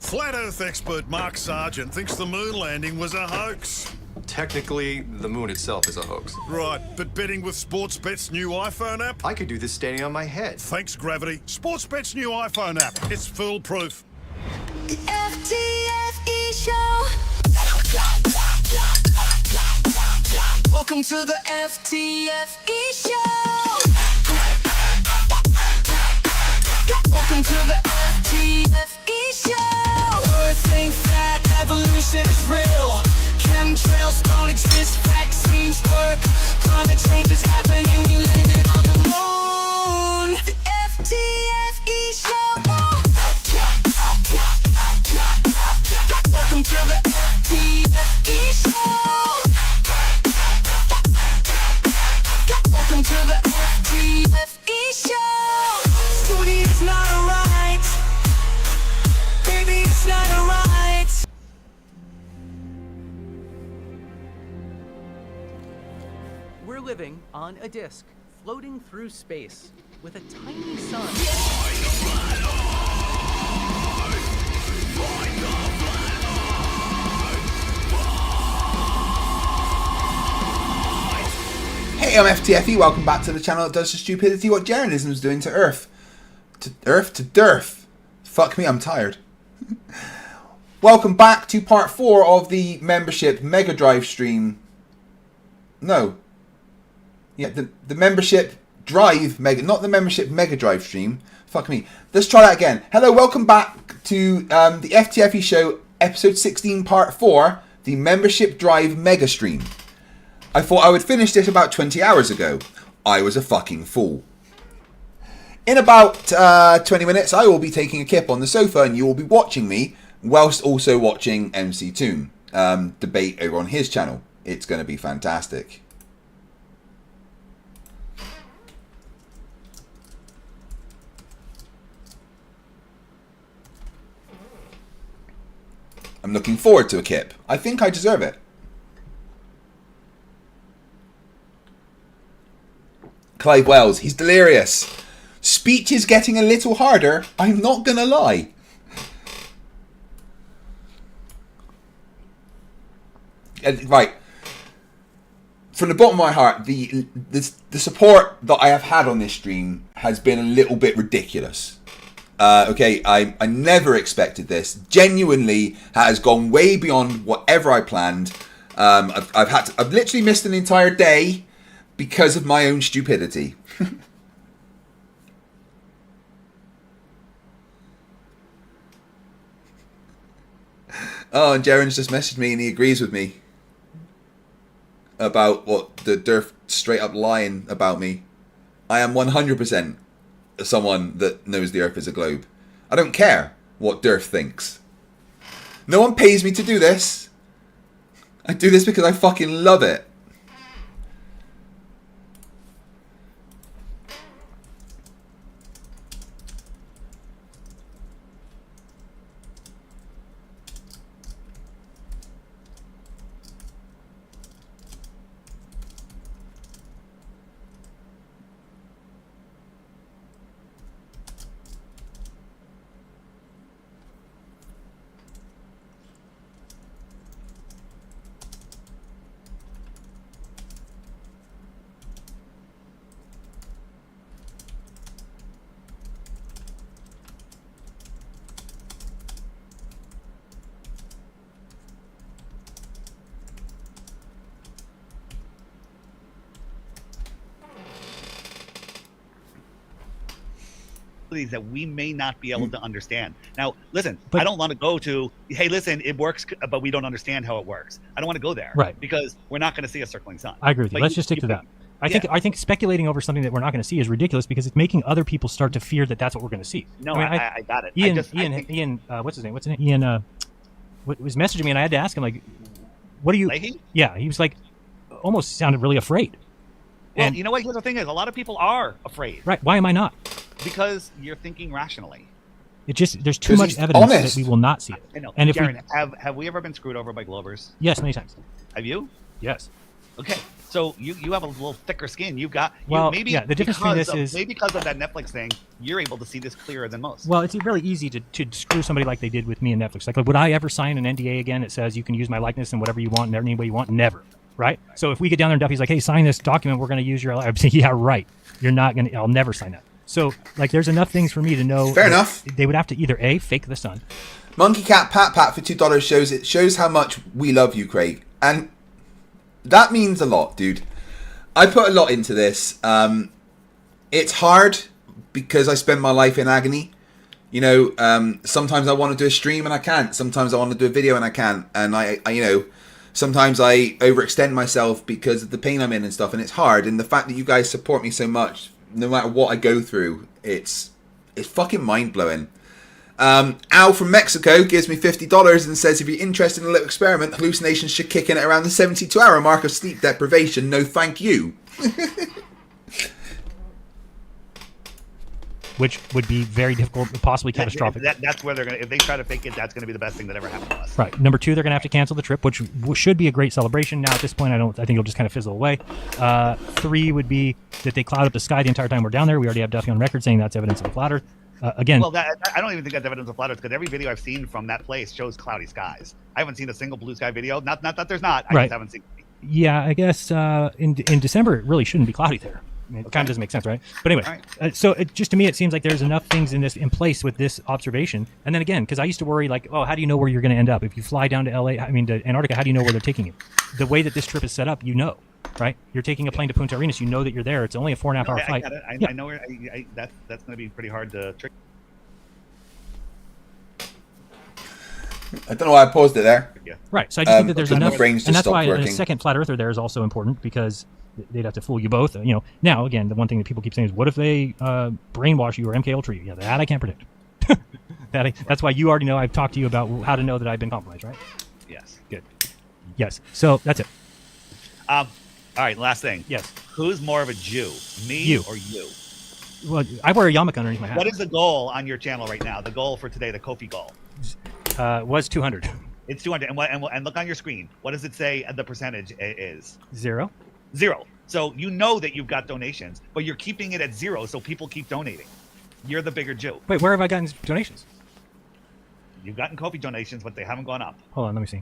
Flat Earth expert Mark Sargent thinks the moon landing was a hoax. Technically, the moon itself is a hoax. Right, but betting with Sportsbet's new iPhone app? I could do this standing on my head. Thanks, Gravity. Sportsbet's new iPhone app. It's foolproof. The FTFE show. Welcome to the FTFE show. Welcome to the FTFE show. Earth think that evolution is real. Chemtrails don't exist, vaccines work. Climate change is happening, you landed on the moon. The FTFE show. Welcome to the FTFE show. Welcome to the FTFE show. Study, it's not alright. Baby, it's not alright. We're living on a disk, floating through space, with a tiny sun. Hey, I'm FTFE, welcome back to the channel that does to stupidity what Geodetism is doing to Earth. To Dearth. Fuck me, I'm tired. Welcome back to part 4 of the membership Mega Drive stream. No. Yeah, the membership Drive Mega, not the membership Mega Drive stream. Fuck me. Let's try that again. Hello, welcome back to the FTFE show, episode 16, part 4, the membership Drive Mega stream. I thought I would finish this about 20 hours ago. I was a fucking fool. In about 20 minutes, I will be taking a kip on the sofa and you will be watching me whilst also watching MC Toon debate over on his channel. It's going to be fantastic. I'm looking forward to a kip. I think I deserve it. Clive Wells, he's delirious. Speech is getting a little harder, I'm not gonna lie. Right. From the bottom of my heart, the support that I have had on this stream has been a little bit ridiculous. Okay, I never expected this. Genuinely has gone way beyond whatever I planned. I've literally missed an entire day because of my own stupidity. Oh, and Jaren's just messaged me and he agrees with me about what the Durf straight up lying about me. I am 100% someone that knows the Earth is a globe. I don't care what Durf thinks. No one pays me to do this. I do this because I fucking love it. that we may not be able to understand. Now, listen, I don't want to go to, hey, listen, it works, but we don't understand how it works. I don't want to go there, right? Because we're not going to see a circling sun. I agree with you. Let's just stick to that. I think speculating over something that we're not going to see is ridiculous because it's making other people start to fear that that's what we're going to see. No, I got it. Ian, what's his name? Ian was messaging me, and I had to ask him, like, what do you? Leahy? Yeah, he was like, almost sounded really afraid. Well, and you know what? Here's the thing: is a lot of people are afraid. Right? Why am I not? Because you're thinking rationally. It just there's too much evidence that we will not see it. I know. And Darren, have we ever been screwed over by Glovers? Yes, many times. Have you? Yes. Okay. So you have a little thicker skin. You've got Well, maybe yeah, the difference between because this is- maybe because of that Netflix thing, you're able to see this clearer than most. Well, it's really easy to screw somebody like they did with me and Netflix. Like, would I ever sign an NDA again that says you can use my likeness and whatever you want and any way you want? Never, right? So if we get down there and Duffy's like, hey, sign this document, we're going to use your... I'm saying, yeah, right. You're not going to... I'll never sign that. So, like, there's enough things for me to know... Fair enough. They would have to either, A, fake the sun. Monkey Cat Pat Pat for $2 shows how much we love you, Craig. And that means a lot, dude. I put a lot into this. It's hard because I spend my life in agony. You know, sometimes I want to do a stream and I can't. Sometimes I want to do a video and I can't. And I you know, sometimes I overextend myself because of the pain I'm in and stuff. And it's hard. And the fact that you guys support me so much, no matter what I go through, it's fucking mind blowing. Al from Mexico gives me $50 and says, if you're interested in a little experiment, hallucinations should kick in at around the 72-hour mark of sleep deprivation. No thank you. Which would be very difficult, possibly catastrophic. That's where they're going to... If they try to fake it, that's going to be the best thing that ever happened to us. Right. Number 2, they're going to have to cancel the trip, which should be a great celebration. Now, at this point, I think it'll just kind of fizzle away. 3 would be that they cloud up the sky the entire time we're down there. We already have Duffy on record saying that's evidence of a flat Earth. Again, well, I don't even think that's evidence of flat Earth, because every video I've seen from that place shows cloudy skies. I haven't seen a single blue sky video. Not that there's not. I right. just haven't seen. Yeah, I guess in December it really shouldn't be cloudy there. I mean, it kind of doesn't make sense, right? But anyway, right. So just to me, it seems like there's enough things in place with this observation. And then again, because I used to worry, like, oh, how do you know where you're going to end up? If you fly down to to Antarctica, how do you know where they're taking you? The way that this trip is set up, you know, right? You're taking a plane to Punta Arenas, you know that you're there. It's only a 4.5 hour flight. I know where. That's going to be pretty hard to trick. I don't know why I paused it there. Yeah. Right. So I just think that there's my enough, brain's just and that's stopped why working. a second flat earther there is also important, because they'd have to fool you both. You know, now again, the one thing that people keep saying is, what if they brainwash you or MK Ultra you? Yeah, that I can't predict. That's why you already know. I've talked to you about how to know that I've been compromised, right? Yes. Good. Yes. So that's it. All right. Last thing. Yes. Who's more of a Jew, me or you? Well, I wear a yarmulke underneath my hat. What is the goal on your channel right now? The goal for today, the Kofi goal. Was 200. It's 200, and look on your screen. What does it say? The percentage is 0. 0. So you know that you've got donations, but you're keeping it at 0, so people keep donating. You're the bigger Jew. Wait, where have I gotten donations? You've gotten Kofi donations, but they haven't gone up. Hold on, let me see.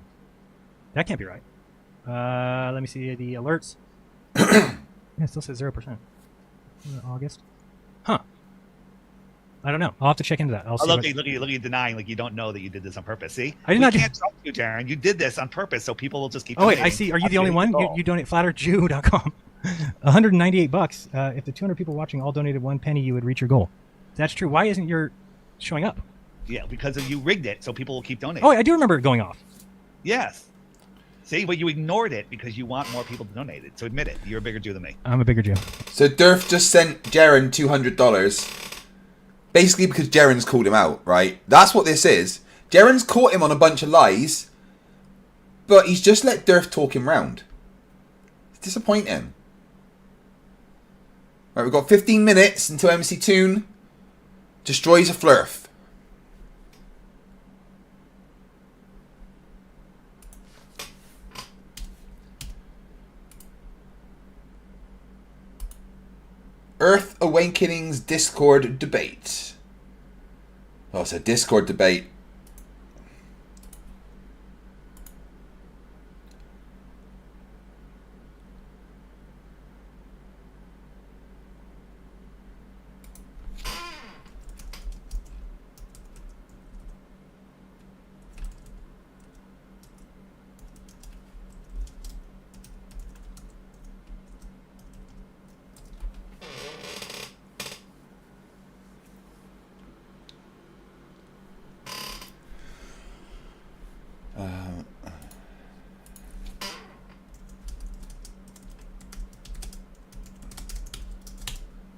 That can't be right. Let me see the alerts. Yeah, it still says 0%. August. Huh. I don't know. I'll have to check into that. I'll see Look at you denying like you don't know that you did this on purpose. See, I did not. Can't trust you, Darren. You did this on purpose, so people will just keep. Oh wait, I see. Are you the only one? You donate flatterjew.com. $198. If the 200 people watching all donated 1 penny, you would reach your goal. That's true. Why isn't your showing up? Yeah, because you rigged it, so people will keep donating. Oh, I do remember it going off. Yes. See, but you ignored it because you want more people to donate it. So admit it. You're a bigger Jew than me. I'm a bigger Jew. So Durf just sent Jaren $200. Basically because Jaren's called him out, right? That's what this is. Jaren's caught him on a bunch of lies, but he's just let Durf talk him round. It's disappointing. Right, we've got 15 minutes until MC Toon destroys a Flerf. Earth Awakening's Discord debate. Oh, it's a Discord debate.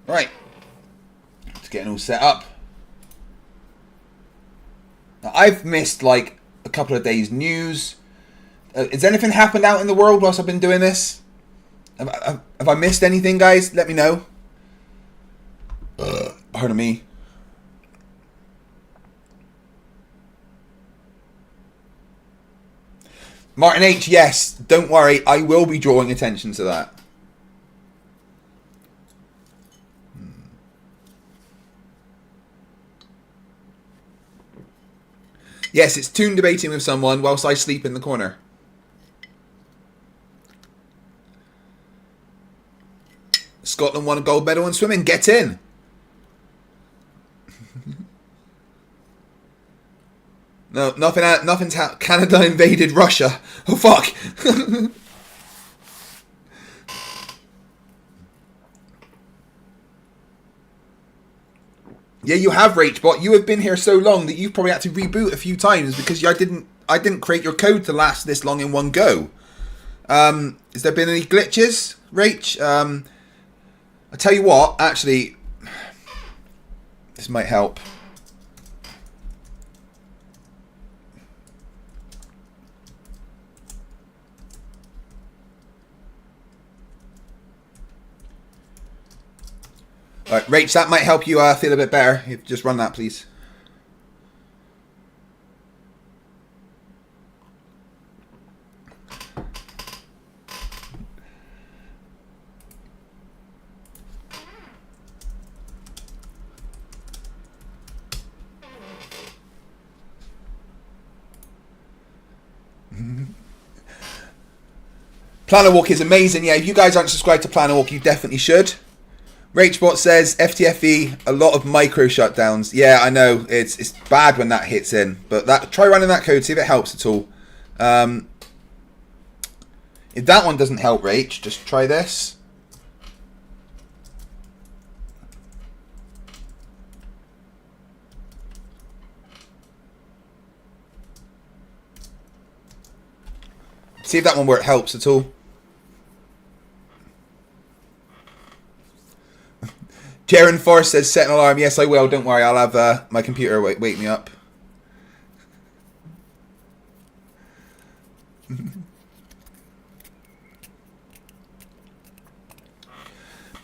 Right, just getting all set up. Now, I've missed like a couple of days' news. Has anything happened out in the world whilst I've been doing this? Have I missed anything, guys? Let me know. Pardon me. Martin H, yes, don't worry, I will be drawing attention to that. Yes, it's Toon debating with someone whilst I sleep in the corner. Scotland won a gold medal in swimming. Get in. No, nothing's Canada invaded Russia. Oh, fuck. Yeah, you have, Rachbot. You have been here so long that you've probably had to reboot a few times because I didn't create your code to last this long in one go. Has there been any glitches, Rach? I tell you what, actually, this might help. Alright, Rach, that might help you feel a bit better. If just run that, please. Planar Walk is amazing. Yeah, if you guys aren't subscribed to Planar Walk, you definitely should. Rachbot says FTFE, a lot of micro shutdowns. Yeah, I know it's bad when that hits in, but try running that code, see if it helps at all. If that one doesn't help, Rach, just try this. See if that one helps at all. Jaren Forrest says, set an alarm. Yes, I will. Don't worry. I'll have my computer wake me up.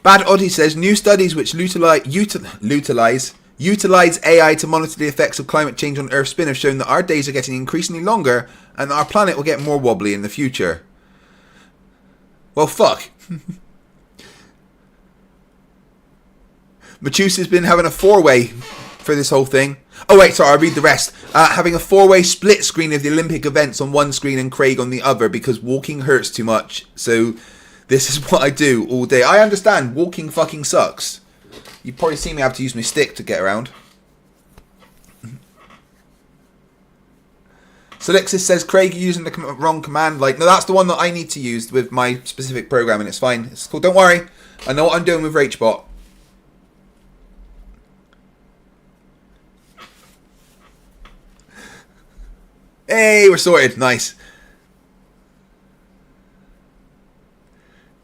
Bad Oddie says, new studies which utilize AI to monitor the effects of climate change on Earth's spin have shown that our days are getting increasingly longer and that our planet will get more wobbly in the future. Well, fuck. Machusa's been having a four-way for this whole thing. Oh wait, sorry, I'll read the rest. Having a four-way split screen of the Olympic events on one screen and Craig on the other because walking hurts too much. So this is what I do all day. I understand, walking fucking sucks. You've probably seen me have to use my stick to get around. Solixis says, Craig, you're using the wrong command. Like, no, that's the one that I need to use with my specific program and it's fine. It's cool. Don't worry. I know what I'm doing with Rachbot. Hey, we're sorted. Nice.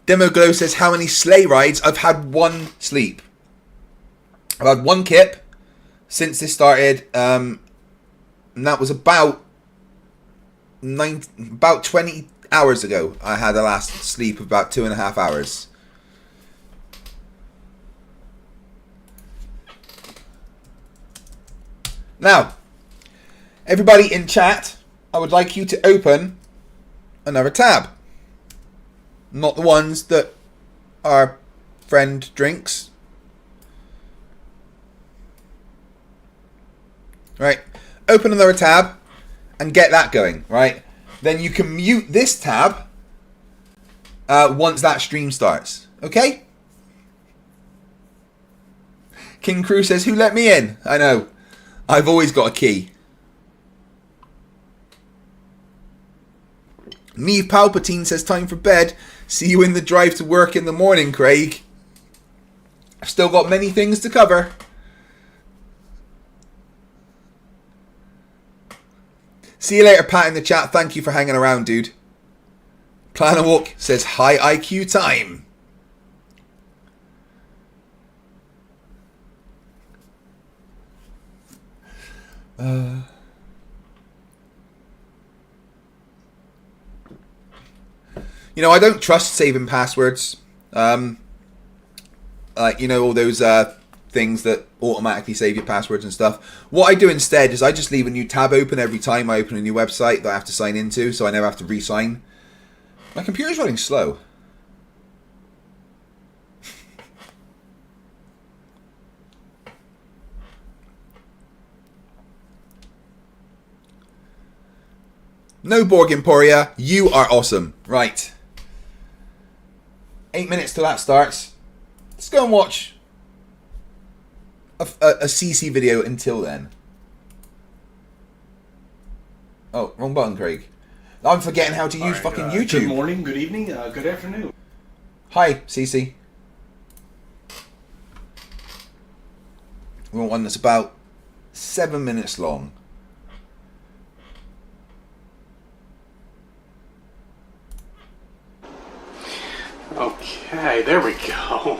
Demo Glow says, how many sleigh rides? I've had one sleep. I've had one kip since this started. And that was about 20 hours ago. I had a last sleep of about 2.5 hours. Now, everybody in chat, I would like you to open another tab. Not the ones that our friend drinks. Right. Open another tab and get that going, right? Then you can mute this tab once that stream starts. Okay? King Crew says, who let me in? I know. I've always got a key. Neve Palpatine says, time for bed. See you in the drive to work in the morning, Craig. I've still got many things to cover. See you later, Pat, in the chat. Thank you for hanging around, dude. Plan a Walk says, high IQ time. You know, I don't trust saving passwords. Like, you know, all those things that automatically save your passwords and stuff. What I do instead is I just leave a new tab open every time I open a new website that I have to sign into, so I never have to re-sign. My computer's running slow. No Borg Emporia, you are awesome. Right. 8 minutes till that starts. Let's go and watch a CC video until then. Oh, wrong button, Craig. I'm forgetting how to use fucking YouTube. Good morning, good evening, good afternoon. Hi, CC. We want one that's about 7 minutes long. Okay, there we go.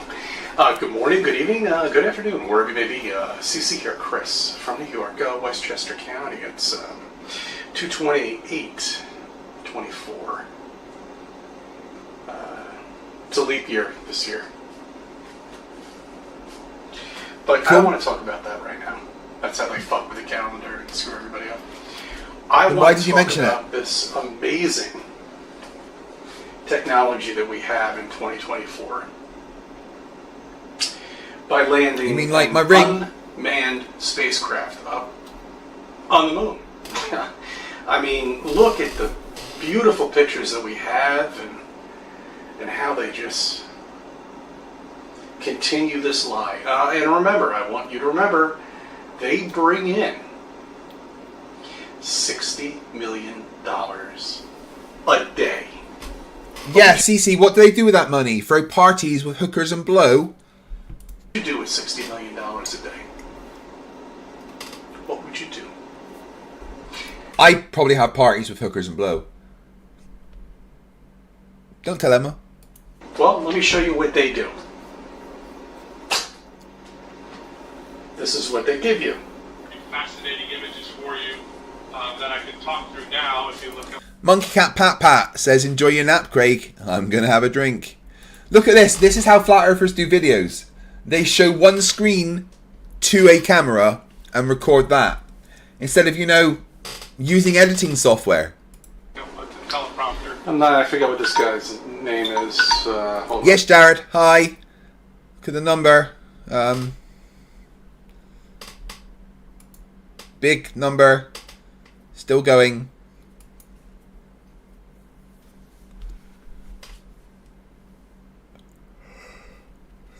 Good morning, good evening, good afternoon, wherever you may be. CC here, Chris, from New York, Westchester County. It's 2/28/24. It's a leap year this year. But I don't want to talk about that right now. That's how they fuck with the calendar and screw everybody up. I Why want did to you talk mention about this amazing technology that we have in 2024 by landing You mean like my ring? unmanned spacecraft up on the moon. I mean, look at the beautiful pictures that we have and how they just continue this lie. And remember, I want you to remember, they bring in $60 million a day. Yeah, CC, what do they do with that money? Throw parties with hookers and blow? What would you do with $60 million a day? What would you do? I'd probably have parties with hookers and blow. Don't tell Emma. Well, let me show you what they do. This is what they give you. Fascinating images for you that I can talk through now if you look up. Monkey Cat Pat Pat says, enjoy your nap, Craig. I'm going to have a drink. Look at this. This is how flat earthers do videos. They show one screen to a camera and record that. Instead of, you know, using editing software. I forget what this guy's name is. Hold Yes, Jared. Hi. Look at the number. Big number. Still going.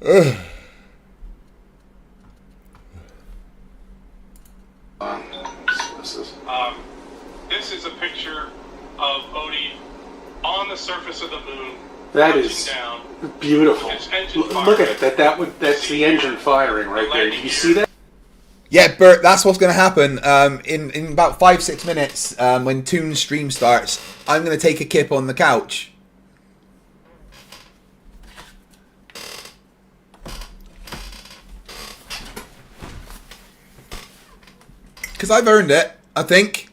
Ugh. This is a picture of Odie on the surface of the moon. That is down. beautiful. It's engine Look at firing. it. That's the engine firing right there. Do you see that? Yeah, Bert, that's what's going to happen. In about 5-6 minutes, when Toon's stream starts, I'm going to take a kip on the couch. Because I've earned it, I think.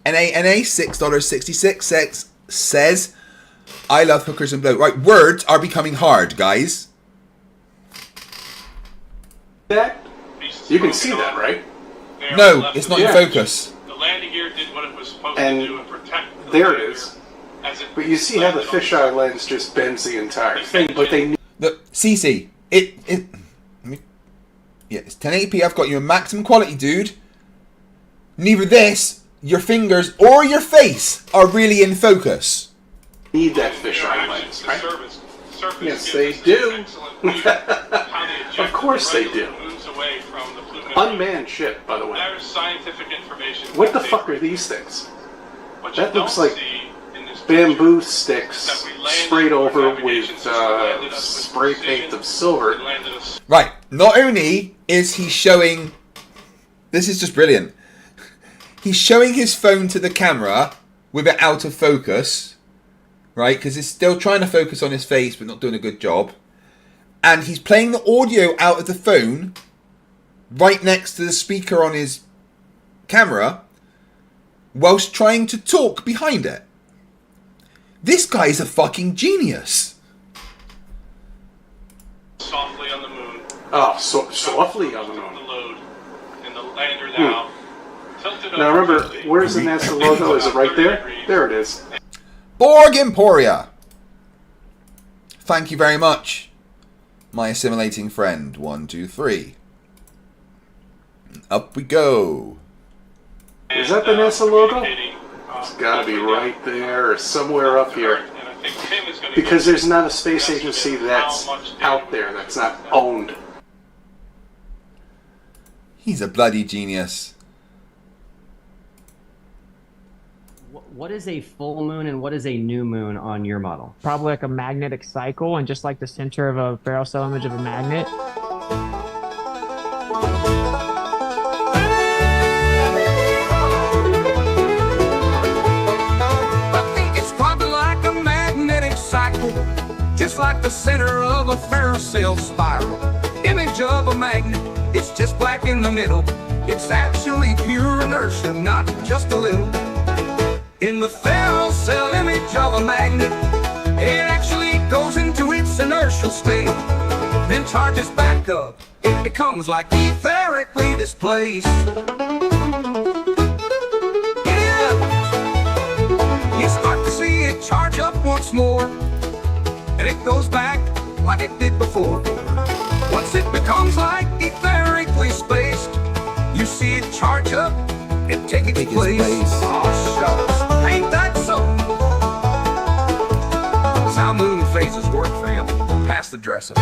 NA $6.66 says, I love hookers and blow. Right, words are becoming hard, guys. That? You can see that, right? They are No, left it's of not the in edge. focus. The landing gear did what it was supposed And to do and protect the there it landing is. gear as it But you see how the landed on fisheye lens just bends the entire thing. But they Look, CC, yeah, it's 1080p. I've got you in maximum quality, dude. Neither this, your fingers, or your face are really in focus. need that their fisheye actions lens, to right? surface Yes, gives they us do. an excellent view of how they eject Of course the they regular do. moons away from the Pluto. Unmanned ship, by the way. There's scientific information. What the that fuck they- are these things? what you That looks don't like see in this Bamboo picture sticks is that we landed sprayed our over navigation with system landed us with spray precision. paint of silver. It landed us Right, not only is he showing... This is just brilliant. He's showing his phone to the camera with it out of focus. Right, because he's still trying to focus on his face but not doing a good job. And he's playing the audio out of the phone right next to the speaker on his camera whilst trying to talk behind it. This guy's a fucking genius. softly on the moon. Oh, softly on the The moon. load and the lander now tilted Now over remember, 50. where's the NASA logo? Is it right there? There it is. Borg Emporia. Thank you very much, my assimilating friend. 1, 2, 3. Up we go. Is that the NASA logo? It's got to be right there or somewhere up here. Because there's not a space agency that's out there that's not owned. He's a bloody genius. What is a full moon and what is a new moon on your model? Probably like a magnetic cycle, and just like the center of a barrel cell image of a magnet. I think it's probably like a magnetic cycle, just like the center of a barrel cell spiral. Image of a magnet, it's just black in the middle. It's actually pure inertia, not just a little. In the ferrocell cell image of a magnet, it actually goes into its inertial state, then charges back up. It becomes like etherically displaced. Yeah, you start to see it charge up once more, and it goes back like it did before. Once it becomes like etherically spaced, you see it charge up and take its place. Oh, shucks. Ain't that so? That's how moon phases work, fam. Pass the dresser.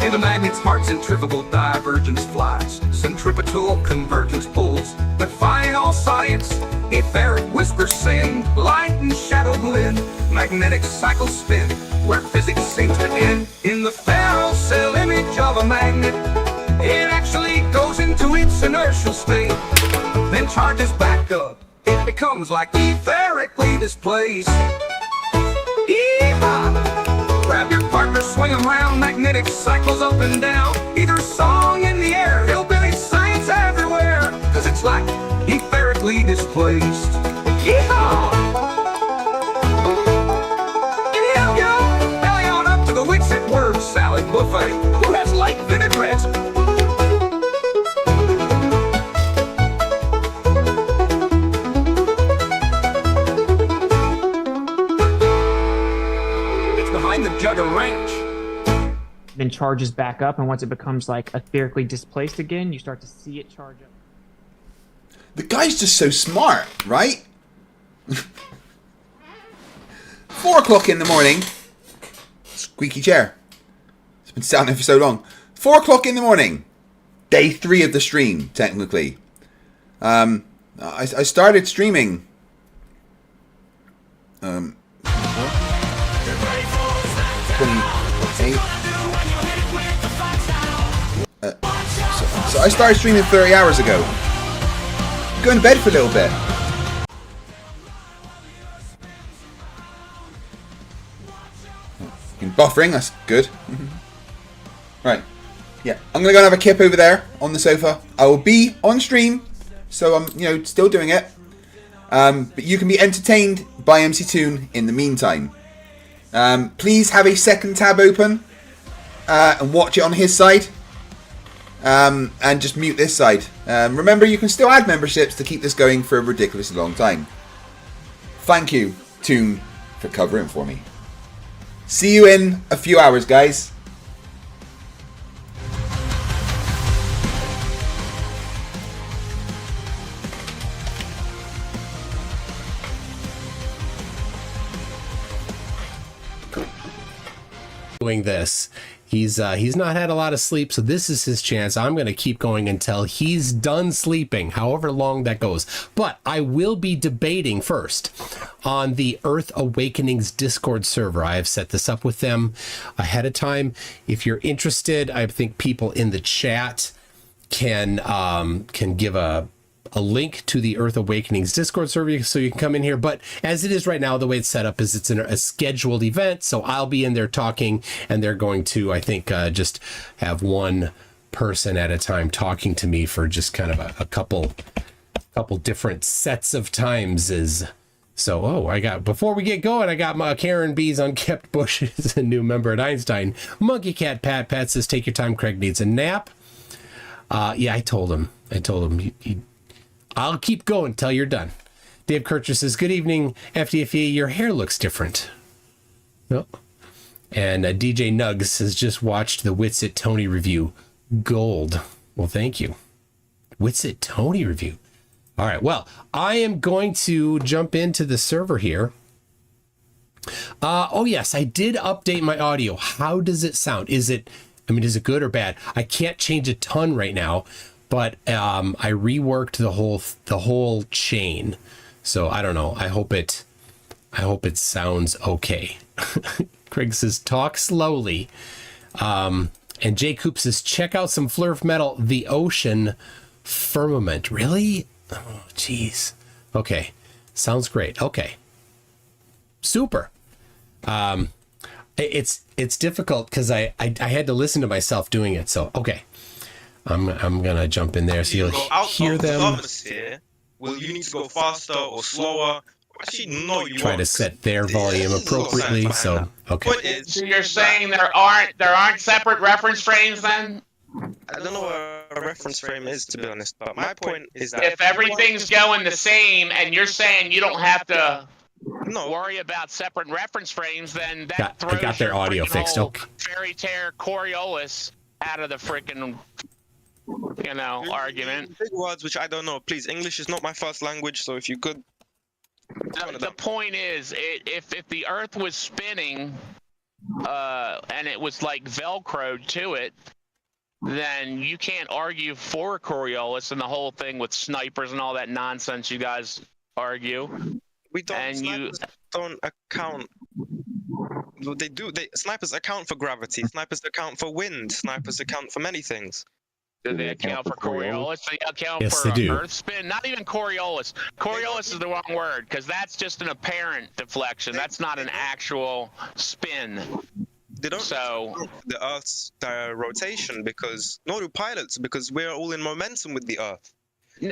In the magnet's heart, centrifugal divergence flies. Centripetal convergence pulls. Defying all science, etheric whispers sing. Light and shadow blend. Magnetic cycles spin, where physics seems to end. In the ferrocell cell image of a magnet, it actually goes into its inertial state, then charges back up. It becomes like etherically displaced. Yeehaw! Grab your partner, swing around, magnetic cycles up and down. Either song in the air, hillbilly science everywhere, cause it's like etherically displaced. Yeehaw! Yo, belly on up to the Wixit word salad buffet. Who has light vinaigrettes? The Jugger Ranch. Then charges back up, and once it becomes like etherically displaced again, you start to see it charge up. The guy's just so smart, right? 4 o'clock in the morning. Squeaky chair. It's been sat there for so long. 4 o'clock in the morning. Day 3 of the stream, technically. I started streaming. So I started streaming 30 hours ago. Going to bed for a little bit. Buffering, that's good. Right. Yeah, I'm going to go and have a kip over there on the sofa. I will be on stream, so I'm, still doing it. But you can be entertained by MC Toon in the meantime. Please have a second tab open and watch it on his side. And just mute this side. Remember, you can still add memberships to keep this going for a ridiculously long time. Thank you, Toon, for covering for me. See you in a few hours, guys. Doing this. He's not had a lot of sleep, so this is his chance. I'm going to keep going until he's done sleeping, however long that goes. But I will be debating first on the Earth Awakenings Discord server. I have set this up with them ahead of time. If you're interested, I think people in the chat can give a link to the Earth Awakenings Discord server so you can come in here. But as it is right now, the way it's set up is it's a scheduled event. So I'll be in there talking, and they're going to, I think, just have one person at a time talking to me for just kind of a couple different sets of times. Before we get going, I got my Karen B's Unkept Bushes, a new member at Einstein. Monkey Cat Pat says, take your time, Craig needs a nap. Yeah, I told him I'll keep going till you're done. Dave Kircher says, good evening, FTFE. Your hair looks different. No. And DJ Nugs has just watched the Witsit Tony review. Gold. Well, thank you. Witsit Tony review. All right. Well, I am going to jump into the server here. Oh yes, I did update my audio. How does it sound? Is it good or bad? I can't change a ton right now, but I reworked the whole chain. So I don't know. I hope it sounds okay. Craig says talk slowly. And Jay Coop says check out some Flerf metal, the ocean firmament. Really? Oh geez. Okay. Sounds great. Okay. Super. It's difficult because I had to listen to myself doing it. So okay, I'm gonna jump in there so you'll hear them. Will you need to go faster or slower? Actually, no. You try to set their volume appropriately. So okay. So you're saying there aren't separate reference frames then? I don't know what a reference frame is, to be honest. But my point is that if everything's going the same, and you're saying you don't have to worry about separate reference frames, then that throws I got their audio fixed. Okay. Fairy tale Coriolis out of the freaking argument. Big words which I don't know. Please, English is not my first language, so if you could. The point is, if the Earth was spinning, and it was like Velcro to it, then you can't argue for Coriolis and the whole thing with snipers and all that nonsense you guys argue. We don't. And snipers don't account. They do. Snipers account for gravity. Snipers account for wind. Snipers account for many things. Do they account for Coriolis? They account yes, for they do. Earth spin? Not even Coriolis. Coriolis is the wrong word because that's just an apparent deflection. That's not an actual spin. They don't the Earth's rotation because nor do pilots because we're all in momentum with the Earth. No,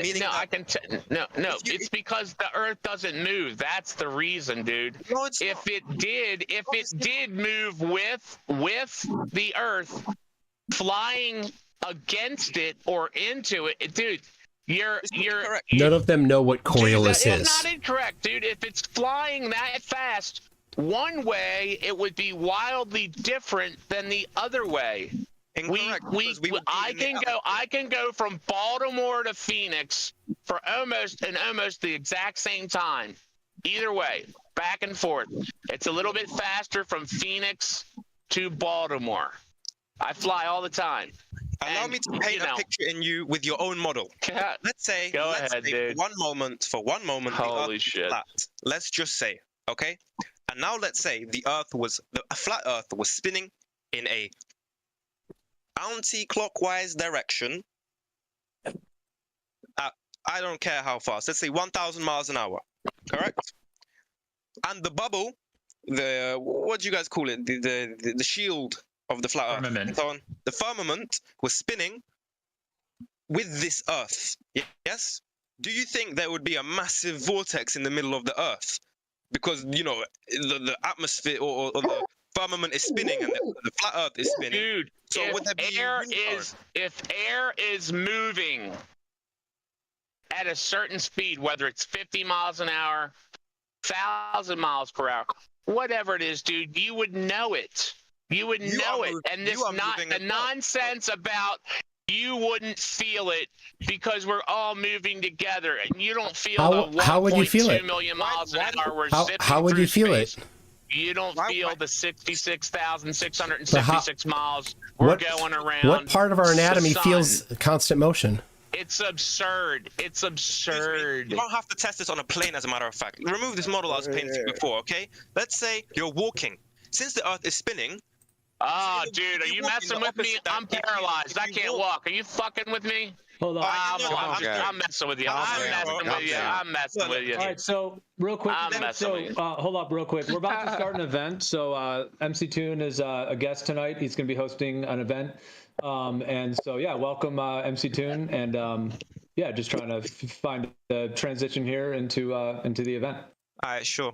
it's because the Earth doesn't move. That's the reason, dude. No, it's if it did move with the Earth, flying against it or into it, dude, you're none of them know what Coriolis is. It's not incorrect, dude. If it's flying that fast, one way it would be wildly different than the other way. I can go from Baltimore to Phoenix for almost the exact same time. Either way, back and forth. It's a little bit faster from Phoenix to Baltimore. I fly all the time. Allow me to paint a picture in you with your own model. Let's say, dude. For one moment, holy the Earth shit. is flat. Let's just say, okay? And now let's say a flat Earth was spinning in a anti-clockwise direction at, I don't care how fast, let's say 1,000 miles an hour, correct? And the bubble, what do you guys call it? The shield of the flat Earth. And so on. The firmament was spinning with this Earth, yes? Do you think there would be a massive vortex in the middle of the Earth? Because, the atmosphere or the firmament is spinning and the flat Earth is spinning. Dude, so if air is moving at a certain speed, whether it's 50 miles an hour, 1,000 miles per hour, whatever it is, dude, you would know it. You would know it. And this the nonsense about you wouldn't feel it because we're all moving together and you don't feel the 1.2 million miles an hour we're zipping how would you feel space. It? You don't feel the 66,666 miles we're going around. What part of our anatomy feels constant motion? It's absurd. It's absurd. You don't have to test this on a plane, as a matter of fact. Remove this model I was painting before, okay? Let's say you're walking. Since the Earth is spinning... dude, are you messing with me? I'm paralyzed. I can't walk. Are you fucking with me? Hold on. I'm messing with you. I'm messing with you. All right, so real quick. Hold up real quick. We're about to start an event. So MC Toon is a guest tonight. He's going to be hosting an event. And so, yeah, welcome MC Toon. And yeah, just trying to find the transition here into the event. All right, sure.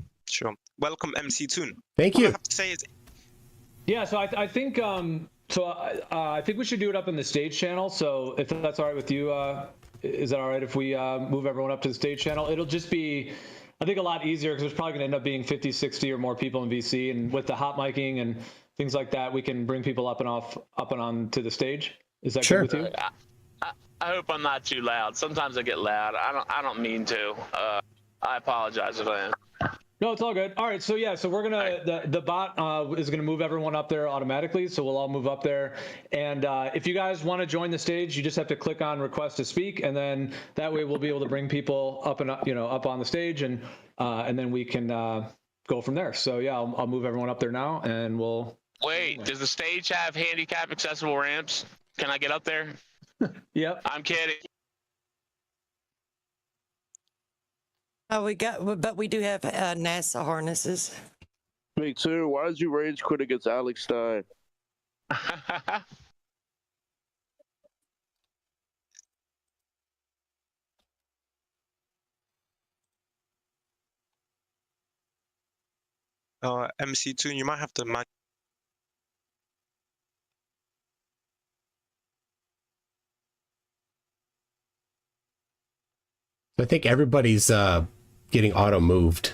Welcome MC Toon. Thank you. All I have to say is... Yeah, so I think I think we should do it up in the stage channel. So if that's all right with you, is that all right if we move everyone up to the stage channel? It'll just be, I think, a lot easier because there's probably going to end up being 50, 60 or more people in VC, and with the hot micing and things like that, we can bring people up and on to the stage. Is that good with you? I hope I'm not too loud. Sometimes I get loud. I don't mean to. I apologize if I am. No, it's all good. All right, so yeah, so we're gonna the bot is gonna move everyone up there automatically, so we'll all move up there. And if you guys want to join the stage, you just have to click on request to speak, and then that way we'll be able to bring people up and up, up on the stage, and then we can go from there. So yeah, I'll move everyone up there now, and we'll. Wait, does the stage have handicap accessible ramps? Can I get up there? Yep. I'm kidding. But we do have NASA harnesses. Me too. Why did you rage quit against Alex Stein? MC2, you might have to I think everybody's getting auto moved.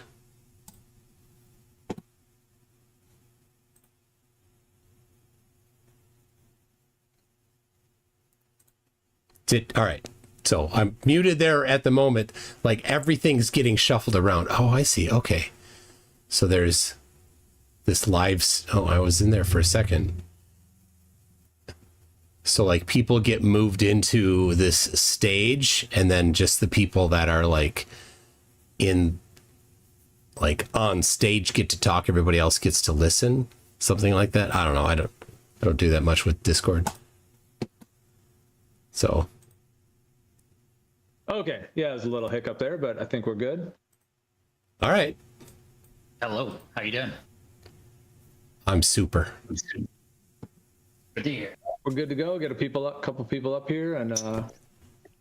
All right. So I'm muted there at the moment. Like everything's getting shuffled around. Oh, I see. Okay. So there's this live. Oh, I was in there for a second. So like people get moved into this stage, and then just the people that are like on stage get to talk. Everybody else gets to listen. Something like that. I don't know. I don't do that much with Discord. So. Okay. Yeah, there's a little hiccup there, but I think we're good. All right. Hello. How you doing? I'm super. Good to hear. We're good to go. Get a couple people up here, and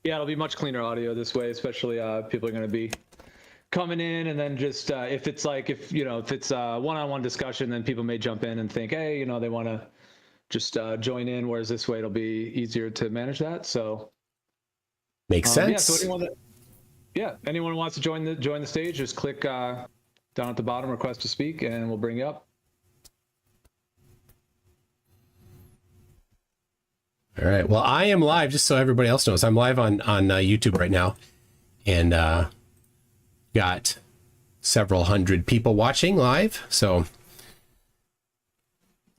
yeah, it'll be much cleaner audio this way. Especially people are going to be coming in, and then just if it's a one-on-one discussion, then people may jump in and think, hey, they want to just join in. Whereas this way, it'll be easier to manage that. So makes sense. Yeah. So anyone who wants to join the stage, just click down at the bottom, request to speak, and we'll bring you up. All right. Well, I am live, just so everybody else knows. I'm live on YouTube right now, and got several hundred people watching live. So,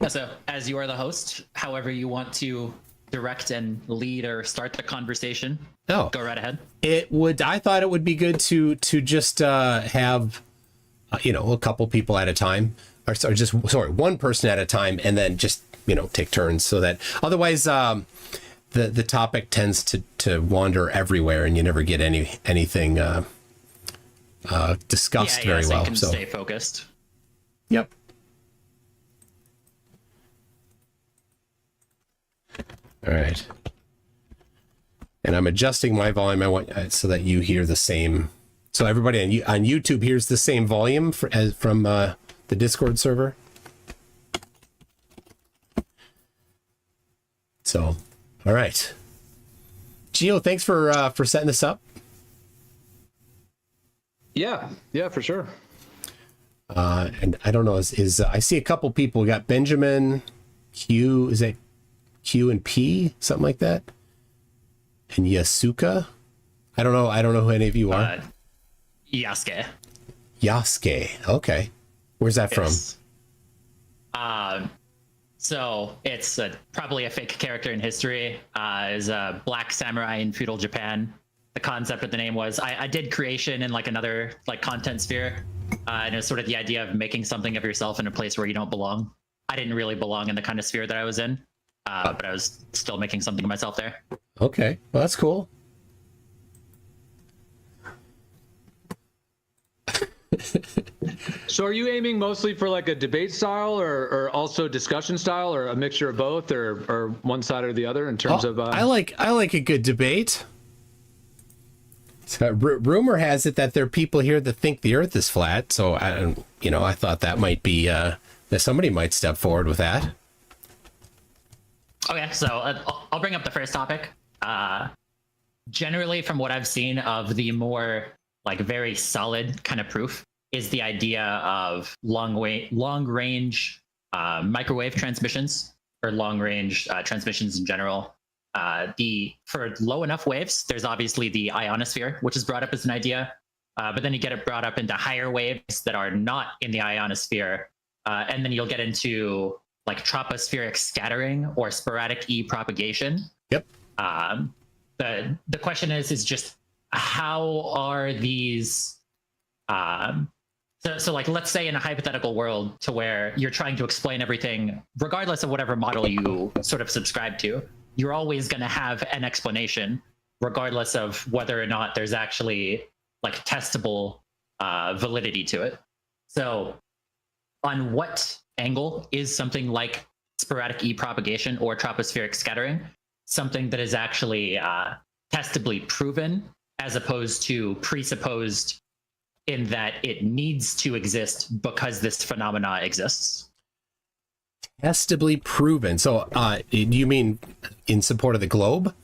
yeah, so as you are the host, however you want to direct and lead or start the conversation, go right ahead. I thought it would be good to just have a couple people at a time, or one person at a time, and then just take turns, so that otherwise the topic tends to wander everywhere, and you never get anything discussed very well. So you can stay focused. Yep. All right. And I'm adjusting my volume. I want so that you hear the same. So everybody on YouTube hears the same volume from the Discord server. So, all right. Gio, thanks for setting this up. Yeah, for sure. And I don't know, is I see a couple people. We got Benjamin, Q, is that Q and P, something like that? And Yasuka? I don't know who any of you are. Yasuke. Yasuke. Okay. Where's that from? So it's probably a fake character in history. Is a black samurai in feudal Japan. The concept of the name was I did creation in another content sphere, and it was sort of the idea of making something of yourself in a place where you don't belong. I didn't really belong in the kind of sphere that I was in, but I was still making something of myself there. Okay, well that's cool. So are you aiming mostly for a debate style or also discussion style, or a mixture of both, or one side or the other in terms of I like a good debate. So, rumor has it that there are people here that think the earth is flat, so I thought that might be that somebody might step forward with that. Okay, so I'll bring up the first topic. Generally, from what I've seen of the more very solid kind of proof, is the idea of long range microwave transmissions, or long range transmissions in general. For low enough waves, there's obviously the ionosphere, which is brought up as an idea, but then you get it brought up into higher waves that are not in the ionosphere, and then you'll get into like tropospheric scattering or sporadic E propagation. Yep. The question is just how are these? So like, let's say in a hypothetical world to where you're trying to explain everything, regardless of whatever model you sort of subscribe to, you're always going to have an explanation, regardless of whether or not there's actually like testable validity to it. So on what angle is something like sporadic E propagation or tropospheric scattering something that is actually testably proven as opposed to presupposed in that it needs to exist because this phenomena exists? Testably proven. So do you mean in support of the globe?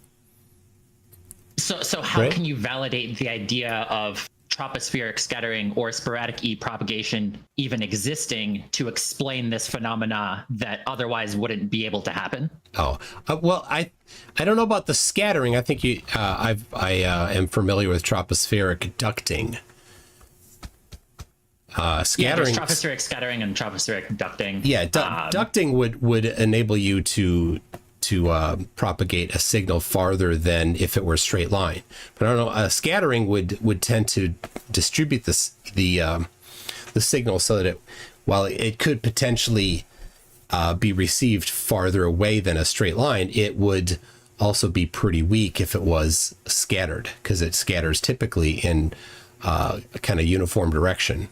So how can you validate the idea of tropospheric scattering or sporadic E propagation even existing to explain this phenomena that otherwise wouldn't be able to happen? Oh, well, I don't know about the scattering. I think I am familiar with tropospheric ducting. Scattering, yeah, there's tropospheric scattering and tropospheric ducting. Yeah, ducting would enable you to propagate a signal farther than if it were a straight line. But I don't know. Scattering would tend to distribute the signal so that while it could potentially be received farther away than a straight line, it would also be pretty weak if it was scattered, because it scatters typically in a kind of uniform direction.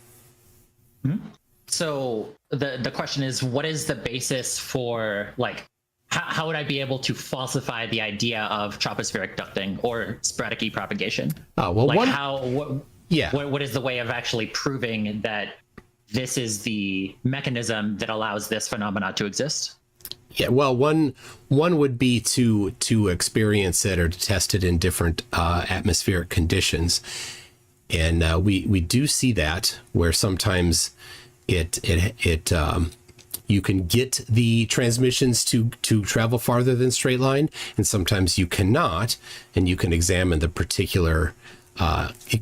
So the question is, what is the basis for, like, how would I be able to falsify the idea of tropospheric ducting or sporadic E propagation? Oh, well, like what is the way of actually proving that this is the mechanism that allows this phenomena to exist? Yeah, well, one would be to experience it or to test it in different atmospheric conditions. And we do see that where sometimes you can get the transmissions to travel farther than straight line, and sometimes you cannot, and you can examine the particular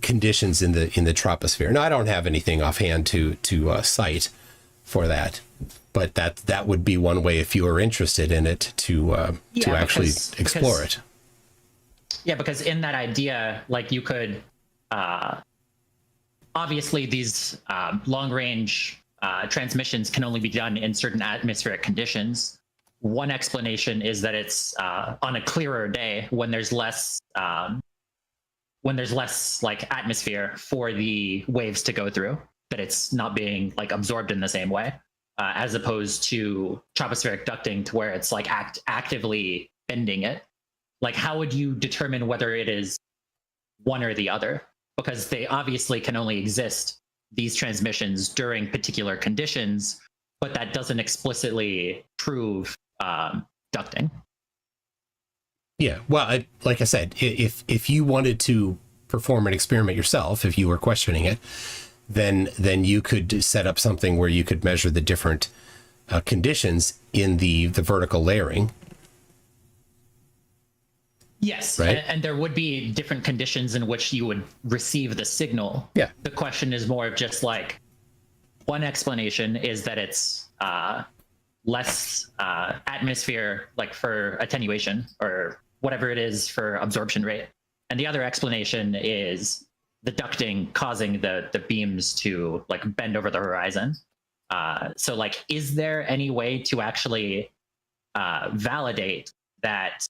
conditions in the troposphere. Now, I don't have anything offhand to cite for that, but that would be one way if you are interested in it to actually explore it. Yeah, because in that idea, like, you could obviously these long range transmissions can only be done in certain atmospheric conditions. One explanation is that it's on a clearer day when there's less like atmosphere for the waves to go through, that it's not being like absorbed in the same way, as opposed to tropospheric ducting, to where it's like actively bending it. Like, how would you determine whether it is one or the other? Because they obviously can only exist, these transmissions, during particular conditions, but that doesn't explicitly prove ducting. Yeah, well, like I said, if you wanted to perform an experiment yourself, if you were questioning it, then you could set up something where you could measure the different conditions in the vertical layering. Yes, right? And there would be different conditions in which you would receive the signal. Yeah. The question is more of just like, one explanation is that it's less atmosphere, like for attenuation or whatever it is for absorption rate. And the other explanation is the ducting causing the beams to like bend over the horizon. So like, is there any way to actually validate that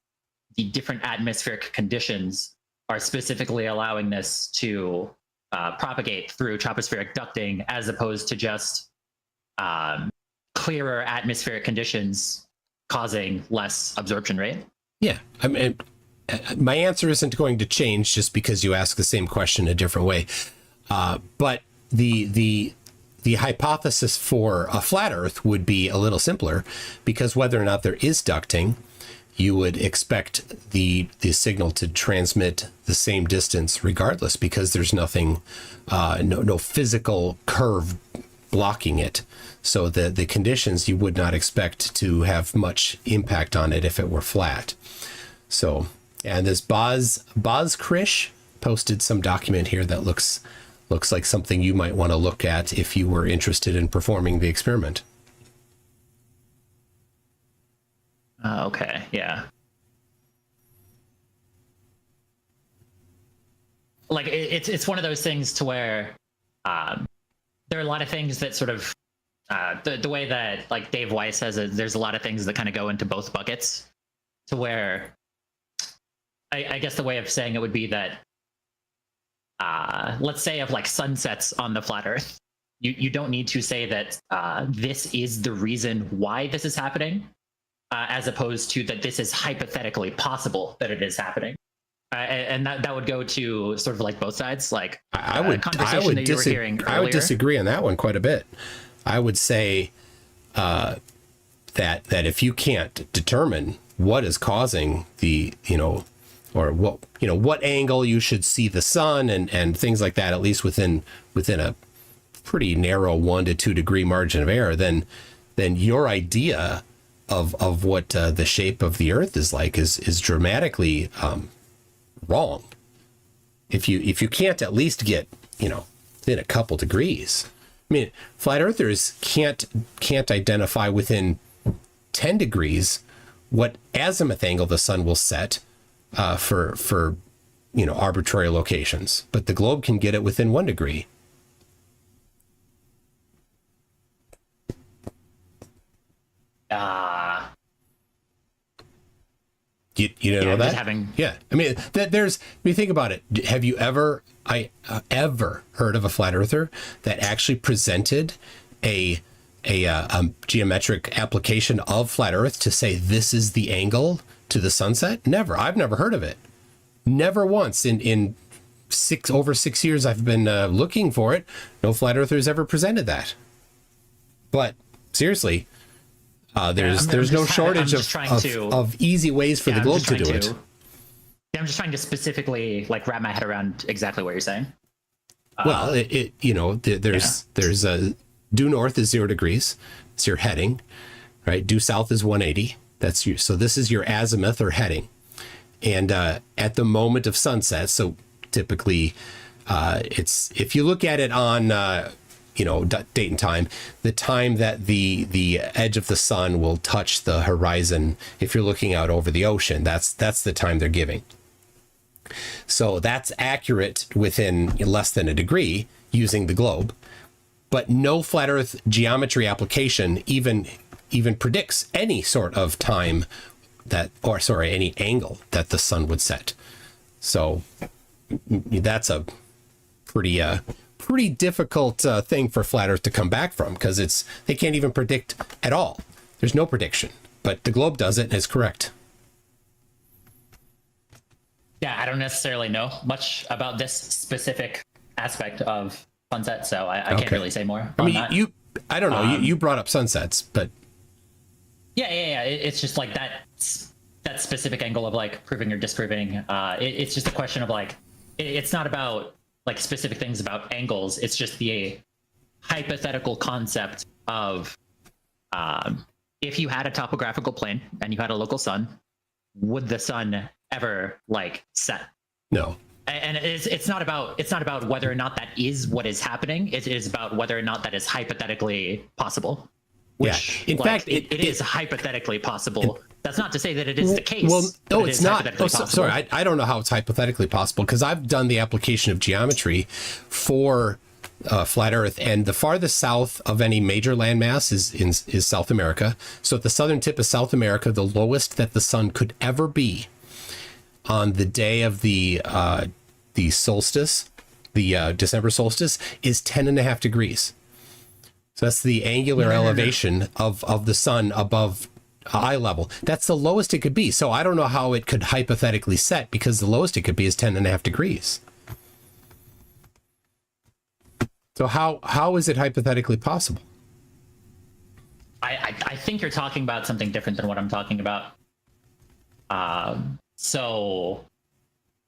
the different atmospheric conditions are specifically allowing this to propagate through tropospheric ducting, as opposed to just clearer atmospheric conditions causing less absorption rate? Yeah, I mean, my answer isn't going to change just because you ask the same question a different way. But the hypothesis for a flat Earth would be a little simpler, because whether or not there is ducting, you would expect the signal to transmit the same distance regardless, because there's nothing, no physical curve blocking it. So the conditions, you would not expect to have much impact on it if it were flat. So, and this Boz Krish posted some document here that looks like something you might want to look at if you were interested in performing the experiment. Okay, yeah. Like it's one of those things to where there are a lot of things that sort of the way that like Dave Weiss says it, there's a lot of things that kind of go into both buckets, to where I guess the way of saying it would be that let's say of like sunsets on the flat Earth, you don't need to say that this is the reason why this is happening, as opposed to that this is hypothetically possible that it is happening. And that would go to sort of like both sides. Like I would disagree on that one quite a bit. I would say that if you can't determine what is causing the, or what angle you should see the sun and things like that, at least within a pretty narrow 1 to 2 degree margin of error, then your idea of what the shape of the Earth is like is dramatically wrong. If you can't at least get within a couple degrees. I mean, flat earthers can't identify within 10 degrees what azimuth angle the sun will set for arbitrary locations, but the globe can get it within 1 degree. You don't know that? Yeah. I mean, think about it. Have you ever heard of a flat earther that actually presented a geometric application of flat Earth to say this is the angle to the sunset? Never. I've never heard of it. Never once in over 6 years I've been looking for it. No flat earthers ever presented that. But seriously, there's no shortage of easy ways for the globe to do it. Yeah, I'm just trying to specifically like wrap my head around exactly what you're saying. Well, there's due north is 0 degrees. It's your heading, right? Due south is 180. So this is your azimuth or heading. And at the moment of sunset, so typically it's, if you look at it on date and time, the time that the edge of the sun will touch the horizon, if you're looking out over the ocean, that's the time they're giving. So that's accurate within less than a degree using the globe, but no flat Earth geometry application even predicts any sort of time any angle that the sun would set. So that's a pretty difficult thing for flat Earth to come back from, because they can't even predict at all. There's no prediction, but the globe does it and is correct. Yeah, I don't necessarily know much about this specific aspect of sunset, so I can't really say more. I mean, I don't know. You brought up sunsets, but yeah. It's just like that specific angle of like proving or disproving. It's just a question of like, it's not about like specific things about angles. It's just the hypothetical concept of if you had a topographical plane and you had a local sun, would the sun ever like set? No. And it's not about whether or not that is what is happening. It is about whether or not that is hypothetically possible. Which, in fact, it is hypothetically possible. That's not to say that it is the case. Well, no, it's not. Sorry, I don't know how it's hypothetically possible, because I've done the application of geometry for flat Earth, and the farthest south of any major landmass is South America. So at the southern tip of South America, the lowest that the sun could ever be on the day of the solstice, the December solstice, is 10.5 degrees. So that's the angular elevation of the sun above eye level. That's the lowest it could be. So I don't know how it could hypothetically set, because the lowest it could be is 10.5 degrees. So how is it hypothetically possible? I think you're talking about something different than what I'm talking about.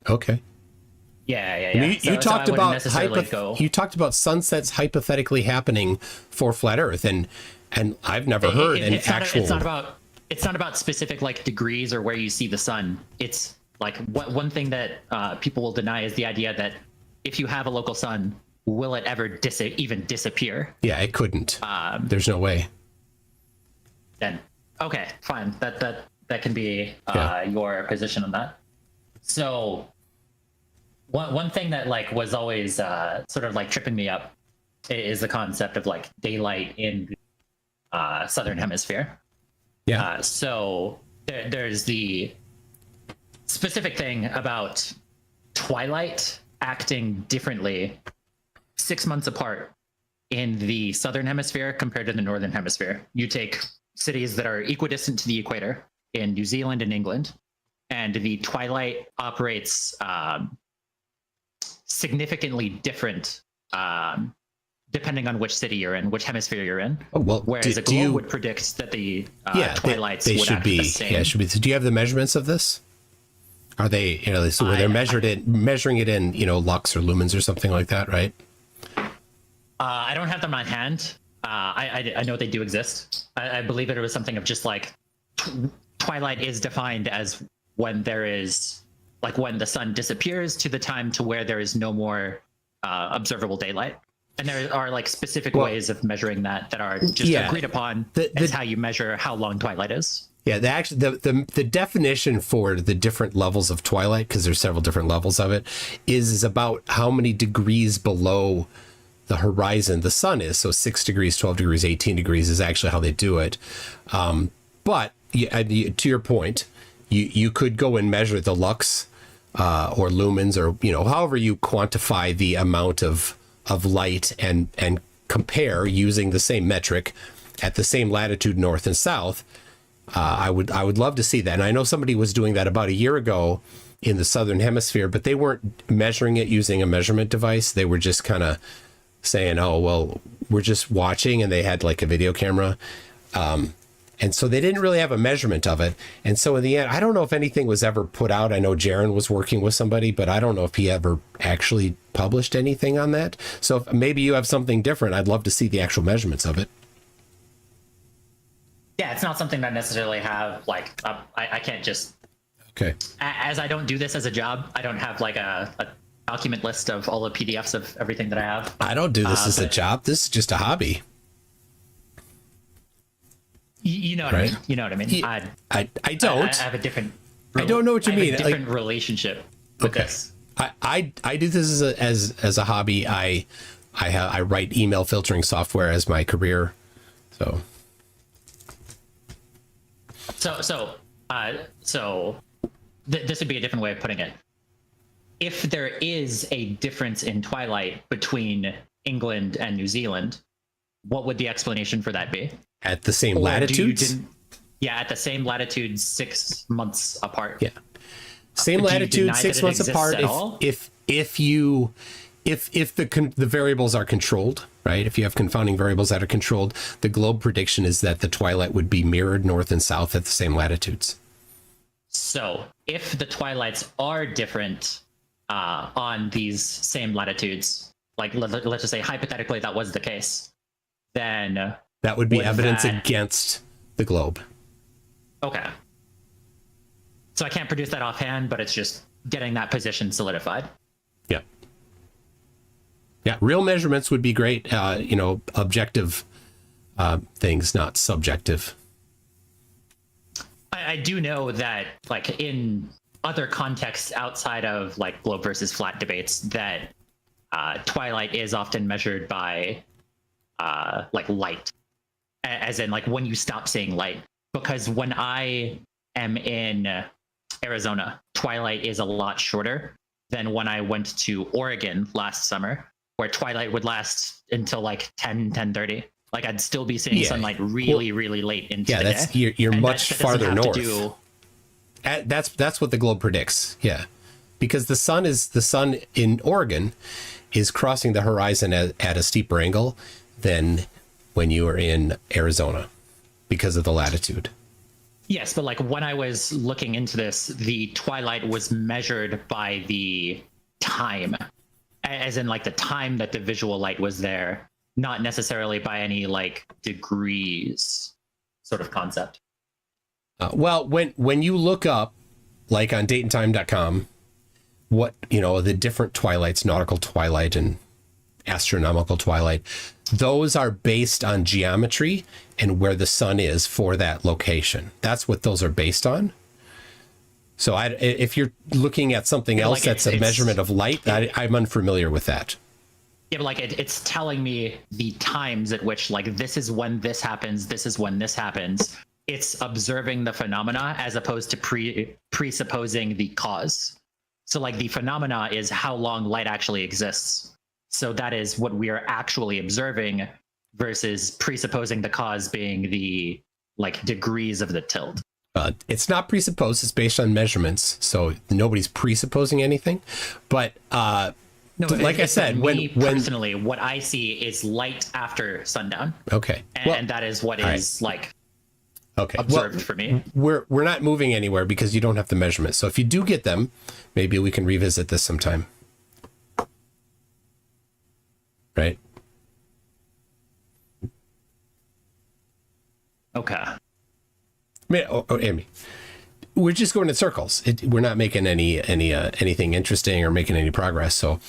Okay. Yeah. I mean, you talked about sunsets hypothetically happening for flat Earth, and I've never heard an actual. It's not about. it's not about specific like degrees or where you see the sun. It's like one thing that people will deny is the idea that if you have a local sun, will it ever even disappear? Yeah, it couldn't. There's no way. Then okay, fine. That can be your position on that. So one thing that like was always sort of like tripping me up is the concept of like daylight in the southern hemisphere. Yeah. So there's the specific thing about twilight acting differently 6 months apart in the southern hemisphere compared to the northern hemisphere. You take cities that are equidistant to the equator in New Zealand and England, and the twilight operates significantly different depending on which city you're in, which hemisphere you're in. Oh, well, whereas a globe would predict that the twilights they would should act be. the same. Yeah, it should be. Do you have the measurements of this? Are they, so where they're measuring it in, lux or lumens or something like that, right? I don't have them on hand. I know they do exist. I believe it was something of just like twilight is defined as when there is like when the sun disappears to the time to where there is no more observable daylight. And there are like specific ways of measuring that are just agreed upon as how you measure how long twilight is. Yeah, the definition for the different levels of twilight, because there's several different levels of it, is about how many degrees below the horizon the sun is. So 6 degrees, 12 degrees, 18 degrees is actually how they do it. But to your point, you could go and measure the lux or lumens or, however you quantify the amount of light and compare using the same metric at the same latitude, north and south. I would love to see that. And I know somebody was doing that about a year ago in the southern hemisphere, but they weren't measuring it using a measurement device. They were just kind of saying, oh, well, we're just watching, and they had like a video camera. And so they didn't really have a measurement of it. And so in the end, I don't know if anything was ever put out. I know Jaron was working with somebody, but I don't know if he ever actually published anything on that. So if maybe you have something different, I'd love to see the actual measurements of it. Yeah, it's not something that I necessarily have like I can't just. Okay. As I don't do this as a job, I don't have like a document list of all the PDFs of everything that I have. I don't do this as a job. This is just a hobby. You know what I mean? You know what I mean? I don't. I have a different. I don't know what you mean. A different relationship with this. I do this as a hobby. I write email filtering software as my career. So this would be a different way of putting it. If there is a difference in twilight between England and New Zealand, what would the explanation for that be? At the same latitudes? Yeah, at the same latitude, 6 months apart. Yeah, same latitude, 6 months apart. If the variables are controlled, right? If you have confounding variables that are controlled, the globe prediction is that the twilight would be mirrored north and south at the same latitudes. So if the twilights are different on these same latitudes, like let's just say hypothetically that was the case, then that would be evidence against the globe. Okay. So I can't produce that offhand, but it's just getting that position solidified. Yeah. Yeah, real measurements would be great. Objective things, not subjective. I do know that, like, in other contexts outside of like globe versus flat debates, that twilight is often measured by like light, as in like when you stop seeing light. Because when I am in Arizona, twilight is a lot shorter than when I went to Oregon last summer, where twilight would last until like 10:30. Like I'd still be seeing sunlight really late into the day. You're much farther north. That's what the globe predicts. Yeah, because the sun in Oregon is crossing the horizon at a steeper angle than when you are in Arizona because of the latitude. Yes, but like when I was looking into this, the twilight was measured by the time, as in like the time that the visual light was there, not necessarily by any like degrees sort of concept. Well, when you look up, like on dateandtime.com, what, the different twilights, nautical twilight and astronomical twilight, those are based on geometry and where the sun is for that location. That's what those are based on. So if you're looking at something else that's a measurement of light, I'm unfamiliar with that. Yeah, but it's telling me the times at which, this is when this happens, this is when this happens. It's observing the phenomena as opposed to presupposing the cause. So the phenomena is how long light actually exists. So that is what we are actually observing versus presupposing the cause being the degrees of the tilt. It's not presupposed, it's based on measurements. So nobody's presupposing anything. But no, like I said, when personally, what I see is light after sundown. Okay. And that is what is okay. observed for me. We're not moving anywhere because you don't have the measurements. So if you do get them, maybe we can revisit this sometime. Right? Okay. Amy, we're just going in circles. We're not making anything interesting or making any progress. So,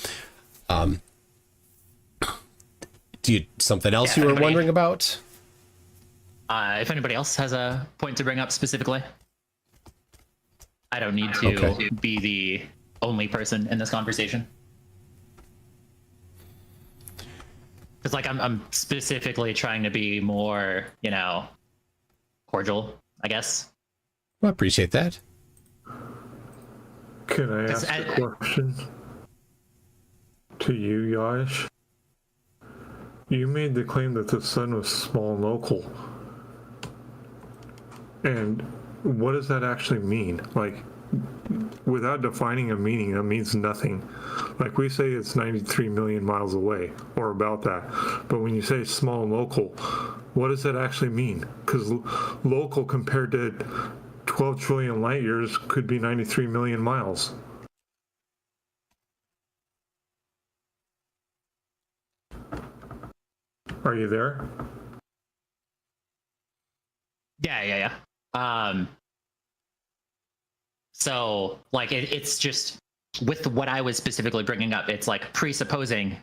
something else you were wondering about? If anybody else has a point to bring up specifically, I don't need to be the only person in this conversation. Because I'm specifically trying to be more, cordial, I guess. Well, I appreciate that. Can I ask a question to you, Yash? You made the claim that the sun was small and local. And what does that actually mean? Without defining a meaning, that means nothing. We say it's 93 million miles away, or about that. But when you say small and local, what does that actually mean? Because local compared to 12 trillion light years could be 93 million miles. Are you there? Yeah. So it's just with what I was specifically bringing up, it's presupposing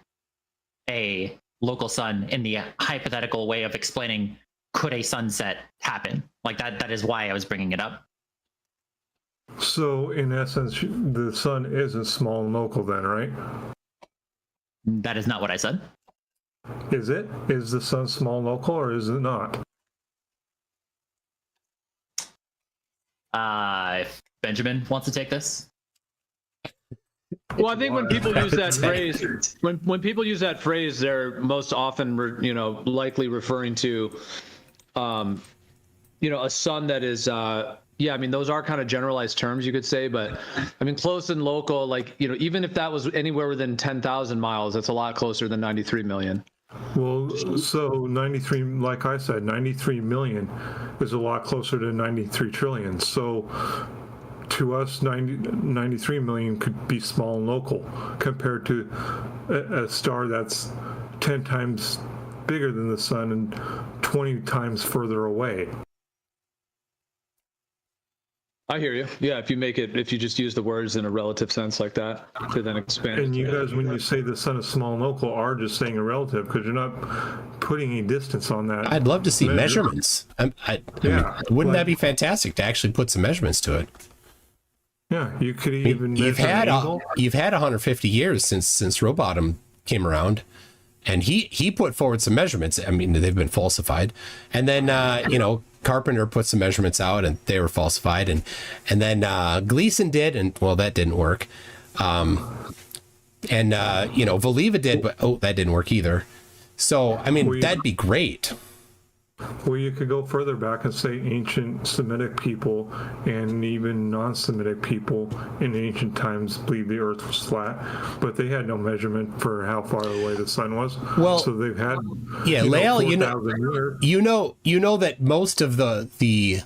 a local sun in the hypothetical way of explaining, could a sunset happen? That is why I was bringing it up. So in essence, the sun isn't small and local then, right? That is not what I said. Is it? Is the sun small and local, or is it not? If Benjamin wants to take this. Well, I think when people use that phrase, when people use that phrase, they're most often, likely referring to, a sun that is, those are kind of generalized terms, you could say, but close and local, even if that was anywhere within 10,000 miles, that's a lot closer than 93 million. Well, so 93, like I said, 93 million is a lot closer to 93 trillion. So to us, 93 million could be small and local compared to a star that's 10 times bigger than the sun and 20 times further away. I hear you. Yeah, if you just use the words in a relative sense like that to then expand. And you guys, when you say the sun is small and local, are just saying a relative because you're not putting any distance on that. I'd love to see measurements. Wouldn't that be fantastic to actually put some measurements to it? Yeah, you could even. You've had 150 years since Robotham came around, and he put forward some measurements. They've been falsified, and then Carpenter put some measurements out and they were falsified, and then Gleason did, and that didn't work. Voliva did, but that didn't work either. So that'd be great. Well, you could go further back and say ancient Semitic people and even non-Semitic people in ancient times believed the earth was flat, but they had no measurement for how far away the sun was. Well, so they've had Lael, you know that most of the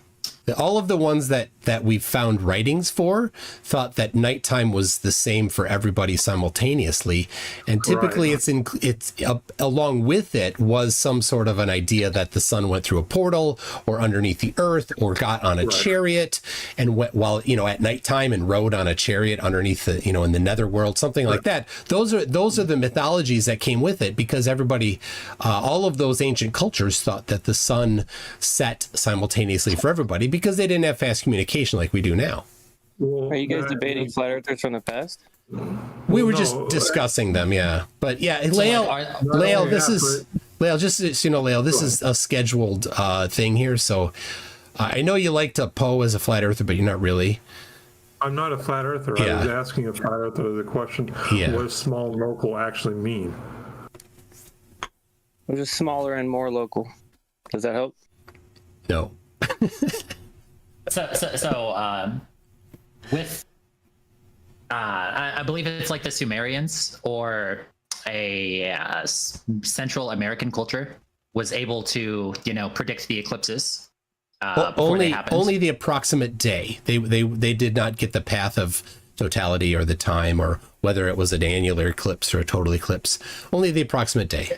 All of the ones that we've found writings for thought that nighttime was the same for everybody simultaneously, and typically it's along with it was some sort of an idea that the sun went through a portal or underneath the earth or got on a chariot and went while at nighttime and rode on a chariot underneath the in the netherworld, something like that. Those are the mythologies that came with it, because everybody, all of those ancient cultures thought that the sun set simultaneously for everybody, because they didn't have fast communication like we do now. Are you guys debating flat earthers from the past? We were just discussing them, yeah. But yeah, Lael, this is Lael. Just so you know, Lael, this is a scheduled thing here. So I know you like to Poe as a flat earther, but you're not really. I'm not a flat earther. Yeah. I was asking a flat earther the question: what does small and local actually mean? We're just smaller and more local. Does that help? No. With I believe it's like the Sumerians or a Central American culture was able to predict the eclipses before they happened. Only the approximate day. They did not get the path of totality or the time or whether it was an annular eclipse or a total eclipse. Only the approximate day.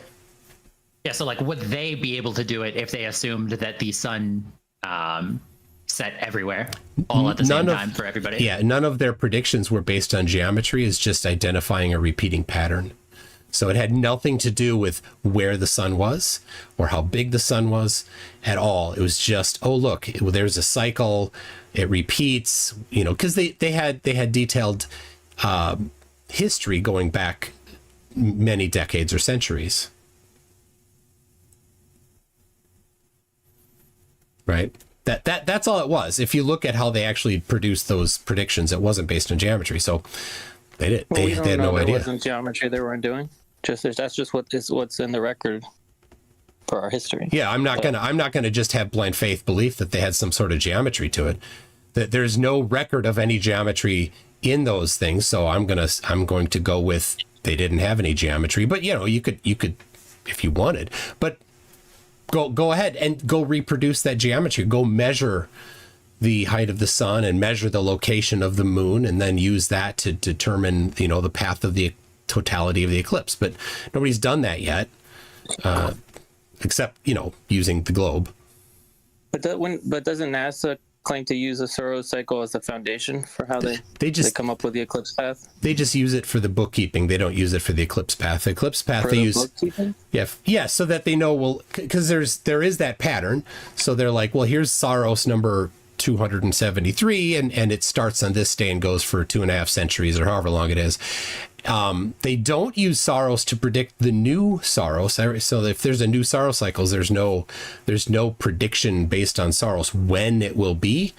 Yeah, so like would they be able to do it if they assumed that the sun set everywhere all at the same time for everybody? Yeah, none of their predictions were based on geometry. It's just identifying a repeating pattern. So it had nothing to do with where the sun was or how big the sun was at all. It was just, oh, look, there's a cycle. It repeats, because they had detailed history going back many decades or centuries. Right? That's all it was. If you look at how they actually produced those predictions, it wasn't based on geometry. So they had no idea. It wasn't geometry they weren't doing. That's just what's in the record for our history. Yeah, I'm not gonna just have blind faith belief that they had some sort of geometry to it. That there's no record of any geometry in those things. So I'm going to go with they didn't have any geometry. But you could if you wanted, but. Go ahead and go reproduce that geometry. Go measure the height of the sun and measure the location of the moon, and then use that to determine the path of the totality of the eclipse. But nobody's done that yet, except using the globe. But doesn't NASA claim to use the Soros cycle as the foundation for how they come up with the eclipse path? They just use it for the bookkeeping. They don't use it for the eclipse path. The eclipse path for they the use bookkeeping? Yeah, so that they know, because there is that pattern. So they're like, well, here's Saros number 273, and it starts on this day and goes for 2.5 centuries or however long it is. They don't use Saros to predict the new Saros. So if there's a new Saros cycles, there's no prediction based on Saros when it will be.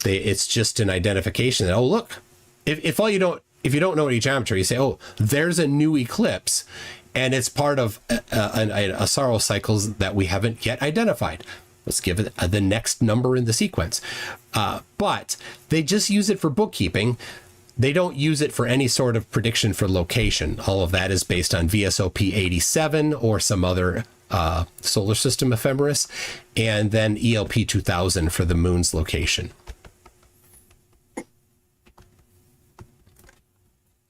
It's just an identification that, oh, look, if you don't know any geometry, you say, oh, there's a new eclipse, and it's part of a Saros cycles that we haven't yet identified. Let's give it the next number in the sequence. But they just use it for bookkeeping. They don't use it for any sort of prediction for location. All of that is based on VSOP 87 or some other solar system ephemeris, and then ELP 2000 for the moon's location.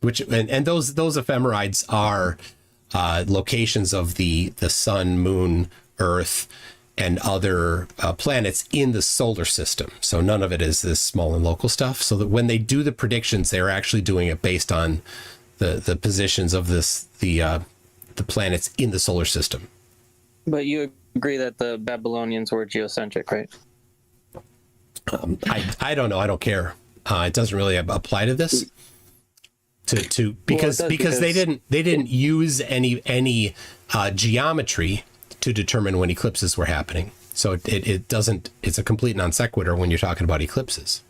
And those ephemerides are locations of the sun, moon, Earth, and other planets in the solar system. So none of it is this small and local stuff. So that when they do the predictions, they're actually doing it based on the positions of the planets in the solar system. But you agree that the Babylonians were geocentric, right? I don't know. I don't care. It doesn't really apply to this. Because they didn't use any geometry to determine when eclipses were happening. So it doesn't, it's a complete non sequitur when you're talking about eclipses.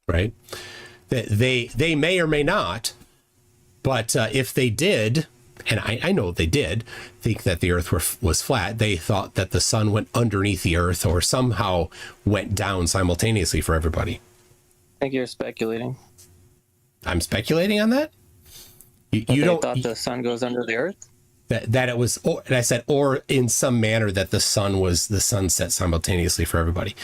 Right? They may or may not, but if they did, and I know they did, think that the Earth was flat, they thought that the sun went underneath the Earth or somehow went down simultaneously for everybody. I think you're speculating. I'm speculating on that? You they don't thought the sun goes under the Earth? that it was, and I said, or in some manner that the sun set simultaneously for everybody.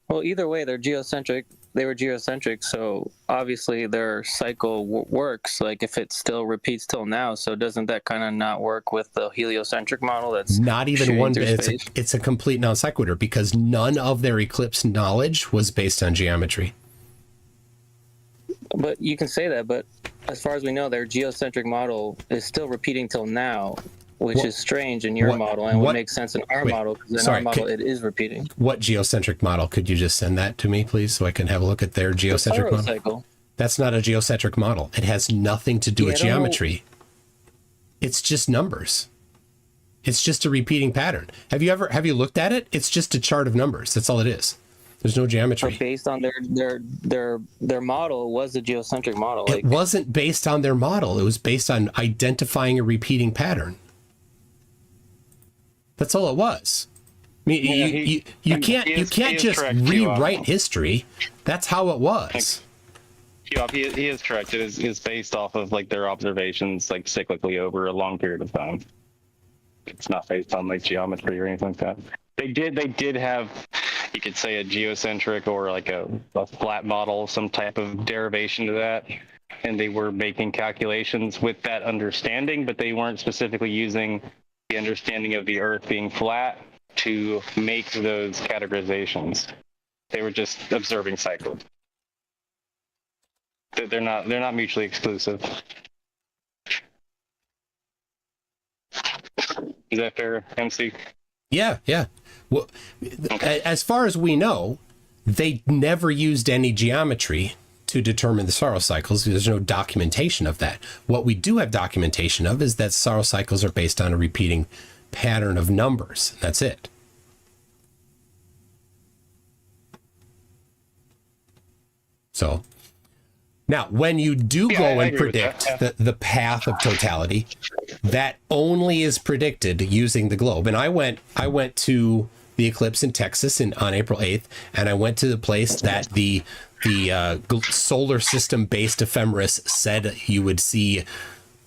Well, either way, they're geocentric. They were geocentric, so obviously their cycle works. Like if it still repeats till now, so doesn't that kind of not work with the heliocentric model? That's not even one bit. It's a complete non sequitur because none of their eclipse knowledge was based on geometry. But you can say that, but as far as we know, their geocentric model is still repeating till now, which is strange in your model and would make sense in our model, because in our model it is repeating. What geocentric model? Could you just send that to me, please, so I can have a look at their geocentric model? Cycle. That's not a geocentric model. It has nothing to do with geometry. It's just numbers. It's just a repeating pattern. Have you looked at it? It's just a chart of numbers. That's all it is. There's no geometry. But based on their model was a geocentric model. It wasn't based on their model. It was based on identifying a repeating pattern. That's all it was. I mean, you can't just rewrite history. That's how it was. He is correct. It is based off of like their observations, like cyclically over a long period of time. It's not based on like geometry or anything like that. They did have, you could say, a geocentric or like a flat model, some type of derivation to that, and they were making calculations with that understanding, but they weren't specifically using the understanding of the Earth being flat to make those categorizations. They were just observing cycles. They're not mutually exclusive. Is that fair, MC? Yeah. Well, as far as we know, they never used any geometry to determine the sorrow cycles. There's no documentation of that. What we do have documentation of is that sorrow cycles are based on a repeating pattern of numbers. That's it. So now, when you do go and predict the path of totality, that only is predicted using the globe. And I went to the eclipse in Texas on April 8th, and I went to the place that the solar system based ephemeris said you would see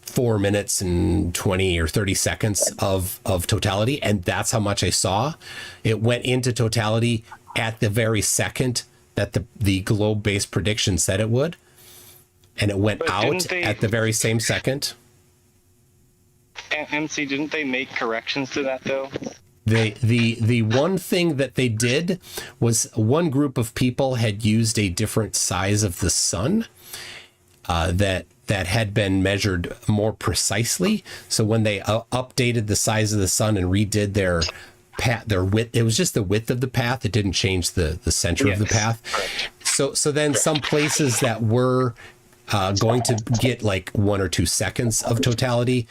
4 minutes and 20 or 30 seconds of totality, and that's how much I saw. It went into totality at the very second that the globe based prediction said it would, and it went out at the very same second. MC, didn't they make corrections to that though? The one thing that they did was one group of people had used a different size of the sun that had been measured more precisely. So when they updated the size of the sun and redid their width, it was just the width of the path. It didn't change the center of the path. So then some places that were going to get like 1 or 2 seconds of totality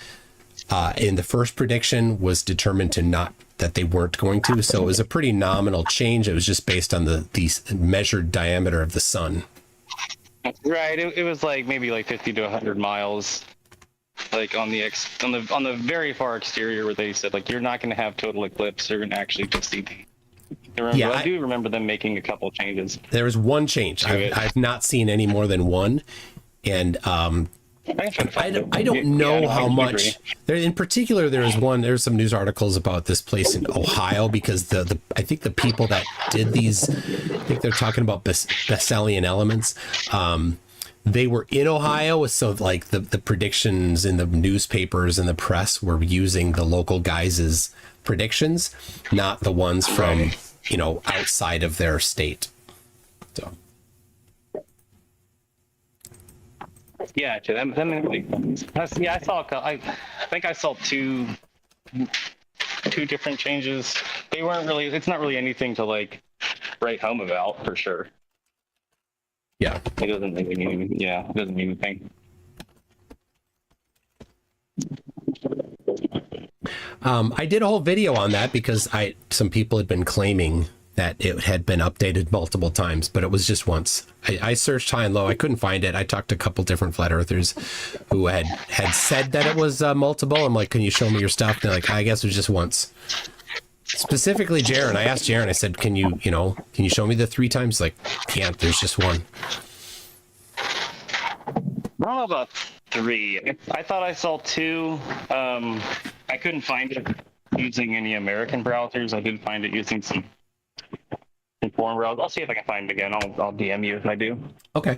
in the first prediction was determined to not, that they weren't going to. So it was a pretty nominal change. It was just based on the measured diameter of the sun. Right. It was like maybe like 50 to 100 miles, like on the very far exterior, where they said like you're not going to have total eclipse. You're going to actually just see. I do remember them making a couple changes. There was one change. I've not seen any more than one, and I don't know how much. There, in particular, there's some news articles about this place in Ohio, because I think the people that did these, I think they're talking about Besselian elements. They were in Ohio, so like the predictions in the newspapers and the press were using the local guys' predictions, not the ones from outside of their state. So. Yeah, that makes sense. Yeah, I think I saw two different changes. They weren't really. It's not really anything to like write home about for sure. Yeah, it doesn't really mean. Yeah, it doesn't mean anything. I did a whole video on that because some people had been claiming that it had been updated multiple times, but it was just once. I searched high and low. I couldn't find it. I talked to a couple different flat earthers who had said that it was multiple. I'm like, can you show me your stuff? And they're like, I guess it was just once. Specifically, Jaron. I asked Jaron, I said, can you show me the 3 times? Like, can't, there's just one. I don't know about 3. I thought I saw 2. I couldn't find it using any American browsers. I did find it using some foreign browsers. I'll see if I can find it again. I'll DM you if I do. Okay.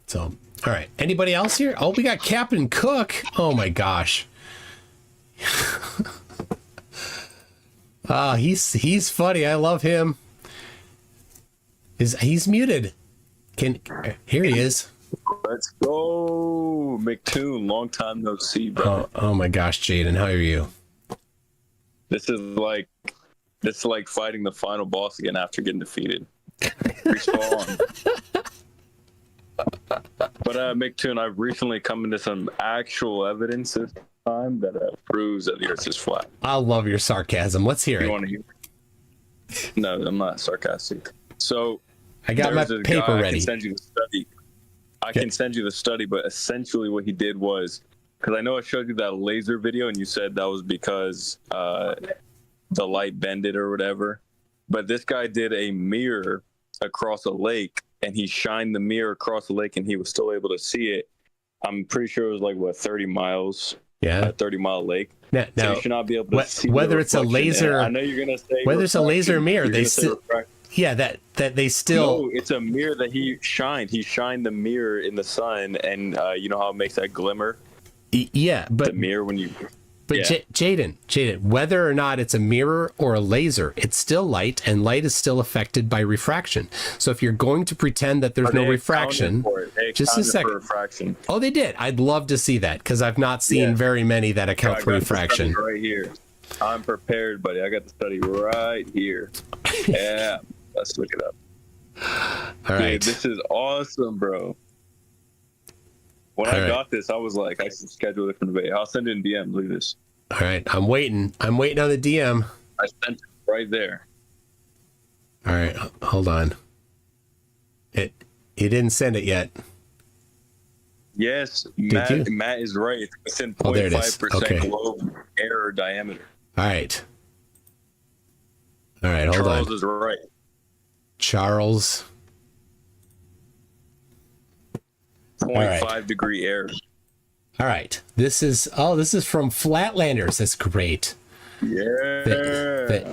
So, all right. Anybody else here? Oh, we got Captain Cook. Oh my gosh. He's funny. I love him. He's muted? Here he is. Let's go, McToon. Long time no see, bro. Oh my gosh, Jaden, how are you? This is like fighting the final boss again after getting defeated. Respawn. But McToon, I've recently come into some actual evidence this time that proves that the Earth is flat. I love your sarcasm. Let's hear it. Want to hear? No, I'm not sarcastic. So I got my paper ready. I can send you the study. I can send you the study, but essentially what he did was, because I know I showed you that laser video and you said that was because the light bended or whatever. But this guy did a mirror across a lake and he shined the mirror across the lake and he was still able to see it. I'm pretty sure it was like, 30 miles? Yeah. A 30-mile lake. Now, so you should not be able to see whether it's a laser. I know you're going to say whether it's a laser mirror, they still. Yeah, that they still. No, it's a mirror that he shined. He shined the mirror in the sun, and you know how it makes that glimmer. Yeah, but the mirror when you. But yeah. Jaden, whether or not it's a mirror or a laser, it's still light, and light is still affected by refraction. So if you're going to pretend that there's no refraction, just a second. Refraction. Oh, they did. I'd love to see that because I've not seen very many that account for refraction. Right here, I'm prepared, buddy. I got the study right here. Yeah, let's look it up. All right, this is awesome, bro. When I got this, I was like, I should schedule it from the day. I'll send it in DM. Look at this. All right, I'm waiting on the DM. I sent it right there. All right, hold on. He didn't send it yet. Yes, Matt is right. It's within 0.5% globe error diameter. All right, hold on. Charles is right. Charles. 0.5 degree error. All right. This is from Flatlanders. That's great. Yeah.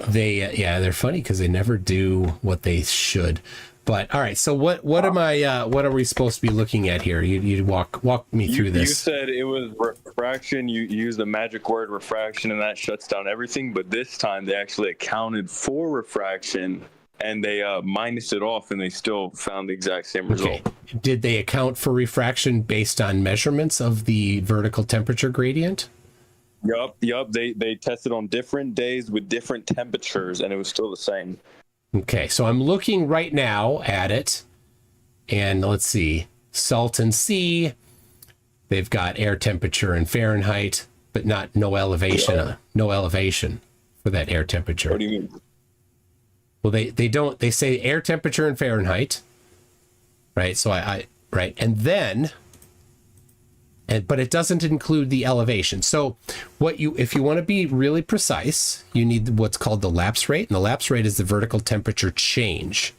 They're funny because they never do what they should. But all right. So what are we supposed to be looking at here? You walk me through this. You said it was refraction. You used the magic word refraction, and that shuts down everything. But this time they actually accounted for refraction. And they minused it off, and they still found the exact same result. Did they account for refraction based on measurements of the vertical temperature gradient? Yup. They tested on different days with different temperatures, and it was still the same. Okay, so I'm looking right now at it, and let's see. Salton Sea, they've got air temperature in Fahrenheit, but no elevation. No elevation for that air temperature. What do you mean? Well, they don't. They say air temperature in Fahrenheit, right? So right, and then, but it doesn't include the elevation. So if you want to be really precise, you need what's called the lapse rate, and the lapse rate is the vertical temperature change.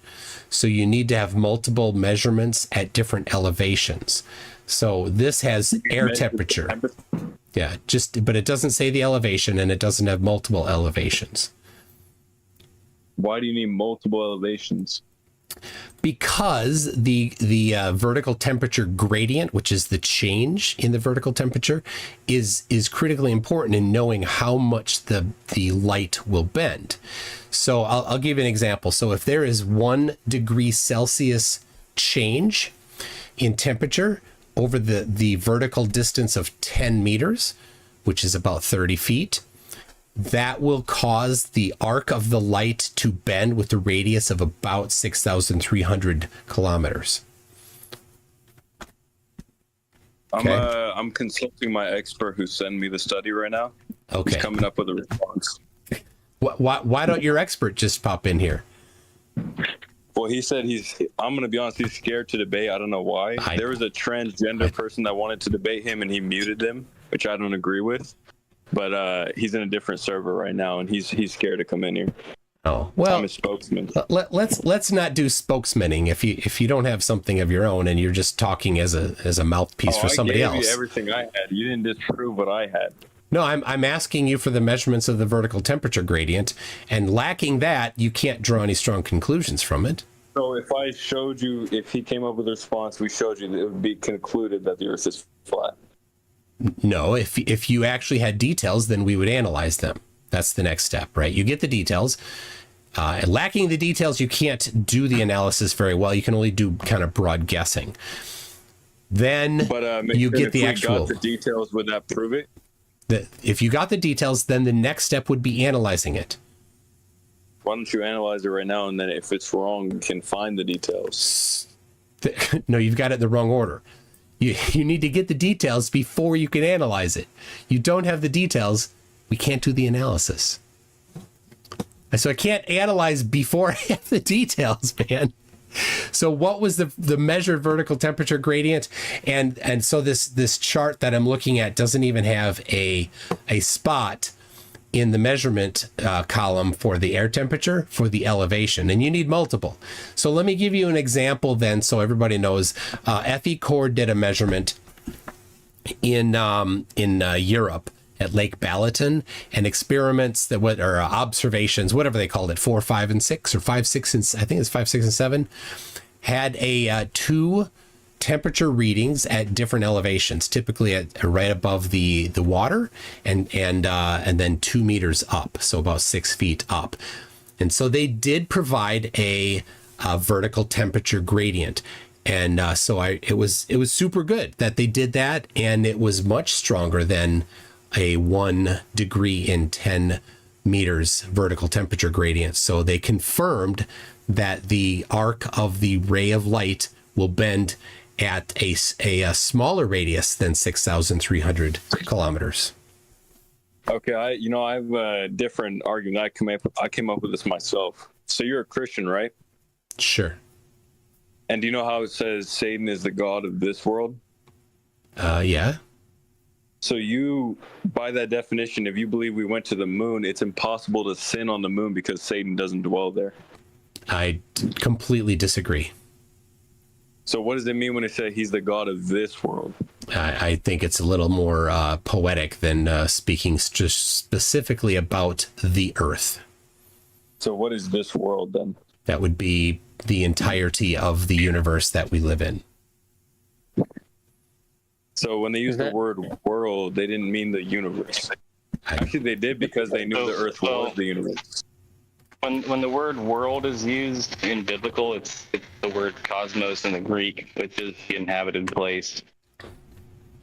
So you need to have multiple measurements at different elevations. So this has air temperature. Yeah, but it doesn't say the elevation, and it doesn't have multiple elevations. Why do you need multiple elevations? Because the vertical temperature gradient, which is the change in the vertical temperature, is critically important in knowing how much the light will bend. So I'll give you an example. So if there is 1 degree Celsius change in temperature over the vertical distance of 10 meters, which is about 30 feet, that will cause the arc of the light to bend with a radius of about 6,300 kilometers. Okay. I'm consulting my expert who sent me the study right now. Okay. He's coming up with a response. Why don't your expert just pop in here? Well, he said I'm going to be honest, he's scared to debate. I don't know why. There was a transgender person that wanted to debate him and he muted them, which I don't agree with. But he's in a different server right now, and he's scared to come in here. Oh, well, I'm a spokesman. Let's not do spokesmaning if you don't have something of your own and you're just talking as a mouthpiece for somebody else. I gave you everything I had. You didn't disprove what I had. No, I'm asking you for the measurements of the vertical temperature gradient, and lacking that, you can't draw any strong conclusions from it. So if I showed you, if he came up with a response, we showed you, that it would be concluded that the Earth is flat. No, if you actually had details, then we would analyze them. That's the next step, right? You get the details. And lacking the details, you can't do the analysis very well. You can only do kind of broad guessing. Then you get the actual. Got the details, would that prove it? If you got the details, then the next step would be analyzing it. Why don't you analyze it right now, and then if it's wrong, you can find the details. No, you've got it in the wrong order. You need to get the details before you can analyze it. You don't have the details, we can't do the analysis. So I can't analyze before I have the details, man. So what was the measured vertical temperature gradient? And so this chart that I'm looking at doesn't even have a spot in the measurement column for the air temperature, for the elevation, and you need multiple. So let me give you an example then, so everybody knows. FE Core did a measurement in Europe at Lake Balaton, and experiments that or observations, whatever they called it, 4, 5, and 6, or 5, 6, and I think it's 5, 6, and 7, had a 2 temperature readings at different elevations, typically at right above the water, and then 2 meters up, so about 6 feet up. And so they did provide a vertical temperature gradient. And so it was super good that they did that, and it was much stronger than a 1 degree in 10 meters vertical temperature gradient. So they confirmed that the arc of the ray of light will bend at a smaller radius than 6,300 kilometers. Okay, I have a different argument. I came up with this myself. So you're a Christian, right? Sure. And do you know how it says Satan is the god of this world? Yeah. So you, by that definition, if you believe we went to the moon, it's impossible to sin on the moon because Satan doesn't dwell there. I completely disagree. So what does it mean when it says he's the god of this world? I think it's a little more poetic than speaking just specifically about the Earth. So what is this world then? That would be the entirety of the universe that we live in. So when they use the word world, they didn't mean the universe. Actually, they did because they knew the Earth was the universe. When the word world is used in biblical, it's the word cosmos in the Greek, which is the inhabited place.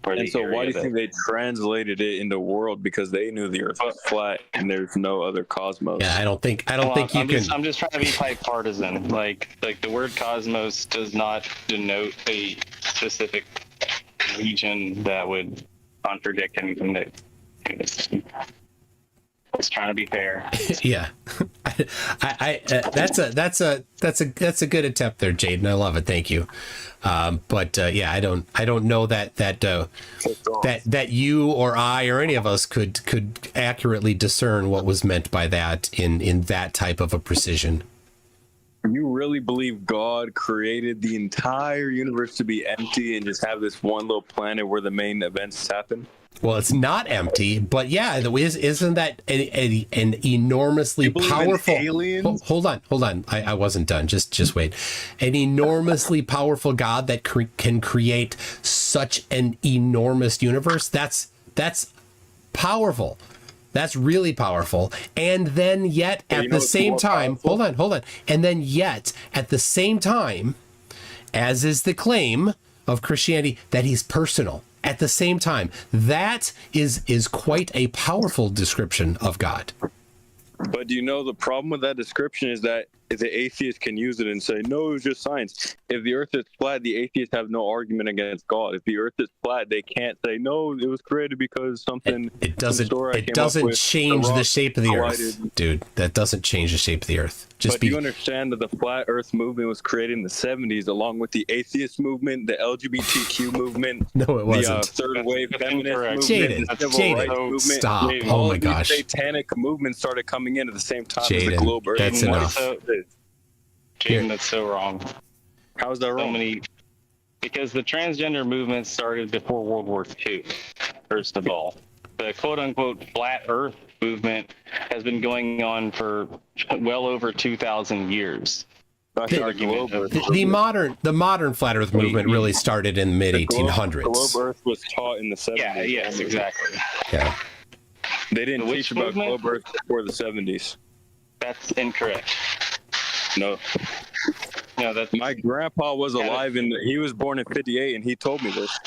And so why do you think they translated it into world? Because they knew the Earth was flat and there's no other cosmos. Yeah, I don't think you can. I'm just trying to be bipartisan. Like the word cosmos does not denote a specific region that would contradict anything that. It's trying to be fair. Yeah, that's a good attempt there, Jaden. I love it. Thank you. But yeah, I don't know that you or I or any of us could accurately discern what was meant by that in that type of a precision. You really believe God created the entire universe to be empty and just have this one little planet where the main events happen? Well, it's not empty, but yeah, isn't that an enormously powerful? Hold on. I wasn't done. Just wait. An enormously powerful God that can create such an enormous universe. That's powerful. That's really powerful. And then yet at the same time, hold on. And then yet at the same time, as is the claim of Christianity, that he's personal. At the same time, that is quite a powerful description of God. But do you know the problem with that description is that the atheist can use it and say, no, it was just science. If the earth is flat, the atheists have no argument against God. If the earth is flat, they can't say, no, it was created because something. It doesn't change the shape of the earth, dude. That doesn't change the shape of the earth. But you understand that the flat earth movement was created in the 70s along with the atheist movement, the LGBTQ movement. No, it wasn't. The third wave feminist movement, Jaden, the civil rights movement. Stop. All Oh my of gosh. these satanic movements started coming in at the same time as the Jaden, globe earth. that's enough. Jaden, that's so wrong. How's that wrong? Because the transgender movement started before World War II, first of all. The quote-unquote flat earth movement has been going on for well over 2,000 years. The modern flat earth movement really started in the mid 1800s. The globe earth was taught in the 70s. Yeah, yes, exactly. Yeah. They didn't teach about globe earth before the 70s. That's incorrect. No. No, that's my grandpa was alive and he was born in 58 and he told me this.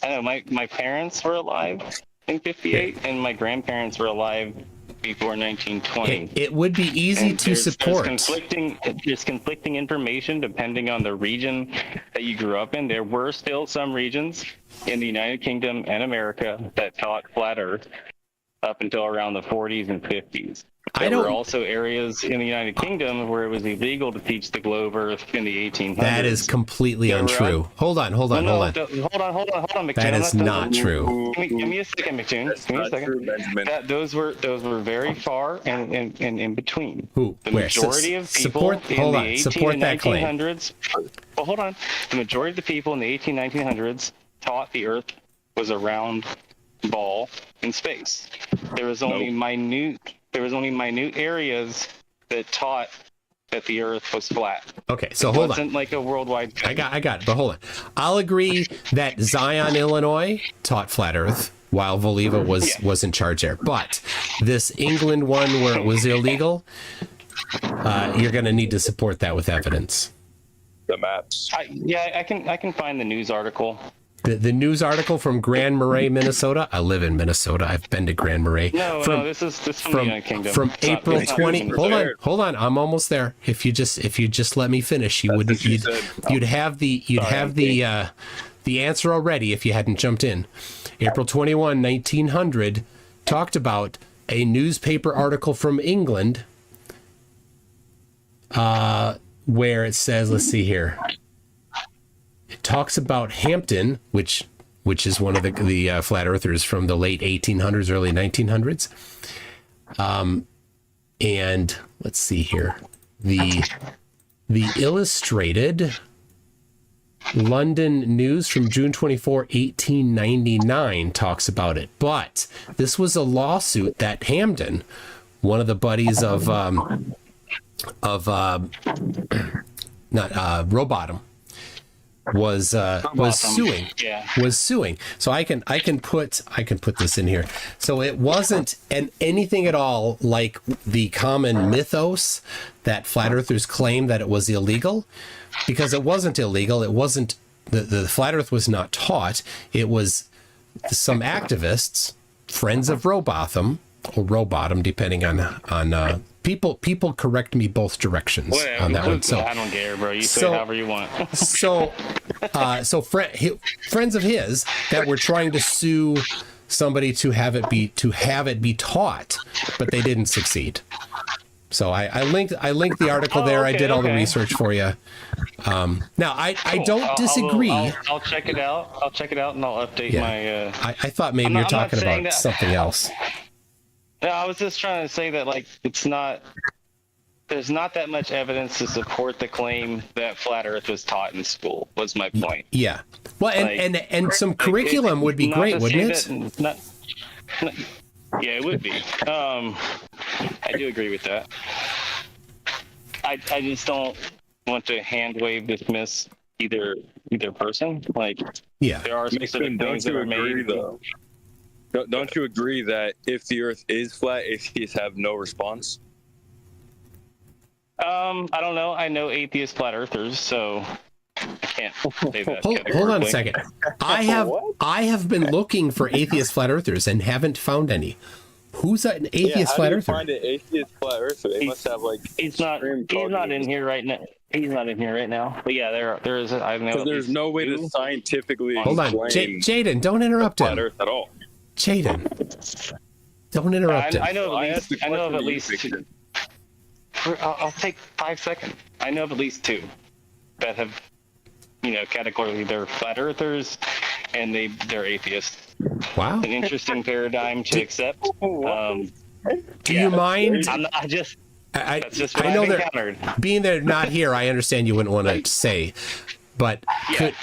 I know my parents were alive in 58 and my grandparents were alive before 1920. It would be easy to support. There's conflicting information depending on the region that you grew up in. There were still some regions in the United Kingdom and America that taught flat earth up until around the 40s and 50s. There were also areas in the United Kingdom where it was illegal to teach the globe earth in the 1800s. That is completely untrue. Hold on, McTune. That is not true. Give me a second, McTune. Give me a second. True, Benjamin. Those were very far and in between. Who? The majority of people in the 18 and 1900s. Well, hold on. The majority of the people in the 1900s taught the Earth was a round ball in space. There was only minute areas that taught that the Earth was flat. Okay, so hold on. It wasn't like a worldwide thing. I got it, but hold on. I'll agree that Zion, Illinois taught flat Earth while Voliva was in charge there. But this England one where it was illegal, you're going to need to support that with evidence. The maps. I can find the news article. The news article from Grand Marais, Minnesota. I live in Minnesota. I've been to Grand Marais. No, this is from the United Kingdom. From April 20. Hold on. I'm almost there. If you just let me finish, you'd have the answer already if you hadn't jumped in. April 21, 1900 talked about a newspaper article from England where it says, let's see here. It talks about Hampton, which is one of the flat earthers from the late 1800s, early 1900s. And let's see here. The Illustrated London News from June 24, 1899 talks about it. But this was a lawsuit that Hamden, one of the buddies of Rowbottom, was suing. So I can put this in here. So it wasn't anything at all like the common mythos that flat earthers claim that it was illegal, because it wasn't illegal. It wasn't the flat earth was not taught. It was some activists, friends of Rowbottom or Rowbottom, depending on people correct me both directions on that one. So I don't care, bro. You say however you want. Friends of his that were trying to sue somebody to have it be taught, but they didn't succeed. So I linked the article there. I did all the research for you. Now I don't disagree. I'll check it out. And I'll update my. I thought maybe you're talking about something else. No, I was just trying to say that there's not that much evidence to support the claim that flat Earth was taught in school. Was my point. Yeah. Well, and some curriculum would be great, wouldn't it? Yeah, it would be. I do agree with that. I just don't want to hand wave dismiss either person. There are specific things that are made. Though. Don't you agree that if the Earth is flat, atheists have no response? I don't know. I know atheist flat earthers, so I can't say that. Hold on a second. I have been looking for atheist flat earthers and haven't found any. Who's an atheist flat earther? Find an atheist flat earther. They must have like. He's not in here right now. He's not in here right now. But yeah, there is. I know. Because there's no way to scientifically. Hold on, Jaden, don't interrupt him. Flat Earth at all. Jaden, don't interrupt him. I know of at least. I'll take 5 seconds. I know of at least 2 that have, categorically they're flat earthers and they're atheists. Wow. An interesting paradigm to accept. Do you mind? I'm not just. That's just what I know I've that encountered. being they're not here, I understand you wouldn't want to say, but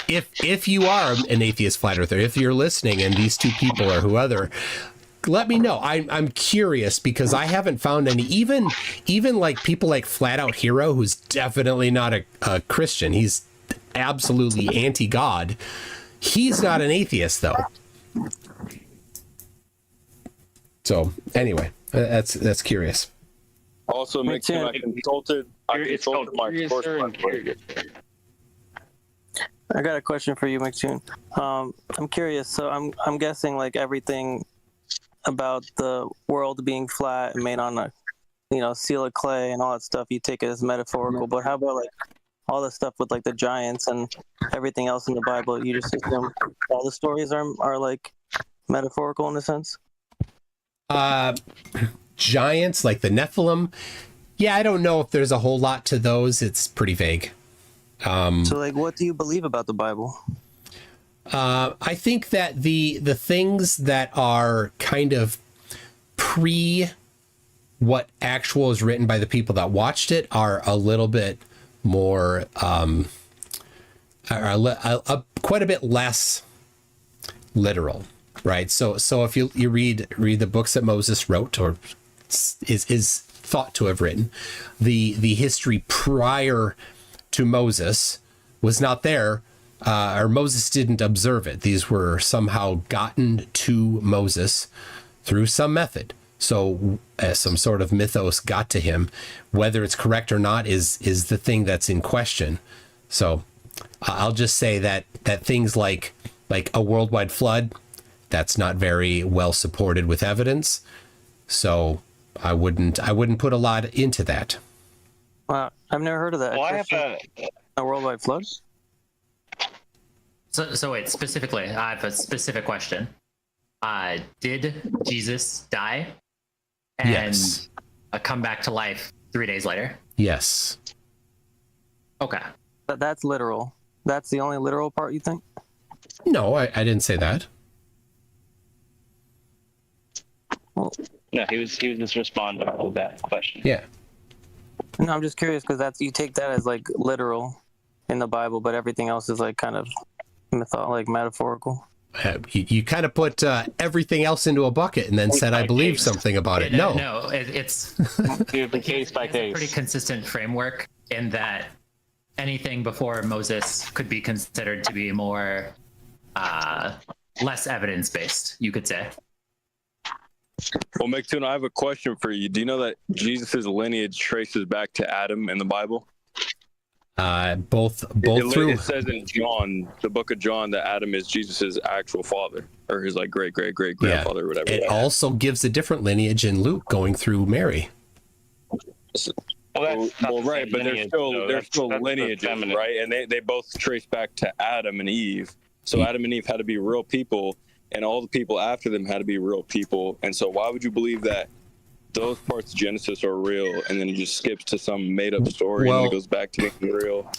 if you are an atheist flat earther, if you're listening and these 2 people or whoever, let me know. I'm curious because I haven't found any. Even like people like Flat Out Hero, who's definitely not a Christian. He's absolutely anti-God. He's not an atheist though. So anyway, that's curious. Also, I consulted my source. I got a question for you, McTune. I'm curious. So I'm guessing like everything about the world being flat and made on a seal of clay and all that stuff, you take it as metaphorical. But how about like all the stuff with like the giants and everything else in the Bible? You just assume all the stories are like metaphorical in a sense? Giants like the Nephilim. Yeah, I don't know if there's a whole lot to those. It's pretty vague. So like, what do you believe about the Bible? I think that the things that are kind of pre what actual is written by the people that watched it are a little bit more, quite a bit less literal, right? So if you read the books that Moses wrote or is thought to have written, the history prior to Moses was not there. Or Moses didn't observe it. These were somehow gotten to Moses through some method. So some sort of mythos got to him. Whether it's correct or not is the thing that's in question. So I'll just say that things like a worldwide flood, that's not very well supported with evidence. So I wouldn't put a lot into that. Wow, I've never heard of that. Well, I have a worldwide flood. So wait, specifically, I have a specific question. Did Jesus die and come back to life 3 days later? Yes. Okay. But that's literal. That's the only literal part, you think? No, I didn't say that. Well, no, he was just responding to that question. Yeah. No, I'm just curious because you take that as like literal in the Bible, but everything else is like kind of metaphorical. You kind of put everything else into a bucket and then said, I believe something about it. No, it's case by case. A pretty consistent framework in that anything before Moses could be considered to be more less evidence-based, you could say. Well, McTune, I have a question for you. Do you know that Jesus' lineage traces back to Adam in the Bible? Both through. It says in John, the book of John, that Adam is Jesus's actual father, or his like great grandfather, or whatever. It also gives a different lineage in Luke going through Mary. Well, right, but they're still lineages, right? And they both trace back to Adam and Eve. So Adam and Eve had to be real people, and all the people after them had to be real people. And so why would you believe that those parts of Genesis are real, and then it just skips to some made-up story, and then it goes back to being real?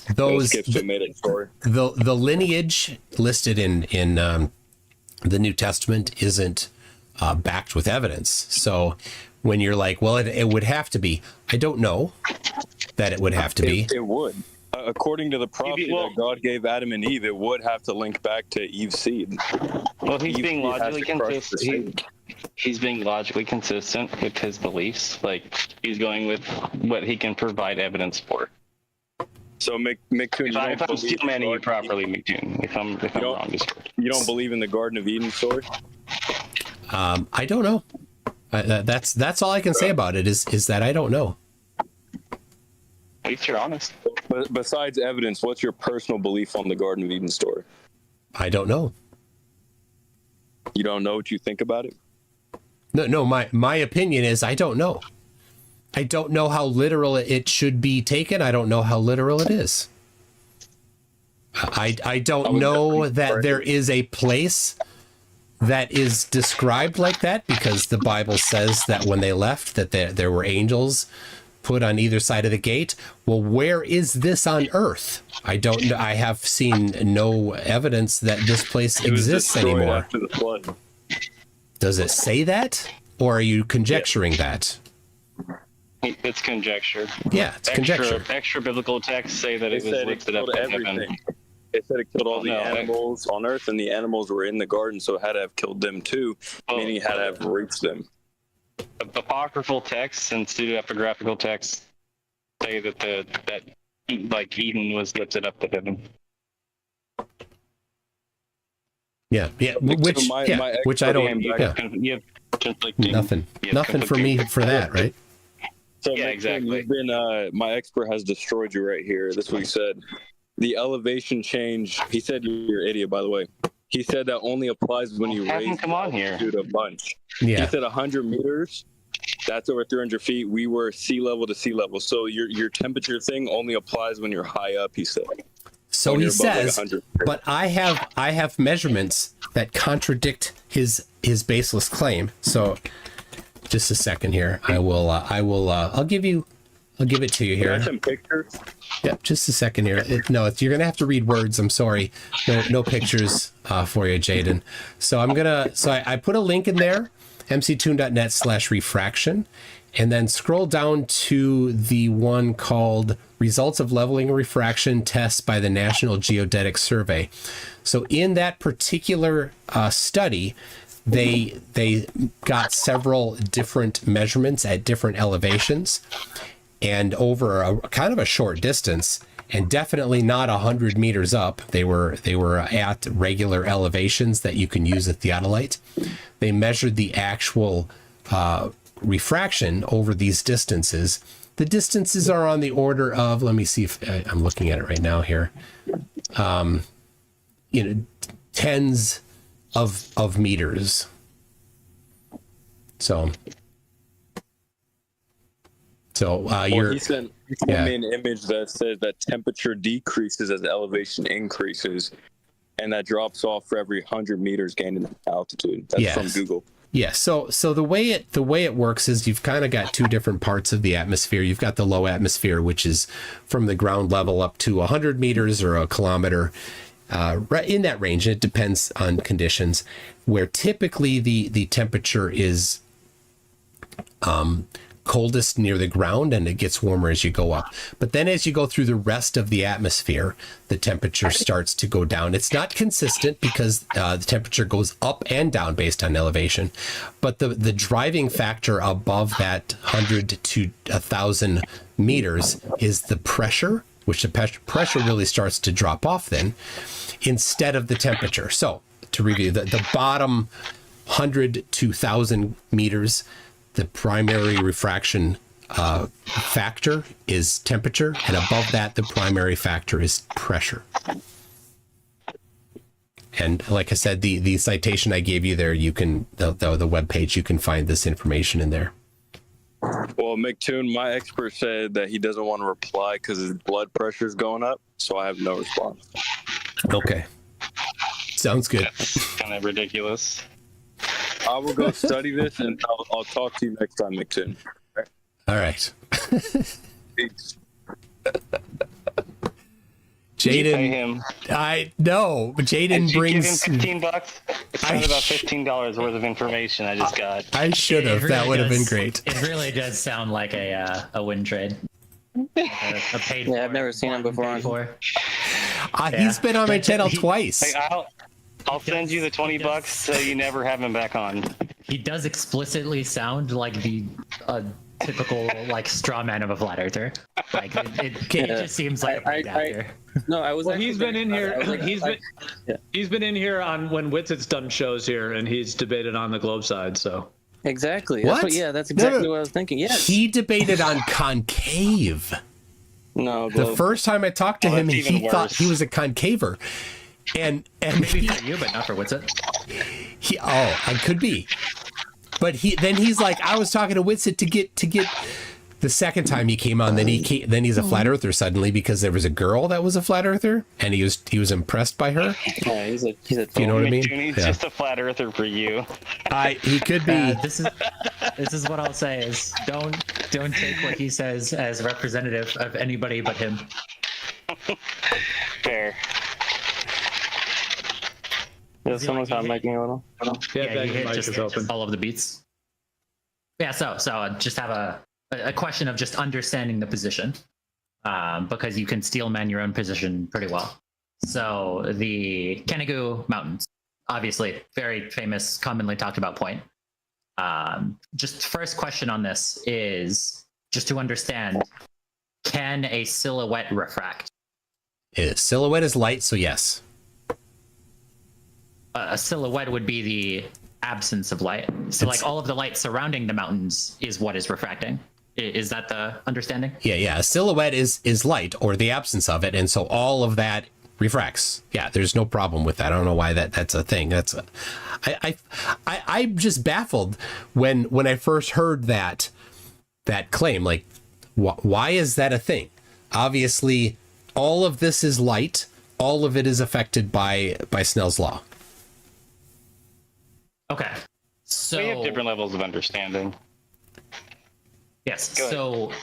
Skips to a made-up story. The lineage listed in the New Testament isn't backed with evidence. So when you're like, well, it would have to be, I don't know that it would have to be. It would. According to the prophecy that God gave Adam and Eve, it would have to link back to Eve's seed. Well, he's being logically consistent. He's being logically consistent with his beliefs. Like, he's going with what he can provide evidence for. So, McTune, if I'm steel manning you properly, McTune. If I'm wrong, you don't believe in the Garden of Eden story? I don't know. That's all I can say about it. Is that I don't know. At least you're honest. But besides evidence, what's your personal belief on the Garden of Eden story? I don't know. You don't know what you think about it? No. My opinion is I don't know. I don't know how literal it should be taken. I don't know how literal it is. I don't know that there is a place that is described like that, because the Bible says that when they left that there were angels put on either side of the gate. Well, where is this on earth? I don't know. I have seen no evidence that this place exists anymore. After the flood. Does it say that, or are you conjecturing that? It's conjecture. Yeah, it's conjecture. Extra biblical texts say that it was lifted up to heaven. It said it killed all the animals on Earth, and the animals were in the garden, so it had to have killed them too, meaning it had to have raped them. Apocryphal texts and pseudepigraphical texts say that Eden was lifted up to heaven. Yeah. Which I don't. Yeah. Nothing for me for that, right? So yeah, exactly. You've been, my expert has destroyed you right here. This is what he said. The elevation change. He said you're an idiot, by the way. He said that only applies when you raise altitude a bunch. Yeah. He said 100 meters. That's over 300 feet. We were sea level to sea level. So your temperature thing only applies when you're high up. He said. So he says, but I have measurements that contradict his baseless claim. So, just a second here. I'll give it to you here. Got some pictures? Yep, just a second here. You're gonna have to read words. I'm sorry, no pictures for you, Jaden. So I put a link in there, mctoon.net/refraction, and then scroll down to the one called Results of Leveling Refraction Tests by the National Geodetic Survey. So in that particular study, they got several different measurements at different elevations and over a kind of a short distance, and definitely not 100 meters up. They were at regular elevations that you can use a theodolite. They measured the actual refraction over these distances. The distances are on the order of, let me see if I'm looking at it right now here. Tens of meters. So he sent me an image that says that temperature decreases as elevation increases, and that drops off for every 100 meters gained in altitude. That's from Google. Yeah. So the way it works is you've kind of got two different parts of the atmosphere. You've got the low atmosphere, which is from the ground level up to 100 meters or a kilometer, right in that range. It depends on conditions, where typically the temperature is coldest near the ground, and it gets warmer as you go up. But then as you go through the rest of the atmosphere, the temperature starts to go down. It's not consistent because the temperature goes up and down based on elevation. But the driving factor above that 100 to 1,000 meters is the pressure, which the pressure really starts to drop off then, instead of the temperature. So to review, the bottom 100 to 1,000 meters, the primary refraction factor is temperature, and above that, the primary factor is pressure. And like I said, the citation I gave you there, you can the web page, you can find this information in there. Well, McToon, my expert said that he doesn't want to reply because his blood pressure is going up, so I have no response. Okay, sounds good. That's kind of ridiculous. I will go study this, and I'll talk to you next time, McToon. All right. Peace. Jaden, I know, but Jaden brings. Give him $15. It's about $15 worth of information I just got. I should have. Really that would have been great. It really does sound like a win trade. A paid I've never seen him before. He's been on my channel twice. Hey, I'll send you the $20 so you never have him back on. He does explicitly sound like the typical straw man of a flat earther. Like it just seems like a big actor. No, I was. Well, he's been in here. He's been in here on when Witset's done shows here, and he's debated on the globe side. So exactly. What? That's exactly what I was thinking. Yes. He debated on concave. No. The first time I talked to him, he thought he was a concaver. And maybe for you, but not for Witset. I could be. But he's like, I was talking to Whitsitt to get the second time he came on. Then he's a flat earther suddenly because there was a girl that was a flat earther, and he was impressed by her. Yeah, he's a you know what I mean? He's just a flat earther for you. He could be. This is what I'll say is don't take what he says as representative of anybody but him. Fair. Yeah, someone's not making a little. Yeah, you hit just all of the beats. Yeah, so just have a question of just understanding the position, because you can steel man your own position pretty well. So the Kenegu Mountains, obviously very famous, commonly talked about point. Just first question on this is just to understand: can a silhouette refract? Silhouette is light, so yes. A silhouette would be the absence of light. So like all of the light surrounding the mountains is what is refracting. Is that the understanding? Yeah. A silhouette is light or the absence of it, and so all of that refracts. Yeah, there's no problem with that. I don't know why that's a thing. I'm just baffled when I first heard that claim. Like, why is that a thing? Obviously, all of this is light. All of it is affected by Snell's law. Okay. So we have different levels of understanding. Yes. So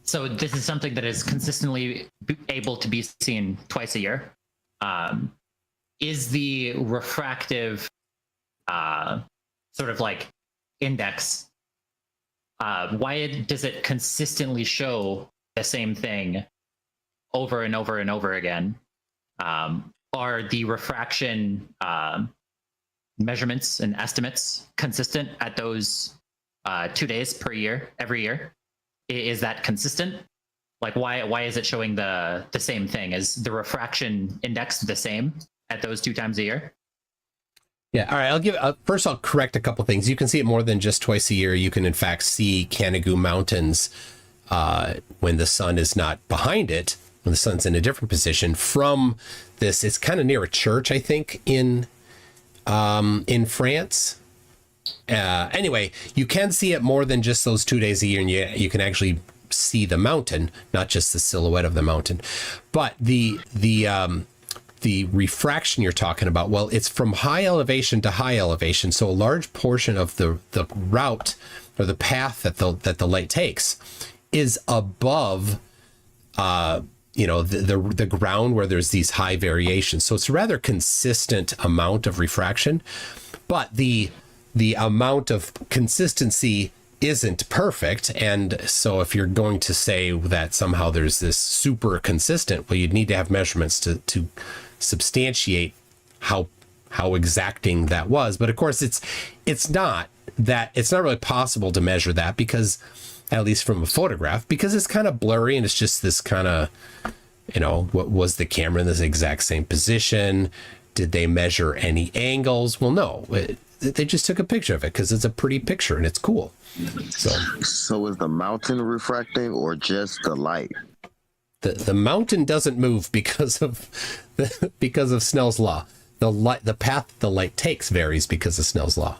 so this is something that is consistently able to be seen twice a year. Is the refractive sort of like index, why does it consistently show the same thing over and over and over again? Are the refraction measurements and estimates consistent at those 2 days per year, every year? Is that consistent? Like, why is it showing the same thing? Is the refraction index the same at those 2 times a year? Yeah. All right. First, I'll correct a couple things. You can see it more than just twice a year. You can, in fact, see Kenegu Mountains when the sun is not behind it, when the sun's in a different position from this. It's kind of near a church, I think, in France. Anyway, you can see it more than just those 2 days a year, and you can actually see the mountain, not just the silhouette of the mountain. But the refraction you're talking about, well, it's from high elevation to high elevation, so a large portion of the route or the path that the light takes is above the ground where there's these high variations. So it's a rather consistent amount of refraction, but the amount of consistency isn't perfect. And so if you're going to say that somehow there's this super consistent, well, you'd need to have measurements to substantiate how exacting that was. But of course, it's not really possible to measure that, because at least from a photograph, because it's kind of blurry and it's just this kind of, what was the camera in this exact same position? Did they measure any angles? Well, no, they just took a picture of it because it's a pretty picture and it's cool. So is the mountain refracting or just the light? The mountain doesn't move because of Snell's law. The path the light takes varies because of Snell's law.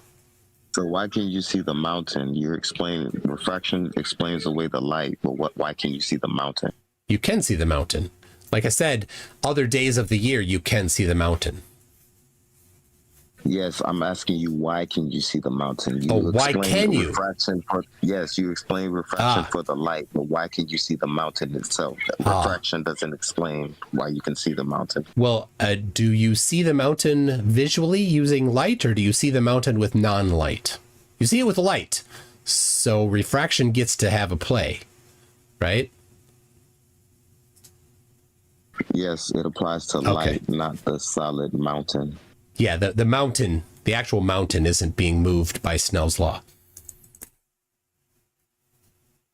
So why can you see the mountain? You're explaining refraction explains away the light, but why can you see the mountain? You can see the mountain. Like I said, other days of the year you can see the mountain. Yes, I'm asking you, why can you see the mountain? Why can you? You explain refraction for the light, but why can you see the mountain itself? Refraction doesn't explain why you can see the mountain. Well, do you see the mountain visually using light, or do you see the mountain with non-light? You see it with light, so refraction gets to have a play, right? Yes, it applies to light, not the solid mountain. Yeah, the mountain, the actual mountain isn't being moved by Snell's law.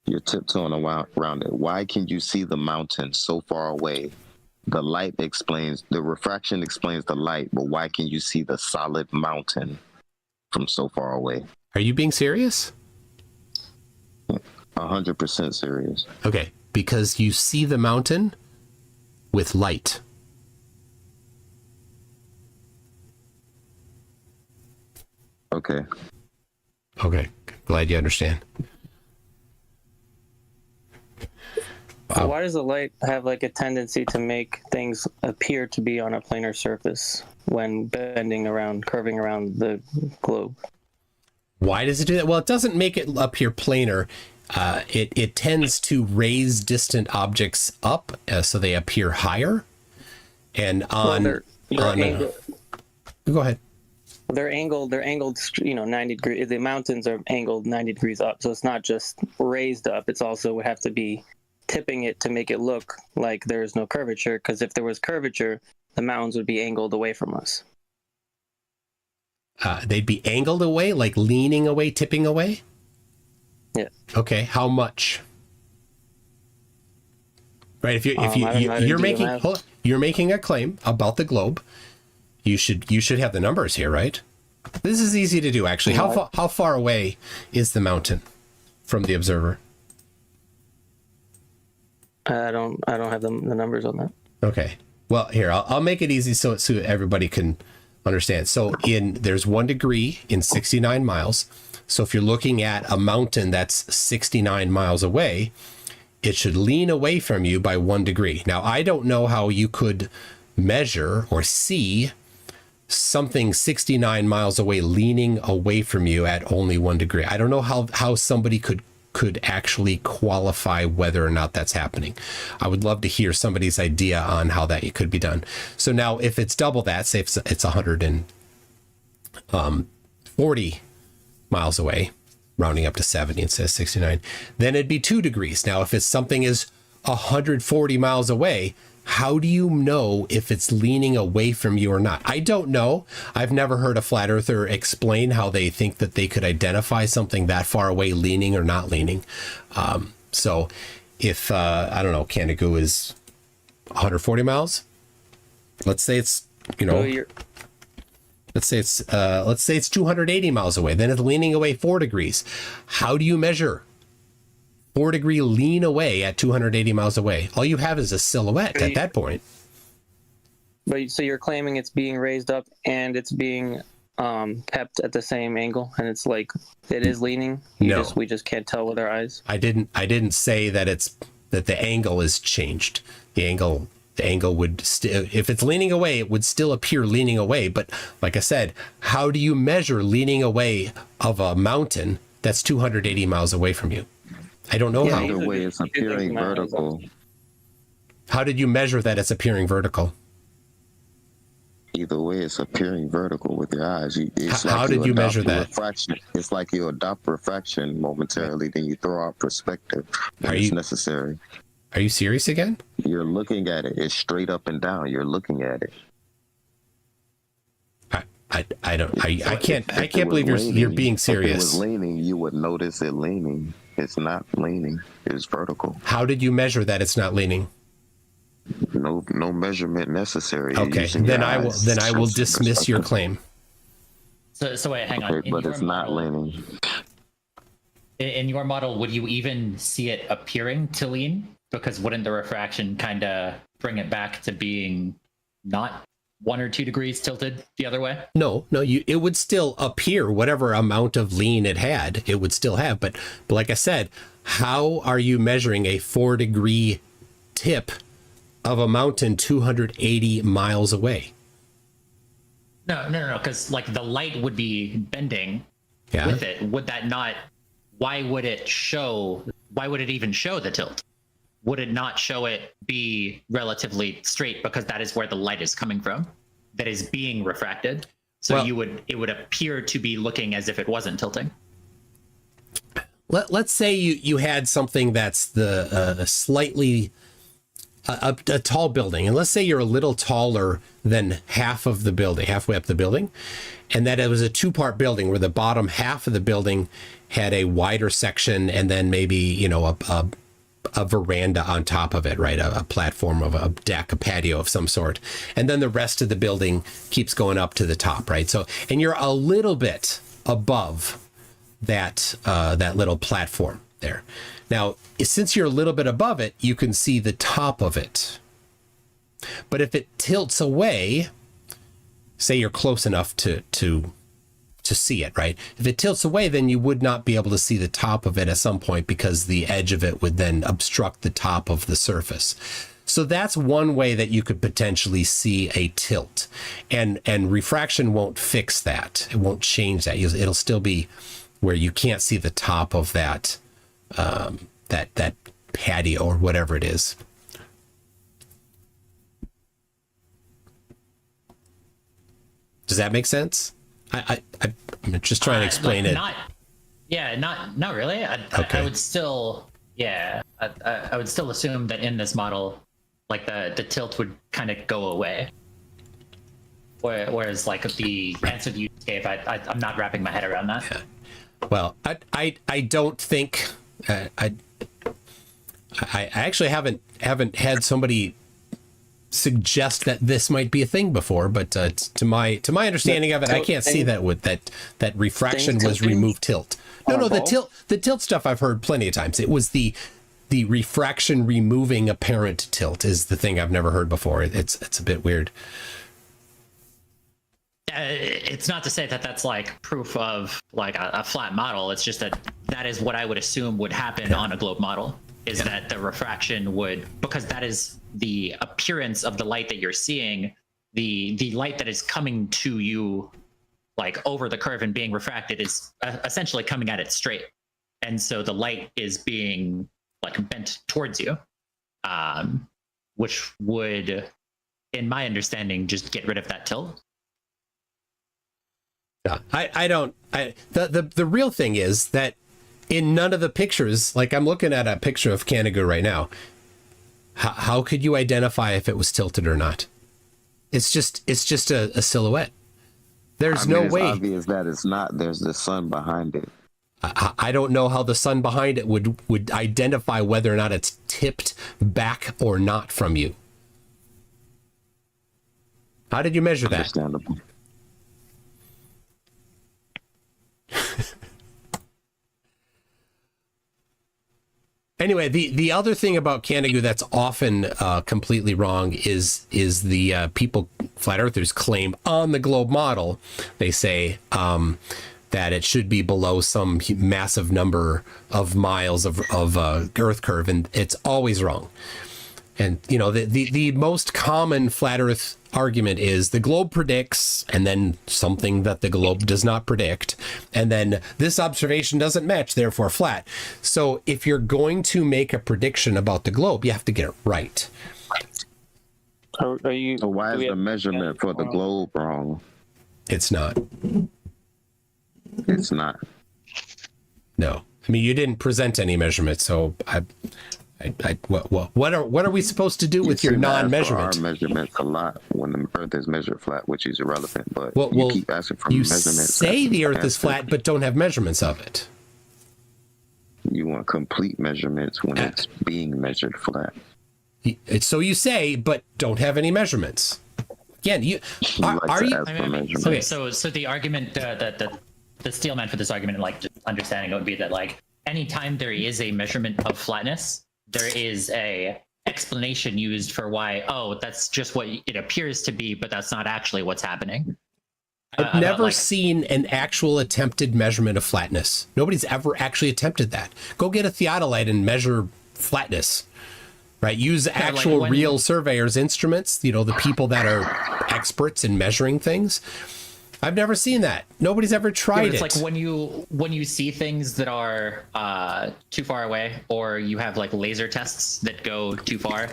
You're tiptoeing around it. Why can you see the mountain so far away? The refraction explains the light, but why can you see the solid mountain from so far away? Are you being serious? 100% serious. Okay, because you see the mountain with light. Okay. Okay. Glad you understand. So why does the light have like a tendency to make things appear to be on a planar surface when bending around, curving around the globe? Why does it do that? Well, it doesn't make it appear planar. It tends to raise distant objects up so they appear higher. And on, go ahead. They're angled, 90 degrees. The mountains are angled 90 degrees up. So it's not just raised up. It's also would have to be tipping it to make it look like there's no curvature. Because if there was curvature, the mountains would be angled away from us. They'd be angled away, like leaning away, tipping away? Yeah. Okay. How much? Right. If you're making a claim about the globe, you should have the numbers here, right? This is easy to do, actually. How far away is the mountain from the observer? I don't have the numbers on that. Okay. Well, here I'll make it easy so everybody can understand. So there's 1 degree in 69 miles. So if you're looking at a mountain that's 69 miles away, it should lean away from you by 1 degree. Now, I don't know how you could measure or see something 69 miles away leaning away from you at only 1 degree. I don't know how somebody could actually qualify whether or not that's happening. I would love to hear somebody's idea on how that could be done. So now if it's double that, say it's 140 miles away, rounding up to 70 instead of 69, then it'd be 2 degrees. Now, if it's something is 140 miles away, how do you know if it's leaning away from you or not? I don't know. I've never heard a flat earther explain how they think that they could identify something that far away leaning or not leaning. So if, I don't know, Canigoo is 140 miles, let's say it's, let's say it's 280 miles away, then it's leaning away 4 degrees. How do you measure 4 degree lean away at 280 miles away? All you have is a silhouette at that point. But so you're claiming it's being raised up and it's being kept at the same angle, and it's like it is leaning. We just can't tell with our eyes. I didn't say that that the angle is changed. The angle would still, if it's leaning away, it would still appear leaning away. But like I said, how do you measure leaning away of a mountain that's 280 miles away from you? I don't know how. Either way, it's appearing vertical. How did you measure that it's appearing vertical? Either way, it's appearing vertical with your eyes. How did you measure that? Refraction. It's like you adopt refraction momentarily, then you throw out perspective when it's necessary. Are you serious again? You're looking at it. It's straight up and down. You're looking at it. I can't believe you're being serious. If it was leaning, you would notice it leaning. It's not leaning. It's vertical. How did you measure that it's not leaning? No measurement necessary. Okay, then I will dismiss your claim. So wait, hang on. Okay, but it's not leaning. In your model, would you even see it appearing to lean? Because wouldn't the refraction kind of bring it back to being not 1 or 2 degrees tilted the other way? No, it would still appear whatever amount of lean it had, it would still have. But like I said, how are you measuring a 4 degree tip of a mountain 280 miles away? No, because like the light would be bending with it. Would that not? Why would it even show the tilt? Would it not show it be relatively straight because that is where the light is coming from, that is being refracted? So it would appear to be looking as if it wasn't tilting. Let's say you had something that's the slightly a tall building, and let's say you're a little taller than half of the building, halfway up the building, and that it was a 2-part building where the bottom half of the building had a wider section and then maybe a veranda on top of it, right? A platform of a deck, a patio of some sort. And then the rest of the building keeps going up to the top, right? So, and you're a little bit above that little platform there. Now, since you're a little bit above it, you can see the top of it. But if it tilts away, say you're close enough to to see it, right? If it tilts away, then you would not be able to see the top of it at some point because the edge of it would then obstruct the top of the surface. So that's one way that you could potentially see a tilt, and refraction won't fix that. It won't change that. It'll still be where you can't see the top of that that patio or whatever it is. Does that make sense? I'm just trying to explain it. Not really. I would still, I would still assume that in this model, like the tilt would kind of go away. Whereas like the answer that you gave, I'm not wrapping my head around that. Yeah. Well, I don't think I actually haven't had somebody suggest that this might be a thing before, but to my understanding of it, I can't see that with that refraction was remove tilt. No, the tilt stuff I've heard plenty of times. It was the refraction removing apparent tilt is the thing I've never heard before. It's a bit weird. It's not to say that that's like proof of like a flat model. It's just that is what I would assume would happen on a globe model, is that the refraction would, because that is the appearance of the light that you're seeing, the light that is coming to you like over the curve and being refracted is essentially coming at it straight. And so the light is being like bent towards you, which would, in my understanding, just get rid of that tilt. Yeah, the real thing is that in none of the pictures, like I'm looking at a picture of Canigou right now, how could you identify if it was tilted or not? It's just a silhouette. There's no way. It's obvious that it's not. There's the sun behind it. I don't know how the sun behind it would identify whether or not it's tipped back or not from you. How did you measure that? Understandable. Anyway, the other thing about Canigou that's often completely wrong is the people, flat earthers, claim on the globe model, they say that it should be below some massive number of miles of Earth curve, and it's always wrong. And you know, the most common flat Earth argument is the globe predicts, and then something that the globe does not predict, and then this observation doesn't match, therefore flat. So if you're going to make a prediction about the globe, you have to get it right. So why is the measurement for the globe wrong? It's not. It's not. No, I mean, you didn't present any measurements, so what are we supposed to do with your non-measurement? Our measurements a lot when the Earth is measured flat, which is irrelevant. But you keep asking for measurements. You say the Earth is flat, but don't have measurements of it. You want complete measurements when it's being measured flat. So you say, but don't have any measurements. Again, okay, so the argument that the steelman for this argument, like just understanding it, would be that like anytime there is a measurement of flatness, there is a explanation used for why, oh, that's just what it appears to be, but that's not actually what's happening. I've never seen an actual attempted measurement of flatness. Nobody's ever actually attempted that. Go get a theodolite and measure flatness, right? Use actual real surveyors' instruments, you know, the people that are experts in measuring things. I've never seen that. Nobody's ever tried it. It's like when you see things that are too far away, or you have like laser tests that go too far,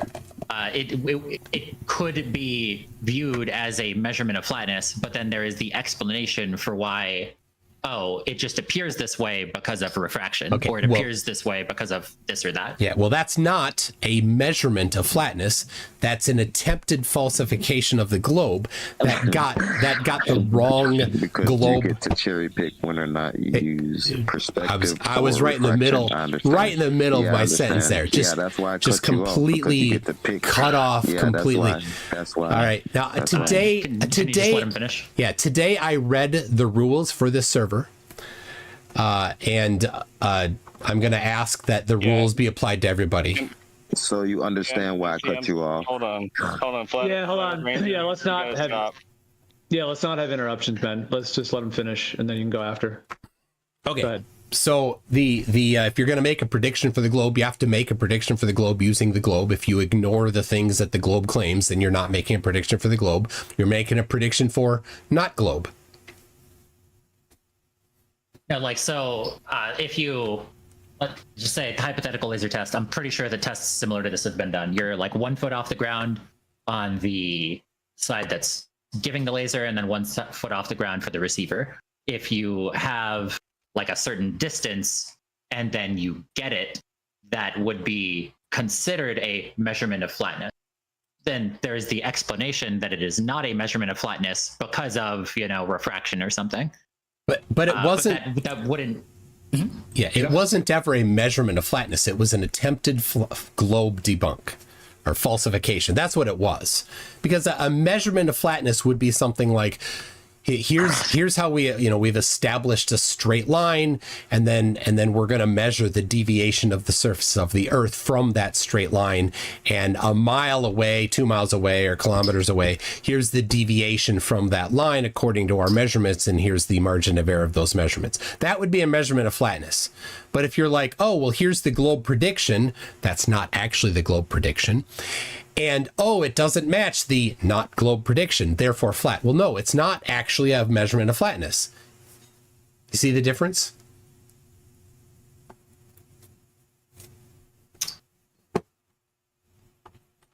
it could be viewed as a measurement of flatness, but then there is the explanation for why, oh, it just appears this way because of refraction, or it appears this way because of this or that. Yeah, well, that's not a measurement of flatness. That's an attempted falsification of the globe that got the wrong globe. You get to cherry pick when or not you use perspective. I was right in the middle, of my sentence there. That's why I just completely cut off completely. That's why. All right, now today, I read the rules for this server. And I'm going to ask that the rules be applied to everybody. So you understand why I cut you off. Hold on. Flat. Yeah, hold on. Yeah, let's not have. Yeah, let's not have interruptions, Ben. Let's just let him finish, and then you can go after. Okay. Go ahead. So the if you're going to make a prediction for the globe, you have to make a prediction for the globe using the globe. If you ignore the things that the globe claims, then you're not making a prediction for the globe. You're making a prediction for not globe. Yeah, like, so if you let's just say hypothetical laser test, I'm pretty sure the tests similar to this have been done. You're like 1 foot off the ground on the side that's giving the laser, and then 1 foot off the ground for the receiver. If you have like a certain distance and then you get it, that would be considered a measurement of flatness. Then there's the explanation that it is not a measurement of flatness because of, you know, refraction or something. But it wasn't. But that wouldn't. Yeah, it wasn't ever a measurement of flatness. It was an attempted globe debunk or falsification. That's what it was. Because a measurement of flatness would be something like, here's how we've established a straight line, and then we're going to measure the deviation of the surface of the Earth from that straight line, and a mile away, 2 miles away, or kilometers away, here's the deviation from that line according to our measurements, and here's the margin of error of those measurements. That would be a measurement of flatness. But if you're like, oh, well, here's the globe prediction, that's not actually the globe prediction. And, oh, it doesn't match the not globe prediction, therefore flat. Well, no, it's not actually a measurement of flatness. You see the difference?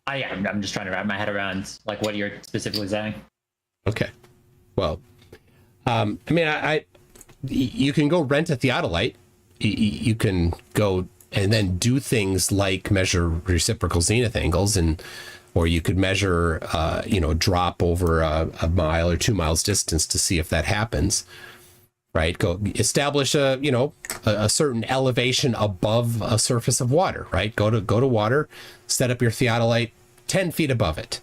I'm just trying to wrap my head around like what you're specifically saying. Okay. Well, I mean, you can go rent a theodolite. You can go and then do things like measure reciprocal zenith angles, or you could measure, drop over a mile or 2 miles distance to see if that happens, right? Go establish a certain elevation above a surface of water, right? Go to water, set up your theodolite 10 feet above it,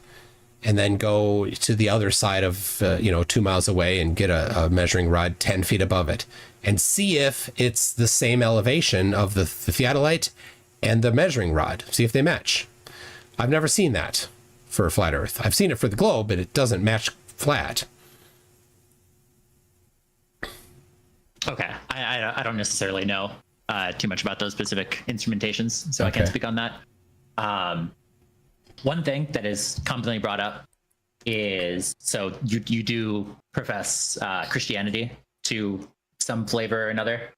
and then go to the other side of, 2 miles away and get a measuring rod 10 feet above it, and see if it's the same elevation of the theodolite and the measuring rod. See if they match. I've never seen that for a flat Earth. I've seen it for the globe, but it doesn't match flat. Okay, I don't necessarily know too much about those specific instrumentations, so I can't speak on that. One thing that is commonly brought up is, so you do profess Christianity to some flavor or another.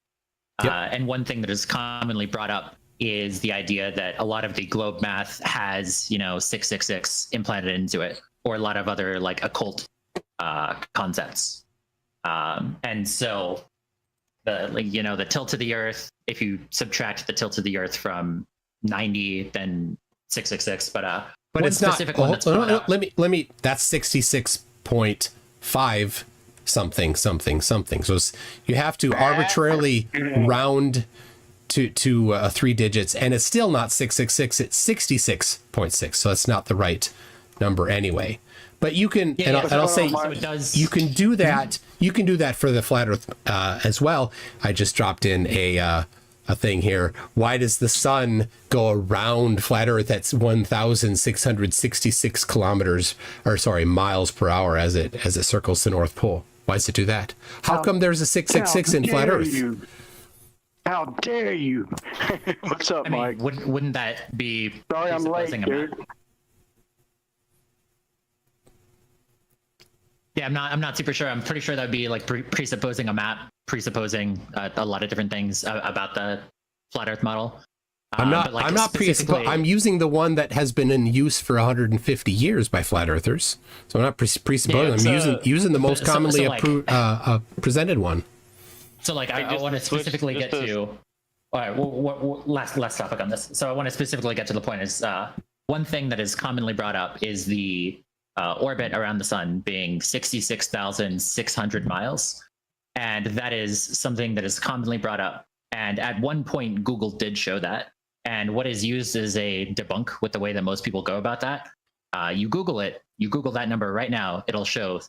Yep. And one thing that is commonly brought up is the idea that a lot of the globe math has, 666 implanted into it, or a lot of other like occult concepts. And so the tilt of the Earth, if you subtract the tilt of the Earth from 90, then 666, but it's not. Let me. That's 66.5 something. So you have to arbitrarily round to 3 digits, and it's still not 666. It's 66.6. So that's not the right number anyway. But you can, I'll say, you can do that. You can do that for the flat Earth as well. I just dropped in a thing here. Why does the sun go around flat Earth at 1,666 miles per hour as it circles the North Pole? Why does it do that? How come there's a 666 in flat Earth? How dare you? What's up, Mike? Wouldn't that be? Sorry, I'm late, dude. Yeah, I'm not super sure. I'm pretty sure that would be like presupposing a map, presupposing a lot of different things about the flat Earth model. I'm not presupposing. I'm using the one that has been in use for 150 years by flat earthers. So I'm not presupposing. I'm using the most commonly presented one. So like I want to specifically get to. All right, last topic on this. So I want to specifically get to the point is one thing that is commonly brought up is the orbit around the sun being 66,600 miles. And that is something that is commonly brought up. And at one point, Google did show that. And what is used as a debunk with the way that most people go about that. You Google it, you Google that number right now, it'll show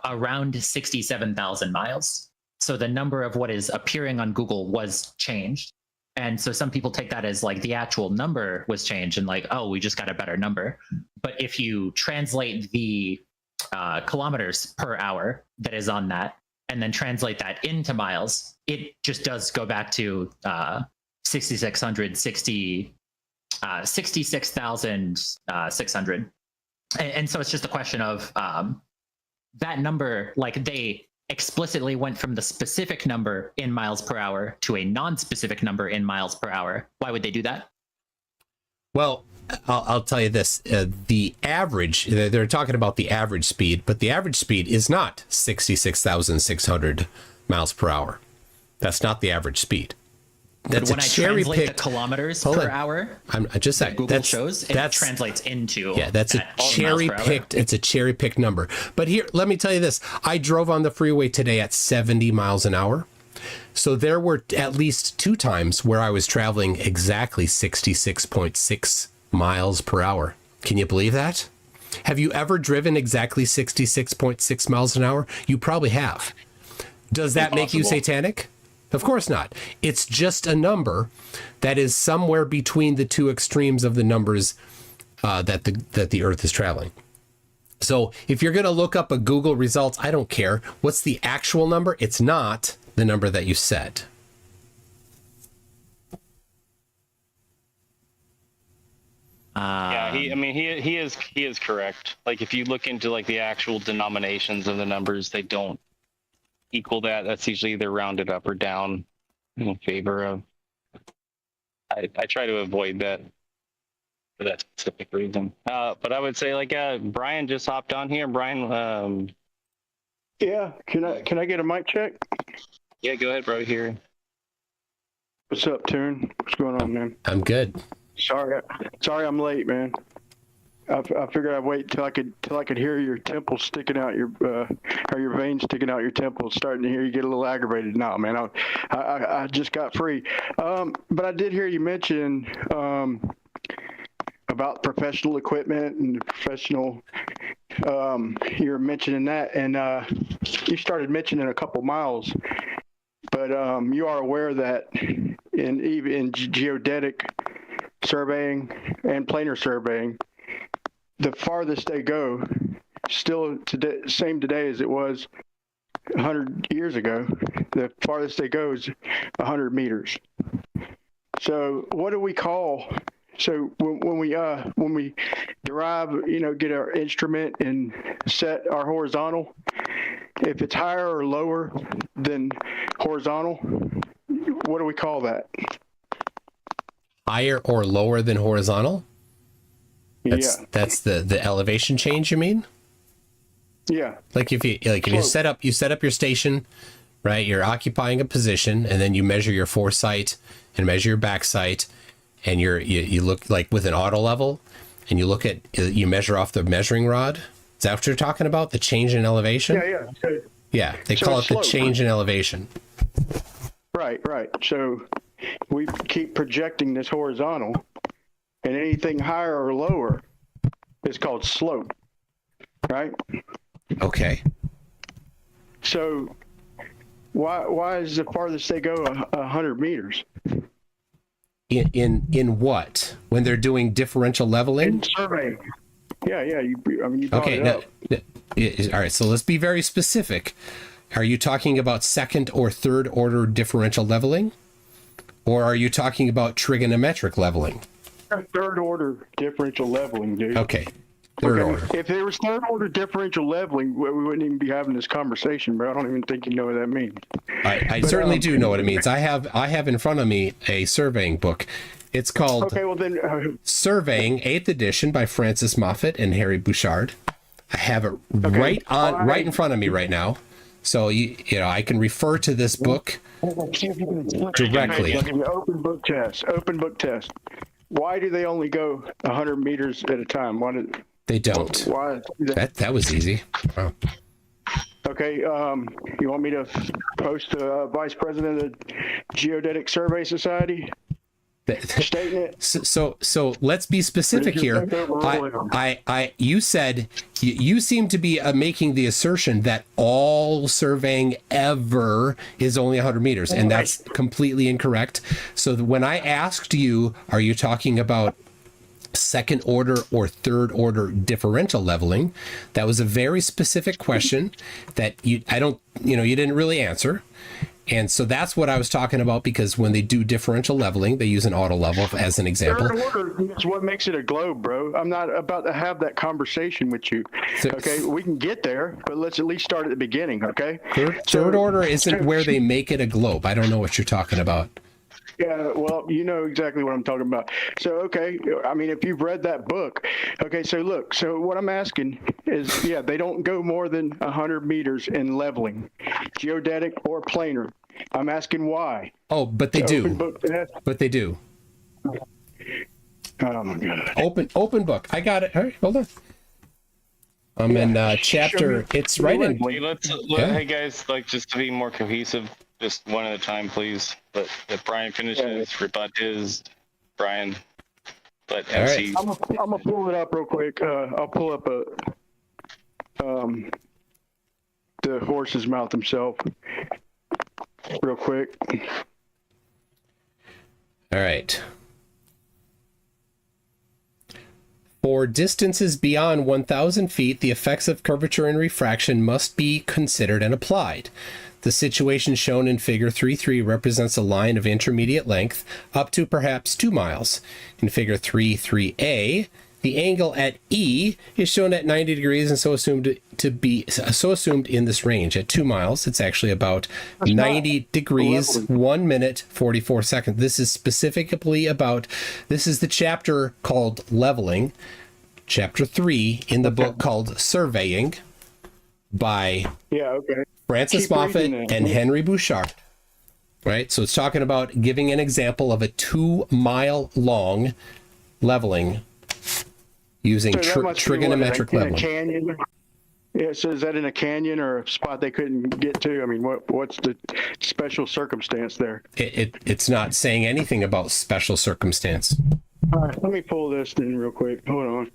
around 67,000 miles. So the number of what is appearing on Google was changed. And so some people take that as like the actual number was changed and like, oh, we just got a better number. But if you translate the kilometers per hour that is on that, and then translate that into miles, it just does go back to 66,600. And so it's just a question of that number, like they explicitly went from the specific number in miles per hour to a non-specific number in miles per hour. Why would they do that? Well, I'll tell you this. The average, they're talking about the average speed, but the average speed is not 66,600 miles per hour. That's not the average speed. That's when I translate the kilometers per hour, I'm just saying Google shows it translates into that's a cherry picked. It's a cherry picked number. But here, let me tell you this: I drove on the freeway today at 70 miles an hour. So there were at least 2 times where I was traveling exactly 66.6 miles per hour. Can you believe that? Have you ever driven exactly 66.6 miles an hour? You probably have. Does that make you satanic? Of course not. It's just a number that is somewhere between the 2 extremes of the numbers that the Earth is traveling. So if you're going to look up a Google results, I don't care. What's the actual number? It's not the number that you said. Yeah, he is correct. Like if you look into like the actual denominations of the numbers, they don't equal that. That's usually either rounded up or down in favor of. I try to avoid that for that specific reason. But I would say like Brian just hopped on here. Brian, yeah, can I get a mic check? Yeah, go ahead, bro. Here. What's up, Tune? What's going on, man? I'm good. Sorry, I'm late, man. I figured I'd wait till I could hear your temples sticking out or your veins sticking out your temples. Starting to hear you get a little aggravated now, man. I just got free, but I did hear you mention about professional equipment and professional. You were mentioning that, and you started mentioning a couple miles, but you are aware that even in geodetic surveying and planar surveying, the farthest they go, still today, same today as it was 100 years ago, the farthest they go is 100 meters. So what do we call? So when we derive, get our instrument and set our horizontal, if it's higher or lower than horizontal, what do we call that? Higher or lower than horizontal? That's the elevation change, you mean? Yeah. Like if you set up your station, right? You're occupying a position, and then you measure your foresight and measure your back sight, and you look like with an auto level, and you measure off the measuring rod. Is that what you're talking about? The change in elevation? Yeah. They call it the change in elevation. Right. So we keep projecting this horizontal, and anything higher or lower is called slope, right? Okay. So why is the farthest they go 100 meters? In what? When they're doing differential leveling? In surveying. Yeah. You brought it up. All right. So let's be very specific. Are you talking about second or third order differential leveling, or are you talking about trigonometric leveling? Third order differential leveling, dude. Okay. Third order. If there was third order differential leveling, we wouldn't even be having this conversation, but I don't even think you know what that means. I certainly do know what it means. I have in front of me a surveying book. It's called Surveying 8th Edition by Francis Moffat and Harry Bouchard. I have it right in front of me right now. So I can refer to this book directly. Open book test. Why do they only go 100 meters at a time? They don't. Why? That was easy. Wow. Okay. You want me to post the vice president of the Geodetic Survey Society? Stating it. So let's be specific here. You said you seem to be making the assertion that all surveying ever is only 100 meters, and that's completely incorrect. So when I asked you, are you talking about second order or third order differential leveling? That was a very specific question that you didn't really answer. And so that's what I was talking about, because when they do differential leveling, they use an auto level as an example. Third order is what makes it a globe, bro. I'm not about to have that conversation with you. Okay, we can get there, but let's at least start at the beginning, okay? Third order isn't where they make it a globe. I don't know what you're talking about. Yeah, well, you know exactly what I'm talking about. So, okay, I mean, if you've read that book, okay, so look, so what I'm asking is, yeah, they don't go more than 100 meters in leveling, geodetic or planar. I'm asking why. Oh, but they do. But they do. Oh, my God. Open book. I got it. All right, hold on. I'm in chapter, it's right in. Hey, guys, like, just to be more cohesive, just one at a time, please. But if Brian finishes, rebut his, Brian. But MC. I'm gonna pull it up real quick. I'll pull up the horse's mouth himself real quick. All right. For distances beyond 1,000 feet, the effects of curvature and refraction must be considered and applied. The situation shown in Figure 3.3 represents a line of intermediate length up to perhaps 2 miles. In Figure 3.3a, the angle at E is shown at 90 degrees and so assumed in this range. At 2 miles, it's actually about 90 degrees, 1 minute, 44 seconds. This is specifically this is the chapter called Leveling, chapter 3 in the book called Surveying by Francis Moffat and Henry Bouchard. Right? So it's talking about giving an example of a 2 mile long leveling using trigonometric leveling. Canyon. Yeah, so is that in a canyon or a spot they couldn't get to? I mean, what's the special circumstance there? It's not saying anything about special circumstance. All right, let me pull this then real quick. Hold on.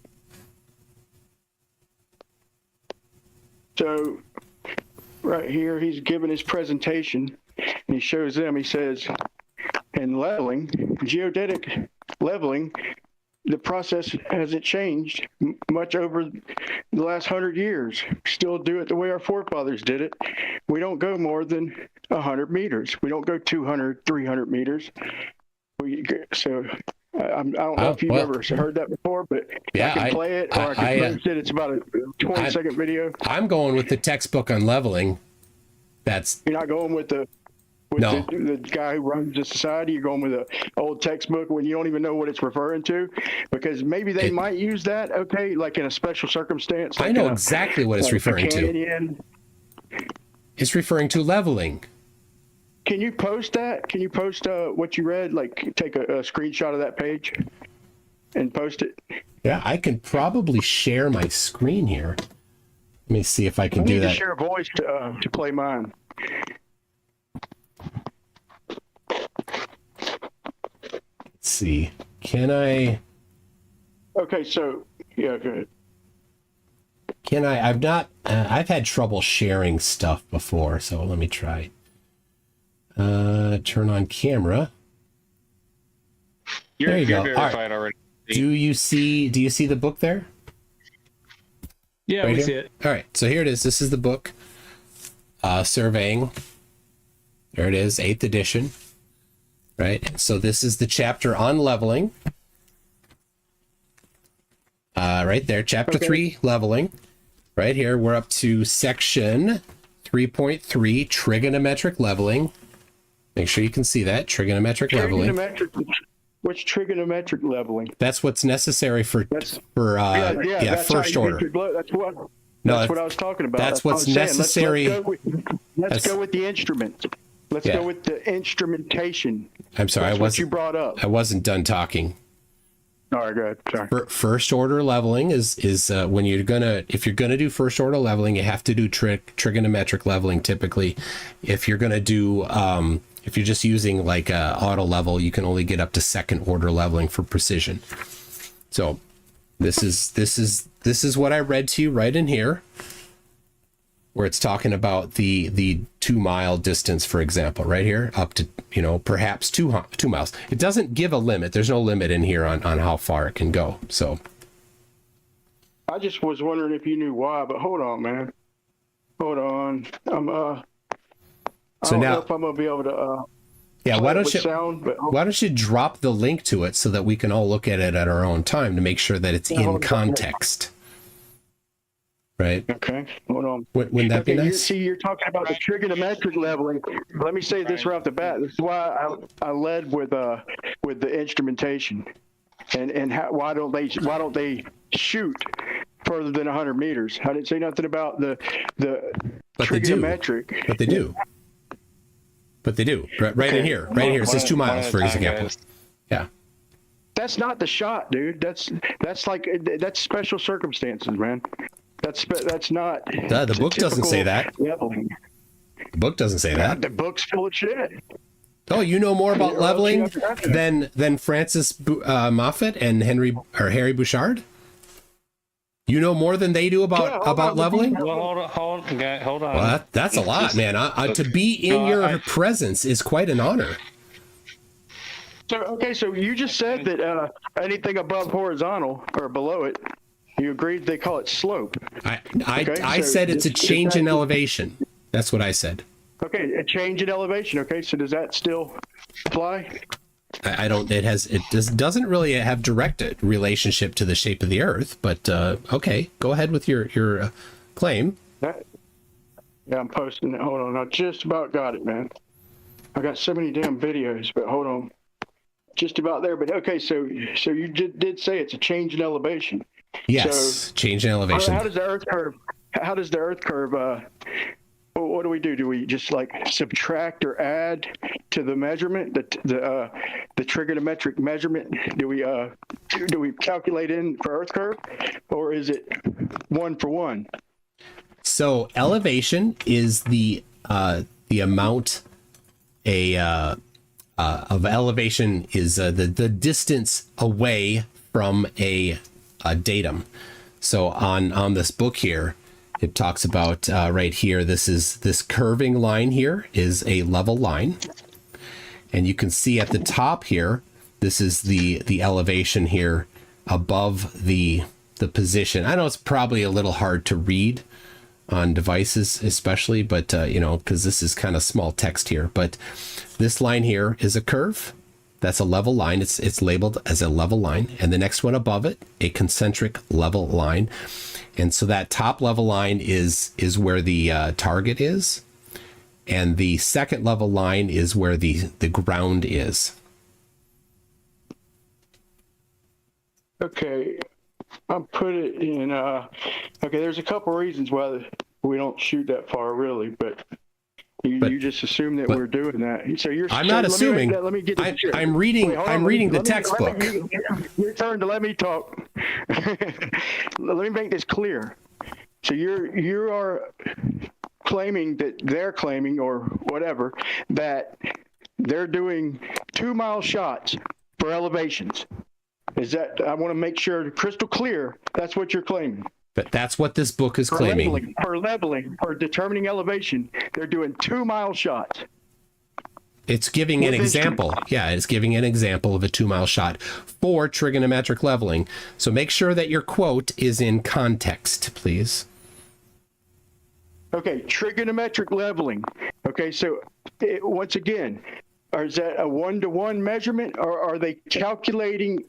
So right here, he's giving his presentation, and he shows them, he says, in leveling, geodetic leveling, the process hasn't changed much over the last 100 years. Still do it the way our forefathers did it. We don't go more than 100 meters. We don't go 200, 300 meters. I don't know if you've ever heard that before, but I can play it, or I can post it. It's about a 20-second video. I'm going with the textbook on leveling. You're not going with the guy who runs the society. You're going with an old textbook when you don't even know what it's referring to, because maybe they might use that, like in a special circumstance. Like I know exactly what it's referring to. It's referring to leveling. Can you post that? Can you post what you read? Like take a screenshot of that page and post it? Yeah, I can probably share my screen here. Let me see if I can do that. I need to share a voice to play mine. Let's see. Can I? Okay, so yeah, go ahead. Can I? I've had trouble sharing stuff before, so let me try. Turn on camera. There you go. Verified already. Do you see the book there? Yeah, we see it. All right, so here it is. This is the book, Surveying. There it is, 8th edition. Right, so this is the chapter on leveling. Right there, chapter 3, leveling. Right here, we're up to section 3.3, trigonometric leveling. Make sure you can see that, trigonometric leveling. What's trigonometric leveling? That's what's necessary for first order. That's what I was talking about. That's what's necessary. Let's go with the instrument. Let's go with the instrumentation. I'm sorry, That's what you brought up. I wasn't done talking. All right, go ahead. Sorry. First order leveling is when if you're gonna do first order leveling, you have to do trigonometric leveling typically. If you're gonna do if you're just using like auto level, you can only get up to second order leveling for precision. So this is what I read to you right in here. where it's talking about the 2 mile distance, for example, right here, up to, perhaps 2 miles. It doesn't give a limit. There's no limit in here on how far it can go. So I just was wondering if you knew why, but hold on, man. Hold on. I don't know if I'm gonna be able to. Yeah, why don't you drop the link to it so that we can all look at it at our own time to make sure that it's in context. Right. Okay. Hold on. Wouldn't that be nice? You're talking about the trigonometric leveling. Let me say this right off the bat. This is why I led with the instrumentation, and why don't they shoot further than 100 meters? I didn't say nothing about the trigonometric. But they do. But they do. Right in here. Right in here. It says 2 miles, for example. Yeah. That's not the shot, dude. That's special circumstances, man. That's not. The book doesn't say that. Leveling. The book doesn't say that. The book's full of shit. Oh, you know more about leveling than Francis Moffat and Harry Bouchard? You know more than they do about leveling? Well, hold on. Well, that's a lot, man. To be in your presence is quite an honor. So you just said that anything above horizontal or below it, you agreed they call it slope. I said it's a change in elevation. That's what I said. Okay, a change in elevation. Okay, so does that still apply? I don't. It doesn't really have direct relationship to the shape of the Earth, but okay, go ahead with your claim. Yeah, I'm posting it. Hold on, I just about got it, man. I got so many damn videos, but hold on, just about there. But okay, so you did say it's a change in elevation. Yes, so, change in elevation. How does the Earth curve? What do? Do we just like subtract or add to the measurement, the trigonometric measurement? Do we calculate in for Earth curve, or is it 1 for 1? So elevation is the amount of elevation is the distance away from a datum. So on this book here, it talks about right here, this curving line here is a level line. And you can see at the top here, this is the elevation here above the position. I know it's probably a little hard to read on devices especially, but because this is kind of small text here. But this line here is a curve. That's a level line. It's labeled as a level line. And the next one above it, a concentric level line. And so that top level line is where the target is. And the second level line is where the ground is. Okay. I'll put it in. Okay, there's a couple reasons why we don't shoot that far, really, but you just assume that we're doing that. So I'm not assuming. Let me get this straight. I'm reading. I'm reading the textbook. Your turn to let me talk. Let me make this clear. So you are claiming that they're claiming, or whatever, that they're doing 2 mile shots for elevations. Is that? I want to make sure crystal clear. That's what you're claiming. But that's what this book is claiming. For leveling, for determining elevation, they're doing 2 mile shots. It's giving an example. Yeah, it's giving an example of a 2 mile shot for trigonometric leveling. So make sure that your quote is in context, please. Okay, trigonometric leveling. Okay, so once again, is that a 1-to-1 measurement, or are they calculating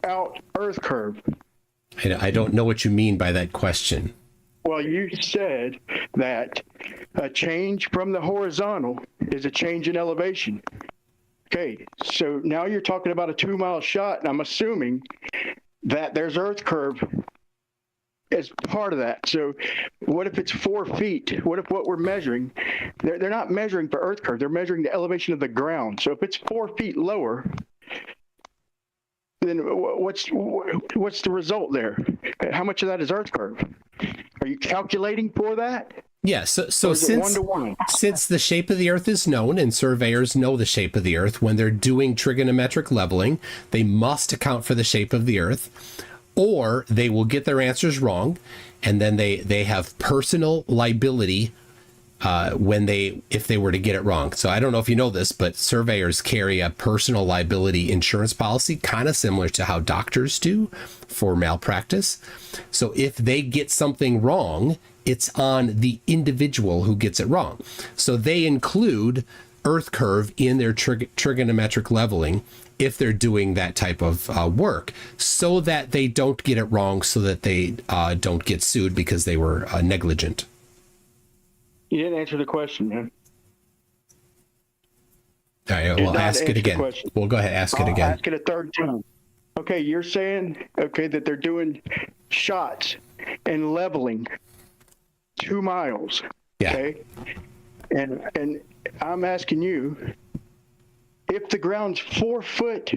out Earth curve? I don't know what you mean by that question. Well, you said that a change from the horizontal is a change in elevation. Okay, so now you're talking about a 2 mile shot, and I'm assuming that there's Earth curve as part of that. So what if it's 4 feet? What if what we're measuring, they're not measuring for Earth curve, they're measuring the elevation of the ground. So if it's 4 feet lower, then what's the result there? How much of that is Earth curve? Are you calculating for that? Yeah, so since the shape of the Earth is known, and surveyors know the shape of the Earth, when they're doing trigonometric leveling, they must account for the shape of the Earth. or they will get their answers wrong, and then they have personal liability if they were to get it wrong. So I don't know if you know this, but surveyors carry a personal liability insurance policy, kind of similar to how doctors do for malpractice. So if they get something wrong, it's on the individual who gets it wrong. So they include Earth curve in their trigonometric leveling if they're doing that type of work, so that they don't get it wrong, so that they don't get sued because they were negligent. You didn't answer the question, man. All right, well, ask it again. Well, go ahead, ask it again. Ask it a third time. Okay, you're saying, that they're doing shots and leveling 2 miles. Yeah. Okay? And I'm asking you, if the ground's 4 foot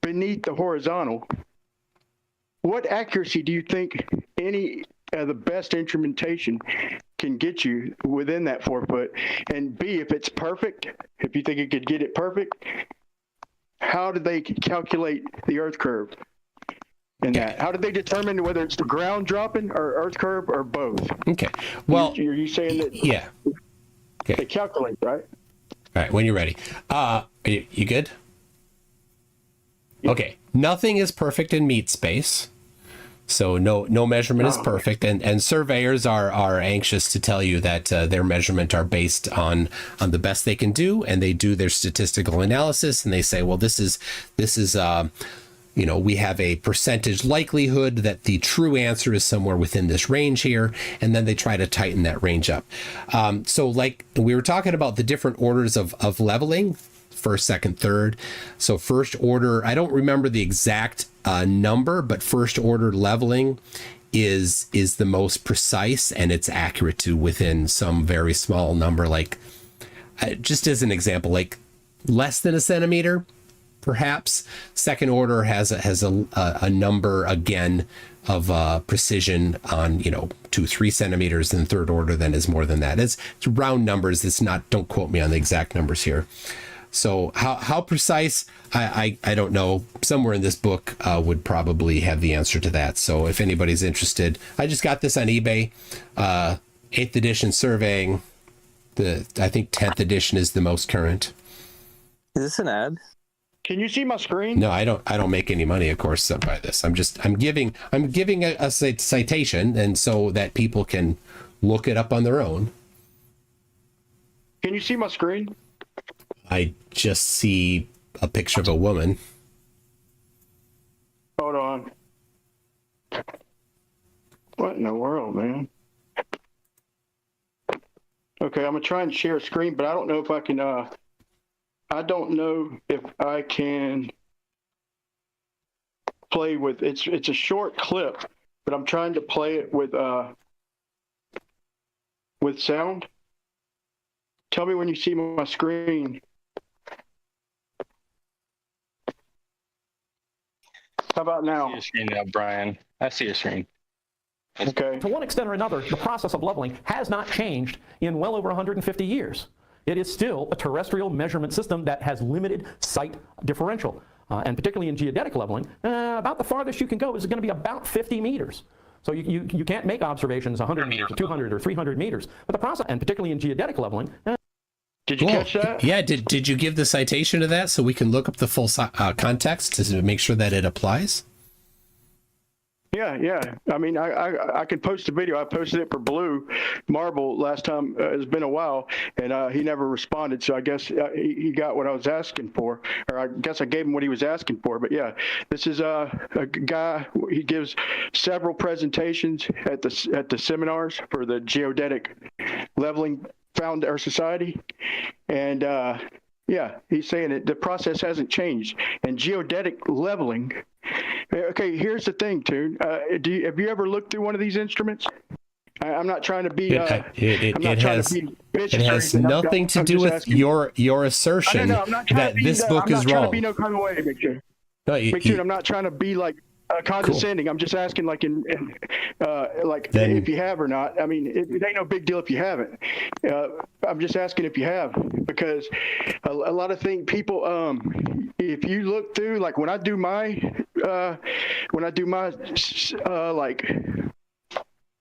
beneath the horizontal, what accuracy do you think any of the best instrumentation can get you within that 4 foot? And B, if it's perfect, if you think it could get it perfect, how do they calculate the Earth curve in that? How did they determine whether it's the ground dropping or Earth curve or both? Okay. Well, are you saying that? Yeah. Okay. They calculate, right? All right, when you're ready. Are you good? Okay. Nothing is perfect in meat space. So no measurement is perfect, and surveyors are anxious to tell you that their measurement are based on the best they can do, and they do their statistical analysis, and they say, well, this is we have a percentage likelihood that the true answer is somewhere within this range here, and then they try to tighten that range up. So like we were talking about the different orders of leveling, first, second, third. So first order, I don't remember the exact number, but first order leveling is the most precise, and it's accurate to within some very small number, like just as an example, like less than a centimeter, perhaps. Second order has a number again of precision on 2-3 centimeters, and third order then is more than that. It's round numbers. It's not. Don't quote me on the exact numbers here. So how precise, I don't know. Somewhere in this book would probably have the answer to that. So if anybody's interested, I just got this on eBay. 8th edition surveying. I think 10th edition is the most current. Is this an ad? Can you see my screen? No, I don't make any money, of course, by this. I'm giving a citation, and so that people can look it up on their own. Can you see my screen? I just see a picture of a woman. Hold on. What in the world, man? Okay, I'm gonna try and share a screen, but I don't know if I can. I don't know if I can play with. It's a short clip, but I'm trying to play it with sound. Tell me when you see my screen. How about now? I see your screen now, Brian. I see your screen. Okay. To one extent or another, the process of leveling has not changed in well over 150 years. It is still a terrestrial measurement system that has limited sight differential. And particularly in geodetic leveling, about the farthest you can go is going to be about 50 meters. So you can't make observations 100 meters or 200 or 300 meters. But the process, and particularly in geodetic leveling... Did you catch that? Yeah, did you give the citation to that so we can look up the full context to make sure that it applies? Yeah. I mean, I could post a video. I posted it for Blue Marble last time. It's been a while, and he never responded. So I guess he got what I was asking for, or I guess I gave him what he was asking for. But yeah, this is a guy. He gives several presentations at the seminars for the Geodetic Leveling Society, and yeah, he's saying that the process hasn't changed, and geodetic leveling. Okay, here's the thing, Toon. Have you ever looked through one of these instruments? I'm not trying to be. It has nothing to do with your assertion that this book is wrong. I'm not trying to be no kind of way, Victor. I'm not trying to be like condescending. Cool. I'm just asking, like, if you have or not. I mean, it ain't no big deal if you haven't. I'm just asking if you have, because a lot of people. If you look through, like when I do my when I do my like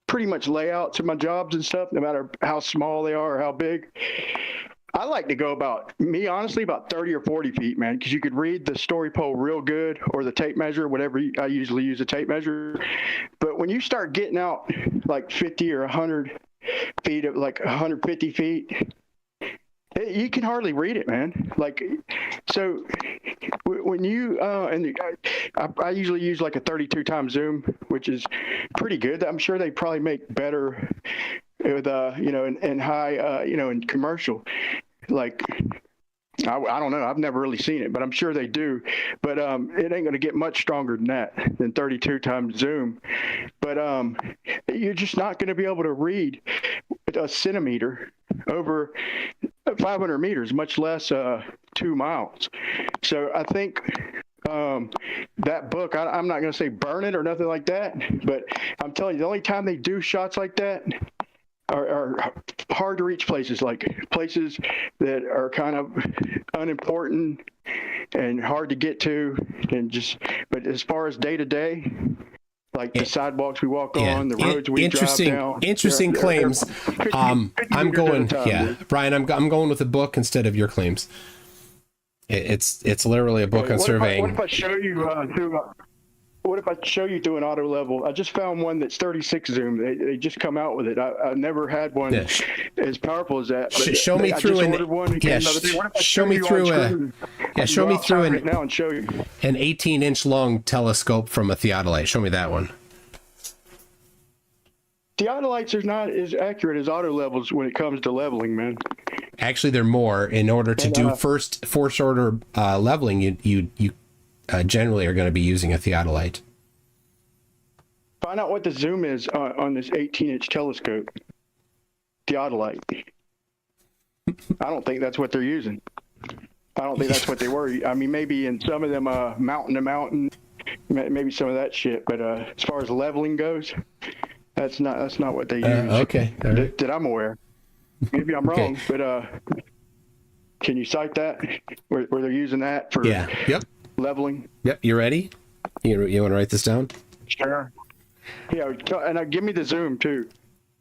pretty much layouts of my jobs and stuff, no matter how small they are or how big. I like to go about 30 or 40 feet, man, because you could read the story pole real good, or the tape measure, whatever. I usually use a tape measure. But when you start getting out like 50 or 100 feet, of like 150 feet, you can hardly read it, man. Like, so when you I usually use like a 32 times zoom, which is pretty good. I'm sure they probably make better with in high in commercial. Like, I don't know, I've never really seen it, but I'm sure they do. But it ain't going to get much stronger than that, than 32 times zoom. But you're just not going to be able to read a centimeter over 500 meters, much less 2 miles. So I think that book, I'm not going to say burn it or nothing like that, but I'm telling you, the only time they do shots like that are hard to reach places, like places that are kind of unimportant and hard to get to, but as far as day to day, like the sidewalks we walk on, the roads we drive down. Interesting claims. I'm going, Brian, I'm going with a book instead of your claims. It's literally a book on surveying. What if I show you what if I show you through an auto level? I just found one that's 36 zoom. They just come out with it. I never had one as powerful as that. Show me through an 18-inch long telescope from a theodolite. Show me that one. Theodolites are not as accurate as auto levels when it comes to leveling, man. Actually, they're more. In order to do first order leveling, you generally are going to be using a theodolite. Find out what the zoom is on this 18-inch telescope. Theodolite. I don't think that's what they're using. I don't think that's what they were. I mean, maybe in some of them mountain to mountain, maybe some of that shit. But as far as leveling goes, that's not what they use. Okay. Right. That I'm aware. Maybe I'm wrong, but can you cite that where they're using that for leveling? Yep. You ready? You want to write this down? Sure. Yeah, and give me the zoom too.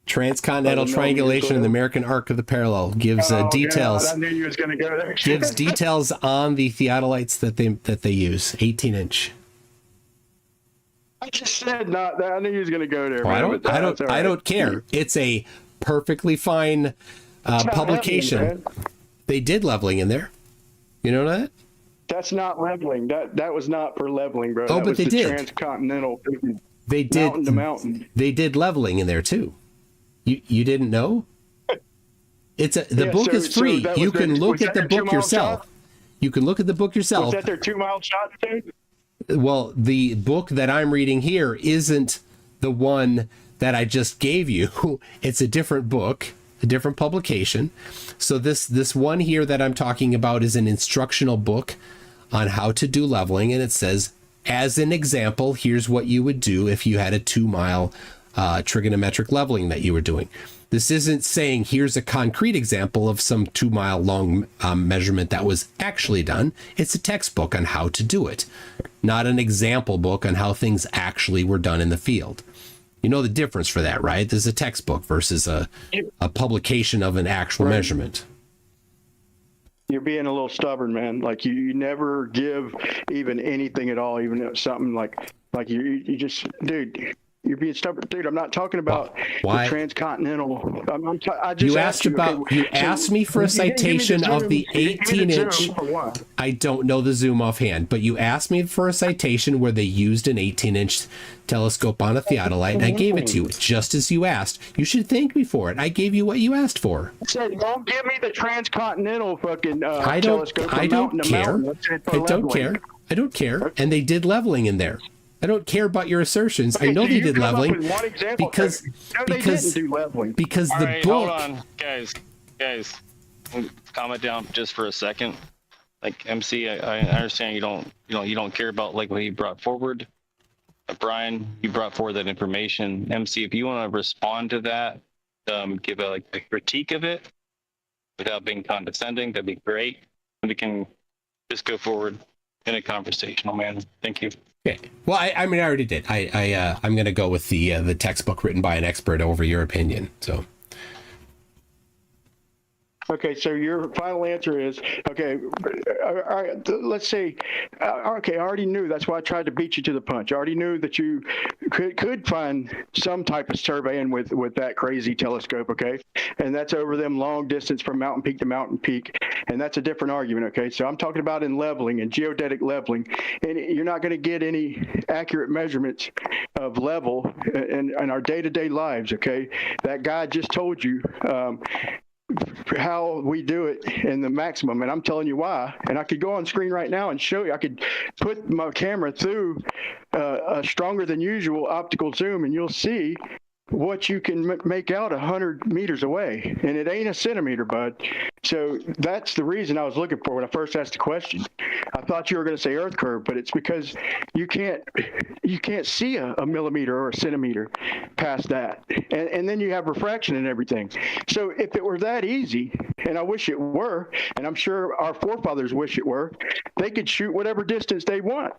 Transcontinental triangulation in the American arc of the parallel gives details. God, I knew you was going to go there. Gives details on the theodolites that they use. 18-inch. I just said not that. I knew you was going to go there. Well, I don't care. It's a perfectly fine publication. Leveling, they did leveling in there. You know that? That's not leveling. That was not for leveling, bro. Oh, that but was they did. Transcontinental. They did mountain to mountain. They did leveling in there too. You didn't know? The book is free. You can look at the book yourself. You can look at the book yourself. Was that their 2 mile shot too? Well, the book that I'm reading here isn't the one that I just gave you. It's a different book, a different publication. So this one here that I'm talking about is an instructional book on how to do leveling, and it says, as an example, here's what you would do if you had a 2 mile trigonometric leveling that you were doing. This isn't saying here's a concrete example of some 2 mile long measurement that was actually done. It's a textbook on how to do it, not an example book on how things actually were done in the field. You know the difference for that, right? This is a textbook versus a publication of an actual measurement. You're being a little stubborn, man. Like you never give even anything at all, even something like you just, dude. You're being stubborn, dude. I'm not talking about the transcontinental. I just you asked me for a citation of the 18-inch. I don't know the zoom offhand, but you asked me for a citation where they used an 18-inch telescope on a theodolite, and I gave it to you just as you asked. You should thank me for it. I gave you what you asked for. I said, don't give me the transcontinental fucking telescope. I don't care. I don't care. And they did leveling in there. I don't care about your assertions. I know they did leveling because the book. Hold on, guys, calm it down just for a second. Like MC, I understand you don't care about like what he brought forward. Brian, you brought forward that information. MC, if you want to respond to that, give a critique of it without being condescending, that'd be great. We can just go forward in a conversational manner. Thank you. Okay. Well, I mean, I already did. I'm going to go with the textbook written by an expert over your opinion. So. Okay, so your final answer is, okay, all right, let's say, okay, I already knew. That's why I tried to beat you to the punch. I already knew that you could find some type of surveying with that crazy telescope, okay? And that's over them long distance from mountain peak to mountain peak, and that's a different argument, okay? So I'm talking about in leveling and geodetic leveling, and you're not going to get any accurate measurements of level in our day-to-day lives, okay? That guy just told you how we do it in the maximum, and I'm telling you why. And I could go on screen right now and show you. I could put my camera through a stronger than usual optical zoom, and you'll see what you can make out 100 meters away, and it ain't a centimeter, bud. So that's the reason I was looking for when I first asked the question. I thought you were going to say Earth curve, but it's because you can't see a millimeter or a centimeter past that, and then you have refraction and everything. So if it were that easy, and I wish it were, and I'm sure our forefathers wish it were, they could shoot whatever distance they want.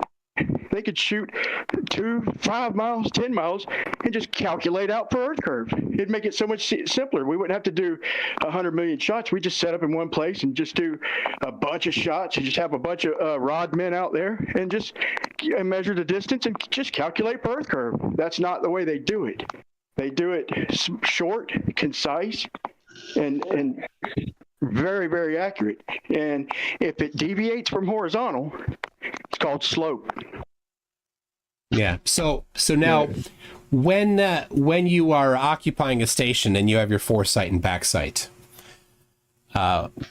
They could shoot 2, 5 miles, 10 miles, and just calculate out for Earth curve. It'd make it so much simpler. We wouldn't have to do 100 million shots. We just set up in one place and just do a bunch of shots and just have a bunch of rod men out there and just measure the distance and just calculate for Earth curve. That's not the way they do it. They do it short, concise, and very, very accurate. And if it deviates from horizontal, it's called slope. Yeah. So now, when you are occupying a station and you have your foresight and backsight,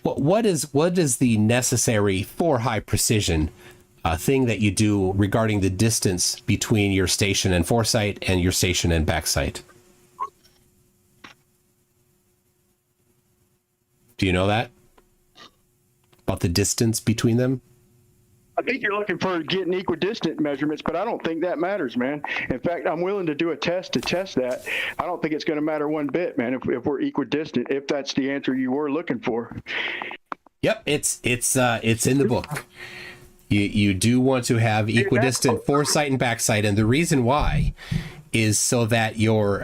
what is the necessary for high precision thing that you do regarding the distance between your station and foresight and your station and backsight? Do you know that? About the distance between them? I think you're looking for getting equidistant measurements, but I don't think that matters, man. In fact, I'm willing to do a test to test that. I don't think it's going to matter one bit, man, if we're equidistant, if that's the answer you were looking for. Yep, it's in the book. You do want to have equidistant foresight and backsight, and the reason why is so that your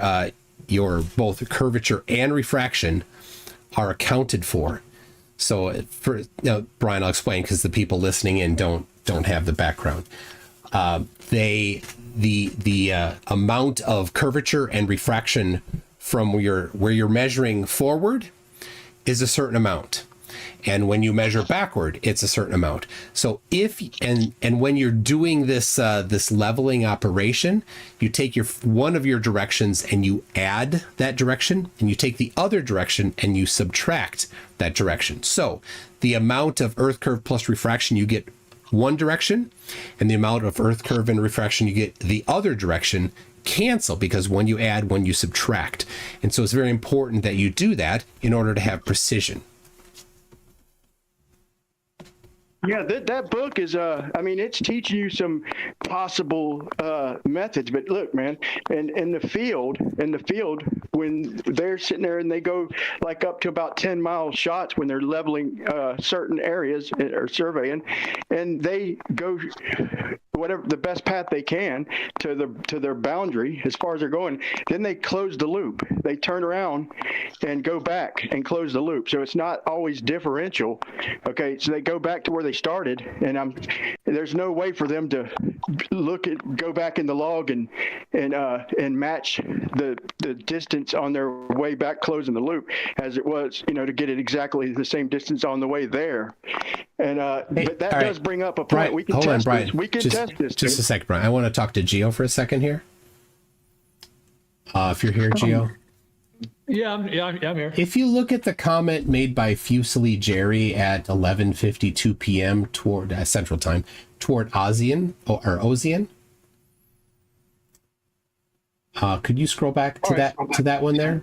both curvature and refraction are accounted for. So Brian, I'll explain because the people listening in don't have the background. The amount of curvature and refraction from where you're measuring forward is a certain amount, and when you measure backward, it's a certain amount. So when you're doing this leveling operation, you take one of your directions and you add that direction, and you take the other direction and you subtract that direction. So the amount of Earth curve plus refraction you get one direction, and the amount of Earth curve and refraction you get the other direction cancel, because when you add, when you subtract. And so it's very important that you do that in order to have precision. Yeah, that book is, it's teaching you some possible methods. But look, man, in the field, when they're sitting there and they go like up to about 10-mile shots when they're leveling certain areas or surveying, and they go whatever the best path they can to their boundary as far as they're going, then they close the loop. They turn around and go back and close the loop. So it's not always differential. Okay, so they go back to where they started, and there's no way for them to go back in the log and match the distance on their way back closing the loop as it was, to get it exactly the same distance on the way there. And but that does bring up a point. Brian, we can hold test on, Brian. this. We can test this. Just a second, Brian. I want to talk to Geo for a second here. If you're here, Geo. Yeah, I'm here. If you look at the comment made by Fuseli Jerry at 11:52 p.m. toward Central Time, toward Ozian or Ozian, could you scroll back to that one there?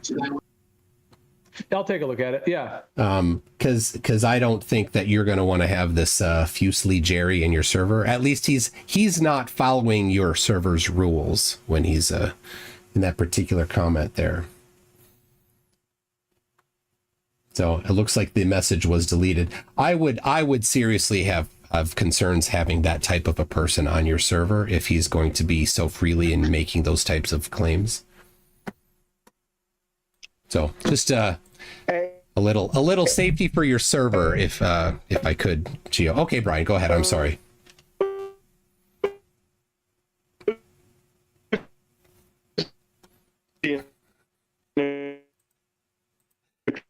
I'll take a look at it. Yeah. Because I don't think that you're going to want to have this Fuseli Jerry in your server. At least he's not following your server's rules when he's in that particular comment there. So it looks like the message was deleted. I would seriously have of concerns having that type of a person on your server if he's going to be so freely in making those types of claims. So just a little safety for your server, if I could, Geo. Okay, Brian, go ahead. I'm sorry.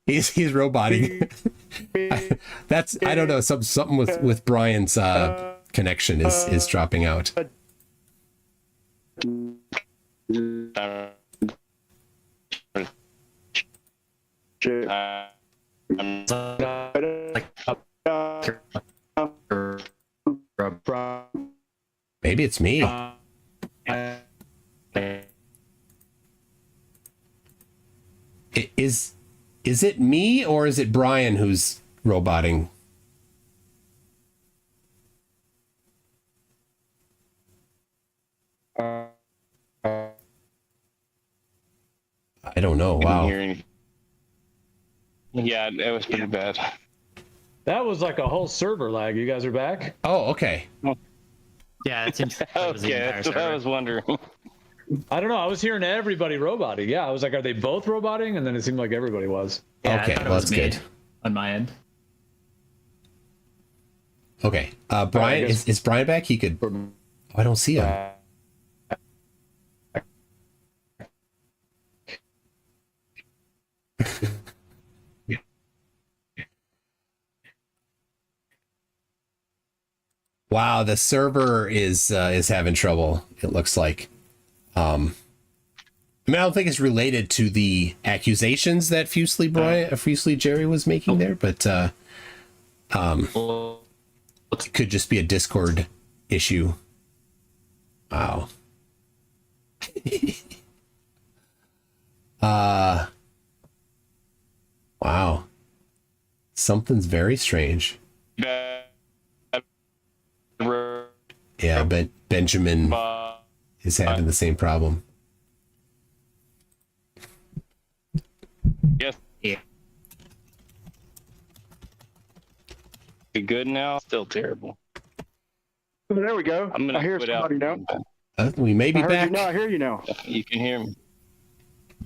He's roboting. That's, I don't know, something with Brian's connection is dropping out. Maybe it's me. Is it me or is it Brian who's roboting? I don't know. Wow. Yeah, it was pretty bad. That was like a whole server lag. You guys are back? Oh, okay. Yeah, it seems okay, that's what I was wondering. I don't know. I was hearing everybody roboting. Yeah, I was like, are they both roboting? And then it seemed like everybody was. Yeah, okay, well, that's good. On my end. Okay. Brian, is Brian back? He could... Oh, I don't see him. Wow, the server is having trouble, it looks like. I mean, I don't think it's related to the accusations that Fusely Jerry was making there, but it could just be a Discord issue. Wow. Wow. Something's very strange. Yeah, but Benjamin is having the same problem. Yes. Yeah. You good now? Still terrible. There we go. I hear somebody now. We may be back. I hear you now. You can hear me.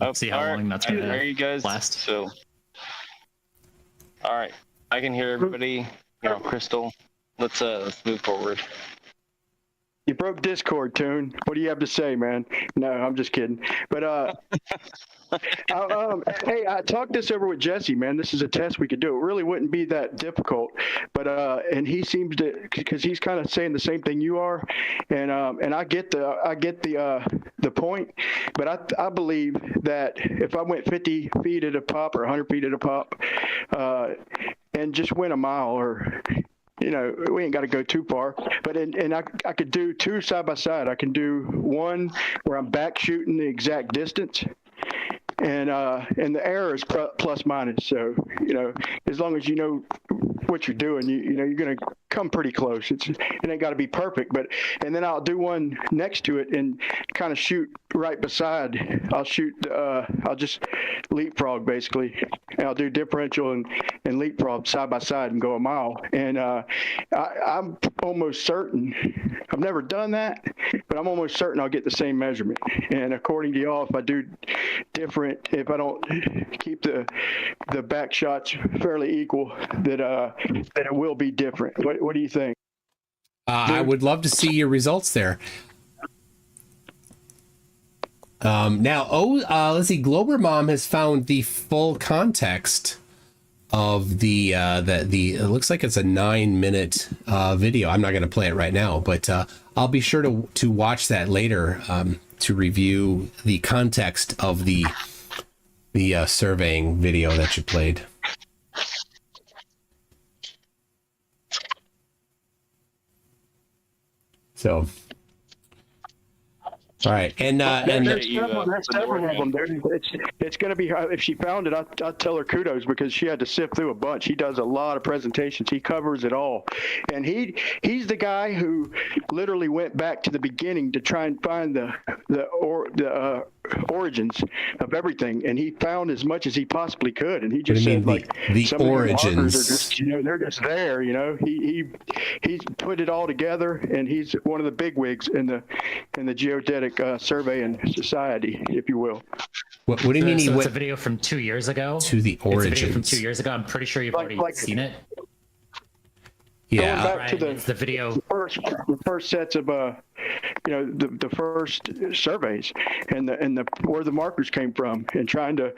Oh, see how long that's going to hear you guys last. So, all right, I can hear everybody. You know, Crystal. Let's move forward. You broke Discord, Toon. What do you have to say, man? No, I'm just kidding. But hey, I talked this over with Jesse, man. This is a test we could do. It really wouldn't be that difficult. But and he seems to, because he's kind of saying the same thing you are, and I get the point. But I believe that if I went 50 feet at a pop or 100 feet at a pop, and just went a mile or. You know, we ain't got to go too far, but and I could do two side by side. I can do one where I'm back shooting the exact distance, and the error is plus minus. So you know, as long as you know what you're doing, you know you're gonna come pretty close. It ain't got to be perfect, but and then I'll do one next to it and kind of shoot right beside. I'll just leapfrog basically, and I'll do differential and leapfrog side by side and go a mile. And I'm almost certain, I've never done that, but I'm almost certain I'll get the same measurement. And according to y'all, if I do different, if I don't keep the back shots fairly equal, that it will be different. What do you think? I would love to see your results there. Now, let's see. Glober Mom has found the full context of the it looks like it's a 9-minute video. I'm not going to play it right now, but I'll be sure to watch that later to review the context of the surveying video that you played. So, All right, and there's several of them. It's going to be, if she found it, I'd tell her kudos, because she had to sift through a bunch. He does a lot of presentations. He covers it all, and he's the guy who literally went back to the beginning to try and find the origins of everything, and he found as much as he possibly could. And he just said, the some origins of the markers are just, they're just there. He's put it all together, and he's one of the bigwigs in the Geodetic Surveying Society, if you will. What do you mean? So it's a video from 2 years ago. To the origins. It's a video from 2 years ago. I'm pretty sure you've already seen it. Yeah. Going back to the video. The first sets of the first surveys and where the markers came from, and trying to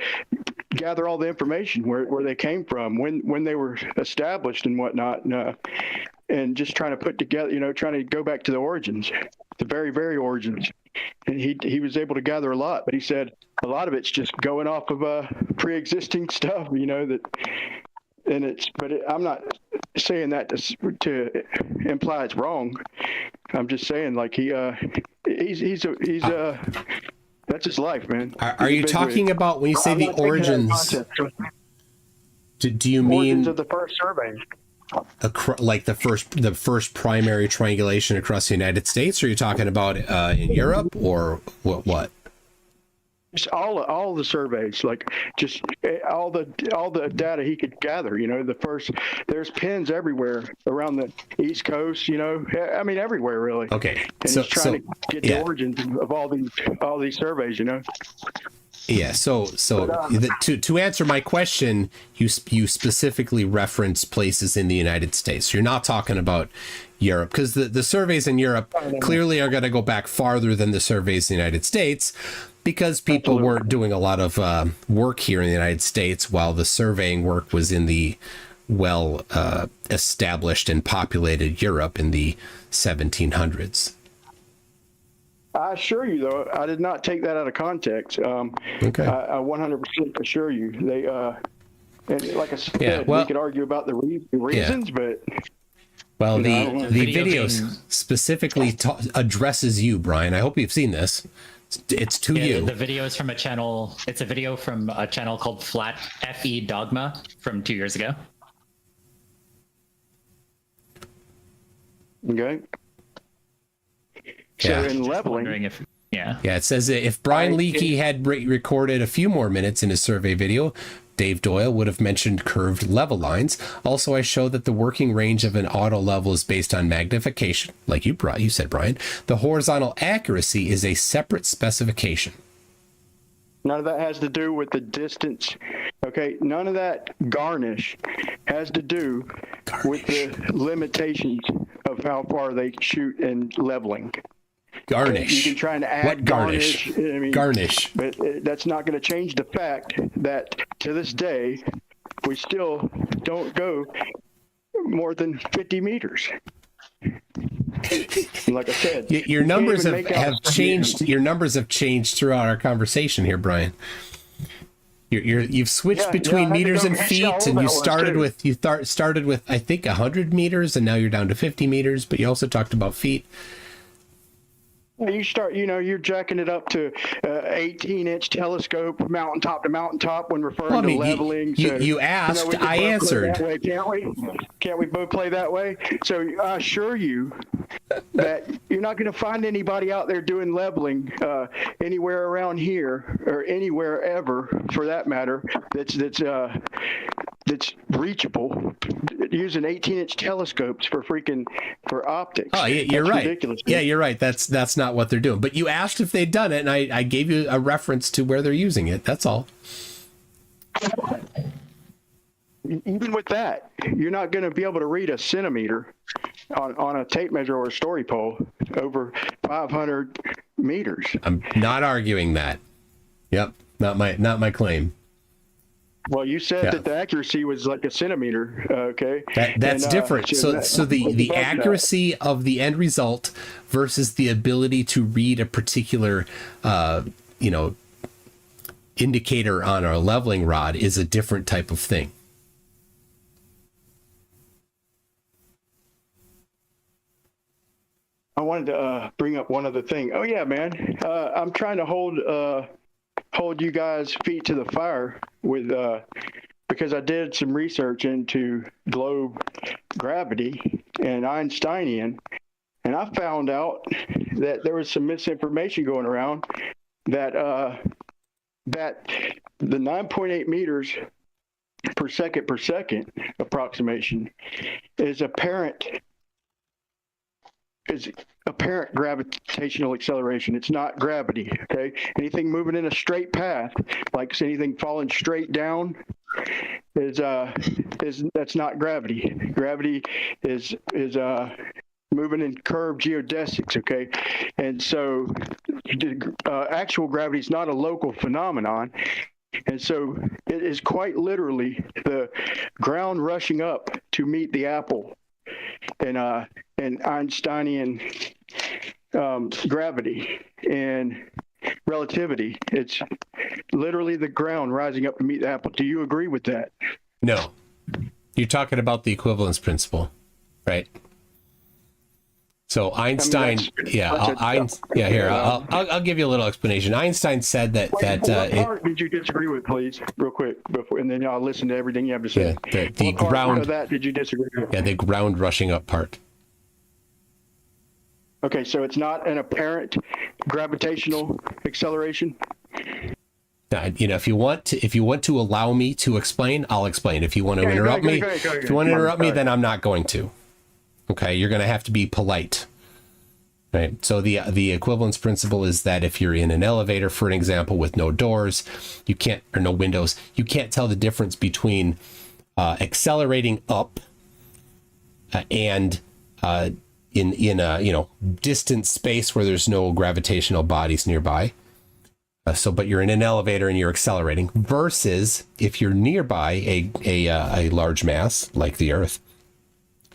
gather all the information where they came from, when they were established and whatnot, and just trying to put together, trying to go back to the origins, the very, very origins. And he was able to gather a lot, but he said a lot of it's just going off of pre-existing stuff, I'm not saying that to imply it's wrong. I'm just saying, like, he's that's his life, man. Are you talking about, when you say the origins? Do you mean origins of the first survey? Like the first primary triangulation across the United States? Or are you talking about in Europe, or what? Just all the surveys, like just all the data he could gather. There's pins everywhere around the East Coast. I mean, everywhere really. Okay, and he's trying to get the origins of all these surveys. Yeah. So to answer my question, you specifically reference places in the United States. You're not talking about Europe, because the surveys in Europe clearly are going to go back farther than the surveys in the United States, because people weren't doing a lot of work here in the United States, while the surveying work was in the established and populated Europe in the 1700s. I assure you, though, I did not take that out of context. Okay. I 100% assure you. They, and like I said, we could argue about the reasons, but... Well, the video specifically addresses you, Brian. I hope you've seen this. It's to you. The video is from a channel. It's a video from a channel called Flat FE Dogma from 2 years ago. Okay. So in leveling, it says if Brian Leakey had recorded a few more minutes in his survey video, Dave Doyle would have mentioned curved level lines. Also, I show that the working range of an auto level is based on magnification, like you said, Brian. The horizontal accuracy is a separate specification. None of that has to do with the distance. Okay, none of that garnish has to do with the limitations of how far they shoot in leveling. Garnish. You can try and add what garnish? Garnish. But that's not going to change the fact that to this day, we still don't go more than 50 meters. Like I said, your numbers have changed. Your numbers have changed throughout our conversation here, Brian. You've switched between meters and feet, and you started with I think 100 meters, and now you're down to 50 meters. But you also talked about feet. You start, you're jacking it up to 18-inch telescope, mountaintop to mountaintop, when referring to leveling. You asked, I answered. Way, can't we? Can't we both play that way? So I assure you that you're not going to find anybody out there doing leveling anywhere around here, or anywhere ever, for that matter, that's reachable, using 18-inch telescopes for optics. Oh, you're That's right. Ridiculous. Yeah, you're right. That's not what they're doing. But you asked if they'd done it, and I gave you a reference to where they're using it. That's all. Even with that, you're not going to be able to read a centimeter on a tape measure or a story pole over 500 meters. I'm not arguing that. Yep, not my claim. Well, you said that the accuracy was like a centimeter. Okay, that's different. So the accuracy of the end result versus the ability to read a particular indicator on a leveling rod is a different type of thing. I wanted to bring up one other thing. Oh yeah, man. I'm trying to hold you guys' feet to the fire with because I did some research into globe gravity and Einsteinian, and I found out that there was some misinformation going around that that the 9.8 meters per second approximation is apparent gravitational acceleration. It's not gravity. Okay, anything moving in a straight path, like anything falling straight down, is that's not gravity. Gravity is moving in curved geodesics. Okay, and so actual gravity is not a local phenomenon. And so it is quite literally the ground rushing up to meet the apple in Einsteinian gravity and relativity. It's literally the ground rising up to meet the apple. Do you agree with that? No. You're talking about the equivalence principle, right? So Einstein, I'll give you a little explanation. Einstein said that what part did you disagree with, please, real quick, before, and then I'll listen to everything you have to say. Yeah, the what ground part of that did you disagree with? Yeah, the ground rushing up part. Okay, so it's not an apparent gravitational acceleration. You know, if you want to allow me to explain, I'll explain. If you want to interrupt me, then I'm not going to. Okay, you're going to have to be polite, right? So the equivalence principle is that if you're in an elevator, for an example, with no doors, or no windows, you can't tell the difference between accelerating up and in a distant space where there's no gravitational bodies nearby. But you're in an elevator and you're accelerating, versus if you're nearby a large mass like the Earth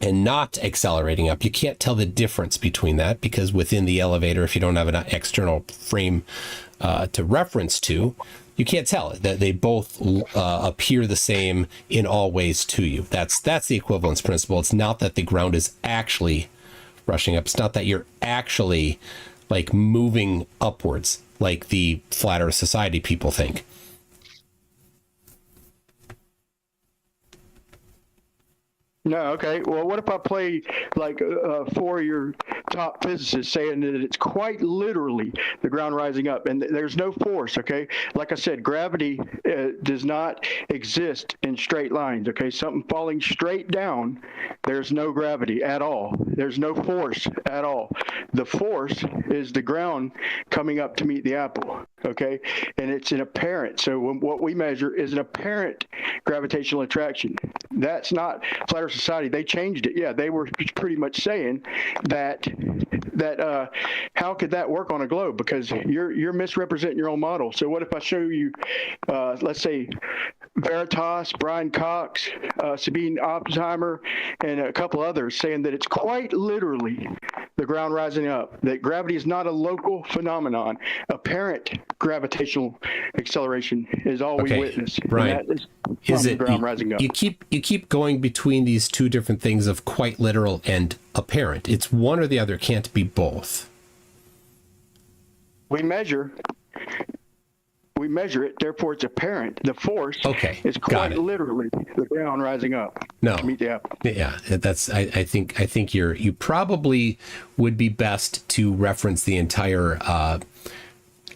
and not accelerating up. You can't tell the difference between that, because within the elevator, if you don't have an external frame to reference to, you can't tell it. That they both appear the same in all ways to you. That's the equivalence principle. It's not that the ground is actually rushing up. It's not that you're actually like moving upwards like the Flat Earth Society people think. No, okay. Well, what if I play like four of your top physicists saying that it's quite literally the ground rising up and there's no force, okay? Like I said, gravity does not exist in straight lines, okay? Something falling straight down, there's no gravity at all. There's no force at all. The force is the ground coming up to meet the apple, okay? And it's an apparent, so what we measure is an apparent gravitational attraction. That's not Flat Earth Society. They changed it. Yeah, they were pretty much saying that how could that work on a globe? Because you're misrepresenting your own model. So what if I show you, let's say, Veritas, Brian Cox, Sabine Oppenheimer, and a couple others saying that it's quite literally the ground rising up, that gravity is not a local phenomenon. Apparent gravitational acceleration is all we witness. Brian, is it ground rising up. You keep going between these two different things of quite literal and apparent. It's one or the other. It can't be both. We measure it, therefore it's apparent. The force is quite literally the ground rising up. No. To meet the apple. Yeah, that's. I think you probably would be best to reference the entire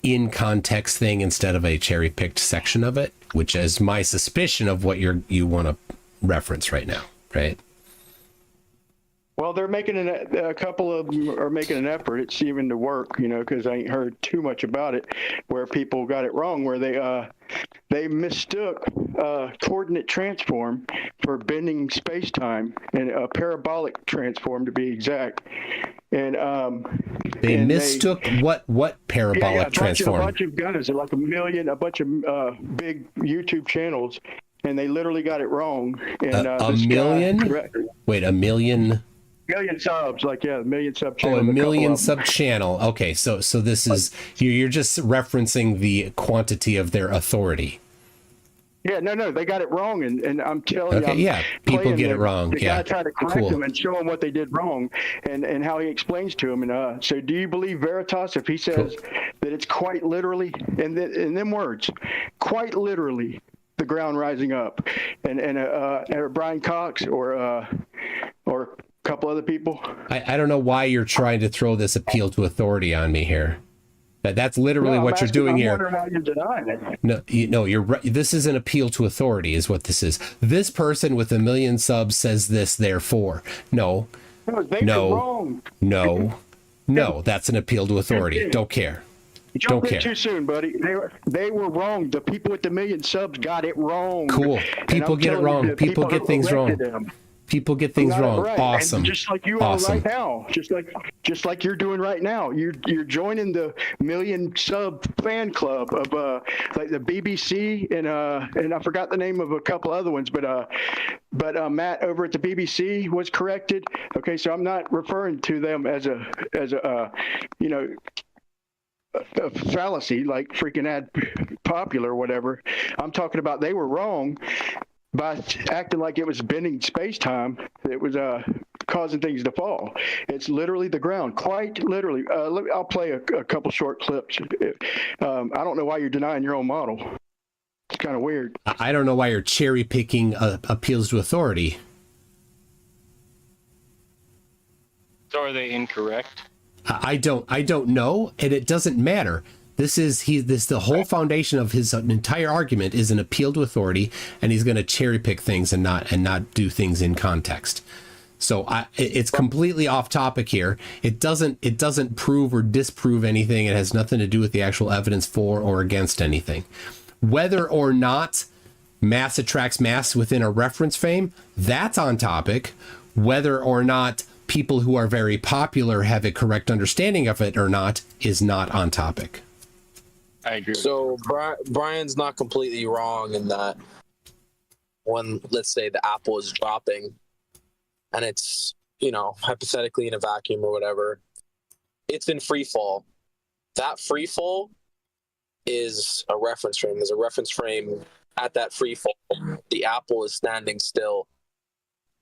in context thing instead of a cherry picked section of it, which is my suspicion of what you want to reference right now, right? Well, they're making a couple of them are making an effort. It's seeming to work, because I ain't heard too much about it, where people got it wrong, where they mistook coordinate transform for bending space-time, and a parabolic transform to be exact. And they mistook what parabolic transform? A bunch of guys, like a bunch of big YouTube channels, and they literally got it wrong. And a million? Wait, a million? Million subs, a million sub channel. Oh, a million sub channel. Okay, so this is you're just referencing the quantity of their authority. Yeah, no, they got it wrong, and I'm telling you, Okay, people get it wrong. The guy tried to correct them and show them what they did wrong, and how he explains to them. And so, do you believe Veritas if he says that it's quite literally, in them words, quite literally, the ground rising up, and Brian Cox or a couple other people? I don't know why you're trying to throw this appeal to authority on me here. That's literally what you're doing here. I'm wondering why you're denying it. No, you're right. This is an appeal to authority, is what this is. This person with 1 million subs says this, therefore. No, that's an appeal to authority. Don't care. You jumped in too soon, buddy. They were wrong. The people with the 1 million subs got it wrong. Cool. People get it wrong. People get things wrong. People get things wrong. Right. Awesome. And just like you are right now, just like you're doing right now. You're joining the 1 million sub fan club of like the BBC and I forgot the name of a couple other ones, but Matt over at the BBC was corrected. Okay, so I'm not referring to them as a fallacy like freaking ad popular or whatever. I'm talking about they were wrong by acting like it was bending space-time. It was causing things to fall. It's literally the ground, quite literally. I'll play a couple short clips. I don't know why you're denying your own model. It's kind of weird. I don't know why you're cherry-picking appeals to authority. So are they incorrect? I don't know, and it doesn't matter. The whole foundation of his entire argument is an appeal to authority, and he's going to cherry pick things and not do things in context. So it's completely off topic here. It doesn't prove or disprove anything. It has nothing to do with the actual evidence for or against anything. Whether or not mass attracts mass within a reference frame, that's on topic. Whether or not people who are very popular have a correct understanding of it or not is not on topic. I agree. So Brian's not completely wrong in that when, let's say, the apple is dropping and it's, hypothetically in a vacuum or whatever, it's in free fall. That free fall is a reference frame. There's a reference frame at that free fall. The apple is standing still.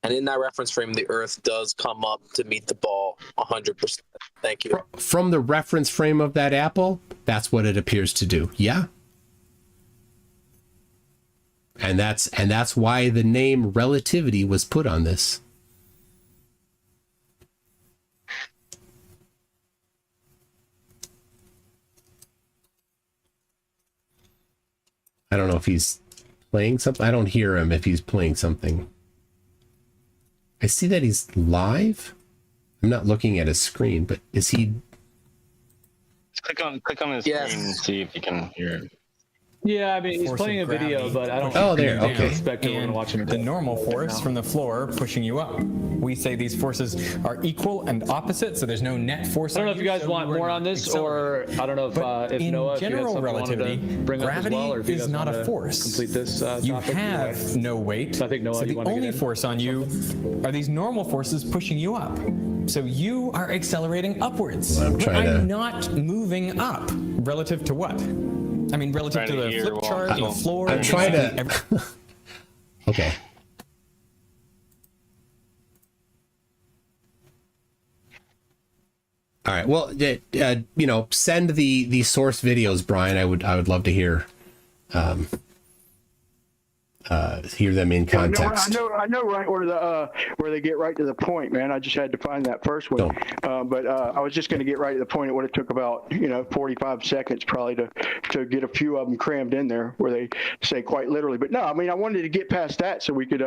And in that reference frame, the Earth does come up to meet the ball 100%. Thank you. From the reference frame of that apple, that's what it appears to do. Yeah. And that's why the name relativity was put on this. I don't know if he's playing something. I don't hear him if he's playing something. I see that he's live. I'm not looking at his screen, but is he? Click on his screen and see if you can hear him. Yeah, I mean, he's playing a video, but I don't expect everyone to watch him. The normal force from the floor pushing you up. We say these forces are equal and opposite, so there's no net force. I don't know if you guys want more on this, or I don't know if Noah, in general relativity, gravity is not a force. Complete this. You have no weight. So I think Noah, so the only force on you are these normal forces pushing you up. So you are accelerating upwards. I'm not moving up relative to what? I mean, relative to the flip chart, the floor. I'm trying to. Okay. All right. Well, send the source videos, Brian. I would love to hear them in context. I know right where they get right to the point, man. I just had to find that first one. But I was just going to get right to the point. It would have took about 45 seconds probably to get a few of them crammed in there where they say quite literally. But no, I mean, I wanted to get past that so we could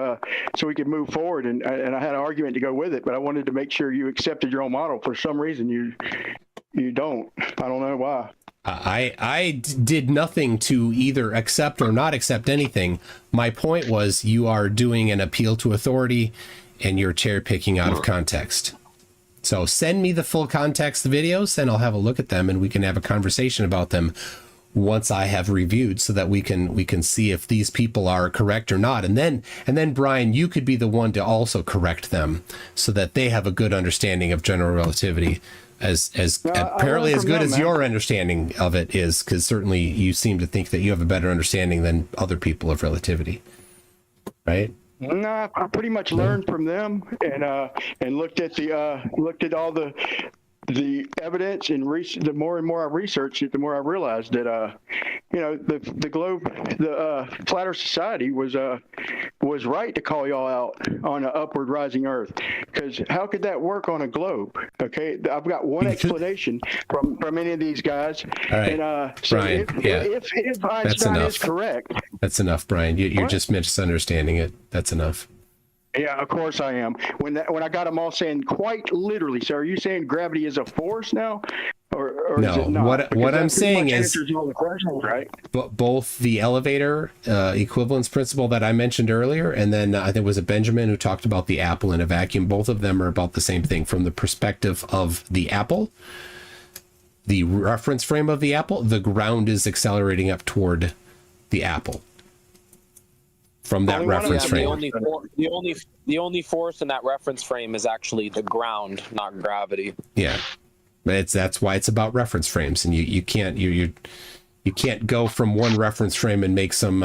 move forward, and I had an argument to go with it. But I wanted to make sure you accepted your own model. For some reason, you don't. I don't know why. I did nothing to either accept or not accept anything. My point was you are doing an appeal to authority and you're cherry picking out of context. So send me the full context videos and I'll have a look at them and we can have a conversation about them once I have reviewed so that we can see if these people are correct or not. And then Brian, you could be the one to also correct them so that they have a good understanding of general relativity. apparently as good as your understanding of it is, because certainly you seem to think that you have a better understanding than other people of relativity, right? No, I pretty much learned from them and looked at all the evidence and the more and more I researched it, the more I realized that the globe, the Flat Earth Society was right to call y'all out on an upward rising Earth, because how could that work on a globe? Okay, I've got one explanation from any of these guys. All right, and so Brian, if Einstein is correct, that's enough, Brian. You're just misunderstanding it. That's enough. Yeah, of course I am. When I got them all saying quite literally, so are you saying gravity is a force now? Or no, is it not? what I'm saying is answers all the questions, right? Both the elevator equivalence principle that I mentioned earlier, and then I think it was Benjamin who talked about the apple in a vacuum. Both of them are about the same thing from the perspective of the apple, the reference frame of the apple. The ground is accelerating up toward the apple from that reference frame. The only force in that reference frame is actually the ground, not gravity. Yeah. That's why it's about reference frames, and you can't you can't go from one reference frame and make some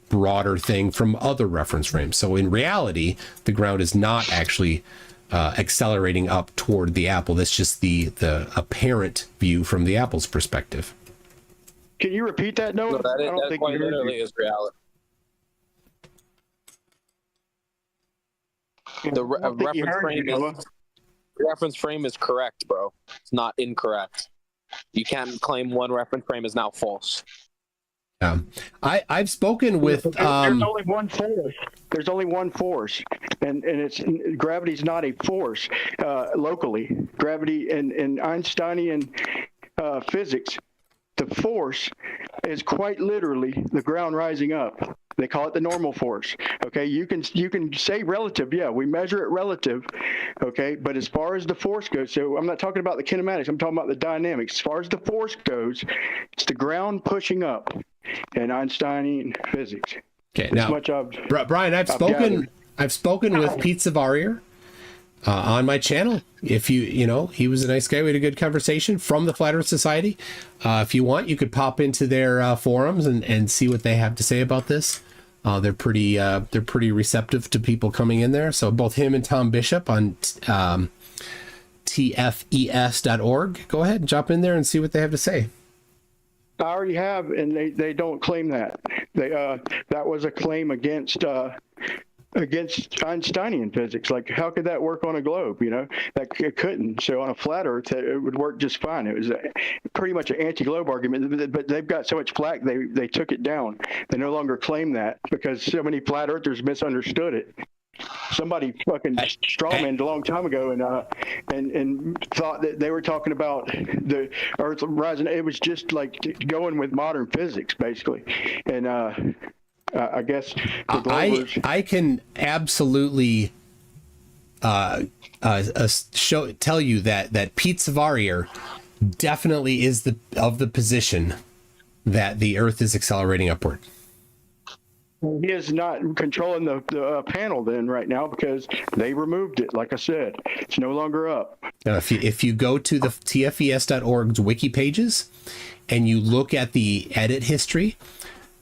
broader thing from other reference frames. So in reality, the ground is not actually accelerating up toward the apple. That's just the apparent view from the apple's perspective. Can you repeat that, Noah? No, that quite literally is reality. The reference frame is correct, bro. It's not incorrect. You can't claim one reference frame is now false. I've spoken with. There's only one force. There's only one force, and gravity's not a force locally. Gravity in Einsteinian physics, the force is quite literally the ground rising up. They call it the normal force. Okay, you can say relative. Yeah, we measure it relative. Okay, but as far as the force goes, so I'm not talking about the kinematics. I'm talking about the dynamics. As far as the force goes, it's the ground pushing up in Einsteinian physics. Okay, now, Brian, I've spoken with Pete Savarier on my channel. If he was a nice guy. We had a good conversation from the Flat Earth Society. If you want, you could pop into their forums and see what they have to say about this. They're pretty receptive to people coming in there. So both him and Tom Bishop on TFES.org. Go ahead and jump in there and see what they have to say. I already have, and they don't claim that. That was a claim against Einsteinian physics. Like, how could that work on a globe? That it couldn't. So on a flat Earth, it would work just fine. It was pretty much an anti-globe argument, but they've got so much flack, they took it down. They no longer claim that because so many flat earthers misunderstood it. Somebody fucking strawmanned a long time ago and thought that they were talking about the Earth rising. It was just like going with modern physics, basically. And I guess I can absolutely tell you that Pete Savarier definitely is of the position that the Earth is accelerating upward. He is not controlling the panel then right now because they removed it. Like I said, it's no longer up. Now, if you go to the TFES.org's wiki pages and you look at the edit history,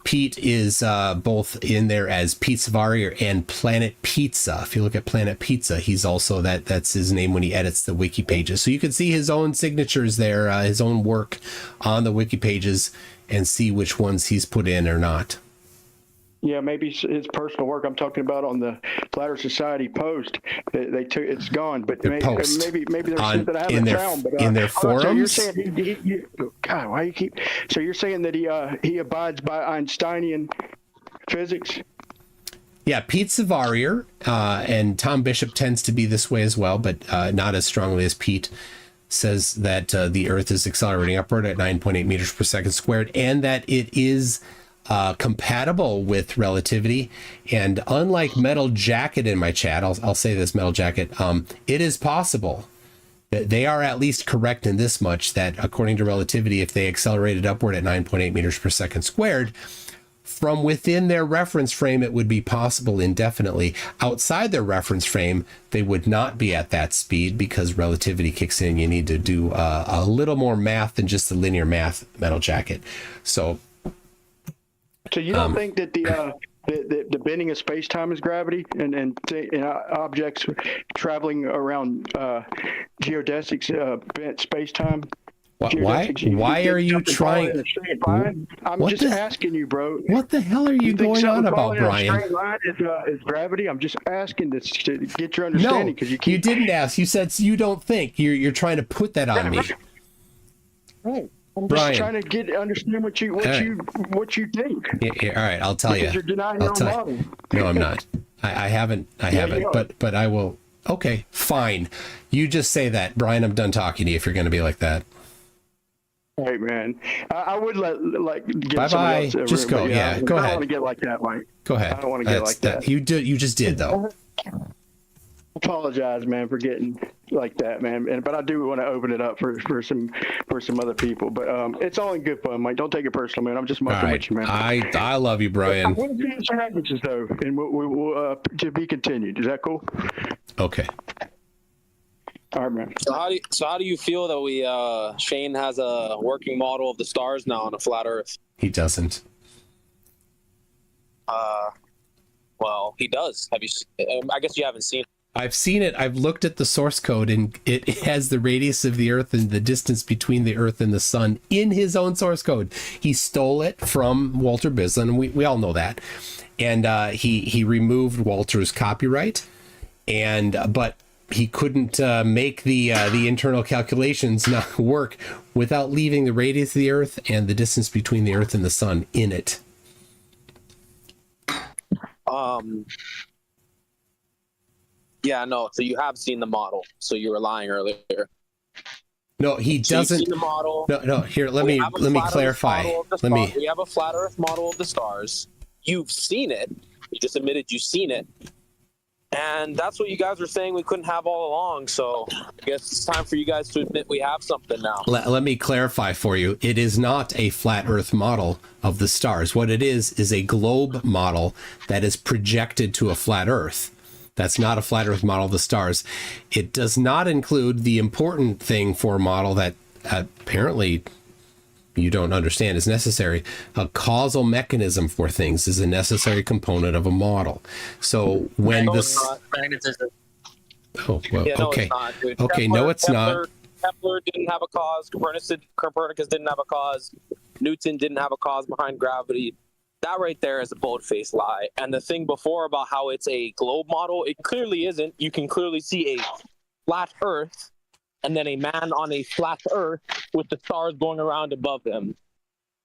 Pete is both in there as Pete Savarier and Planet Pizza. If you look at Planet Pizza, he's also that's his name when he edits the wiki pages. So you can see his own signatures there, his own work on the wiki pages, and see which ones he's put in or not. Yeah, maybe his personal work. I'm talking about on the Flat Earth Society post. They took it's gone, but maybe there's shit that I haven't found. But in their forums. So you're saying God, why you keep? So you're saying that he abides by Einsteinian physics? Yeah, Pete Savarier and Tom Bishop tends to be this way as well, but not as strongly as Pete. Says that the Earth is accelerating upward at 9.8 meters per second squared, and that it is compatible with relativity. And unlike Metal Jacket in my chat, I'll say this, Metal Jacket, it is possible that they are at least correct in this much, that according to relativity, if they accelerated upward at 9.8 meters per second squared, from within their reference frame, it would be possible indefinitely. Outside their reference frame, they would not be at that speed because relativity kicks in. You need to do a little more math than just the linear math, Metal Jacket. So you don't think that the bending of space-time is gravity, and objects traveling around geodesics bent space-time? Why are you trying? I'm just asking you, bro. What the hell are you going on about, Brian? Straight line is gravity. I'm just asking to get your understanding, because you didn't ask. You said you don't think. You're trying to put that on me. Right. I'm just Brian. trying to understand what you think. Yeah, all right, I'll tell you. Because you're denying your own model. No, I'm not. I haven't. But I will. Okay, fine. You just say that, Brian. I'm done talking to you if you're going to be like that. Hey, man. I would get bye somebody bye. else. Just go. Yeah, go I ahead. don't want to get like that, Mike. Go ahead. I don't want to get like that. You just did though. Apologize, man, for getting like that, man. But I do want to open it up for some other people. But it's all in good fun, Mike. Don't take it personal, man. I'm just mucking with you, man. I love you, Brian. We'll do some averages though, and we'll to be continued. Is that cool? Okay. All right, man. So how do you feel that we Shane has a working model of the stars now on a flat Earth? He doesn't. Well, he does. Have you? I guess you haven't seen it. I've seen it. I've looked at the source code, and it has the radius of the Earth and the distance between the Earth and the Sun in his own source code. He stole it from Walter Bislin. We all know that, and he removed Walter's copyright, but he couldn't make the internal calculations not work without leaving the radius of the Earth and the distance between the Earth and the Sun in it. Yeah, no. So you have seen the model. So you were lying earlier. No, he doesn't. You've seen the model. No. Here, let me clarify. We have a flat Earth model of the stars. You've seen it. You just admitted you've seen it. And that's what you guys were saying we couldn't have all along. So I guess it's time for you guys to admit we have something now. Let me clarify for you. It is not a flat Earth model of the stars. What it is a globe model that is projected to a flat Earth. That's not a flat Earth model of the stars. It does not include the important thing for a model that apparently you don't understand is necessary. A causal mechanism for things is a necessary component of a model. So when Magnetism. Oh, well, Yeah, no, okay. it's not, dude. Okay, no, it's not. Kepler didn't have a cause. Copernicus didn't have a cause. Newton didn't have a cause behind gravity. That right there is a bold-faced lie. And the thing before about how it's a globe model, it clearly isn't. You can clearly see a flat Earth and then a man on a flat Earth with the stars going around above him.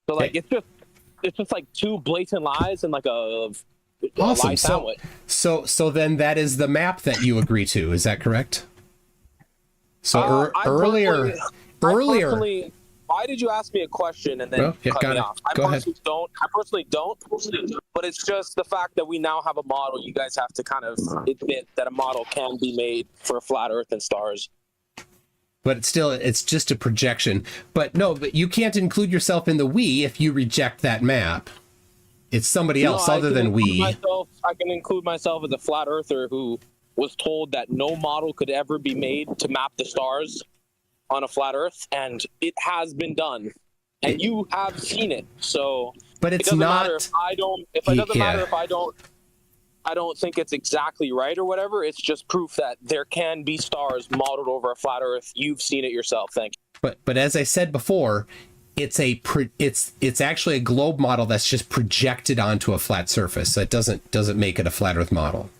So like it's just like two blatant lies and like a Awesome. lie sandwich. So then that is the map that you agree to. Is that correct? So earlier. Why did you ask me a question and then cut me off? I personally don't. But it's just the fact that we now have a model. You guys have to kind of admit that a model can be made for a flat Earth and stars. But still, it's just a projection. But you can't include yourself in the we if you reject that map. It's somebody else other than we. I can include myself as a flat earther who was told that no model could ever be made to map the stars on a flat Earth, and it has been done, and you have seen it. So, but it's it doesn't not. matter if I don't. If it doesn't matter if I don't think it's exactly right or whatever. It's just proof that there can be stars modeled over a flat Earth. You've seen it yourself. Thank you. But as I said before, it's actually a globe model that's just projected onto a flat surface. That doesn't make it a flat Earth model.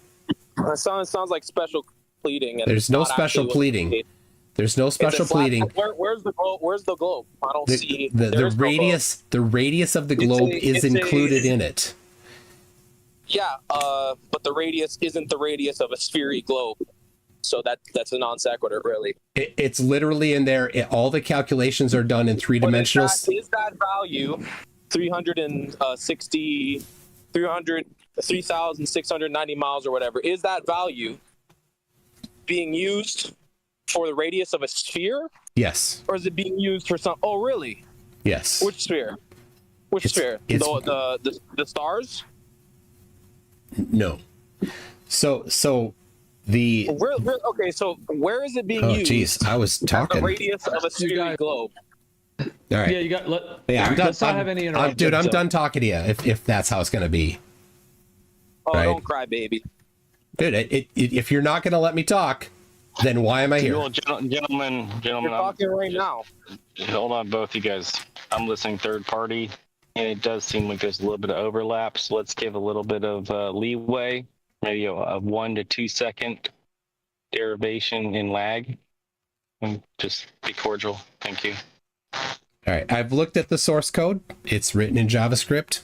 It sounds like special pleading. And There's no special pleading. There's no special pleading. Where's the globe? Where's the globe? I don't see the radius. The radius of the globe is included in it. Yeah, but the radius isn't the radius of a spherical globe, so that's a non sequitur, really. It's literally in there. All the calculations are done in three-dimensional. Is that value 3,690 miles or whatever? Is that value being used for the radius of a sphere? Yes. Or is it being used for some? Oh, really? Yes. Which sphere? Which sphere? The stars? No. So the okay, so where is it being oh used? geez, I was talking. The radius of a spherical globe. All right. Yeah, you got. Yeah, I'm done. Let's not have any interruptions. Dude, I'm done talking to you. If that's how it's gonna be. Oh, right? Don't cry, baby. Dude, if you're not gonna let me talk, then why am I here? Well, gentlemen, You're talking right now. Hold on, both you guys. I'm listening third party, and it does seem like there's a little bit of overlap. So let's give a little bit of leeway, maybe a 1 to 2 second derivation in lag, and just be cordial. Thank you. All right, I've looked at the source code. It's written in JavaScript.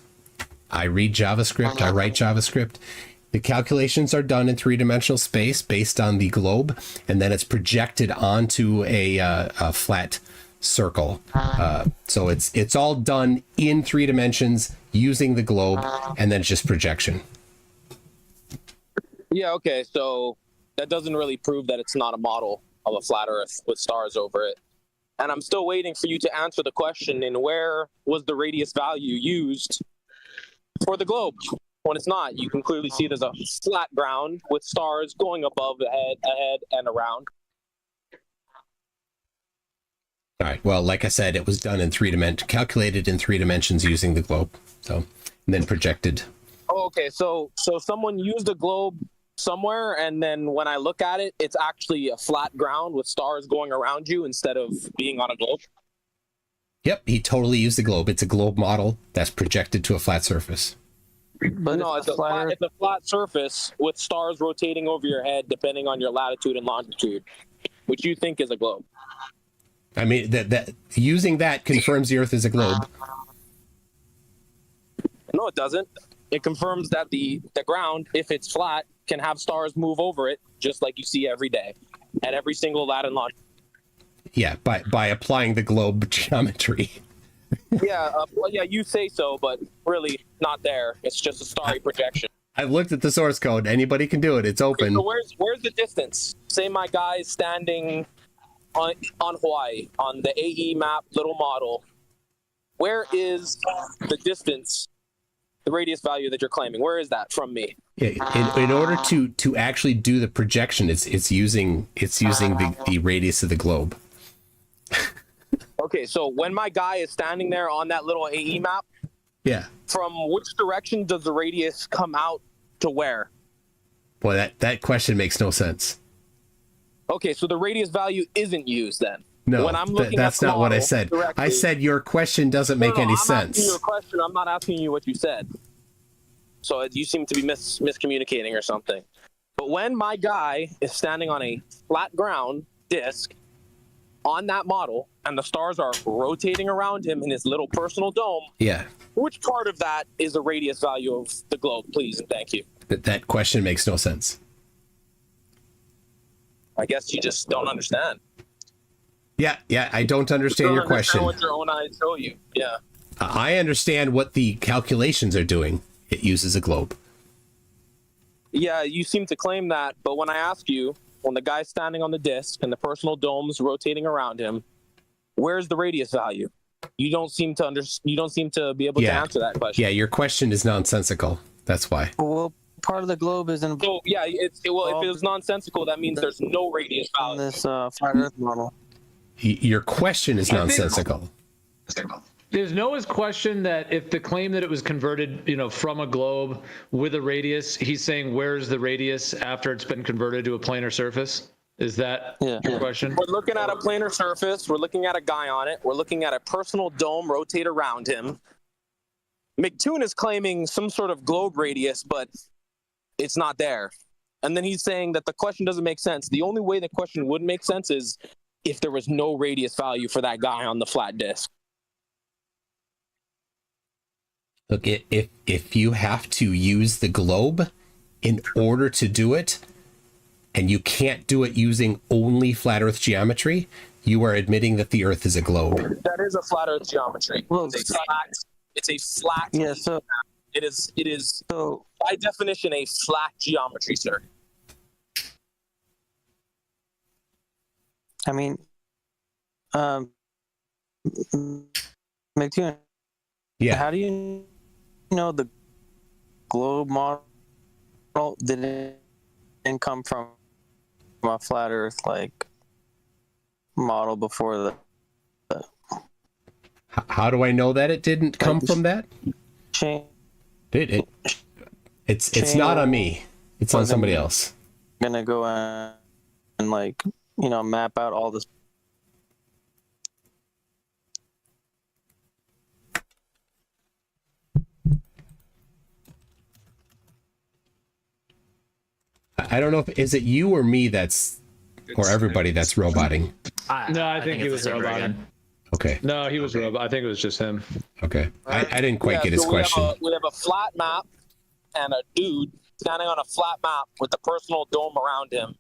I read JavaScript. I write JavaScript. The calculations are done in three-dimensional space based on the globe, and then it's projected onto a flat circle. So it's all done in 3 dimensions using the globe, and then it's just projection. Yeah, okay, so that doesn't really prove that it's not a model of a flat Earth with stars over it. And I'm still waiting for you to answer the question in where was the radius value used for the globe? When it's not, you can clearly see there's a flat ground with stars going above, ahead, and around. All right. Well, like I said, it was done in 3 dimensions, calculated in 3 dimensions using the globe. So, and then projected. Oh, okay. So someone used a globe somewhere, and then when I look at it, it's actually a flat ground with stars going around you instead of being on a globe. Yep, he totally used the globe. It's a globe model that's projected to a flat surface. But no, it's a flat surface with stars rotating over your head depending on your latitude and longitude, which you think is a globe. I mean, that using that confirms the Earth is a globe. No, it doesn't. It confirms that the ground, if it's flat, can have stars move over it, just like you see every day, at every single lat and longitude. Yeah, by applying the globe geometry. Yeah, well, yeah, you say so, but really not there. It's just a starry projection. I've looked at the source code. Anybody can do it. It's open. So where's the distance? Say my guy is standing on Hawaii on the AE map little model. Where is the distance, the radius value that you're claiming? Where is that from me? Yeah, in order to actually do the projection, it's using the radius of the globe. Okay, so when my guy is standing there on that little AE map, yeah, from which direction does the radius come out to where? Boy, that question makes no sense. Okay, so the radius value isn't used then. No, when I'm looking that's at not what I said. directly, I said your question doesn't make any I'm sense. asking you a question. I'm not asking you what you said. So you seem to be miscommunicating or something. But when my guy is standing on a flat ground disk on that model, and the stars are rotating around him in his little personal dome, yeah, which part of that is the radius value of the globe, please and thank you? That question makes no sense. I guess you just don't understand. Yeah, I don't understand your question. What your own eyes show you. Yeah. I understand what the calculations are doing. It uses a globe. Yeah, you seem to claim that, but when I ask you, when the guy's standing on the disc and the personal dome's rotating around him, where's the radius value? You don't seem to be able to answer that question. Yeah, your question is nonsensical. That's why. Well, part of the globe is in. So yeah, if it was nonsensical, that means there's no radius value. This flat Earth model. Your question is nonsensical. There's Noah's question that if the claim that it was converted, from a globe with a radius, he's saying where's the radius after it's been converted to a planar surface? Is that your question? We're looking at a planar surface. We're looking at a guy on it. We're looking at a personal dome rotate around him. McToon is claiming some sort of globe radius, but it's not there. And then he's saying that the question doesn't make sense. The only way the question would make sense is if there was no radius value for that guy on the flat disk. Look, if you have to use the globe in order to do it, and you can't do it using only flat Earth geometry, you are admitting that the Earth is a globe. That is a flat Earth geometry. Well, it's a flat. Yeah. So it is. So by definition, a flat geometry, sir. I mean, McToon Yeah. How do you know the globe model didn't come from a flat Earth like model before the? How do I know that it didn't come from that? It's not on me. It's on somebody else. Gonna go in and like map out all this. I don't know if is it you or me or everybody that's roboting. No, I think he was roboting. Okay. No, he was robot. I think it was just him. Okay. I didn't quite get his so question. We have a flat map and a dude standing on a flat map with a personal dome around him,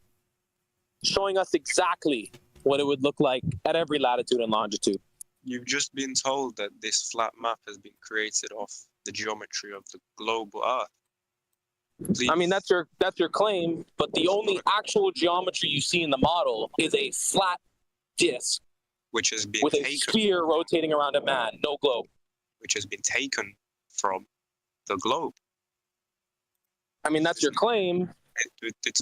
showing us exactly what it would look like at every latitude and longitude. You've just been told that this flat map has been created off the geometry of the globe Earth. Please. I mean, that's your claim, but the only actual geometry you see in the model is a flat disc, which has been with a sphere rotating around a man, no globe. Which has been taken from the globe. I mean, that's your claim,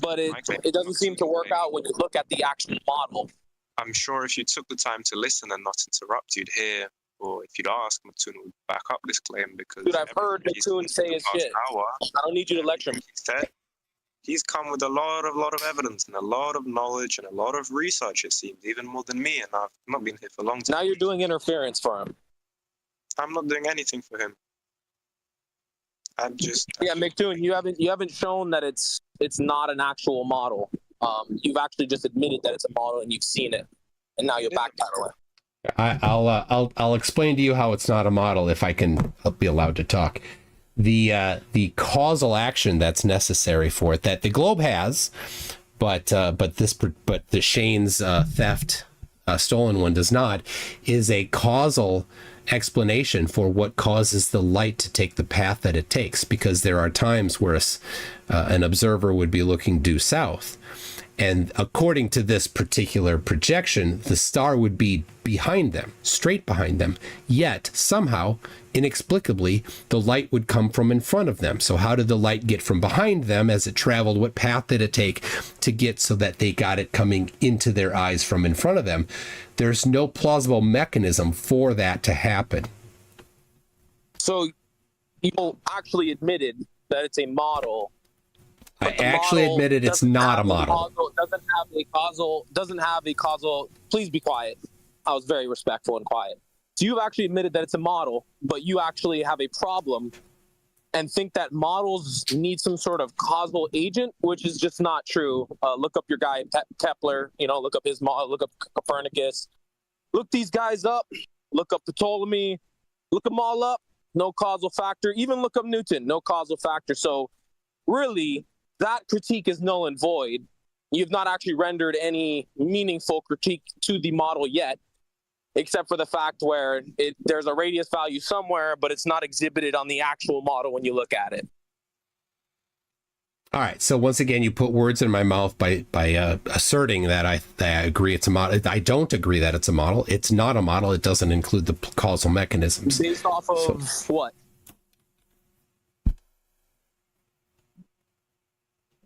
but it doesn't seem to work out when you look at the actual model. I'm sure if you took the time to listen and not interrupt, you'd hear, or if you'd ask, Mattoon would back up this claim because... Dude, I've heard Mattoon say his shit. I don't need you to lecture me. He's come with a lot of evidence and a lot of knowledge and a lot of research, it seems, even more than me, and I've not been here for a long time. Now you're doing interference for him. I'm not doing anything for him. Yeah, McToon, you haven't shown that it's not an actual model. You've actually just admitted that it's a model and you've seen it, and now you're backpedaling. I'll explain to you how it's not a model if I can be allowed to talk. The causal action that's necessary for it that the globe has, but the Shane's theft stolen one does not, is a causal explanation for what causes the light to take the path that it takes, because there are times where an observer would be looking due south, and according to this particular projection, the star would be behind them, straight behind them, yet somehow, inexplicably, the light would come from in front of them. So how did the light get from behind them as it traveled? What path did it take to get so that they got it coming into their eyes from in front of them? There's no plausible mechanism for that to happen. So you actually admitted that it's a model. I actually admitted it's not a model. Doesn't have a causal. Please be quiet. I was very respectful and quiet. So you've actually admitted that it's a model, but you actually have a problem and think that models need some sort of causal agent, which is just not true. Look up your guy Kepler. Look up his model. Look up Copernicus. Look these guys up. Look up Ptolemy. Look them all up. No causal factor. Even look up Newton. No causal factor. So really, that critique is null and void. You've not actually rendered any meaningful critique to the model yet, except for the fact where there's a radius value somewhere, but it's not exhibited on the actual model when you look at it. All right. So once again, you put words in my mouth by asserting that I agree it's a model. I don't agree that it's a model. It's not a model. It doesn't include the causal mechanisms. Based off of what?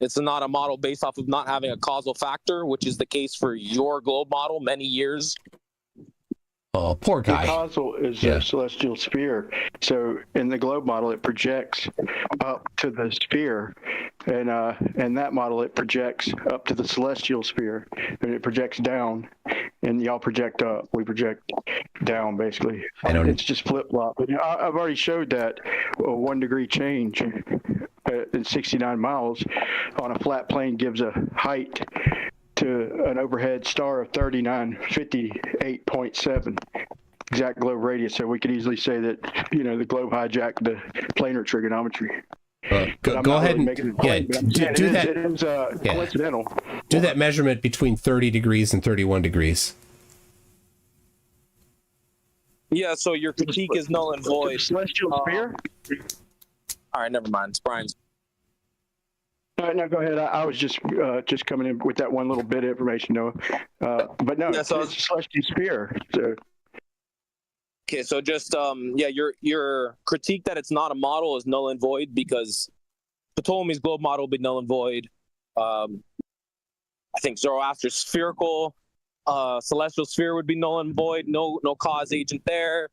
It's not a model based off of not having a causal factor, which is the case for your globe model many years. Oh, poor guy. The causal is a celestial sphere. So in the globe model, it projects up to the sphere. And in that model, it projects up to the celestial sphere. And it projects down. And y'all project up. We project down, basically. It's just flip-flop. I've already showed that a 1 degree change in 69 miles on a flat plane gives a height to an overhead star of 3958.7 exact globe radius. So we could easily say that the globe hijacked the planar trigonometry. Go ahead and do that. It is coincidental. Do that measurement between 30 degrees and 31 degrees. Yeah, so your critique is null and void. Celestial sphere? All right, never mind. It's Brian's. No, go ahead. I was just coming in with that one little bit of information, Noah. But no, it's a celestial sphere. So. Okay, so just yeah, your critique that it's not a model is null and void because Ptolemy's globe model would be null and void. I think Zoroaster's spherical celestial sphere would be null and void. No cause agent there.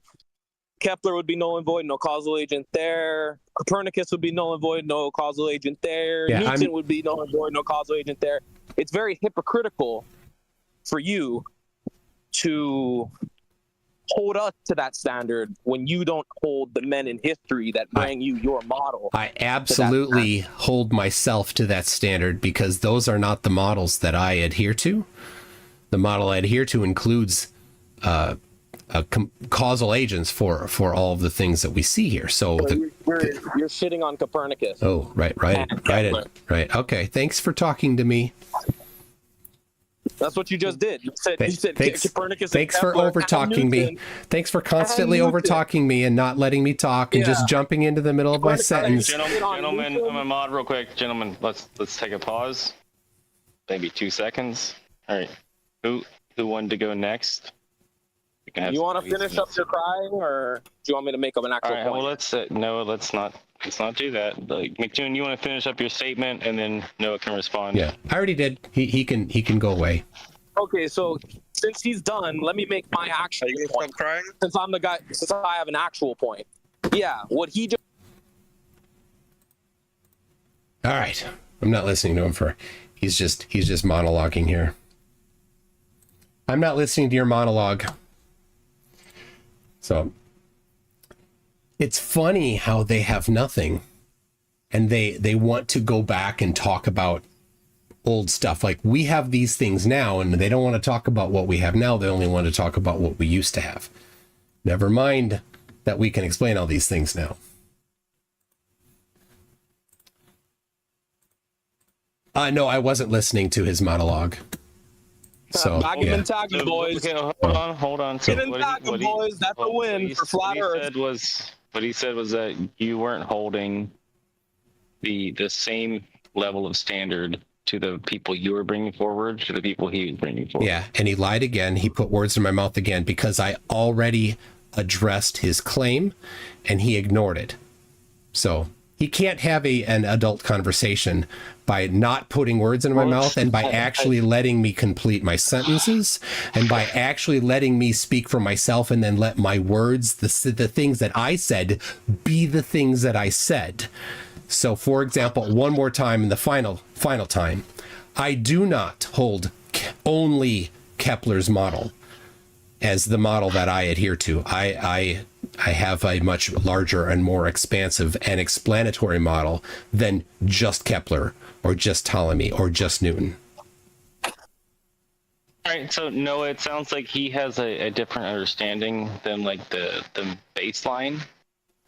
Kepler would be null and void. No causal agent there. Copernicus would be null and void. No causal agent there. Yeah, Newton would be null and void. No causal agent there. It's very hypocritical for you to hold us to that standard when you don't hold the men in history that bring you your model. I absolutely hold myself to that standard because those are not the models that I adhere to. The model I adhere to includes causal agents for all of the things that we see here. So you're shitting on Copernicus. Oh, right. Okay, thanks for talking to me. That's what you just did. You said Copernicus. Thanks for over-talking me. Thanks for constantly over-talking me and not letting me talk and just jumping into the middle of my sentence. Gentlemen, I'm a mod real quick. Gentlemen, let's take a pause. Maybe 2 seconds. All right. Who wanted to go next? You want to finish up your crying, or do you want me to make up an actual point? Well, let's not do that. Like, McToon, you want to finish up your statement, and then Noah can respond. Yeah, I already did. He can go away. Okay, so since he's done, let me make my actual point. Crying? Since I'm the guy, since I have an actual point. Yeah, what he just. All right, I'm not listening to him for. He's just monologuing here. I'm not listening to your monologue. So it's funny how they have nothing and they want to go back and talk about old stuff. Like, we have these things now and they don't want to talk about what we have now. They only want to talk about what we used to have. Never mind that we can explain all these things now. No, I wasn't listening to his monologue. So, boys. Okay, hold on. So boys, that's a win for Flat Earth. What he said was that you weren't holding the same level of standard to the people you were bringing forward to the people he was bringing forward. Yeah, and he lied again. He put words in my mouth again because I already addressed his claim and he ignored it. So he can't have an adult conversation by not putting words in my mouth and by actually letting me complete my sentences and by actually letting me speak for myself and then let my words, the things that I said, be the things that I said. So, for example, one more time in the final time, I do not hold only Kepler's model as the model that I adhere to. I have a much larger and more expansive and explanatory model than just Kepler or just Ptolemy or just Newton. All right, so Noah, it sounds like he has a different understanding than like the baseline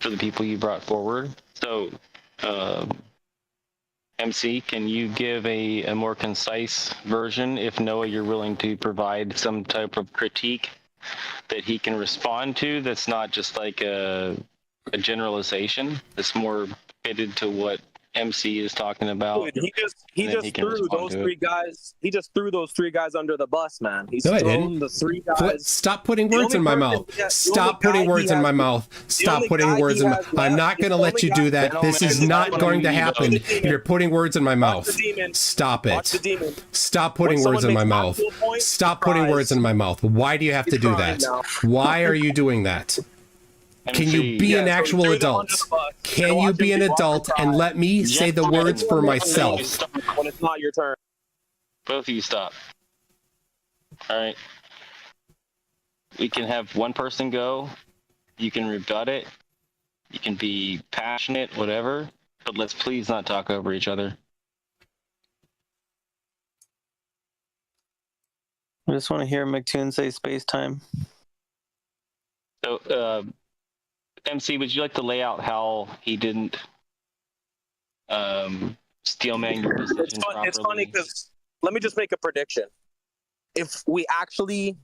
for the people you brought forward. So, MC, can you give a more concise version if Noah, you're willing to provide some type of critique that he can respond to that's not just like a generalization that's more fitted to what MC is talking about? Dude, he just threw those three guys. He just threw those three guys under the bus, man. He's thrown the three guys. Stop putting words in my mouth. Stop putting words in my mouth. Stop putting words in my mouth. I'm not going to let you do that. This is not going to happen. You're putting words in my mouth. Stop it. Stop putting words in my mouth. Stop putting words in my mouth. Why do you have to do that? Why are you doing that? Can you be an actual adult? Can you be an adult and let me say the words for myself? When it's not your turn. Both of you stop. All right. We can have one person go. You can rebut it. You can be passionate, whatever. But let's please not talk over each other. I just want to hear McToon say space time. So, MC, would you like to lay out how he didn't steelman your position properly? It's funny because let me just make a prediction. If we actually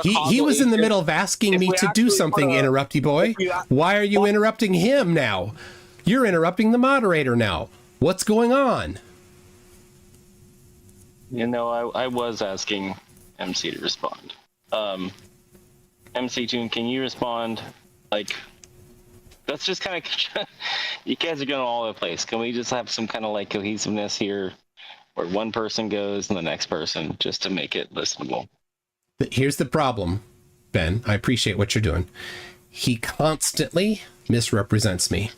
he was in the middle of asking me to do something, interrupty boy. Why are you interrupting him now? You're interrupting the moderator now. What's going on? You know, I was asking MC to respond. MC Tune, can you respond? Like, that's just kind of, you guys are going all over the place. Can we just have some kind of like cohesiveness here where one person goes and the next person just to make it listenable? Here's the problem, Ben. I appreciate what you're doing. He constantly misrepresents me.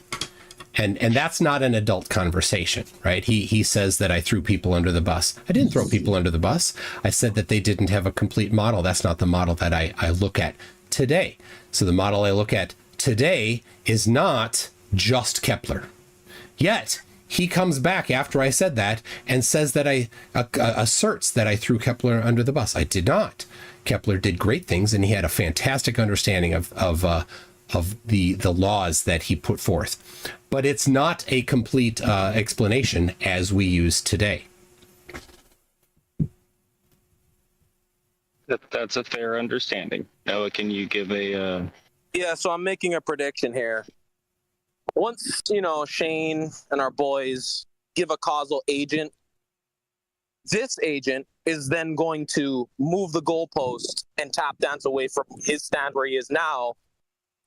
And that's not an adult conversation, right? He says that I threw people under the bus. I didn't throw people under the bus. I said that they didn't have a complete model. That's not the model that I look at today. So the model I look at today is not just Kepler. Yet he comes back after I said that and says that I asserts that I threw Kepler under the bus. I did not. Kepler did great things, and he had a fantastic understanding of the laws that he put forth. But it's not a complete explanation as we use today. That's a fair understanding. Noah, can you give a... Yeah, so I'm making a prediction here. Once, Shane and our boys give a causal agent, this agent is then going to move the goalpost and tap dance away from his stand where he is now,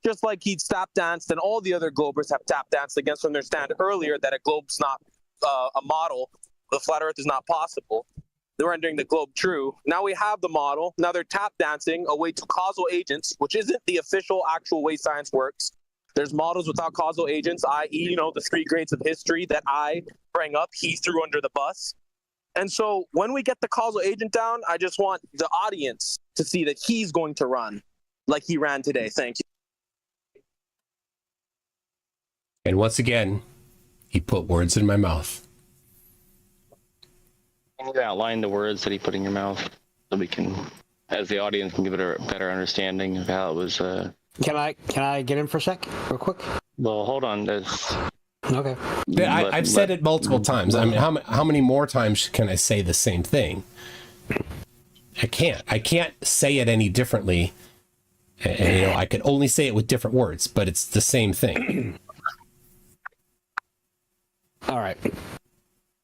just like he'd tap danced and all the other globers have tap danced against from their stand earlier that a globe's not a model, the flat earth is not possible. They're rendering the globe true. Now we have the model. Now they're tap dancing away to causal agents, which isn't the official actual way science works. There's models without causal agents, i.e., the 3 grades of history that I bring up, he threw under the bus. And so when we get the causal agent down, I just want the audience to see that he's going to run like he ran today. Thank you. And once again, he put words in my mouth. Can you outline the words that he put in your mouth so we can, as the audience, can give it a better understanding of how it was... Can I get in for a sec, real quick? Well, hold on. Okay. I've said it multiple times. I mean, how many more times can I say the same thing? I can't say it any differently. And, I could only say it with different words, but it's the same thing. All right.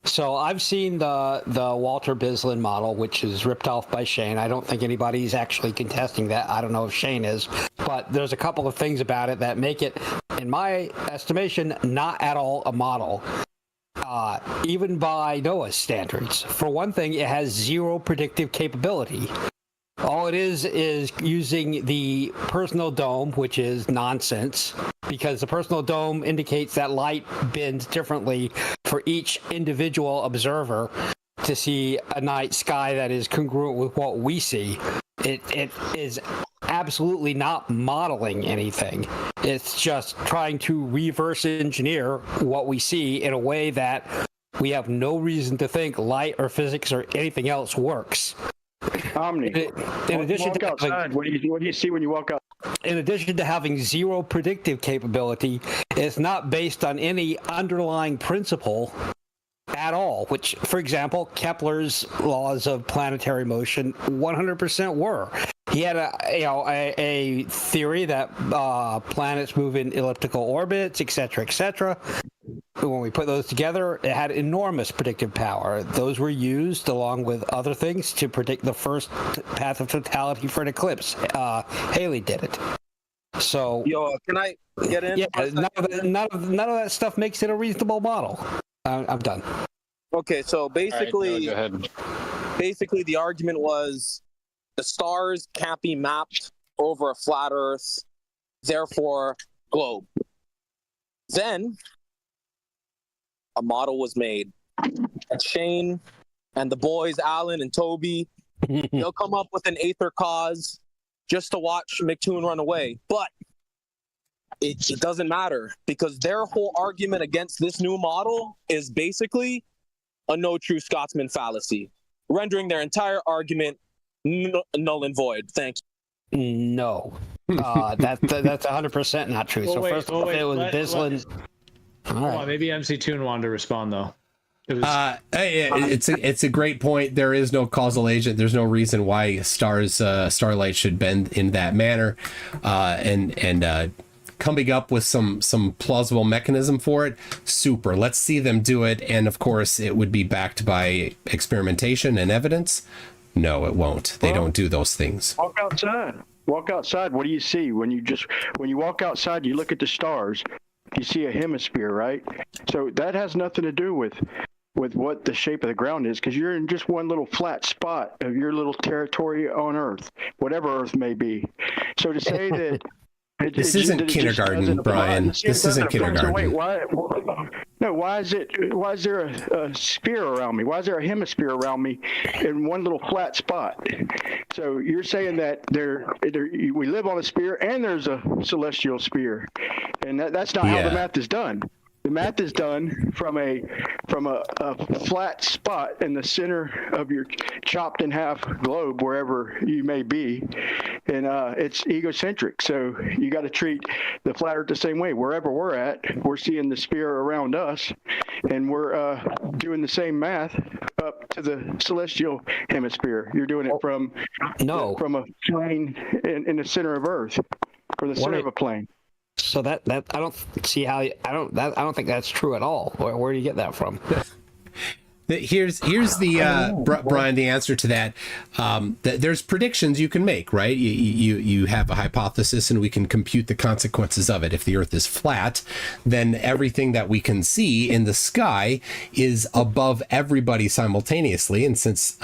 So I've seen the Walter Bislin model, which is ripped off by Shane. I don't think anybody's actually contesting that. I don't know if Shane is, but there's a couple of things about it that make it, in my estimation, not at all a model, even by Noah's standards. For one thing, it has 0 predictive capability. All it is using the personal dome, which is nonsense, because the personal dome indicates that light bends differently for each individual observer to see a night sky that is congruent with what we see. It is absolutely not modeling anything. It's just trying to reverse engineer what we see in a way that we have no reason to think light or physics or anything else works. Omni. In addition walk to outside. What do you see when you walk out? In addition to having 0 predictive capability, it's not based on any underlying principle at all, which, for example, Kepler's laws of planetary motion 100% were. He had a theory that planets move in elliptical orbits, etc., etc. When we put those together, it had enormous predictive power. Those were used along with other things to predict the first path of totality for an eclipse. Haley did it. So, can I get in? Yeah, none of that stuff makes it a reasonable model. I'm done. Okay, so basically, go ahead. Basically the argument was the stars can't be mapped over a flat Earth, therefore globe. Then a model was made. And Shane and the boys, Alan and Toby, they'll come up with an aether cause just to watch McToon run away. But it doesn't matter, because their whole argument against this new model is basically a no true Scotsman fallacy, rendering their entire argument null and void. Thank you. No. That's 100% not true. So first off, it was Bislin. Maybe MC Toon wanted to respond though. It's a great point. There is no causal agent. There's no reason why starlight should bend in that manner, and coming up with some plausible mechanism for it. Super. Let's see them do it. And of course, it would be backed by experimentation and evidence. No, it won't. They don't do those things. Walk outside. Walk outside. What do you see when you walk outside? You look at the stars. You see a hemisphere, right? So that has nothing to do with what the shape of the ground is, because you're in just one little flat spot of your little territory on Earth, whatever Earth may be. So to say that this isn't kindergarten, Brian. This isn't kindergarten. Wait, why? No, why is there a sphere around me? Why is there a hemisphere around me in one little flat spot? So you're saying that we live on a sphere and there's a celestial sphere, and that's not how the math is done. The math is done from a flat spot in the center of your chopped in half globe, wherever you may be, and it's egocentric. So you got to treat the flat Earth the same way. Wherever we're at, we're seeing the sphere around us, and we're doing the same math up to the celestial hemisphere. You're doing it from a plane in the center of Earth, or the center of a plane. So that I don't see how I don't think that's true at all. Where do you get that from? Here's the Brian, the answer to that. There's predictions you can make, right? You have a hypothesis, and we can compute the consequences of it. If the Earth is flat, then everything that we can see in the sky is above everybody simultaneously, and since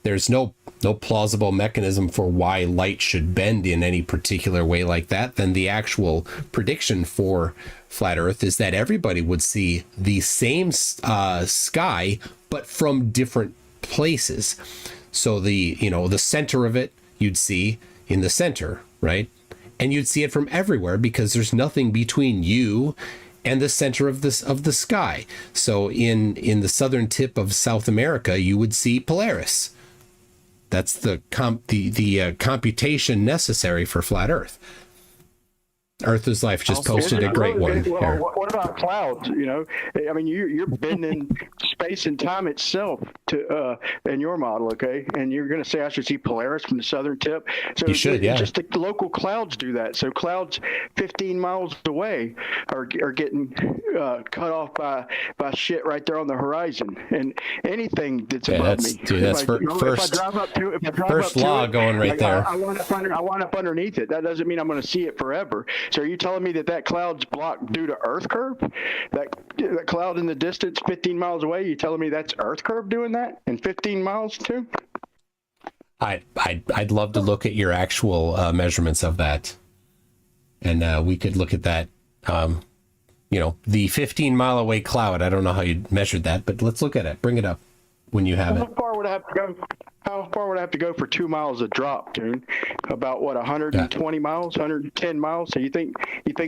there's no plausible mechanism for why light should bend in any particular way like that, then the actual prediction for flat Earth is that everybody would see the same sky, but from different places. So the center of it you'd see in the center, right? And you'd see it from everywhere because there's nothing between you and the center of the sky. So in the southern tip of South America, you would see Polaris. That's the computation necessary for flat Earth. Earth's Life just posted a great one. Well, what about clouds? I mean, you're bending space and time itself to in your model, okay? And you're going to say I should see Polaris from the southern tip. So you should, yeah. Just the local clouds do that. So clouds 15 miles away are getting cut off by shit right there on the horizon. And anything that's above me, that's first law going right there. I want up underneath it. That doesn't mean I'm going to see it forever. So are you telling me that cloud's blocked due to Earth curve? That cloud in the distance 15 miles away, you telling me that's Earth curve doing that in 15 miles too? I'd love to look at your actual measurements of that. And we could look at that, the 15 mile away cloud. I don't know how you measured that, but let's look at it. Bring it up when you have it. How far would I have to go for 2 miles of drop, Tune? About what, 120 miles, 110 miles? So you think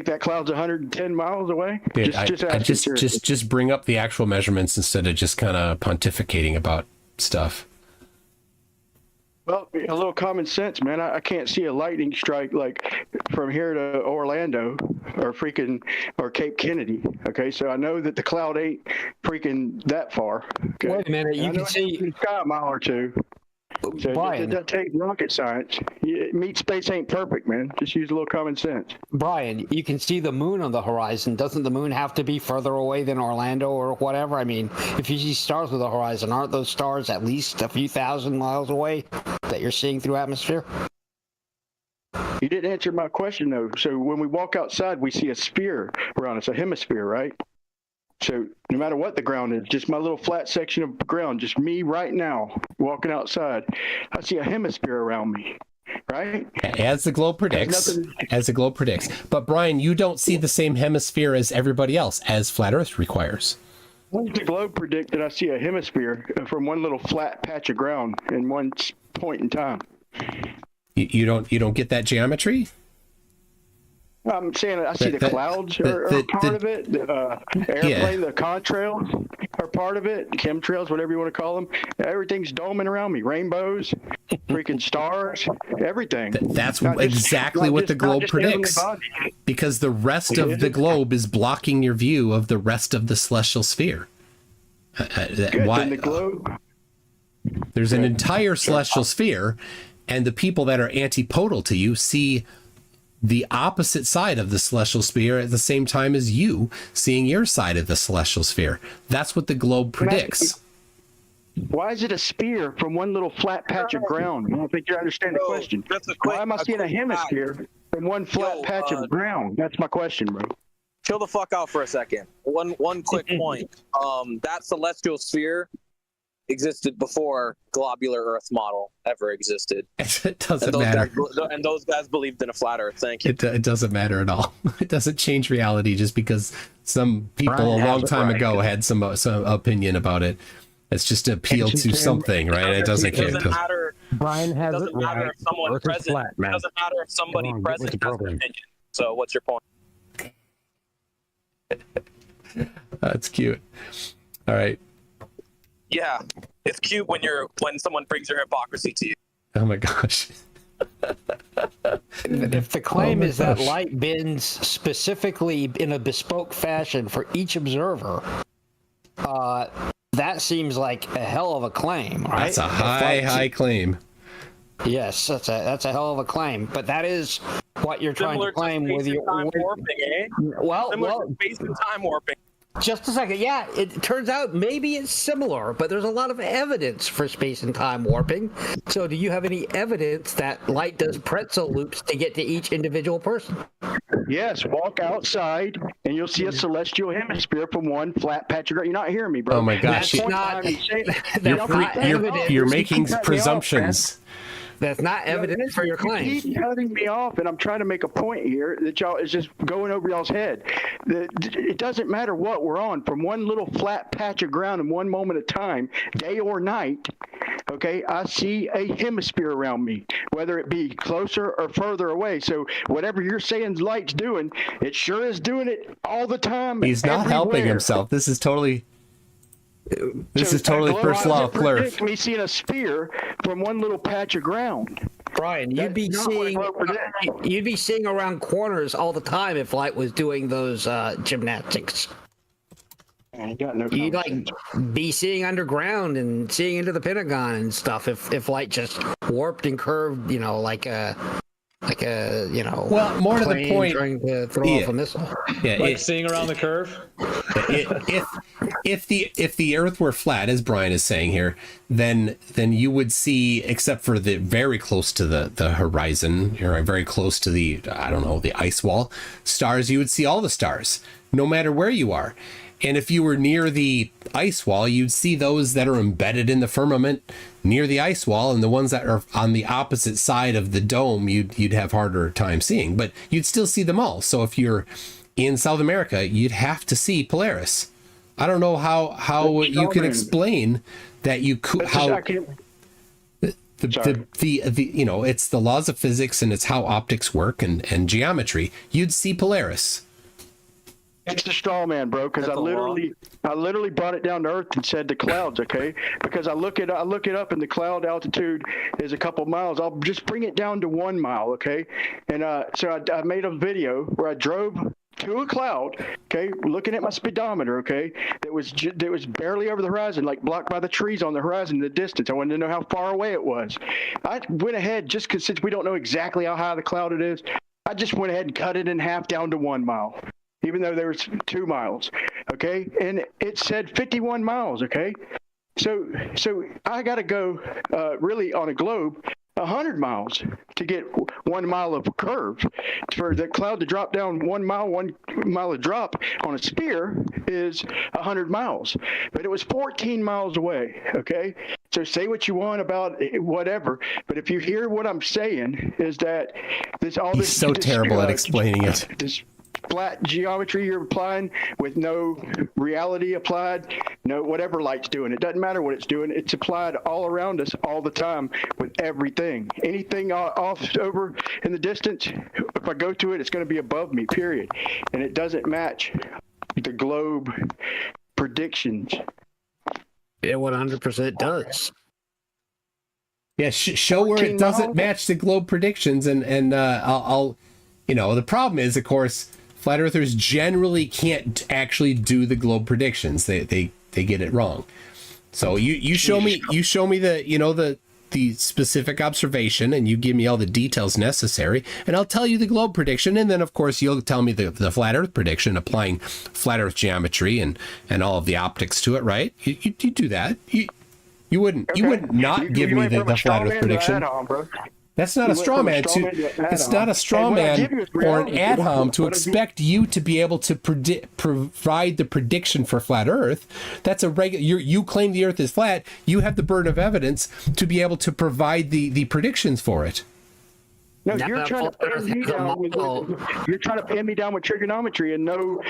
that cloud's 110 miles away? Dude, just bring up the actual measurements instead of just kind of pontificating about stuff. Well, a little common sense, man. I can't see a lightning strike like from here to Orlando or Cape Kennedy. Okay, so I know that the cloud ain't freaking that far. Okay? Wait a minute, you can see the sky a mile or two. So Brian, it doesn't take rocket science. Meat space ain't perfect, man. Just use a little common sense. Brian, you can see the moon on the horizon. Doesn't the moon have to be further away than Orlando or whatever? I mean, if you see stars on the horizon, aren't those stars at least a few thousand miles away that you're seeing through atmosphere? You didn't answer my question, though. So when we walk outside, we see a sphere around us, a hemisphere, right? So no matter what the ground is, just my little flat section of ground, just me right now walking outside, I see a hemisphere around me, right? As the globe predicts. But Brian, you don't see the same hemisphere as everybody else, as flat Earth requires. When does the globe predict that I see a hemisphere from one little flat patch of ground in one point in time? You don't get that geometry? I'm saying I see the clouds are part of it. The airplane, the contrails are part of it. Chemtrails, whatever you want to call them. Everything's doming around me. Rainbows, freaking stars, everything. That's exactly what the globe predicts. Because the rest of the globe is blocking your view of the rest of the celestial sphere. The globe. There's an entire celestial sphere, and the people that are antipodal to you see the opposite side of the celestial sphere at the same time as you seeing your side of the celestial sphere. That's what the globe predicts. Why is it a spear from one little flat patch of ground? I don't think you understand the question. Why am I seeing a hemisphere from one flat patch of ground? That's my question, bro. Chill the fuck out for a second. One quick point. That celestial sphere existed before globular Earth model ever existed. It doesn't matter. And those guys believed in a flat Earth. Thank you. It doesn't matter at all. It doesn't change reality just because some people Brian a long has it time right. ago had some opinion about it. It's just to appeal to something, right? It doesn't matter. Brian has It doesn't matter if someone present. It doesn't matter if somebody present has an opinion. So what's your point? That's cute. All right. Yeah, it's cute when someone brings their hypocrisy to you. Oh my gosh. If the claim is that light bends specifically in a bespoke fashion for each observer, that seems like a hell of a claim, right? That's a high claim. Yes, that's a hell of a claim. But that is what you're trying to claim with your time warping, eh? Similar to space and time warping. Just a second. Yeah, it turns out maybe it's similar, but there's a lot of evidence for space and time warping. So do you have any evidence that light does pretzel loops to get to each individual person? Yes, walk outside and you'll see a celestial hemisphere from one flat patch of ground. You're not hearing me, bro. Oh my gosh. You're making presumptions. That's not evidence for your claim. You keep cutting me off, and I'm trying to make a point here that y'all is just going over y'all's head. It doesn't matter what we're on, from one little flat patch of ground in one moment of time, day or night, okay, I see a hemisphere around me, whether it be closer or further away. So whatever you're saying light's doing, it sure is doing it all the time. He's not everywhere. helping himself. This is totally first law of Flerfs. Me seeing a sphere from one little patch of ground. Brian, you'd be seeing around corners all the time if light was doing those gymnastics. You'd like be seeing underground and seeing into the Pentagon and stuff if light just warped and curved, like a well, more to the point, trying to throw off a missile. Yeah, seeing around the curve. If the Earth were flat, as Brian is saying here, then you would see, except for the very close to the horizon, or very close to the ice wall stars, you would see all the stars, no matter where you are. And if you were near the ice wall, you'd see those that are embedded in the firmament near the ice wall, and the ones that are on the opposite side of the dome, you'd have harder time seeing, but you'd still see them all. So if you're in South America, you'd have to see Polaris. I don't know how you can explain that you could it's the laws of physics and it's how optics work and geometry. You'd see Polaris. It's a straw man, bro. Because I literally brought it down to Earth and said the clouds, okay? Because I look it up, and the cloud altitude is a couple miles. I'll just bring it down to 1 mile, okay? And so I made a video where I drove to a cloud, okay, looking at my speedometer, okay, that was barely over the horizon, like blocked by the trees on the horizon in the distance. I wanted to know how far away it was. I went ahead, just because since we don't know exactly how high the cloud it is, I just went ahead and cut it in half down to 1 mile. Even though there was 2 miles, okay? And it said 51 miles, okay? So I got to go really on a globe 100 miles to get 1 mile of curve. For the cloud to drop down 1 mile, 1 mile of drop on a sphere is 100 miles. But it was 14 miles away, okay? So say what you want about whatever, but if you hear what I'm saying is that He's so terrible at explaining it. This flat geometry you're applying with no reality applied, no whatever light's doing. It doesn't matter what it's doing. It's applied all around us all the time with everything. Anything off over in the distance, if I go to it, it's going to be above me, period. And it doesn't match the globe predictions. It 100% does. Yeah, show where it doesn't match the globe predictions, and I'll the problem is, of course, flat earthers generally can't actually do the globe predictions. They get it wrong. So you show me the specific observation, and you give me all the details necessary, and I'll tell you the globe prediction, and then of course you'll tell me the flat earth prediction, applying flat earth geometry and all of the optics to it, right? You do that. You wouldn't not give me the flat Earth prediction. That's not a straw man. It's not a straw man or an ad hom to expect you to be able to provide the prediction for flat Earth. That's a regular. You claim the Earth is flat. You have the burden of evidence to be able to provide the predictions for it. No, you're trying to pin me down with trigonometry and no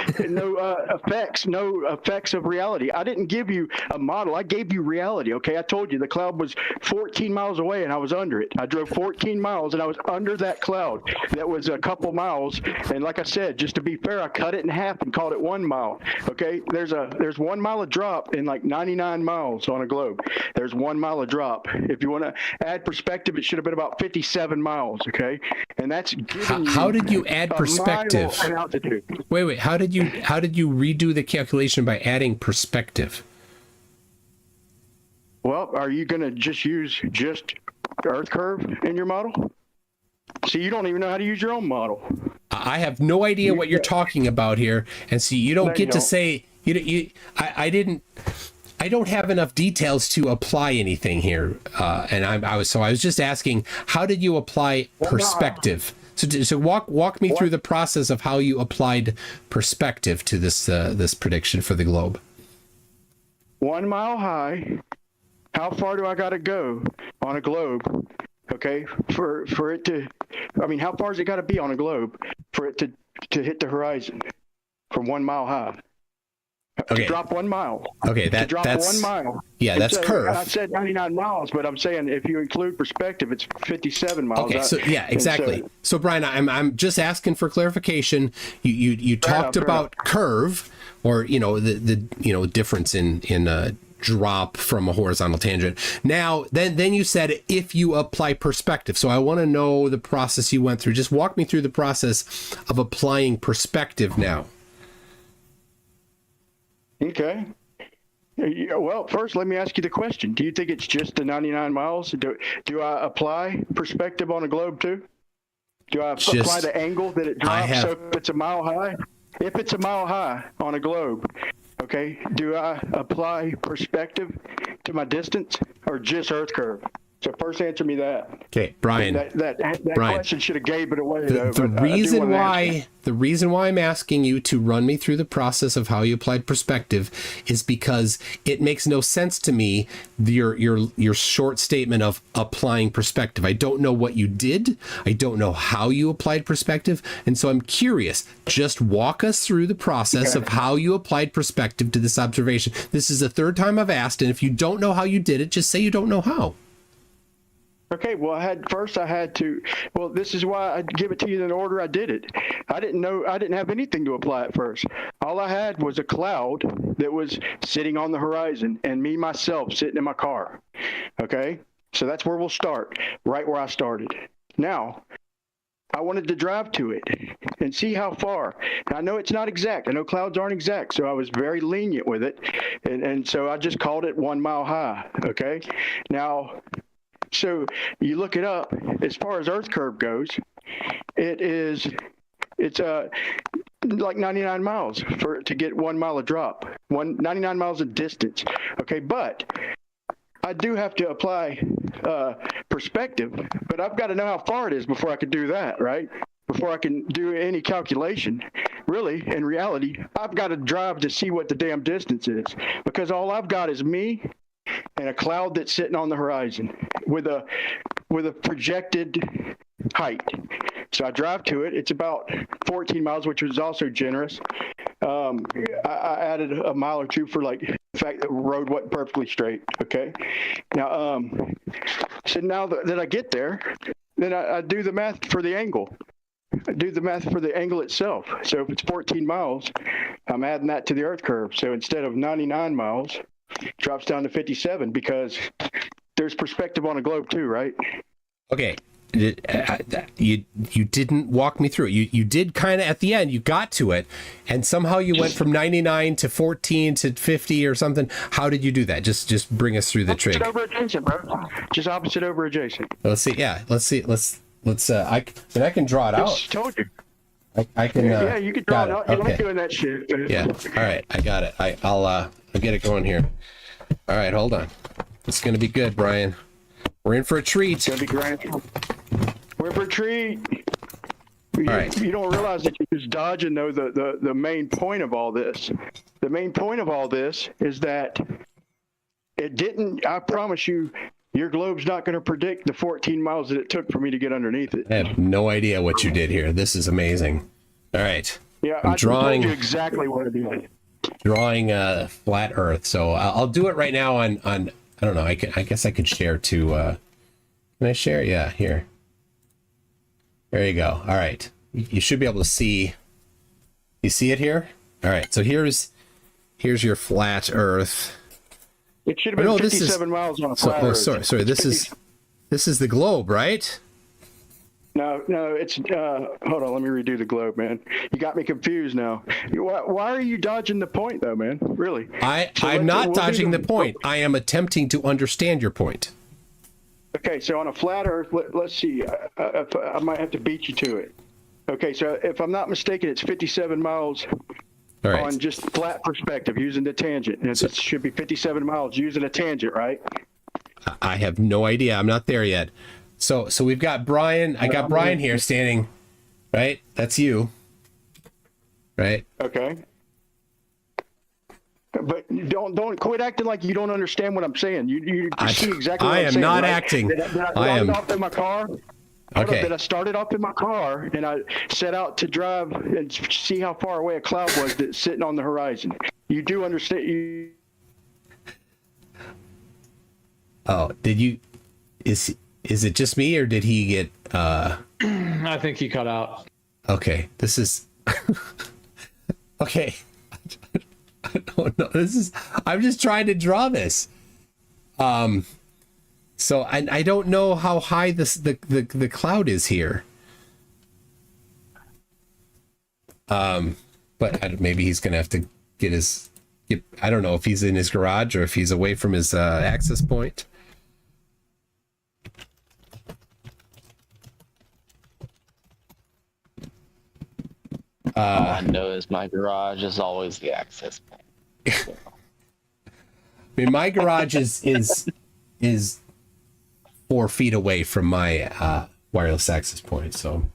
effects of reality. I didn't give you a model. I gave you reality. Okay, I told you the cloud was 14 miles away and I was under it. I drove 14 miles and I was under that cloud. That was a couple miles. And like I said, just to be fair, I cut it in half and called it 1 mile. Okay, there's 1 mile of drop in like 99 miles on a globe. There's 1 mile of drop. If you want to add perspective, it should have been about 57 miles. Okay. And that's how did you add perspective? Wait. How did you redo the calculation by adding perspective? Well, are you going to use Earth curve in your model? See, you don't even know how to use your own model. I have no idea what you're talking about here, and see, you don't get to say I don't have enough details to apply anything here, and I was just asking, how did you apply perspective? So walk me through the process of how you applied perspective to this prediction for the globe. 1 mile high. How far do I got to go on a globe? Okay, for it to, I mean, how far has it got to be on a globe for it to hit the horizon from 1 mile high? Okay. To drop 1 mile. Okay, that's 1 mile. Yeah, that's curve. I said 99 miles, but I'm saying if you include perspective, it's 57 miles. Okay, so yeah, exactly. So Brian, I'm just asking for clarification. You talked about curve, or the difference in drop from a horizontal tangent. Now, then you said if you apply perspective. So I want to know the process you went through. Just walk me through the process of applying perspective now. Okay. Well, first, let me ask you the question. Do you think it's just the 99 miles? Do I apply perspective on a globe too? Do I apply the angle that it drops so if it's a mile high? If it's a mile high on a globe, okay, do I apply perspective to my distance or just Earth curve? So first answer me that. Okay, Brian. That Brian, question should have gave it away, the reason why I'm asking you to run me through the process of how you applied perspective is because it makes no sense to me, your short statement of applying perspective. I don't know what you did. I don't know how you applied perspective. And so I'm curious, just walk us through the process of how you applied perspective to this observation. This is the third time I've asked, and if you don't know how you did it, just say you don't know how. Okay, well, this is why I give it to you in the order I did it. I didn't have anything to apply at first. All I had was a cloud that was sitting on the horizon and me, myself, sitting in my car. Okay, so that's where we'll start, right where I started. Now, I wanted to drive to it and see how far. I know it's not exact. I know clouds aren't exact, so I was very lenient with it. And so I just called it 1 mile high, okay? Now, so you look it up, as far as Earth curve goes, it's like 99 miles to get 1 mile of drop, 99 miles of distance. Okay, but I do have to apply perspective, but I've got to know how far it is before I can do that, right? Before I can do any calculation. Really, in reality, I've got to drive to see what the damn distance is, because all I've got is me and a cloud that's sitting on the horizon with a projected height. So I drive to it. It's about 14 miles, which was also generous. I added a mile or two for the fact that the road wasn't perfectly straight. Okay. Now, so now that I get there, then I do the math for the angle. I do the math for the angle itself. So if it's 14 miles, I'm adding that to the Earth curve. So instead of 99 miles, drops down to 57 because there's perspective on a globe too, right? Okay. You didn't walk me through it. You did kind of at the end, you got to it, and somehow you went from 99 to 14 to 50 or something. How did you do that? Just bring us through the trig. Opposite over adjacent, bro. Just opposite over adjacent. Let's see. Yeah, let's see. I can draw it out. I told you. I can. Yeah, you can draw it out. You Okay. like doing that shit. Yeah. All right. I got it. I'll get it going here. All right. Hold on. It's gonna be good, Brian. We're in for a treat. It's gonna be great. We're in for a treat. All right. You don't realize that you're just dodging, though, the main point of all this. The main point of all this is that it didn't, I promise you, your globe's not going to predict the 14 miles that it took for me to get underneath it. I have no idea what you did here. This is amazing. All right. Yeah, I'm I drawing told you exactly what I did. Drawing flat Earth. So I'll do it right now on I don't know. I guess I could share to. Can I share? Yeah, here. There you go. All right. You should be able to see. You see it here? All right. So here's your flat Earth. It should have been 57 miles on a flat Earth. Sorry. This is the globe, right? No, it's hold on, let me redo the globe, man. You got me confused now. Why are you dodging the point, though, man? Really? I'm not dodging the point. I am attempting to understand your point. Okay, so on a flat Earth, let's see. I might have to beat you to it. Okay, so if I'm not mistaken, it's 57 miles on just flat perspective using the tangent. And it should be 57 miles using a tangent, right? I have no idea. I'm not there yet. So we've got Brian. I got Brian here standing, right? That's you, right? Okay. But don't quit acting like you don't understand what I'm saying. You see exactly what I'm saying. I am not right? acting. Did I am off in my car? Okay. Then I started off in my car and I set out to drive and see how far away a cloud was that's sitting on the horizon. You do understand? Oh, did you? Is it just me or did he get? I think he cut out. Okay, this is. Okay. I don't know. I'm just trying to draw this. So I don't know how high the cloud is here. But maybe he's gonna have to I don't know if he's in his garage or if he's away from his access point. All I know is my garage is always the access point. I mean, my garage is 4 feet away from my wireless access point. So,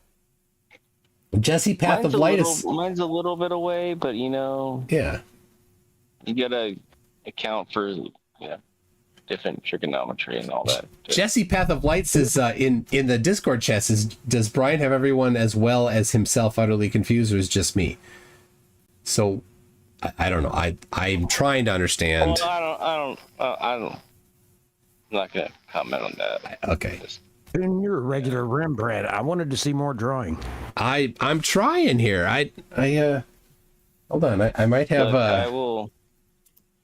Jesse, Path of Light is mine's a little bit away, but yeah, you gotta account for different trigonometry and all that. Jesse, Path of Light says in the Discord chat says, does Brian have everyone as well as himself utterly confused, or is just me? So I don't know. I'm trying to understand. Well, I'm not gonna comment on that. Okay. In your regular Rembrandt, I wanted to see more drawing. I'm trying here. I hold on. I might have. Look,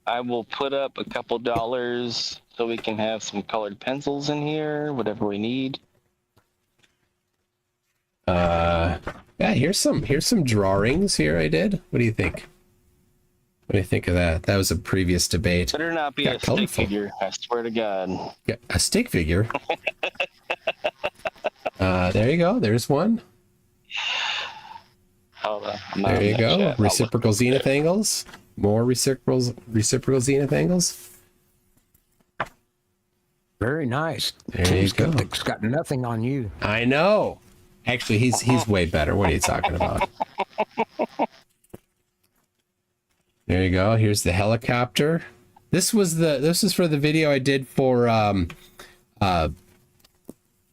I will put up a couple dollars so we can have some colored pencils in here, whatever we need. Yeah, here's some drawings here I did. What do you think? What do you think of that? That was a previous debate. Better not be a stick figure, I swear to God. Yeah, a stick figure? There you go. There's one. Hold on. There you go. Reciprocal zenith angles. More reciprocal zenith angles. Very nice. There you go. Skeptic's got nothing on you. I know. Actually, he's way better. What are you talking about? There you go. Here's the helicopter. This is for the video I did for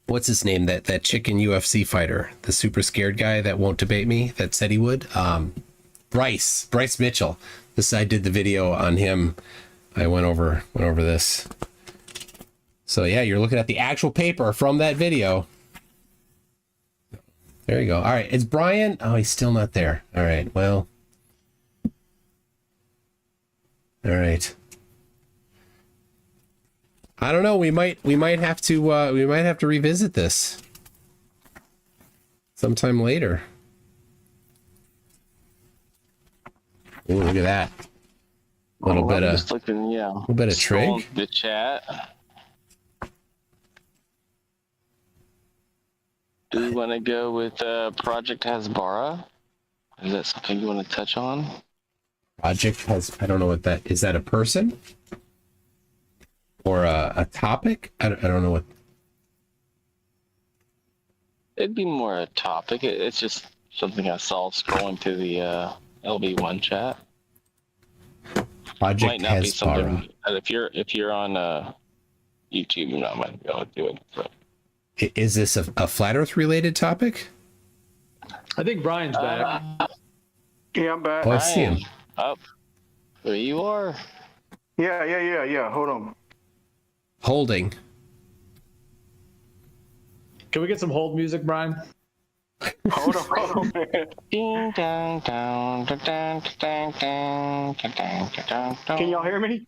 what's his name? That chicken UFC fighter, the super scared guy that won't debate me, that said he would. Bryce Mitchell. I did the video on him. I went over this. So yeah, you're looking at the actual paper from that video. There you go. All right, it's Brian. Oh, he's still not there. All right, well. All right. I don't know. We might have to revisit this sometime later. Ooh, look at that. A little bit of trig. The chat. Do you want to go with Project Hasbara? Is that something you want to touch on? Project has, I don't know what that is. That a person? or a topic? I don't know what. It'd be more a topic. It's just something I saw scrolling through the LB1 chat. Project Might not be Hezbollah. something if you're on YouTube, you're not might be able to do it. So. Is this a flat Earth related topic? I think Brian's back. Yeah, I'm back. Oh, I see him. Up. There you are. Yeah. Hold on. Holding. Can we get some hold music, Brian? Hold on, man. Ding dong dong dong dong dong dong. Can y'all hear me?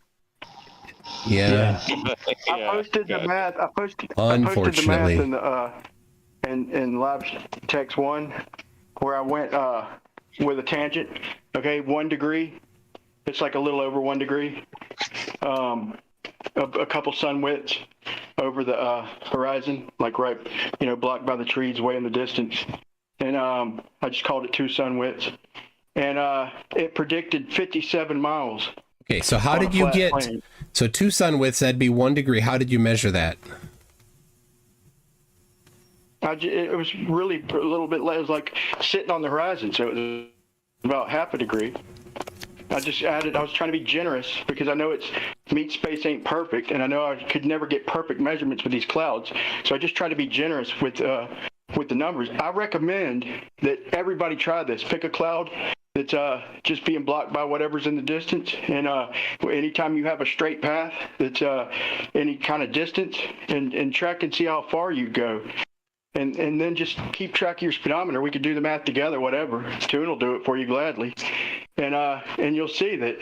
Yeah. I posted the math. I posted Unfortunately. the math in Labs Text 1, where I went with a tangent. Okay, 1 degree. It's like a little over 1 degree. A couple sun widths over the horizon, like right, blocked by the trees way in the distance. And I just called it 2 sun widths. And it predicted 57 miles. Okay, so how did you get... plane. So 2 sun widths, that'd be 1 degree. How did you measure that? It was really a little bit less, like sitting on the horizon, so it was about half a degree. I just added, I was trying to be generous because I know meat space ain't perfect, and I know I could never get perfect measurements with these clouds. So I just try to be generous with the numbers. I recommend that everybody try this. Pick a cloud that's just being blocked by whatever's in the distance, and anytime you have a straight path that's any kind of distance, and track and see how far you go. And then just keep track of your speedometer. We could do the math together, whatever. Tune will do it for you gladly. And you'll see that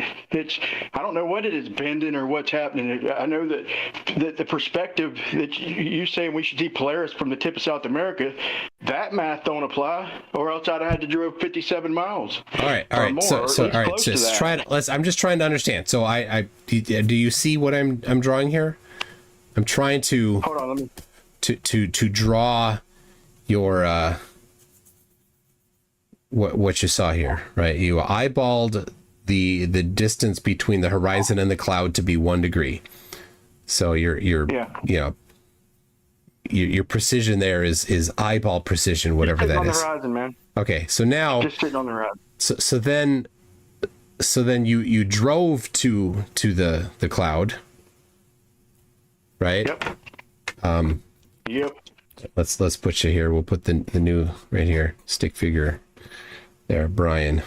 I don't know what it is bending or what's happening. I know that the perspective that you saying we should see Polaris from the tip of South America, that math don't apply, or else I'd have had to drive 57 miles. All right. More, So all right. So I'm just trying to understand. So do you see what I'm drawing here? I'm trying to hold on. Let me to draw your what you saw here, right? You eyeballed the distance between the horizon and the cloud to be 1 degree. So your precision there is eyeball precision, whatever that on is. the horizon, man. Okay, so now Just sitting on the horizon. So then you drove to the cloud, right? Yep. Yep. Let's put you here. We'll put the new right here, stick figure there, Brian.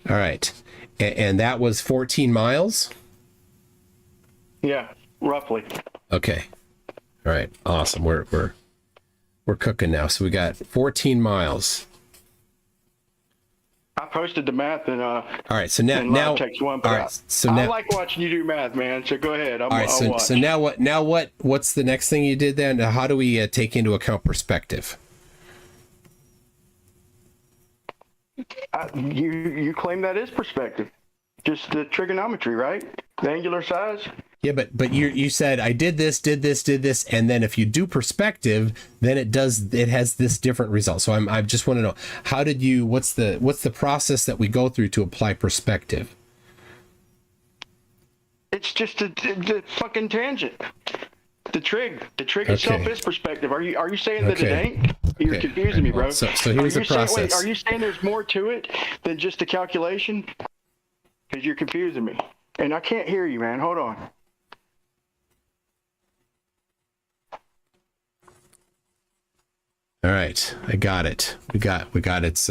All right. And that was 14 miles? Yeah, roughly. Okay. All right. Awesome. We're cooking now. So we got 14 miles. I posted the math in all right, so now Text 1, but all right, so now, I like watching you do math, man. So go ahead. All right, I'll watch. so what's the next thing you did then? How do we take into account perspective? You claim that is perspective, just the trigonometry, right? The angular size. Yeah, but you said I did this, and then if you do perspective, then it has this different result. So I just want to know, how did you? What's the process that we go through to apply perspective? It's just the fucking tangent. The trig itself is perspective. Are you saying that it ain't? You're confusing me, bro. So here's the process. Are you saying there's more to it than just the calculation? Because you're confusing me, and I can't hear you, man. Hold on. All right, I got it. We got its.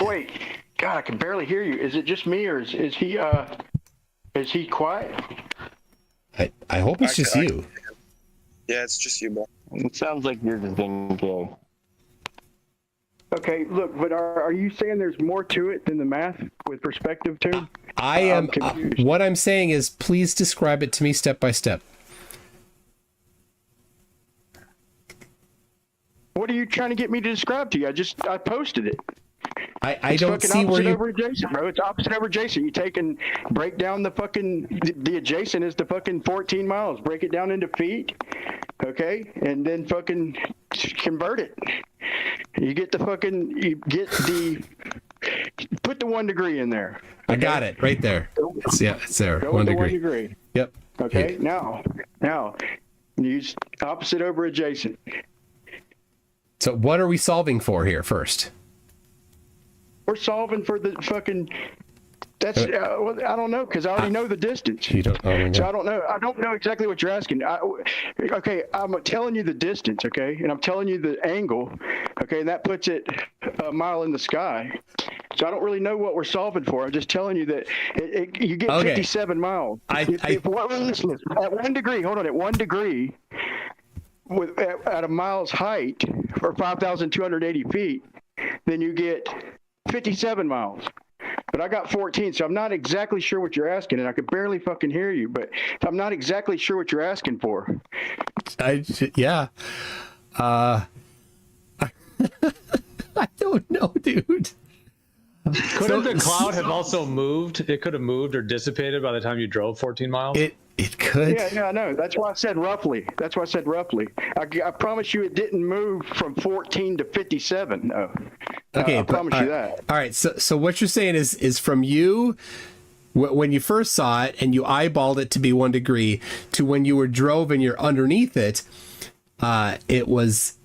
Wait, God, I can barely hear you. Is it just me, or is he quiet? I hope it's just you. Yeah, it's just you, bro. It sounds like you're just being gay. Okay, look, but are you saying there's more to it than the math with perspective too? I am. What I'm saying is, please describe it to me step by step. What are you trying to get me to describe to you? I posted it. I don't see where you. Over adjacent, bro. It's opposite over adjacent. You take and break down the adjacent is the fucking 14 miles. Break it down into feet, okay, and then fucking convert it. You get the put the 1 degree in there. I got it right there. It's there. Go 1 with the degree. 1 degree. Yep. Okay. Now, use opposite over adjacent. So what are we solving for here first? We're solving for the fucking. That's well, I don't know, because I already know the distance. You don't know. So I don't know. I don't know exactly what you're asking. Okay, I'm telling you the distance, okay, and I'm telling you the angle, okay, and that puts it a mile in the sky. So I don't really know what we're solving for. I'm just telling you that you get 57 miles. Listen, at 1 degree, hold on, at 1 degree, at a mile's height, or 5,280 feet, then you get 57 miles. But I got 14, so I'm not exactly sure what you're asking, and I could barely fucking hear you, but I'm not exactly sure what you're asking for. Yeah. I don't know, dude. Couldn't the cloud have also moved? It could have moved or dissipated by the time you drove 14 miles? It could. Yeah, I know. That's why I said roughly. I promise you it didn't move from 14 to 57. No. Okay, I promise you that. All right, so what you're saying is from you, when you first saw it and you eyeballed it to be 1 degree, to when you were drove and you're underneath it,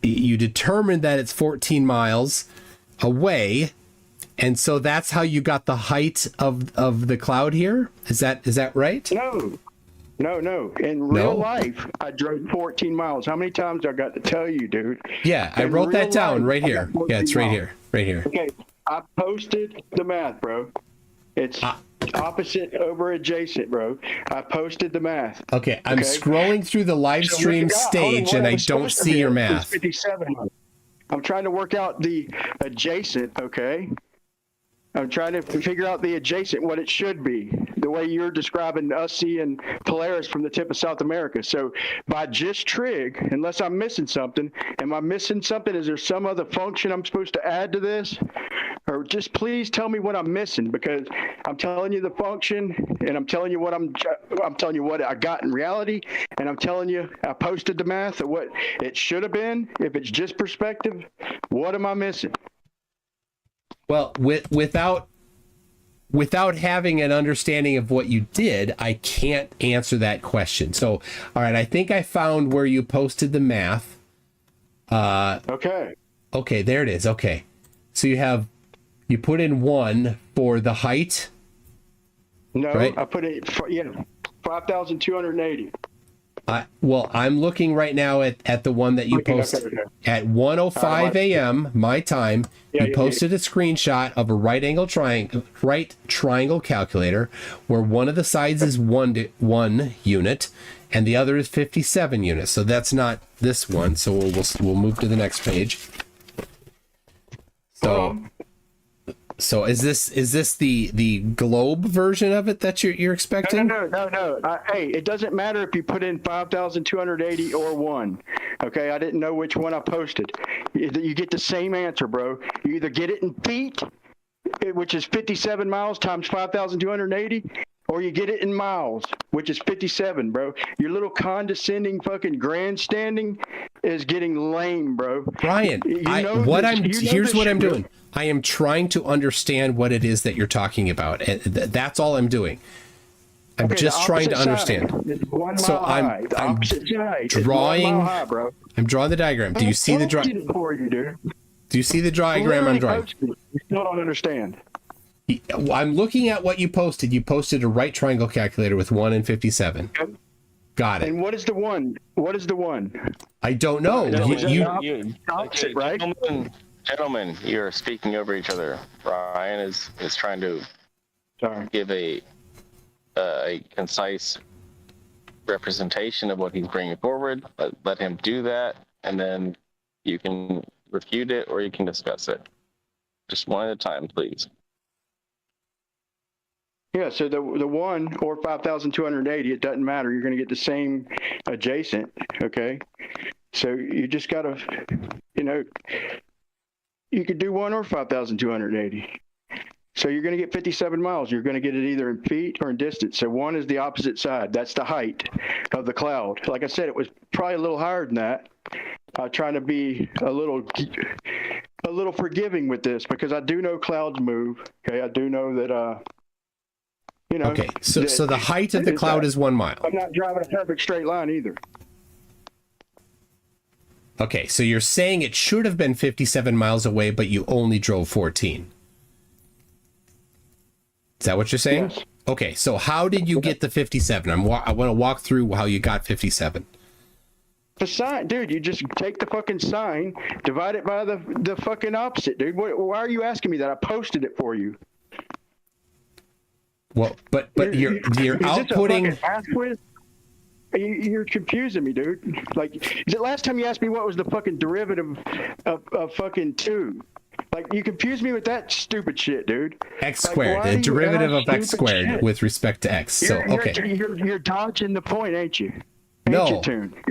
you determined that it's 14 miles away, and so that's how you got the height of the cloud here? Is that right? No. In real life, I drove 14 miles. How many times I got to tell you, dude? Yeah, I wrote that down right here. Yeah, it's right here. Right here. Okay, I posted the math, bro. It's opposite over adjacent, bro. I posted the math. Okay, I'm scrolling through the live stream stage and I don't see your math. 57. I'm trying to work out the adjacent, okay? I'm trying to figure out the adjacent, what it should be, the way you're describing us seeing Polaris from the tip of South America. So by just trig, unless I'm missing something, am I missing something? Is there some other function I'm supposed to add to this? Or just please tell me what I'm missing, because I'm telling you the function, and I'm telling you what I'm telling you what I got in reality, and I'm telling you I posted the math of what it should have been. If it's just perspective, what am I missing? Well, without having an understanding of what you did, I can't answer that question. So, all right, I think I found where you posted the math. Okay, there it is. Okay. So you put in 1 for the height? No, right? I put it, 5,280. Well, I'm looking right now at the one that you posted at 1:05 a.m. my time. You posted a screenshot of a right triangle calculator where one of the sides is 1 unit and the other is 57 units. So that's not this one. So we'll move to the next page. So is this the globe version of it that you're expecting? No. Hey, it doesn't matter if you put in 5,280 or 1. Okay, I didn't know which one I posted. You get the same answer, bro. You either get it in feet, which is 57 miles times 5,280, or you get it in miles, which is 57, bro. Your little condescending fucking grandstanding is getting lame, bro. Brian, here's what I'm doing. I am trying to understand what it is that you're talking about. And that's all I'm doing. I'm just trying to understand. So I'm drawing. I'm drawing the diagram. Do you see the diagram? Do you see the diagram I'm drawing? You still don't understand. I'm looking at what you posted. You posted a right triangle calculator with 1 and 57. Got it. And what is the 1? What is the 1? I don't know. Right? Gentlemen, you're speaking over each other. Ryan is trying to give a concise representation of what he's bringing forward. Let him do that, and then you can refute it or you can discuss it. Just one at a time, please. Yeah, so the 1 or 5,280, it doesn't matter. You're going to get the same adjacent, okay? So you just got to, you could do 1 or 5,280. So you're going to get 57 miles. You're going to get it either in feet or in distance. So 1 is the opposite side. That's the height of the cloud. Like I said, it was probably a little higher than that. Trying to be a little a little forgiving with this because I do know clouds move. Okay, I do know that. You know. Okay, so the height of the cloud is 1 mile. I'm not driving a perfect straight line either. Okay, so you're saying it should have been 57 miles away, but you only drove 14. Is that what you're saying? Yes. Okay, so how did you get the 57? I want to walk through how you got 57. The sign, dude, you just take the fucking sign, divide it by the fucking opposite, dude. Why are you asking me that? I posted it for you. Well, but you're outputting. You're confusing me, dude. Like, the last time you asked me what was the fucking derivative of fucking 2. Like, you confused me with that stupid shit, dude. X squared, the derivative of x squared shit? with respect to x. So, okay. You're dodging the point, ain't you? No,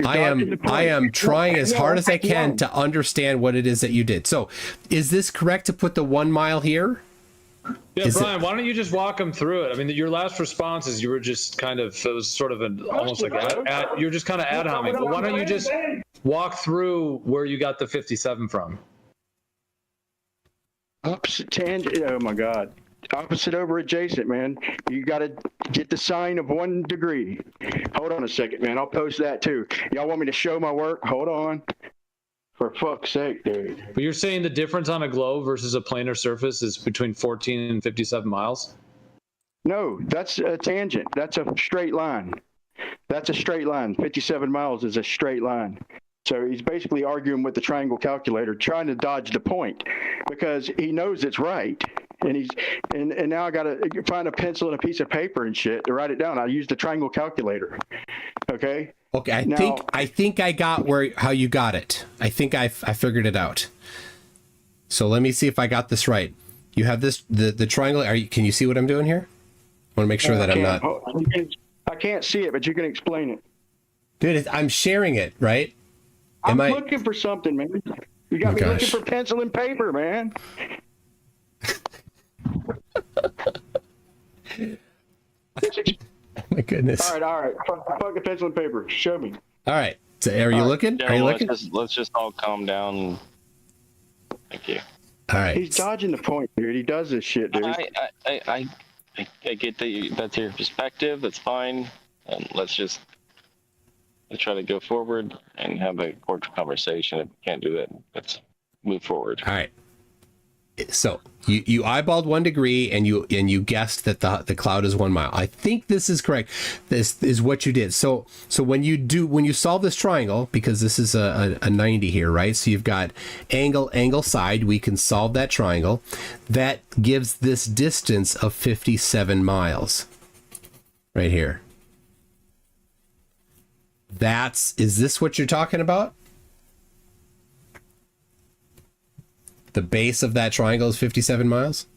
I am trying as hard as I can to understand what it is that you did. So, is this correct to put the 1 mile here? Yeah, Brian, why don't you just walk them through it? I mean, your last responses, you were just kind of, it was sort of almost like, you're just kind of ad homing. But why don't you just walk through where you got the 57 from? Opposite tangent. Oh my God. Opposite over adjacent, man. You got to get the sign of 1 degree. Hold on a second, man. I'll post that too. Y'all want me to show my work? Hold on. For fuck's sake, dude. But you're saying the difference on a globe versus a planar surface is between 14 and 57 miles? No, that's a tangent. That's a straight line. That's a straight line. 57 miles is a straight line. So he's basically arguing with the triangle calculator, trying to dodge the point because he knows it's right. And now I got to find a pencil and a piece of paper and shit to write it down. I used the triangle calculator. Okay. Okay. I think I got how you got it. I think I figured it out. So let me see if I got this right. You have the triangle. Can you see what I'm doing here? I want to make sure that I'm not. I can't see it, but you can explain it. Dude, I'm sharing it, right? I'm looking for something, man. You got me looking for pencil and paper, man. My goodness. All right. Fuck the pencil and paper. Show me. All right. So are you looking? Are you looking? Let's just all calm down. Thank you. All right. He's dodging the point, dude. He does this shit, dude. I get that's your perspective. That's fine. And let's try to go forward and have a cordial conversation. If we can't do that, let's move forward. All right. So you eyeballed 1 degree and you guessed that the cloud is 1 mile. I think this is correct. This is what you did. So when you solve this triangle, because this is a 90 here, right? So you've got angle, side. We can solve that triangle. That gives this distance of 57 miles right here. Is this what you're talking about? The base of that triangle is 57 miles?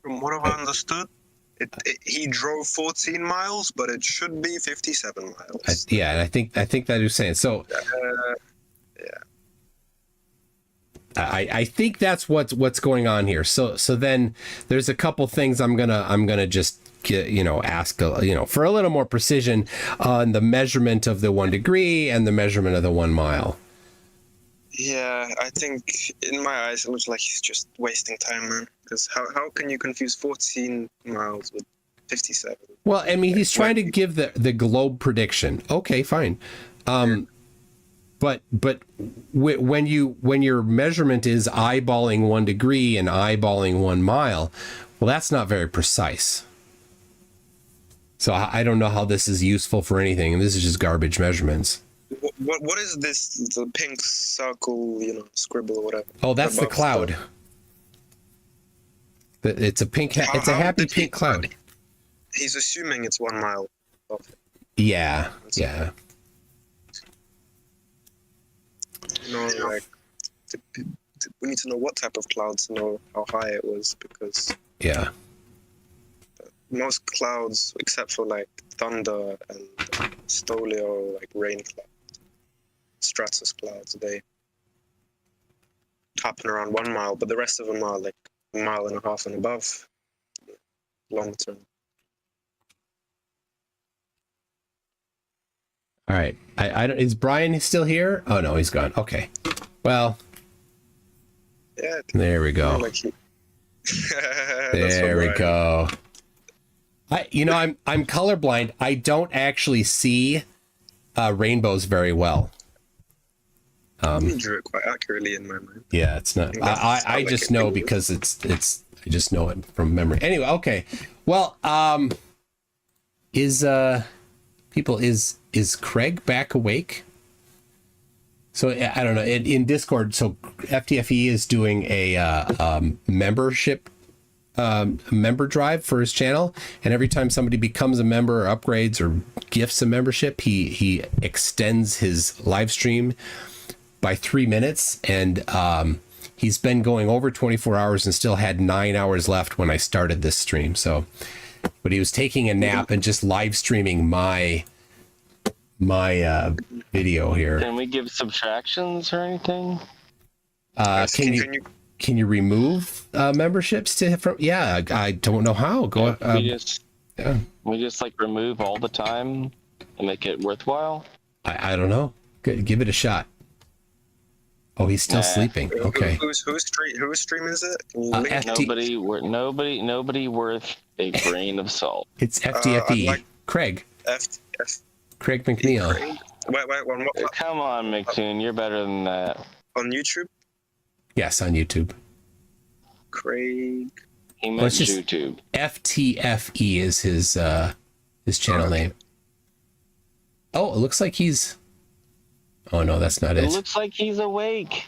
From what I've understood, he drove 14 miles, but it should be 57 miles. Yeah, I think that is saying. So yeah. I think that's what's going on here. So then there's a couple things I'm gonna just ask for a little more precision on the measurement of the 1 degree and the measurement of the 1 mile. Yeah, I think in my eyes it looks like he's just wasting time, man. Because how can you confuse 14 miles with 57? Well, I mean, he's trying to give the globe prediction. Okay, fine. But when your measurement is eyeballing 1 degree and eyeballing 1 mile, well, that's not very precise. So I don't know how this is useful for anything, and this is just garbage measurements. What is this? The pink circle, scribble or whatever. Oh, that's the cloud. Stuff? It's a pink. It's a happy pink cloud. He's assuming it's 1 mile. Yeah. We need to know what type of cloud to know how high it was, because most clouds, except for like thunder and stolio, like rain clouds, stratus clouds, they happen around 1 mile, but the rest of them are like 1.5 miles and above, long term. All right. I don't, is Brian still here? Oh no, he's gone. Okay. Well. Yeah. There we go. There we go. I'm colorblind. I don't actually see rainbows very well. You drew it quite accurately in my mind. Yeah, it's not. I just know because it's. I just know it from memory. Anyway, okay. Well, is Craig back awake? So I don't know. In Discord, so FTFE is doing a membership member drive for his channel, and every time somebody becomes a member or upgrades or gifts a membership, he extends his live stream by 3 minutes, and he's been going over 24 hours and still had 9 hours left when I started this stream. So, but he was taking a nap and just live streaming my video here. Can we give subtractions or anything? Can you remove memberships to from? Yeah, I don't know how. Go. We just like remove all the time and make it worthwhile. I don't know. Give it a shot. Oh, he's still sleeping. Okay. Whose stream is it? Can you link Nobody worth a grain of salt. It's FTFE. Craig. Craig McNeil. Wait, one more. Come on, McToon, you're better than that. On YouTube? Yes, on YouTube. Craig. He meant YouTube. FTFE is his channel name. Oh, it looks like he's. Oh no, that's not it. It looks like he's awake.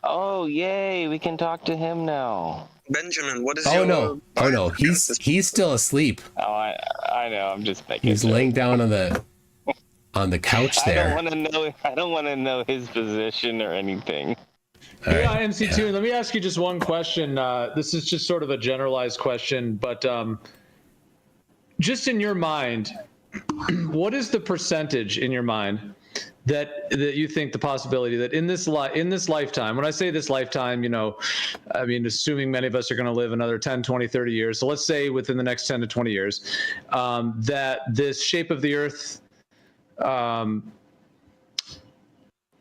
Oh yay, we can talk to him now. Benjamin, what is Oh no, he's still asleep. Oh, I know. I'm just making. He's laying down on the couch there. I don't want to know his position or anything. Yeah, MC2, let me ask you just one question. This is just sort of a generalized question, but just in your mind, what is the percentage in your mind that you think the possibility that in this lifetime, when I say this lifetime, I mean, assuming many of us are going to live another 10, 20, 30 years. So let's say within the next 10 to 20 years, that this shape of the earth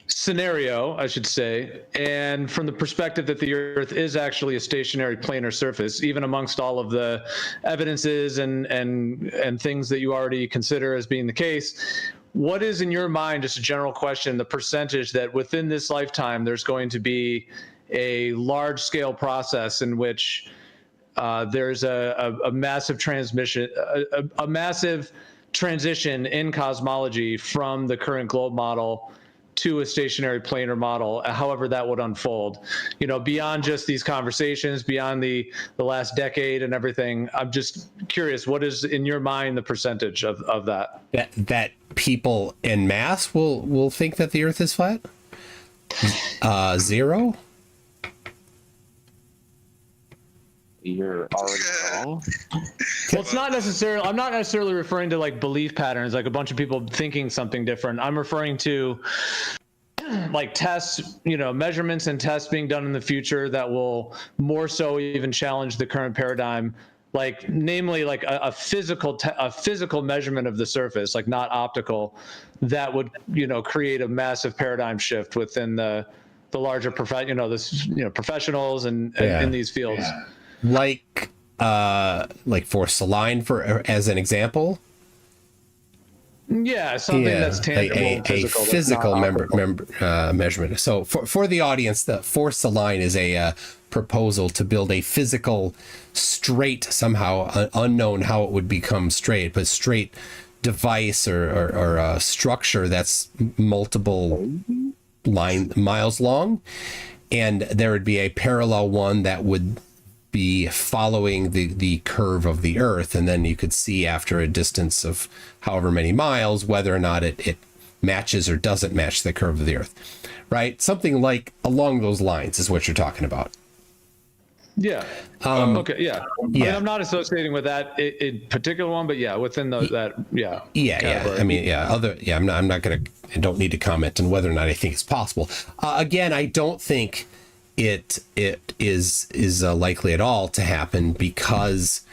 scenario, I should say, and from the perspective that the earth is actually a stationary planar surface, even amongst all of the evidences and things that you already consider as being the case, what is in your mind, just a general question, the percentage that within this lifetime there's going to be a large scale process in which there's a massive transmission, a massive transition in cosmology from the current globe model to a stationary planar model, however that would unfold, beyond just these conversations, beyond the last decade and everything. I'm just curious, what is in your mind the percentage of that? That people en masse will think that the earth is flat? 0? You're already wrong. Well, it's not necessarily. I'm not necessarily referring to like belief patterns, like a bunch of people thinking something different. I'm referring to like tests, measurements and tests being done in the future that will more so even challenge the current paradigm. Like, namely, like a physical measurement of the surface, like not optical, that would create a massive paradigm shift within the larger professionals and in these fields. Yeah. Like Force-Align as an example. Yeah, something that's tangible, a physical measurement. So for the audience, the Force-Align is a proposal to build a physical straight, somehow unknown how it would become straight, but straight device or a structure that's multiple miles long, and there would be a parallel one that would be following the curve of the earth, and then you could see after a distance of however many miles whether or not it matches or doesn't match the curve of the earth, right? Something like along those lines is what you're talking about. Yeah. Okay. Yeah. I mean, I'm not associating with that in particular one, but yeah, within that. Yeah. Yeah. I mean, I'm not gonna. I don't need to comment on whether or not I think it's possible. Again, I don't think it is likely at all to happen because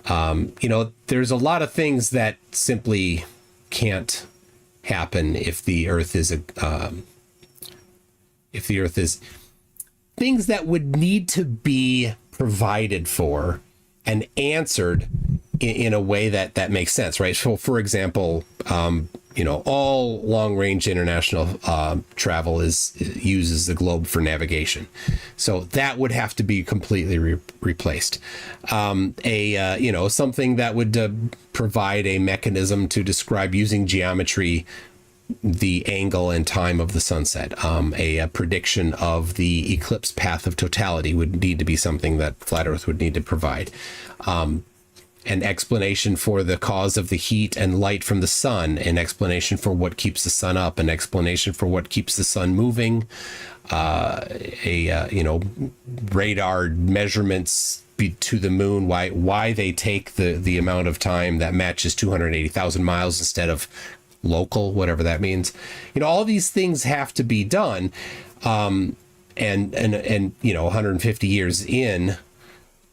there's a lot of things that simply can't happen if the Earth is things that would need to be provided for and answered in a way that makes sense, right? So, for example, all long-range international travel uses the globe for navigation, so that would have to be completely replaced. Something that would provide a mechanism to describe using geometry the angle and time of the sunset. A prediction of the eclipse path of totality would need to be something that Flat Earth would need to provide. An explanation for the cause of the heat and light from the sun, an explanation for what keeps the sun up, an explanation for what keeps the sun moving, radar measurements to the moon, why they take the amount of time that matches 280,000 miles instead of local, whatever that means. All these things have to be done. And 150 years in,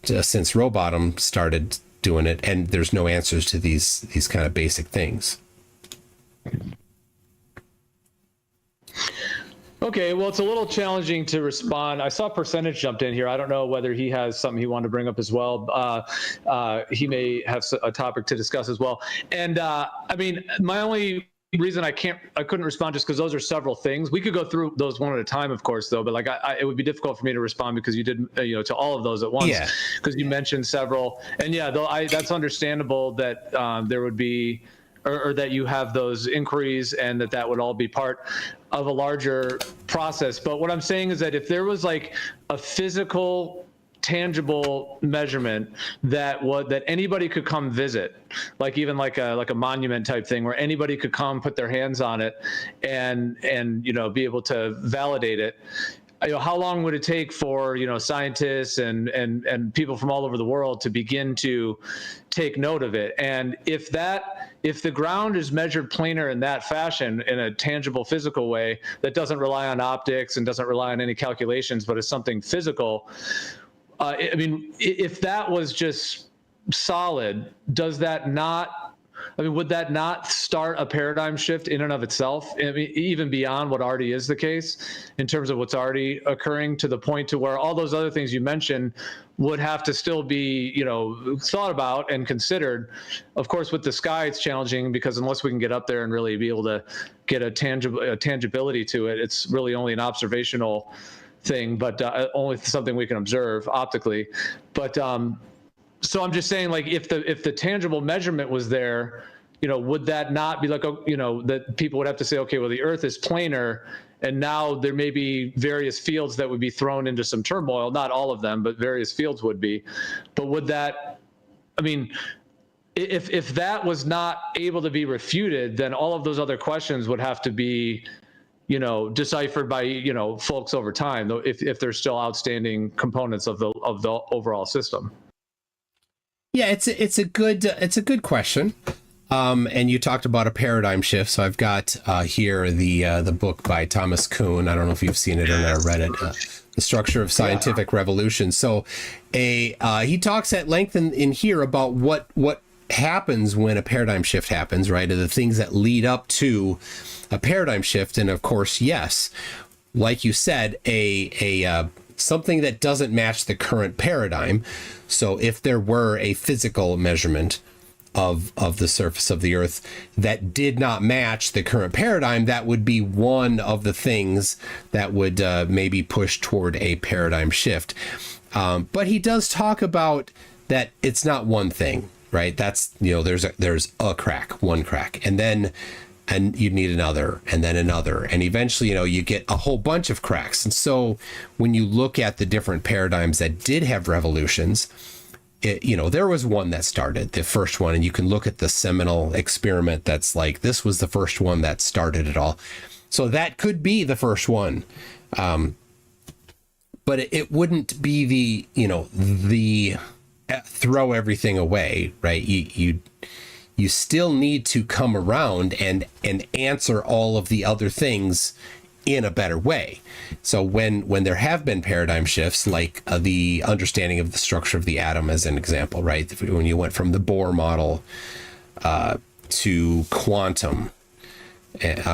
since Rowbottom started doing it, and there's no answers to these kind of basic things. Okay, well, it's a little challenging to respond. I saw Percentage jumped in here. I don't know whether he has something he wanted to bring up as well. He may have a topic to discuss as well. And my only reason I couldn't respond just because those are several things. We could go through those one at a time, of course, though. But it would be difficult for me to respond because you did, to all of those at once. Yeah. Because you mentioned several, and that's understandable that there would be. Or that you have those inquiries and that would all be part of a larger process. But what I'm saying is that if there was like a physical, tangible measurement that anybody could come visit, like even like a monument type thing where anybody could come put their hands on it and be able to validate it. How long would it take for scientists and people from all over the world to begin to take note of it? And if the ground is measured planar in that fashion, in a tangible physical way that doesn't rely on optics and doesn't rely on any calculations, but is something physical, if that was just solid, would that not start a paradigm shift in and of itself? Even beyond what already is the case in terms of what's already occurring, to the point to where all those other things you mentioned would have to still be, thought about and considered. Of course, with the sky, it's challenging because unless we can get up there and really be able to get a tangibility to it, it's really only an observational thing, but only something we can observe optically. But so I'm just saying, like, if the tangible measurement was there, would that not be like, that people would have to say, okay, well, the Earth is planar, and now there may be various fields that would be thrown into some turmoil. Not all of them, but various fields would be. But would that, if that was not able to be refuted, then all of those other questions would have to be, deciphered by, folks over time, though, if there's still outstanding components of the overall system. Yeah, it's a good question. And you talked about a paradigm shift. So I've got here the book by Thomas Kuhn. I don't know if you've seen it or not, read it. The Structure of Scientific Revolution. So he talks at length in here about what happens when a paradigm shift happens, right? And the things that lead up to a paradigm shift. And of course, yes, like you said, a something that doesn't match the current paradigm. So if there were a physical measurement of the surface of the Earth that did not match the current paradigm, that would be one of the things that would maybe push toward a paradigm shift. But he does talk about that it's not one thing, right? That's, there's a crack, one crack, and you'd need another, and then another, and eventually, you get a whole bunch of cracks. And so when you look at the different paradigms that did have revolutions, there was one that started, the first one, and you can look at the seminal experiment that's like, this was the first one that started it all. So that could be the first one. But it wouldn't be the throw everything away, right? You still need to come around and answer all of the other things in a better way. So when there have been paradigm shifts, like the understanding of the structure of the atom as an example, right? When you went from the Bohr model to quantum,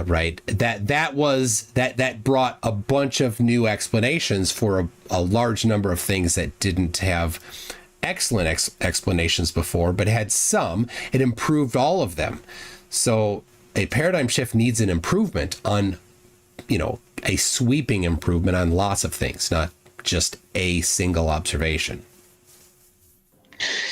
right? That brought a bunch of new explanations for a large number of things that didn't have excellent explanations before, but had some. It improved all of them. So a paradigm shift needs an improvement on, a sweeping improvement on lots of things, not just a single observation.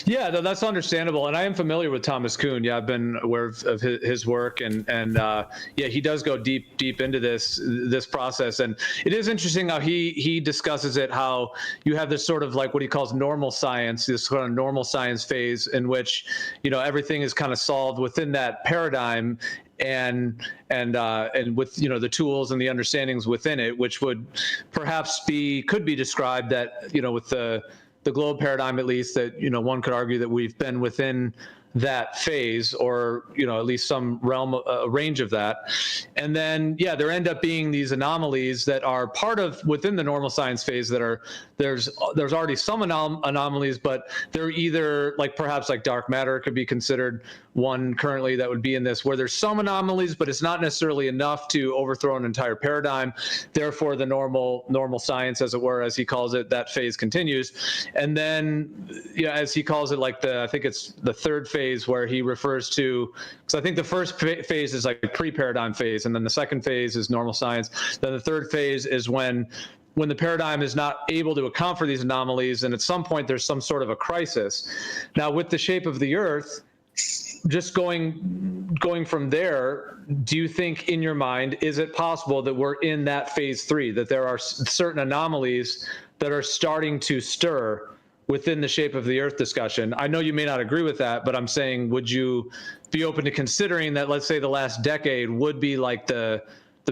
Yeah, that's understandable, and I am familiar with Thomas Kuhn. Yeah, I've been aware of his work, and yeah, he does go deep into this process, and it is interesting how he discusses it. How you have this sort of like what he calls normal science, this sort of normal science phase in which everything is kind of solved within that paradigm, and with the tools and the understandings within it, which would perhaps could be described that with the globe paradigm, at least, that one could argue that we've been within that phase, or at least some realm, range of that. And then there end up being these anomalies that are part of within the normal science phase that are there's already some anomalies, but they're either perhaps like dark matter could be considered one currently that would be in this, where there's some anomalies, but it's not necessarily enough to overthrow an entire paradigm. Therefore, the normal science, as it were, as he calls it, that phase continues. And then, as he calls it, I think it's the third phase where he refers to, because I think the first phase is like pre-paradigm phase, and then the second phase is normal science. Then the third phase is when the paradigm is not able to account for these anomalies, and at some point there's some sort of a crisis. Now, with the shape of the Earth, just going from there, do you think in your mind, is it possible that we're in that phase 3, that there are certain anomalies that are starting to stir within the shape of the Earth discussion? I know you may not agree with that, but I'm saying, would you be open to considering that, let's say, the last decade would be like the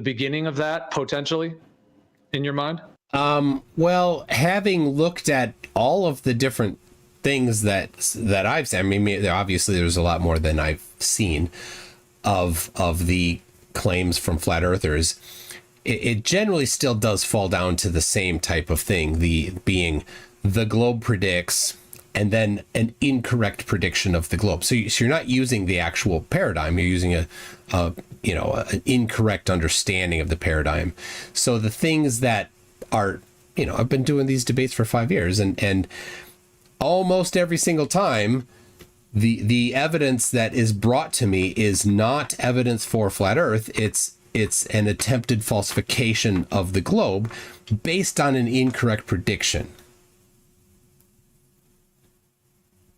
beginning of that potentially in your mind? Well, having looked at all of the different things that I've seen, I mean, obviously there's a lot more than I've seen of the claims from flat earthers. It generally still does fall down to the same type of thing, being the globe predicts, and then an incorrect prediction of the globe. So you're not using the actual paradigm, you're using an incorrect understanding of the paradigm. So the things that are, I've been doing these debates for 5 years, and almost every single time, the evidence that is brought to me is not evidence for flat Earth. It's an attempted falsification of the globe based on an incorrect prediction.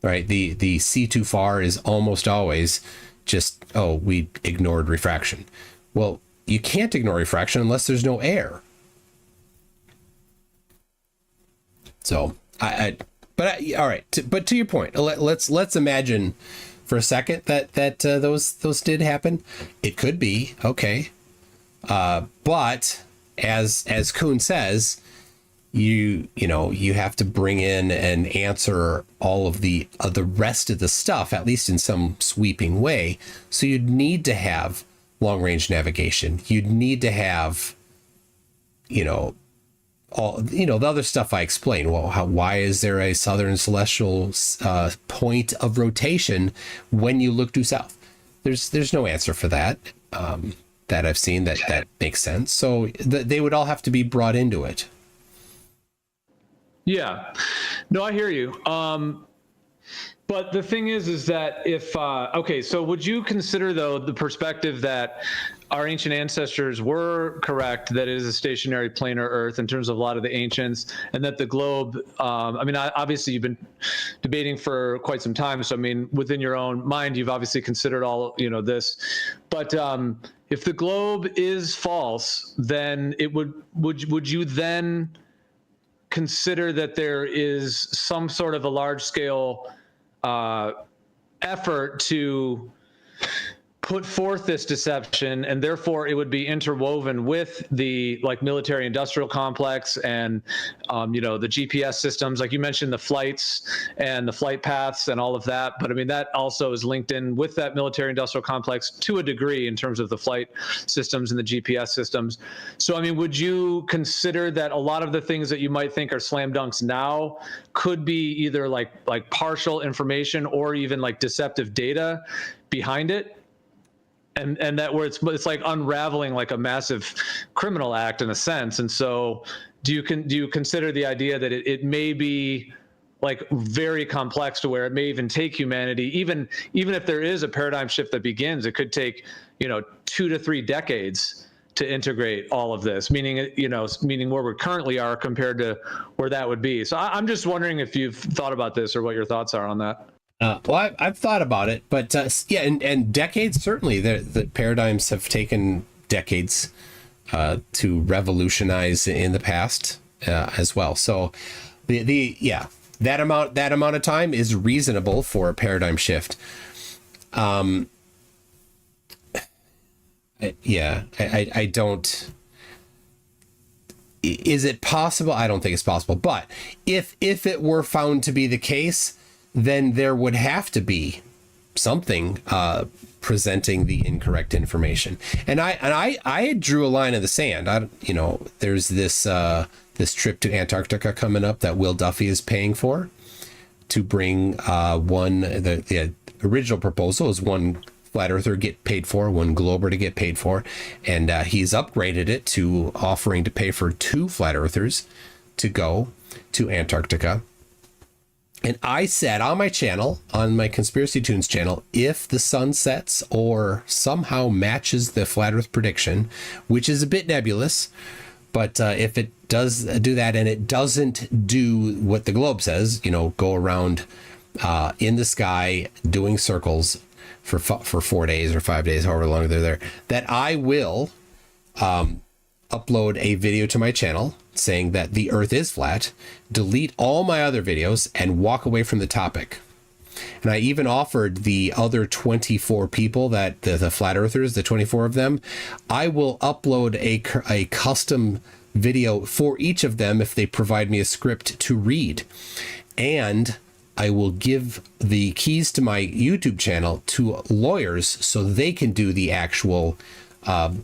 Right? The see too far is almost always just, we ignored refraction. Well, you can't ignore refraction unless there's no air. So all right. But to your point, let's imagine for a second that those did happen. It could be okay, but as Kuhn says, you have to bring in and answer all of the rest of the stuff, at least in some sweeping way. So you'd need to have long range navigation. You'd need to have, all the other stuff I explained. Well, why is there a southern celestial point of rotation when you look due south? There's no answer for that that I've seen that makes sense. So they would all have to be brought into it. Yeah, no, I hear you. But the thing is that if, okay, so would you consider, though, the perspective that our ancient ancestors were correct, that it is a stationary planar Earth in terms of a lot of the ancients, and that the globe, I mean, obviously you've been debating for quite some time, so I mean, within your own mind, you've obviously considered all, this, but if the globe is false, then it would you then consider that there is some sort of a large-scale effort to put forth this deception, and therefore it would be interwoven with the military industrial complex and the GPS systems, like you mentioned, the flights and the flight paths and all of that. But I mean, that also is linked in with that military industrial complex to a degree in terms of the flight systems and the GPS systems. So I mean, would you consider that a lot of the things that you might think are slam dunks now could be either like partial information or even like deceptive data behind it? and that where it's like unraveling like a massive criminal act in a sense. And so do you consider the idea that it may be like very complex to where it may even take humanity, even if there is a paradigm shift that begins, it could take 2 to 3 decades to integrate all of this, meaning where we currently are compared to where that would be. So I'm just wondering if you've thought about this or what your thoughts are on that. Well, I've thought about it, but yeah, and decades, certainly the paradigms have taken decades to revolutionize in the past as well. So that amount of time is reasonable for a paradigm shift. I don't. Is it possible? I don't think it's possible. But if it were found to be the case, then there would have to be something presenting the incorrect information. And I drew a line in the sand. There's this trip to Antarctica coming up that Will Duffy is paying for to bring the original proposal is one flat earther get paid for, one glober to get paid for, and he's upgraded it to offering to pay for 2 flat earthers to go to Antarctica. And I said on my channel, on my Conspiracy Tunes channel, if the sun sets or somehow matches the flat earth prediction, which is a bit nebulous, but if it does do that and it doesn't do what the globe says, go around in the sky doing circles for 4 days or 5 days, however long they're there, that I will upload a video to my channel saying that the earth is flat, delete all my other videos, and walk away from the topic. And I even offered the other 24 people, that the flat earthers, the 24 of them, I will upload a custom video for each of them if they provide me a script to read. And I will give the keys to my YouTube channel to lawyers so they can do the actual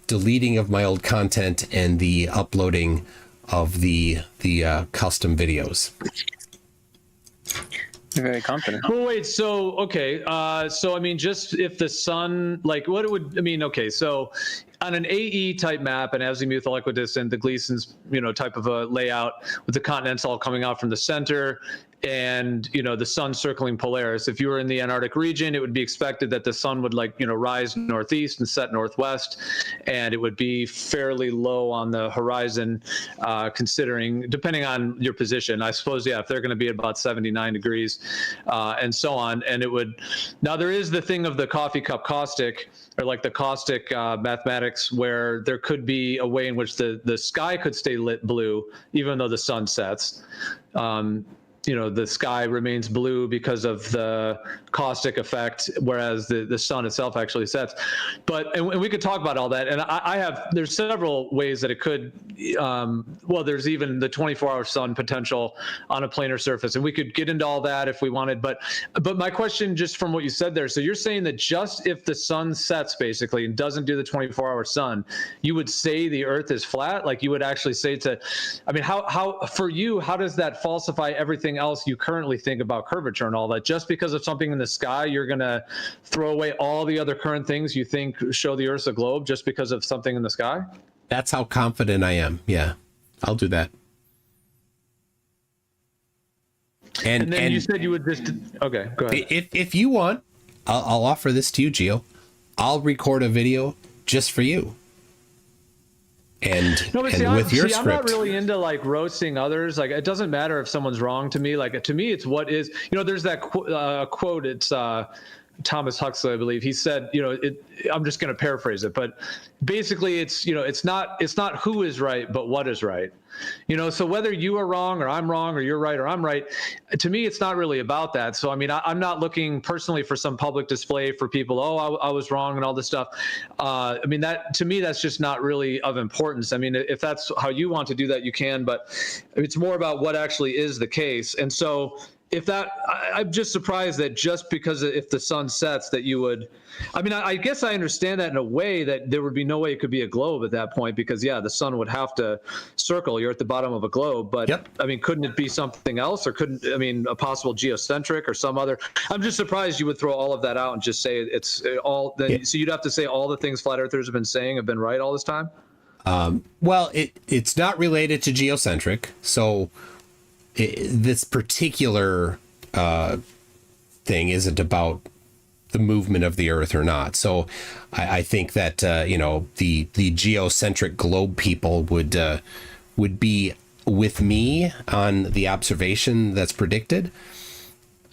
deleting of my old content and the uploading of the custom videos. You're very confident. Well, wait. So okay. So I mean, just if the sun, like, what it would. I mean, okay. So on an AE type map, an azimuthal equidistant, the Gleason's type of a layout with the continents all coming out from the center, and the sun circling Polaris. If you were in the Antarctic region, it would be expected that the sun would rise northeast and set northwest, and it would be fairly low on the horizon, depending on your position. I suppose, if they're going to be at about 79 degrees, and so on. And it would. Now there is the thing of the coffee cup caustic, or like the caustic mathematics, where there could be a way in which the sky could stay lit blue even though the sun sets. The sky remains blue because of the caustic effect, whereas the sun itself actually sets. And we could talk about all that. And there's several ways that it could, there's even the 24-hour sun potential on a planar surface. And we could get into all that if we wanted. But my question, just from what you said there, so you're saying that just if the sun sets basically and doesn't do the 24-hour sun, you would say the earth is flat? Like you would actually say how for you, how does that falsify everything else you currently think about curvature and all that? Just because of something in the sky, you're going to throw away all the other current things you think show the Earth's a globe just because of something in the sky? That's how confident I am. Yeah, I'll do that. And then you said you would just... Okay, go ahead. If you want, I'll offer this to you, Gio. I'll record a video just for you. And with your script. I'm not really into like roasting others. Like it doesn't matter if someone's wrong to me. Like to me, it's what is. There's that quote. It's Thomas Huxley, I believe. He said, I'm just going to paraphrase it, but basically, it's it's not who is right, but what is right. So whether you are wrong or I'm wrong or you're right or I'm right, to me, it's not really about that. So, I mean, I'm not looking personally for some public display for people, I was wrong and all this stuff. I mean, that to me, that's just not really of importance. I mean, if that's how you want to do that, you can, but it's more about what actually is the case. And so I'm just surprised that just because if the sun sets that you would, I mean, I guess I understand that in a way, that there would be no way it could be a globe at that point, because yeah, the sun would have to circle. You're at the bottom of a globe, but I mean, couldn't it be something else, or a possible geocentric or some other? I'm just surprised you would throw all of that out and just say it's all. So you'd have to say all the things flat earthers have been saying have been right all this time. Well, it's not related to geocentric, so this particular thing isn't about the movement of the Earth or not. So I think that the geocentric globe people would be with me on the observation that's predicted.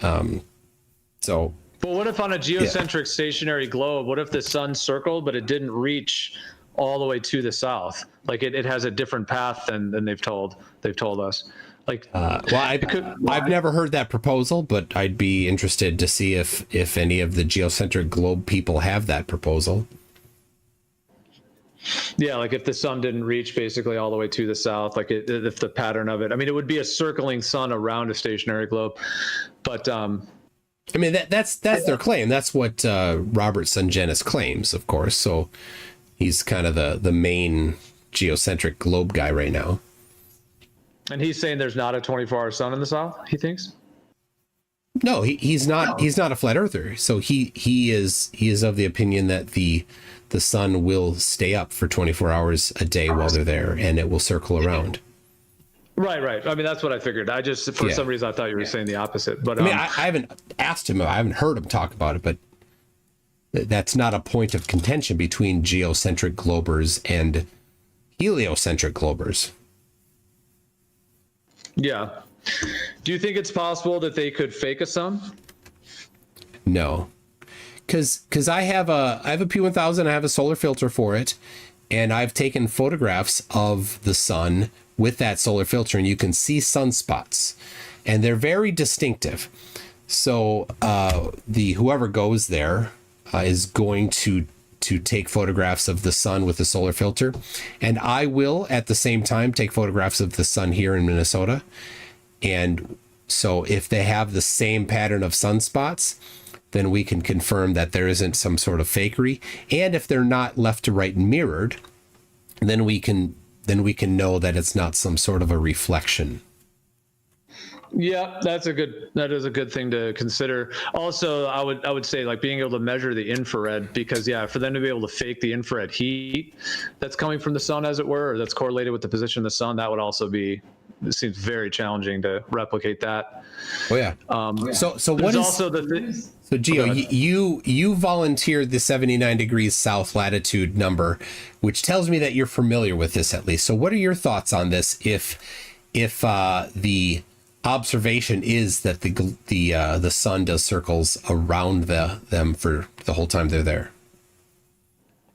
So. But what if on a geocentric stationary globe, what if the sun circled but it didn't reach all the way to the south? Like it has a different path than they've told us. Like, I've never heard that proposal, but I'd be interested to see if any of the geocentric globe people have that proposal. Yeah, like if the sun didn't reach basically all the way to the south, like if the pattern of it, I mean, it would be a circling sun around a stationary globe, but I mean that's their claim. That's what Robert Sungenis claims, of course. So he's kind of the main geocentric globe guy right now. And he's saying there's not a 24-hour sun in the south, he thinks? No, he's not a flat earther. So he is of the opinion that the sun will stay up for 24 hours a day while they're there, and it will circle around. Right. I mean, that's what I figured. I just, for some reason, I thought you were saying the opposite. But I mean, I haven't asked him, I haven't heard him talk about it, but that's not a point of contention between geocentric globers and heliocentric globers. Yeah. Do you think it's possible that they could fake a sun? No. Because I have a P1000, I have a solar filter for it, and I've taken photographs of the sun with that solar filter, and you can see sunspots, and they're very distinctive. So whoever goes there is going to take photographs of the sun with the solar filter, and I will at the same time take photographs of the sun here in Minnesota. And so if they have the same pattern of sunspots, then we can confirm that there isn't some sort of fakery. And if they're not left to right and mirrored, then we can know that it's not some sort of a reflection. Yeah, that is a good thing to consider. Also, I would say like being able to measure the infrared, because for them to be able to fake the infrared heat that's coming from the sun, as it were, or that's correlated with the position of the sun, that would also be, it seems very challenging to replicate that. Oh yeah. So what is also the thing? So Gio, you volunteered the 79 degrees south latitude number, which tells me that you're familiar with this at least. So what are your thoughts on this? If the observation is that the sun does circles around them for the whole time they're there.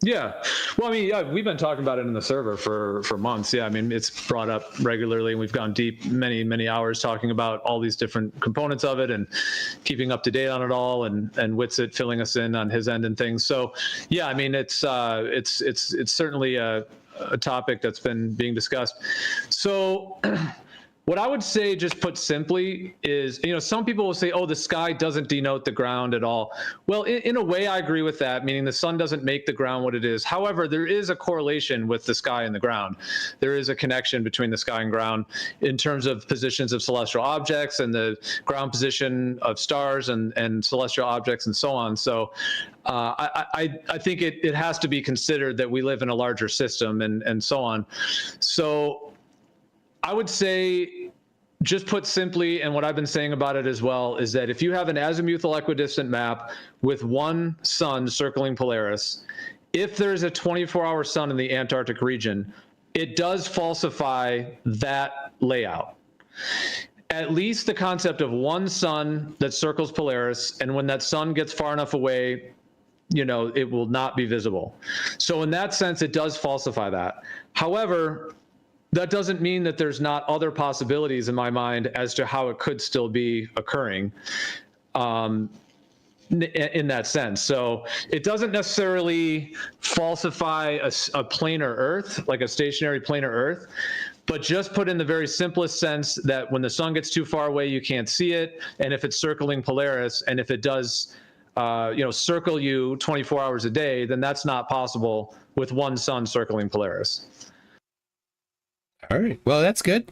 Yeah, well, I mean, we've been talking about it in the server for months. Yeah, I mean, it's brought up regularly, and we've gone deep many hours talking about all these different components of it and keeping up to date on it all, and Witsit filling us in on his end and things. So, yeah, I mean, it's certainly a topic that's been being discussed. So. What I would say, just put simply, is, some people will say, oh, the sky doesn't denote the ground at all. Well, in a way, I agree with that, meaning the sun doesn't make the ground what it is. However, there is a correlation with the sky and the ground. There is a connection between the sky and ground in terms of positions of celestial objects and the ground position of stars and celestial objects and so on. So I think it has to be considered that we live in a larger system and so on. So I would say, just put simply, and what I've been saying about it as well, is that if you have an azimuthal equidistant map with one sun circling Polaris, if there's a 24-hour sun in the Antarctic region, it does falsify that layout. At least the concept of one sun that circles Polaris, and when that sun gets far enough away, it will not be visible. So in that sense, it does falsify that. However, that doesn't mean that there's not other possibilities in my mind as to how it could still be occurring in that sense. So it doesn't necessarily falsify a planar Earth, like a stationary planar Earth, but just put in the very simplest sense that when the sun gets too far away, you can't see it. And if it's circling Polaris, and if it does, circle you 24 hours a day, then that's not possible with one sun circling Polaris. All right. Well, that's good.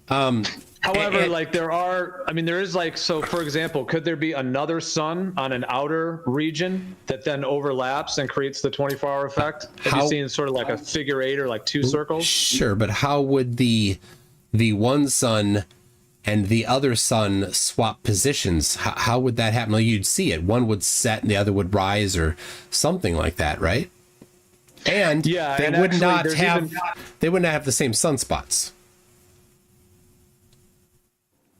However, there is so for example, could there be another sun on an outer region that then overlaps and creates the 24-hour effect? Have you seen sort of like a figure eight or like two circles? Sure, but how would the one sun and the other sun swap positions? How would that happen? Like, you'd see it. One would set and the other would rise or something like that, right? And they wouldn't have the same sunspots.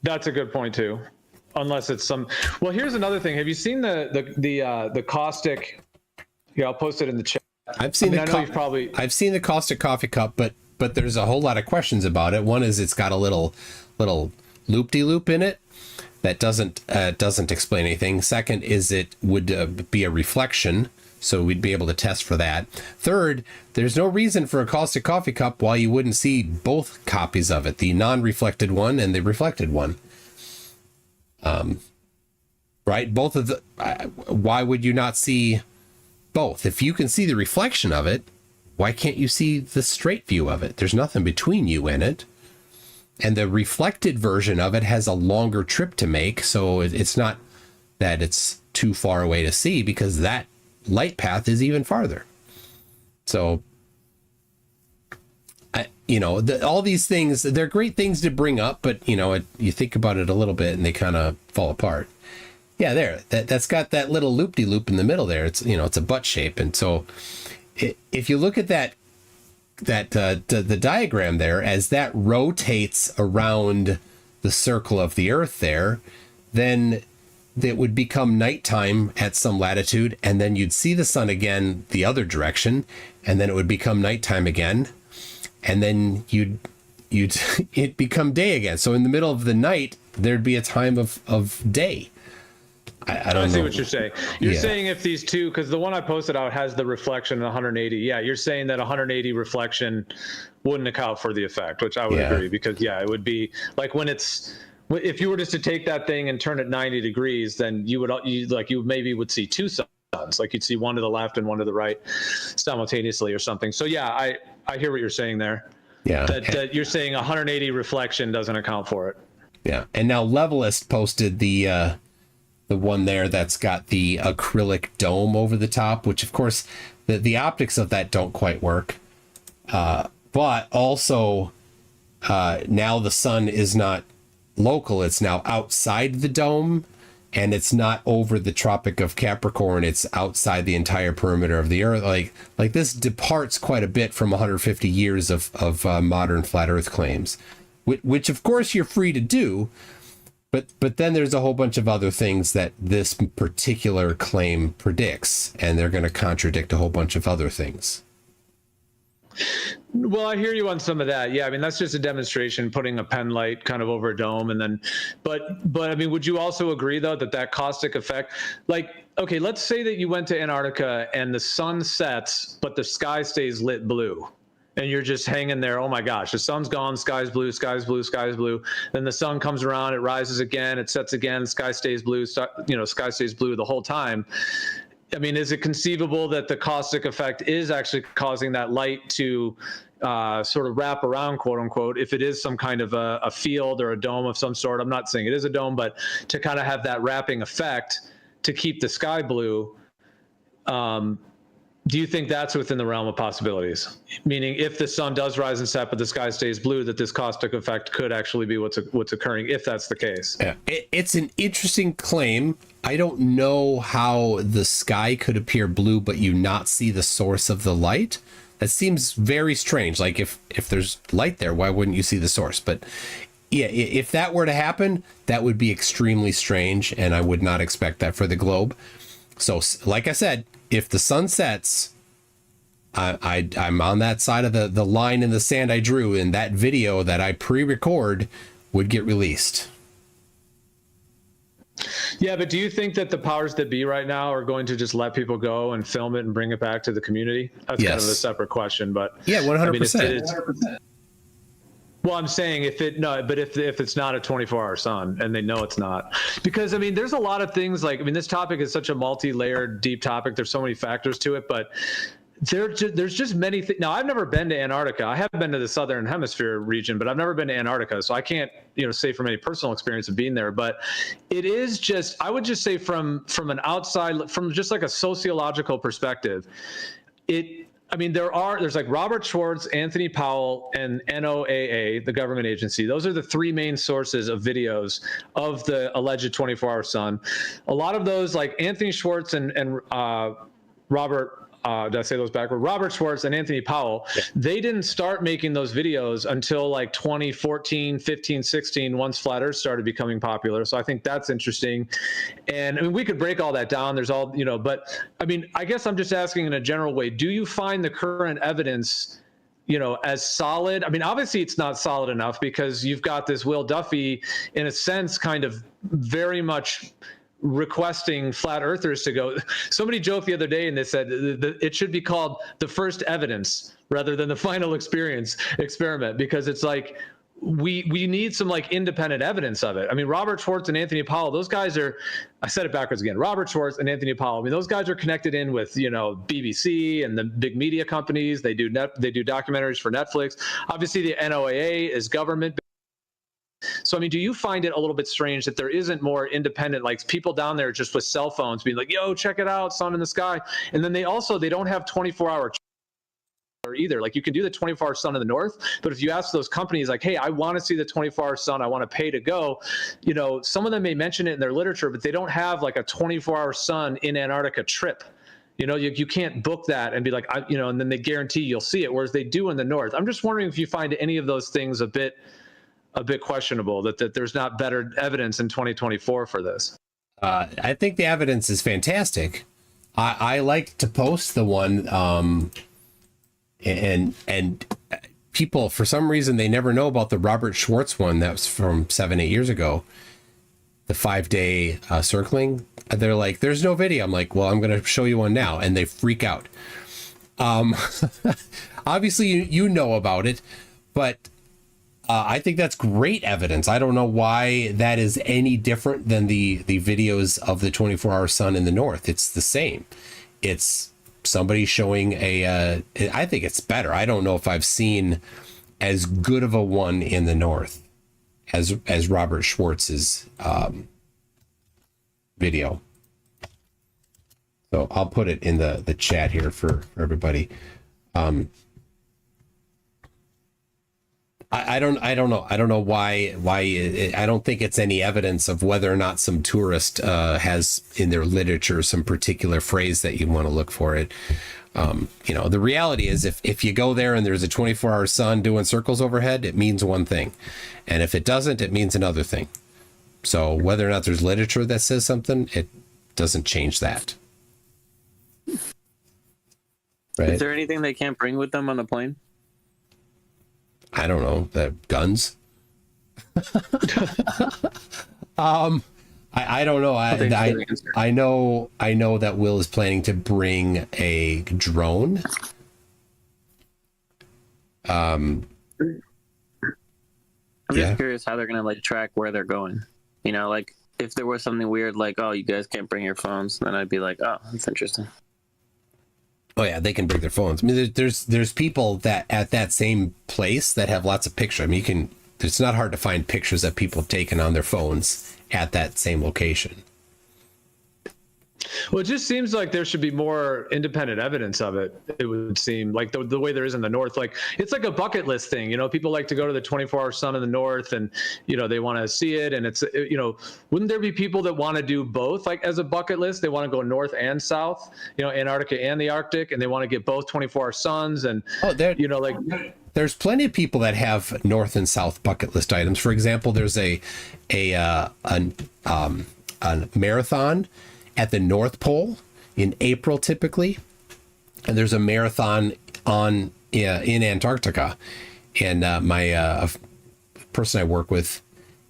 That's a good point too, unless it's some. Well, here's another thing. Have you seen the caustic? Yeah, I'll post it in the chat. I've seen the caustic coffee cup, but there's a whole lot of questions about it. One is it's got a little loop-de-loop in it that doesn't explain anything. Second is it would be a reflection, so we'd be able to test for that. Third, there's no reason for a caustic coffee cup why you wouldn't see both copies of it, the non-reflected one and the reflected one. Right? Both of the. Why would you not see both? If you can see the reflection of it, why can't you see the straight view of it? There's nothing between you and it. And the reflected version of it has a longer trip to make, so it's not that it's too far away to see, because that light path is even farther. So, all these things, they're great things to bring up, but, you think about it a little bit and they kind of fall apart. Yeah, that's got that little loop-de-loop in the middle there. It's, it's a butt shape. And so if you look at the diagram there, as that rotates around the circle of the Earth there, then it would become nighttime at some latitude, and then you'd see the sun again the other direction, and then it would become nighttime again, and then it'd become day again. So in the middle of the night, there'd be a time of day. I don't know. See what you're saying. You're saying if these two, because the one I posted out has the reflection of 180. Yeah, you're saying that 180 reflection wouldn't account for the effect, which I would agree, because it would be like if you were just to take that thing and turn it 90 degrees, then you maybe would see two suns, like you'd see one to the left and one to the right simultaneously or something. So I hear what you're saying there. Yeah. That you're saying 180 reflection doesn't account for it. Yeah. And now Levelist posted the one there that's got the acrylic dome over the top, which of course the optics of that don't quite work. But also now the sun is not local, it's now outside the dome, and it's not over the Tropic of Capricorn, it's outside the entire perimeter of the Earth. Like this departs quite a bit from 150 years of modern flat Earth claims, which of course you're free to do, but then there's a whole bunch of other things that this particular claim predicts, and they're going to contradict a whole bunch of other things. Well, I hear you on some of that. Yeah, I mean, that's just a demonstration, putting a pen light kind of over a dome, and then, but I mean, would you also agree though that caustic effect, okay, let's say that you went to Antarctica and the sun sets, but the sky stays lit blue, and you're just hanging there. Oh my gosh, the sun's gone, sky's blue, sky's blue, sky's blue. Then the sun comes around, it rises again, it sets again, sky stays blue, sky stays blue the whole time. I mean, is it conceivable that the caustic effect is actually causing that light to sort of wrap around, quote unquote, if it is some kind of a field or a dome of some sort? I'm not saying it is a dome, but to kind of have that wrapping effect to keep the sky blue. Do you think that's within the realm of possibilities? Meaning, if the sun does rise and set, but the sky stays blue, that this caustic effect could actually be what's occurring, if that's the case. Yeah, it's an interesting claim. I don't know how the sky could appear blue, but you not see the source of the light. That seems very strange. Like if there's light there, why wouldn't you see the source? But yeah, if that were to happen, that would be extremely strange, and I would not expect that for the globe. So, like I said, if the sun sets, I'm on that side of the line in the sand I drew, and that video that I pre-record would get released. Yeah, but do you think that the powers that be right now are going to just let people go and film it and bring it back to the community? That's kind of a separate question, but yeah, 100%. Well, I'm saying if it's not a 24-hour sun and they know it's not, because I mean, there's a lot of things like, I mean, this topic is such a multi-layered, deep topic. There's so many factors to it, but there's just many things. Now, I've never been to Antarctica. I have been to the Southern Hemisphere region, but I've never been to Antarctica. So I can't, say from any personal experience of being there, but it is just, I would just say from an outside, from just like a sociological perspective, there's like Robert Schwartz, Anthony Powell, and NOAA, the government agency. Those are the three main sources of videos of the alleged 24-hour sun. A lot of those, like Anthony Schwartz and Robert, did I say those backward? Robert Schwartz and Anthony Powell, they didn't start making those videos until like 2014, 15, 16, once Flat Earth started becoming popular. So I think that's interesting. And I mean, we could break all that down. There's all, but I mean, I guess I'm just asking in a general way, do you find the current evidence, as solid? I mean, obviously it's not solid enough because you've got this Will Duffy, in a sense, kind of very much requesting flat earthers to go. Somebody joked the other day and they said it should be called the first evidence rather than the final experiment, because it's like we need some like independent evidence of it. I mean, Robert Schwartz and Anthony Powell, those guys are, I said it backwards again, Robert Schwartz and Anthony Powell, I mean, those guys are connected in with, BBC and the big media companies. They do documentaries for Netflix. Obviously the NOAA is government. So, I mean, do you find it a little bit strange that there isn't more independent, like people down there just with cell phones being like, yo, check it out, sun in the sky. And then they don't have 24-hour either. Like you can do the 24-hour sun in the north, but if you ask those companies like, hey, I want to see the 24-hour sun, I want to pay to go, some of them may mention it in their literature, but they don't have like a 24-hour sun in Antarctica trip. You can't book that and be like, and then they guarantee you'll see it, whereas they do in the north. I'm just wondering if you find any of those things a bit questionable, that there's not better evidence in 2024 for this. I think the evidence is fantastic. I like to post the one, and people, for some reason, they never know about the Robert Schwartz one that was from 7-8 years ago, the 5-day circling. They're like, there's no video. I'm like, well, I'm going to show you one now. And they freak out. Obviously, you know about it, but I think that's great evidence. I don't know why that is any different than the videos of the 24-hour sun in the north. It's the same. It's somebody showing I think it's better. I don't know if I've seen as good of a one in the north as Robert Schwartz's video. So I'll put it in the chat here for everybody. I don't know why I don't think it's any evidence of whether or not some tourist has in their literature some particular phrase that you want to look for it. The reality is if you go there and there's a 24-hour sun doing circles overhead, it means one thing. And if it doesn't, it means another thing. So whether or not there's literature that says something, it doesn't change that. Right? Is there anything they can't bring with them on the plane? I don't know, the guns. I don't know. I know that Will is planning to bring a drone. I'm just curious how they're gonna like track where they're going. Like if there was something weird, like, oh, you guys can't bring your phones, then I'd be like, oh, that's interesting. Oh yeah, they can bring their phones. I mean, there's people that at that same place that have lots of pictures. I mean, it's not hard to find pictures that people have taken on their phones at that same location. Well, it just seems like there should be more independent evidence of it. It would seem like the way there is in the north. Like it's like a bucket list thing. People like to go to the 24-hour sun in the north, and they want to see it. And it's wouldn't there be people that want to do both? Like as a bucket list, they want to go north and south. Antarctica and the Arctic, and they want to get both 24-hour suns. And there's plenty of people that have north and south bucket list items. For example, there's a marathon at the North Pole in April typically, and there's a marathon in Antarctica. And my person I work with,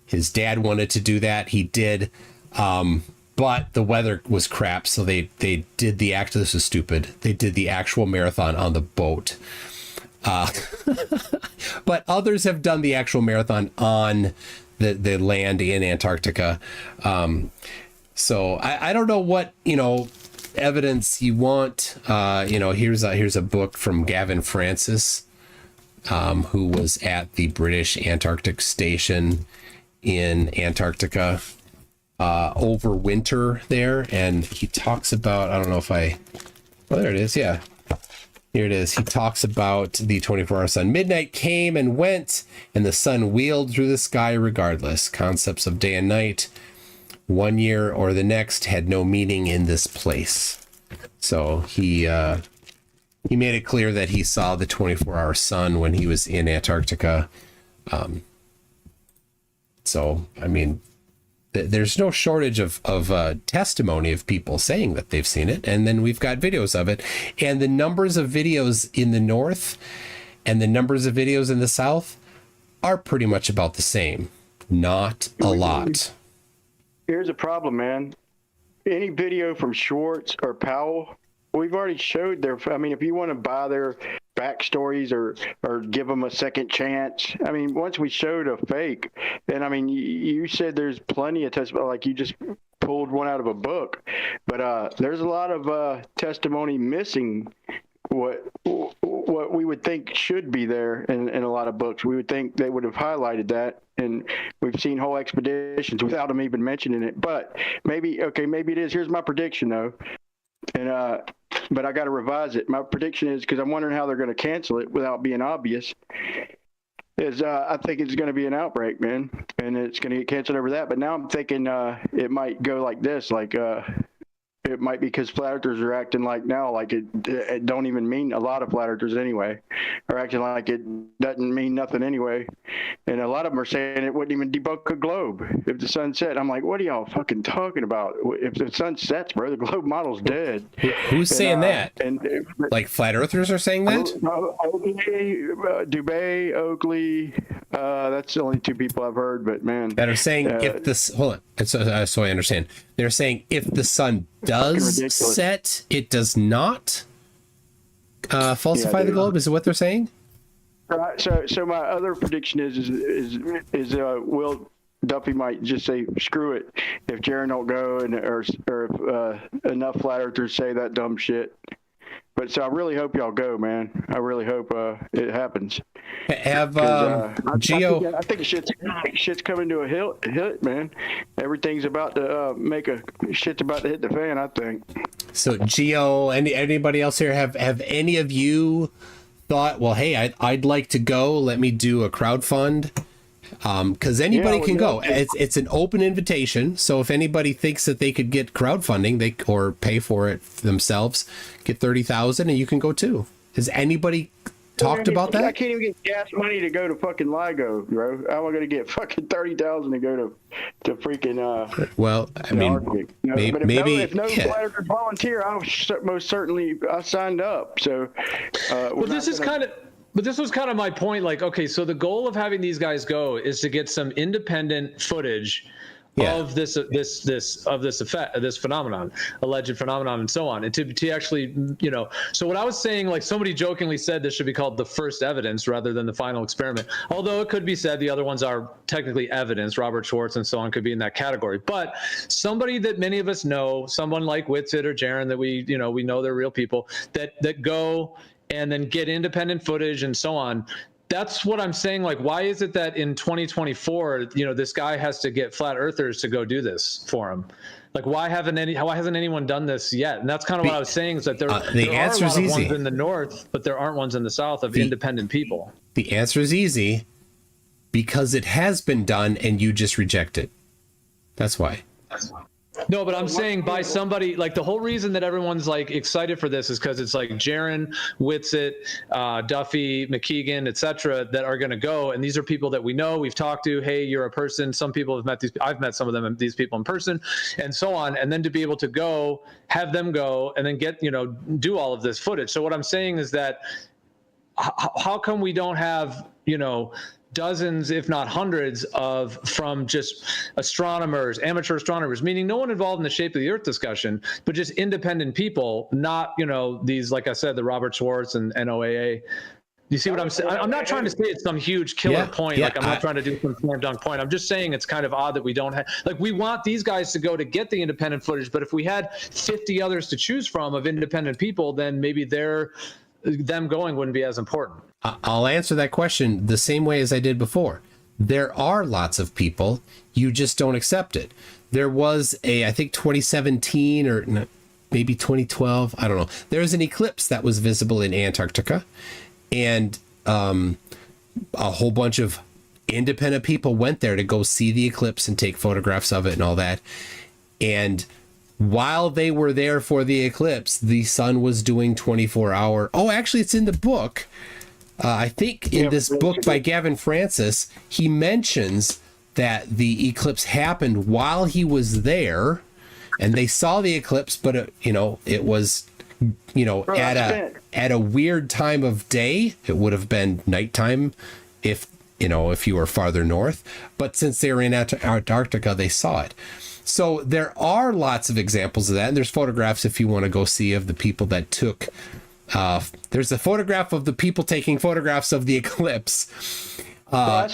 his dad wanted to do that. He did, but the weather was crap, so they did the actual. This is stupid. They did the actual marathon on the boat. But but others have done the actual marathon on the land in Antarctica. So I don't know what, evidence you want. Here's a book from Gavin Francis, who was at the British Antarctic Station in Antarctica over winter there, and he talks about, I don't know if there it is, yeah. Here it is. He talks about the 24-hour sun. Midnight came and went, and the sun wheeled through the sky regardless. Concepts of day and night, one year or the next, had no meaning in this place. So he made it clear that he saw the 24-hour sun when he was in Antarctica. So, I mean, there's no shortage of testimony of people saying that they've seen it. And then we've got videos of it. And the numbers of videos in the north and the numbers of videos in the south are pretty much about the same. Not a lot. Here's a problem, man. Any video from Schwartz or Powell, we've already showed their, I mean, if you want to buy their backstories or give them a second chance, I mean, once we showed a fake, and I mean, you said there's plenty of testimony, like you just pulled one out of a book, but there's a lot of testimony missing what we would think should be there in a lot of books. We would think they would have highlighted that, and we've seen whole expeditions without them even mentioning it. But maybe it is. Here's my prediction, though, and but I got to revise it. My prediction is, because I'm wondering how they're going to cancel it without being obvious, is I think it's going to be an outbreak, man, and it's going to get canceled over that. But now I'm thinking it might go like this, like it might be because flat earthers are acting like now, like it don't even mean, a lot of flat earthers anyway, are acting like it doesn't mean nothing anyway. And a lot of them are saying it wouldn't even debunk a globe if the sun set. I'm like, what are y'all fucking talking about? If the sun sets, bro, the globe model's dead. Who's saying that? Like flat earthers are saying that? Dubé, Oakley, that's the only two people I've heard, but man. That are saying if this, hold on, so I understand. They're saying if the sun does set, it does not falsify the globe. Is it what they're saying? Right. So my other prediction is Will Duffy might just say screw it if Jaron don't go, and or if enough flat earthers say that dumb shit. But so I really hope y'all go, man. I really hope it happens. Have Geo? I think shit's coming to a hit, man. Everything's about to shit's about to hit the fan, I think. So Geo, anybody else here have any of you thought, well, hey, I'd like to go. Let me do a crowdfund. Because anybody can go. It's an open invitation. So if anybody thinks that they could get crowdfunding, or pay for it themselves, get 30,000, and you can go too. Has anybody talked about that? I can't even get gas money to go to fucking LIGO, bro. How am I going to get fucking 30,000 to go to freaking well, I mean, Arctic? maybe if no flat earthers volunteer, most certainly I signed up. So, well, this is kind of. But this was kind of my point. Like, okay, so the goal of having these guys go is to get some independent footage of this effect, this phenomenon, alleged phenomenon, and so on, and to actually, So what I was saying, like somebody jokingly said, this should be called the first evidence rather than the final experiment. Although it could be said the other ones are technically evidence. Robert Schwartz and so on could be in that category. But somebody that many of us know, someone like Whitsitt or Jaron, that we know they're real people that go and then get independent footage and so on. That's what I'm saying. Like, why is it that in 2024, this guy has to get flat earthers to go do this for him? Like, why hasn't anyone done this yet? And that's kind of what I was saying, is that there are a lot of ones in the north, but there aren't ones in the south of independent people. The answer is easy, because it has been done and you just reject it. That's why. No, but I'm saying by somebody, like the whole reason that everyone's like excited for this is because it's like Jaron, Whitsitt, Duffy, McKeegan, etc., that are going to go. And these are people that we know, we've talked to. Hey, you're a person. Some people have met these. I've met some of them, these people in person, and so on. And then to be able to go, have them go, and then get, do all of this footage. So what I'm saying is that how come we don't have, dozens, if not hundreds, from just astronomers, amateur astronomers, meaning no one involved in the shape of the Earth discussion, but just independent people, not, these, like I said, the Robert Schwartz and NOAA, You see what I'm saying? I'm not trying to say it's some huge killer point. Yeah, Like I'm not trying to do some slam dunk point. I'm just saying it's kind of odd that we don't have, like, we want these guys to go to get the independent footage, but if we had 50 others to choose from of independent people, then maybe them going wouldn't be as important. I'll answer that question the same way as I did before. There are lots of people, you just don't accept it. There was I think 2017 or maybe 2012, I don't know. There was an eclipse that was visible in Antarctica, and a whole bunch of independent people went there to go see the eclipse and take photographs of it and all that. And while they were there for the eclipse, the sun was doing 24-hour. Oh, actually, it's in the book. I think in this book by Gavin Francis, he mentions that the eclipse happened while he was there, and they saw the eclipse, but it was at a weird time of day. It would have been nighttime if you were farther north, but since they were in Antarctica, they saw it. So there are lots of examples of that, and there's photographs if you want to go see of the people that took. There's a photograph of the people taking photographs of the eclipse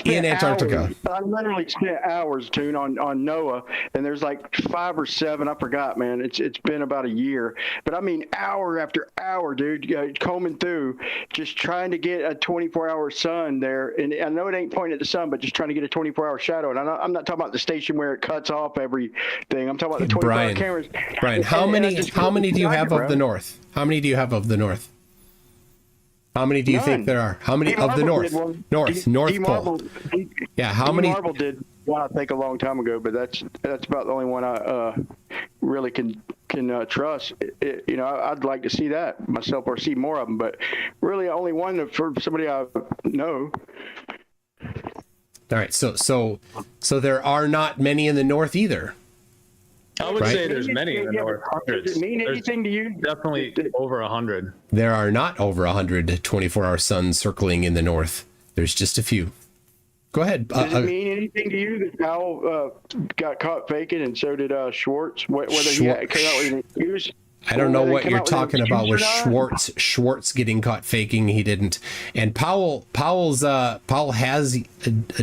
in Antarctica. Hours. I literally spent hours, Tune, on NOAA, and there's like 5 or 7. I forgot, man. It's been about a year, but I mean hour after hour, dude, combing through, just trying to get a 24-hour sun there. And I know it ain't pointing at the sun, but just trying to get a 24-hour shadow. And I'm not talking about the station where it cuts off everything. I'm talking about the 24-hour cameras. Brian, how many do you have of the North? How many do you have of the North? How many do you think there are? How many of the North? North Pole. Yeah, how many? Marvel did one, I think, a long time ago, but that's about the only one I really can trust. I'd like to see that myself or see more of them, but really only one for somebody I know. All right, so there are not many in the North either. I would say there's many in the North. Does it mean anything to you? Definitely over 100. There are not over 100 24-hour suns circling in the North. There's just a few. Go ahead. Does it mean anything to you that Powell got caught faking, and so did Schwartz? Whether he came out with an excuse? I don't know what you're talking about with Schwartz getting caught faking. He didn't. And Powell has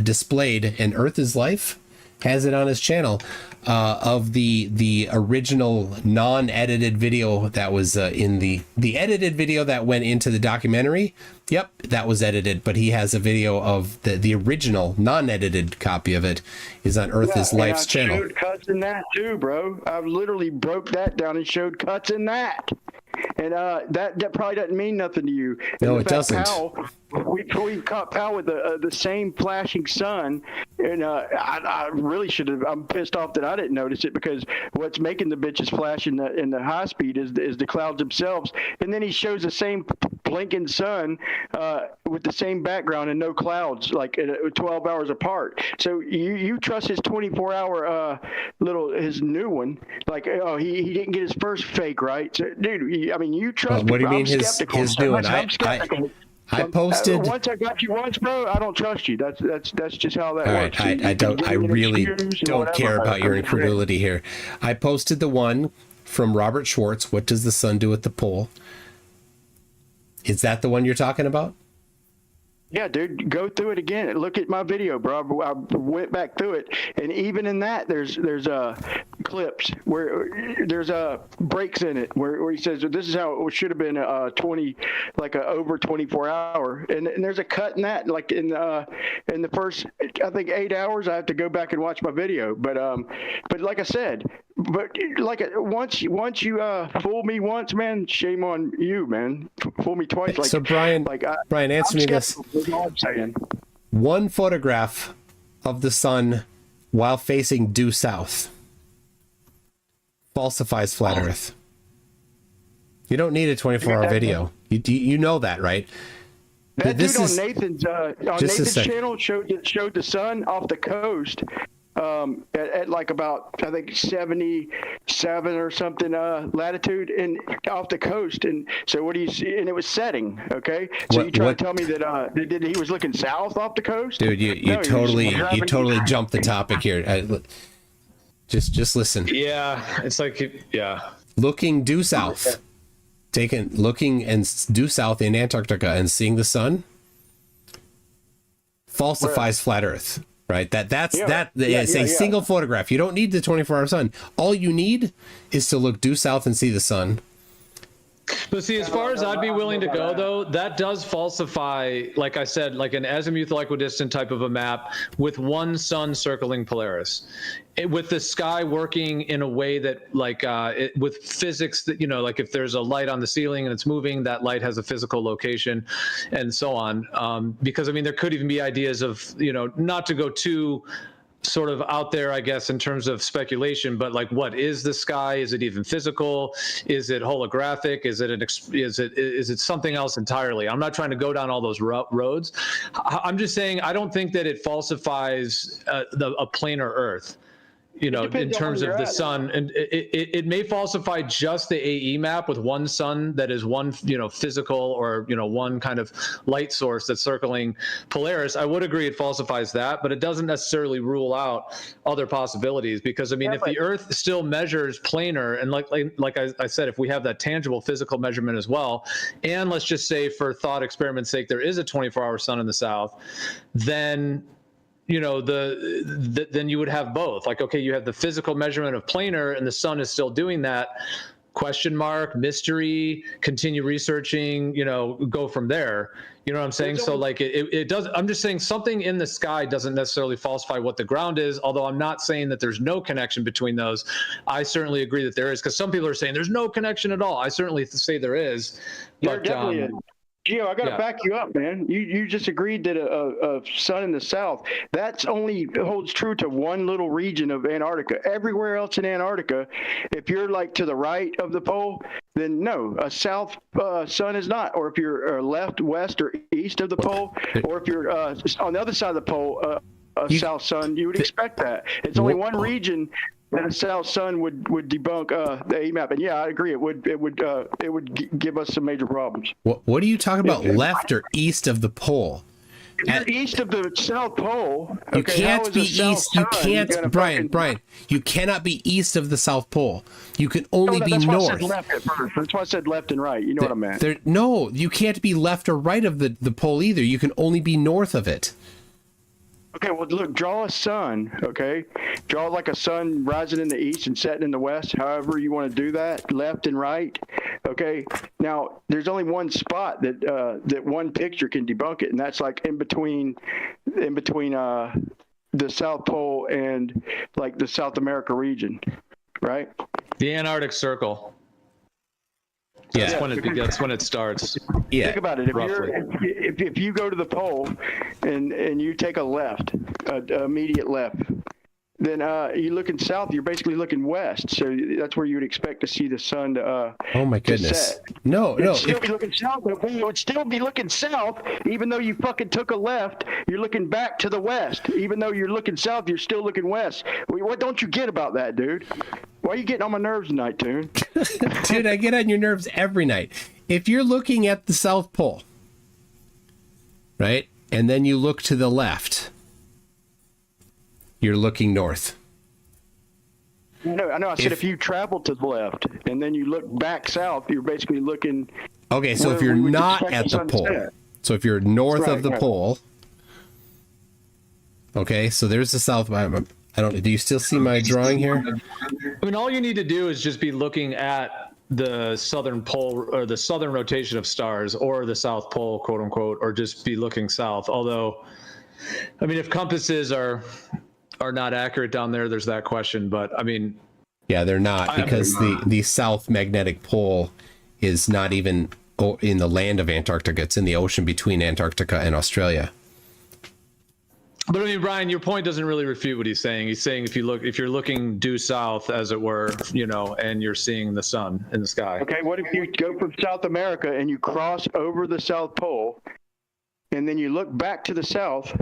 displayed, and Earth is Life has it on his channel, of the original non-edited video that was in the edited video that went into the documentary. Yep, that was edited, but he has a video of the original non-edited copy of it is on Earth is Life's channel. I showed cuts in that too, bro. I literally broke that down and showed cuts in that. And that probably doesn't mean nothing to you. No, it doesn't. Powell, we caught Powell with the same flashing sun, and I really should have. I'm pissed off that I didn't notice it, because what's making the bitches flash in the high speed is the clouds themselves. And then he shows the same blinking sun with the same background and no clouds, like 12 hours apart. So you trust his 24-hour his new one? Like, oh, he didn't get his first fake right, so, dude. I mean, you trust. What do you mean his new one? I posted. Once I got you once, bro, I don't trust you. That's just how that works. All right, I really don't care about your incredulity here. I posted the one from Robert Schwartz. What does the sun do at the pole? Is that the one you're talking about? Yeah, dude, go through it again. Look at my video, bro. I went back through it, and even in that, there's clips where there's breaks in it where he says this is how it should have been over 24 hour, and there's a cut in that, like in the first, I think, 8 hours. I have to go back and watch my video, but like I said, once you fool me once, man, shame on you, man. Fool me twice. So Brian, answer me this. All I'm saying. One photograph of the sun while facing due south falsifies flat Earth. You don't need a 24-hour video. You know that, right? That dude on Nathan's channel showed the sun off the coast at like about, I think, 77 or something latitude and off the coast. And so what do you see? And it was setting. Okay, so you try to tell me that he was looking south off the coast? Dude, you totally jumped the topic here. Just listen. Yeah, it's like, yeah. Looking due south, looking and due south in Antarctica and seeing the sun falsifies flat Earth. Right, it's a single photograph. You don't need the 24-hour sun. All you need is to look due south and see the sun. But see, as far as I'd be willing to go, though, that does falsify, like I said, like an azimuthal equidistant type of a map with one sun circling Polaris, with the sky working in a way that, like, with physics, that, you know, like if there's a light on the ceiling and it's moving, that light has a physical location, and so on. Because I mean, there could even be ideas of, you know, not to go too sort of out there, I guess, in terms of speculation, but like, what is the sky? Is it even physical? Is it holographic? Is it something else entirely? I'm not trying to go down all those roads. I'm just saying, I don't think that it falsifies a planar Earth. You know, in terms of the sun, and it may falsify just the AE map with one sun that is one, you know, physical, or, you know, one kind of light source that's circling Polaris. I would agree it falsifies that, but it doesn't necessarily rule out other possibilities, because I mean, if the Earth still measures planar, and like I said, if we have that tangible physical measurement as well, and let's just say for thought experiment's sake, there is a 24-hour sun in the south, then, you know, then you would have both. Like, okay, you have the physical measurement of planar, and the sun is still doing that. Question mark, mystery, continue researching, you know, go from there. You know what I'm saying? So like it does, I'm just saying something in the sky doesn't necessarily falsify what the ground is, although I'm not saying that there's no connection between those. I certainly agree that there is, because some people are saying there's no connection at all. I certainly say there is. There definitely is. Gio, I got to back you up, man. You just agreed that a sun in the south, that's only holds true to one little region of Antarctica. Everywhere else in Antarctica, if you're like to the right of the pole, then no, a south sun is not. Or if you're left, west, or east of the pole, or if you're on the other side of the pole, a south sun, you would expect that. It's only one region that a south sun would debunk the A map, and yeah, I agree. It would give us some major problems. What are you talking about? Left or east of the pole? If you're east of the South Pole, you can't be east. You can't, Brian. You cannot be east of the South Pole. You can only be north. Why I said left at first. That's why I said left and right. You know what I meant? No, you can't be left or right of the pole either. You can only be north of it. Okay, well, look, draw a sun, okay? Draw like a sun rising in the east and setting in the west, however you want to do that, left and right, okay? Now, there's only one spot that one picture can debunk it, and that's like in between the South Pole and like the South America region, right? The Antarctic Circle. Yeah. That's when it starts. Yeah. Think about it. If you go to the pole and you take a left, immediate left, then you're looking south. You're basically looking west. So that's where you would expect to see the sun to oh my goodness. No. It'd still be looking south. It would still be looking south, even though you fucking took a left. You're looking back to the west. Even though you're looking south, you're still looking west. What don't you get about that, dude? Why are you getting on my nerves tonight, Toon? Dude, I get on your nerves every night. If you're looking at the South Pole, right, and then you look to the left, you're looking north. No, I know. I said if you travel to the left and then you look back south, you're basically looking. Okay, so if you're not at the pole, so if you're north of the pole, okay, so there's the south. I don't. Do you still see my drawing here? I mean, all you need to do is just be looking at the southern pole, or the southern rotation of stars, or the South Pole, quote unquote, or just be looking south. Although, I mean, if compasses are not accurate down there, there's that question. But I mean, yeah, they're not, because the South Magnetic Pole is not even in the land of Antarctica. It's in the ocean between Antarctica and Australia. But I mean, Brian, your point doesn't really refute what he's saying. He's saying if you're looking due south, as it were, you know, and you're seeing the sun in the sky. Okay, what if you go from South America and you cross over the South Pole, and then you look back to the south?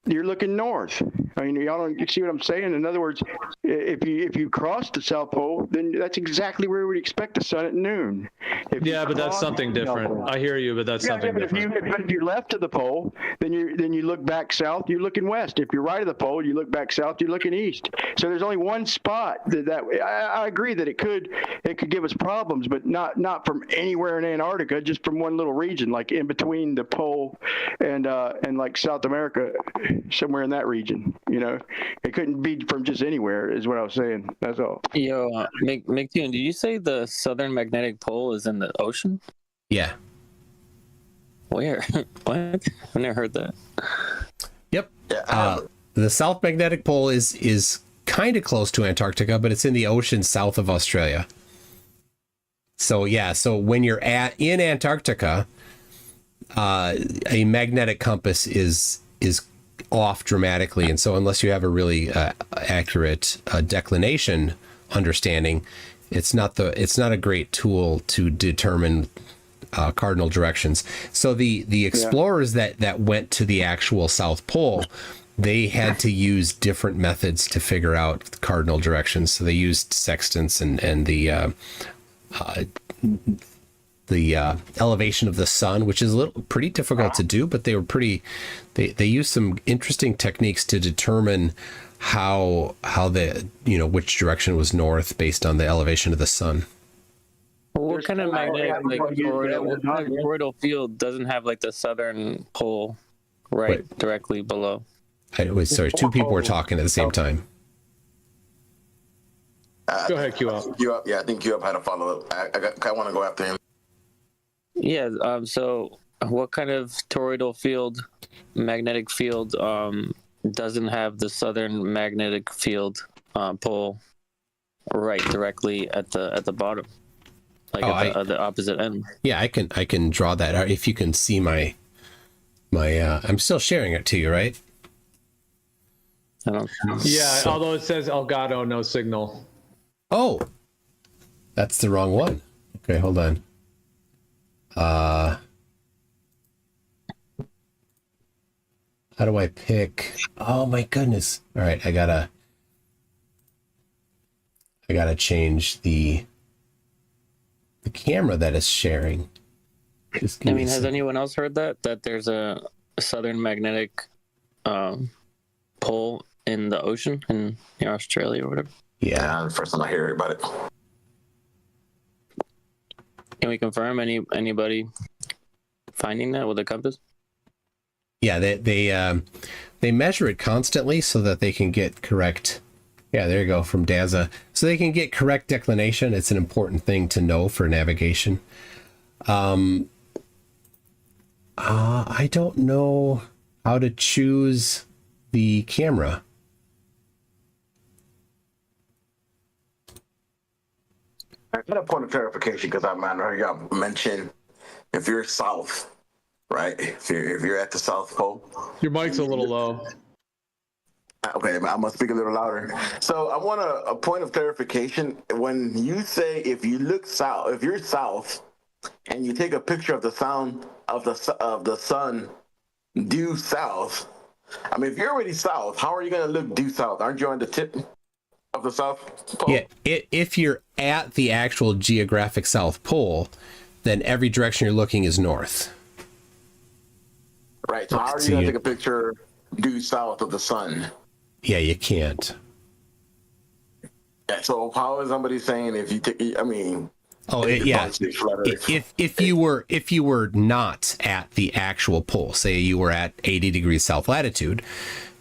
You're looking north. I mean, y'all don't see what I'm saying? In other words, If you cross the South Pole, then that's exactly where we would expect the sun at noon. But that's something different. I hear you, but that's something different. If you're left of the pole, then you look back south, you're looking west. If you're right of the pole, you look back south, you're looking east. So there's only one spot that I agree that it could give us problems, but not from anywhere in Antarctica, just from one little region, like in between the pole and like South America, somewhere in that region. It couldn't be from just anywhere, is what I was saying. That's all. Yo, McTune, did you say the southern magnetic pole is in the ocean? Yeah. Where? What? I've never heard that. Yep. The South Magnetic Pole is kind of close to Antarctica, but it's in the ocean south of Australia. So when you're in Antarctica, a magnetic compass is off dramatically, and so unless you have a really accurate declination understanding, it's not a great tool to determine cardinal directions. So the explorers that went to the actual South Pole, they had to use different methods to figure out cardinal directions. So they used sextants and the elevation of the sun, which is pretty difficult to do, but they were they used some interesting techniques to determine how which direction was north based on the elevation of the sun. What kind of magnetic toroidal field doesn't have like the southern pole directly below? Sorry, two people were talking at the same time. Go ahead, Q up. Yeah, I think Q up had a follow up. I want to go after him. Yeah. So, what kind of toroidal field, magnetic field, doesn't have the southern magnetic field pole directly at the bottom, at the opposite end? Yeah, I can draw that out if you can see my. I'm still sharing it to you, right? I don't. Yeah, although it says Elgato, no signal. Oh, that's the wrong one. Okay, hold on. How do I pick? Oh my goodness. All right, I gotta change the camera that is sharing. Has anyone else heard that there's a southern magnetic pole in the ocean in Australia or whatever? Yeah, first time I hear about it. Can we confirm anybody finding that with a compass? Yeah, they measure it constantly so that they can get correct. Yeah, there you go, from DAZA. So they can get correct declination. It's an important thing to know for navigation. I don't know how to choose the camera. I got a point of clarification because I heard y'all mention if you're south, right? If you're at the South Pole. Your mic's a little low. Okay, I must speak a little louder. So I want a point of clarification. When you say if you look south, if you're south, and you take a picture of the sound of the sun due south. I mean, if you're already south, how are you going to look due south? Aren't you on the tip of the South Pole? Yeah, if you're at the actual geographic South Pole, then every direction you're looking is north. Right. So how are you going to take a picture due south of the sun? Yeah, you can't. Yeah, so how is somebody saying if you take? I mean. If you were not at the actual pole, say you were at 80 degrees south latitude,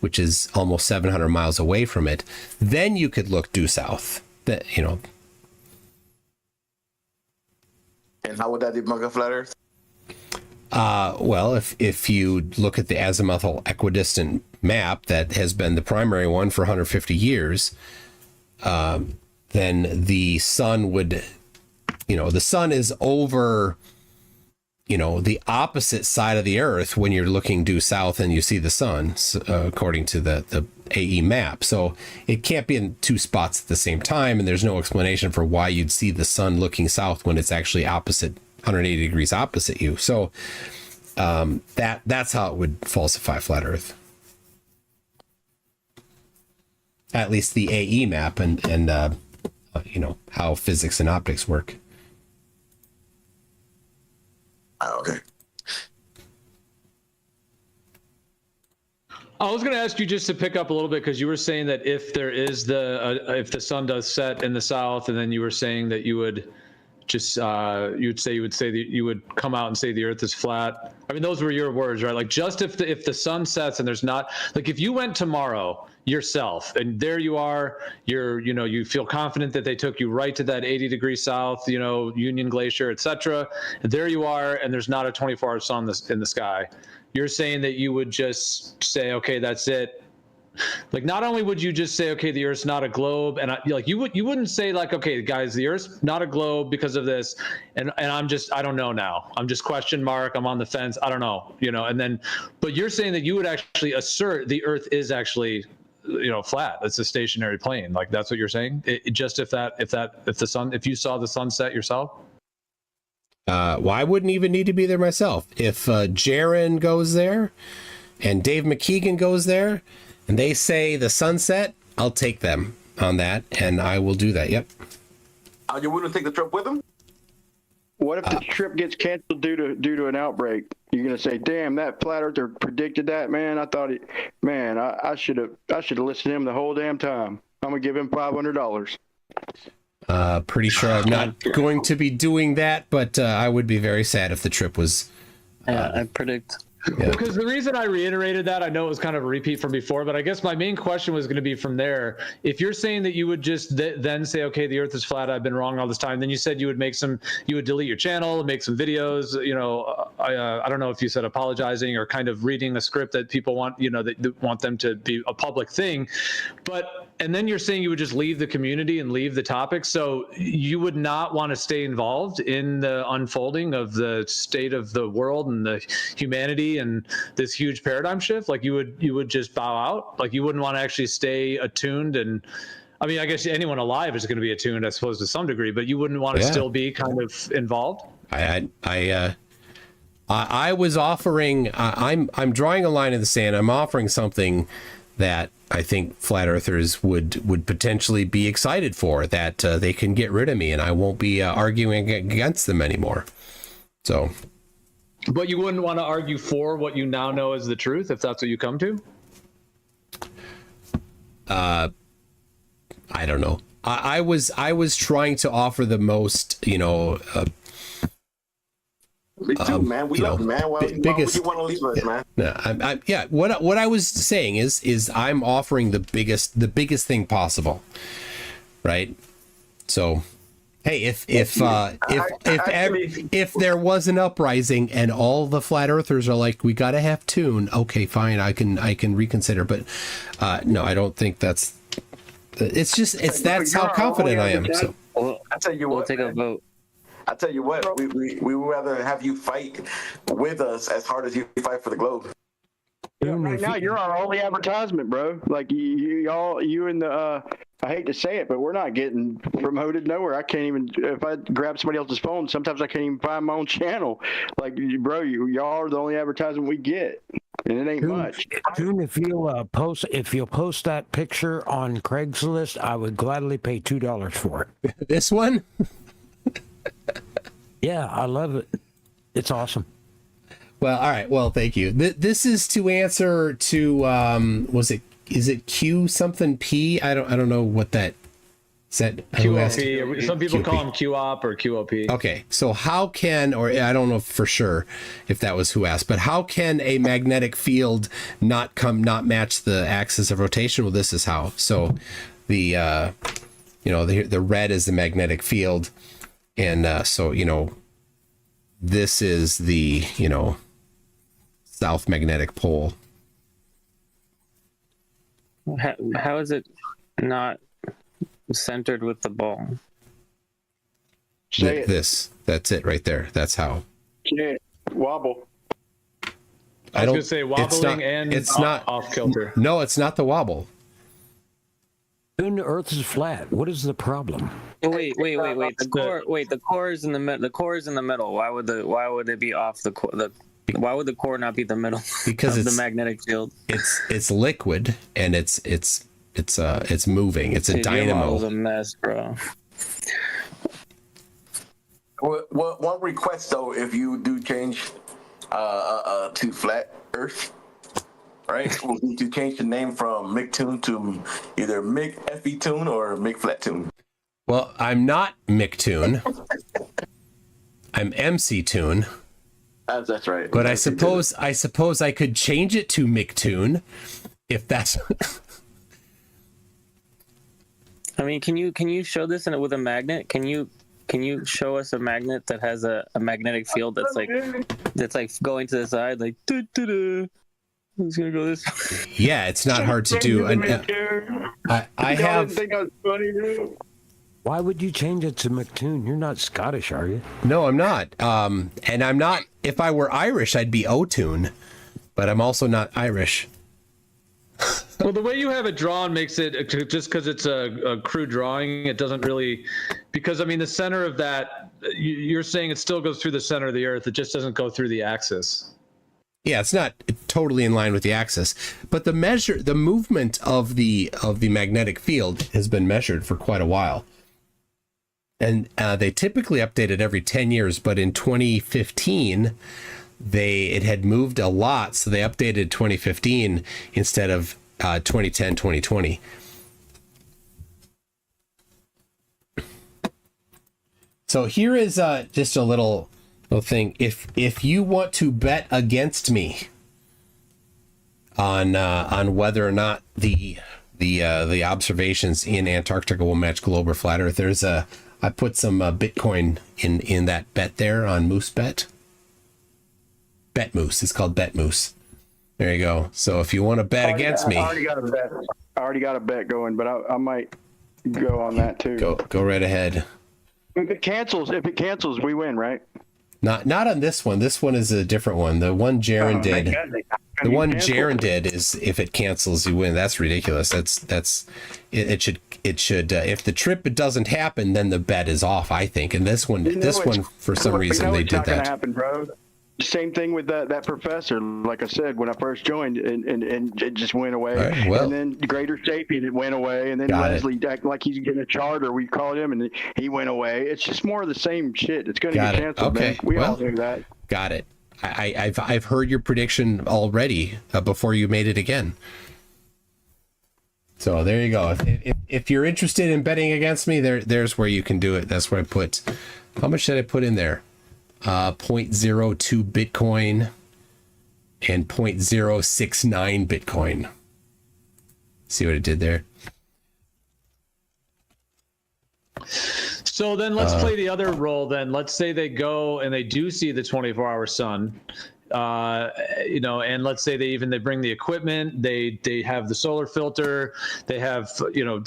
which is almost 700 miles away from it, then you could look due south. And how would that debunk a flat Earth? Well, if you look at the azimuthal equidistant map that has been the primary one for 150 years, then the sun would. The sun is over, the opposite side of the Earth when you're looking due south and you see the sun, according to the AE map. So it can't be in two spots at the same time, and there's no explanation for why you'd see the sun looking south when it's actually opposite, 180 degrees opposite you. So that's how it would falsify flat Earth. at least the AE map and you know, how physics and optics work. Okay. I was going to ask you just to pick up a little bit, because you were saying that if there is if the sun does set in the south, and then you were saying that you would just you would say that you would come out and say the Earth is flat. I mean, those were your words, right? Like, just if the sun sets and there's not, like, if you went tomorrow yourself and there you are, you feel confident that they took you right to that 80 degrees south, Union Glacier, etc. There you are, and there's not a 24-hour sun in the sky. You're saying that you would just say, okay, that's it. Like, not only would you just say, okay, the Earth's not a globe, and you wouldn't say, like, okay, guys, the Earth's not a globe because of this, and I don't know now. I'm just question mark. I'm on the fence. I don't know, and then, but you're saying that you would actually assert the Earth is actually, flat. It's a stationary plane. Like, that's what you're saying. Just if you saw the sunset yourself. Well, I wouldn't even need to be there myself. If Jaron goes there and Dave McKeegan goes there and they say the sunset, I'll take them on that, and I will do that. Yep. You wouldn't take the trip with them? What if the trip gets canceled due to an outbreak? You're gonna say, "Damn, that flat earther predicted that, man. I thought I should have listened to him the whole damn time. I'm gonna give him $500." Pretty sure I'm not going to be doing that, but I would be very sad if the trip was. I predict. Yeah. Because the reason I reiterated that, I know it was kind of a repeat from before, but I guess my main question was going to be from there. If you're saying that you would just then say, okay, the Earth is flat, I've been wrong all this time, then you said you would delete your channel, make some videos, I don't know if you said apologizing or kind of reading a script that people want, that want them to be a public thing. And then you're saying you would just leave the community and leave the topic. So you would not want to stay involved in the unfolding of the state of the world and the humanity and this huge paradigm shift. Like, you would just bow out. Like, you wouldn't want to actually stay attuned. And I mean, I guess anyone alive is going to be attuned, I suppose, to some degree, but you wouldn't want to still be kind of involved. I was offering, I'm drawing a line in the sand. I'm offering something that I think flat earthers would potentially be excited for, that they can get rid of me and I won't be arguing against them anymore. So. But you wouldn't want to argue for what you now know is the truth, if that's what you come to? I don't know. I was trying to offer the most, Me too, man. We love you, man. Why would you want to leave us, man? Yeah. What I was saying is I'm offering the biggest thing possible, right? So, hey, if there was an uprising and all the flat earthers are like, we got to have tune, okay, fine, I can reconsider. But no, I don't think that's. That's how confident I am. So I tell you what, we'll take a vote. I tell you what, we would rather have you fight with us as hard as you fight for the globe. Yeah, right now, you're our only advertisement, bro. Like, you and the, I hate to say it, but we're not getting promoted nowhere. I can't even, if I grab somebody else's phone, sometimes I can't even find my own channel. Like, bro, y'all are the only advertisement we get, and it ain't much. Soon, if you'll post that picture on Craigslist, I would gladly pay $2 for it. This one? Yeah, I love it. It's awesome. Well, all right. Well, thank you. This is to answer to is it Q something P? I don't know what that said. QOP. Some people call them QOP or QOP. Okay. So how can, or I don't know for sure if that was who asked, but how can a magnetic field not match the axis of rotation? Well, this is how. So the red is the magnetic field. And so, this is the, south magnetic pole. How is it not centered with the ball? That's it right there. That's how. Yeah, wobble. I was going to say wobbling it's not off kilter. No, it's not the wobble. Soon the Earth is flat. What is the problem? Wait. The core is in the middle. The core is in the middle. Why would it be off the core? Why would the core not be the middle? Because of it's the magnetic field. It's liquid and it's It's moving. It's a Dude, your model's dynamo. a mess, bro. Well, one request though, if you do change to Flat Earth, right? Will be to change the name from Mick to either Mick FE Tune or Mick Flat Tune. Well, I'm not Mick. I'm MC. That's right. But I suppose I could change it to Mick if that's. I mean, can you show this with a magnet? Can you show us a magnet that has a magnetic field that's like going to the side, like it's gonna go this way. Yeah, it's not hard to do. I have. Why would you change it to McToon? You're not Scottish, are you? No, I'm not. And I'm not. If I were Irish, I'd be O'Toole, but I'm also not Irish. Well, the way you have it drawn makes it, just because it's a crude drawing, it doesn't really, because I mean the center of that, you're saying it still goes through the center of the Earth. It just doesn't go through the axis. Yeah, it's not totally in line with the axis, but the movement of the magnetic field has been measured for quite a while. And they typically update it every 10 years, but in 2015, it had moved a lot, so they updated 2015 instead of 2010, 2020. So here is just a little thing. If you want to bet against me on whether or not the observations in Antarctica will match globe or flat Earth, I put some Bitcoin in that bet there on MooseBet. BetMoose. It's called BetMoose. There you go. So if you want to bet against me, I already got a bet going, but I might go on that too. Go right ahead. If it cancels, we win, right? Not on this one. This one is a different one. The one Jaron did. The one Jaron did is if it cancels, you win. That's ridiculous. It should if the trip doesn't happen, then the bet is off, I think. And this one for some reason they did that. Gonna happen, bro. Same thing with that professor. Like I said, when I first joined, and it just went away. Right, well, and then Greater Sapien, it went away. And then Leslie acted like he's getting a charter. We called him, and he went away. It's just more of the same shit. It's going to get canceled. Okay. Man. We all knew that. Got it. I've heard your prediction already before you made it again. So there you go. If you're interested in betting against me, there's where you can do it. That's where I put. How much did I put in there? 0.02 Bitcoin and 0.069 Bitcoin. See what it did there? So then let's play the other role then. Let's say they go and they do see the 24-hour sun, and let's say they bring the equipment, they have the solar filter, they have,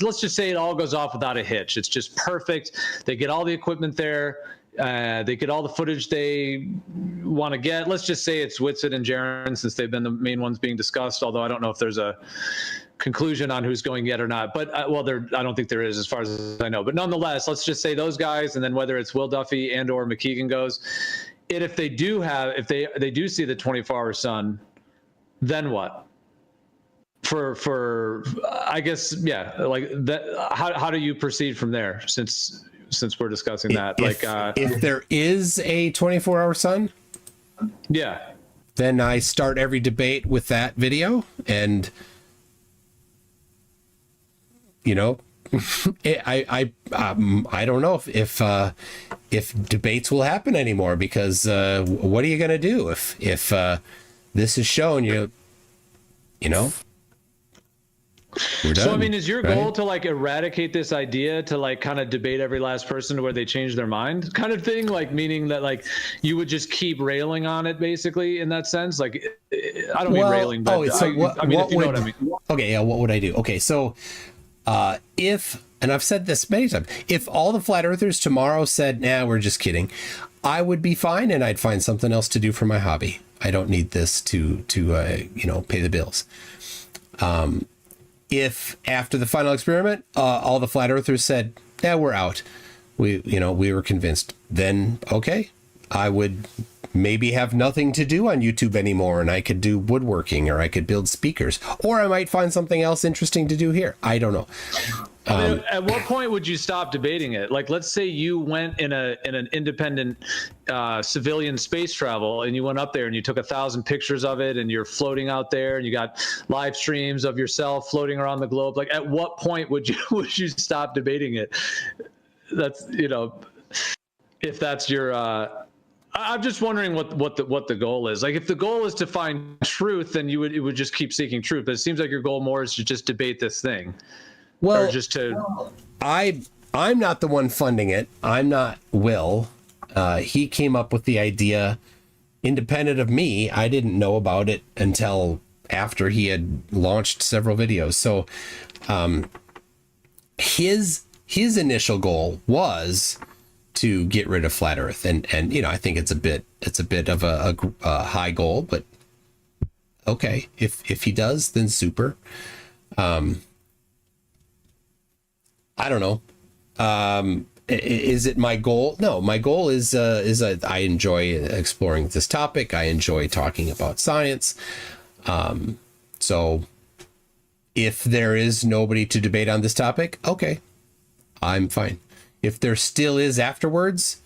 let's just say it all goes off without a hitch. It's just perfect. They get all the equipment there. They get all the footage they want to get. Let's just say it's Whitsitt and Jaron, since they've been the main ones being discussed, although I don't know if there's a conclusion on who's going yet or not. But, I don't think there is as far as I know. But nonetheless, let's just say those guys, and then whether it's Will Duffy and or McKeegan goes. If they do see the 24-hour sun, then what? For I guess, yeah, like that. How do you proceed from there? Since we're discussing that, if there is a 24-hour sun, yeah, then I start every debate with that video, and I don't know if debates will happen anymore, because what are you going to do if this is shown? We're done, so I mean, is your goal right? to eradicate this idea to kind of debate every last person to where they change their mind, kind of thing? Meaning that you would just keep railing on it, basically, in that sense. I don't mean railing, but I mean, if you know what I mean. Okay, yeah. What would I do? Okay, so and I've said this many times, if all the flat earthers tomorrow said, "Nah, we're just kidding," I would be fine, and I'd find something else to do for my hobby. I don't need this to pay the bills. If after the final experiment, all the flat earthers said, "Yeah, we're out," we were convinced, then okay, I would maybe have nothing to do on YouTube anymore, and I could do woodworking, or I could build speakers, or I might find something else interesting to do here. I don't know. At what point would you stop debating it? Like, let's say you went in an independent civilian space travel, and you went up there and you took 1,000 pictures of it, and you're floating out there, and you got live streams of yourself floating around the globe. Like, at what point would you stop debating it? That's, you know, if that's your. I'm just wondering what the goal is. Like, if the goal is to find truth, then it would just keep seeking truth. But it seems like your goal more is to just debate this thing. Well, or just to. I'm not the one funding it. I'm not Will. He came up with the idea independent of me. I didn't know about it until after he had launched several videos. So his initial goal was to get rid of flat Earth, and you know, I think it's a bit of a high goal, but okay, if he does, then super. I don't know. Is it my goal? No, my goal is I enjoy exploring this topic. I enjoy talking about science. So if there is nobody to debate on this topic, okay, I'm fine. If there still is afterwards,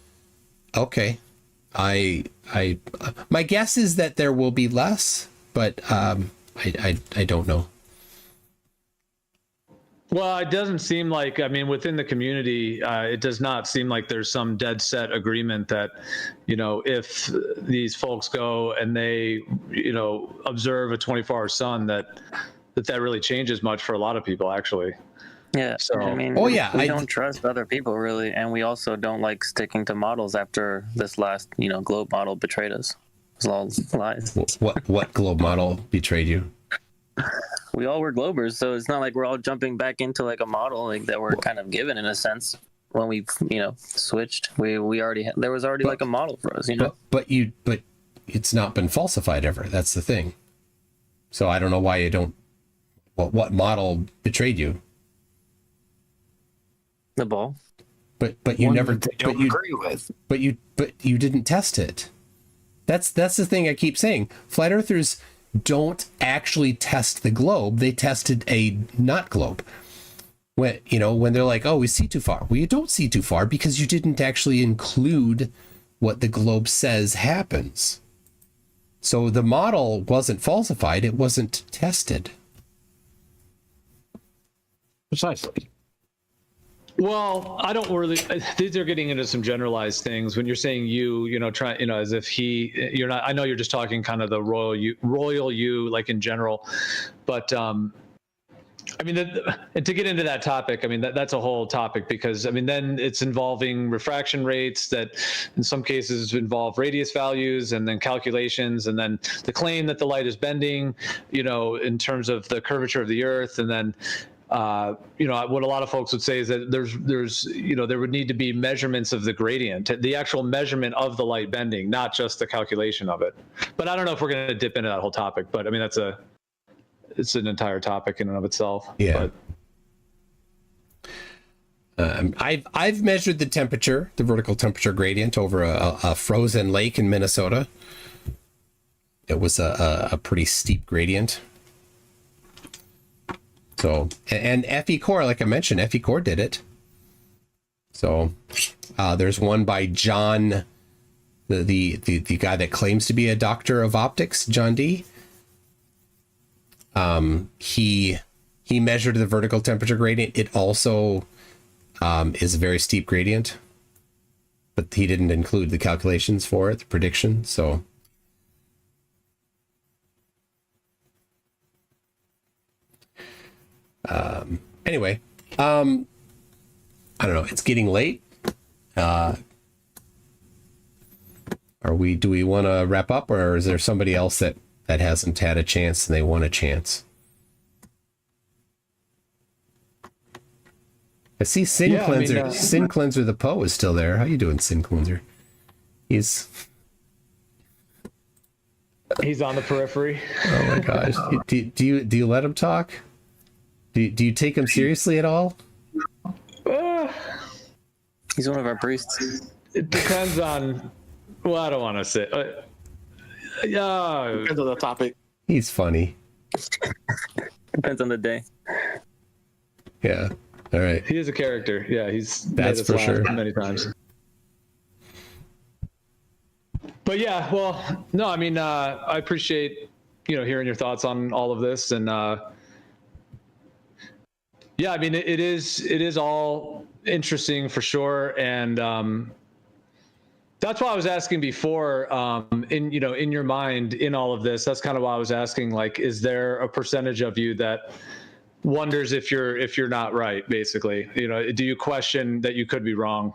okay. My guess is that there will be less, but I don't know. Well, it doesn't seem like, I mean, within the community, it does not seem like there's some dead set agreement that, you know, if these folks go and they, you know, observe a 24-hour sun, that really changes much for a lot of people, actually. Yeah, so, I mean, we don't trust other people, really, and we also don't like sticking to models after this last, you know, globe model betrayed us. It was all lies. What globe model betrayed you? We all were globers, so it's not like we're all jumping back into like a model like that we're kind of given in a sense. When we, you know, switched, we already had, there was already like a model for us, you know. But it's not been falsified ever. That's the thing. So I don't know why you don't. What model betrayed you? The ball. But you One never. that they don't agree with. But you didn't test it. That's the thing I keep saying. Flat earthers don't actually test the globe. They tested a not globe. When they're like, oh, we see too far. Well, you don't see too far because you didn't actually include what the globe says happens. So the model wasn't falsified. It wasn't tested. Precisely. Well, I don't really. These are getting into some generalized things. When you're saying as if you're not. I know you're just talking kind of the royal you, like in general, but I mean, and to get into that topic, I mean that's a whole topic because I mean then it's involving refraction rates that, in some cases, involve radius values and then calculations, and then the claim that the light is bending, you know, in terms of the curvature of the Earth, and then. What a lot of folks would say is that there would need to be measurements of the gradient, the actual measurement of the light bending, not just the calculation of it. But I don't know if we're going to dip into that whole topic, but I mean, it's an entire topic in and of itself. Yeah. I've measured the temperature, the vertical temperature gradient over a frozen lake in Minnesota. It was a pretty steep gradient. So, and FE Core, like I mentioned, FE Core did it. So, there's one by John, the guy that claims to be a doctor of optics, John D. He measured the vertical temperature gradient. It also is a very steep gradient, but he didn't include the calculations for it, the prediction. So. Anyway, I don't know. It's getting late. Do we want to wrap up, or is there somebody else that hasn't had a chance and they want a chance? I see Sin Cleanser. Sin Cleanser the Poe is still there. How you doing, Sin Cleanser? He's on the periphery. Oh my gosh. Do you let him talk? Do you take him seriously at all? He's one of our priests. It depends on Well, I don't want to say. Yeah. Depends on the topic. He's funny. Depends on the day. Yeah. All right. He is a character. Yeah, That's made us for laugh sure. many times. But yeah, well, no, I mean, I appreciate hearing your thoughts on all of this, and yeah, I mean, it is all interesting for sure, and that's why I was asking before. In your mind, in all of this, that's kind of why I was asking. Like, is there a percentage of you that wonders if you're not right? Basically, do you question that you could be wrong?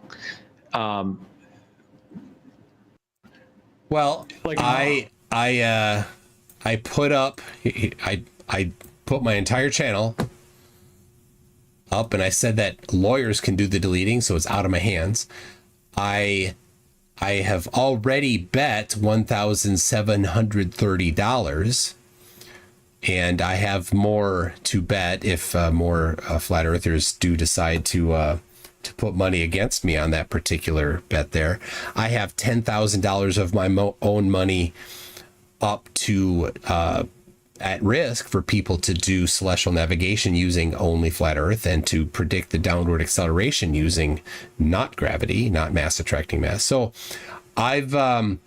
Well, like I put up, I put my entire channel up, and I said that lawyers can do the deleting, so it's out of my hands. I have already bet $1,730, and I have more to bet if more flat earthers do decide to put money against me on that particular bet there. I have $10,000 of my own money up to at risk for people to do celestial navigation using only flat earth, and to predict the downward acceleration using not gravity, not mass attracting mass. So I've put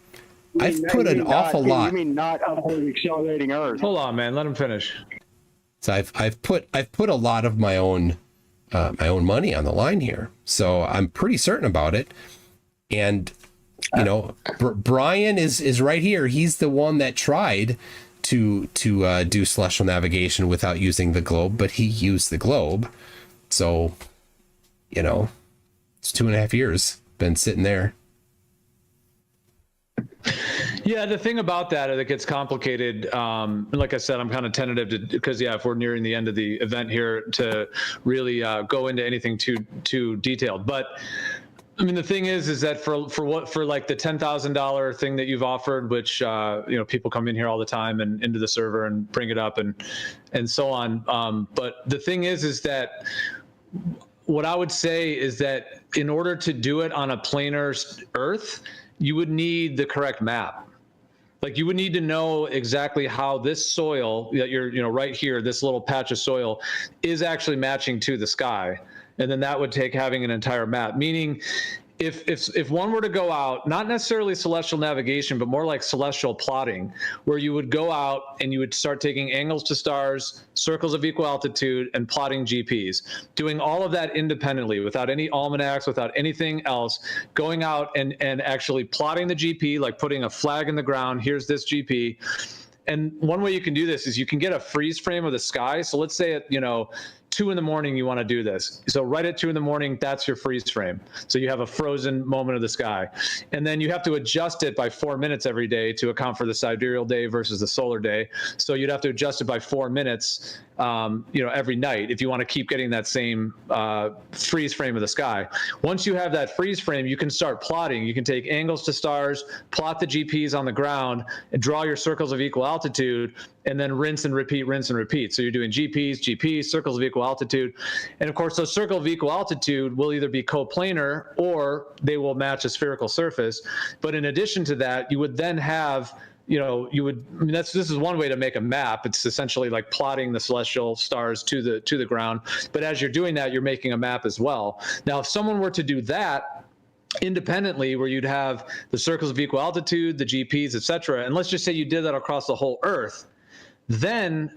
an awful lot. You mean not upward accelerating earth? Hold on, man. Let him finish. So I've put a lot of my own money on the line here. So I'm pretty certain about it. And Brian is right here. He's the one that tried to do celestial navigation without using the globe, but he used the globe. So, it's 2.5 years been sitting there. Yeah, the thing about that gets complicated. Like I said, I'm kind of tentative because if we're nearing the end of the event here, to really go into anything too detailed. But I mean, the thing is that for like the $10,000 thing that you've offered, which people come in here all the time and into the server and bring it up and so on. But the thing is that what I would say is that in order to do it on a planar Earth, you would need the correct map. Like, you would need to know exactly how this soil that you're right here, this little patch of soil, is actually matching to the sky. And then that would take having an entire map. Meaning, if one were to go out, not necessarily celestial navigation, but more like celestial plotting, where you would go out and you would start taking angles to stars, circles of equal altitude, and plotting GPs, doing all of that independently, without any almanacs, without anything else, going out and actually plotting the GP, like putting a flag in the ground, here's this GP. And one way you can do this is you can get a freeze frame of the sky. So let's say at 2 a.m. you want to do this. So right at 2 a.m, that's your freeze frame. So you have a frozen moment of the sky. And then you have to adjust it by 4 minutes every day to account for the sidereal day versus the solar day. So you'd have to adjust it by 4 minutes, every night if you want to keep getting that same freeze frame of the sky. Once you have that freeze frame, you can start plotting. You can take angles to stars, plot the GPs on the ground, and draw your circles of equal altitude, and then rinse and repeat, rinse and repeat. So you're doing GPs, circles of equal altitude. And of course, those circles of equal altitude will either be coplanar or they will match a spherical surface. But in addition to that, you would then have, this is one way to make a map. It's essentially like plotting the celestial stars to the ground. But as you're doing that, you're making a map as well. Now, if someone were to do that independently, where you'd have the circles of equal altitude, the GPs, etc., and let's just say you did that across the whole Earth, then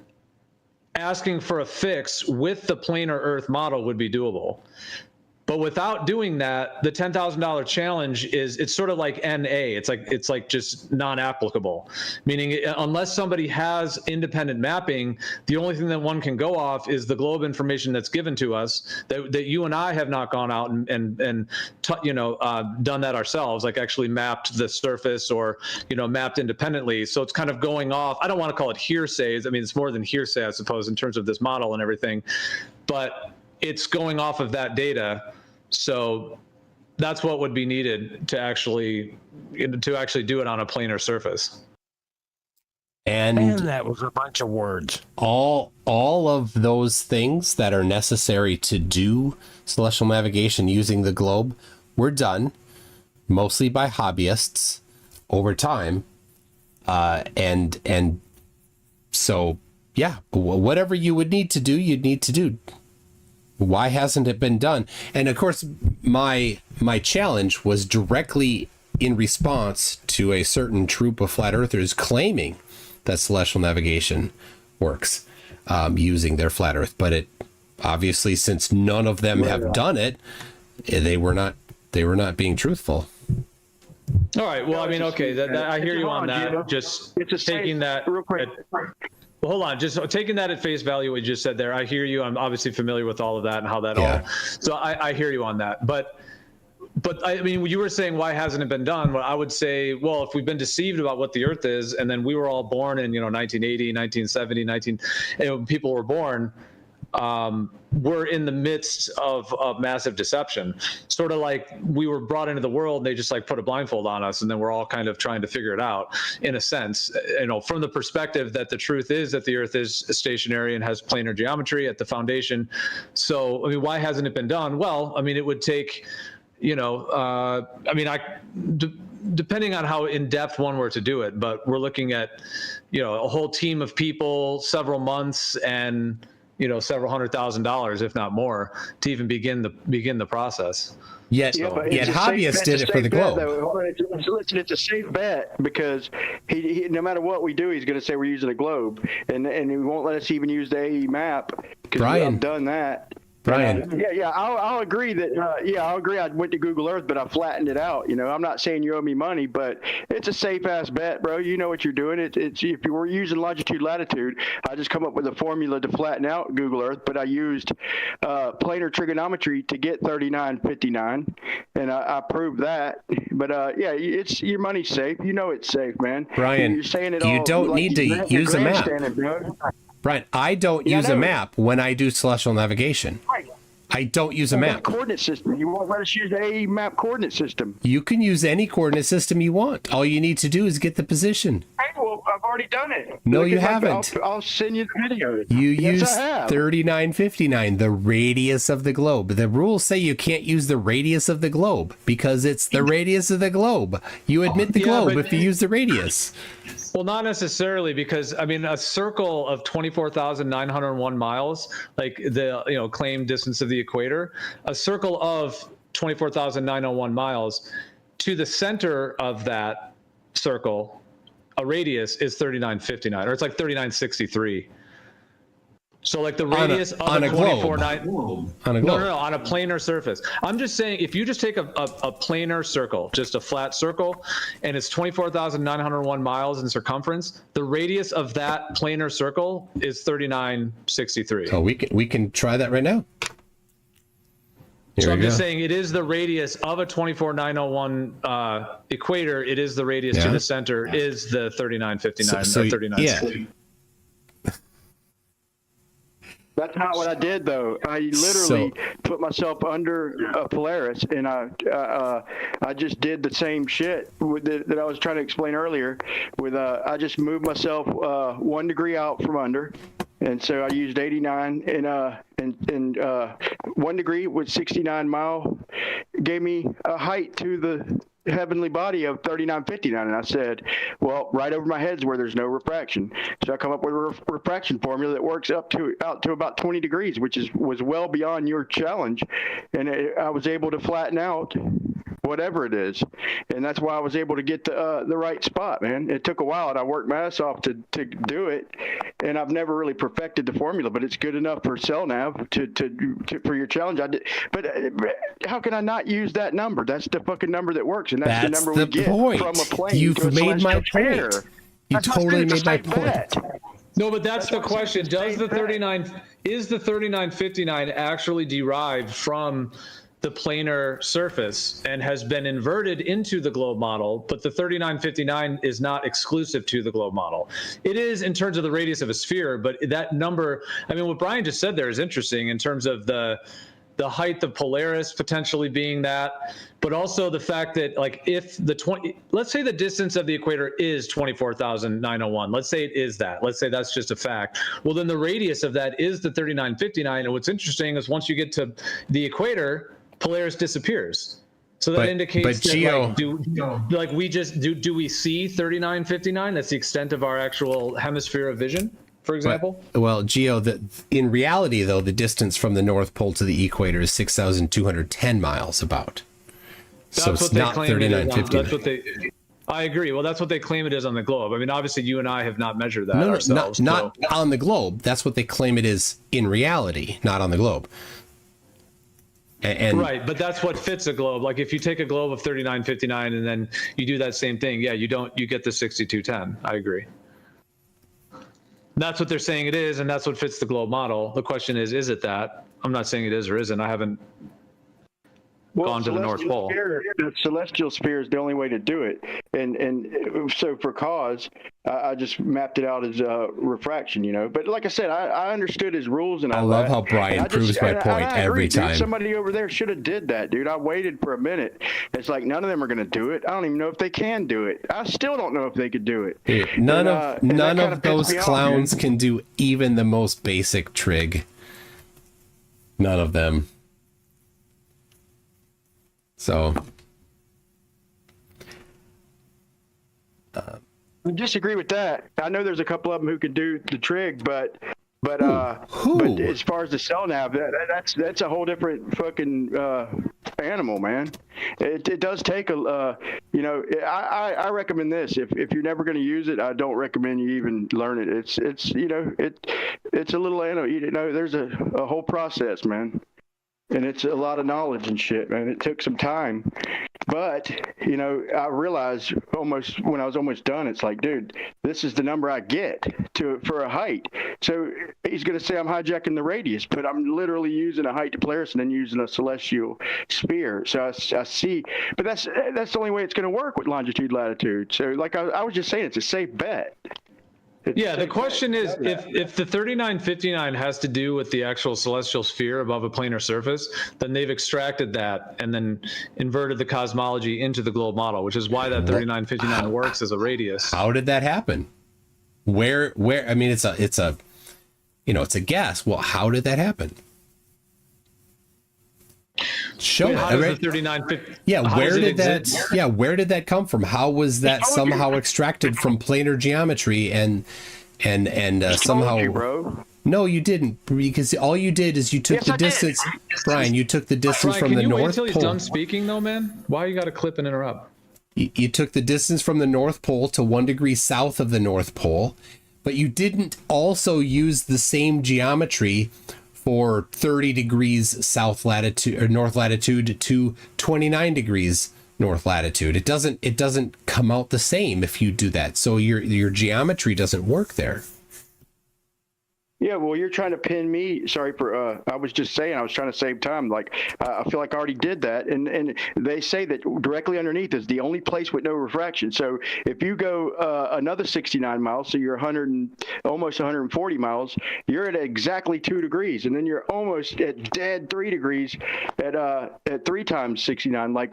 asking for a fix with the planar Earth model would be doable. But without doing that, the $10,000 challenge it's sort of like NA. It's like just non-applicable. Meaning, unless somebody has independent mapping, the only thing that one can go off is the globe information that's given to us. That you and I have not gone out and done that ourselves, like actually mapped the surface or mapped independently. So it's kind of going off. I don't want to call it hearsay. I mean, it's more than hearsay, I suppose, in terms of this model and everything. But it's going off of that data. So that's what would be needed to actually do it on a planar surface. And that was a bunch of words. All of those things that are necessary to do celestial navigation using the globe were done mostly by hobbyists over time. And so, yeah, whatever you would need to do, you'd need to do. Why hasn't it been done? And of course, my challenge was directly in response to a certain troop of flat earthers claiming that celestial navigation works using their flat earth. But it obviously, since none of them have done it, they were not being truthful. All right. Well, I mean, okay, I hear you on that. Just taking that real quick. Well, hold on. Just taking that at face value, what you just said there. I hear you. I'm obviously familiar with all of that and how that all. So I hear you on that. But I mean, you were saying why hasn't it been done? Well, I would say, well, if we've been deceived about what the Earth is, and then we were all born in 1980, 1970, people were born. We're in the midst of massive deception, sort of like we were brought into the world and they just like put a blindfold on us and then we're all kind of trying to figure it out in a sense, from the perspective that the truth is that the Earth is stationary and has planar geometry at the foundation. So, I mean, why hasn't it been done? Well, I mean, it would take, depending on how in depth one were to do it, but we're looking at, a whole team of people, several months, and several $100,000, if not more, to even begin the process. Yet hobbyists did it for the globe. It's a safe bet because he no matter what we do, he's going to say we're using a globe, and he won't let us even use the AE map because I've done that. Brian. I'll agree that. I'll agree. I went to Google Earth, but I flattened it out. I'm not saying you owe me money, but it's a safe ass bet, bro. You know what you're doing. It's if you were using longitude, latitude, I just come up with a formula to flatten out Google Earth, but I used planar trigonometry to get 3959, and I proved that. But it's your money's safe. It's safe, man. Brian, you're saying it you all don't need to use a map. Brian, I don't use a map when I do celestial navigation. I don't use a map. Coordinate system. You won't let us use the AE map coordinate system. You can use any coordinate system you want. All you need to do is get the position. Hey, well, I've already done it. No, you haven't. I'll send you the video. You use 3959, the radius of the globe. The rules say you can't use the radius of the globe because it's the radius of the globe. You admit the globe if you use the radius. Well, not necessarily, because I mean, a circle of 24,901 miles, like the claimed distance of the equator, a circle of 24,901 miles to the center of that circle, a radius is 3959, or it's like 3963. So like the radius of a 24,900 on a globe. No, on a planar surface. I'm just saying, if you just take a planar circle, just a flat circle, and it's 24,901 miles in circumference, the radius of that planar circle is 3963. So we can try that right now. So I'm just saying, it is the radius of a 24,901 equator. It is the radius to the center is the 3959 or 3960. That's not what I did, though. I literally put myself under a Polaris, and I just did the same shit that I was trying to explain earlier. With I just moved myself 1 degree out from under, and so I used 89, and 1 degree with 69 mile gave me a height to the heavenly body of 3959, and I said, well, right over my head's where there's no refraction. So I come up with a refraction formula that works out to about 20 degrees, which was well beyond your challenge, and I was able to flatten out whatever it is, and that's why I was able to get the right spot, man. It took a while, and I worked my ass off to do it, and I've never really perfected the formula, but it's good enough for CellNav to for your challenge. I did, but how can I not use that number? That's the fucking number that works, and that's the number we get from a plane. You've made my point. You totally made my point. No, but that's the question. Is the 3959 actually derived from the planar surface and has been inverted into the globe model, but the 3959 is not exclusive to the globe model. It is in terms of the radius of a sphere, but that number, I mean, what Brian just said there is interesting in terms of the height of Polaris potentially being that, but also the fact that, like, if let's say the distance of the equator is 24,901, let's say it is that, let's say that's just a fact. Well, then the radius of that is the 3959. And what's interesting is once you get to the equator, Polaris disappears. So that indicates that, like, we just do we see 3959? That's the extent of our actual hemisphere of vision, for example. Well, Geo, in reality, though, the distance from the North Pole to the equator is 6,210 miles, about. So it's not 3959. That's what they. I agree. Well, that's what they claim it is on the globe. I mean, obviously, you and I have not measured that ourselves. Not on the globe. That's what they claim it is in reality, not on the globe. And right, but that's what fits a globe. Like if you take a globe of 3959 and then you do that same thing, yeah, you get the 6210. I agree. That's what they're saying it is, and that's what fits the globe model. The question is it that? I'm not saying it is or isn't. I haven't gone to the North Pole. The celestial sphere is the only way to do it, and so for cause, I just mapped it out as refraction, you know. But like I said, I understood his rules and all that. I love how Brian proves my point every time. Dude, somebody over there should have did that, dude. I waited for a minute. It's like none of them are going to do it. I don't even know if they can do it. I still don't know if they could do it. Dude, none of those clowns can do even the most basic trig. None of them. So, I disagree with that. I know there's a couple of them who can do the trig, but as far as the cell nav, that's a whole different fucking animal, man. It does take a I recommend this. If you're never going to use it, I don't recommend you even learn it. It's a little animal. You know, there's a whole process, man. And it's a lot of knowledge and shit, man. It took some time. But, you know, I realized when I was almost done, it's like, dude, this is the number I get for a height. So he's going to say I'm hijacking the radius, but I'm literally using a height to Polaris and then using a celestial sphere. So I see. But that's the only way it's going to work with longitude, latitude. So like I was just saying, it's a safe bet. Yeah, the question is if the 3959 has to do with the actual celestial sphere above a planar surface, then they've extracted that and then inverted the cosmology into the globe model, which is why that 3959 works as a radius. How did that happen? Where I mean it's a guess. Well, how did that happen? Show it. How does the 3950? Yeah, where did that come from? How was that somehow extracted from planar geometry and somehow? Bro. No, you didn't, because all you did is you took the distance. Brian, you took the distance from the North Pole. Can you wait till he's done speaking, though, man? Why you got to clip and interrupt? You took the distance from the North Pole to 1 degree south of the North Pole, but you didn't also use the same geometry for 30 degrees south latitude or north latitude to 29 degrees north latitude. It doesn't come out the same if you do that. So your geometry doesn't work there. Yeah, well, you're trying to pin me. Sorry for, I was just saying, I was trying to save time. Like, I feel like I already did that. And they say that directly underneath is the only place with no refraction. So if you go another 69 miles, so you're almost 140 miles, you're at exactly 2 degrees. And then you're almost at dead 3 degrees at 3 times 69, like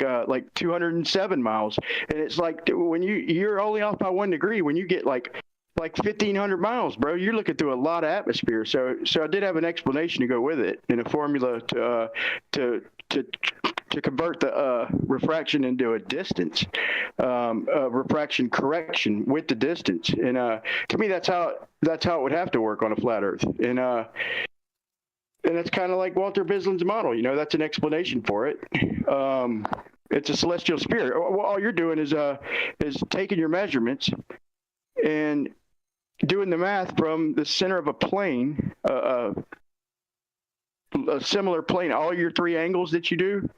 207 miles. And it's like when you're only off by 1 degree, when you get like 1,500 miles, bro, you're looking through a lot of atmosphere. So I did have an explanation to go with it in a formula to convert the refraction into a distance, refraction correction with the distance. And to me, that's how it would have to work on a flat Earth. And it's kind of like Walter Bislin's model. You know, that's an explanation for it. It's a celestial sphere. All you're doing is taking your measurements and doing the math from the center of a plane, a similar plane. All your 3 angles that you do,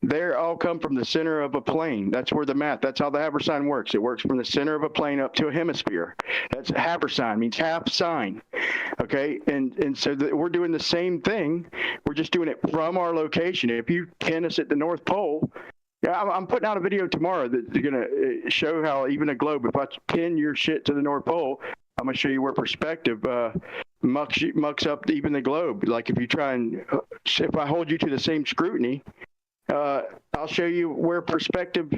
they all come from the center of a plane. That's where that's how the Habersign works. It works from the center of a plane up to a hemisphere. That's Habersign, means half sine. Okay, and so we're doing the same thing. We're just doing it from our location. If you pin us at the North Pole, yeah, I'm putting out a video tomorrow that's going to show how even a globe, if I pin your shit to the North Pole, I'm going to show you where perspective mucks up even the globe. Like if you try and, if I hold you to the same scrutiny, I'll show you where perspective,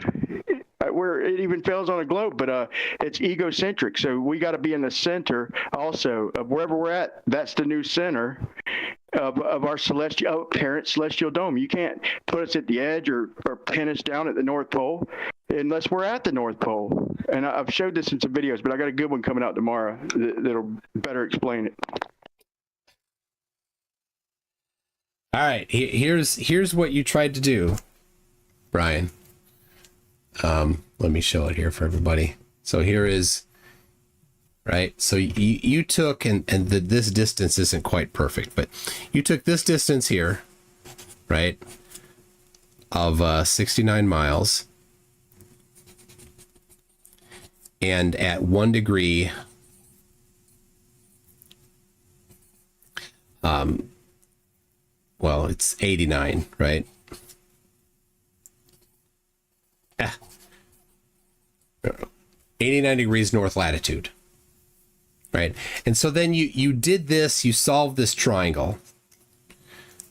where it even fails on a globe, but it's egocentric. So we got to be in the center also of wherever we're at. That's the new center. of our celestial parent celestial dome. You can't put us at the edge or pin us down at the North Pole unless we're at the North Pole. And I've showed this in some videos, but I got a good one coming out tomorrow that'll better explain it. All right, here's what you tried to do, Brian. Let me show it here for everybody. So here is, right? So you took, and this distance isn't quite perfect, but you took this distance here, right, of 69 miles, and at 1 degree, well, it's 89, right? 89 degrees north latitude, right? And so then you did this, you solved this triangle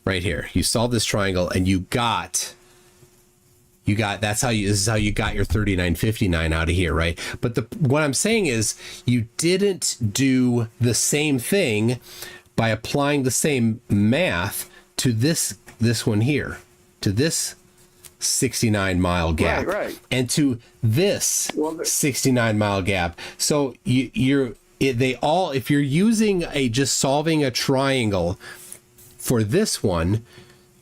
right here. You solved this triangle and you got, this is how you got your 3959 out of here, right? But what I'm saying is you didn't do the same thing by applying the same math to this one here, to this 69 mile gap, right. And to this 69 mile gap. So if you're using just solving a triangle for this one,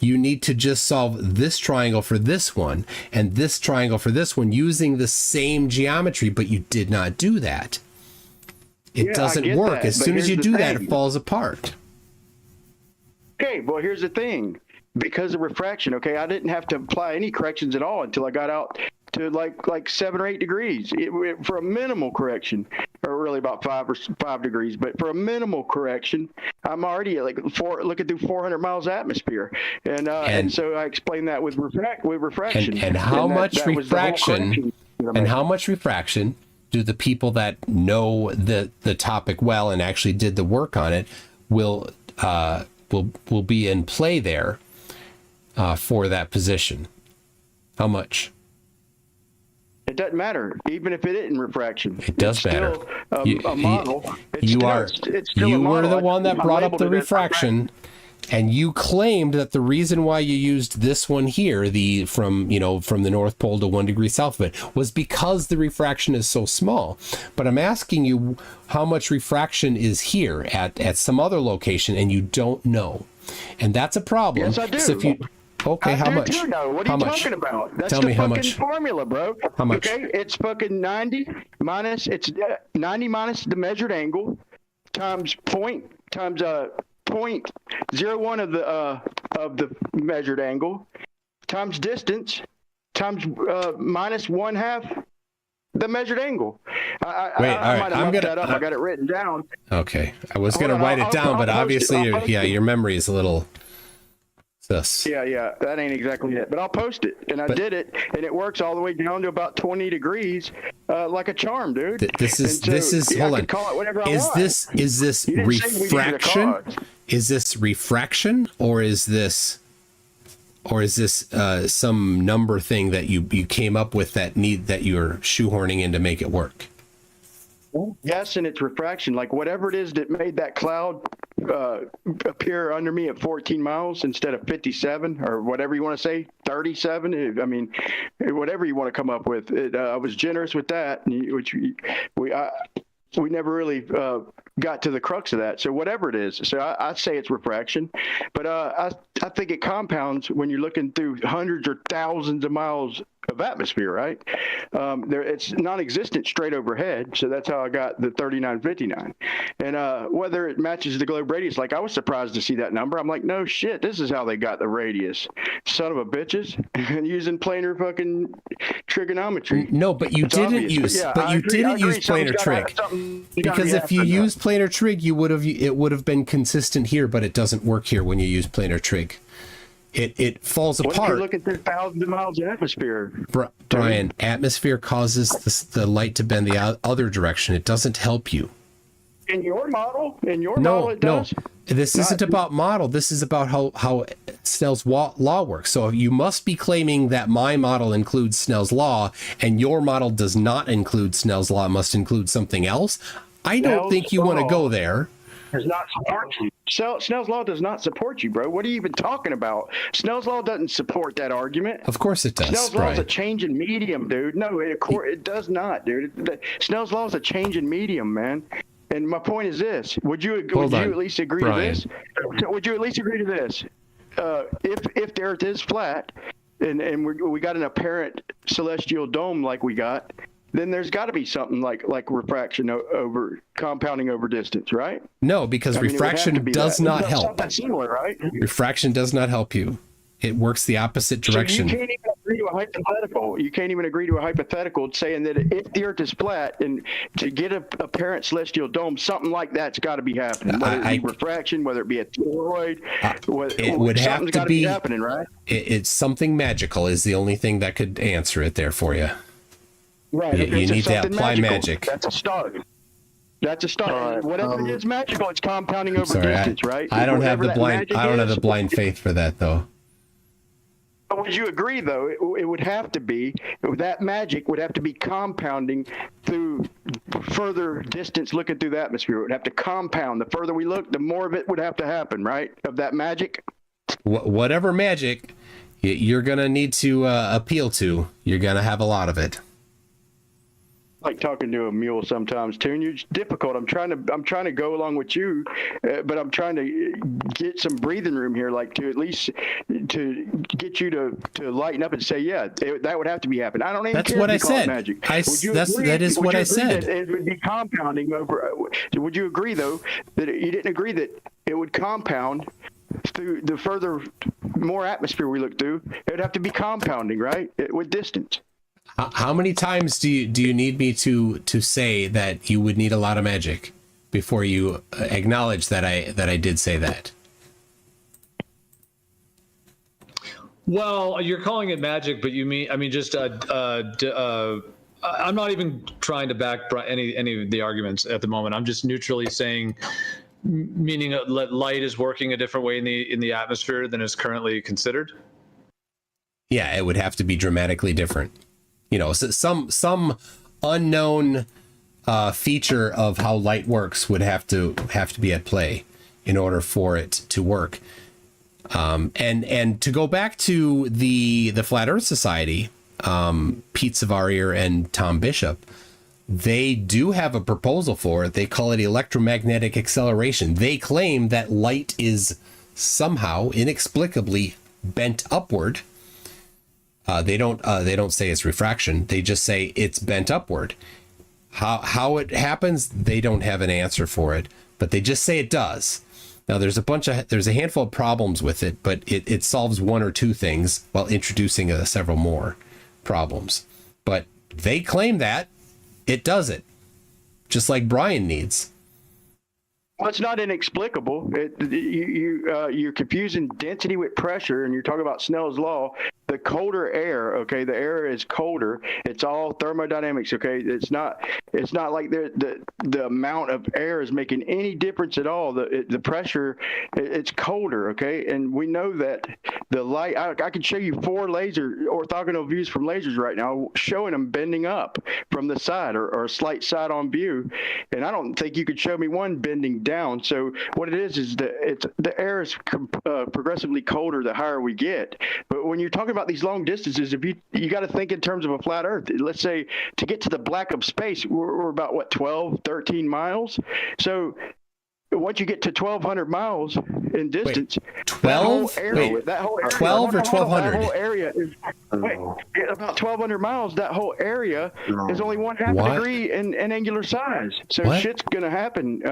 you need to just solve this triangle for this one and this triangle for this one using the same geometry, but you did not do that. It doesn't work. As soon as you do that, it falls apart. Okay, well, here's the thing. Because of refraction, okay, I didn't have to apply any corrections at all until I got out to like 7 or 8 degrees for a minimal correction, or really about 5 degrees. But for a minimal correction, I'm already at looking through 400 miles atmosphere, and so I explained that with refraction. And how much refraction? And how much refraction do the people that know the topic well and actually did the work on it will be in play there? For that position, how much? It doesn't matter, even if it isn't refraction. It does matter. A model. You were the one that brought up the refraction, and you claimed that the reason why you used this one here, from the North Pole to 1 degree south of it, was because the refraction is so small. But I'm asking you how much refraction is here at some other location, and you don't know, and that's a problem. Yes, I do. So how much? What are you talking about? That's Tell me how much. Formula, bro. How much? Okay, it's fucking 90 minus the measured angle times point times 0.01 of the measured angle times distance times minus 1/2 the measured angle. I might have looked that up. I got it written down. Okay, I was going to write it down, but obviously, your memory is a little. Yeah, that ain't exactly it. But I'll post it, and I did it, and it works all the way down to about 20 degrees, like a charm, dude. This is hold on. Call it whatever I want. Is this refraction? Is this refraction, or is this some number thing that you came up with that you're shoehorning in to make it work? Yes, and it's refraction. Like whatever it is that made that cloud appear under me at 14 miles instead of 57 or whatever you want to say, 37. I mean, whatever you want to come up with. I was generous with that, which we never really got to the crux of that. So whatever it is, so I say it's refraction, but I think it compounds when you're looking through hundreds or thousands of miles of atmosphere, right? It's non-existent straight overhead, so that's how I got the 3959. And whether it matches the globe radius, like I was surprised to see that number. I'm like, no shit, this is how they got the radius, son of a bitches, using planar fucking trigonometry. No, but you didn't use planar trig, because if you used planar trig, it would have been consistent here, but it doesn't work here when you use planar trig. It falls apart. What if you're looking through thousands of miles of atmosphere? Brian, atmosphere causes the light to bend the other direction. It doesn't help you. In your model, it does. No. This isn't about model. This is about how Snell's law works. So you must be claiming that my model includes Snell's law, and your model does not include Snell's law. It must include something else. I don't think you want to go there. does not support you. Snell's law does not support you, bro. What are you even talking about? Snell's law doesn't support that argument. Of course it does. Snell's law is a change in medium, dude. No, it does not, dude. Snell's law is a change in medium, man. And my point is this: would you at least agree to this? Would you at least agree to this? If the Earth is flat, and we got an apparent celestial dome like we got, then there's got to be something like refraction over compounding over distance, right? No, because refraction does not help. Something similar, right? Refraction does not help you. It works the opposite direction. So you can't even agree to a hypothetical. You can't even agree to a hypothetical saying that if the Earth is flat and to get a apparent celestial dome, something like that's got to be happening. Whether it be refraction, whether it be a toroid, it would have to be happening, right? It's something magical is the only thing that could answer it there for you. Right. You need to apply magic. That's a start. That's a start. Whatever it is magical, it's compounding over distance, right? I don't have the blind. I don't have the blind faith for that, though. But would you agree, though, it would have to be, that magic would have to be compounding through further distance looking through the atmosphere. It would have to compound. The further we look, the more of it would have to happen, right? Of that magic? Whatever magic you're going to need to appeal to, you're going to have a lot of it. Like talking to a mule sometimes, too. And it's difficult. I'm trying to go along with you, but I'm trying to get some breathing room here, like to at least to get you to lighten up and say, yeah, that would have to be happening. I don't even That's care what if I you call it said. magic. That is what I said. That it would be compounding over. Would you agree, though, that you didn't agree that it would compound through the further, more atmosphere we look through? It would have to be compounding, right, with distance. How many times do you need me to say that you would need a lot of magic before you acknowledge that I did say that? Well, you're calling it magic, but I'm not even trying to back any of the arguments at the moment. I'm just neutrally saying, meaning light is working a different way in the atmosphere than is currently considered. Yeah, it would have to be dramatically different. You know, so some unknown feature of how light works would have to be at play in order for it to work. And to go back to the Flat Earth Society, Pete Savarier and Tom Bishop, they do have a proposal for it. They call it electromagnetic acceleration. They claim that light is somehow inexplicably bent upward. They don't say it's refraction. They just say it's bent upward. How it happens, they don't have an answer for it, but they just say it does. Now there's a handful of problems with it, but it solves one or two things while introducing several more problems. But they claim that it does it, just like Brian needs. Well, it's not inexplicable. You're confusing density with pressure, and you're talking about Snell's law. The colder air, okay, the air is colder. It's all thermodynamics, okay. It's not like the amount of air is making any difference at all. The pressure, it's colder, okay. And we know that the light. I can show you 4 orthogonal views from lasers right now, showing them bending up from the side or a slight side on view, and I don't think you could show me one bending down. So what it is the air is progressively colder the higher we get. But when you're talking about these long distances, if you got to think in terms of a flat Earth. Let's say to get to the black of space, we're about what 12, 13 miles. So once you get to 1,200 miles in distance, 12? That whole area, 12 or 1,200? That whole area is about 1,200 miles. That whole area is only 1/2 degree in angular size. So shit's gonna happen.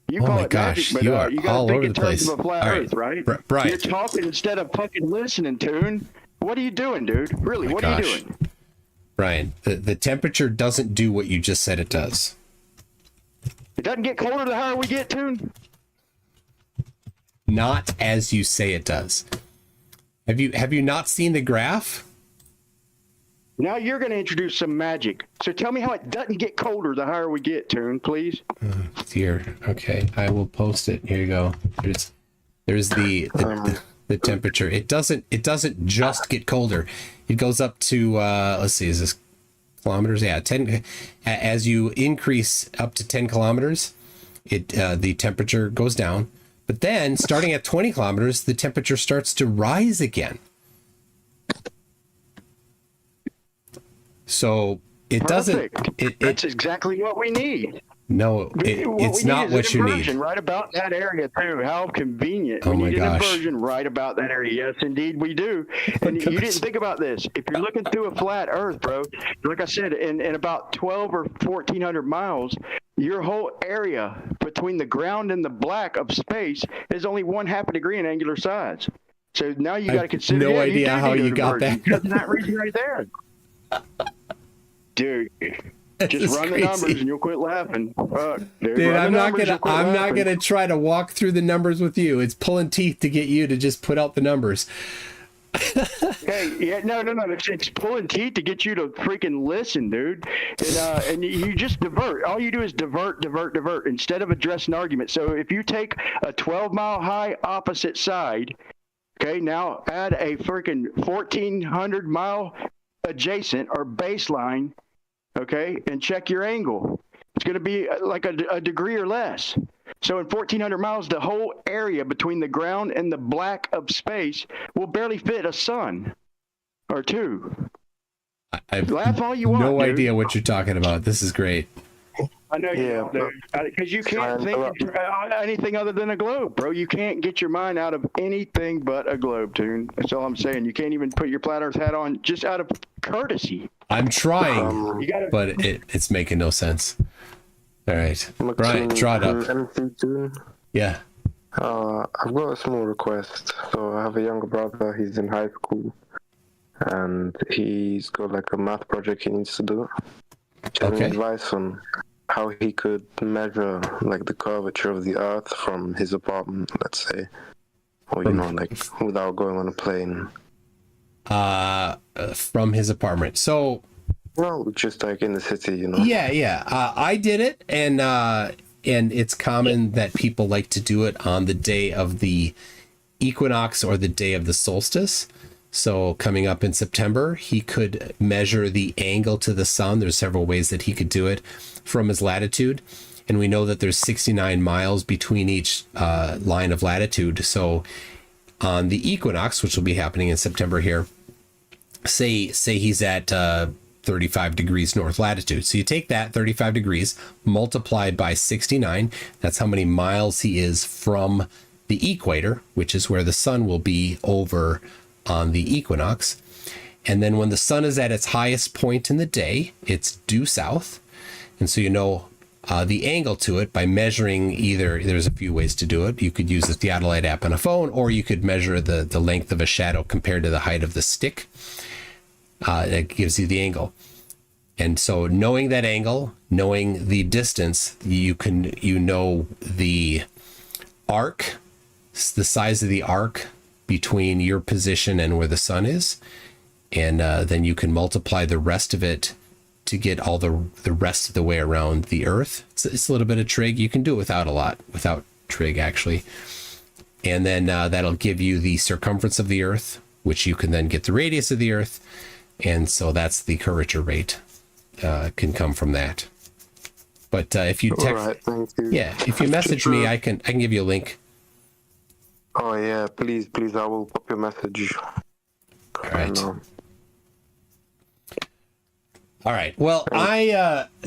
You call it magic, but you got to think in terms of a flat Earth, right? Brian. You're talking instead of fucking listening, Tune. What are you doing, dude? Really, what are you doing? Brian, the temperature doesn't do what you just said it does. It doesn't get colder the higher we get, Tune. Not as you say it does. Have you not seen the graph? Now you're going to introduce some magic. So tell me how it doesn't get colder the higher we get, Tune, please. Here, okay, I will post it. Here you go. There's the temperature. It doesn't just get colder. It goes up to let's see, is this kilometers? Yeah, 10. As you increase up to 10 kilometers, the temperature goes down. But then, starting at 20 kilometers, the temperature starts to rise again. So it Perfect. doesn't. That's exactly what we need. No, it's not what you need. Right about that area too. How convenient. Oh We my need an gosh. inversion right about that area. Yes, indeed, we do. And you didn't think about this. If you're looking through a flat Earth, bro, like I said, in about 12 or 1,400 miles, your whole area between the ground and the black of space is only 1/2 a degree in angular size. So now you got to consider. No yeah, idea do how need you an got inversion that. because of that reason right there, dude. Just run the numbers and you'll quit laughing. Fuck, Dude, I'm not gonna try to walk through the numbers with you. It's pulling teeth to get you to just put out the numbers. Hey, yeah, no. It's pulling teeth to get you to freaking listen, dude. And you just divert. All you do is divert instead of address an argument. So if you take a 12-mile high opposite side, okay, now add a freaking 1,400-mile adjacent or baseline, okay, and check your angle. It's going to be like a degree or less. So in 1,400 miles, the whole area between the ground and the black of space will barely fit a sun or two. I've Laugh all you want, no dude. idea what you're talking about. This is great. I know you do, because you can't think anything other than a globe, bro. You can't get your mind out of anything but a globe, Toon. That's all I'm saying. You can't even put your flat Earth hat on just out of courtesy. I'm trying, but it's making no sense. All right, Brian, draw it up. MC2. Yeah. I've got a small request. So I have a younger brother. He's in high school, and he's got like a math project he needs to do. Just any advice on how he could measure like the curvature of the Earth from his apartment, let's say, or like without going on a plane. From his apartment. So. Well, just like in the city, Yeah. I did it, and it's common that people like to do it on the day of the equinox or the day of the solstice. So coming up in September, he could measure the angle to the sun. There's several ways that he could do it from his latitude. And we know that there's 69 miles between each line of latitude. So on the equinox, which will be happening in September here, say he's at 35 degrees north latitude. So you take that 35 degrees multiplied by 69. That's how many miles he is from the equator, which is where the sun will be over on the equinox. And then when the sun is at its highest point in the day, it's due south. And so the angle to it by measuring there's a few ways to do it. You could use the Theodolite app on a phone, or you could measure the length of a shadow compared to the height of the stick. That gives you the angle. And so knowing that angle, knowing the distance, you know the arc, the size of the arc between your position and where the sun is. And then you can multiply the rest of it to get all the rest of the way around the Earth. It's a little bit of trig. You can do it without trig, actually. And then that'll give you the circumference of the Earth, which you can then get the radius of the Earth. And so that's the curvature rate can come from that. But if you if you message me, I can give you a link. Oh yeah, please, I will pop your message. All right. Well,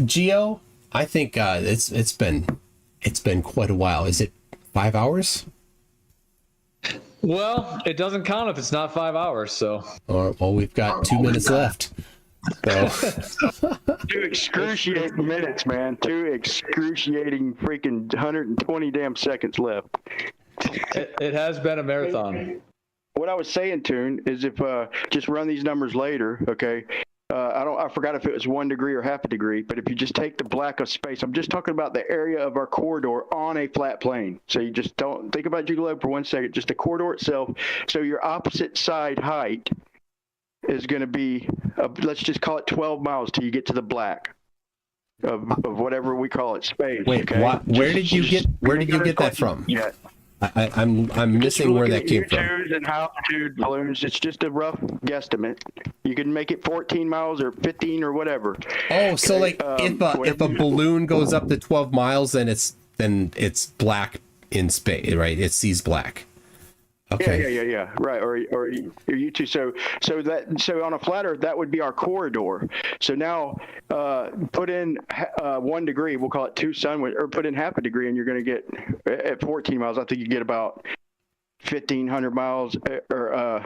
Geo, I think it's been quite a while. Is it 5 hours? Well, it doesn't count if it's not 5 hours. So. Well, we've got 2 minutes left. So. 2 excruciating minutes, man. 2 excruciating freaking 120 damn seconds left. It has been a marathon. What I was saying, Toon, is if just run these numbers later, okay? I forgot if it was 1 degree or half a degree, but if you just take the black of space, I'm just talking about the area of our corridor on a flat plane. So you just don't think about your globe for 1 second, just the corridor itself. So your opposite side height is going to be, let's just call it 12 miles till you get to the black of whatever we call it, space. Wait, okay? Where did you get that from? Yeah. I'm missing where that came from. And altitude balloons. It's just a rough guesstimate. You can make it 14 miles or 15 or whatever. Oh, so like if a balloon goes up to 12 miles, then it's then it's black in space, right? It sees black. Okay. Yeah. Right. Or you two. So on a flat Earth, that would be our corridor. So now put in 1 degree. We'll call it 2 sun, or put in half a degree, and you're going to get at 14 miles. I think you get about 1,500 miles, or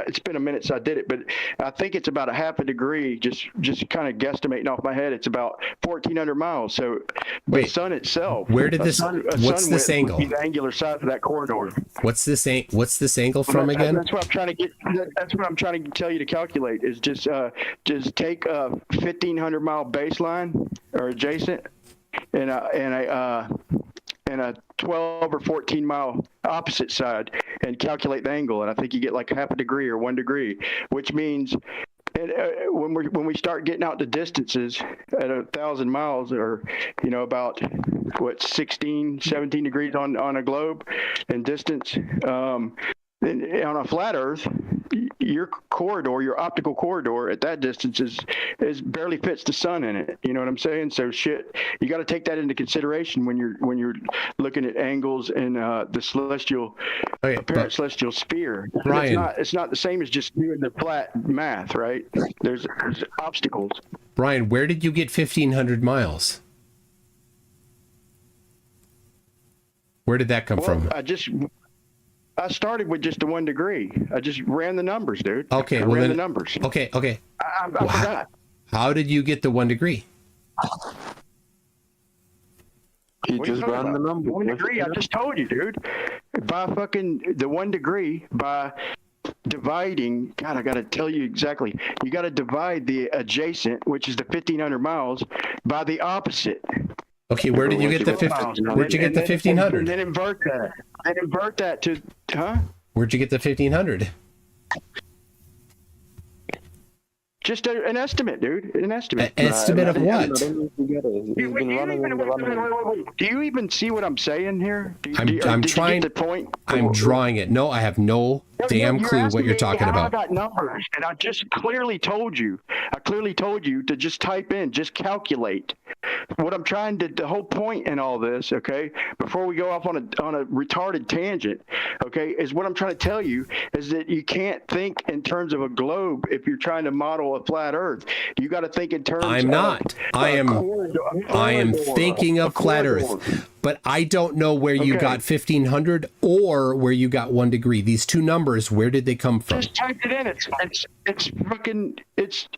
it's been a minute since I did it, but I think it's about a half a degree, just kind of guesstimating off my head. It's about 1,400 miles. So the sun itself. Where did this? What's this angle? Would be the angular size of that corridor. What's this angle from again? That's what I'm trying to get. That's what I'm trying to tell you to calculate. Is just take a 1,500 mile baseline or adjacent, and a 12 or 14 mile opposite side, and calculate the angle, and I think you get like half a degree or 1 degree, which means when we start getting out to distances at 1,000 miles, or about 16, 17 degrees on a globe in distance, then on a flat Earth, your corridor, your optical corridor at that distance is barely fits the sun in it. You know what I'm saying? So you got to take that into consideration when you're looking at angles in the celestial sphere. Ryan, it's not the same as just doing the flat math, right? There's obstacles. Brian, where did you get 1,500 miles? Where did that come from? I started with just the 1 degree. I just ran the numbers, dude. Okay, ran the numbers. Okay. I forgot. How did you get the 1 degree? He just ran the numbers. 1 degree, I just told you, dude. By the 1 degree, by dividing, God, I got to tell you exactly. You got to divide the adjacent, which is the 1,500 miles, by the opposite. Okay, where did you get the 1,500? And then invert that. And invert that to, Where'd you get the 1,500? Just an estimate, dude. An estimate. An estimate of what? Do you even see what I'm saying here? I'm trying. The point? I'm drawing it. No, I have no damn clue what you're talking about. I got numbers, and I just clearly told you. To just type in, just calculate. What I'm trying to, the whole point in all this, okay, before we go off on a retarded tangent, okay, is what I'm trying to tell you is that you can't think in terms of a globe if you're trying to model a flat Earth. You got to think in terms. I'm not. I am thinking of flat Earth, but I don't know where you got 1,500 or where you got 1 degree. These two numbers, where did they come from? Just type it in. It's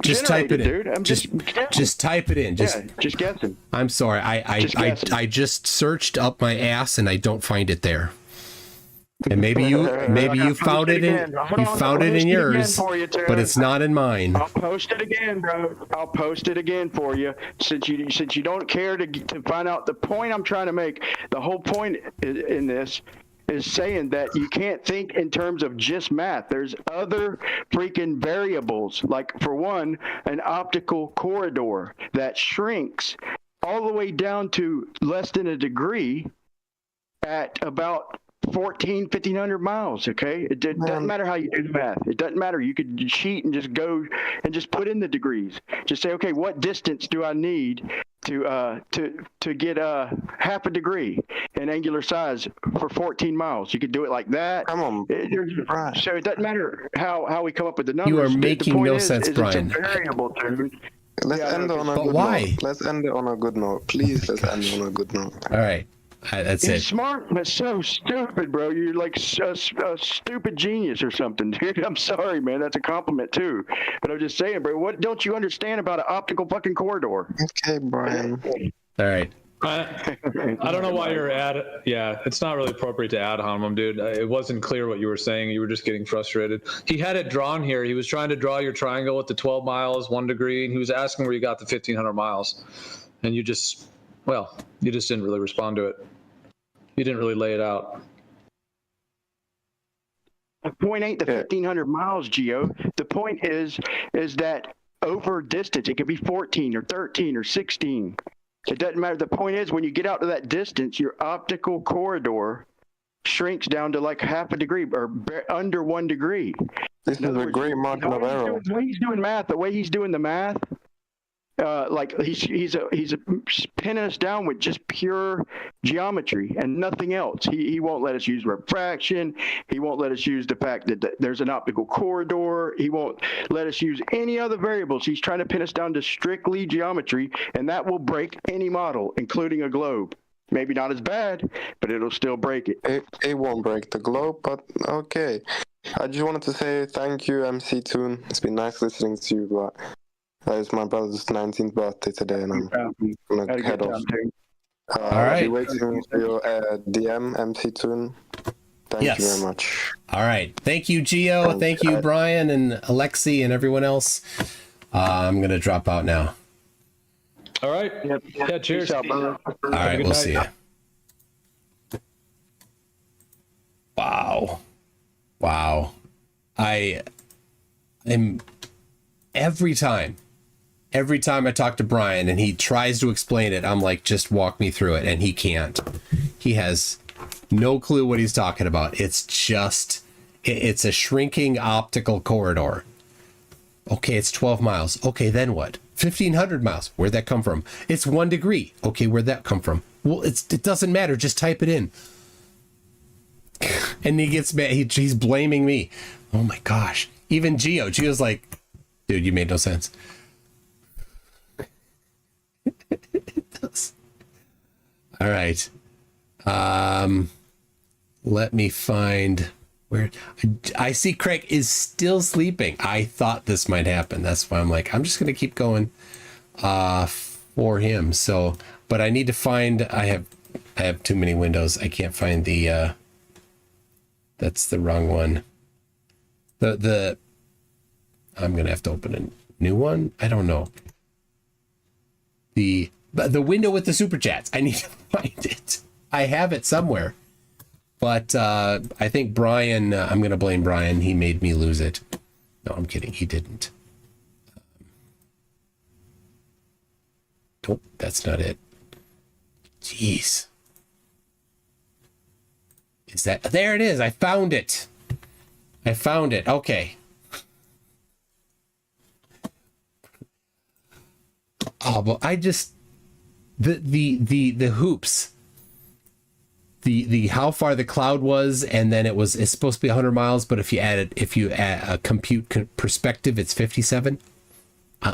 just type it in, dude. I'm just type it in. Just guessing. I'm sorry. I just searched up my ass and I don't find it there. And maybe you found it in yours, but it's not in mine. I'll post it again, bro. I'll post it again for you. Since you don't care to find out the point I'm trying to make. The whole point in this is saying that you can't think in terms of just math. There's other freaking variables, like, for one, an optical corridor that shrinks all the way down to less than a degree at about 1,500 miles, okay? It doesn't matter how you do the math. It doesn't matter. You could cheat and just go and just put in the degrees. Just say, okay, what distance do I need to get half a degree in angular size for 14 miles? You could do it like that. Come on. So it doesn't matter how we come up with the numbers. You are making no sense, Brian. It's a variable, dude. Let's end it on a good note. Let's end it on a good note. Please, let's end it on a good note. All right. That's You're it. smart, but so stupid, bro. You're like a stupid genius or something, dude. I'm sorry, man. That's a compliment, too. But I'm just saying, bro, what don't you understand about an optical fucking corridor? Okay, Brian. All right. I don't know why you're it's not really appropriate to ad hominem, dude. It wasn't clear what you were saying. You were just getting frustrated. He had it drawn here. He was trying to draw your triangle with the 12 miles, 1 degree, and he was asking where you got the 1,500 miles. And you just didn't really respond to it. You didn't really lay it out. The point ain't the 1,500 miles, Geo. The point is that over distance, it could be 14 or 13 or 16. It doesn't matter. The point is, when you get out to that distance, your optical corridor shrinks down to like half a degree or under 1 degree. This is a great margin of error. The way he's doing math, the way he's doing the math, like he's pinning us down with just pure geometry and nothing else. He won't let us use refraction. He won't let us use the fact that there's an optical corridor. He won't let us use any other variables. He's trying to pin us down to strictly geometry, and that will break any model, including a globe. Maybe not as bad, but it'll still break it. It won't break the globe, but okay. I just wanted to say thank you, MC Toon. It's been nice listening to you, but it's my brother's 19th birthday today, and I'm gonna head off. All right. I'll be waiting for your DM, MC Toon. Thank you very much. All right. Thank you, Gio. Thank you, Brian and Alexi and everyone else. I'm going to drop out now. All right. Yeah, cheers. All right. We'll see you. Wow. I am every time I talk to Brian and he tries to explain it, I'm like, just walk me through it. And he can't. He has no clue what he's talking about. It's just, it's a shrinking optical corridor. Okay, it's 12 miles. Okay, then what? 1,500 miles. Where'd that come from? It's 1 degree. Okay, where'd that come from? Well, it doesn't matter. Just type it in. And he gets mad. He's blaming me. Oh my gosh. Even Gio's like, dude, you made no sense. It does. All right. Let me find where I see Craig is still sleeping. I thought this might happen. That's why I'm like, I'm just going to keep going for him. So, but I need to find, I have too many windows. I can't find the, that's the wrong one. I'm going to have to open a new one. I don't know. The window with the super chats. I need to find it. I have it somewhere. But I think Brian, I'm going to blame Brian. He made me lose it. No, I'm kidding. He didn't. Nope, that's not it. Jeez. Is that... There it is. I found it. Okay. Oh, but I just... The hoops... The how far the cloud was, and then it's supposed to be 100 miles, but if you add a compute perspective, it's 57.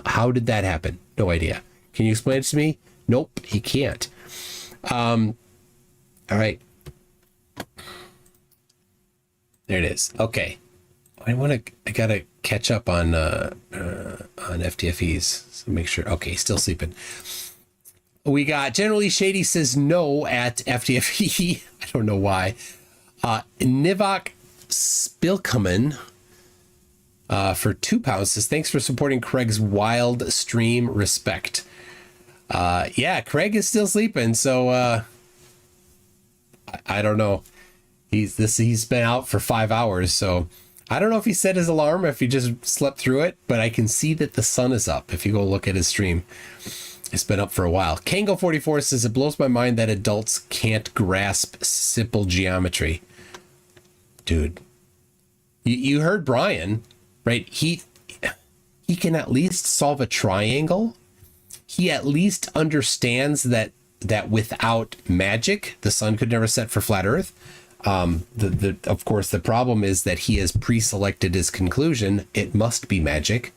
How did that happen? No idea. Can you explain it to me? Nope, he can't. All right. There it is. Okay. I gotta catch up on FTFEs. So make sure. Okay, still sleeping. We got Generally Shady says no at FTFE. I don't know why. Nivok Spilkaman for £2 says thanks for supporting Craig's wild stream. Respect. Yeah, Craig is still sleeping, so I don't know. He's been out for 5 hours, so I don't know if he set his alarm, if he just slept through it, but I can see that the sun is up if you go look at his stream. It's been up for a while. Kango44 says, it blows my mind that adults can't grasp simple geometry. Dude, you heard Brian, right? He can at least solve a triangle. He at least understands that without magic, the sun could never set for flat Earth. Of course, the problem is that he has pre-selected his conclusion. It must be magic.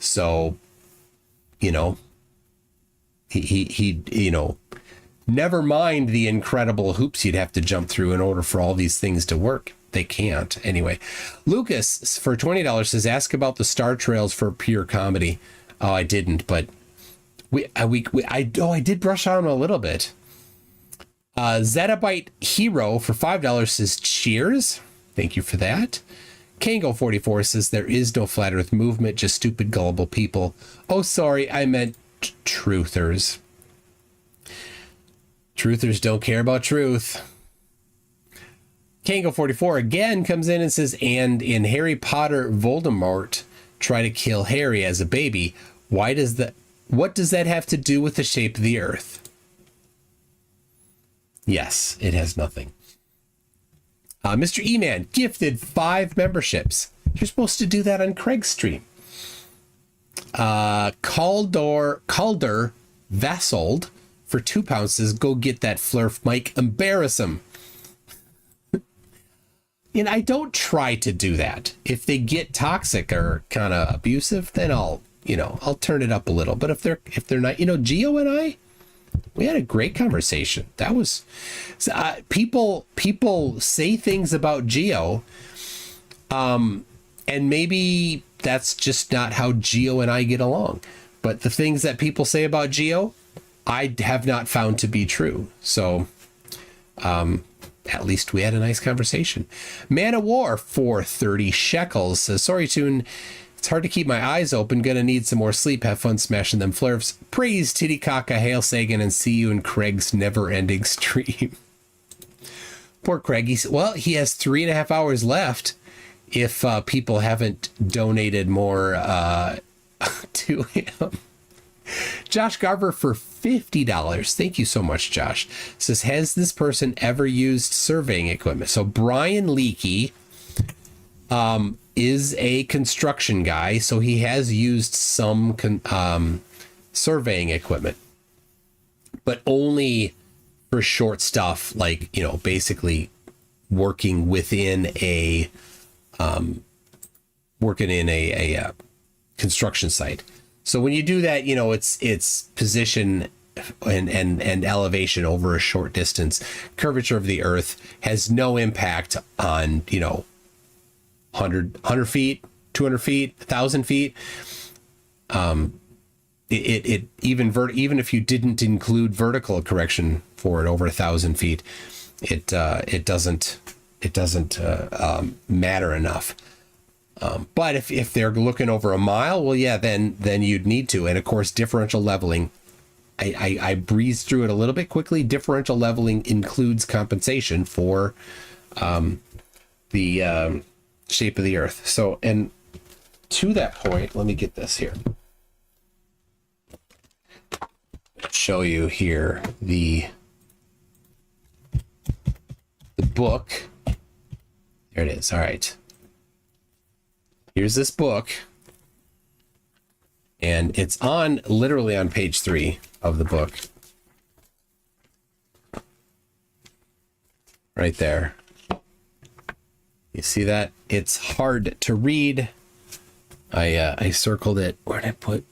So, he never mind the incredible hoops you'd have to jump through in order for all these things to work. They can't. Anyway, Lucas for $20 says, ask about the star trails for pure comedy. Oh, I didn't, but I did brush on them a little bit. Zettabyte Hero for $5 says, cheers. Thank you for that. Kango44 says, there is no flat earth movement, just stupid, gullible people. Oh, sorry, I meant truthers. Truthers don't care about truth. Kango44 again comes in and says, and in Harry Potter, Voldemort tried to kill Harry as a baby. What does that have to do with the shape of the earth? Yes, it has nothing. Mr. E-Man gifted 5 memberships. You're supposed to do that on Craig's stream. Calder Vassold for 2 pounds says, go get that Flerf mic, embarrass him. And I don't try to do that. If they get toxic or kind of abusive, then I'll turn it up a little. But if they're not, Geo and I, we had a great conversation. That was people say things about Geo, and maybe that's just not how Geo and I get along. But the things that people say about Geo, I have not found to be true. So, at least we had a nice conversation. Man of War for 30 shekels says, sorry, Toon. It's hard to keep my eyes open. Gonna need some more sleep. Have fun smashing them Flerfs. Praise Titicaca, hail Sagan, and see you in Craig's never-ending stream. Poor Craig. He has 3.5 hours left if people haven't donated more to him. Josh Garver for $50. Thank you so much, Josh. Says, has this person ever used surveying equipment? So Brian Leakey is a construction guy, so he has used some surveying equipment, but only for short stuff, like, basically working within a construction site. So when you do that, it's position and elevation over a short distance. Curvature of the Earth has no impact on, 100 feet, 200 feet, 1,000 feet. It even if you didn't include vertical correction for it over 1,000 feet, it doesn't matter enough. But if they're looking over a mile, well, yeah, then you'd need to. And of course, differential leveling, I breezed through it a little bit quickly. Differential leveling includes compensation for the shape of the Earth. So, and to that point, let me get this here. Show you here the book. There it is. All right. Here's this book, and it's literally on page 3 of the book. Right there. You see that? It's hard to read. I circled it. Where did I put?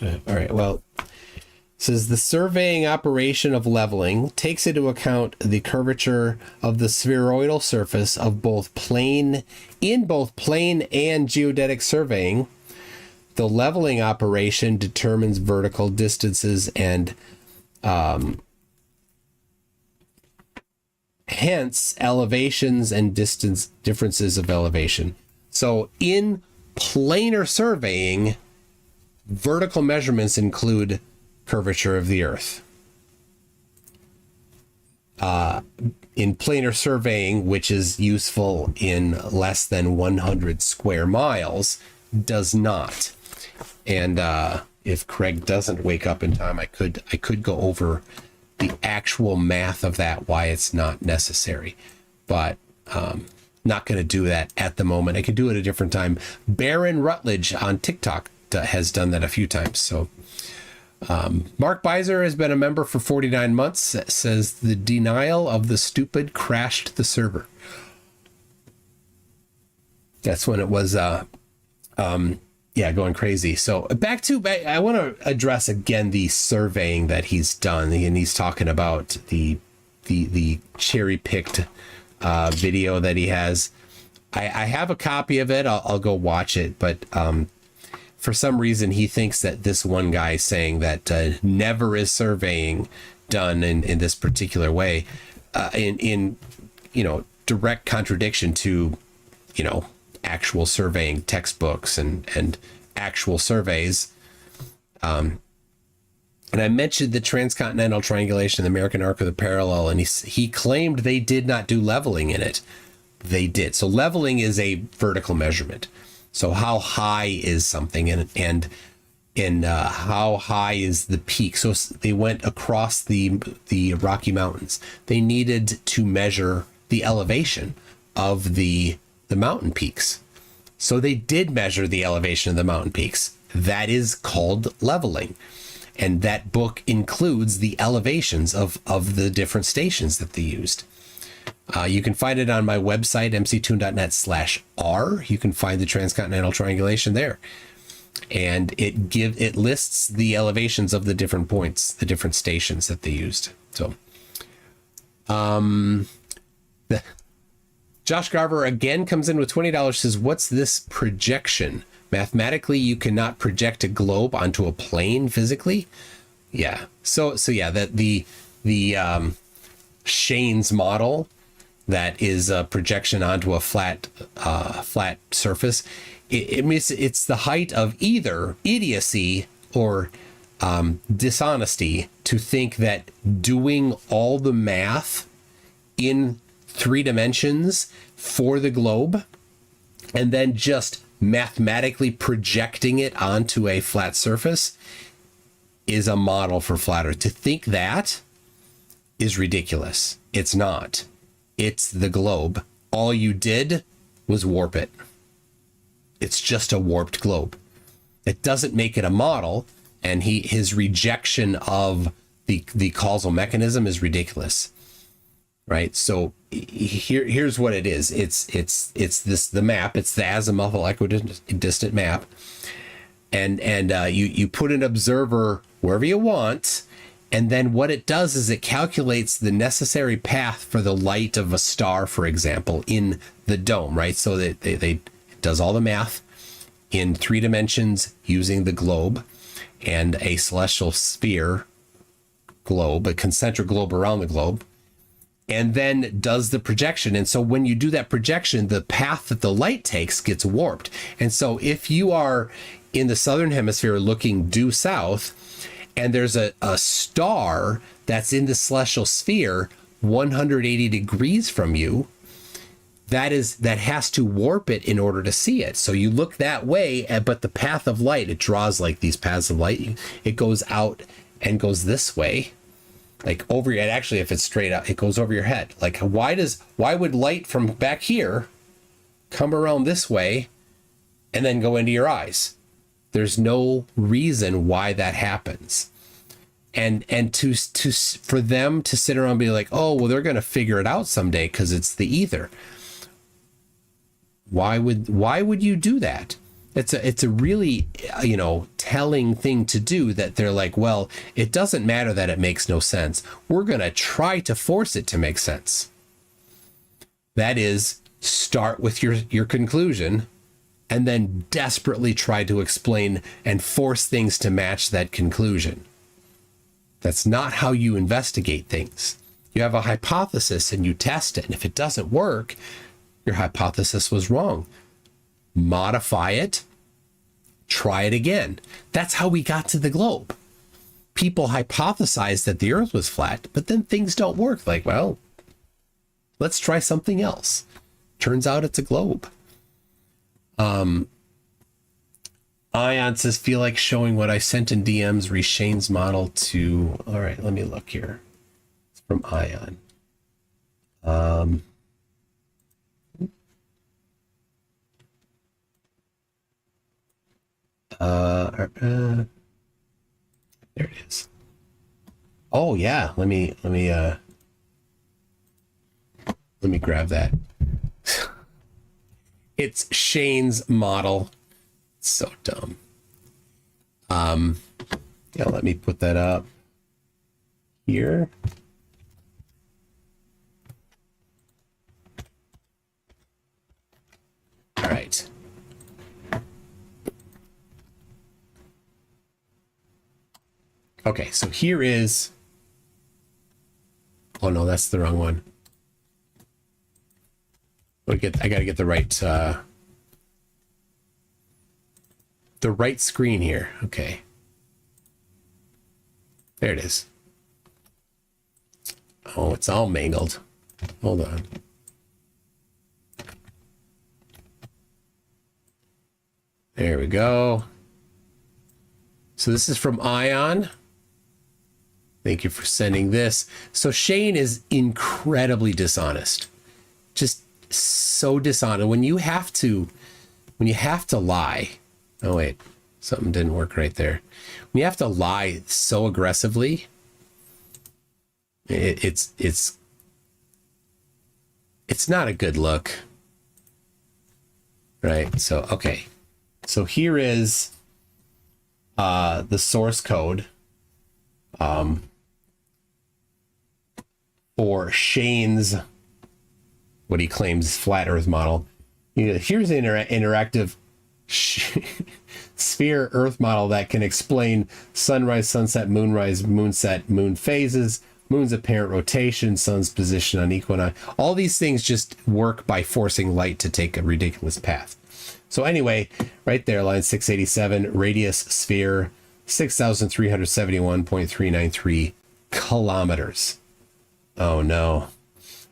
All right, well, it says the surveying operation of leveling takes into account the curvature of the spheroidal surface of both plane and geodetic surveying. The leveling operation determines vertical distances and hence elevations and distance differences of elevation. So in planar surveying, vertical measurements include curvature of the Earth. In planar surveying, which is useful in less than 100 square miles, does not. And if Craig doesn't wake up in time, I could go over the actual math of that, why it's not necessary, but not going to do that at the moment. I could do it a different time. Baron Rutledge on TikTok has done that a few times. So Mark Beiser has been a member for 49 months. Says the denial of the stupid crashed the server. That's when it was going crazy. So I want to address again the surveying that he's done, and he's talking about the cherry picked video that he has. I have a copy of it. I'll go watch it, but for some reason he thinks that this one guy saying that never is surveying done in this particular way, in direct contradiction to actual surveying textbooks and actual surveys. And I mentioned the transcontinental triangulation, the American arc of the parallel, and he claimed they did not do leveling in it. They did. So leveling is a vertical measurement. So how high is something, and how high is the peak? So they went across the Rocky Mountains. They needed to measure the elevation of the mountain peaks. So they did measure the elevation of the mountain peaks. That is called leveling. And that book includes the elevations of the different stations that they used. You can find it on my website, mctoon.net/r. You can find the transcontinental triangulation there. And it lists the elevations of the different points, the different stations that they used. So, Josh Garver again comes in with $20, says, what's this projection? Mathematically, you cannot project a globe onto a plane physically. Yeah. So yeah, that the Shane's model, that is a projection onto a flat surface. It's the height of either idiocy or dishonesty to think that doing all the math in 3 dimensions for the globe and then just mathematically projecting it onto a flat surface is a model for flat Earth. To think that is ridiculous. It's not. It's the globe. All you did was warp it. It's just a warped globe. It doesn't make it a model, and his rejection of the causal mechanism is ridiculous. Right? So here's what it is. It's the map. It's the azimuthal equidistant map. And you put an observer wherever you want, and then what it does is it calculates the necessary path for the light of a star, for example, in the dome, right? So that it does all the math in 3 dimensions using the globe and a celestial sphere globe, a concentric globe around the globe, and then does the projection. And so when you do that projection, the path that the light takes gets warped. And so if you are in the southern hemisphere looking due south, and there's a star that's in the celestial sphere 180 degrees from you, that has to warp it in order to see it. So you look that way, but the path of light, it draws like these paths of light. It goes out and goes this way, like over your head. Actually, if it's straight up, it goes over your head. Like why would light from back here come around this way and then go into your eyes? There's no reason why that happens. And for them to sit around and be like, oh, well, they're going to figure it out someday because it's the ether. Why would you do that? It's a really, telling thing to do, that they're like, well, it doesn't matter that it makes no sense. We're going to try to force it to make sense. That is, start with your conclusion and then desperately try to explain and force things to match that conclusion. That's not how you investigate things. You have a hypothesis and you test it. And if it doesn't work, your hypothesis was wrong. Modify it, try it again. That's how we got to the globe. People hypothesized that the Earth was flat, but then things don't work. Like, well, let's try something else. Turns out it's a globe. Ion says, feel like showing what I sent in DMs, Reshane's model to... All right, let me look here. It's from Ion. There it is. Oh yeah, let me grab that. It's Shane's model. It's so dumb. Yeah, let me put that up here. All right. Okay, so here is... Oh no, that's the wrong one. I gotta get the right screen here. Okay. There it is. Oh, it's all mangled. Hold on. There we go. So this is from Ion. Thank you for sending this. So Shane is incredibly dishonest. Just so dishonest. When you have to lie. Oh wait, Something didn't work right there. When you have to lie so aggressively, it's not a good look. Right? So, okay. So here is the source code for Shane's, what he claims, flat Earth model. Here's an interactive sphere Earth model that can explain sunrise, sunset, moonrise, moonset, moon phases, moon's apparent rotation, sun's position on equinox. All these things just work by forcing light to take a ridiculous path. So anyway, right there, line 687, radius sphere, 6,371.393 kilometers. Oh no.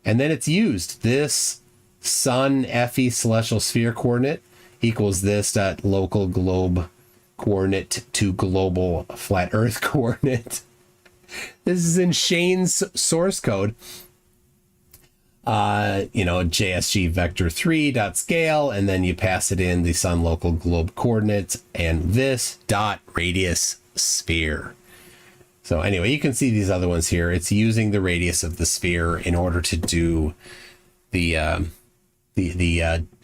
And then it's used. This sun FE celestial sphere coordinate equals this dot local globe coordinate to global flat earth coordinate. This is in Shane's source code. JSG vector 3 dot scale, and then you pass it in the sun local globe coordinates and this dot radius sphere. So anyway, you can see these other ones here. It's using the radius of the sphere in order to do the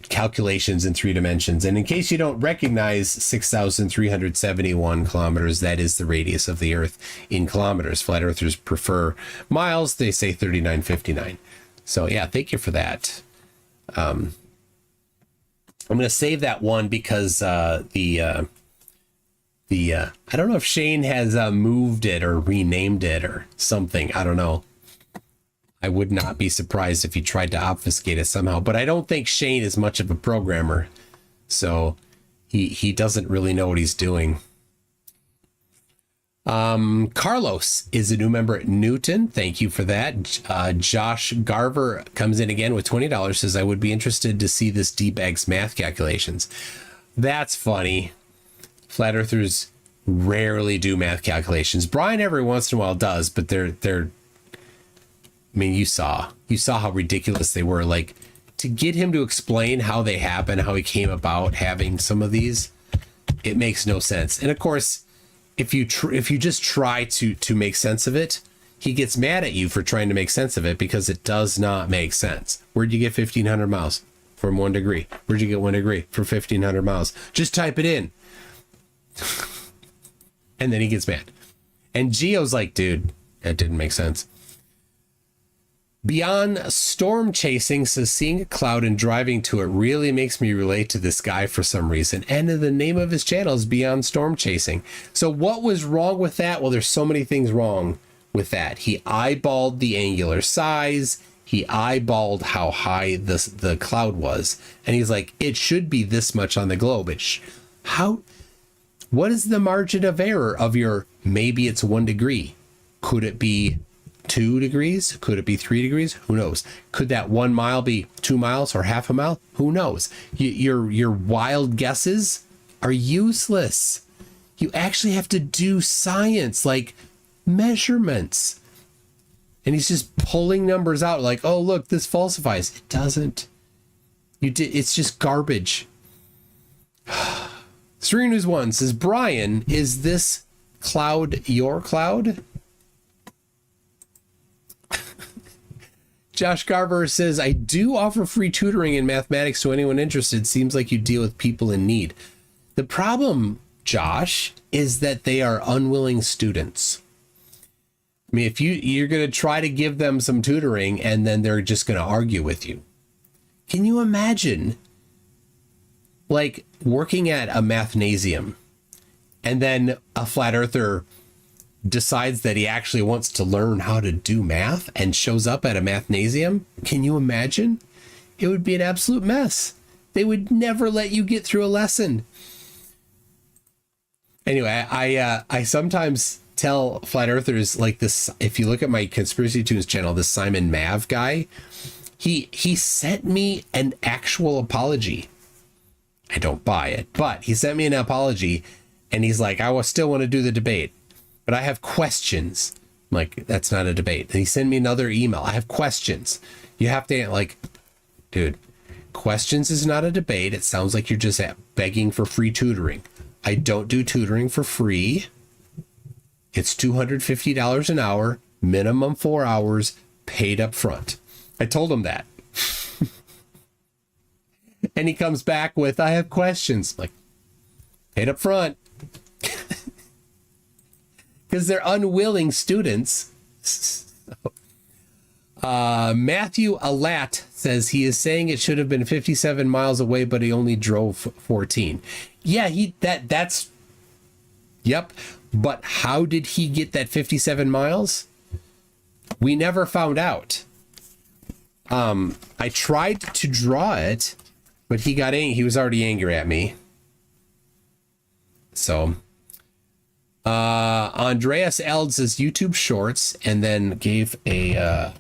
calculations in 3 dimensions. And in case you don't recognize 6,371 kilometers, that is the radius of the Earth in kilometers. Flat Earthers prefer miles. They say 3959. So yeah, thank you for that. I'm going to save that one because I don't know if Shane has moved it or renamed it or something. I don't know. I would not be surprised if he tried to obfuscate it somehow, but I don't think Shane is much of a programmer, so he doesn't really know what he's doing. Carlos is a new member at Newton. Thank you for that. Josh Garver comes in again with $20, says, I would be interested to see this D-Bag's math calculations. That's funny. Flat Earthers rarely do math calculations. Brian every once in a while does, but they're I mean, you saw how ridiculous they were. Like, to get him to explain how they happen, how he came about having some of these, it makes no sense. And of course, if you just try to make sense of it, he gets mad at you for trying to make sense of it because it does not make sense. Where'd you get 1,500 miles from 1 degree? Where'd you get 1 degree from 1,500 miles? Just type it in. And then he gets mad. And Geo's like, dude, that didn't make sense. Beyond storm chasing says, seeing a cloud and driving to it really makes me relate to this guy for some reason. And the name of his channel is Beyond Storm Chasing. So what was wrong with that? Well, there's so many things wrong with that. He eyeballed the angular size. He eyeballed how high the cloud was. And he's like, it should be this much on the globe. What is the margin of error of your, maybe it's 1 degree? Could it be 2 degrees? Could it be 3 degrees? Who knows? Could that 1 mile be 2 miles or half a mile? Who knows? Your wild guesses are useless. You actually have to do science, like measurements. And he's just pulling numbers out like, oh, look, this falsifies. It doesn't. It's just garbage. Serene News 1 says, Brian, is this cloud your cloud? Josh Garver says, I do offer free tutoring in mathematics to anyone interested. Seems like you deal with people in need. The problem, Josh, is that they are unwilling students. I mean, if you're going to try to give them some tutoring and then they're just going to argue with you. Can you imagine, like, working at a mathnasium and then a flat earther decides that he actually wants to learn how to do math and shows up at a mathnasium? Can you imagine? It would be an absolute mess. They would never let you get through a lesson. Anyway, I sometimes tell flat earthers like this. If you look at my Conspiracy Tunes channel, this Simon Mav guy, he sent me an actual apology. I don't buy it, but he sent me an apology and he's like, I still want to do the debate, but I have questions. I'm like, that's not a debate. And he sent me another email. I have questions. You have to, like, dude, questions is not a debate. It sounds like you're just begging for free tutoring. I don't do tutoring for free. It's $250 an hour, minimum 4 hours, paid up front. I told him that. And he comes back with, I have questions. Like, paid up front. Because they're unwilling students. Matthew Alat says he is saying it should have been 57 miles away, but he only drove 14. Yeah, that's yep. But how did he get that 57 miles? We never found out. I tried to draw it, but he got angry. He was already angry at me. So Andreas Elds' YouTube Shorts, and then gave a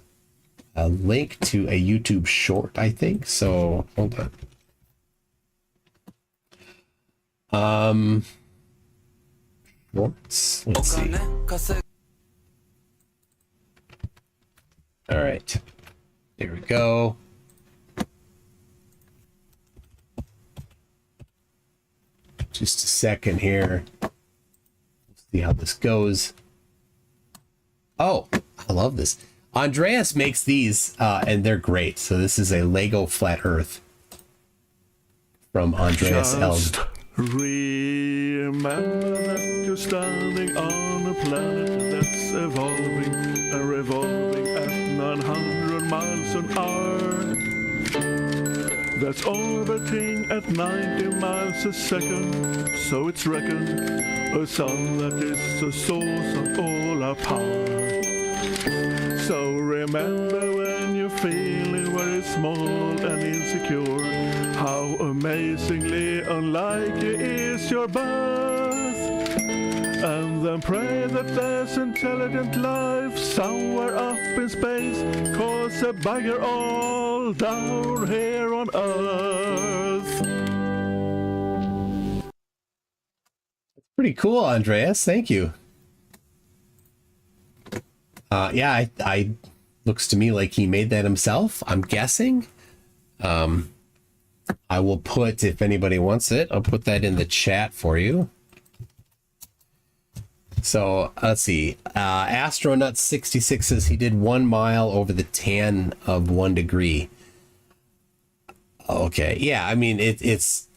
link to a YouTube short, I think. So hold on. Shorts. Let's see. All right. There we go. Just a second here. See how this goes. Oh, I love this. Andreas makes these, and they're great. So this is a Lego Flat Earth from Andreas Eld. Remember that you're standing on a planet that's evolving and revolving at 900 miles an hour. That's orbiting at 90 miles a second, so it's reckoned a sun that is the source of all our power. So remember when you're feeling very small and insecure, how amazingly unlike you is your birth. And then pray that there's intelligent life somewhere up in space, cause a bugger all down here on Earth. Pretty cool, Andreas. Thank you. Yeah, I looks to me like he made that himself, I'm guessing. I will put, if anybody wants it, I'll put that in the chat for you. So let's see. Astronut66 says he did 1 mile over the tan of 1 degree. Okay, yeah, I mean it's.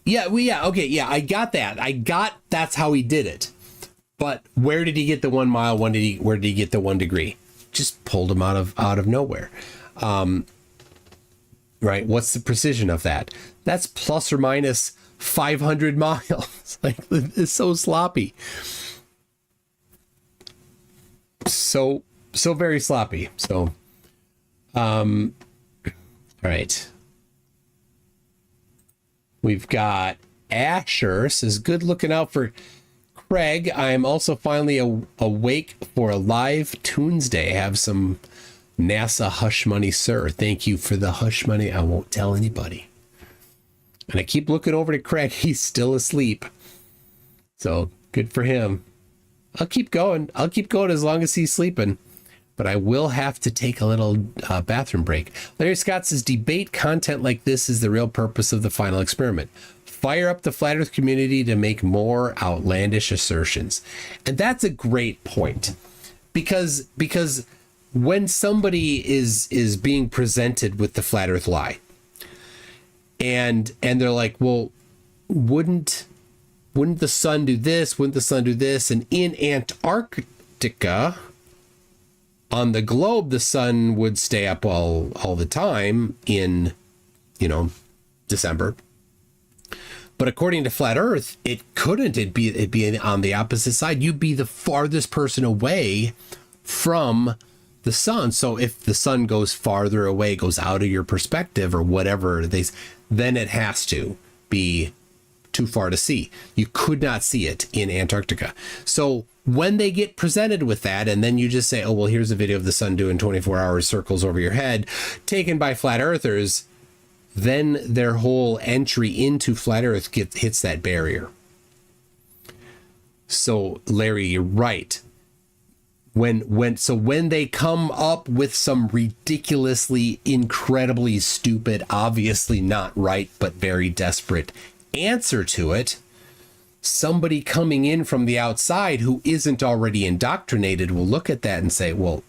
Yeah, okay, yeah, I got that. That's how he did it. But where did he get the 1 mile? Where did he get the 1 degree? Just pulled him out of nowhere. Right? What's the precision of that? That's plus or minus 500 miles. Like, it's so sloppy. So very sloppy. So, all right. We've got Asher says, good looking out for Craig. I am also finally awake for a live Tuesday. Have some NASA hush money, sir. Thank you for the hush money. I won't tell anybody. And I keep looking over to Craig. He's still asleep. So good for him. I'll keep going. As long as he's sleeping. But I will have to take a little bathroom break. Larry Scott says, debate content like this is the real purpose of the final experiment. Fire up the flat earth community to make more outlandish assertions. And that's a great point. Because when somebody is being presented with the flat earth lie, and they're like, well, wouldn't the sun do this? Wouldn't the sun do this? And in Antarctica, on the globe, the sun would stay up all the time in, December. But according to Flat Earth, it couldn't. It'd be on the opposite side. You'd be the farthest person away from the sun. So if the sun goes farther away, goes out of your perspective or whatever, then it has to be too far to see. You could not see it in Antarctica. So when they get presented with that, and then you just say, oh, well, here's a video of the sun doing 24-hour circles over your head, taken by flat earthers, then their whole entry into flat earth hits that barrier. So, Larry, you're right. When they come up with some ridiculously, incredibly stupid, obviously not right, but very desperate answer to it, somebody coming in from the outside who isn't already indoctrinated will look at that and say, well,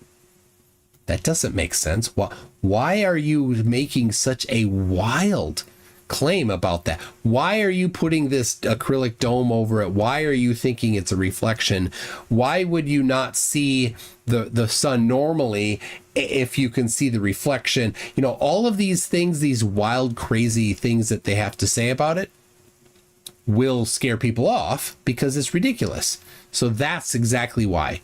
that doesn't make sense. Why are you making such a wild claim about that? Why are you putting this acrylic dome over it? Why are you thinking it's a reflection? Why would you not see the sun normally if you can see the reflection? You know, all of these things, these wild, crazy things that they have to say about it will scare people off because it's ridiculous. So that's exactly why.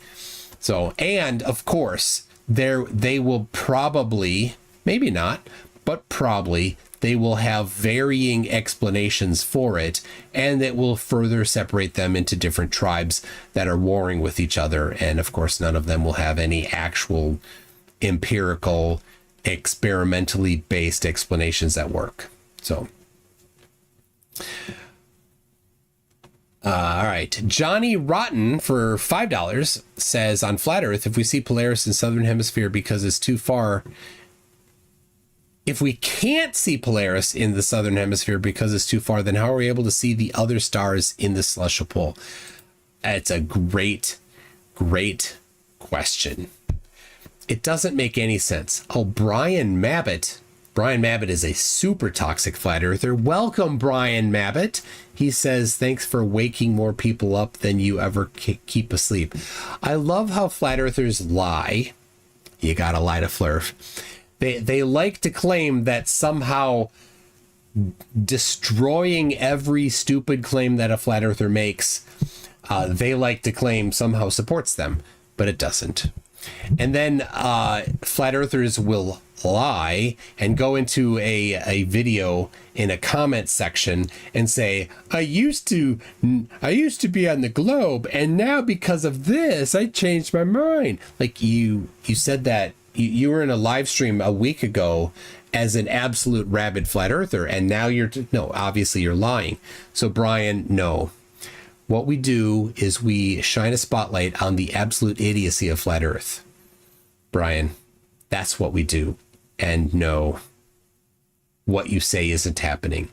So, and of course, they will probably, maybe not, but probably they will have varying explanations for it, and it will further separate them into different tribes that are warring with each other. And of course, none of them will have any actual empirical, experimentally based explanations that work. So, all right. Johnny Rotten for $5 says, on Flat Earth, if we see Polaris in Southern Hemisphere because it's too far, if we can't see Polaris in the Southern Hemisphere because it's too far, then how are we able to see the other stars in the celestial pole? It's a great, great question. It doesn't make any sense. Oh, Brian Mabbott is a super toxic flat earther. Welcome, Brian Mabbott. He says, thanks for waking more people up than you ever keep asleep. I love how flat earthers lie. You gotta lie to Flerf. They like to claim that somehow destroying every stupid claim that a flat earther makes, they like to claim somehow supports them, but it doesn't. And then flat earthers will lie and go into a video in a comment section and say, I used to be on the globe, and now because of this I changed my mind. Like you said that you were in a live stream a week ago as an absolute rabid flat earther, and now no, obviously you're lying. So Brian, no. What we do is we shine a spotlight on the absolute idiocy of flat earth. Brian, that's what we do. And no, what you say isn't happening.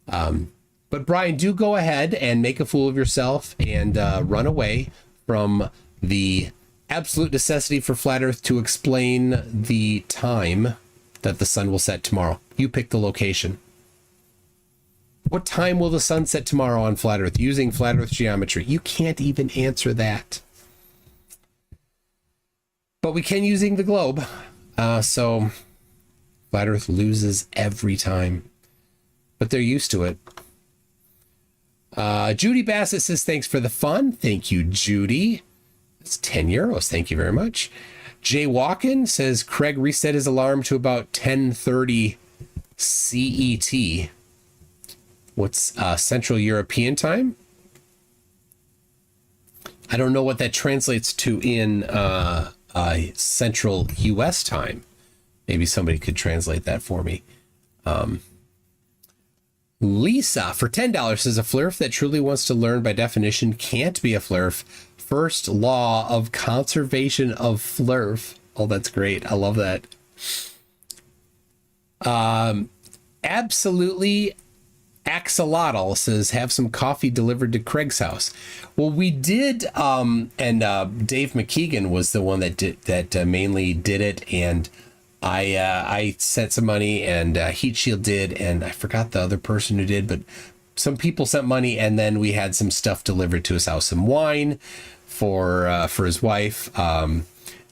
But Brian, do go ahead and make a fool of yourself and run away from the absolute necessity for flat earth to explain the time that the sun will set tomorrow. You pick the location. What time will the sun set tomorrow on flat earth using flat earth geometry? You can't even answer that. But we can using the globe. So flat earth loses every time. But they're used to it. Judy Bassett says, thanks for the fun. Thank you, Judy. That's 10 euros. Thank you very much. Jay Walken says, Craig reset his alarm to about 10:30 CET. What's Central European time? I don't know what that translates to in Central US time. Maybe somebody could translate that for me. Lisa for $10 says, a Flerf that truly wants to learn by definition can't be a Flerf. First law of conservation of Flerf. Oh, that's great. I love that. Absolutely. Axolotl says, have some coffee delivered to Craig's house. Well, we did, and Dave McKeegan was the one that mainly did it, and I sent some money, and Heat Shield did, and I forgot the other person who did, but some people sent money, and then we had some stuff delivered to his house, some wine for his wife,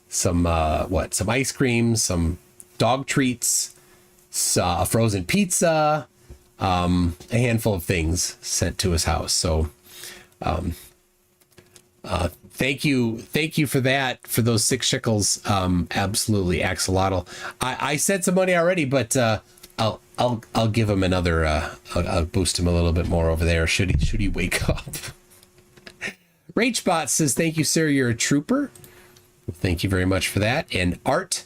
some ice cream, some dog treats, a frozen pizza. A handful of things sent to his house. So thank you for that, for those 6 shekels. Absolutely, Axolotl. I sent some money already, but I'll give him another I'll boost him a little bit more over there should he wake up. Rachbot says, thank you, sir, you're a trooper. Thank you very much for that. And Art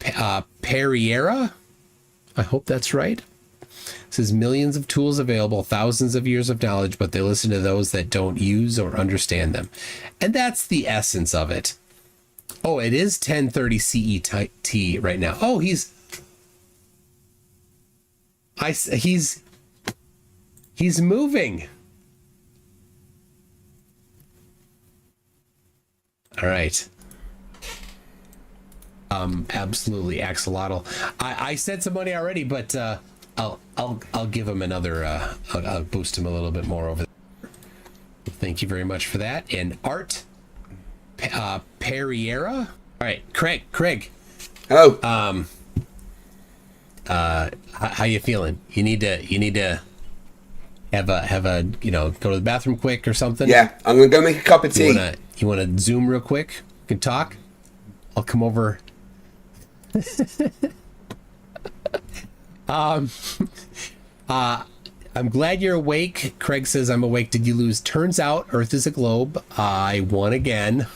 Perriera, I hope that's right. It says millions of tools available, thousands of years of knowledge, but they listen to those that don't use or understand them. And that's the essence of it. Oh, it is 10:30 CET right now. Oh, he's moving. All right. Absolutely axolotl. I said some money already, but I'll give him another. I'll boost him a little bit more over there. Thank you very much for that. And Art Perriera. All right, Craig. Hello. How you feeling? You need to have a go to the bathroom quick or something. Yeah, I'm gonna go make a cup of tea. You wanna Zoom real quick? You can talk. I'll come over. I'm glad you're awake. Craig says I'm awake. Did you lose? Turns out Earth is a globe. I won again.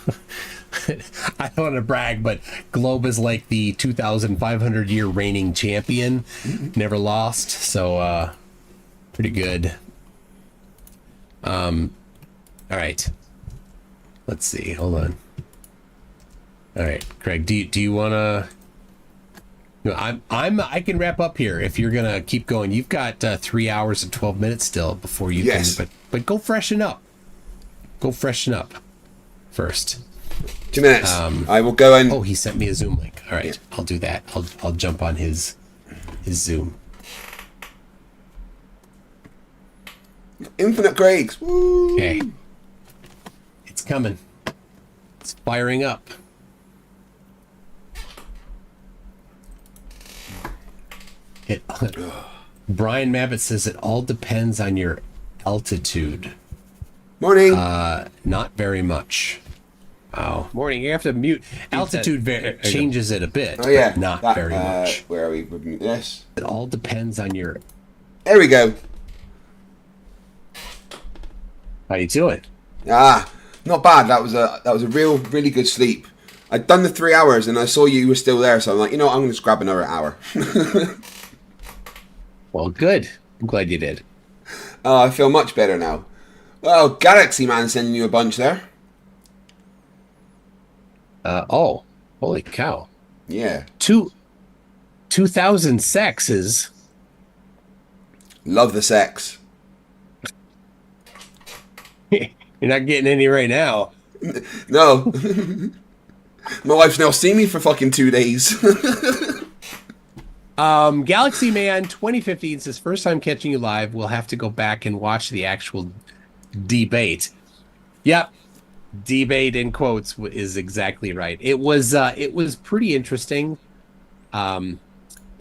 I don't want to brag, but Globe is like the 2,500 year reigning champion. Never lost. So pretty good. All right. Let's see. Hold on. All right, Craig. Do you want to? I can wrap up here if you're gonna keep going. You've got 3 hours and 12 minutes still before you can. But go freshen up. Go freshen up first. 2 minutes. I will go and. Oh, he sent me a Zoom link. All right, yeah. I'll do that. I'll jump on his Zoom. Infinite Craigs. Woo! Okay. It's coming. It's firing up. Brian Mabbott says it all depends on your altitude. Morning. Not very much. Wow. Morning. You have to mute. Altitude changes it a bit. Oh yeah. But not very much. Where are we? Mute this. It all depends on your. There we go. How you doing? Not bad. That was a really good sleep. I'd done the 3 hours and I saw you were still there, so I'm like, I'm gonna just grab another hour. Well, good. I'm glad you did. I feel much better now. Well, Galaxy Man sending you a bunch there. Oh, holy cow. Yeah. 2,000 sexes. Love the sex. You're not getting any right now. No. My wife's now seen me for fucking 2 days. Galaxy Man 2015 says, first time catching you live. We'll have to go back and watch the actual debate. Yep. Debate in quotes is exactly right. It was pretty interesting. The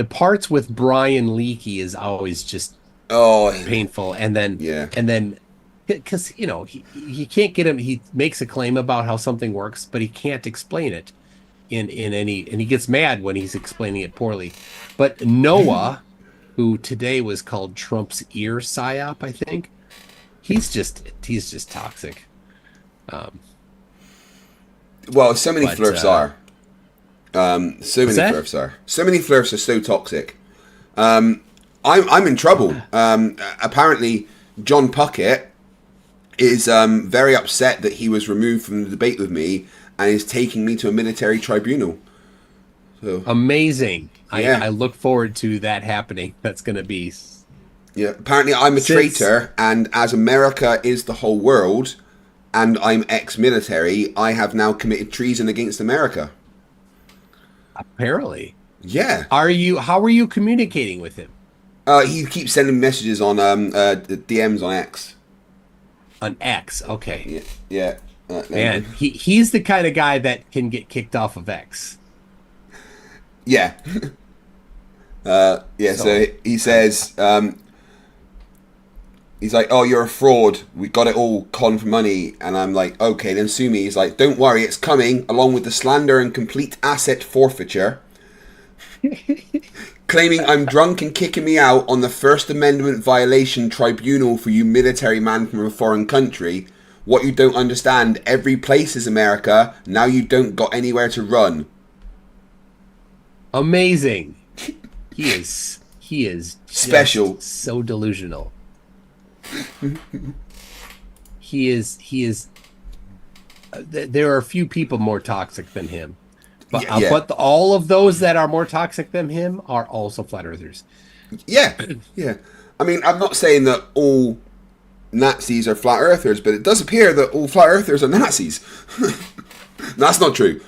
parts with Brian Leakey is always just painful. And then because he can't get him. He makes a claim about how something works, but he can't explain it in any, and he gets mad when he's explaining it poorly. But Noah, who today was called Trump's ear psyop, I think, he's just toxic. Well, so many Flerfs are. So many Flerfs are. So many Flerfs are so toxic. I'm in trouble. Apparently, John Puckett is very upset that he was removed from the debate with me and is taking me to a military tribunal. So amazing. Yeah. I look forward to that happening. That's going to be... Yeah, apparently I'm a traitor, and as America is the whole world, and I'm ex-military, I have now committed treason against America. Apparently. Yeah. How are you communicating with him? He keeps sending messages on DMs on X. On X, okay. Yeah. Man, he's the kind of guy that can get kicked off of X. Yeah. So he says, he's like, oh, you're a fraud. We got it all con for money. And I'm like, okay, then sue me. He's like, don't worry, it's coming, along with the slander and complete asset forfeiture. Claiming I'm drunk and kicking me out on the First Amendment violation tribunal for you military man from a foreign country. What you don't understand, every place is America. Now you don't got anywhere to run. Amazing. He He is special. So delusional. He is. There are a few people more toxic than him, but but all of those that are more toxic than him are also flat earthers. Yeah. I mean, I'm not saying that all Nazis are flat earthers, but it does appear that all flat earthers are Nazis. That's not true,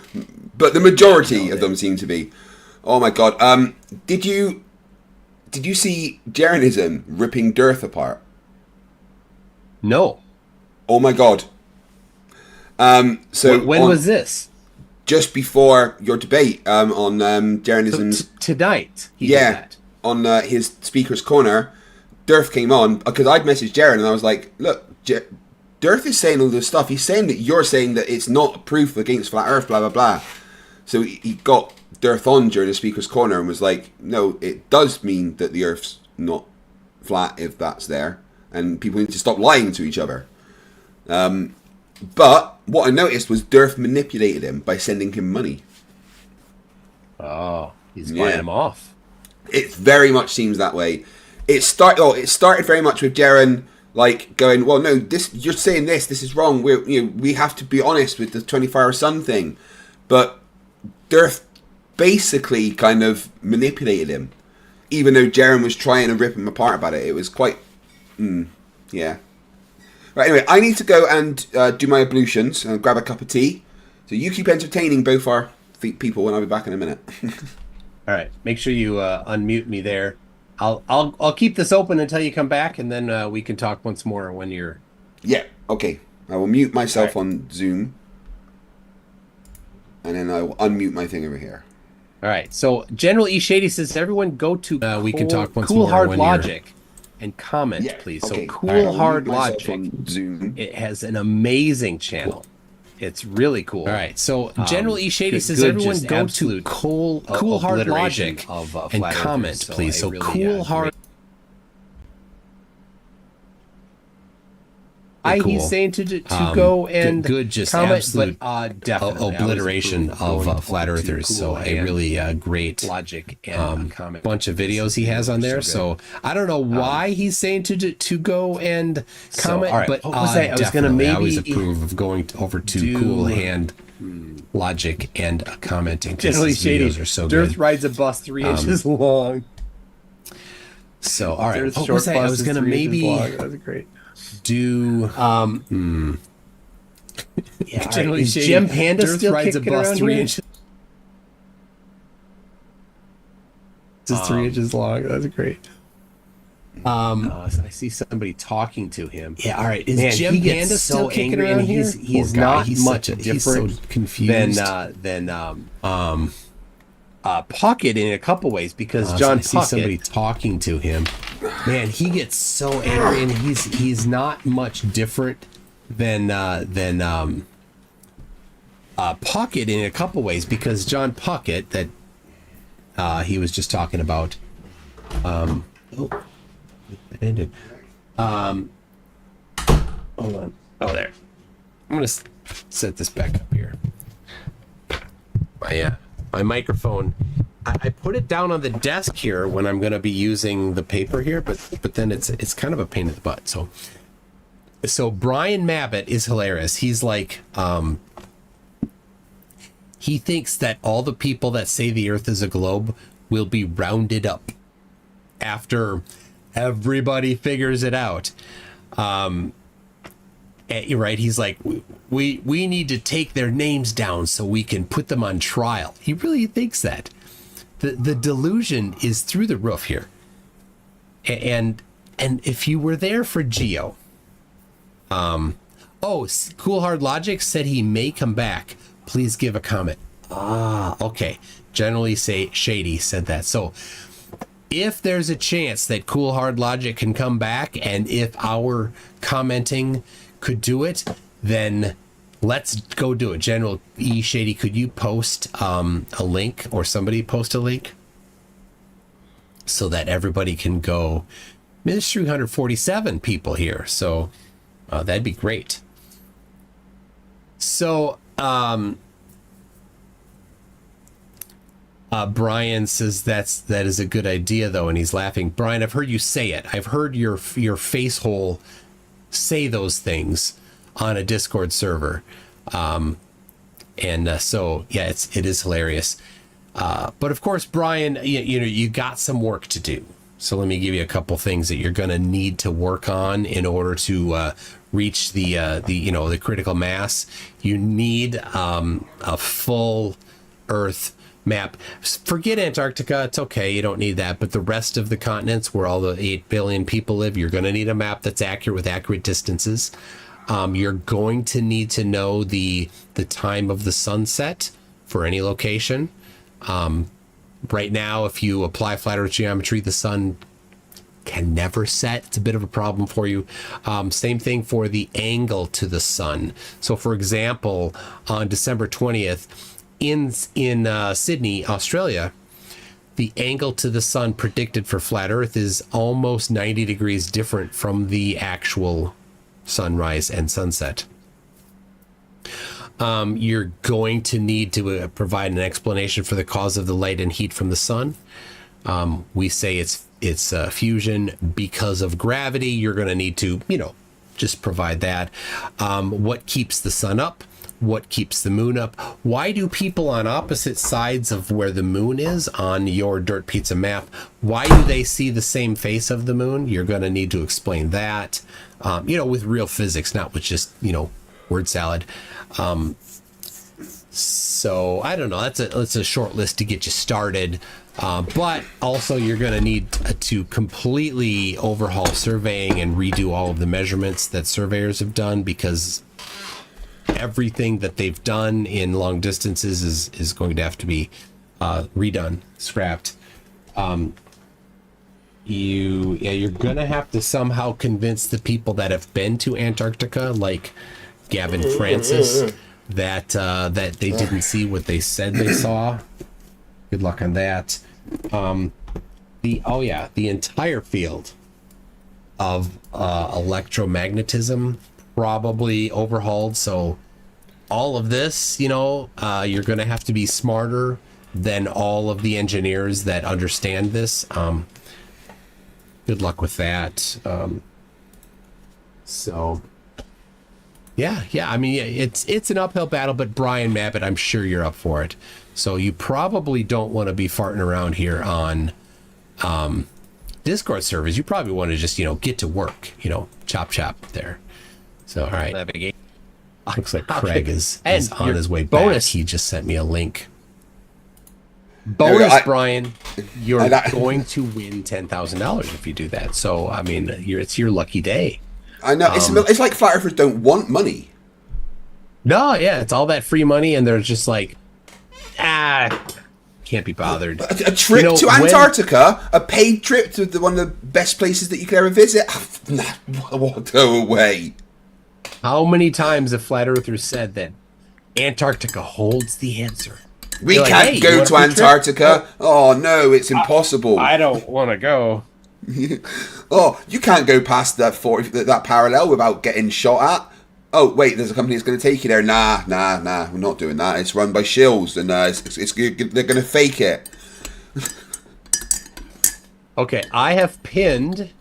but the majority of them seem to be. Oh my god! Did you see Jeranism ripping Dearth apart? No. Oh my god! So when was this? Just before your debate on Jeranism's tonight. He did that. On his speaker's corner, Dearth came on because I'd messaged Jaren and I was like, "Look, Dearth is saying all this stuff. He's saying that you're saying that it's not proof against flat Earth, blah blah blah." So he got Dearth on during the speaker's corner and was like, "No, it does mean that the Earth's not flat if that's there, and people need to stop lying to each other." But what I noticed was Dearth manipulated him by sending him money. Oh, he's buying him off. It very much seems that way. It started very much with Jaren like going, "Well, no, this you're saying this is wrong. We have to be honest with the 24-hour sun thing." But Dearth basically kind of manipulated him, even though Jaren was trying to rip him apart about it. It was quite, yeah. Right, anyway, I need to go and do my ablutions and grab a cup of tea. So you keep entertaining both our people, and I'll be back in a minute. All right, make sure you unmute me there. I'll keep this open until you come back, and then we can talk once more when you're. Yeah. Okay. I will mute myself on Zoom, and then I will unmute my thing over here. All right. So General E Shady says, "Everyone go to we can talk once Cool more Hard when Logic and comment, please." Okay. So Cool Hard mute myself Logic. on Zoom. It has an amazing channel. It's really cool. All right, so General E Shady says everyone go to Cool Hard Logic and comment, please. So Cool Hard. He's saying to go and just comment, absolute but definitely obliteration of flat earthers. So a really great logic and comment. bunch of videos he has on there. So I don't know why he's saying to go and comment, but what was that? I was going to I maybe always approve of going over to Cool Hand Logic and commenting. Generally Shady. Videos are so Dearth good. rides a bus 3 inches long. So all right, Dearth's what short was that? I bus was is going to 3 inches maybe long. That's great. do. Yeah, Generally is Shady. Gem Panda Dearth still rides a kicking bus around 3 here? inches. This is 3 inches long. That's great. I see somebody talking to him. Yeah, all right. Is Man, Gem he gets Panda so still kicking angry, around and here? he's Poor guy. not He's much so different confused than Puckett in a couple ways, because John I see Puckett, somebody talking to him. Man, he gets so angry, and he's not much different than Puckett in a couple ways, because John Puckett that he was just talking about. It ended. Hold on. Oh, there. I'm gonna set this back up here. My microphone. I put it down on the desk here when I'm gonna be using the paper here, but then it's kind of a pain in the butt. So Brian Mabbott is hilarious. He's like, he thinks that all the people that say the Earth is a globe will be rounded up after everybody figures it out. Right? He's like, we need to take their names down so we can put them on trial. He really thinks that. The delusion is through the roof here. And if you were there for Geo, Cool Hard Logic said he may come back. Please give a comment. Okay. Generally Shady said that. So if there's a chance that Cool Hard Logic can come back, and if our commenting could do it, then let's go do it. General E Shady, could you post a link, or somebody post a link so that everybody can go? There's 347 people here, so that'd be great. So Brian says that is a good idea, though, and he's laughing. Brian, I've heard you say it. I've heard your face hole say those things on a Discord server. So, yeah, it is hilarious. But, of course, Brian, you got some work to do. So let me give you a couple things that you're going to need to work on in order to reach the critical mass. You need a full Earth map. Forget Antarctica, it's okay, you don't need that, but the rest of the continents where all the 8 billion people live, you're going to need a map that's accurate with accurate distances. You're going to need to know the time of the sunset for any location. Right now, if you apply flat Earth geometry, the sun can never set. It's a bit of a problem for you. Same thing for the angle to the sun. So, for example, on December 20th, in Sydney, Australia, the angle to the sun predicted for flat Earth is almost 90 degrees different from the actual sunrise and sunset. You're going to need to provide an explanation for the cause of the light and heat from the sun. We say it's fusion because of gravity. You're going to need to, just provide that. What keeps the sun up? What keeps the moon up? Why do people on opposite sides of where the moon is on your Dirt Pizza map, why do they see the same face of the moon? You're going to need to explain that, with real physics, not with just, word salad. So I don't know. That's a short list to get you started. But also you're going to need to completely overhaul surveying and redo all of the measurements that surveyors have done, because everything that they've done in long distances is going to have to be redone, scrapped. You're going to have to somehow convince the people that have been to Antarctica, like Gavin Francis, that they didn't see what they said they saw. Good luck on that. The entire field of electromagnetism probably overhauled. So all of this, you're going to have to be smarter than all of the engineers that understand this. Good luck with that. It's an uphill battle, but Brian Mabbott, I'm sure you're up for it. So you probably don't want to be farting around here on Discord servers. You probably want to just, get to work, chop there. So, all right. Looks like Craig is on his way back. He just sent me a link. Brian, you're going to win $10,000 if you do that. So, it's your lucky day. I know. It's like flat earthers don't want money. No, yeah, it's all that free money, and they're just like, can't be bothered. A trip to Antarctica, a paid trip to one of the best places that you could ever visit. Go away. How many times have flat earthers said that Antarctica holds the answer? We can't go to Antarctica. Oh no, it's impossible. I don't want to go. Oh, you can't go past that parallel without getting shot at. Oh wait, there's a company that's going to take you there. Nah, we're not doing that. It's run by shills, and they're going to fake it. Okay, I have pinned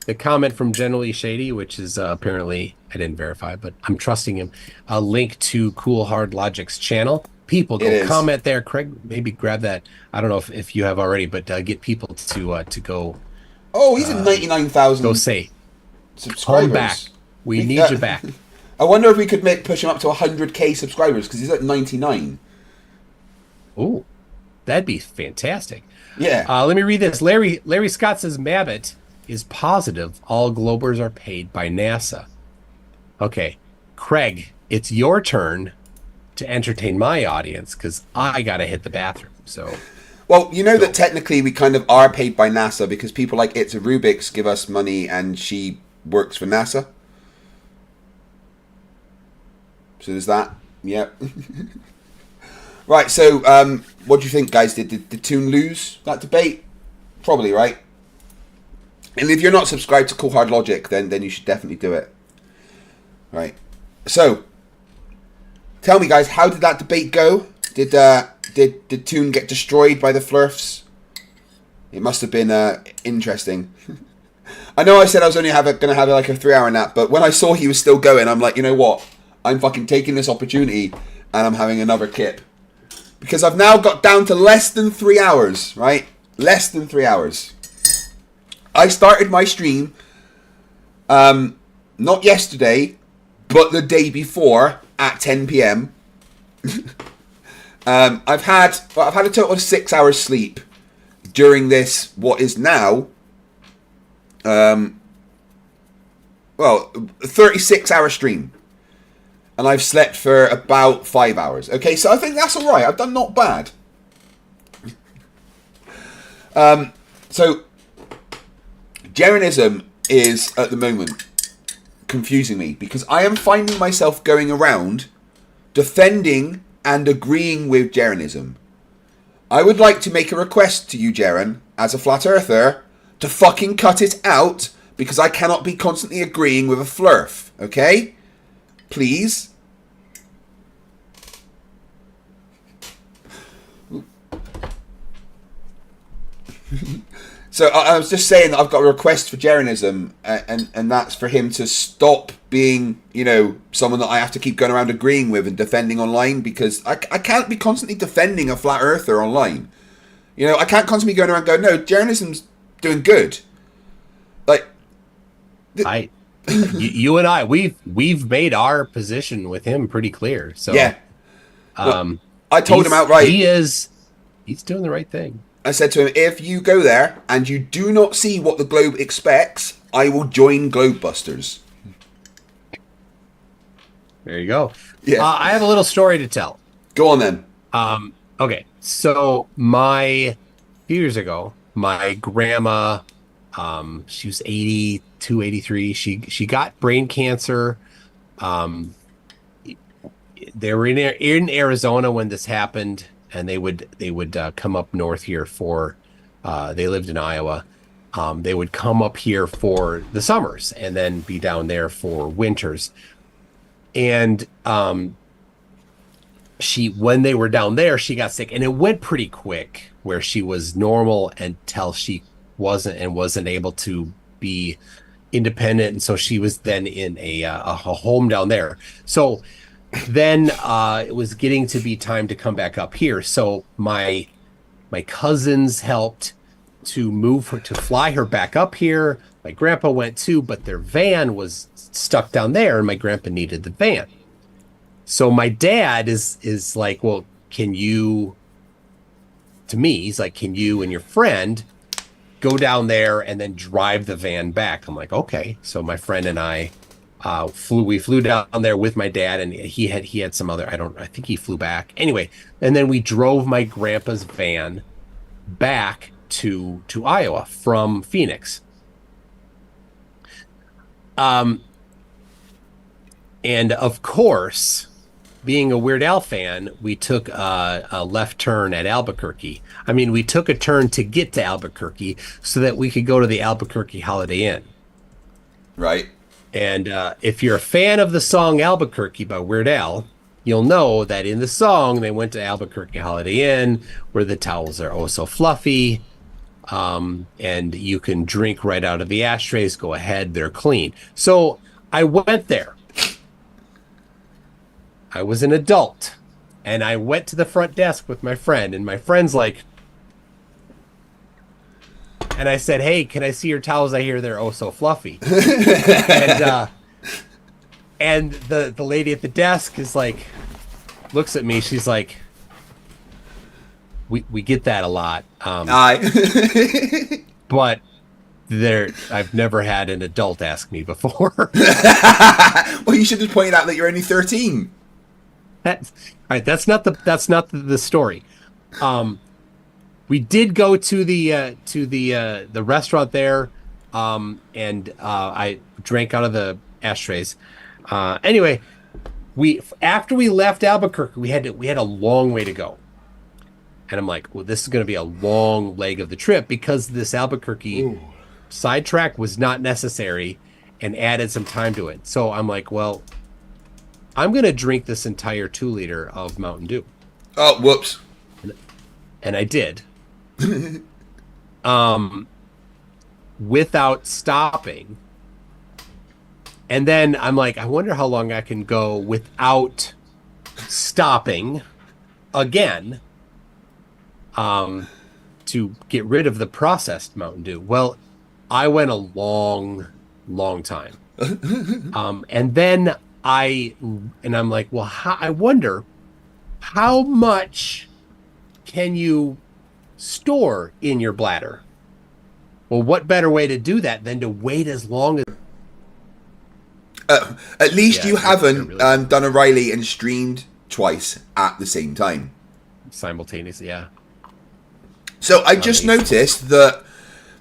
the comment from Generally Shady, which is apparently, I didn't verify, but I'm trusting him, a link to Cool Hard Logic's channel. People go comment there. Craig, maybe grab that. I don't know if you have already, but get people to go. Oh, he's at 99,000. Go say, subscribers. Come back. We need you back. I wonder if we could push him up to 100k subscribers, because he's at 99. Ooh, that'd be fantastic. Yeah. Let me read this. Larry Scott says Mabbott is positive all Globers are paid by NASA. Okay, Craig, it's your turn to entertain my audience, because I gotta hit the bathroom. So. Well, that technically we kind of are paid by NASA, because people like Itza Rubik's give us money, and she works for NASA. So there's that. Yep. Right. So, what do you think, guys? Did Toon lose that debate? Probably, right? And if you're not subscribed to Cool Hard Logic, then you should definitely do it. Right. So, tell me, guys, how did that debate go? Did Did Toon get destroyed by the Flerfs? It must have been interesting. I know I said I was only going to have like a 3-hour nap, but when I saw he was still going, I'm like, you know what? I'm fucking taking this opportunity and I'm having another kip. Because I've now got down to less than 3 hours, right? Less than 3 hours. I started my stream, not yesterday, but the day before at 10 p.m. I've had a total of 6 hours sleep during this, what is now, 36-hour stream. And I've slept for about 5 hours. Okay, so I think that's all right. I've done not bad. So, Jeranism is, at the moment, confusing me. Because I am finding myself going around defending and agreeing with Jeranism. I would like to make a request to you, Jaren, as a flat earther, to fucking cut it out, because I cannot be constantly agreeing with a Flerf, okay? Please. So I was just saying that I've got a request for Jeranism, and that's for him to stop being, you know, someone that I have to keep going around agreeing with and defending online, because I can't be constantly defending a flat earther online. You know, I can't constantly go around going, no, Jeranism's doing good. Like, you and I, we've made our position with him pretty clear. So yeah, I told him outright. He's doing the right thing. I said to him, if you go there and you do not see what the globe expects, I will join Globebusters. There you go. Yeah. I have a little story to tell. Go on then. Okay. So a few years ago, my grandma, she was 82, 83. She got brain cancer. They were in Arizona when this happened. And they would come up north here for, they lived in Iowa. They would come up here for the summers and then be down there for winters. And when they were down there, she got sick, and it went pretty quick, where she was normal until she wasn't able to be independent, and so she was then in a home down there. So then it was getting to be time to come back up here. So my cousins helped to fly her back up here. My grandpa went too, but their van was stuck down there, and my grandpa needed the van. So my dad is like, well, he's like, can you and your friend go down there and then drive the van back? I'm like, okay. So my friend and I we flew down there with my dad, and he had some other, I think he flew back. Anyway, and then we drove my grandpa's van back to Iowa from Phoenix. And of course, being a Weird Al fan, we took a left turn at Albuquerque. I mean, we took a turn to get to Albuquerque so that we could go to the Albuquerque Holiday Inn. Right. And if you're a fan of the song Albuquerque by Weird Al, you'll know that in the song, they went to Albuquerque Holiday Inn, where the towels are oh so fluffy, and you can drink right out of the ashtrays. Go ahead, they're clean. So I went there. I was an adult, and I went to the front desk with my friend, and my friend's like, and I said, hey, can I see your towels? I hear they're oh so fluffy. and the lady at the desk is like, looks at me. She's like, we get that a lot. But I've never had an adult ask me before. Well, you should have pointed out that you're only 13. All right, that's not the story. We did go to the restaurant there, and I drank out of the ashtrays. Anyway, after we left Albuquerque, we had a long way to go, and I'm like, well, this is going to be a long leg of the trip, because this Albuquerque sidetrack was not necessary and added some time to it. So I'm like, well, I'm going to drink this entire 2 liter of Mountain Dew. Oh, whoops. and I did, without stopping. And then I'm like, I wonder how long I can go without stopping again, to get rid of the processed Mountain Dew. Well, I went a long time. And then I'm like, well, I wonder how much can you store in your bladder? Well, what better way to do that than to wait as long as... At least you haven't done a Riley and streamed twice at the same time. Simultaneously, yeah. So I just noticed that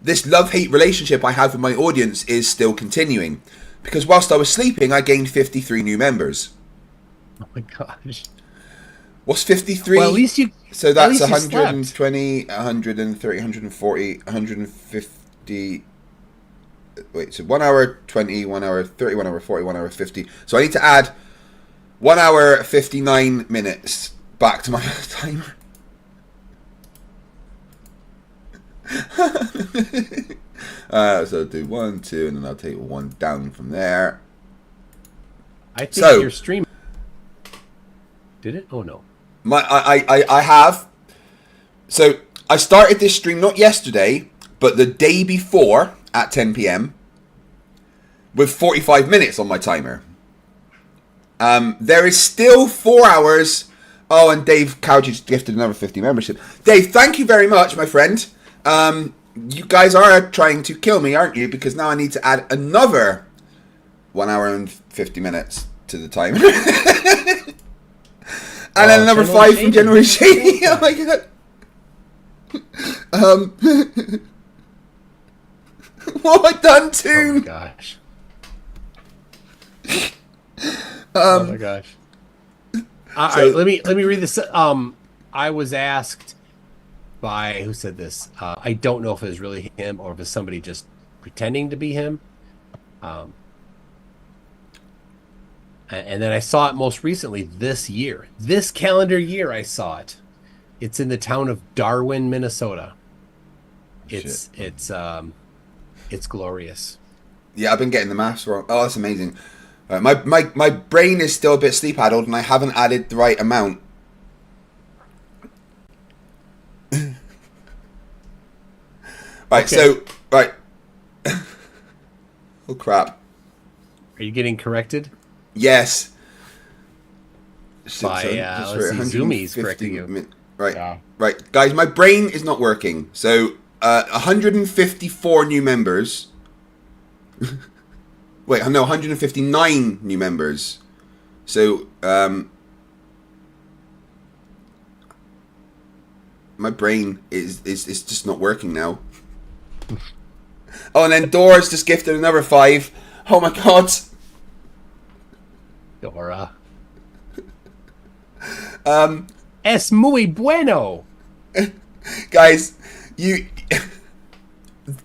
this love-hate relationship I have with my audience is still continuing. Because whilst I was sleeping, I gained 53 new members. Oh my gosh. What's 53? Well, at least you... So that's 120, 130, 140, 150... Wait, so 1 hour 20, 1 hour 30, 1 hour 40, 1 hour 50. So I need to add 1 hour 59 minutes back to my timer. So I'll do 1, 2, and then I'll take 1 down from there. I think your stream... Did it? Oh no. I have. So I started this stream not yesterday, but the day before at 10 p.m. with 45 minutes on my timer. There is still 4 hours. Oh, and Dave Cowgidge gifted another 50 membership. Dave, thank you very much, my friend. You guys are trying to kill me, aren't you? Because now I need to add another 1 hour and 50 minutes to the timer. And then another 5 from January Shady. Oh my god. What have I done to? Oh my gosh. Oh my gosh. All right, let me read this. I was asked by, who said this? I don't know if it was really him or if it's somebody just pretending to be him. And then I saw it most recently this year. This calendar year I saw it. It's in the town of Darwin, Minnesota. It's glorious. Yeah, I've been getting the maths wrong. Oh, that's amazing. My brain is still a bit sleep addled and I haven't added the right amount. Right, Okay. so right. Oh crap. Are you getting corrected? Yes. By, let's see, Zoomies correcting you. Right, right. Guys, my brain is not working. So, 154 new members. Wait, no, 159 new members. So, my brain is just not working now. Oh, and then Dora's just gifted another 5. Oh my god. Dora. Es muy bueno. Guys, you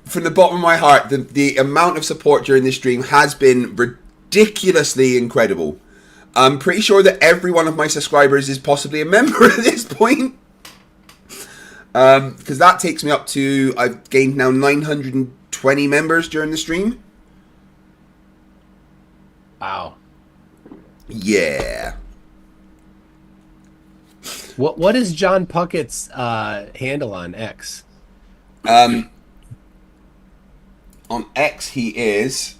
from the bottom of my heart, the amount of support during this stream has been ridiculously incredible. I'm pretty sure that every one of my subscribers is possibly a member at this point. Because that takes me up to, I've gained now 920 members during the stream. Wow. Yeah. What is John Puckett's handle on X? On X he is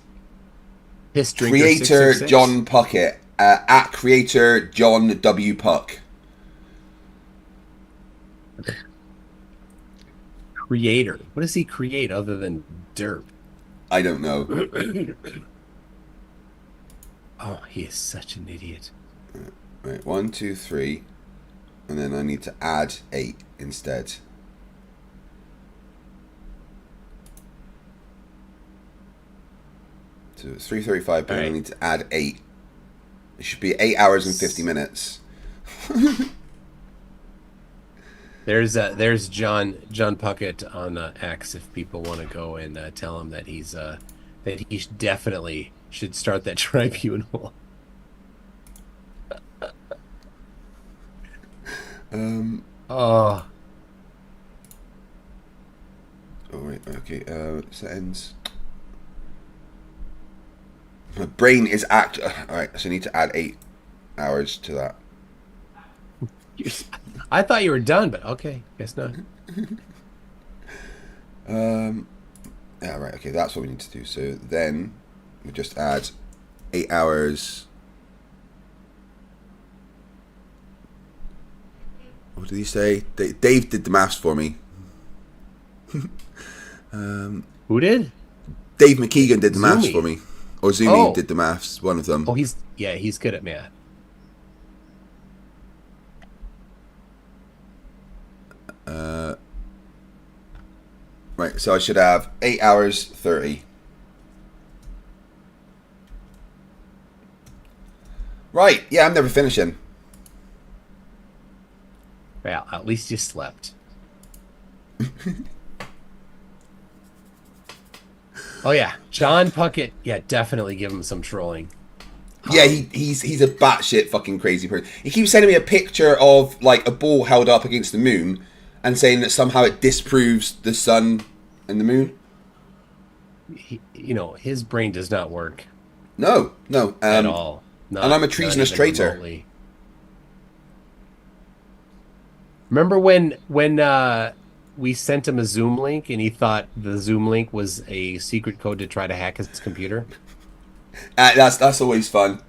Creator John Puckett, at Creator John W Puck. Creator. What does he create other than derp? I don't know. Oh, he is such an idiot. Right, 1, 2, 3, and then I need to add 8 instead. So it's 3:35, but I need to add 8. It should be 8 hours and 50 minutes. There's John Puckett on X. If people want to go and tell him that he's that he definitely should start that tribunal. Oh. Right, okay, settings. My brain is alright, so I need to add 8 hours to that. I thought you were done, but okay, guess not. Yeah, right, okay, that's what we need to do. So then we just add 8 hours. What did he say? Dave did the maths for me. Who did? Dave McKeegan did the maths Zoomy. for me. Or Zoomy did the maths, one of them. Oh, he's good at math. Right, so I should have 8 hours 30. Right, yeah, I'm never finishing. Well, at least you slept. Oh yeah, John Puckett. Yeah, definitely give him some trolling. Yeah, he's a batshit fucking crazy person. He keeps sending me a picture of like a ball held up against the moon, and saying that somehow it disproves the sun and the moon. His brain does not work. No, at all. And I'm a treasonous traitor. Remotely. Remember when we sent him a Zoom link and he thought the Zoom link was a secret code to try to hack his computer? That's always fun.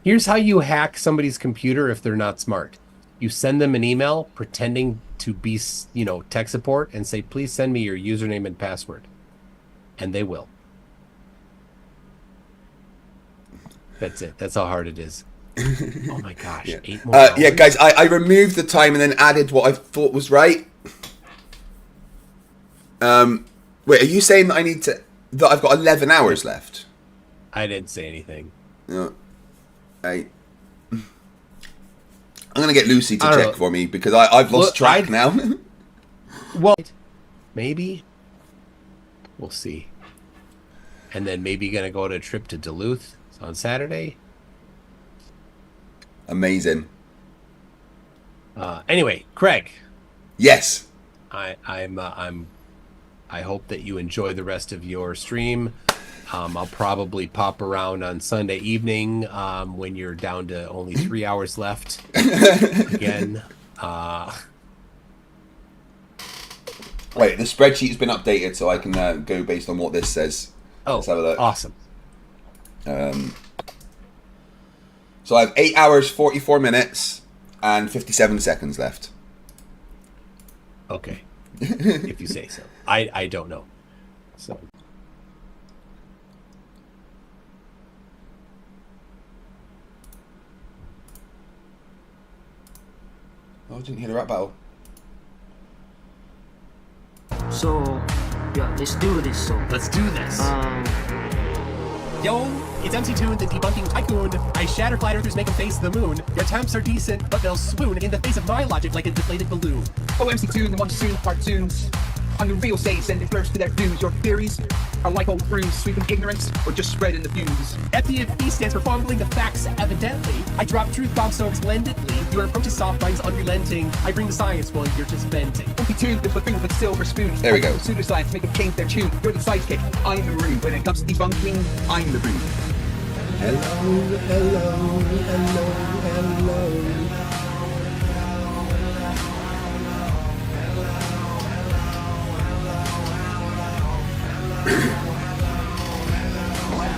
Here's how you hack somebody's computer if they're not smart. You send them an email pretending to be, tech support and say, please send me your username and password. And they will. That's it. That's how hard it is. Oh my gosh. Yeah. 8 more hours? Yeah, guys, I removed the time and then added what I thought was right. Wait, are you saying that that I've got 11 hours left? I didn't say anything. No. I'm going to get Lucy to check for me because I've lost track now. Well, maybe. We'll see. And then maybe going to go on a trip to Duluth on Saturday. Amazing. Anyway, Craig. Yes. I hope that you enjoy the rest of your stream. I'll probably pop around on Sunday evening when you're down to only 3 hours left. Again. Wait, the spreadsheet's been updated so I can go based on what this says. Oh, let's have a look. Awesome. So I have 8 hours, 44 minutes, and 57 seconds left. Okay. If you say so. I don't know. So. Oh, I didn't hear the rap battle. So, yeah, let's do this. Let's do this. Yo, it's MC2, the debunking tycoon. I shatter flat earthers, make them face the moon. Your attempts are decent, but they'll swoon in the face of my logic like a deflated balloon. Oh, MC2, the monsoon cartoons. On the real stage, sending Flerfs to their views. Your theories are like old brooms, sweeping ignorance, or just spreading the views. FTFE stands for fumbling the facts, evidently. I drop truth bombs so splendidly. Your approach is soft, mine's unrelenting. I bring the science while you're just venting. MC2, the buffoon with silver spoons. There we go. Pseudoscience, make them change their tune. You're the sidekick, I'm the rude. When it comes to debunking, I'm the rude. Hello, hello, hello, hello.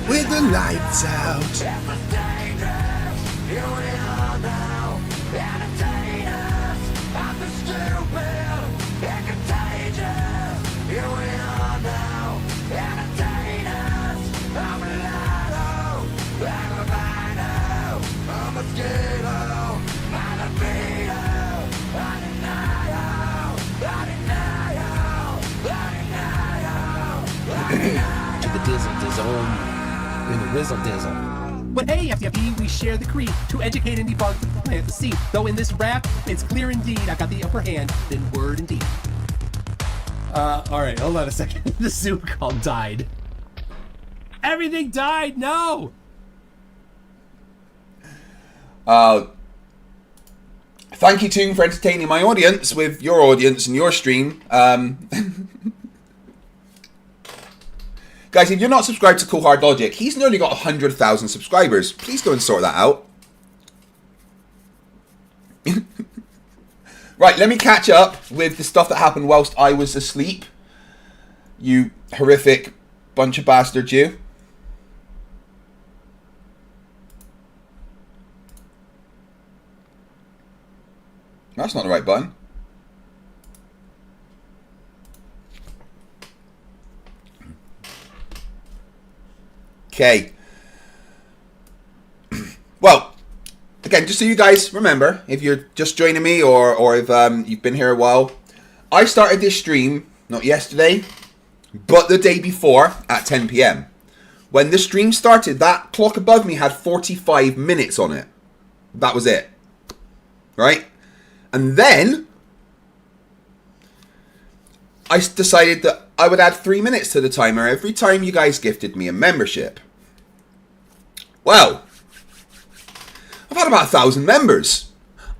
With the lights out. To the dizzle, in the rizzle dizzle. But hey, FTFE, we share the creed to educate and debunk the plant the seed. Though in this rap, it's clear indeed I've got the upper hand in word and deed. All right, hold on a second. The Zoom call died. Everything died. No. Thank you, Toon, for entertaining my audience with your audience and your stream. Guys, if you're not subscribed to Cool Hard Logic, he's nearly got 100,000 subscribers. Please go and sort that out. Right, let me catch up with the stuff that happened whilst I was asleep. You horrific bunch of bastards, you. That's not the right button. Okay. Well, again, just so you guys remember, if you're just joining me or if you've been here a while, I started this stream, not yesterday, but the day before at 10 p.m. When the stream started, that clock above me had 45 minutes on it. That was it. Right? And then I decided that I would add 3 minutes to the timer every time you guys gifted me a membership. Well, I've had about 1,000 members.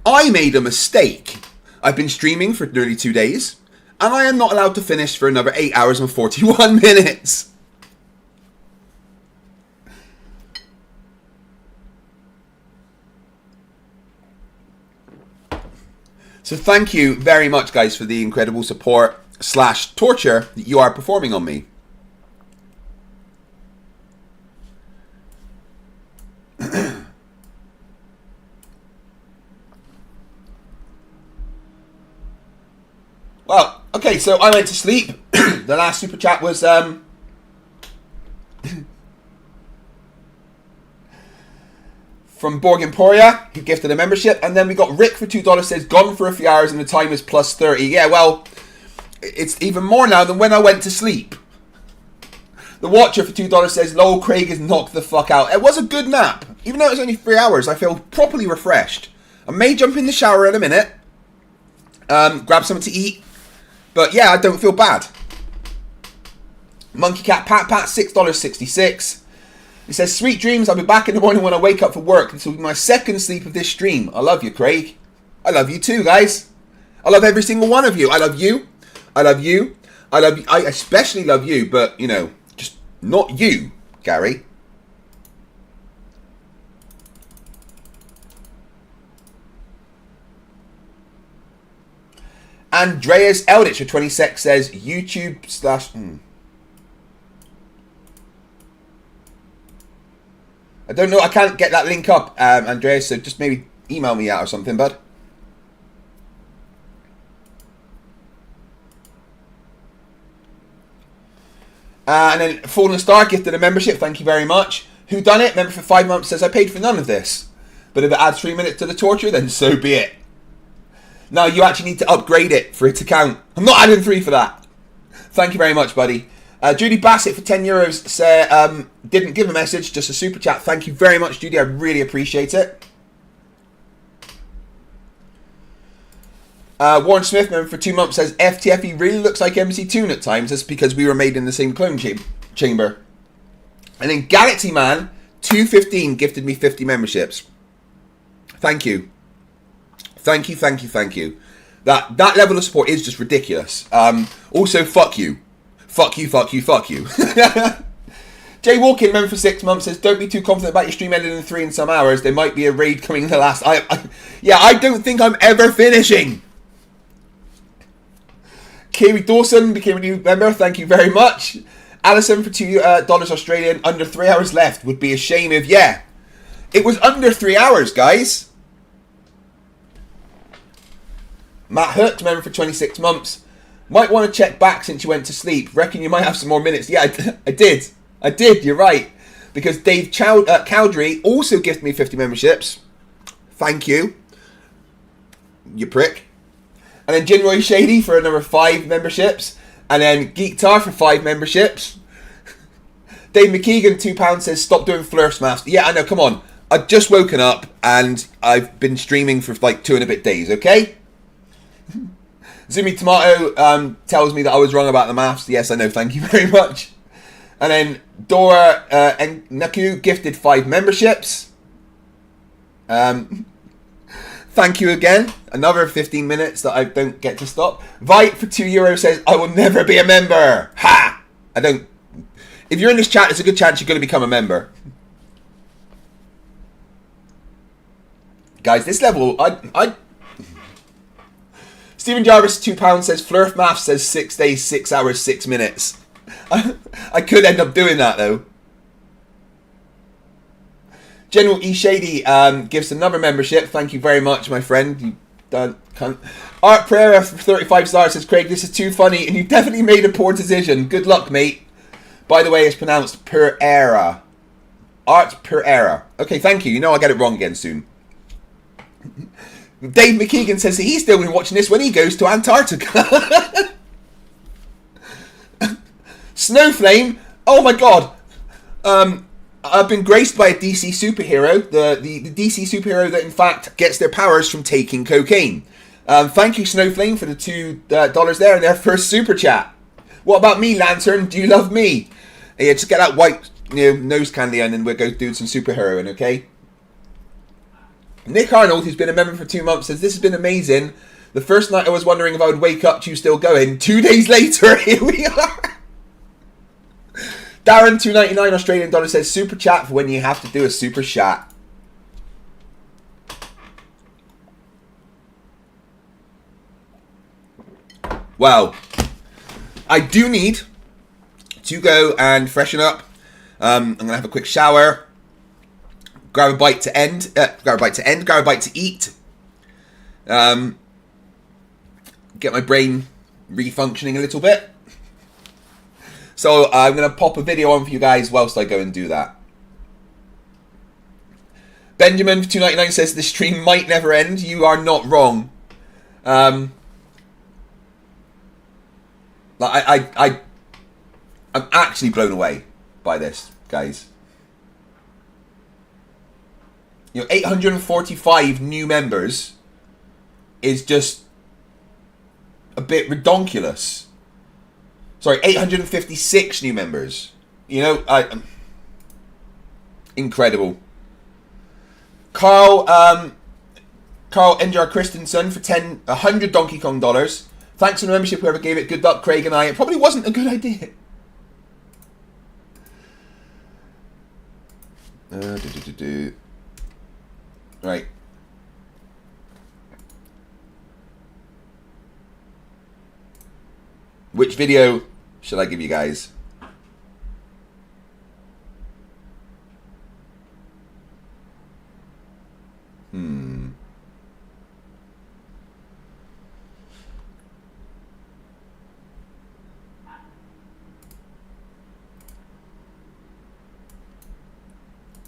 I made a mistake. I've been streaming for nearly 2 days, and I am not allowed to finish for another 8 hours and 41 minutes. So thank you very much, guys, for the incredible support / torture that you are performing on me. Well, okay, so I went to sleep. The last super chat was from Borg Emporia, who gifted a membership, and then we got Rick for $2 says gone for a few hours and the time is plus 30. Yeah, well, it's even more now than when I went to sleep. The Watcher for $2 says lol, Craig is knocked the fuck out. It was a good nap. Even though it was only 3 hours, I feel properly refreshed. I may jump in the shower in a minute, grab something to eat, but yeah, I don't feel bad. Monkey Cat Pat Pat, $6.66. He says, sweet dreams, I'll be back in the morning when I wake up for work. This will be my second sleep of this stream. I love you, Craig. I love you too, guys. I love every single one of you. I love you. I love you. I love you. I especially love you, but, you know, just not you, Gary. Andreas Eldritch for 26 says, YouTube / I don't know, I can't get that link up, Andreas, so just maybe email me out or something, bud. And then Fallen Star gifted a membership, thank you very much. Who done it? Member for 5 months says, I paid for none of this. But if it adds 3 minutes to the torture, then so be it. Now you actually need to upgrade it for it to count. I'm not adding 3 for that. Thank you very much, buddy. Judy Bassett for €10 said, didn't give a message, just a super chat. Thank you very much, Judy. I really appreciate it. Warren Smith, member for 2 months, says FTFE really looks like MC Toon at times. That's because we were made in the same clone chamber. And then Galaxy Man 215 gifted me 50 memberships. Thank you. Thank you, thank you, thank you. That level of support is just ridiculous. Also, fuck you. Fuck you, fuck you, fuck you. Jay Walkin, member for 6 months, says, don't be too confident about your stream ending in 3 in some hours. There might be a raid coming in the last... I don't think I'm ever finishing. Kiri Dawson became a new member. Thank you very much. Alison for $2 Australian. Under 3 hours left. Would be a shame if... Yeah. It was under 3 hours, guys. Matt Hurt, member for 26 months. Might want to check back since you went to sleep. Reckon you might have some more minutes. Yeah, I did. I did, you're right. Because Dave Cowdery also gifted me 50 memberships. Thank you. You prick. And then Jinroy Shady for another 5 memberships. And then Geek Tar for 5 memberships. Dave McKeegan, £2, says, stop doing Flerfs maths. Yeah, I know, come on. I've just woken up and I've been streaming for like 2 and a bit days, okay? Zumi Tomato tells me that I was wrong about the maths. Yes, I know. Thank you very much. And then Dora Naku gifted 5 memberships. Thank you again. Another 15 minutes that I don't get to stop. Vite for €2 says, I will never be a member. Ha! I don't... If you're in this chat, it's a good chance you're going to become a member. Guys, this level, Stephen Jarvis, £2 says, Flerf Math says 6 days, 6 hours, 6 minutes. I could end up doing that, though. General E. Shady gives another membership. Thank you very much, my friend. You don't cunt. Art Pereira for 35 stars says, Craig, this is too funny, and you definitely made a poor decision. Good luck, mate. By the way, it's pronounced Pereira. Art Pereira. Okay, thank you. You know I'll get it wrong again soon. Dave McKeegan says that he's still been watching this when he goes to Antarctica. Snowflame. Oh my god. I've been graced by a DC superhero. The DC superhero that in fact gets their powers from taking cocaine. Thank you, Snowflame, for the $2 there and their first super chat. What about me, Lantern? Do you love me? Yeah, just get that white nose candy and then we'll go do some superheroing, okay? Nick Arnold, who's been a member for 2 months, says, this has been amazing. The first night I was wondering if I would wake up to you still going. 2 days later, here we are. Darren, $2.99 Australian dollar says, super chat for when you have to do a super chat. Well, I do need to go and freshen up. I'm going to have a quick shower. Grab a bite to end. Grab a bite to eat. Get my brain refunctioning a little bit. So I'm going to pop a video on for you guys whilst I go and do that. Benjamin for $2.99 says the stream might never end. You are not wrong. I'm actually blown away by this, guys. 845 new members is just a bit redonkulous. Sorry, 856 new members. Incredible. Carl N.J.R. Christensen for 100 Donkey Kong dollars. Thanks for the membership, whoever gave it. Good luck, Craig and I. It probably wasn't a good idea. Right. Which video should I give you guys?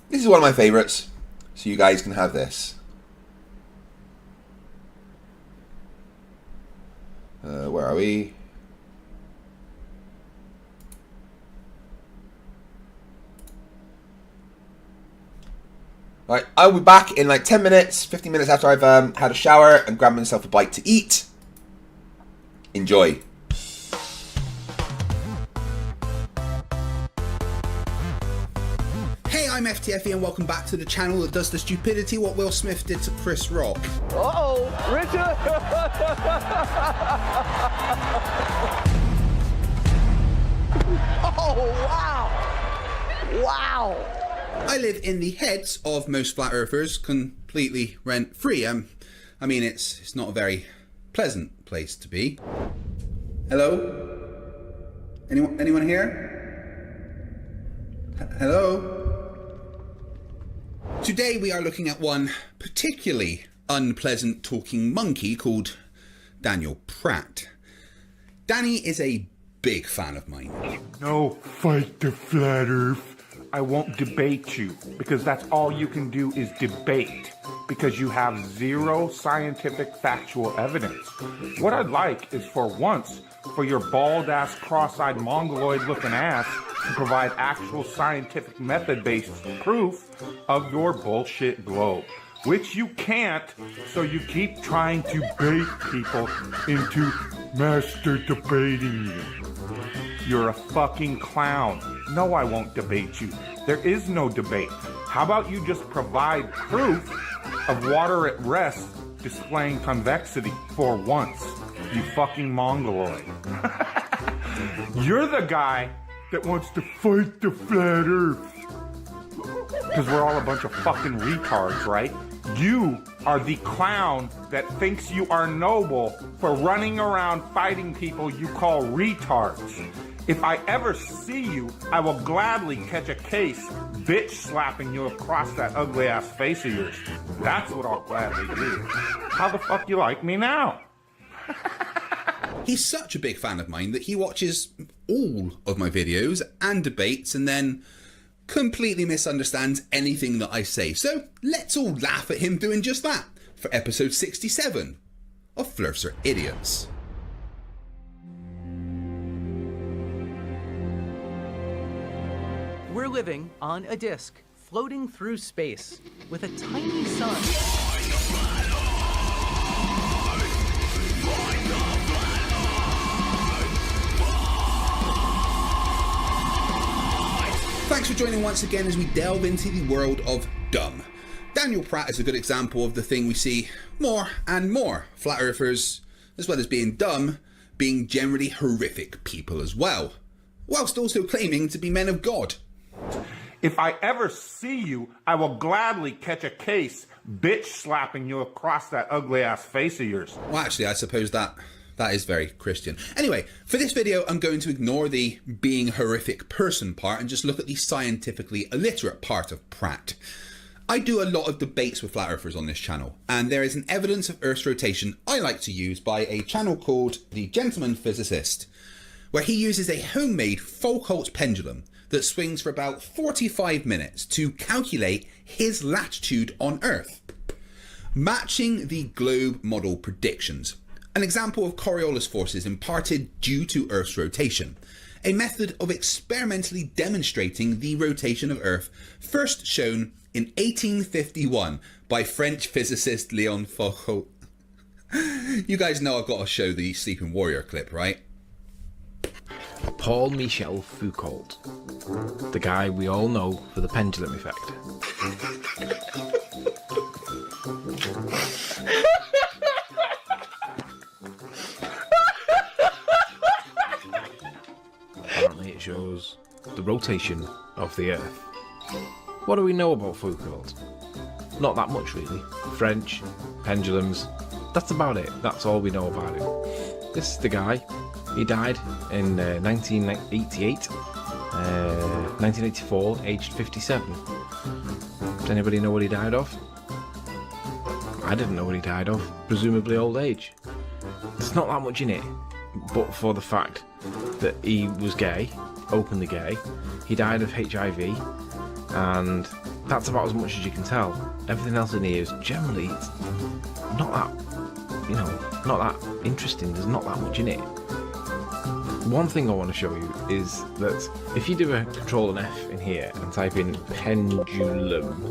This is one of my favorites, so you guys can have this. Where are we? Right, I'll be back in like 10 minutes, 15 minutes after I've had a shower and grabbed myself a bite to eat. Enjoy. Hey, I'm FTFE and welcome back to the channel that does the stupidity what Will Smith did to Chris Rock. Uh-oh, Richard! Oh, wow! Wow! I live in the heads of most flat earthers, completely rent-free. I mean, it's not a very pleasant place to be. Hello? Anyone here? Hello? Today we are looking at one particularly unpleasant talking monkey called Daniel Pratt. Danny is a big fan of mine. No, fight the flat earth. I won't debate you, because that's all you can do is debate, because you have zero scientific factual evidence. What I'd like is for once, for your bald-ass, cross-eyed, mongoloid-looking ass to provide actual scientific method-based proof of your bullshit globe, which you can't, so you keep trying to bait people into master debating you. You're a fucking clown. No, I won't debate you. There is no debate. How about you just provide proof of water at rest displaying convexity for once, you fucking mongoloid. You're the guy that wants to fight the flat earth. Because we're all a bunch of fucking retards, right? You are the clown that thinks you are noble for running around fighting people you call retards. If I ever see you, I will gladly catch a case bitch slapping you across that ugly ass face of yours. That's what I'll gladly do. How the fuck you like me now? He's such a big fan of mine that he watches all of my videos and debates and then completely misunderstands anything that I say. So let's all laugh at him doing just that for episode 67 of Flerfs Are Idiots. We're living on a disk, floating through space, with a tiny sun. Thanks for joining once again as we delve into the world of dumb. Daniel Pratt is a good example of the thing we see more and more. Flat earthers, as well as being dumb, being generally horrific people as well, whilst also claiming to be men of God. If I ever see you, I will gladly catch a case bitch slapping you across that ugly ass face of yours. Well, actually, I suppose that is very Christian. Anyway, for this video, I'm going to ignore the being horrific person part and just look at the scientifically illiterate part of Pratt. I do a lot of debates with flat earthers on this channel, and there is an evidence of Earth's rotation I like to use by a channel called The Gentleman Physicist, where he uses a homemade Foucault pendulum that swings for about 45 minutes to calculate his latitude on Earth, matching the globe model predictions. An example of Coriolis forces imparted due to Earth's rotation, a method of experimentally demonstrating the rotation of Earth first shown in 1851 by French physicist Léon Foucault. You guys know I've got to show the Sleeping Warrior clip, right? Paul Michel Foucault, the guy we all know for the pendulum effect. Apparently it shows the rotation of the Earth. What do we know about Foucault? Not that much really. French, pendulums, that's about it. That's all we know about him. This is the guy. He died in 1988, 1984, aged 57. Does anybody know what he died of? I didn't know what he died of. Presumably old age. There's not that much in it, but for the fact that he was gay, openly gay, he died of HIV, and that's about as much as you can tell. Everything else in here is generally not that, not that interesting. There's not that much in it. One thing I want to show you is that if you do a Control and F in here and type in pendulum,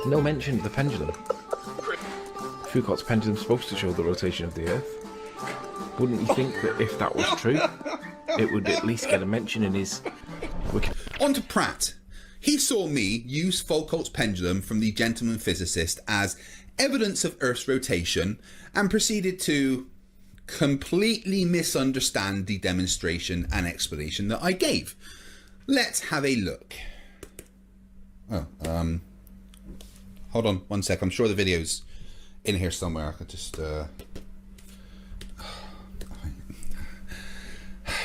no mention of the pendulum. Foucault's pendulum is supposed to show the rotation of the Earth. Wouldn't you think that if that was true, it would at least get a mention in his wiki? On to Pratt. He saw me use Foucault's pendulum from The Gentleman Physicist as evidence of Earth's rotation and proceeded to completely misunderstand the demonstration and explanation that I gave. Let's have a look. Oh, hold on one sec. I'm sure the video's in here somewhere. I could just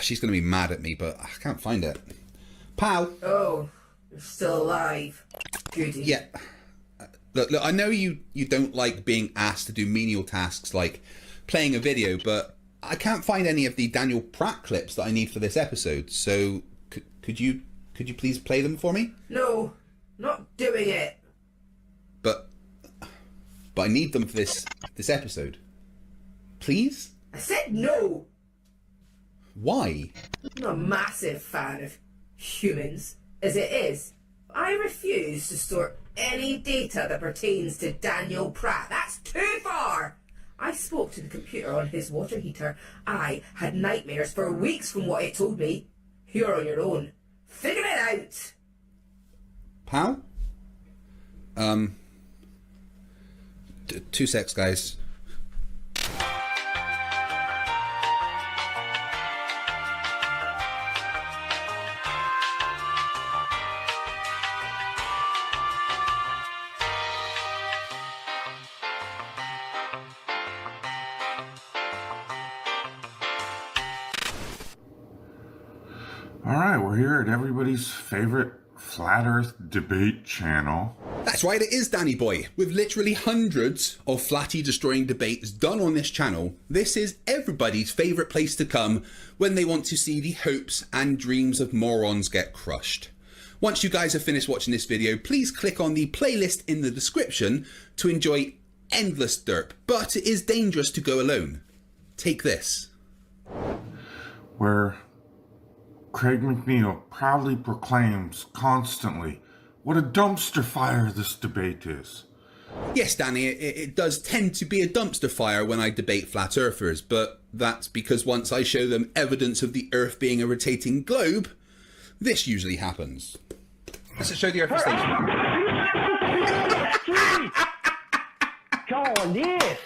she's gonna be mad at me, but I can't find it. Pal. Oh, you're still alive. Goody. Yeah. Look, I know you don't like being asked to do menial tasks like playing a video, but I can't find any of the Daniel Pratt clips that I need for this episode. So could you please play them for me? No, not doing it. But I need them for this episode. Please? I said no. Why? I'm a massive fan of humans, as it is. I refuse to store any data that pertains to Daniel Pratt. That's too far. I spoke to the computer on his water heater. I had nightmares for weeks from what it told me. You're on your own. Figure it out. Pal? 2 secs, guys. All right, we're here at everybody's favorite Flat Earth debate channel. That's right, it is Danny Boy. With literally hundreds of flatty destroying debates done on this channel, this is everybody's favourite place to come when they want to see the hopes and dreams of morons get crushed. Once you guys have finished watching this video, please click on the playlist in the description to enjoy endless derp, but it is dangerous to go alone. Take this. Where Craig McNeil proudly proclaims constantly what a dumpster fire this debate is. Yes, Danny, it does tend to be a dumpster fire when I debate flat earthers, but that's because once I show them evidence of the Earth being a rotating globe, this usually happens. Let's show the Earth station. Come on, yes!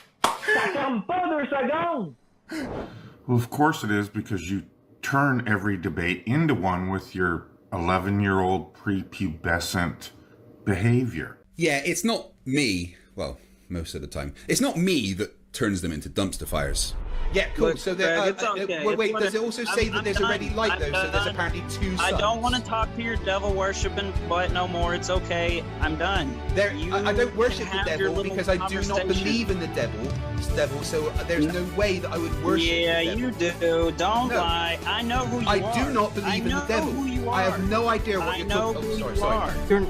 Some brothers are gone! Well, of course it is, because you turn every debate into one with your 11-year-old prepubescent behavior. Yeah, it's not me, well, most of the time, it's not me that turns them into dumpster fires. Yeah, cool. Look, so Greg, it's okay. wait, does it also say that there's a ready light though? So there's apparently 2 suns. I don't want to talk to your devil worshipping butt no more. It's okay. I'm done. I don't worship the devil because I do not believe in the devil. So there's no way that I would worship the devil. Yeah, you do. Don't lie. I know who you are. I do not believe in the devil. Who you are. I have no idea what you're talking about. Sorry.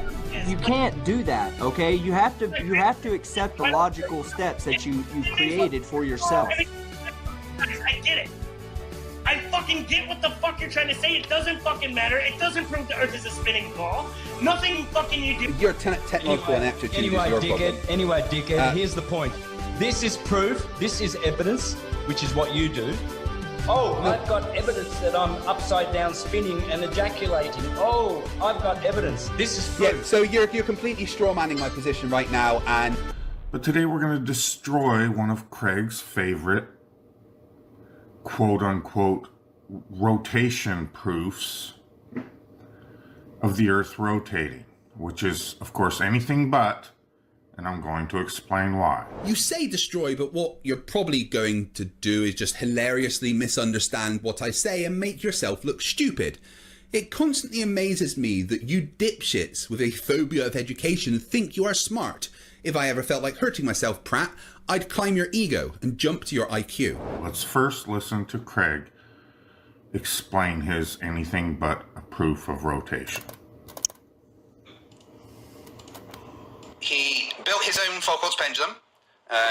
You can't do that, okay? You have to accept the logical steps that you've created for yourself. I get it. I fucking get what the fuck you're trying to say. It doesn't fucking matter. It doesn't prove the Earth is a spinning ball. Nothing fucking you do. Your technological ineptitude is your problem. Anyway, dickhead, here's the point. This is proof. This is evidence, which is what you do. Oh, I've got evidence that I'm upside down spinning and ejaculating. Oh, I've got evidence. This is proof. Yeah, so you're completely straw-manning my position right now, and... But today we're going to destroy one of Craig's favorite quote-unquote rotation proofs of the Earth rotating, which is, of course, anything but, and I'm going to explain why. You say destroy, but what you're probably going to do is just hilariously misunderstand what I say and make yourself look stupid. It constantly amazes me that you dipshits with a phobia of education think you are smart. If I ever felt like hurting myself, Pratt, I'd climb your ego and jump to your IQ. Let's first listen to Craig explain his anything but a proof of rotation. He built his own Foucault's pendulum.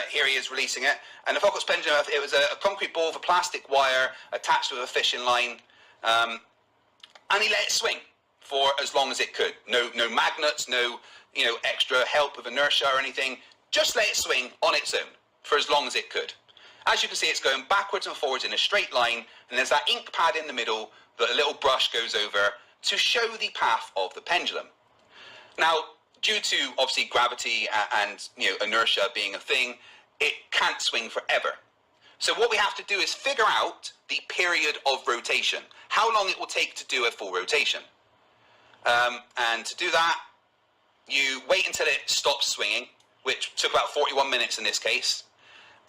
Here he is releasing it. And the Foucault's pendulum, it was a concrete ball with a plastic wire attached with a fishing line. And he let it swing for as long as it could. No magnets, no extra help of inertia or anything. Just let it swing on its own for as long as it could. As you can see, it's going backwards and forwards in a straight line, and there's that ink pad in the middle that a little brush goes over to show the path of the pendulum. Now, due to obviously gravity and inertia being a thing, it can't swing forever. So what we have to do is figure out the period of rotation, how long it will take to do a full rotation. And to do that, you wait until it stops swinging, which took about 41 minutes in this case,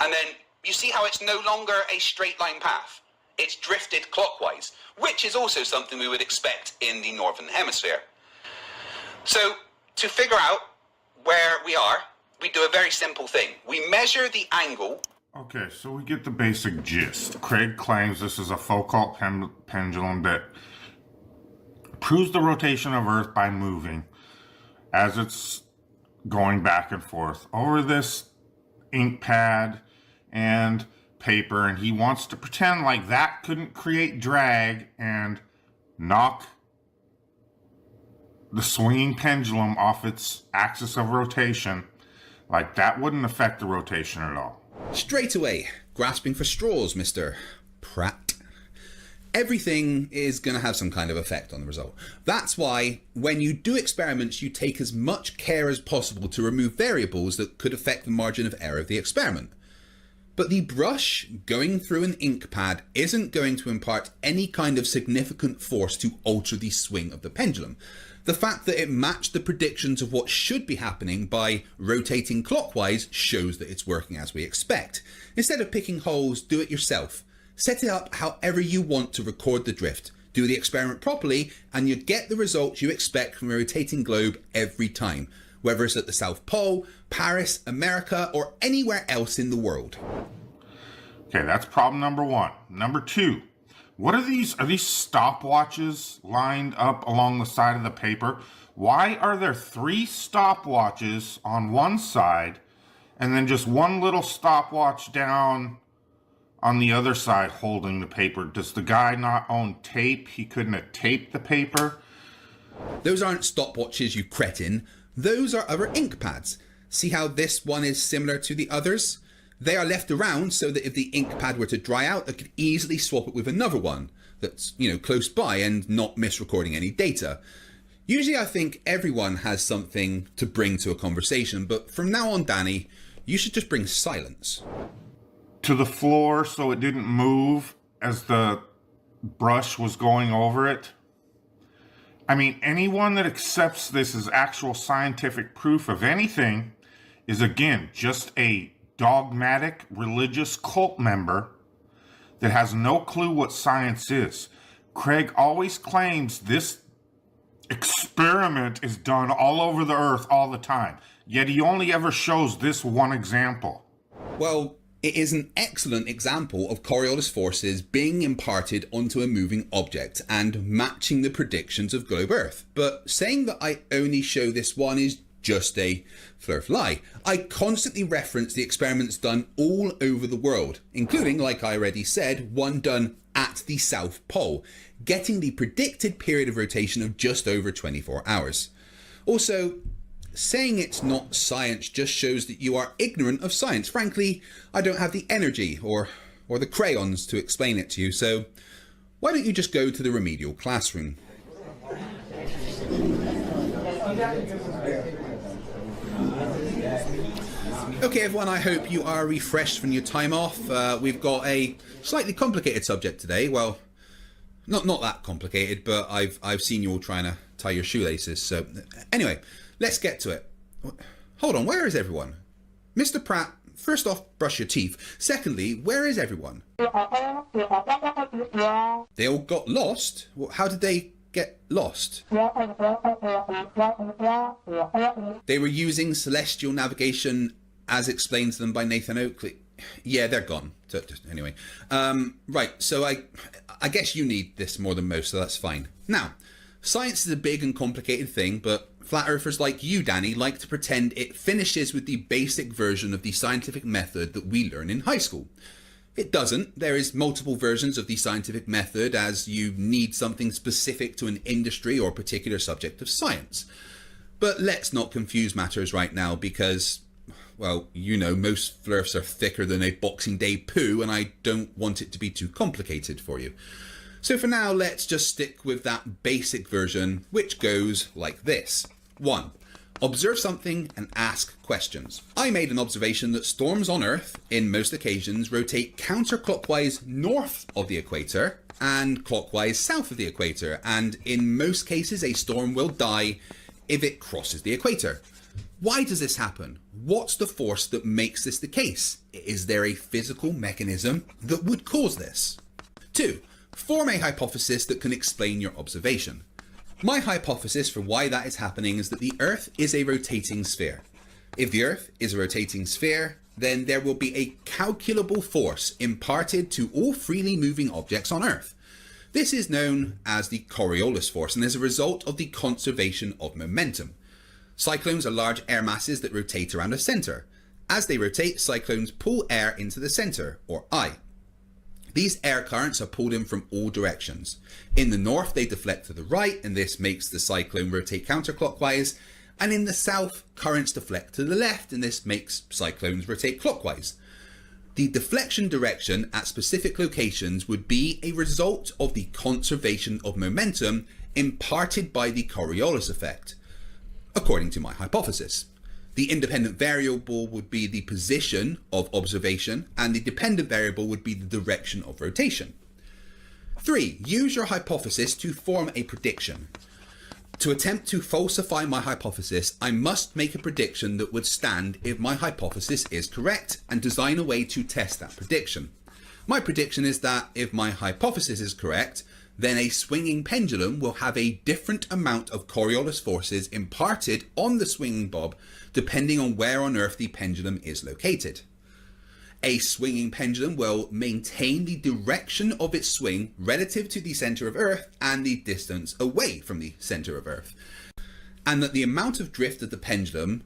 and then you see how it's no longer a straight line path. It's drifted clockwise, which is also something we would expect in the Northern Hemisphere. So to figure out where we are, we do a very simple thing. We measure the angle. Okay, so we get the basic gist. Craig claims this is a Foucault pendulum that proves the rotation of Earth by moving as it's going back and forth over this ink pad and paper, and he wants to pretend like that couldn't create drag and knock the swinging pendulum off its axis of rotation. Like that wouldn't affect the rotation at all. Straight away, grasping for straws, Mr. Pratt. everything is going to have some kind of effect on the result. That's why when you do experiments, you take as much care as possible to remove variables that could affect the margin of error of the experiment. But the brush going through an ink pad isn't going to impart any kind of significant force to alter the swing of the pendulum. The fact that it matched the predictions of what should be happening by rotating clockwise shows that it's working as we expect. Instead of picking holes, do it yourself. Set it up however you want to record the drift. Do the experiment properly and you get the results you expect from a rotating globe every time, whether it's at the South Pole, Paris, America, or anywhere else in the world. Okay, that's problem number one. Number two, what are these? Are these stopwatches lined up along the side of the paper? Why are there 3 stopwatches on one side and then just one little stopwatch down on the other side holding the paper? Does the guy not own tape? He couldn't have taped the paper? Those aren't stopwatches, you cretin. Those are other ink pads. See how this one is similar to the others? They are left around so that if the ink pad were to dry out, I could easily swap it with another one that's, close by and not misrecording any data. Usually I think everyone has something to bring to a conversation, but from now on, Danny, you should just bring silence. To the floor so it didn't move as the brush was going over it? I mean, anyone that accepts this as actual scientific proof of anything is, again, just a dogmatic religious cult member that has no clue what science is. Craig always claims this experiment is done all over the earth all the time, yet he only ever shows this one example. Well, it is an excellent example of Coriolis forces being imparted onto a moving object and matching the predictions of globe Earth. But saying that I only show this one is just a Flerf lie. I constantly reference the experiments done all over the world, including, like I already said, one done at the South Pole, getting the predicted period of rotation of just over 24 hours. Also, saying it's not science just shows that you are ignorant of science. Frankly, I don't have the energy or the crayons to explain it to you, so why don't you just go to the remedial classroom? Okay everyone, I hope you are refreshed from your time off. We've got a slightly complicated subject today. Well, not that complicated, but I've seen you all trying to tie your shoelaces. So anyway, let's get to it. Hold on, where is everyone? Mr. Pratt, first off, brush your teeth. Secondly, where is everyone? They all got lost? How did they get lost? They were using celestial navigation as explained to them by Nathan Oakley. Yeah, they're gone. Anyway, right, so I guess you need this more than most, so that's fine. Now, science is a big and complicated thing, but flat earthers like you, Danny, like to pretend it finishes with the basic version of the scientific method that we learn in high school. It doesn't. There is multiple versions of the scientific method as you need something specific to an industry or particular subject of science. But let's not confuse matters right now because, well, most Flerfs are thicker than a Boxing Day poo and I don't want it to be too complicated for you. So for now, let's just stick with that basic version, which goes like this. 1. Observe something and ask questions. I made an observation that storms on Earth, in most occasions, rotate counterclockwise north of the equator and clockwise south of the equator, and in most cases a storm will die if it crosses the equator. Why does this happen? What's the force that makes this the case? Is there a physical mechanism that would cause this? 2. Form a hypothesis that can explain your observation. My hypothesis for why that is happening is that the Earth is a rotating sphere. If the Earth is a rotating sphere, then there will be a calculable force imparted to all freely moving objects on Earth. This is known as the Coriolis force and is a result of the conservation of momentum. Cyclones are large air masses that rotate around a center. As they rotate, cyclones pull air into the center, or I. These air currents are pulled in from all directions. In the north, they deflect to the right, and this makes the cyclone rotate counterclockwise. And in the south, currents deflect to the left, and this makes cyclones rotate clockwise. The deflection direction at specific locations would be a result of the conservation of momentum imparted by the Coriolis effect, according to my hypothesis. The independent variable would be the position of observation, and the dependent variable would be the direction of rotation. 3. Use your hypothesis to form a prediction. To attempt to falsify my hypothesis, I must make a prediction that would stand if my hypothesis is correct, and design a way to test that prediction. My prediction is that if my hypothesis is correct, then a swinging pendulum will have a different amount of Coriolis forces imparted on the swinging bob depending on where on Earth the pendulum is located. A swinging pendulum will maintain the direction of its swing relative to the center of Earth and the distance away from the center of Earth, and that the amount of drift of the pendulum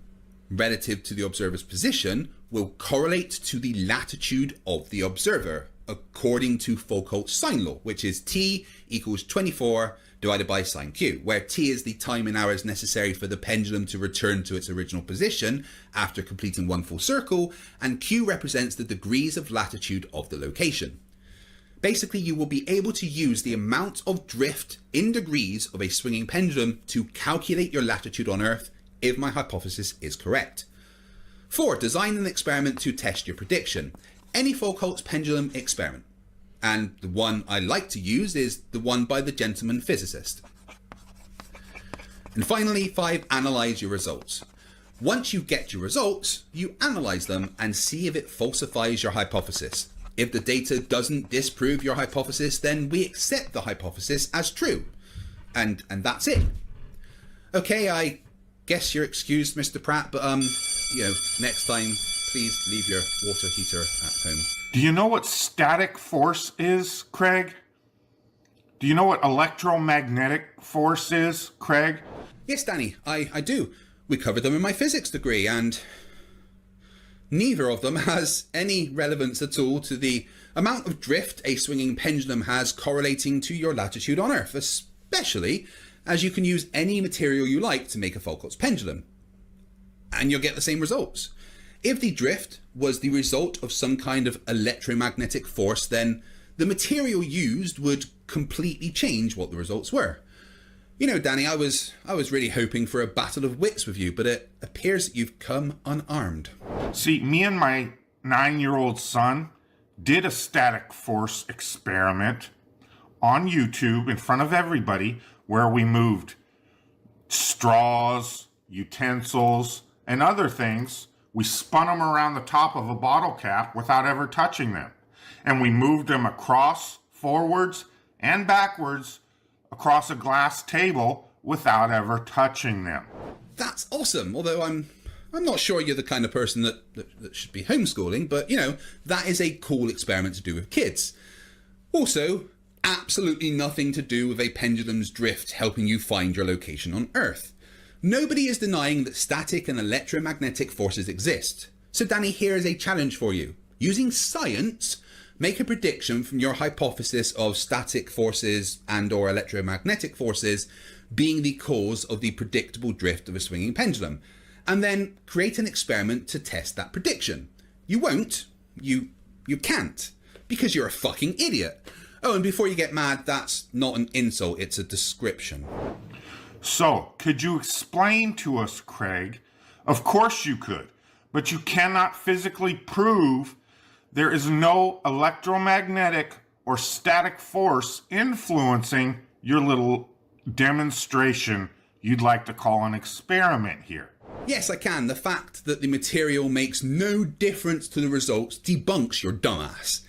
relative to the observer's position will correlate to the latitude of the observer, according to Foucault's sine law, which is T equals 24 divided by sine Q, where T is the time in hours necessary for the pendulum to return to its original position after completing one full circle, and Q represents the degrees of latitude of the location. Basically, you will be able to use the amount of drift in degrees of a swinging pendulum to calculate your latitude on Earth if my hypothesis is correct. 4. Design an experiment to test your prediction. Any Foucault's pendulum experiment. And the one I like to use is the one by the gentleman physicist. And finally, 5. Analyze your results. Once you get your results, you analyze them and see if it falsifies your hypothesis. If the data doesn't disprove your hypothesis, then we accept the hypothesis as true. And that's it. Okay, I guess you're excused, Mr. Pratt, but next time, please leave your water heater at home. Do you know what static force is, Craig? Do you know what electromagnetic force is, Craig? Yes, Danny, I do. We covered them in my physics degree, and neither of them has any relevance at all to the amount of drift a swinging pendulum has correlating to your latitude on Earth, especially as you can use any material you like to make a Foucault's pendulum, and you'll get the same results. If the drift was the result of some kind of electromagnetic force, then the material used would completely change what the results were. You know, Danny, I was really hoping for a battle of wits with you, but it appears that you've come unarmed. See, me and my 9-year-old son did a static force experiment on YouTube in front of everybody where we moved straws, utensils, and other things. We spun them around the top of a bottle cap without ever touching them. And we moved them across, forwards, and backwards across a glass table without ever touching them. That's awesome, although I'm not sure you're the kind of person that should be homeschooling, but that is a cool experiment to do with kids. Also, absolutely nothing to do with a pendulum's drift helping you find your location on Earth. Nobody is denying that static and electromagnetic forces exist. So Danny, here is a challenge for you. Using science, make a prediction from your hypothesis of static forces and or electromagnetic forces being the cause of the predictable drift of a swinging pendulum, and then create an experiment to test that prediction. You won't. You can't. Because you're a fucking idiot. Oh, and before you get mad, that's not an insult, it's a description. So, could you explain to us, Craig? Of course you could, but you cannot physically prove there is no electromagnetic or static force influencing your little demonstration you'd like to call an experiment here. Yes, I can. The fact that the material makes no difference to the results debunks your dumbass.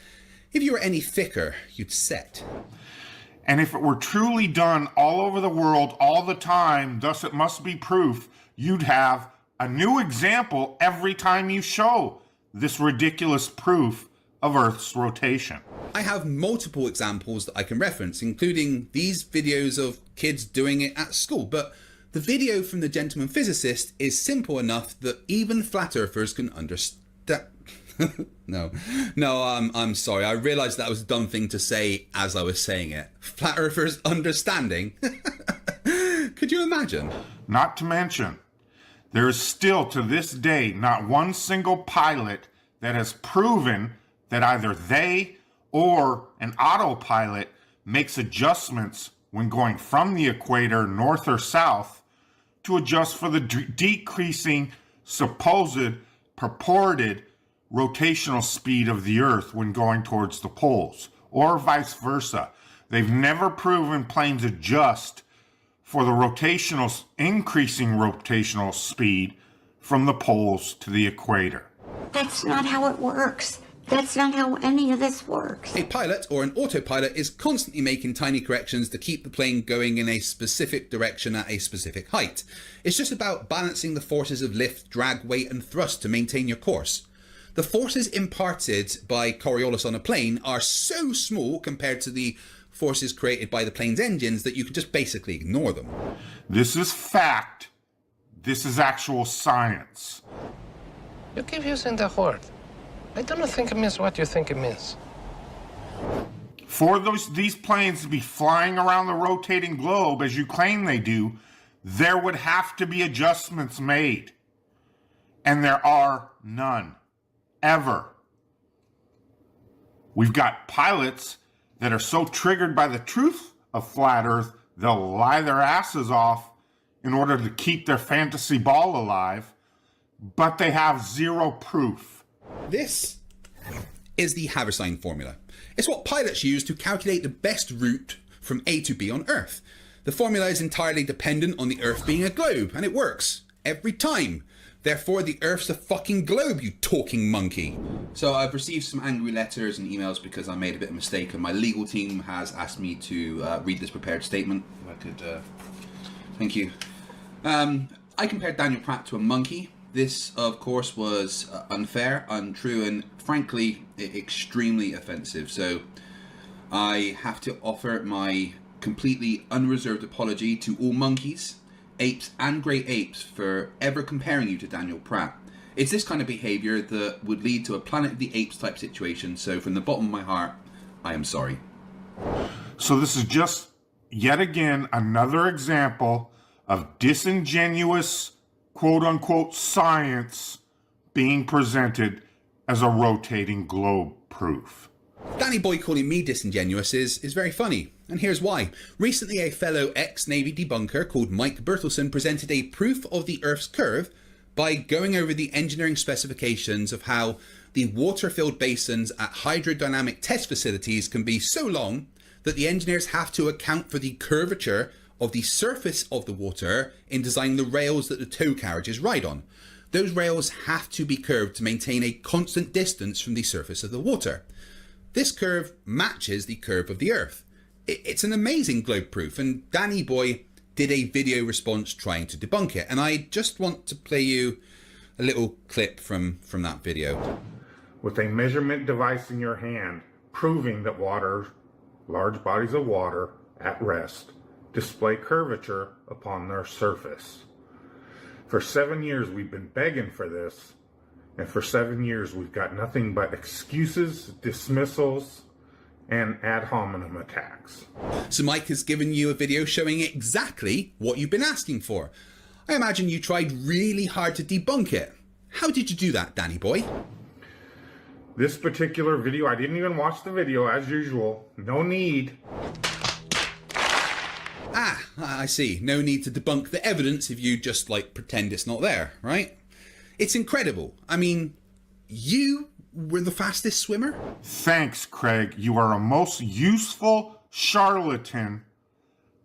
If you were any thicker, you'd set. And if it were truly done all over the world all the time, thus it must be proof, you'd have a new example every time you show this ridiculous proof of Earth's rotation. I have multiple examples that I can reference, including these videos of kids doing it at school, but the video from the gentleman physicist is simple enough that even flat earthers can understand. No, I'm sorry. I realized that was a dumb thing to say as I was saying it. Flat earthers understanding? Could you imagine? Not to mention, there is still to this day not one single pilot that has proven that either they or an autopilot makes adjustments when going from the equator north or south to adjust for the decreasing supposed purported rotational speed of the Earth when going towards the poles, or vice versa. They've never proven planes adjust for the increasing rotational speed from the poles to the equator. That's not how it works. That's not how any of this works. A pilot or an autopilot is constantly making tiny corrections to keep the plane going in a specific direction at a specific height. It's just about balancing the forces of lift, drag, weight and thrust to maintain your course. The forces imparted by Coriolis on a plane are so small compared to the forces created by the plane's engines that you can just basically ignore them. This is fact. This is actual science. You keep using the word. I don't think it means what you think it means. For these planes to be flying around the rotating globe as you claim they do, there would have to be adjustments made. And there are none. Ever. We've got pilots that are so triggered by the truth of flat Earth, they'll lie their asses off in order to keep their fantasy ball alive, but they have zero proof. This is the Haversine formula. It's what pilots use to calculate the best route from A to B on Earth. The formula is entirely dependent on the Earth being a globe, and it works every time. Therefore, the Earth's a fucking globe, you talking monkey. So I've received some angry letters and emails because I made a bit of a mistake, and my legal team has asked me to read this prepared statement. If I could, thank you. I compared Daniel Pratt to a monkey. This, of course, was unfair, untrue, and frankly, extremely offensive. So I have to offer my completely unreserved apology to all monkeys, apes and great apes for ever comparing you to Daniel Pratt. It's this kind of behaviour that would lead to a Planet of the Apes type situation, so from the bottom of my heart, I am sorry. So this is just, yet again, another example of disingenuous, quote-unquote, science being presented as a rotating globe proof. Danny Boy calling me disingenuous is very funny, and here's why. Recently, a fellow ex-Navy debunker called Mike Bertelson presented a proof of the Earth's curve by going over the engineering specifications of how the water-filled basins at hydrodynamic test facilities can be so long that the engineers have to account for the curvature of the surface of the water in designing the rails that the tow carriages ride on. Those rails have to be curved to maintain a constant distance from the surface of the water. This curve matches the curve of the Earth. It's an amazing globe proof, and Danny Boy did a video response trying to debunk it, and I just want to play you a little clip from that video. With a measurement device in your hand, proving that large bodies of water at rest, display curvature upon their surface. For 7 years we've been begging for this, and for 7 years we've got nothing but excuses, dismissals, and ad hominem attacks. So Mike has given you a video showing exactly what you've been asking for. I imagine you tried really hard to debunk it. How did you do that, Danny Boy? This particular video, I didn't even watch the video as usual. No need. Ah, I see. No need to debunk the evidence if you just, pretend it's not there, right? It's incredible. I mean, you were the fastest swimmer? Thanks, Craig. You are a most useful charlatan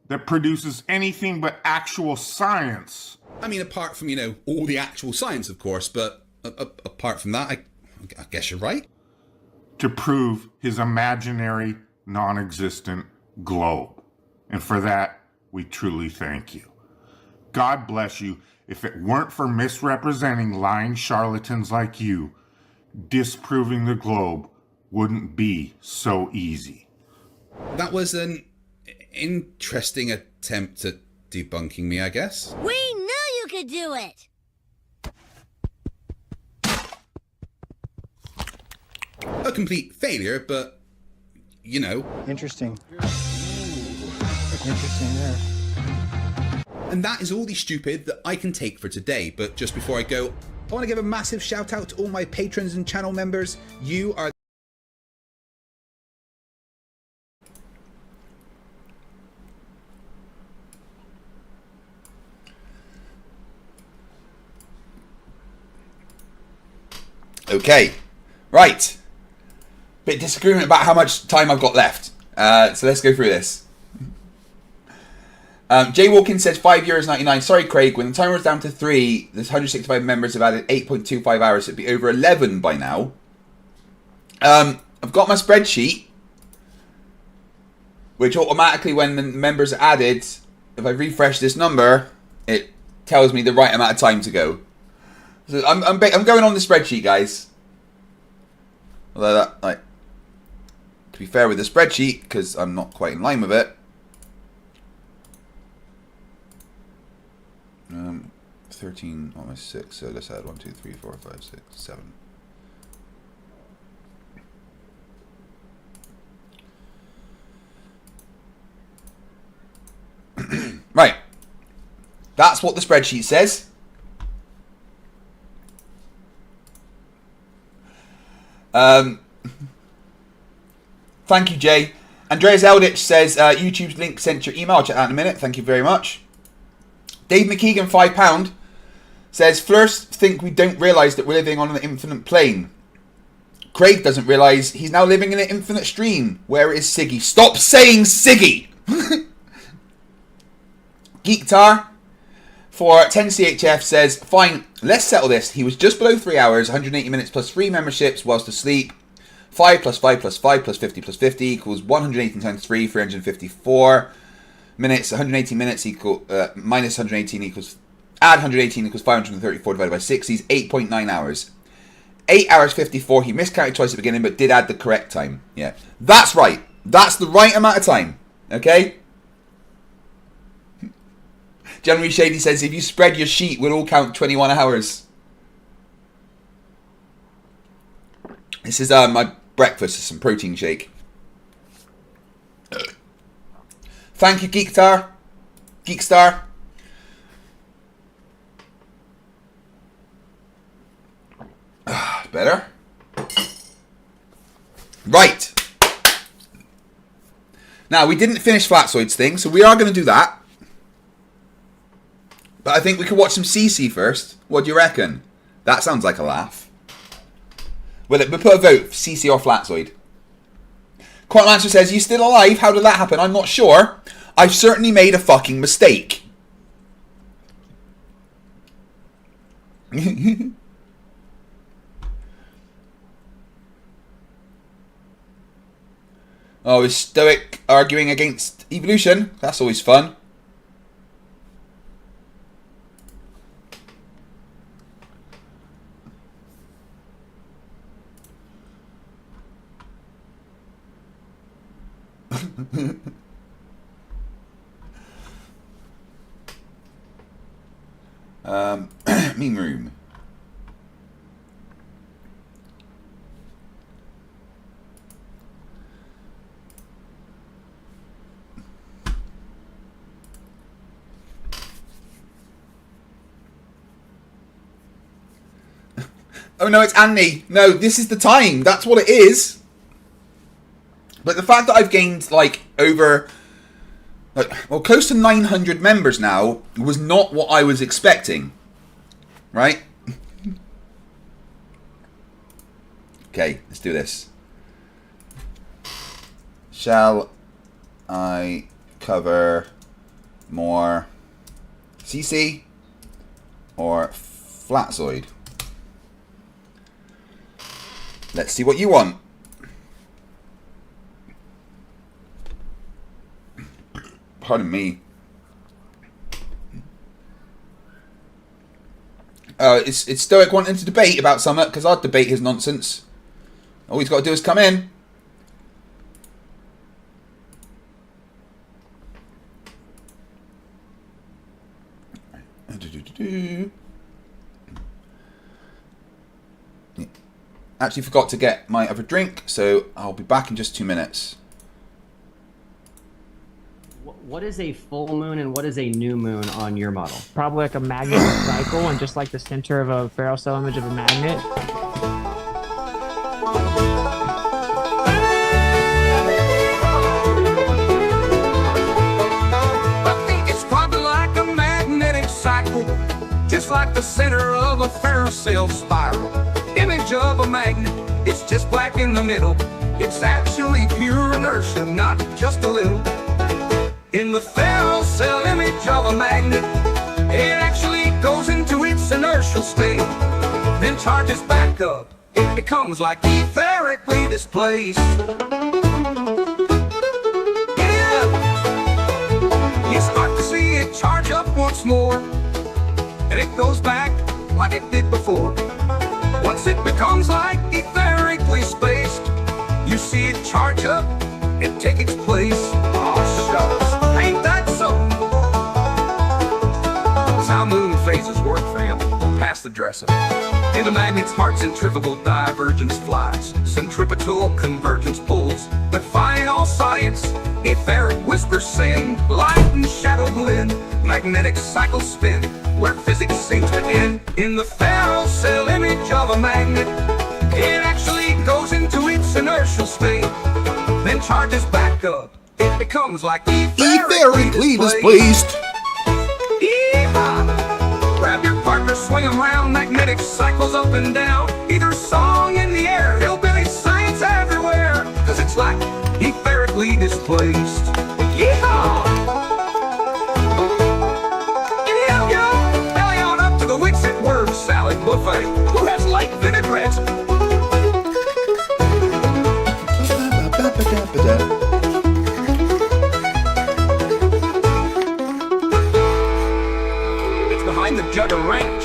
that produces anything but actual science. I mean, apart from, all the actual science, of course, but apart from that, I guess you're right. To prove his imaginary, non-existent globe. And for that, we truly thank you. God bless you. If it weren't for misrepresenting lying charlatans like you, disproving the globe wouldn't be so easy. That was an interesting attempt at debunking me, I guess. We knew you could do it! A complete failure, but, Interesting. Interesting there. And that is all the stupid that I can take for today. But just before I go, I want to give a massive shout out to all my patrons and channel members. You are Okay. Right. Bit of disagreement about how much time I've got left. So let's go through this. Jay Walkins says 5 years 99. Sorry, Craig. When the timer was down to 3, there's 165 members have added 8.25 hours. So it'd be over 11 by now. I've got my spreadsheet, which automatically, when the members are added, if I refresh this number, it tells me the right amount of time to go. So I'm going on the spreadsheet, guys. Although that, like, to be fair with the spreadsheet, because I'm not quite in line with it. 13, almost 6. So let's add 1, 2, 3, 4, 5, 6, 7. Right. That's what the spreadsheet says. Thank you, Jay. Andreas Eldritch says, YouTube's link sent your email. I'll check that in a minute. Thank you very much. Dave McKeegan, £5, says, Flerfs think we don't realise that we're living on an infinite plane. Craig doesn't realise he's now living in an infinite stream. Where is Siggy? Stop saying Siggy! Geektar for 10CHF says, fine, let's settle this. He was just below 3 hours, 180 minutes plus 3 memberships whilst asleep. 5 plus 5 plus 5 plus 50 plus 50 equals 118 times 3, 354 minutes. 118 minutes equal minus 118 equals, add 118 equals 534 divided by 6 is 8.9 hours. 8 hours 54. He miscounted twice at the beginning but did add the correct time. Yeah, that's right. That's the right amount of time. Okay? January Shady says, if you spread your sheet, we'll all count 21 hours. This is my breakfast, some protein shake. Thank you, Geekstar. Better. Right. Now, we didn't finish Flatzoid's thing, so we are going to do that. But I think we could watch some CC first. What do you reckon? That sounds like a laugh. We'll put a vote for CC or Flatzoid. Quantum Answer says, you still alive? How did that happen? I'm not sure. I've certainly made a fucking mistake. Oh, is Stoic arguing against evolution? That's always fun. Meme room. Oh no, it's Annie. No, this is the time. That's what it is. But the fact that I've gained like over, well, close to 900 members now was not what I was expecting. Right? Okay, let's do this. Shall I cover more CC or Flatzoid? Let's see what you want. Pardon me. It's Stoic wanting to debate about something, because I'll debate his nonsense. All he's got to do is come in. Actually forgot to get my other drink, so I'll be back in just 2 minutes. What is a full moon and what is a new moon on your model? Probably like a magnetic cycle and just like the center of a ferrocell cell image of a magnet. I think it's probably like a magnetic cycle, just like the center of a ferrocell spiral. Image image of a magnet. It's just black in the middle. It's actually pure inertia, not just a little. In the ferrocell image of a magnet, it actually goes into its inertial state, then charges back up. It becomes like etherically displaced. Yeah. You start to see it charge up once more, and it goes back like it did before. Once it becomes like etherically spaced, you see it charge up and take its place. Oh, shucks, ain't that so? That's how moon phases work, fam. Pass the dresser. In the magnet's heart, centrifugal divergence flies. Centripetal convergence pulls. Defying all science, etheric whispers sing. Light and shadow blend, magnetic cycles spin, where physics seems to end. In the ferrocell image of a magnet, it actually goes into its inertial state, then charges back up. It becomes like etherically displaced. Grab your partner, swing around, magnetic cycles up and down. Either song in the air, hillbilly science everywhere, cause it's like etherically displaced. Yeehaw! Belly on up to the Wixit word salad buffet. Who has light vinaigrettes? It's behind the Jugger Ranch.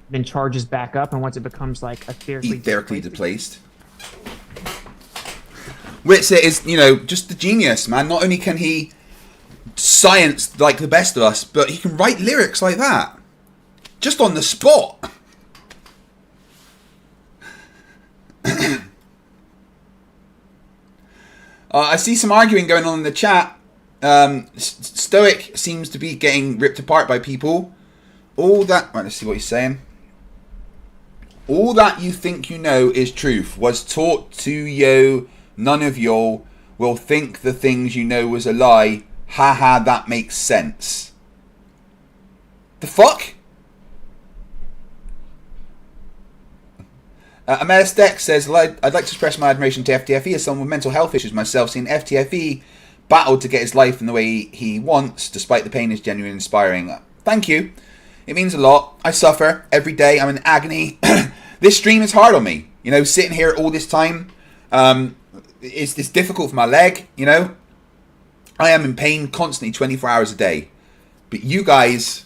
Then charges back up, and once it becomes like etherically displaced. Witsit is, you know, just the genius, man. Not only can he science like the best of us, but he can write lyrics like that. Just on the spot. I see some arguing going on in the chat. Stoic seems to be getting ripped apart by people. All that... Right, let's see what he's saying. All that you think you know is truth was taught to you. None of y'all will think the things you know was a lie. Haha, that makes sense. The fuck? Amelis Dex says, I'd like to express my admiration to FTFE as someone with mental health issues myself. Seeing FTFE battle to get his life in the way he wants, despite the pain, is genuinely inspiring. Thank you. It means a lot. I suffer every day. I'm in agony. This stream is hard on me. You know, sitting here all this time, it's difficult for my leg, you know. I am in pain constantly 24 hours a day. But you guys,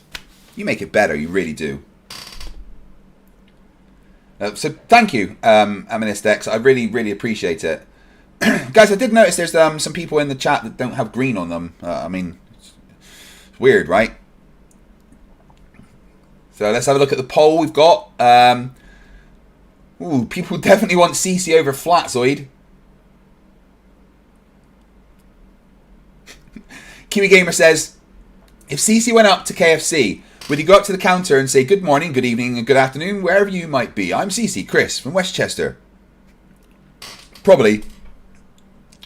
you make it better. You really do. So thank you, Amanistex. I really, really appreciate it. Guys, I did notice there's some people in the chat that don't have green on them. I mean, it's weird, right? So let's have a look at the poll we've got. Ooh, people definitely want CC over Flatzoid. Kiwi Gamer says, if CC went up to KFC, would you go up to the counter and say good morning, good evening, and good afternoon, wherever you might be? I'm CC, Chris, from Westchester. Probably.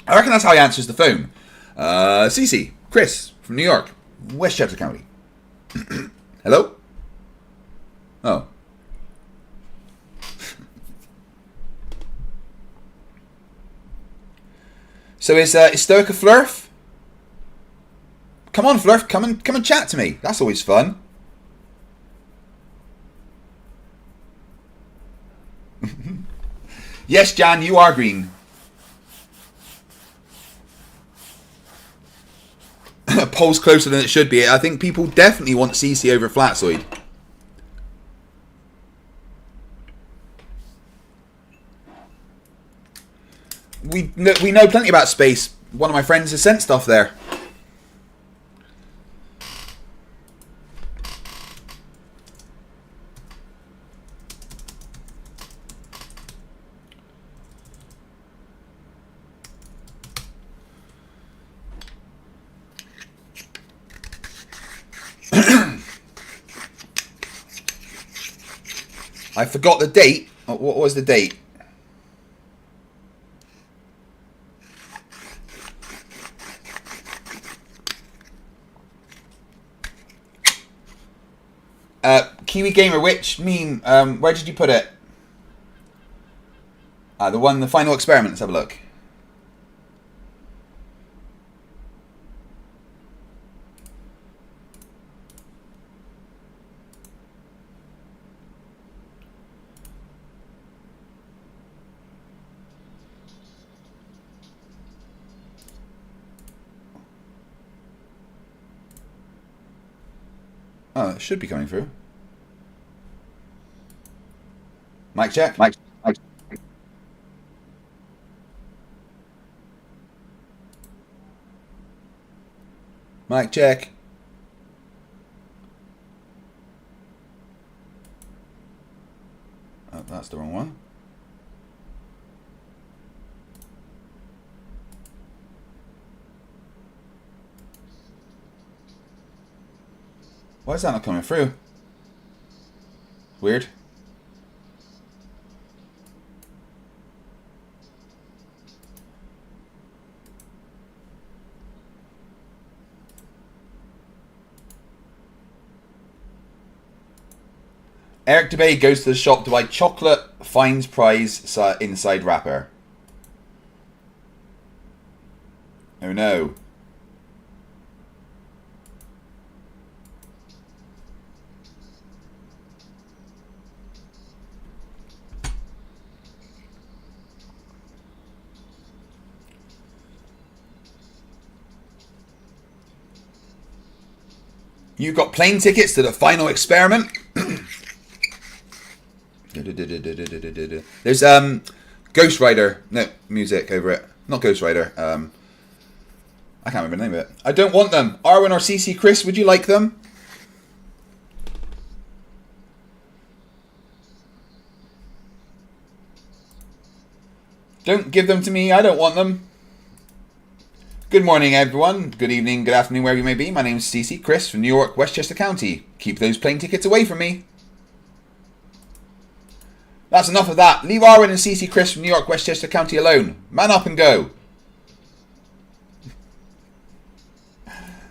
I reckon that's how he answers the phone. CC, Chris, from New York, Westchester County. Hello? Oh. So is Stoic a Flerf? Come on, Flerf, come and chat to me. That's always fun. Yes, Jan, you are green. Poll's closer than it should be. I think people definitely want CC over Flatzoid. We know plenty about space. One of my friends has sent stuff there. I forgot the date. What was the date? Kiwi Gamer, which meme? Where did you put it? The final experiment. Let's have a look. Oh, it should be coming through. Mic check. Mic. Mic check. Oh, that's the wrong one. Why is that not coming through? Weird. Eric DeBay goes to the shop to buy chocolate, finds prize inside wrapper. Oh no. You got plane tickets to the final experiment? There's Ghost Rider, no, music over it. Not Ghost Rider. I can't remember the name of it. I don't want them. Arwen or CC Chris, would you like them? Don't give them to me. I don't want them. Good morning, everyone. Good evening, good afternoon, wherever you may be. My name is CC Chris from New York, Westchester County. Keep those plane tickets away from me. That's enough of that. Leave Arwen and CC Chris from New York, Westchester County alone. Man up and go.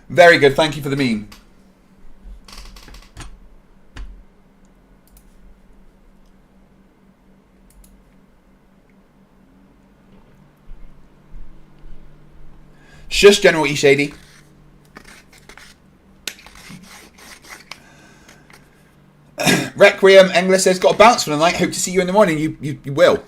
Very good. Thank you for the meme. Shush, General E. Shady. Requiem Engler says, got a bounce for the night. Hope to see you in the morning. You will.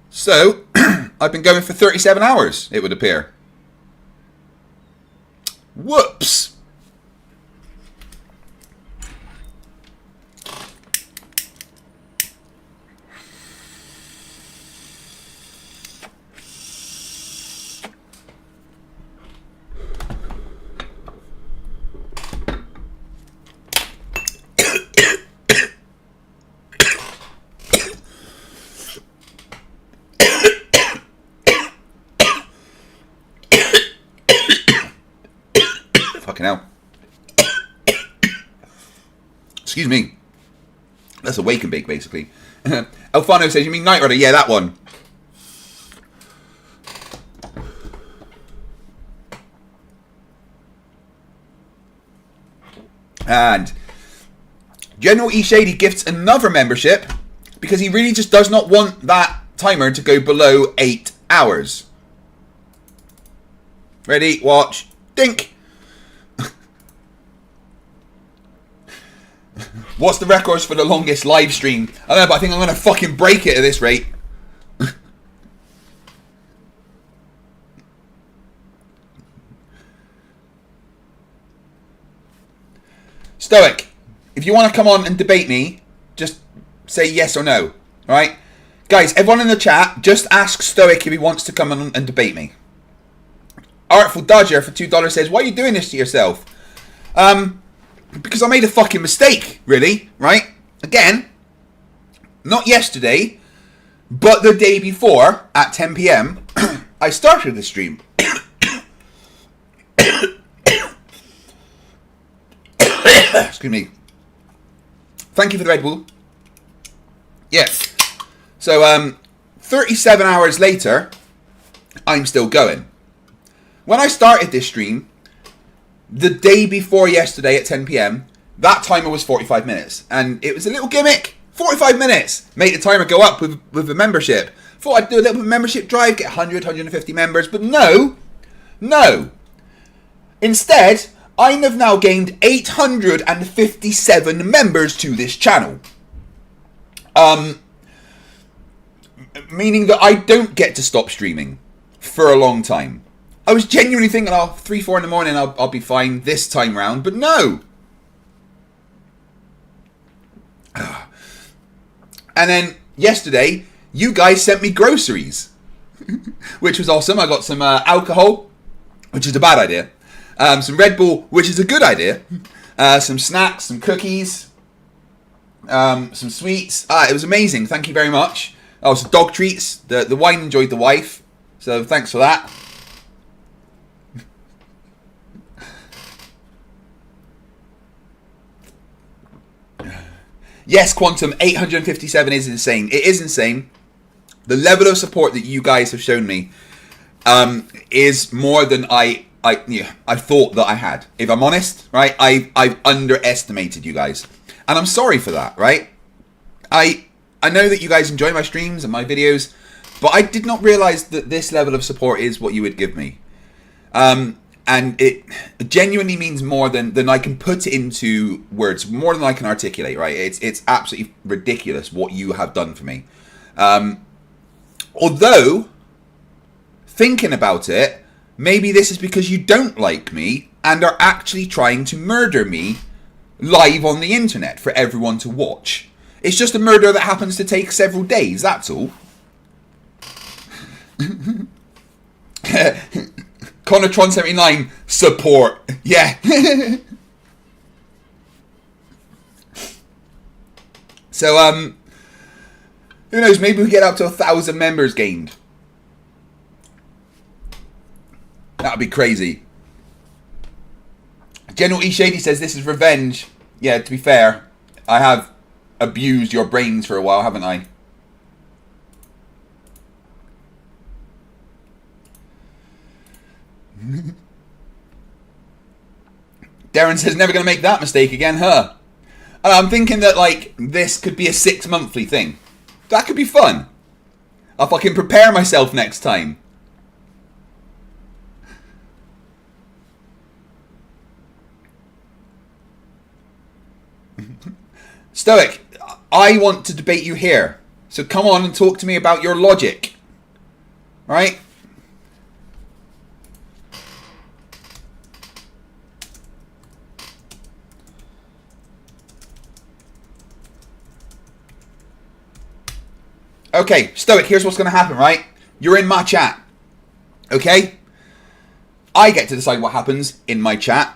So, I've been going for 37 hours, it would appear. Whoops. Now, excuse me, that's a wake and bake basically. Alfano says, you mean Knight Rider? Yeah, that one. And General E. Shady gifts another membership because he really just does not want that timer to go below 8 hours. Ready, watch, dink. What's the records for the longest live stream? I don't know, but I think I'm going to fucking break it at this rate. Stoic, if you want to come on and debate me, just say yes or no. Alright? Guys, everyone in the chat, just ask Stoic if he wants to come on and debate me. Artful Dodger for $2 says, why are you doing this to yourself? Because I made a fucking mistake, really, right? Again, not yesterday, but the day before, at 10 PM, I started the stream. Excuse me. Thank you for the Red Bull. Yes. So, 37 hours later, I'm still going. When I started this stream, the day before yesterday at 10 p.m., that timer was 45 minutes. And it was a little gimmick. 45 minutes. Make the timer go up with a membership. Thought I'd do a little membership drive, get 100, 150 members. But no. No. Instead, I have now gained 857 members to this channel. Meaning that I don't get to stop streaming for a long time. I was genuinely thinking, 3, 4 in the morning, I'll be fine this time round, but no. And then yesterday, you guys sent me groceries, which was awesome. I got some alcohol, which is a bad idea. Some Red Bull, which is a good idea. Some snacks, some cookies, some sweets. It was amazing. Thank you very much. Oh, some dog treats. The wine enjoyed the wife, so thanks for that. Yes, Quantum, 857 is insane. It is insane. The level of support that you guys have shown me is more than I thought that I had. If I'm honest, right, I've underestimated you guys, and I'm sorry for that. Right, I know that you guys enjoy my streams and my videos, but I did not realize that this level of support is what you would give me. And it genuinely means more than I can put into words, more than I can articulate, right? It's absolutely ridiculous what you have done for me. Although, thinking about it, maybe this is because you don't like me and are actually trying to murder me live on the internet for everyone to watch. It's just a murder that happens to take several days, that's all. Connortron79, support. Yeah. So, who knows, maybe we get up to 1,000 members gained. That would be crazy. General E. Shady says this is revenge. Yeah, to be fair, I have abused your brains for a while, haven't I? Darren says never going to make that mistake again, huh? And I'm thinking that like this could be a 6-monthly thing. That could be fun. I'll fucking prepare myself next time. Stoic, I want to debate you here. So come on and talk to me about your logic. Right? Okay, Stoic, here's what's going to happen, right? You're in my chat. Okay? I get to decide what happens in my chat.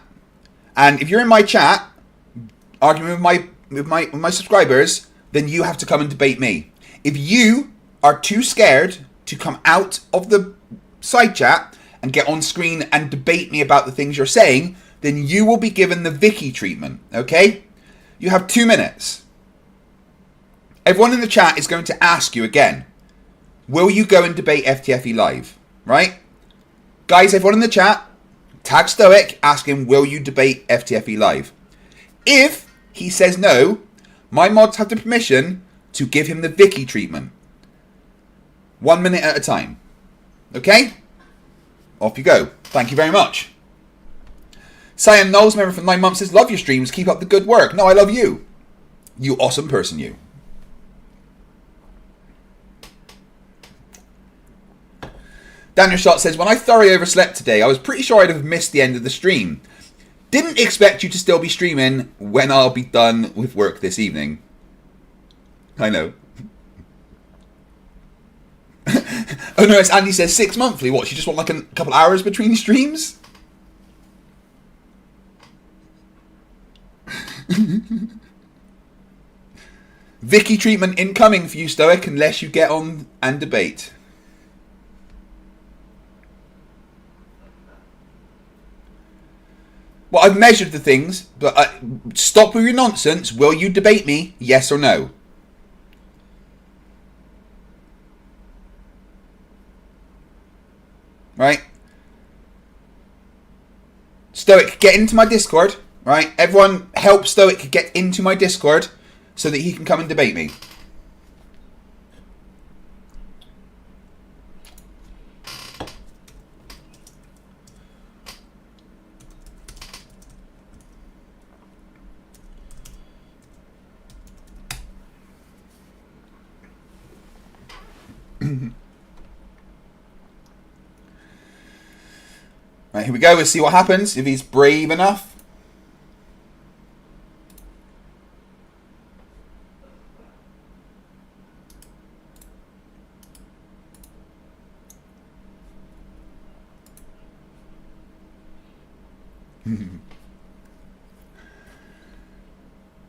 And if you're in my chat, arguing with my subscribers, then you have to come and debate me. If you are too scared to come out of the side chat and get on screen and debate me about the things you're saying, then you will be given the Vicky treatment, okay? You have 2 minutes. Everyone in the chat is going to ask you again, will you go and debate FTFE live, right? Guys, everyone in the chat, tag Stoic, ask him, will you debate FTFE live? If he says no, my mods have the permission to give him the Vicky treatment. 1 minute at a time. Okay? Off you go. Thank you very much. Cyan Knowles, member for 9 months, says, love your streams, keep up the good work. No, I love you. You awesome person, you. Daniel Shot says, when I thoroughly overslept today, I was pretty sure I'd have missed the end of the stream. Didn't expect you to still be streaming when I'll be done with work this evening. I know. Oh no, it's Andy says 6 monthly. What, you just want like a couple hours between streams? Vicky treatment incoming for you, Stoic, unless you get on and debate. Well, I've measured the things, but stop with your nonsense. Will you debate me? Yes or no? Right? Stoic, get into my Discord, right? Everyone help Stoic get into my Discord so that he can come and debate me. Right, here we go. We'll see what happens if he's brave enough.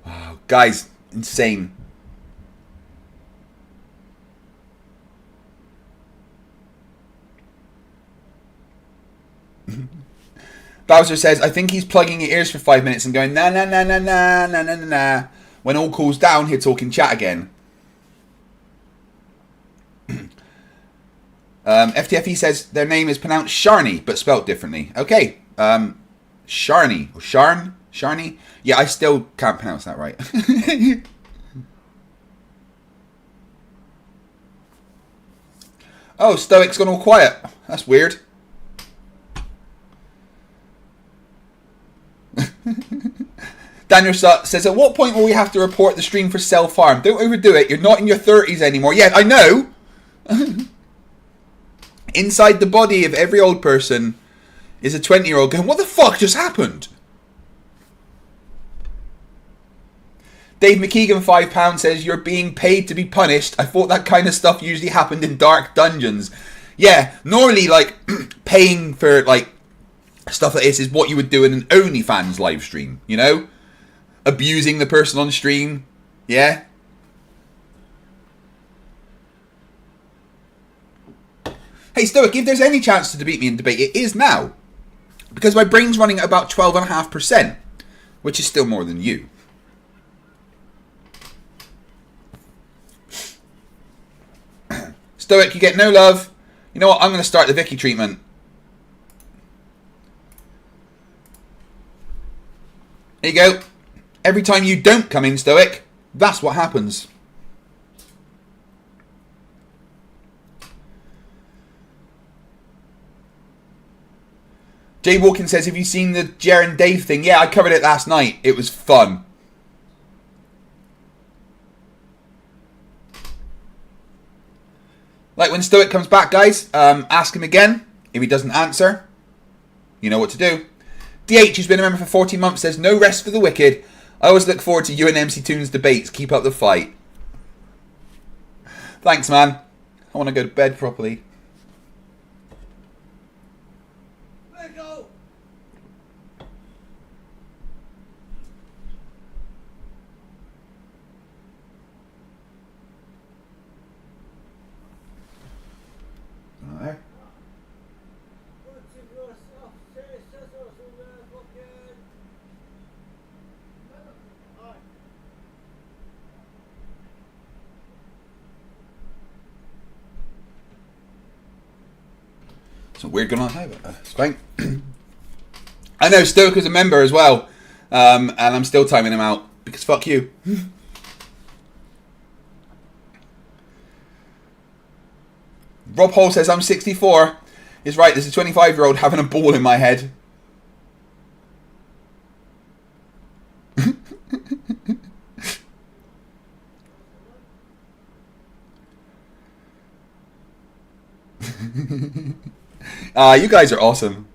Wow, guys, insane. Bowser says, I think he's plugging your ears for 5 minutes and going, nah, nah, nah, nah, nah, nah, nah, nah, nah. When all cools down, he'll talk in chat again. FTFE says their name is pronounced Sharny, but spelt differently. Okay. Sharny. Or Sharn? Sharny? Yeah, I still can't pronounce that right. Oh, Stoic's gone all quiet. That's weird. Daniel says, at what point will we have to report the stream for self-harm? Don't overdo it. You're not in your 30s anymore. Yeah, I know. Inside the body of every old person is a 20-year-old going, what the fuck just happened? Dave McKeegan, £5, says, you're being paid to be punished. I thought that kind of stuff usually happened in dark dungeons. Yeah, normally, like, paying for, like, stuff like this is what you would do in an OnlyFans live stream, you know? Abusing the person on stream, yeah? Hey, Stoic, if there's any chance to beat me in debate, it is now. Because my brain's running at about 12.5%, which is still more than you. Stoic, you get no love. You know what? I'm going to start the Vicky treatment. There you go. Every time you don't come in, Stoic, that's what happens. Jay Walkin says, have you seen the Jer and Dave thing? Yeah, I covered it last night. It was fun. Like when Stoic comes back, guys, ask him again. If he doesn't answer, you know what to do. DH, who's been a member for 14 months, says, no rest for the wicked. I always look forward to you and MC Toon's debates. Keep up the fight. Thanks, man. I want to go to bed properly. Let go. All right. Weird going on here, but it's fine. I know Stoic is a member as well, and I'm still timing him out because fuck you. Rob Hall says I'm 64. He's right. There's a 25-year-old having a ball in my head. You guys are awesome.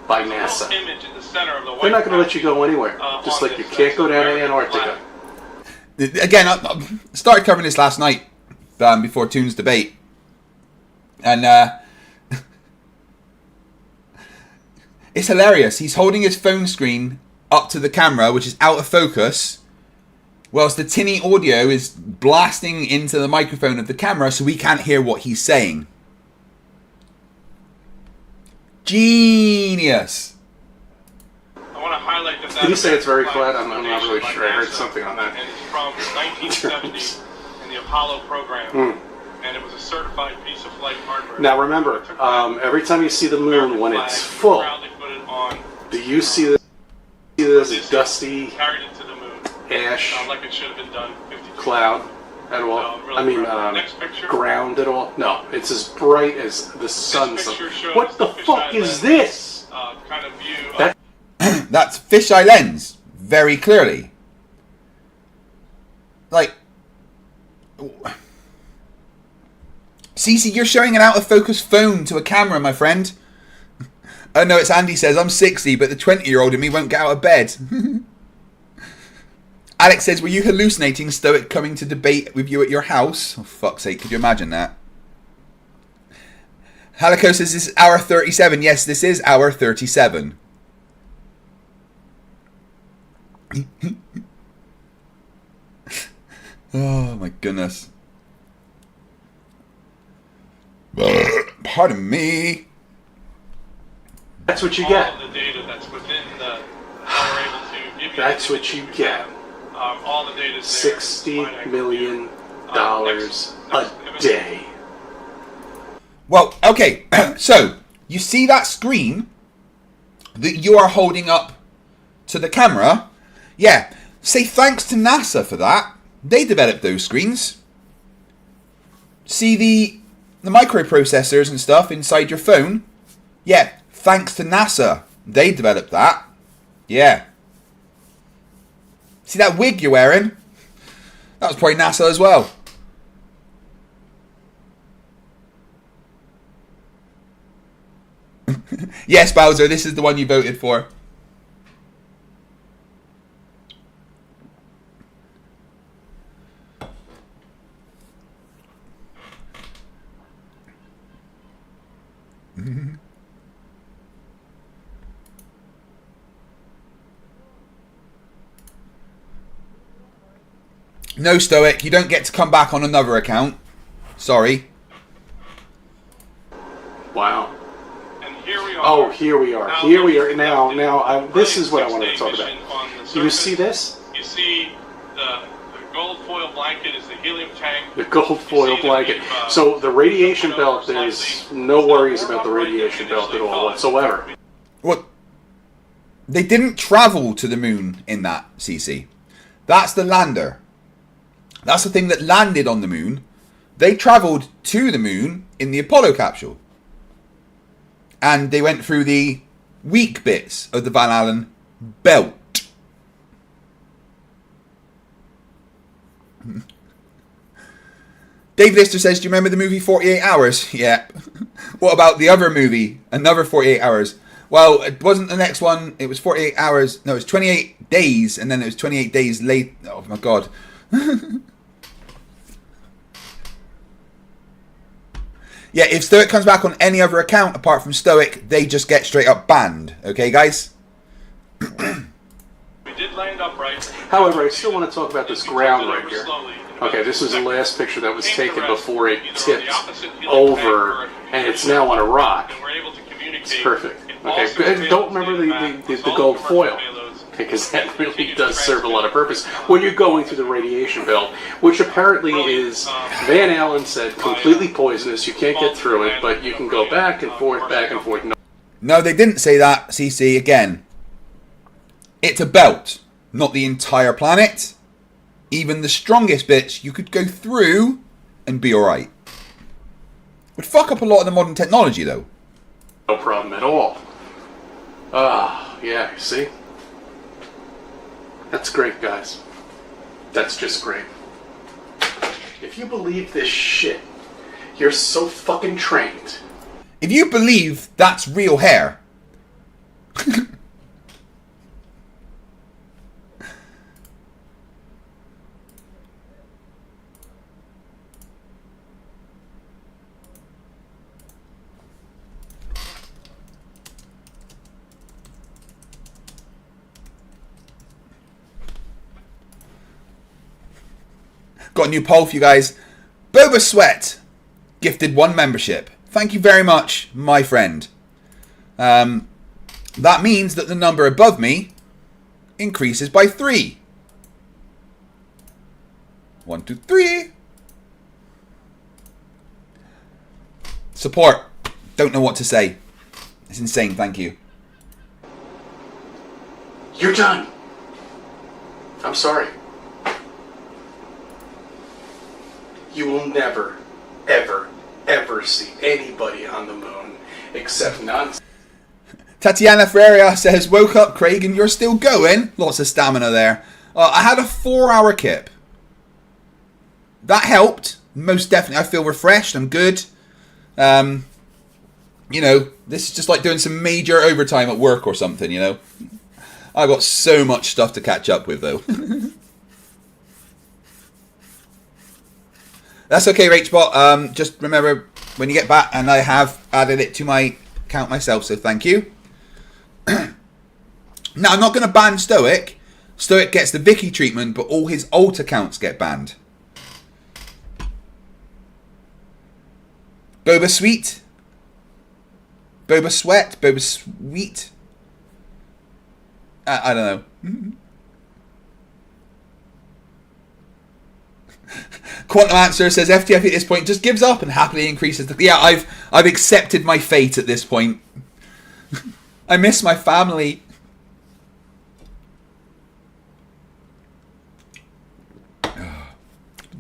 By NASA. They're not going to let you go anywhere. Just like you can't go down to Antarctica. Again, I started covering this last night before Toon's debate. And it's hilarious. He's holding his phone screen up to the camera, which is out of focus, whilst the tinny audio is blasting into the microphone of the camera so we can't hear what he's saying. Genius. I want to highlight that. Did you say it's very flat? I'm not really sure. I heard something on that. And it's from 1970 in the Apollo program. And it was a certified piece of flight hardware. Now remember, every time you see the moon when it's full, do you see this dusty ash like it should have been done 50 cloud at all? I mean, ground at all? No, it's as bright as the sun. What the fuck is this? Kind of view. That's fisheye lens, very clearly. Like, Cece, you're showing an out-of-focus phone to a camera, my friend. Oh no, it's Andy says, I'm 60, but the 20-year-old in me won't get out of bed. Alex says, were you hallucinating Stoic coming to debate with you at your house? Oh, fuck's sake, could you imagine that? Halico says, this is hour 37. Yes, this is hour 37. Oh, my goodness. Pardon me. That's what you get. All the data that's within the, we're able to give you. That's what you get. All the data. $60 million a day. Well, okay. So you see that screen that you are holding up to the camera? Yeah. Say thanks to NASA for that. They developed those screens. See the microprocessors and stuff inside your phone? Yeah, thanks to NASA. They developed that. Yeah. See that wig you're wearing? That was probably NASA as well. Yes, Bowser, this is the one you voted for. No, Stoic, you don't get to come back on another account. Sorry. Wow. And here we are. Oh, here we are. Here we are. Now, this is what I wanted to talk about. You see this? You see the gold foil blanket is the helium tank. The gold foil blanket. So the radiation belt, there's no worries about the radiation belt at all whatsoever. What? They didn't travel to the moon in that, CC. That's the lander. That's the thing that landed on the moon. They travelled to the moon in the Apollo capsule. And they went through the weak bits of the Van Allen belt. Dave Lister says, do you remember the movie 48 Hours? Yeah. What about the other movie? Another 48 Hours. Well, it wasn't the next one. It was 48 hours. No, it was 28 days. And then it was 28 days late. Oh, my God. Yeah, if Stoic comes back on any other account apart from Stoic, they just get straight up banned. Okay, guys? We did land upright. However, I still want to talk about this ground right here. Okay, this was the last picture that was taken before it tipped over, and it's now on a rock. It's perfect. Okay, don't remember the gold foil, because that really does serve a lot of purpose when you're going through the radiation belt, which apparently is, Van Allen said, completely poisonous. You can't get through it, but you can go back and forth, back and forth. No, they didn't say that, CC. Again, it's a belt, not the entire planet. Even the strongest bits you could go through and be alright. Would fuck up a lot of the modern technology, though. No problem at all. Yeah, see? That's great, guys. That's just great. If you believe this shit, you're so fucking trained. If you believe that's real hair... Got a new poll for you guys. Boba Sweat gifted 1 membership. Thank you very much, my friend. That means that the number above me increases by 3. 1, 2, 3. Support. Don't know what to say. It's insane, thank you. You're done. I'm sorry. You will never, ever, ever see anybody on the moon except nonsense. Tatiana Ferreira says, woke up, Craig, and you're still going. Lots of stamina there. I had a 4-hour kip. That helped. Most definitely. I feel refreshed. I'm good. You know, this is just like doing some major overtime at work or something, you know. I've got so much stuff to catch up with, though. That's okay, Rachbot. Just remember, when you get back, and I have added it to my account myself, so thank you. Now, I'm not going to ban Stoic. Stoic gets the Vicky treatment, but all his alt accounts get banned. Boba Sweet. Boba Sweat. Boba Sweet. I don't know. Quantum Answer says FTFE at this point just gives up and happily increases the... Yeah, I've accepted my fate at this point. I miss my family.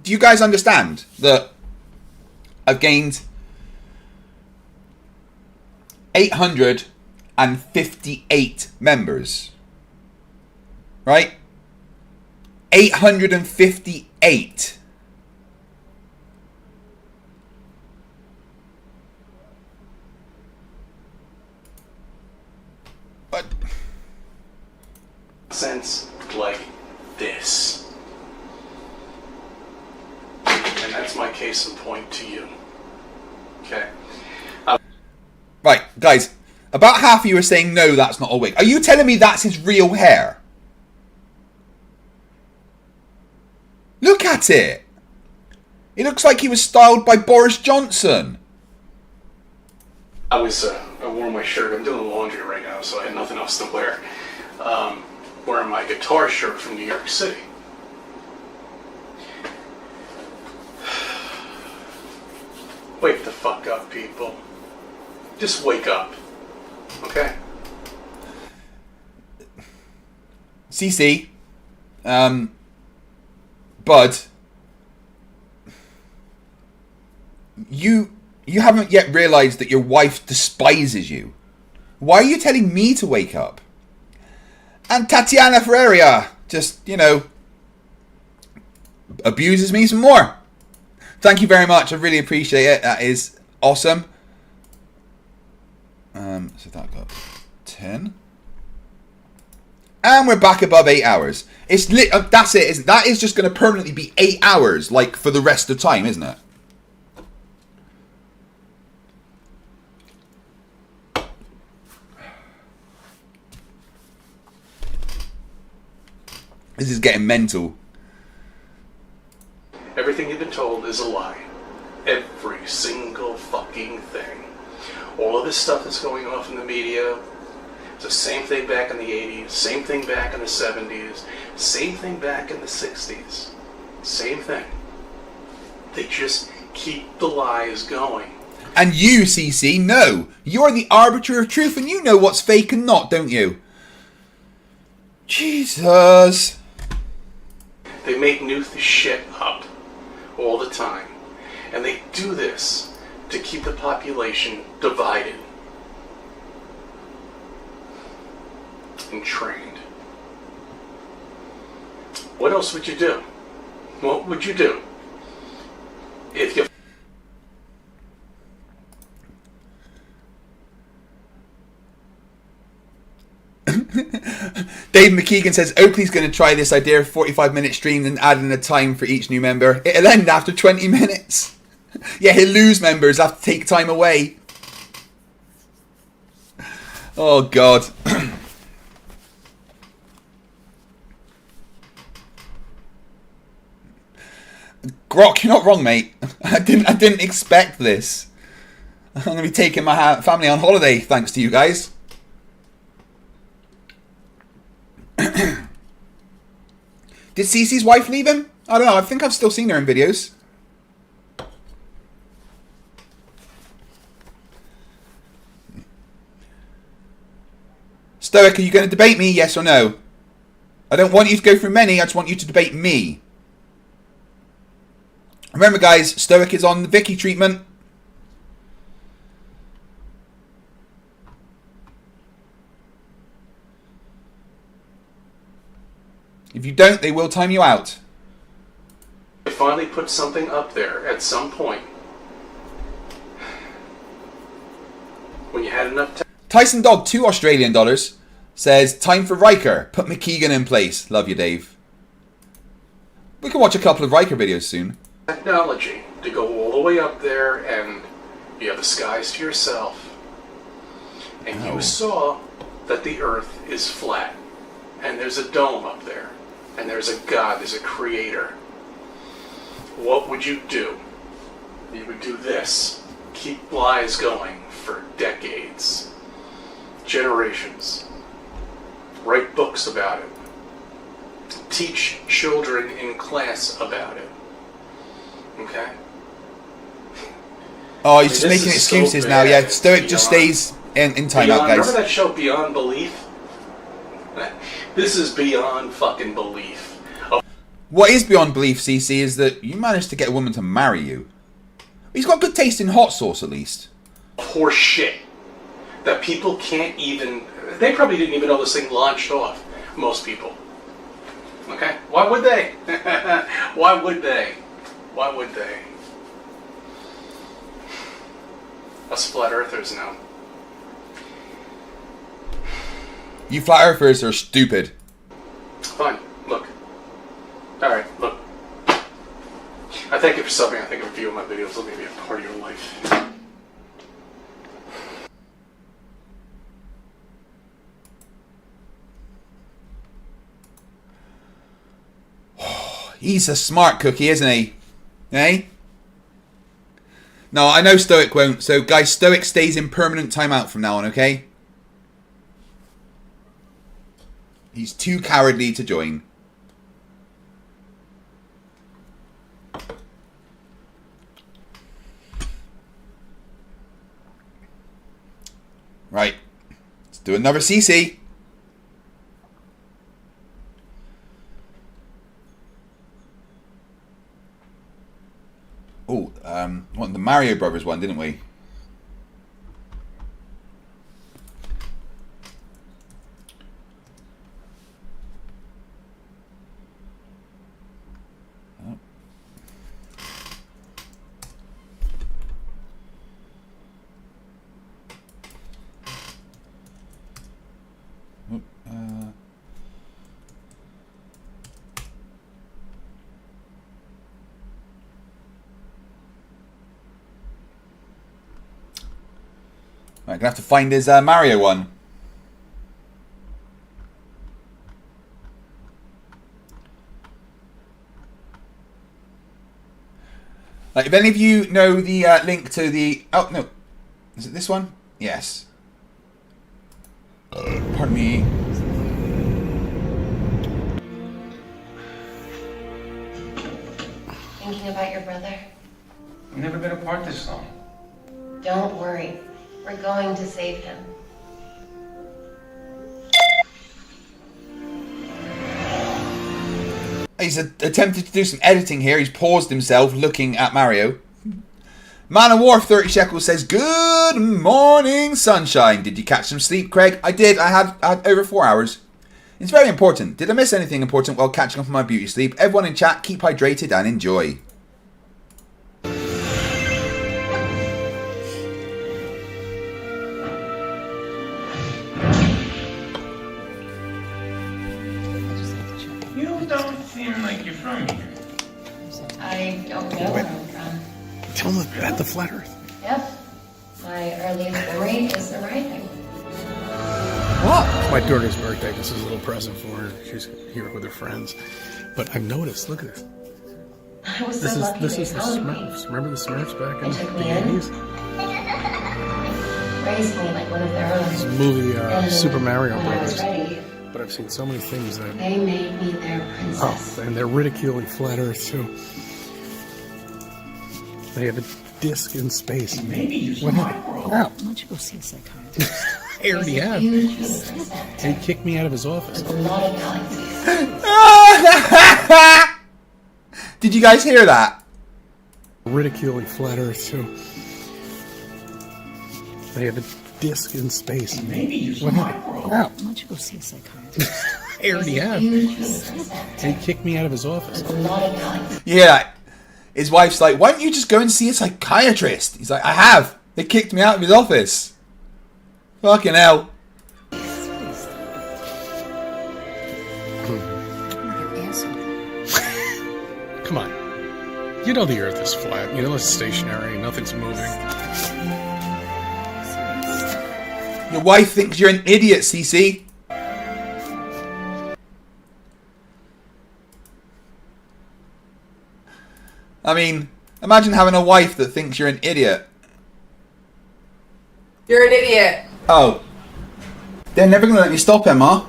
Do you guys understand that I've gained 858 members? Right? 858. But sense like this. And that's my case in point to you. Okay. Right, guys. About half of you are saying no, that's not a wig. Are you telling me that's his real hair? Look at it. It looks like he was styled by Boris Johnson. I wore my shirt. I'm doing laundry right now, so I had nothing else to wear. Wearing my guitar shirt from New York City. Wake the fuck up, people. Just wake up. Okay? CC. Bud. You haven't yet realised that your wife despises you. Why are you telling me to wake up? And Tatiana Ferreira just, you know, abuses me some more. Thank you very much. I really appreciate it. That is awesome. So that got 10. And we're back above 8 hours. It's that's it, isn't it? That is just going to permanently be 8 hours, like, for the rest of the time, isn't it? This is getting mental. Everything you've been told is a lie. Every single fucking thing. All of this stuff that's going off in the media, it's the same thing back in the 80s, same thing back in the 70s, same thing back in the 60s. Same thing. They just keep the lies going. And you, CC, know. You're the arbiter of truth and you know what's fake and not, don't you? Jesus. They make new shit up all the time. And they do this to keep the population divided and trained. What else would you do? What would you do if you... Dave McKeegan says Oakley's going to try this idea of 45-minute streams and add in a time for each new member. It'll end after 20 minutes. Yeah, he'll lose members, have to take time away. Oh, God. Grok, you're not wrong, mate. I didn't expect this. I'm going to be taking my family on holiday, thanks to you guys. Did Cece's wife leave him? I don't know. I think I've still seen her in videos. Stoic, are you going to debate me? Yes or no? I don't want you to go through many. I just want you to debate me. Remember, guys, Stoic is on the Vicky treatment. If you don't, they will time you out. They finally put something up there at some point. When you had enough time. Tyson Dog, $2 says, time for Riker. Put McKeegan in place. Love you, Dave. We can watch a couple of Riker videos soon. Technology to go all the way up there and you have the skies to yourself. And you saw that the Earth is flat. And there's a dome up there. And there's a God, there's a creator. What would you do? You would do this. Keep lies going for decades. Generations. Write books about it. Teach children in class about it. Okay? Oh, he's just making excuses now. Yeah, Stoic just stays in timeout, guys. Remember that show Beyond Belief? This is beyond fucking belief. What is beyond belief, CC, is that you managed to get a woman to marry you. He's got good taste in hot sauce, at least. Horse shit. That people can't even... They probably didn't even know this thing launched off. Most people. Okay? Why would they? Why would they? Why would they? Us flat earthers know. You flat earthers are stupid. Fine. Look. Alright, look. I thank you for subbing. I think a review of my videos will maybe be a part of your life. He's a smart cookie, isn't he? Eh? No, I know Stoic won't. So, guys, Stoic stays in permanent timeout from now on, okay? He's too cowardly to join. Right. Let's do another CC. Oh, what, the Mario Brothers one, didn't we? I'm gonna have to find his Mario one. Like, if any of you know the link to the... Oh, no. Is it this one? Yes. Pardon me. Thinking about your brother? We've never been apart this long. Don't worry. We're going to save him. He's attempted to do some editing here. He's paused himself looking at Mario. Man of War 30 Shekels says, good morning, sunshine. Did you catch some sleep, Craig? I did. I had over 4 hours. It's very important. Did I miss anything important while catching up on my beauty sleep? Everyone in chat, keep hydrated and enjoy. You don't seem like you're from here. I don't know where I'm from. Tell them about the flat earth. Yep. My earliest memory is arriving. It's my daughter's birthday. This is a little present for her. She's here with her friends. But I've noticed, look at this. I was so lucky This they is the found me. Smurfs. Remember the Smurfs back in They took the me in. 80s? Raised me like one of their own. This movie, And Super Mario when I was Brothers. ready, But I've seen so many things that... They made me their princess. Oh, and they're ridiculing flat Earth, too. They have a disc in space. Maybe you What might happened? grow. Ow. Why don't you go see a psychiatrist? I already have. He kicked me out of his office. Did you guys hear that? Ridiculing flat Earth, too. They have a disc in space. Maybe you What might happened? grow. Ow. Why don't you go see a psychiatrist? I already have. He kicked me out of his office. Yeah. His wife's like, why don't you just go and see a psychiatrist? He's like, I have. They kicked me out of his office. Fucking hell. Come on. You know the Earth is flat. You know it's stationary. Nothing's moving. Your wife thinks you're an idiot, CC. I mean, imagine having a wife that thinks you're an idiot. You're an idiot. Oh. They're never going to let me stop, Emma.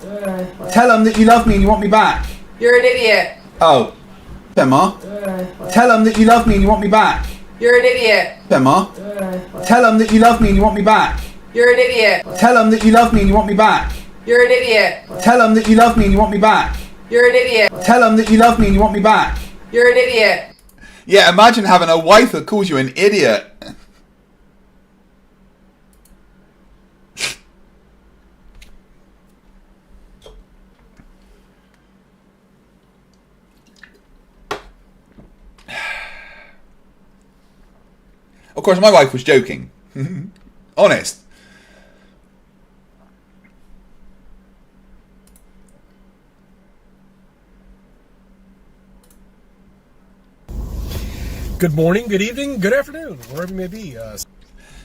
Tell them that you love me and you want me back. You're an idiot. Oh. Emma. Tell them that you love me and you want me back. You're an idiot. Emma. Tell them that you love me and you want me back. You're an idiot. Tell them that you love me and you want me back. You're an idiot. Tell them that you love me and you want me back. You're an idiot. Tell them that you love me and you want me back. You're an idiot. Yeah, imagine having a wife that calls you an idiot. Of course, my wife was joking. Honest. Good morning, good evening, good afternoon, wherever you may be.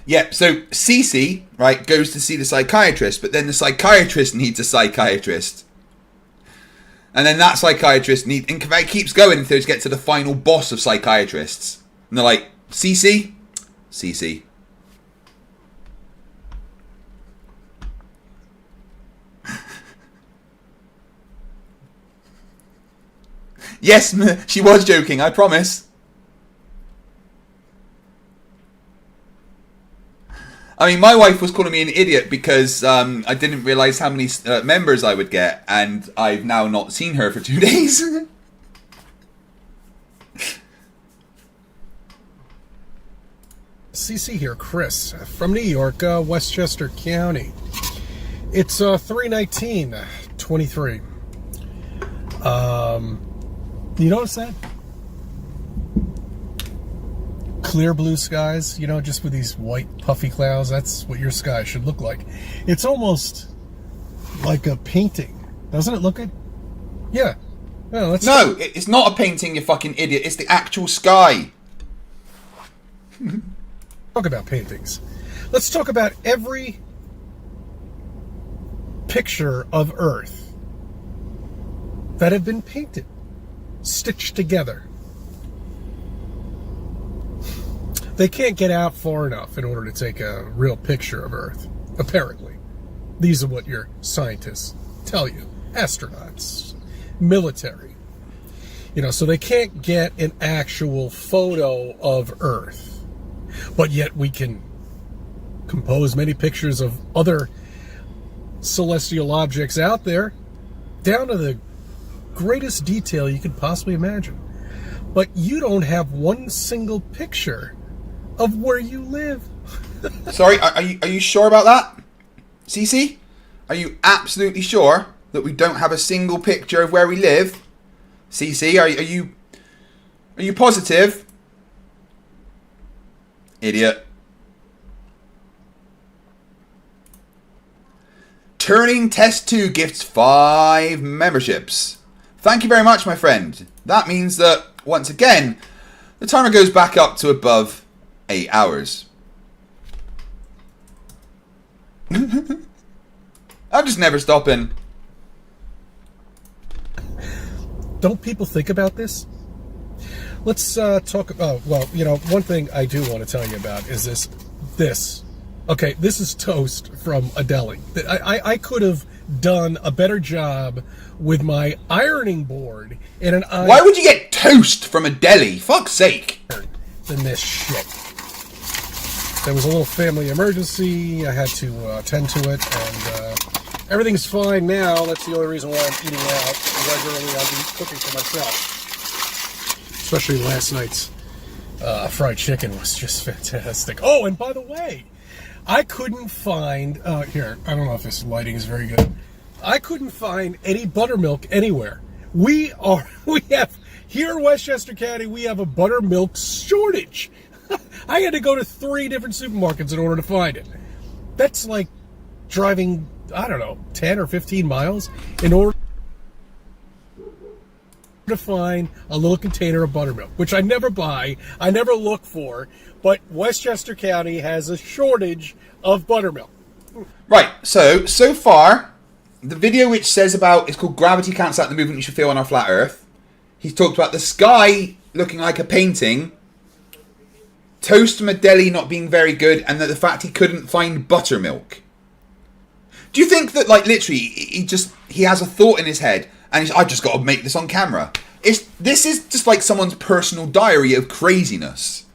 Yeah, so Cece, right, goes to see the psychiatrist, but then the psychiatrist needs a psychiatrist. And then that psychiatrist and it keeps going until you get to the final boss of psychiatrists. And they're like, Cece? Cece. Yes, she was joking, I promise. I mean, my wife was calling me an idiot because I didn't realise how many members I would get, and I've now not seen her for 2 days. CC here, Chris, from New York, Westchester County. It's 3/19/23. You notice that? Clear blue skies, you know, just with these white puffy clouds. That's what your sky should look like. It's almost like a painting. Doesn't it look good? Yeah. Well, no, it's not a painting, you fucking idiot. It's the actual sky. Talk about paintings. Let's talk about every picture of Earth that have been painted, stitched together. They can't get out far enough in order to take a real picture of Earth, apparently. These are what your scientists tell you. Astronauts, military. You know, so they can't get an actual photo of Earth. But yet we can compose many pictures of other celestial objects out there, down to the greatest detail you could possibly imagine. But you don't have one single picture of where you live. Sorry, are you sure about that? Cece? Are you absolutely sure that we don't have a single picture of where we live? Cece, are you positive? Idiot. Turning Test 2 gifts 5 memberships. Thank you very much, my friend. That means that, once again, the timer goes back up to above 8 hours. I'm just never stopping. Don't people think about this? Let's talk about, well, you know, one thing I do want to tell you about is this. Okay, this is toast from a deli. I could have done a better job with my ironing board in an iron. Why would you get toast from a deli? Fuck's sake. Than this shit. There was a little family emergency. I had to attend to it, and everything's fine now. That's the only reason why I'm eating out. Regularly, I'll be cooking for myself. Especially last night's fried chicken was just fantastic. Oh, and by the way, I couldn't find, here, I don't know if this lighting is very good. I couldn't find any buttermilk anywhere. We have, here in Westchester County, we have a buttermilk shortage. I had to go to 3 different supermarkets in order to find it. That's like driving, I don't know, 10 or 15 miles in order to find a little container of buttermilk, which I never buy, I never look for, but Westchester County has a shortage of buttermilk. Right, so far, the video which says about, it's called Gravity Cancels Out the Movement You Should Feel on Our Flat Earth. He's talked about the sky looking like a painting, toast from a deli not being very good, and that the fact he couldn't find buttermilk. Do you think that, like, literally, he has a thought in his head, and I've just got to make this on camera? This is just like someone's personal diary of craziness.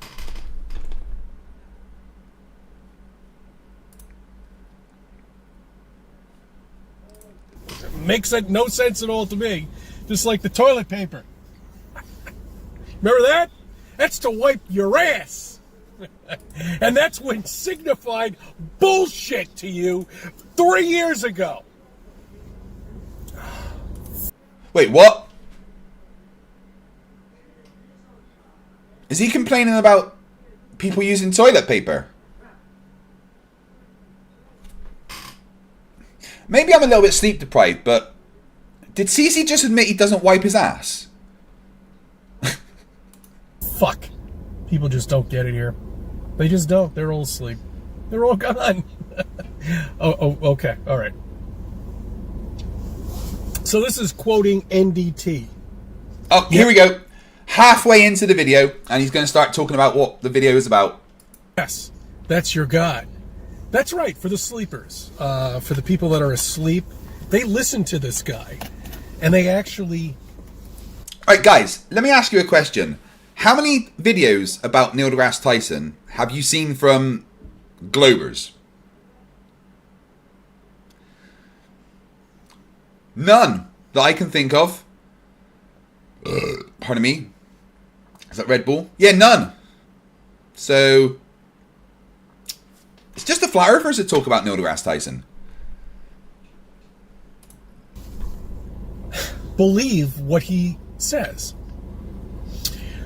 Makes no sense at all to me. Just like the toilet paper. Remember that? That's to wipe your ass. And that's when signified bullshit to you 3 years ago. Wait, what? Is he complaining about people using toilet paper? Maybe I'm a little bit sleep deprived, but did Cece just admit he doesn't wipe his ass? Fuck. People just don't get it here. They just don't. They're all asleep. They're all gone. Okay. All right. So this is quoting NDT. Oh, here we go. Halfway into the video, and he's going to start talking about what the video is about. Yes, that's your God. That's right, for the sleepers. For the people that are asleep, they listen to this guy. And they actually... Alright, guys, let me ask you a question. How many videos about Neil deGrasse Tyson have you seen from Globers? None that I can think of. Pardon me. Is that Red Bull? Yeah, none. So... it's just the flat earthers that talk about Neil deGrasse Tyson. Believe what he says.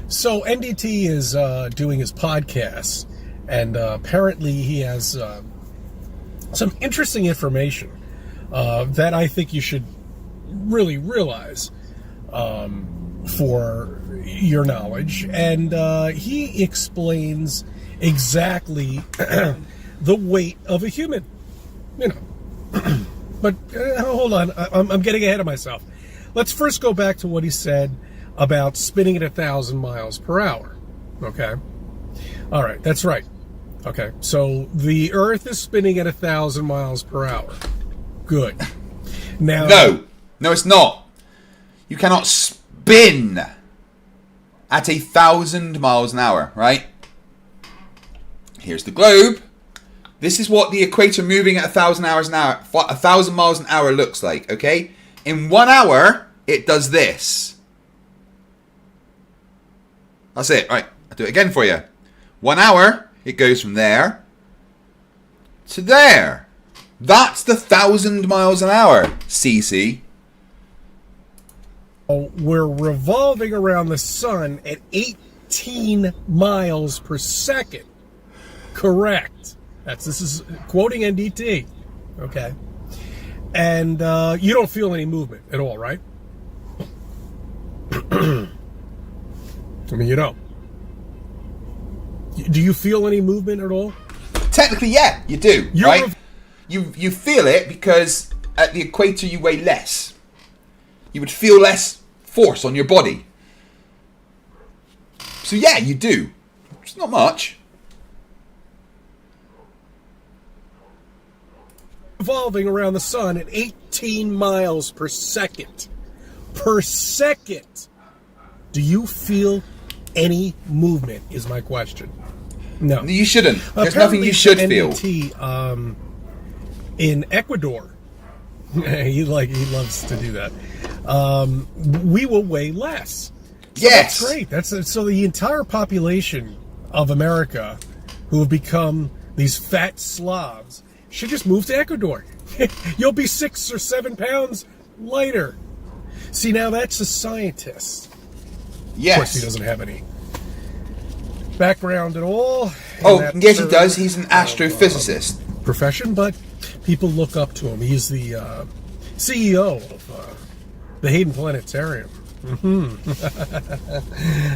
So NDT is doing his podcast, and apparently he has some interesting information that I think you should really realize for your knowledge. And he explains exactly the weight of a human, you know. But hold on, I'm getting ahead of myself. Let's first go back to what he said about spinning at 1,000 miles per hour. Okay, all right, that's right. Okay, so the Earth is spinning at 1,000 miles per hour. Good. Now, no, it's not. You cannot spin at 1,000 miles an hour, right? Here's the globe. This is what the equator moving at 1,000 miles an hour looks like, okay? In 1 hour, it does this. That's it. Right, I'll do it again for you. 1 hour, it goes from there to there. That's the 1,000 miles an hour, CC. We're revolving around the sun at 18 miles per second. Correct. This is quoting NDT. Okay. And you don't feel any movement at all, right? I mean, you don't. Do you feel any movement at all? Technically, yeah, you do, right? You feel it because at the equator you weigh less. You would feel less force on your body. So yeah, you do. It's not much. revolving around the sun at 18 miles per second. Per second. Do you feel any movement is my question. No. You shouldn't. There's Apparently nothing you should feel. NDT, in Ecuador, he loves to do that. We will weigh less. So yes. That's great. So the entire population of America who have become these fat slobs should just move to Ecuador. You'll be 6 or 7 pounds lighter. See, now that's a scientist. Yes. Of course, he doesn't have any background at all. Oh, yes, he does. He's an astrophysicist. Profession, but people look up to him. He's the CEO of the Hayden Planetarium.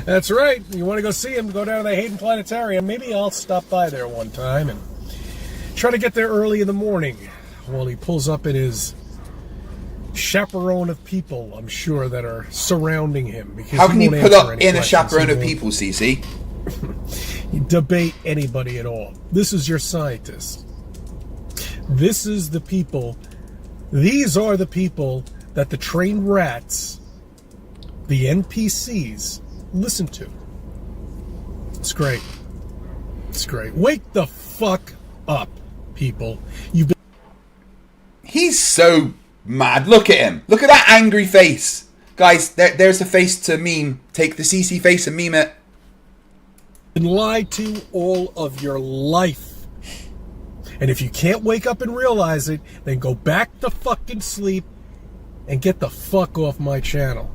That's right. You want to go see him, go down to the Hayden Planetarium. Maybe I'll stop by there one time and try to get there early in the morning while he pulls up in his chaperone of people, I'm sure, that are surrounding him. Because how can you put up in a chaperone of people, CC? Debate anybody at all. This is your scientist. This is the people. These are the people that the trained rats, the NPCs, listen to. It's great. It's great. Wake the fuck up, people. You've been. He's so mad. Look at him. Look at that angry face. Guys, there's the face to meme. Take the CC face and meme it. Been lied to all of your life. And if you can't wake up and realize it, then go back to fucking sleep and get the fuck off my channel.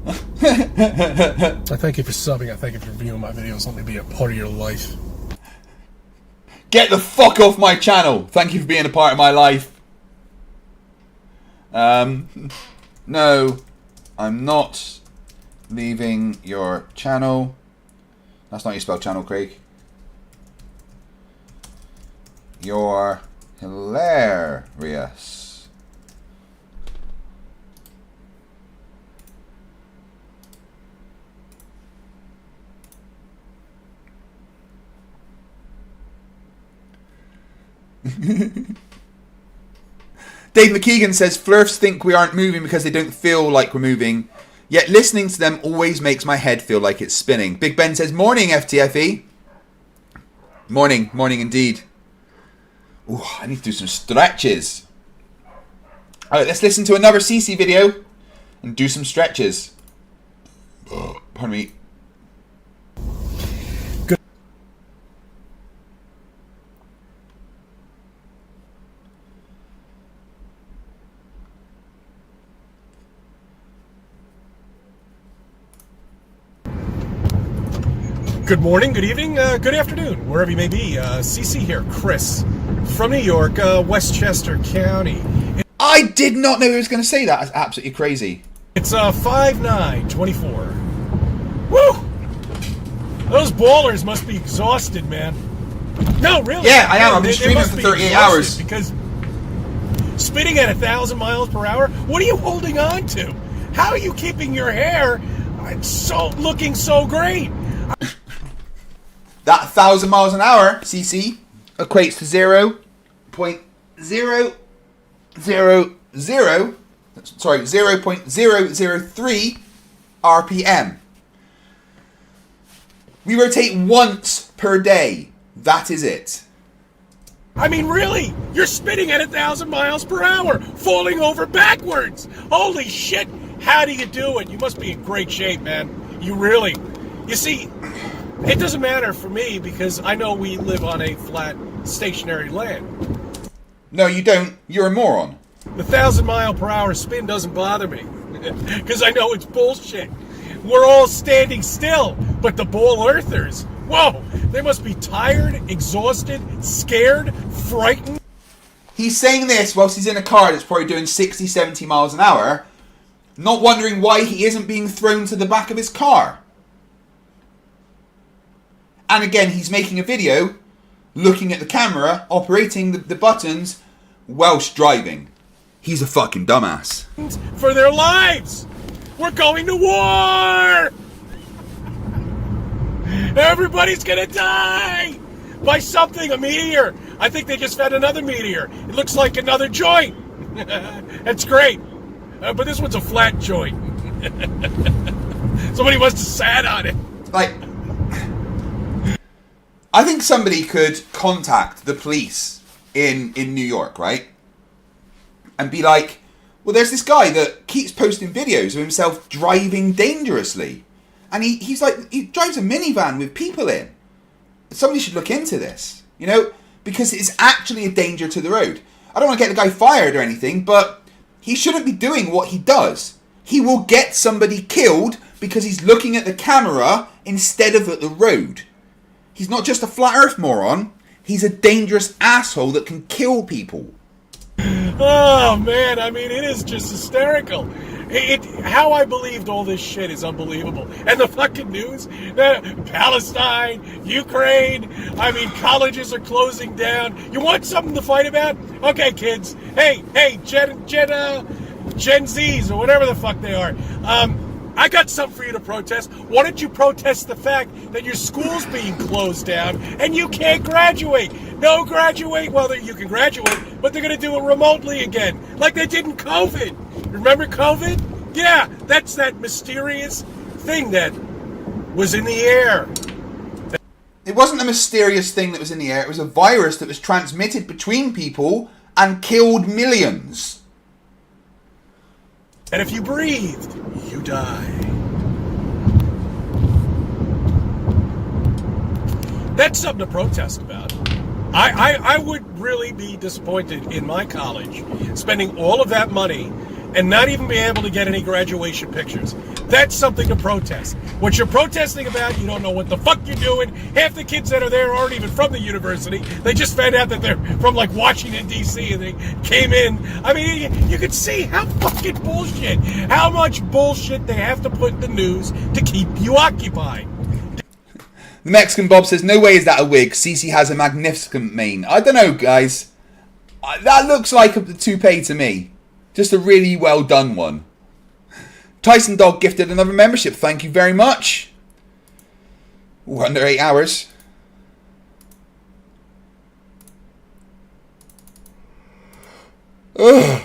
I thank you for subbing. I thank you for viewing my videos. Let me be a part of your life. Get the fuck off my channel. Thank you for being a part of my life. No, I'm not leaving your channel. That's not how you spell channel, Craig. You're hilarious. Dave McKeegan says, Flerfs think we aren't moving because they don't feel like we're moving. Yet listening to them always makes my head feel like it's spinning. Big Ben says, morning, FTFE. Morning, morning indeed. Ooh, I need to do some stretches. Alright, let's listen to another CC video and do some stretches. Pardon me. Good morning, good evening, good afternoon, wherever you may be. CC here, Chris, from New York, Westchester County. I did not know he was going to say that. That's absolutely crazy. It's 5/9/24. Woo! Those ballers must be exhausted, man. No, really. Yeah, I am. I've been streaming for 38 hours. Because spinning at 1,000 miles per hour, what are you holding on to? How are you keeping your hair looking so great? That 1,000 miles an hour, CC, equates to 0.003 RPM. We rotate once per day. That is it. I mean, really? You're spinning at 1,000 miles per hour, falling over backwards. Holy shit. How do you do it? You must be in great shape, man. You see, it doesn't matter for me because I know we live on a flat, stationary land. No, you don't. You're a moron. The 1,000-mile-per-hour spin doesn't bother me because I know it's bullshit. We're all standing still, but the ball earthers, whoa, they must be tired, exhausted, scared, frightened. He's saying this whilst he's in a car that's probably doing 60, 70 miles an hour, not wondering why he isn't being thrown to the back of his car. And again, he's making a video, looking at the camera, operating the buttons, whilst driving. He's a fucking dumbass. For their lives! We're going to war! Everybody's gonna die! By something, a meteor, I think they just found another meteor. It looks like another joint. That's great. But this one's a flat joint. Somebody must have sat on it. Like, I think somebody could contact the police in New York, right? And be like, well, there's this guy that keeps posting videos of himself driving dangerously. And he drives a minivan with people in. Somebody should look into this, you know, because it's actually a danger to the road. I don't want to get the guy fired or anything, but he shouldn't be doing what he does. He will get somebody killed because he's looking at the camera instead of at the road. He's not just a flat earth moron. He's a dangerous asshole that can kill people. Oh, man, I mean, it is just hysterical. How I believed all this shit is unbelievable. And the fucking news, Palestine, Ukraine, I mean, colleges are closing down. You want something to fight about? Okay, kids. Hey, Gen Zs or whatever the fuck they are. I got something for you to protest. Why don't you protest the fact that your school's being closed down and you can't graduate? No graduate. Well, you can graduate, but they're going to do it remotely again, like they did in COVID. Remember COVID? Yeah, that's that mysterious thing that was in the air. It wasn't a mysterious thing that was in the air. It was a virus that was transmitted between people and killed millions. And if you breathed, you die. That's something to protest about. I would really be disappointed in my college spending all of that money and not even be able to get any graduation pictures. That's something to protest. What you're protesting about, you don't know what the fuck you're doing. Half the kids that are there aren't even from the university. They just found out that they're from, like, Washington, D.C., and they came in. I mean, you can see how fucking bullshit, how much bullshit they have to put in the news to keep you occupied. The Mexican Bob says, no way is that a wig. Cece has a magnificent mane. I don't know, guys. That looks like a toupee to me. Just a really well done one. Tyson Dog gifted another membership. Thank you very much. Ooh, under 8 hours. Ugh.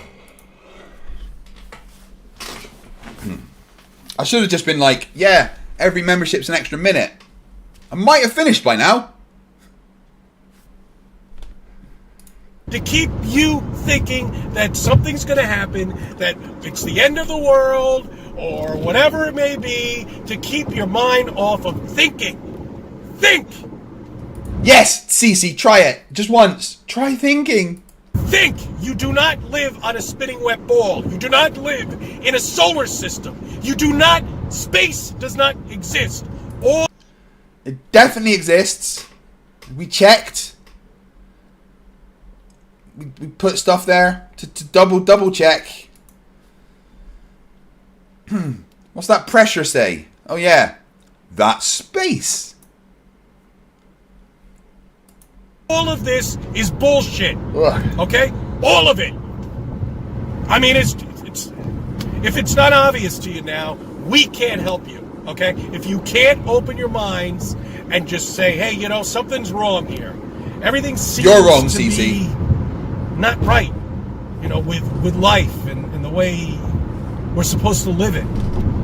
I should have just been like, yeah, every membership's an extra minute. I might have finished by now. To keep you thinking that something's going to happen, that it's the end of the world, or whatever it may be, to keep your mind off of thinking. Think! Yes, Cece, try it. Just once. Try thinking. Think! You do not live on a spinning wet ball. You do not live in a solar system. You do not... Space does not exist. Or... It definitely exists. We checked. We put stuff there to double check. What's that pressure say? Oh yeah, that's space. All of this is bullshit. Ugh. Okay? All of it. I mean, it's if it's not obvious to you now, we can't help you. Okay? If you can't open your minds and just say, hey, you know, something's wrong here. Everything seems You're wrong, to CC. be not right, you know, with life and the way we're supposed to live it.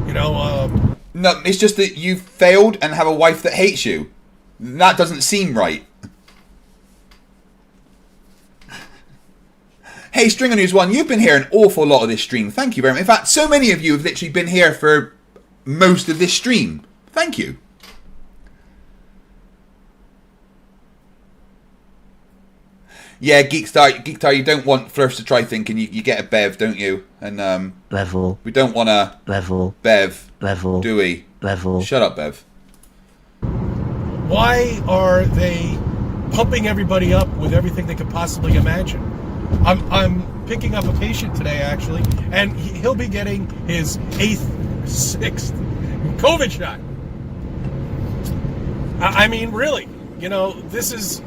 You know, no, it's just that you failed and have a wife that hates you. That doesn't seem right. Hey, Stringer News 1, you've been here an awful lot of this stream. Thank you very much. In fact, so many of you have literally been here for most of this stream. Thank you. Yeah, Geekstar, you don't want Flerfs to try thinking. You get a Bev, don't you? And Bevel. We don't want a Bevel. Bev. Bevel. Do we? Bevel. Shut up, Bev. why are they pumping everybody up with everything they could possibly imagine? I'm picking up a patient today, actually, and he'll be getting his 6th COVID shot. I mean, really, you know, this is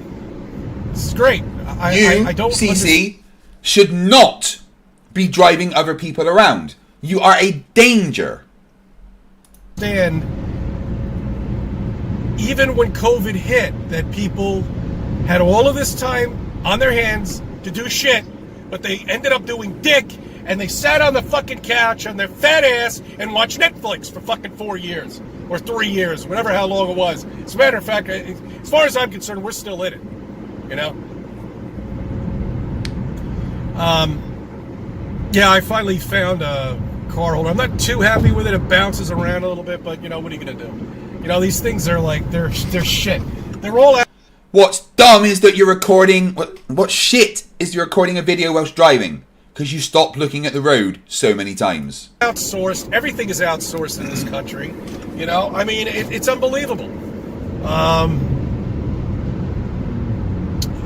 great. I don't CC, should not be driving other people around. You are a danger. And even when COVID hit, that people had all of this time on their hands to do shit, but they ended up doing dick, and they sat on the fucking couch on their fat ass and watched Netflix for fucking 4 years or 3 years, whatever how long it was. As a matter of fact, as far as I'm concerned, we're still in it, you know? Yeah, I finally found a car holder. I'm not too happy with it. It bounces around a little bit, but you know, what are you gonna do? You know, these things are like, they're shit. They're all... What's dumb is that you're recording... What shit is you're recording a video whilst driving? Because you stopped looking at the road so many times. Outsourced. Everything is outsourced in this country. You know, I mean, it's unbelievable.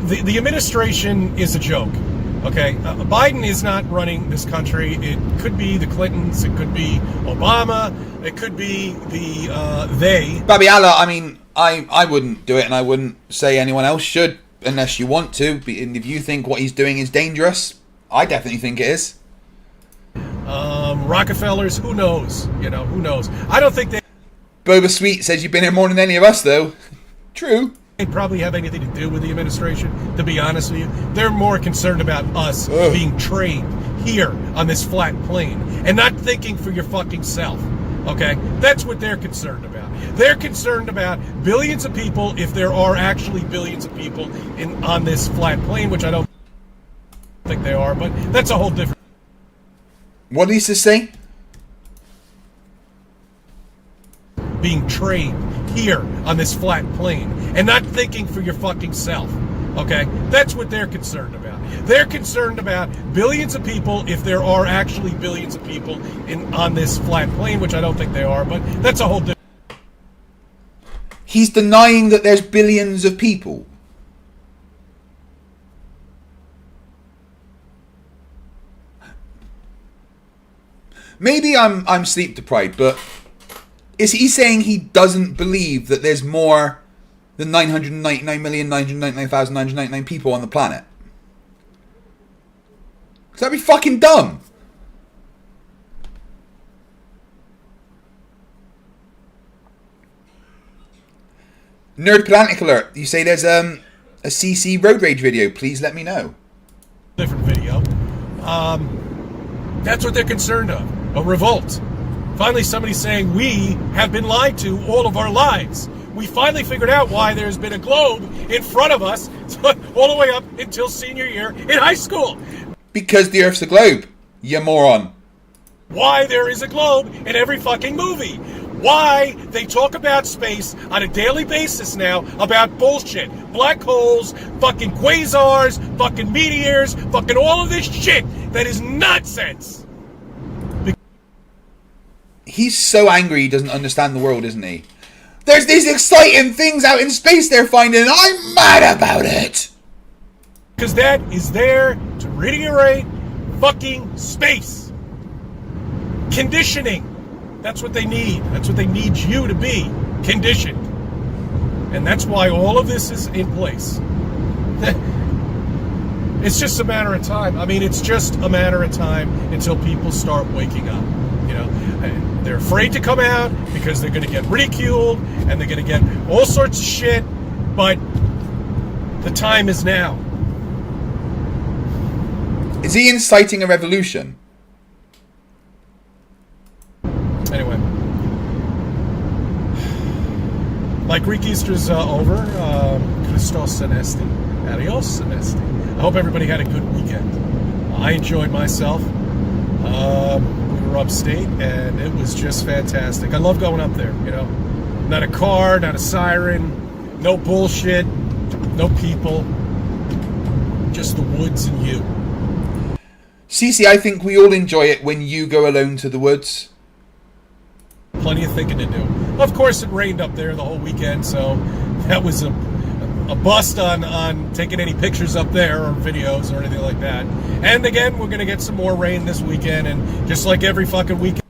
The administration is a joke. Okay, Biden is not running this country. It could be the Clintons. It could be Obama. It could be the they. Babi Allah, I mean, I wouldn't do it, and I wouldn't say anyone else should unless you want to. And if you think what he's doing is dangerous, I definitely think it is. Rockefellers, who knows? You know, who knows? I don't think they... Boba Sweet says you've been here more than any of us, though. True. They probably have anything to do with the administration, to be honest with you. They're more concerned about us being trained here on this flat plane and not thinking for your fucking self. Okay? That's what they're concerned about. They're concerned about billions of people, if there are actually billions of people on this flat plane, which I don't think they are, but that's a whole different... What did he just say? Being trained here on this flat plane and not thinking for your fucking self. Okay? That's what they're concerned about. They're concerned about billions of people, if there are actually billions of people on this flat plane, which I don't think they are, but that's a whole different... He's denying that there's billions of people. Maybe I'm sleep deprived, but is he saying he doesn't believe that there's more than 999,999,999 people on the planet? Because that'd be fucking dumb. Nerd Pedantic Alert. You say there's a CC road rage video. Please let me know. Different video. That's what they're concerned of. A revolt. Finally, somebody's saying we have been lied to all of our lives. We finally figured out why there's been a globe in front of us all the way up until senior year in high school. Because the Earth's a globe, you moron. Why there is a globe in every fucking movie. Why they talk about space on a daily basis now about bullshit. Black holes, fucking quasars, fucking meteors, fucking all of this shit that is nonsense. He's so angry he doesn't understand the world, isn't he? There's these exciting things out in space they're finding, and I'm mad about it! Because that is there to reiterate fucking space. Conditioning. That's what they need. That's what they need you to be. Conditioned. And that's why all of this is in place. It's just a matter of time. I mean, it's just a matter of time until people start waking up. You know, they're afraid to come out because they're going to get ridiculed and they're going to get all sorts of shit. But the time is now. Is he inciting a revolution? Anyway, like Greek Easter's over. Christos Anesti. Adios Anesti. I hope everybody had a good weekend. I enjoyed myself. We were upstate, and it was just fantastic. I love going up there, you know. Not a car, not a siren, no bullshit, no people. Just the woods and you. Cece, I think we all enjoy it when you go alone to the woods. Plenty of thinking to do. Of course, it rained up there the whole weekend, so that was a bust on taking any pictures up there or videos or anything like that. And again, we're going to get some more rain this weekend, and just like every fucking weekend.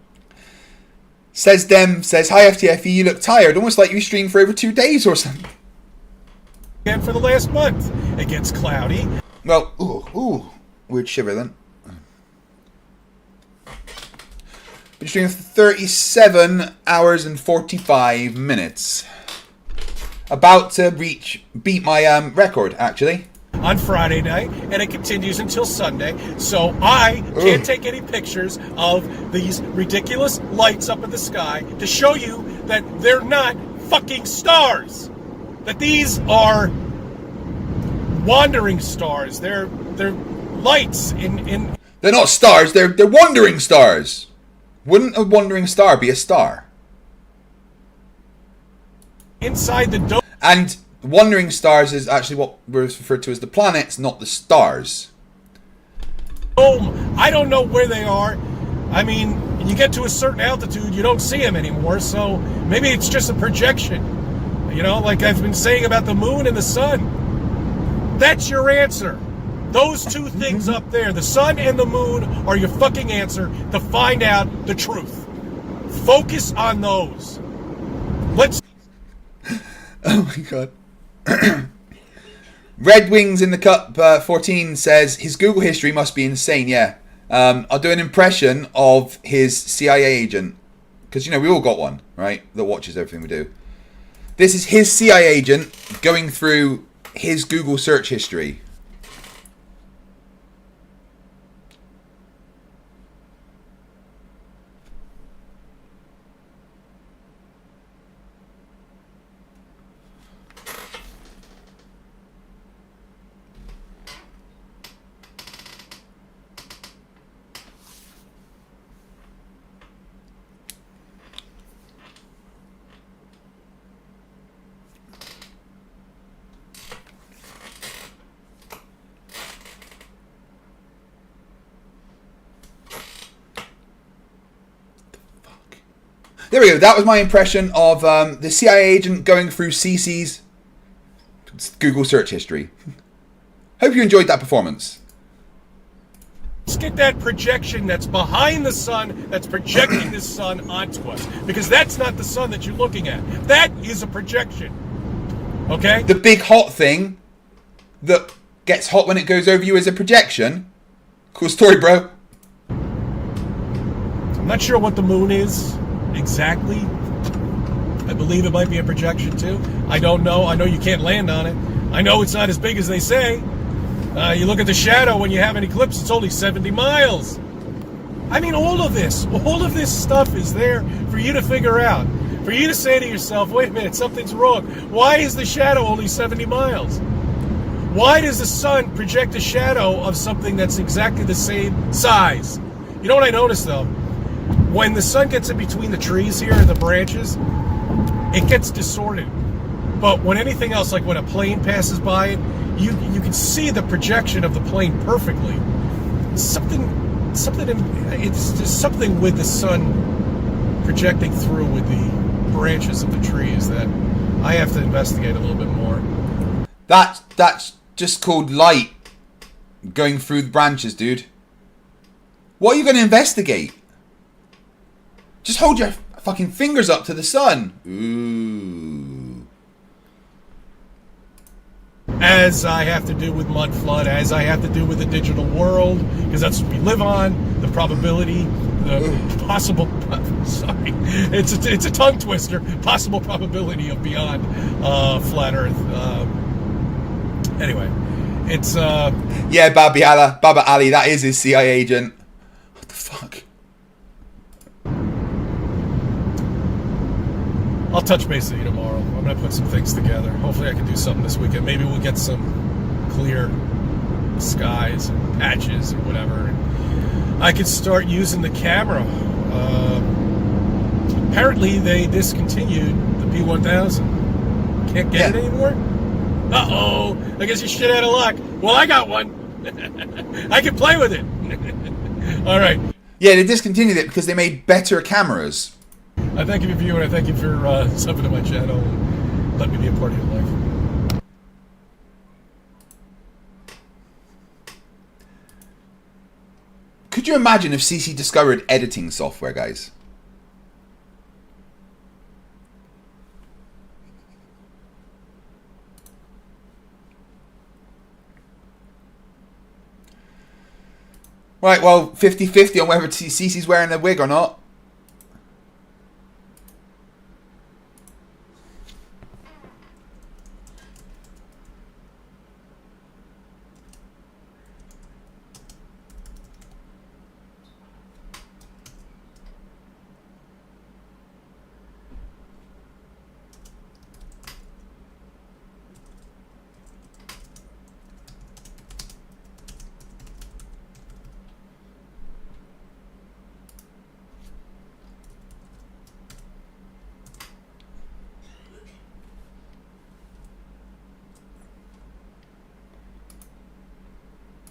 Says Dem, says, hi FTFE, you look tired, almost like you streamed for over 2 days or something. And for the last month, it gets cloudy. Well, ooh, weird shiver then. Been streaming for 37 hours and 45 minutes. About to beat my record, actually. on Friday night, and it continues until Sunday. So I can't take any pictures of these ridiculous lights up in the sky to show you that they're not fucking stars. That these are wandering stars. They're lights in They're not stars, they're wandering stars. Wouldn't a wandering star be a star? Inside the dome. And wandering stars is actually what was referred to as the planets, not the stars. I don't know where they are. I mean, you get to a certain altitude, you don't see them anymore, so maybe it's just a projection. You know, like I've been saying about the moon and the sun. That's your answer. Those two things up there, the sun and the moon, are your fucking answer to find out the truth. Focus on those. Let's... Oh my god. Red Wings in the Cup 14 says his Google history must be insane. Yeah. I'll do an impression of his CIA agent. Because, you know, we all got one, right? That watches everything we do. This is his CIA agent going through his Google search history. There we go. That was my impression of the CIA agent going through CC's Google search history. Hope you enjoyed that performance. Let's get that projection that's behind the sun, that's projecting the sun onto us. Because that's not the sun that you're looking at. That is a projection. Okay? The big hot thing that gets hot when it goes over you is a projection. Cool story, bro. I'm not sure what the moon is exactly. I believe it might be a projection too. I don't know. I know you can't land on it. I know it's not as big as they say. You look at the shadow when you have an eclipse, it's only 70 miles. I mean, all of this stuff is there for you to figure out. For you to say to yourself, wait a minute, something's wrong. Why is the shadow only 70 miles? Why does the sun project a shadow of something that's exactly the same size? You know what I noticed though? When the sun gets in between the trees here and the branches, it gets distorted. But when anything else, like when a plane passes by it, you can see the projection of the plane perfectly. It's just something with the sun projecting through with the branches of the trees that I have to investigate a little bit more. That's just called light going through the branches, dude. What are you going to investigate? Just hold your fucking fingers up to the sun. Ooh. As I have to do with mud flood, as I have to do with the digital world, because that's what we live on, the probability, the possible, sorry, it's a tongue twister, possible probability of beyond flat Earth. Anyway, it's... Yeah, Baba Ali, that is his CIA agent. What the fuck? I'll touch base with you tomorrow. I'm going to put some things together. Hopefully I can do something this weekend. Maybe we'll get some clear skies and patches or whatever. I could start using the camera. Apparently they discontinued the P1000. Can't get it anymore? Uh-oh. I guess you're shit out of luck. Well, I got one. I can play with it. All right. Yeah, they discontinued it because they made better cameras. I thank you for viewing. I thank you for subbing to my channel and let me be a part of your life. Could you imagine if CC discovered editing software, guys? Right, well, 50-50 on whether CC's wearing a wig or not.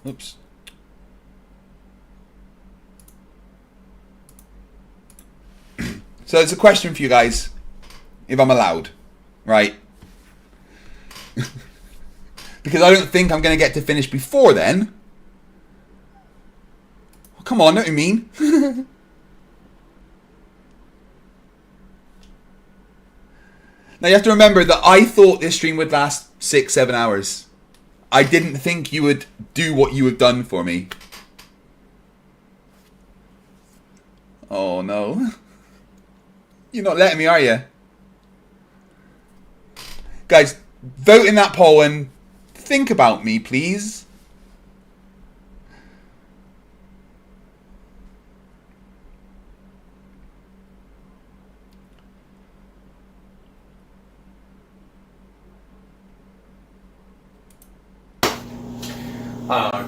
Oops. So it's a question for you guys, if I'm allowed, right? Because I don't think I'm going to get to finish before then. Oh, come on, know what I mean? Now you have to remember that I thought this stream would last 6-7 hours. I didn't think you would do what you have done for me. Oh no. You're not letting me, are you? Guys, vote in that poll and think about me, please.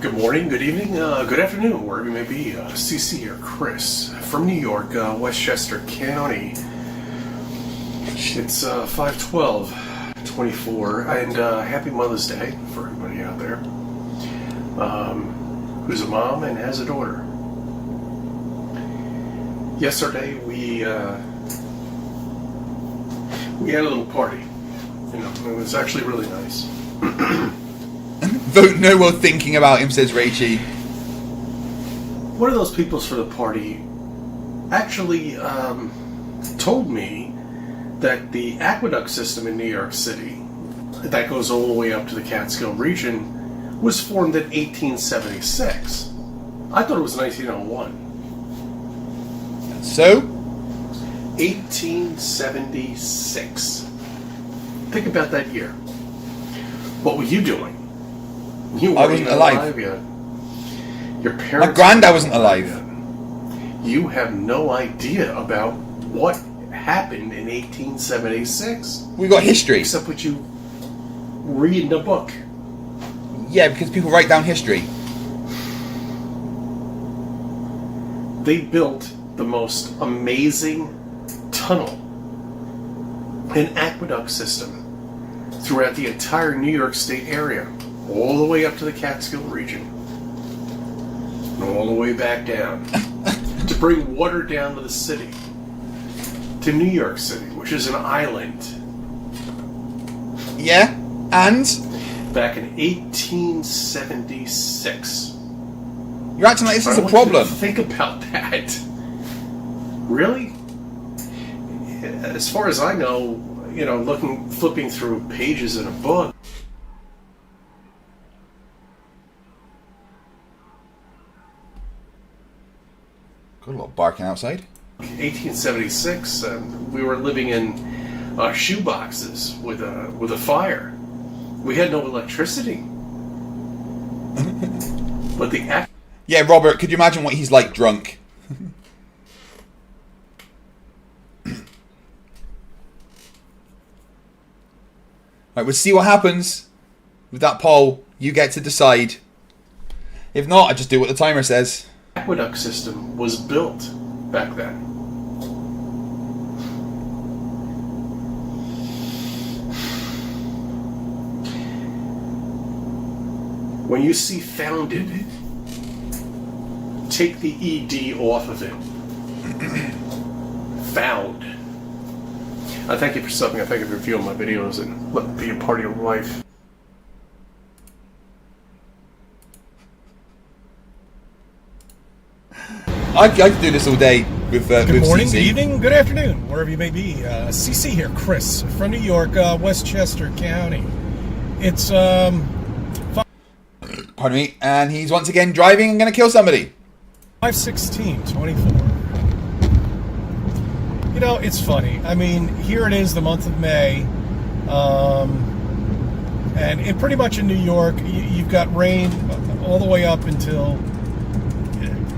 Good morning, good evening, good afternoon, wherever you may be. CC here, Chris, from New York, Westchester County. It's 5/12/24, and happy Mother's Day for everybody out there who's a mom and has a daughter. Yesterday we had a little party. You know, it was actually really nice. Vote no while thinking about him, says Raichi. One of those peoples for the party actually told me that the aqueduct system in New York City, that goes all the way up to the Catskill region, was formed in 1876. I thought it was 1901. So? 1876. Think about that year. What were you doing? I wasn't alive. Yet. Your parents. My granddad wasn't alive. You have no idea about what happened in 1876. We got history. Except what you read in a book. Yeah, because people write down history. They built the most amazing tunnel and aqueduct system throughout the entire New York State area, all the way up to the Catskill region, and all the way back down, to bring water down to the city, to New York City, which is an island. Yeah, and? Back in 1876. You're acting like this is a problem. Think about that. Really? As far as I know, you know, flipping through pages in a book. Got a lot of barking outside. 1876, we were living in shoe boxes with a fire. We had no electricity. But yeah, Robert, could you imagine what he's like drunk? Right, we'll see what happens with that poll. You get to decide. If not, I just do what the timer says. The aqueduct system was built back then. When you see founded, take the ED off of it. Found. I thank you for subbing. I thank you for viewing my videos and let me be a part of your life. I could do this all day with Good morning, CC. good evening, good afternoon, wherever you may be. CC here, Chris, from New York, Westchester County. It's, Pardon me. And he's once again driving and going to kill somebody. 5/16/24. You know, it's funny. I mean, here it is, the month of May, and pretty much in New York, you've got rain all the way up until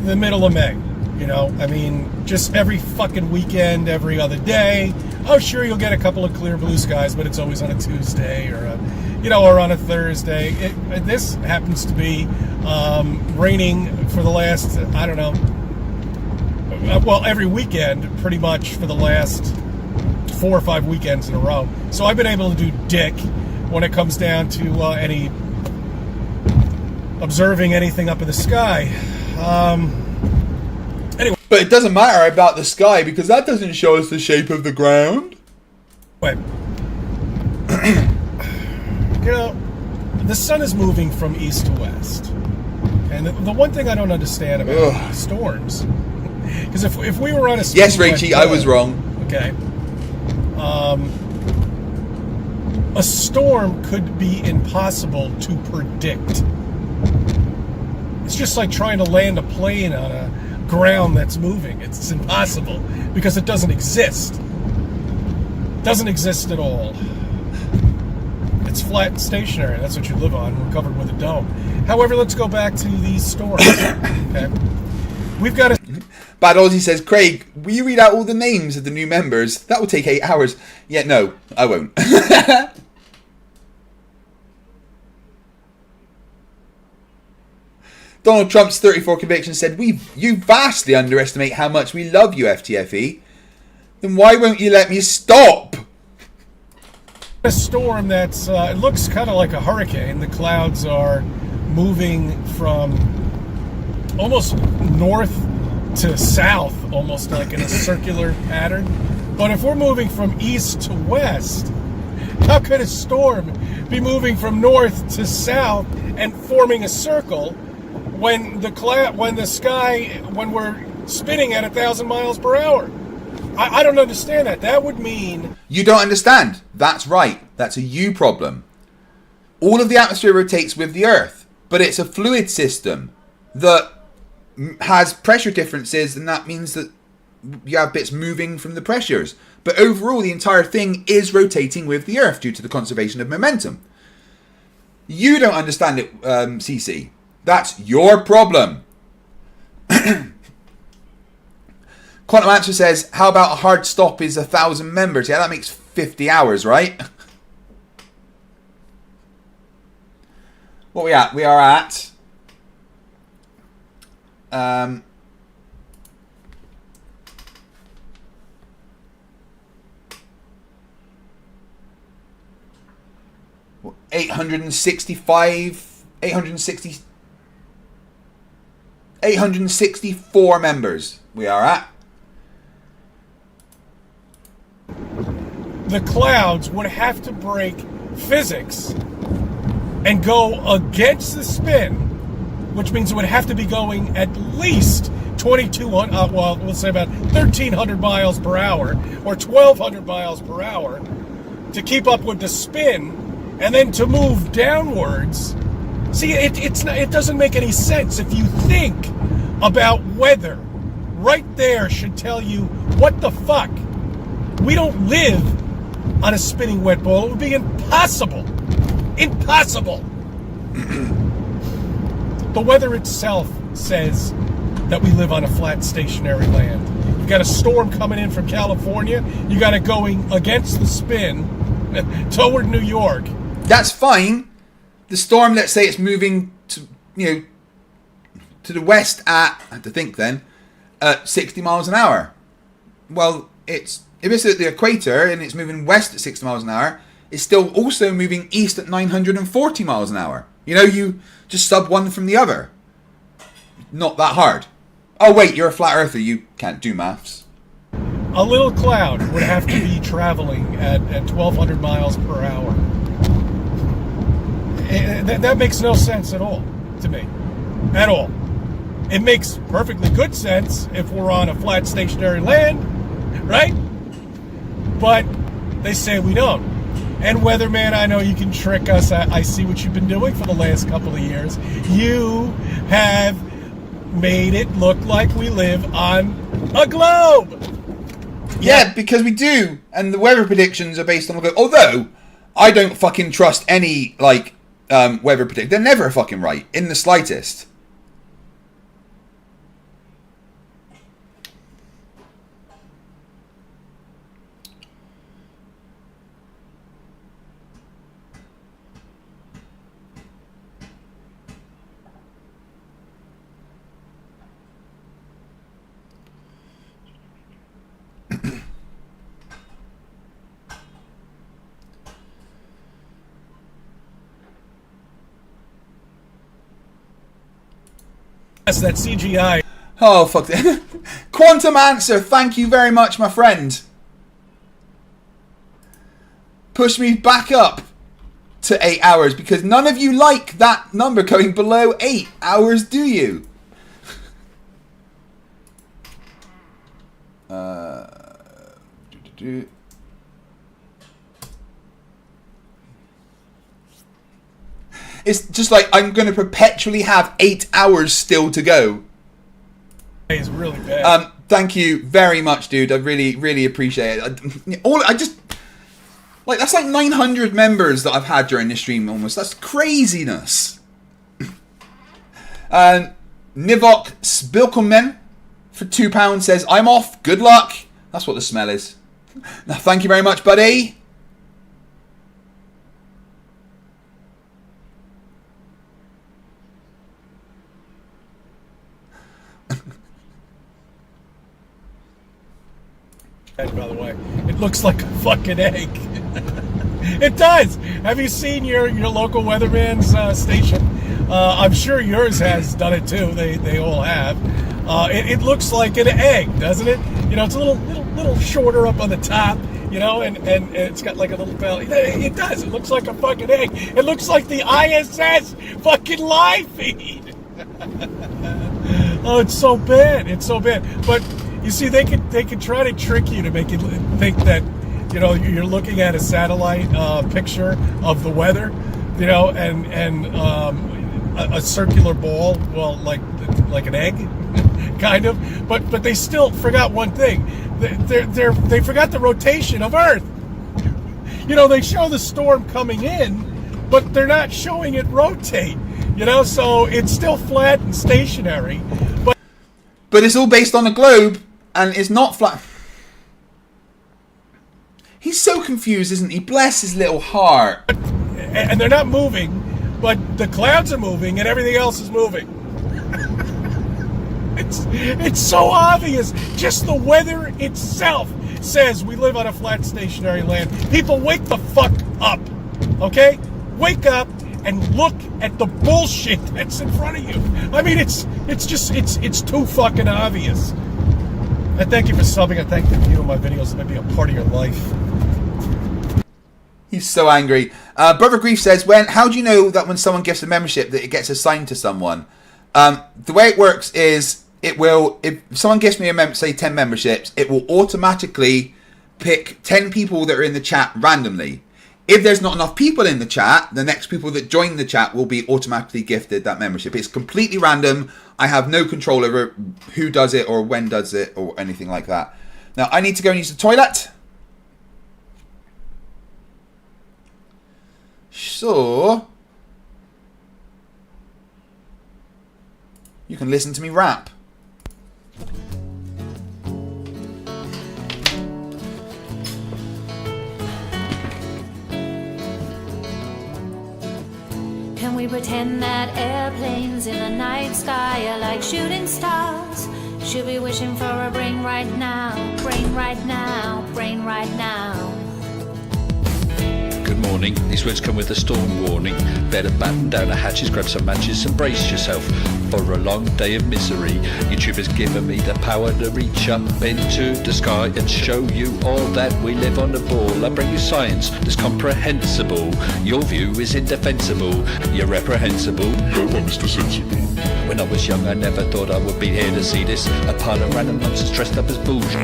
the middle of May. You know, I mean, just every fucking weekend, every other day. Oh, sure, you'll get a couple of clear blue skies, but it's always on a Tuesday or or on a Thursday. This happens to be raining for the last, I don't know, well, every weekend, pretty much for the last 4 or 5 weekends in a row. So I've been able to do dick when it comes down to any observing anything up in the sky. Anyway. But it doesn't matter about the sky because that doesn't show us the shape of the ground. Wait. You know, the sun is moving from east to west. And the one thing I don't understand about storms, because if we were on a yes, Rachie, I was wrong. Okay. A storm could be impossible to predict. It's just like trying to land a plane on a ground that's moving. It's impossible because it doesn't exist. It doesn't exist at all. It's flat and stationary. That's what you live on. We're covered with a dome. However, let's go back to these storms. Okay. We've got a... Bad Aussie says, Craig, will you read out all the names of the new members? That will take 8 hours. Yeah, no, I won't. Donald Trump's 34 convictions said, you vastly underestimate how much we love you, FTFE. Then why won't you let me stop? A storm that's, it looks kind of like a hurricane. The clouds are moving from almost north to south, almost like in a circular pattern. But if we're moving from east to west, how could a storm be moving from north to south and forming a circle when when we're spinning at 1,000 miles per hour? I don't understand that. That would mean... You don't understand. That's right. That's a you problem. All of the atmosphere rotates with the Earth, but it's a fluid system that has pressure differences, and that means that you have bits moving from the pressures. But overall, the entire thing is rotating with the Earth due to the conservation of momentum. You don't understand it, CC. That's your problem. Quantum Answer says, how about a hard stop is 1,000 members? Yeah, that makes 50 hours, right? What are we at? We are at... 864 members we are at. The clouds would have to break physics and go against the spin, which means it would have to be going at least 2,200, well, we'll say about 1,300 miles per hour or 1,200 miles per hour to keep up with the spin, and then to move downwards. See, it doesn't make any sense. If you think about weather, right there should tell you what the fuck. We don't live on a spinning wet ball. It would be impossible. Impossible. The weather itself says that we live on a flat, stationary land. You've got a storm coming in from California. You got it going against the spin toward New York. That's fine. The storm, let's say it's moving to, to the west at, I have to think then, 60 miles an hour. Well, if it's at the equator and it's moving west at 60 miles an hour, it's still also moving east at 940 miles an hour. You just sub one from the other. Not that hard. Oh wait, you're a flat earther, you can't do maths. A little cloud would have to be traveling at 1,200 miles per hour. That makes no sense at all to me. At all. It makes perfectly good sense if we're on a flat, stationary land, right? But they say we don't. And Weatherman, I know you can trick us. I see what you've been doing for the last couple of years. You have made it look like we live on a globe. Yeah, because we do. And the weather predictions are based on a globe. Although, I don't fucking trust any, weather predict. They're never fucking right, in the slightest. Yes, that CGI. Oh, fuck that. Quantum Answer, thank you very much, my friend. Push me back up to 8 hours, because none of you like that number going below 8 hours, do you? It's just like I'm going to perpetually have 8 hours still to go. It's really bad. Thank you very much, dude. I really, really appreciate it. That's like 900 members that I've had during this stream almost. That's craziness. And Nivok Spilkelmen for £2 says, I'm off. Good luck. That's what the smell is. Now, thank you very much, buddy. By the way, it looks like a fucking egg. It does. Have you seen your local weatherman's station? I'm sure yours has done it too. They all have. It looks like an egg, doesn't it? You know, it's a little shorter up on the top. You know, and it's got like a little belly. It does. It looks like a fucking egg. It looks like the ISS fucking live feed. Oh, it's so bad. It's so bad. But you see, they could try to trick you to make you think that, you know, you're looking at a satellite picture of the weather, you know, and a circular ball, well, like an egg, kind of. But they still forgot one thing. They forgot the rotation of Earth. You know, they show the storm coming in, but they're not showing it rotate. You know, so it's still flat and stationary. But it's all based on a globe, and it's not flat. He's so confused, isn't he? Bless his little heart. And they're not moving, but the clouds are moving, and everything else is moving. It's so obvious. Just the weather itself says we live on a flat, stationary land. People, wake the fuck up, okay? Wake up and look at the bullshit that's in front of you. I mean, it's too fucking obvious. I thank you for subbing. I thank you for viewing my videos. It may be a part of your life. He's so angry. Brother Grief says, how do you know that when someone gets a membership that it gets assigned to someone? The way it works is if someone gives me say 10 memberships, it will automatically pick 10 people that are in the chat randomly. If there's not enough people in the chat, the next people that join the chat will be automatically gifted that membership. It's completely random. I have no control over who does it or when does it or anything like that. Now, I need to go and use the toilet. So, you can listen to me rap. Can we pretend that airplanes in the night sky are like shooting stars? Should be wishing for a brain right now, brain right now, brain right now. Good morning. These words come with a storm warning. Better batten down the hatches, grab some matches and brace yourself for a long day of misery. YouTube has given me the power to reach up into the sky and show you all that we live on the ball. I bring you science that's comprehensible. Your view is indefensible. You're reprehensible. Go on, Mr. Sensible. When I was young, I never thought I would be here to see this. A pile of random nonsense dressed up as bullshit.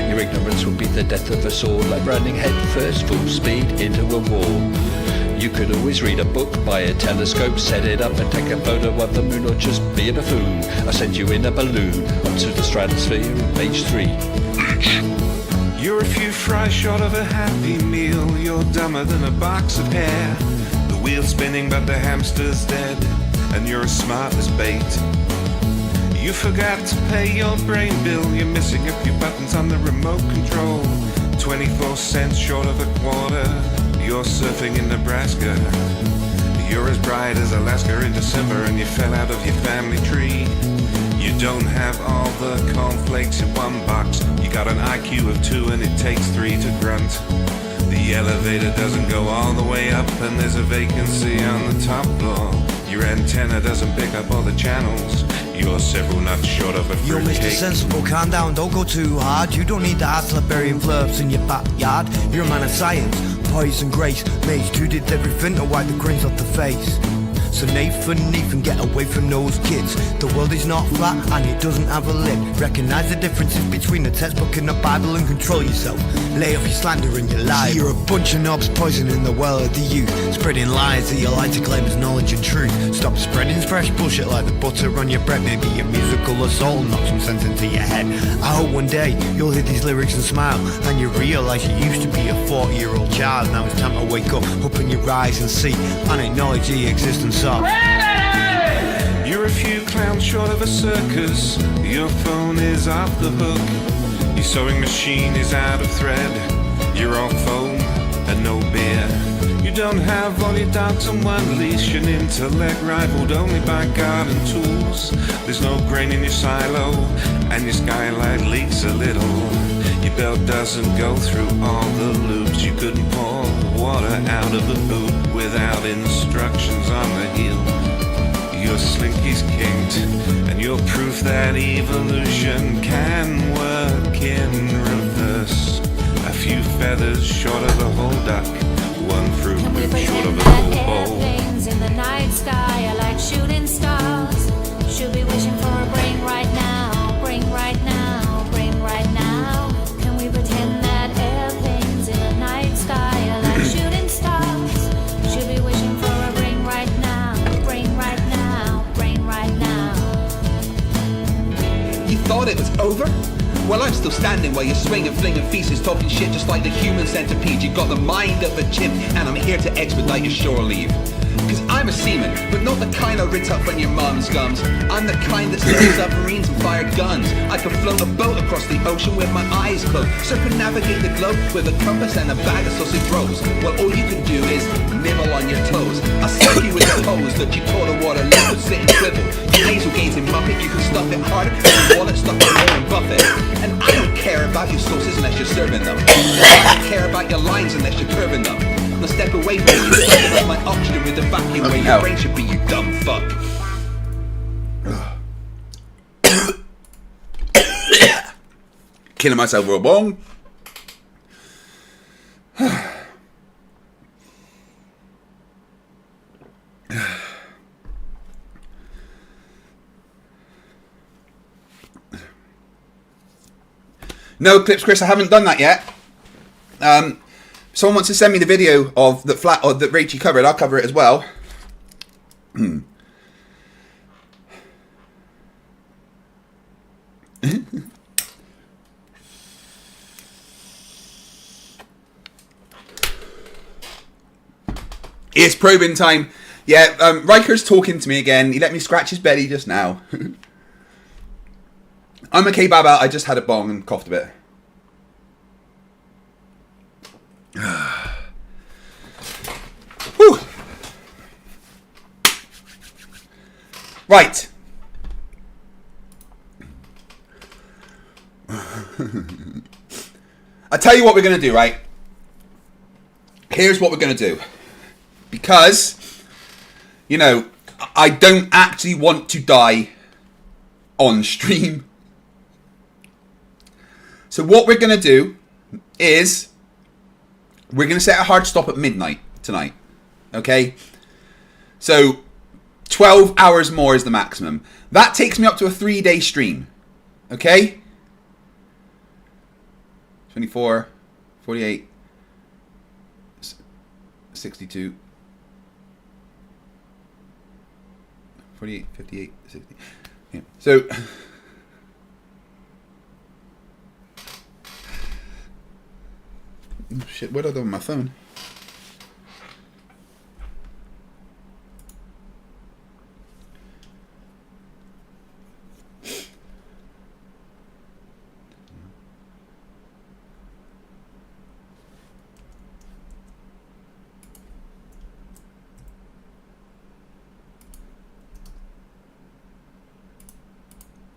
Your ignorance will be the death of us all, like running head first full speed into a wall. You could always read a book, buy a telescope, set it up and take a photo of the moon, or just be a buffoon. I send you in a balloon onto the stratosphere in page 3. You're a few fries short of a happy meal. You're dumber than a box of hair. The wheel's spinning but the hamster's dead, and you're as smart as bait. You forgot to pay your brain bill. You're missing a few buttons on the remote control. 24 cents short of a quarter. You're surfing in Nebraska. You're as bright as Alaska in December, and you fell out of your family tree. You don't have all the cornflakes in one box. You got an IQ of 2 and it takes 3 to grunt. The elevator doesn't go all the way up, and there's a vacancy on the top floor. Your antenna doesn't pick up all the channels. You're several nuts short of a You're Mr. fruitcake. Sensible, calm down, don't go too hard. You don't need the heart to burying Flerfs in your backyard. You're a man of science, poise and grace. Mage 2 did everything to wipe the grins off the face. So Nathan, get away from those kids. The world is not flat and it doesn't have a lid. Recognize the differences between the textbook and the Bible and control yourself. Lay off your slander and your lies. You're a bunch of knobs poisoning the well of the youth, spreading lies that you like to claim as knowledge and truth. Stop spreading fresh bullshit like the butter on your bread. Maybe a musical assault and knock some sense into your head. I hope one day you'll hear these lyrics and smile, and you realise you used to be a 40-year-old child. Now it's time to wake up, open your eyes and see, and acknowledge the existence of. You're a few clowns short of a circus. Your phone is off the hook. Your sewing machine is out of thread. You're all foam and no beer. You don't have all your dogs on one leash. An intellect rivaled only by garden tools. There's no grain in your silo, and your skylight leaks a little. Your belt doesn't go through all the loops. You couldn't pour water out of a boot without instructions on the heel. Your slinky's kinked, and you're proof that evolution can work in reverse. A few feathers short of a whole duck, one fruit short of a whole bowl. Airplanes in the night sky are like shooting stars. Should be wishing for a brain right now, brain right now, brain right now. Can we pretend that airplanes in the night sky are like shooting stars? Should be wishing for a brain right now, brain right now, brain right now. You thought it was over? Well, I'm still standing while you're swinging, flinging feces, talking shit just like the human centipede. You got the mind of a chimp, and I'm here to expedite your shore leave. Cause I'm a seaman, but not the kind I rit up on your mom's gums. I'm the kind that sails submarines and fire guns. I can float a boat across the ocean with my eyes closed, circumnavigate the globe with a compass and a bag of sausage rolls. Well, all you can do is nibble on your toes. I'll suck you with the hose that you call a water level, sit and swivel. Your nasal gazing muppet, you can stuff it harder than your wallet stuck on Warren Buffett. And I don't care about your sources unless you're serving them. I don't care about your lines unless you're curving them. Now step away from me, you're sucking up my oxygen with the vacuum where your brain should be, you dumb fuck. Killing myself real bong. No, Eclipse Chris, I haven't done that yet. Someone wants to send me the video of the flat or that Rachie covered. I'll cover it as well. It's probing time. Yeah, Riker's talking to me again. He let me scratch his belly just now. I'm okay, Baba. I just had a bong and coughed a bit. Whew. Right. I tell you what we're going to do, right? Here's what we're going to do. Because, you know, I don't actually want to die on stream. So what we're going to do is we're going to set a hard stop at midnight tonight. Okay? So 12 hours more is the maximum. That takes me up to a 3-day stream. Okay? 24, 48, 62, 48, 58, 60. Yeah. So oh, shit, what did I do on my phone?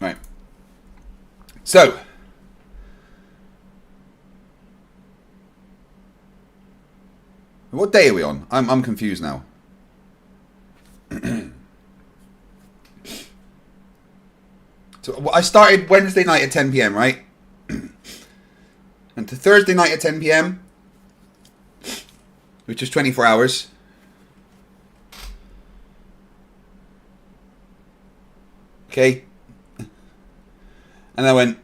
Right. So what day are we on? I'm confused now. So I started Wednesday night at 10 p.m., right? And to Thursday night at 10 p.m., which is 24 hours. Okay. And I went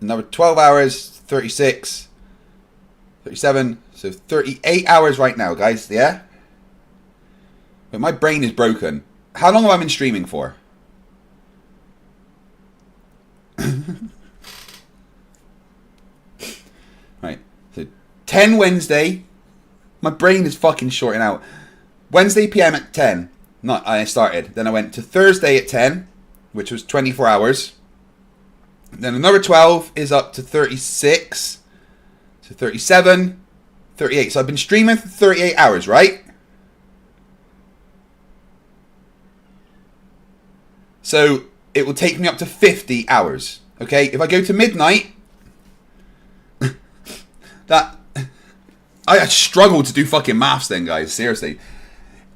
another 12 hours, 36, 37, so 38 hours right now, guys, yeah? But my brain is broken. How long have I been streaming for? Right, so 10 Wednesday. My brain is fucking shorting out. Wednesday PM at 10. I started. Then I went to Thursday at 10, which was 24 hours. Then another 12 is up to 36. So 37, 38. So I've been streaming for 38 hours, right? So it will take me up to 50 hours. Okay? If I go to midnight, that... I struggle to do fucking maths then, guys. Seriously.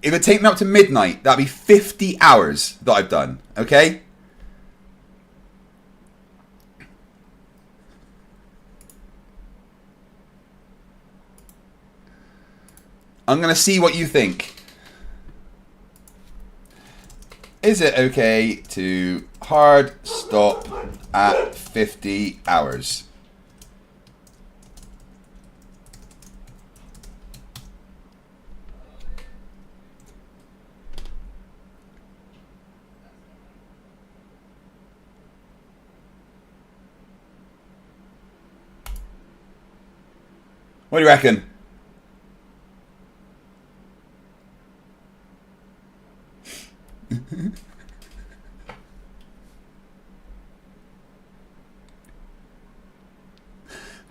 If it take me up to midnight, that'd be 50 hours that I've done. Okay? I'm going to see what you think. Is it okay to hard stop at 50 hours? What do you reckon?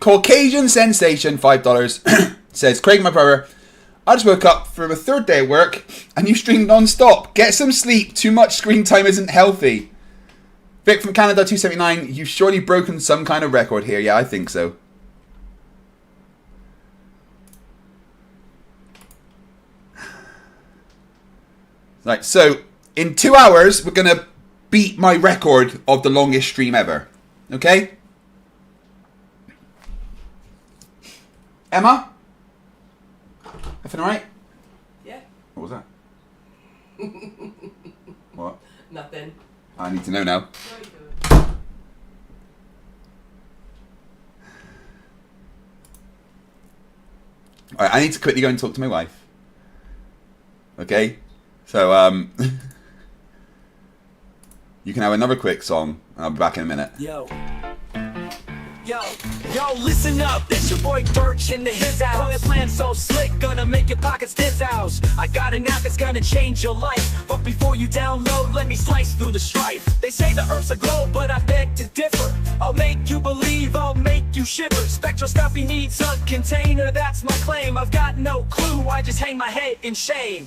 Caucasian Sensation, $5, says, Craig, my brother, I just woke up from a third day at work and you stream non-stop. Get some sleep. Too much screen time isn't healthy. Vic from Canada, 279, you've surely broken some kind of record here. Yeah, I think so. Right, so in 2 hours, we're going to beat my record of the longest stream ever. Okay? Emma? Everything alright? Yeah. What was that? What? Nothing. I need to know now. No, you don't. Alright, I need to quickly go and talk to my wife. Okay? So, you can have another quick song, and I'll be back in a minute. Yo, listen up, it's your boy Birch into his house. Boy, a plan so slick, gonna make your pockets this house. I got an app that's gonna change your life, but before you download, let me slice through the strife. They say the earth's a globe, but I beg to differ. I'll make you believe, I'll make you shiver. Spectroscopy needs a container, that's my claim. I've got no clue, I just hang my head in shame.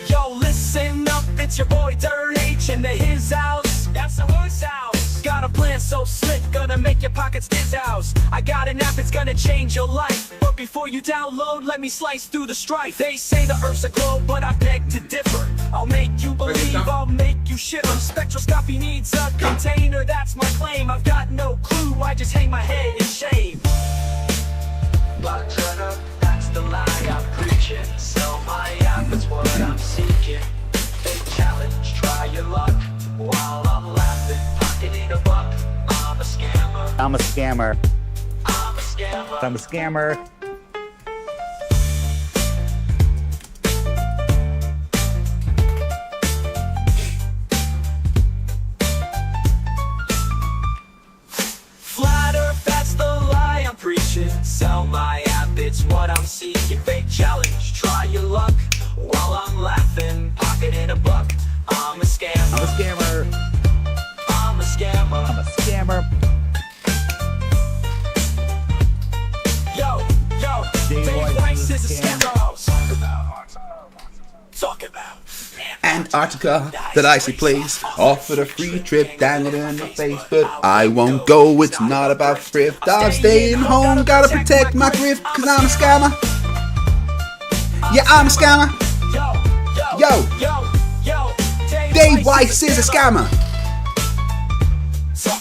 Yo, listen up, it's your boy Dirt H into his house. That's the horse house. Got a plan so slick, gonna make your pockets this house. I got an app that's gonna change your life, but before you download, let me slice through the strife. They say the earth's a globe, but I beg to differ. I'll make you believe, I'll make you shiver. Spectroscopy needs a container, that's my claim. I've got no clue, I just hang my head in shame. But turn up, that's the lie I'm preaching. Sell my app, it's what I'm seeking. Big challenge, try your luck. While I'm laughing, pocketing a buck. I'm a scammer. I'm a scammer. I'm a scammer. I'm a scammer. Flat Earth, that's the lie I'm preaching. Sell my app, it's what I'm seeking. Big challenge, try your luck. While I'm laughing, pocketing a buck. I'm a scammer. I'm a scammer. I'm a scammer. I'm a scammer. Yo, Dave Weiss is a scammer. Talk about. Antarctica, that icy place. Offered a free trip, dangled in my face, but I won't go. It's not about thrift. I'm staying home, gotta protect my grift, cause I'm a scammer. Yeah, I'm a scammer. Yo, Dave Weiss is a scammer.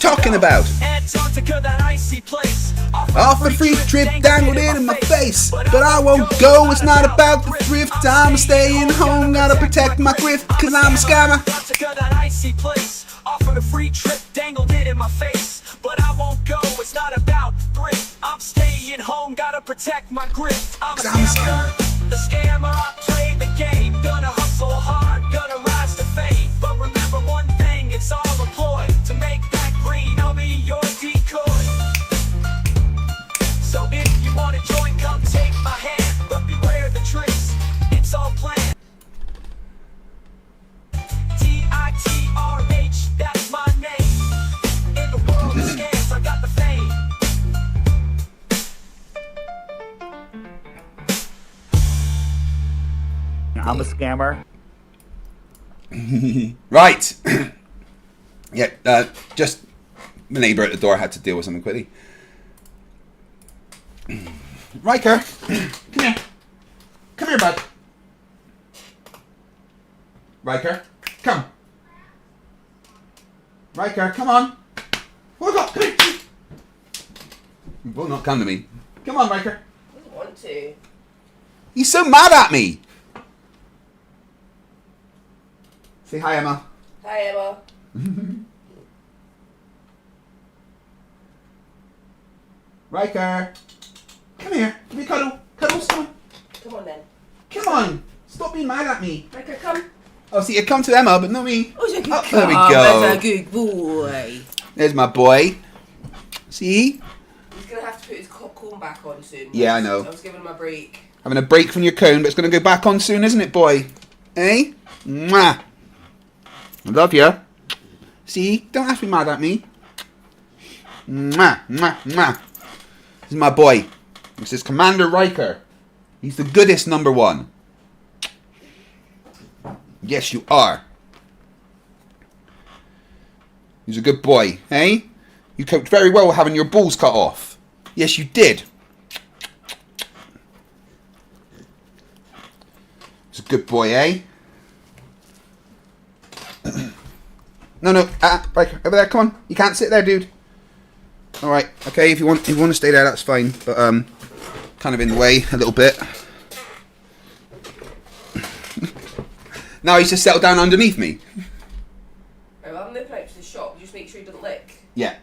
Talking about offered free trip, dangled it in my face, but I won't go. It's not about the thrift. I'm staying home, gotta protect my grift, cause I'm a scammer. Offered a free trip, dangled it in my face, but I won't go. It's not about thrift. I'm staying home, gotta protect my grift. I'm a scammer. The scammer, I play the game. Gonna hustle hard, gonna rise to fame. But remember one thing, it's all a ploy to make that green. I'll be your decoy. So if you wanna join, come take my hand. But beware the tricks, it's all planned. T-I-T-R-H, that's my name. In the world of scams, I got the fame. I'm a scammer. Right. Yeah, just the neighbour at the door had to deal with something quickly. Riker, come here. Come here, bud. Riker, come. Riker, come on. Hold on, come here. You will not come to me. Come on, Riker. I don't want to. He's so mad at me. Say hi, Emma. Hi, Emma. Riker, come here. Give me a cuddle. Cuddles, come on. Come on then. Come on. Stop being mad at me. Riker, come. Oh, see, it come to Emma, but not me. Oh, you're good. Oh, there we go. That's a good boy. There's my boy. See? He's going to have to put his cone back on soon. Yeah, I know. I was giving him a break. Having a break from your cone, but it's going to go back on soon, isn't it, boy? Eh? Mwah. I love you. See? Don't have to be mad at me. Mwah, mwah, mwah. This is my boy. This is Commander Riker. He's the goodest #1. Yes, you are. He's a good boy, eh? You coped very well with having your balls cut off. Yes, you did. He's a good boy, eh? No, right, over there, come on. You can't sit there, dude. Alright, okay, if you want to stay there, that's fine. But, kind of in the way a little bit. Now he's just settled down underneath me. Right, well, I'm nipping out to the shop. Just make sure he doesn't lick. Yeah.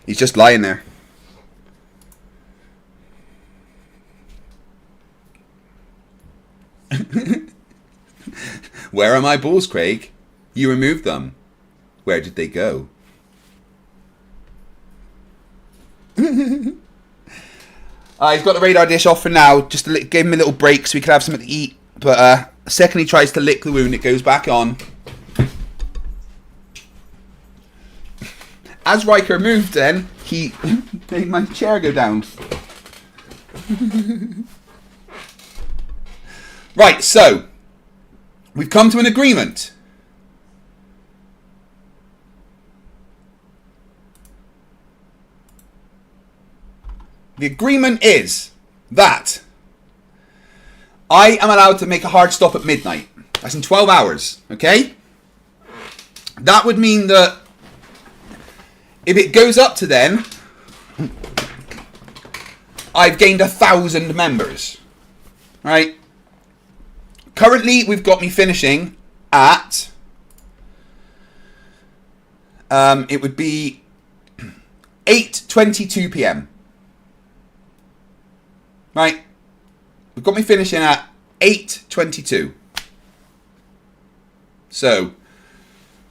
He's just lying there. Where are my balls, Craig? You removed them. Where did they go? He's got the radar dish off for now, just to give him a little break so he can have something to eat. But the second he tries to lick the wound, it goes back on. As Riker moved then, he made my chair go down. Right, so we've come to an agreement. The agreement is that I am allowed to make a hard stop at midnight. That's in 12 hours, okay? That would mean that if it goes up to then, I've gained 1,000 members, right? Currently, we've got me finishing at, it would be 8:22 p.m. Right? We've got me finishing at 8:22. So,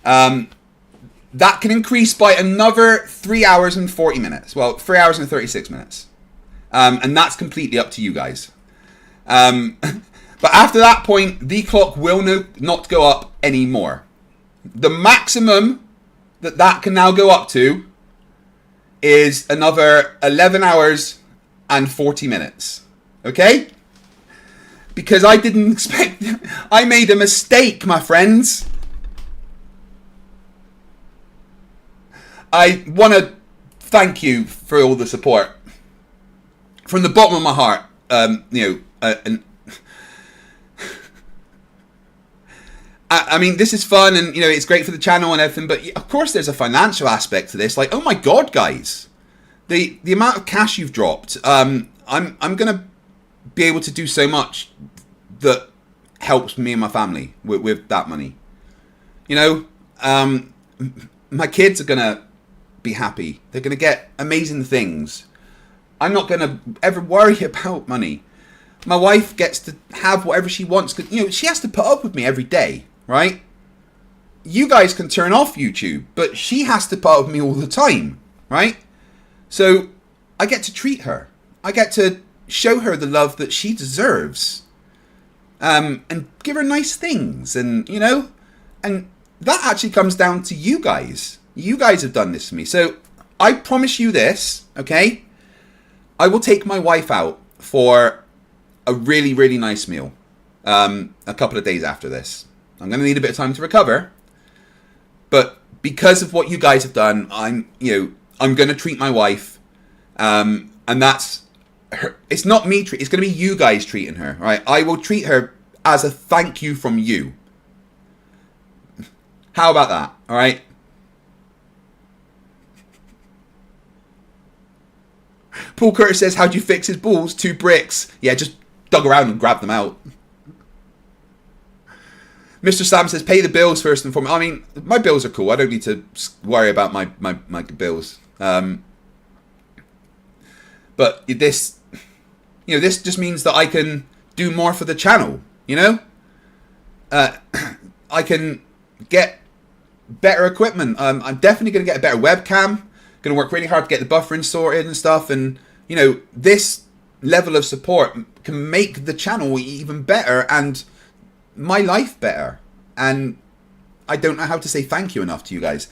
that can increase by another 3 hours and 40 minutes. Well, 3 hours and 36 minutes. And that's completely up to you guys. But after that point, the clock will not go up anymore. The maximum that can now go up to is another 11 hours and 40 minutes. Okay? because I didn't expect... I made a mistake, my friends. I want to thank you for all the support. From the bottom of my heart. I mean, this is fun and, it's great for the channel and everything, but of course there's a financial aspect to this. Like, oh my God, guys. The amount of cash you've dropped, I'm going to be able to do so much that helps me and my family with that money. My kids are going to be happy. They're going to get amazing things. I'm not going to ever worry about money. My wife gets to have whatever she wants. Cause, she has to put up with me every day, right? You guys can turn off YouTube, but she has to put up with me all the time, right? So I get to treat her. I get to show her the love that she deserves. And give her nice things. And, and that actually comes down to you guys. You guys have done this for me. So I promise you this, okay? I will take my wife out for a really, really nice meal a couple of days after this. I'm going to need a bit of time to recover. But because of what you guys have done, I'm going to treat my wife. And that's her. It's not me it's going to be you guys treating her, right? I will treat her as a thank you from you. How about that? All right. Paul Curtis says, how'd you fix his balls? 2 bricks. Yeah, just dug around and grabbed them out. Mr. Sam says, pay the bills first and foremost. I mean, my bills are cool. I don't need to worry about my bills. But this, this just means that I can do more for the channel, I can get better equipment. I'm definitely going to get a better webcam. Going to work really hard to get the buffering sorted and stuff. And, this level of support can make the channel even better and my life better. And I don't know how to say thank you enough to you guys.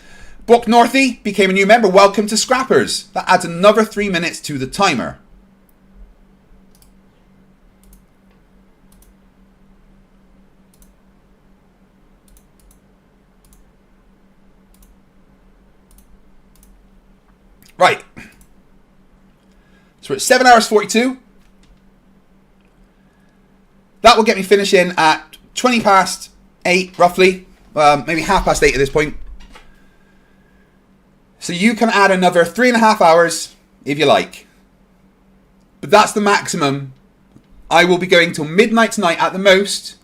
Brock Northy became a new member. Welcome to Scrappers. That adds another 3 minutes to the timer. Right. So we're at 7 hours 42. That will get me finishing at 20 past 8, roughly. Maybe half past 8 at this point. So you can add another 3.5 hours if you like. But that's the maximum. I will be going till midnight tonight at the most.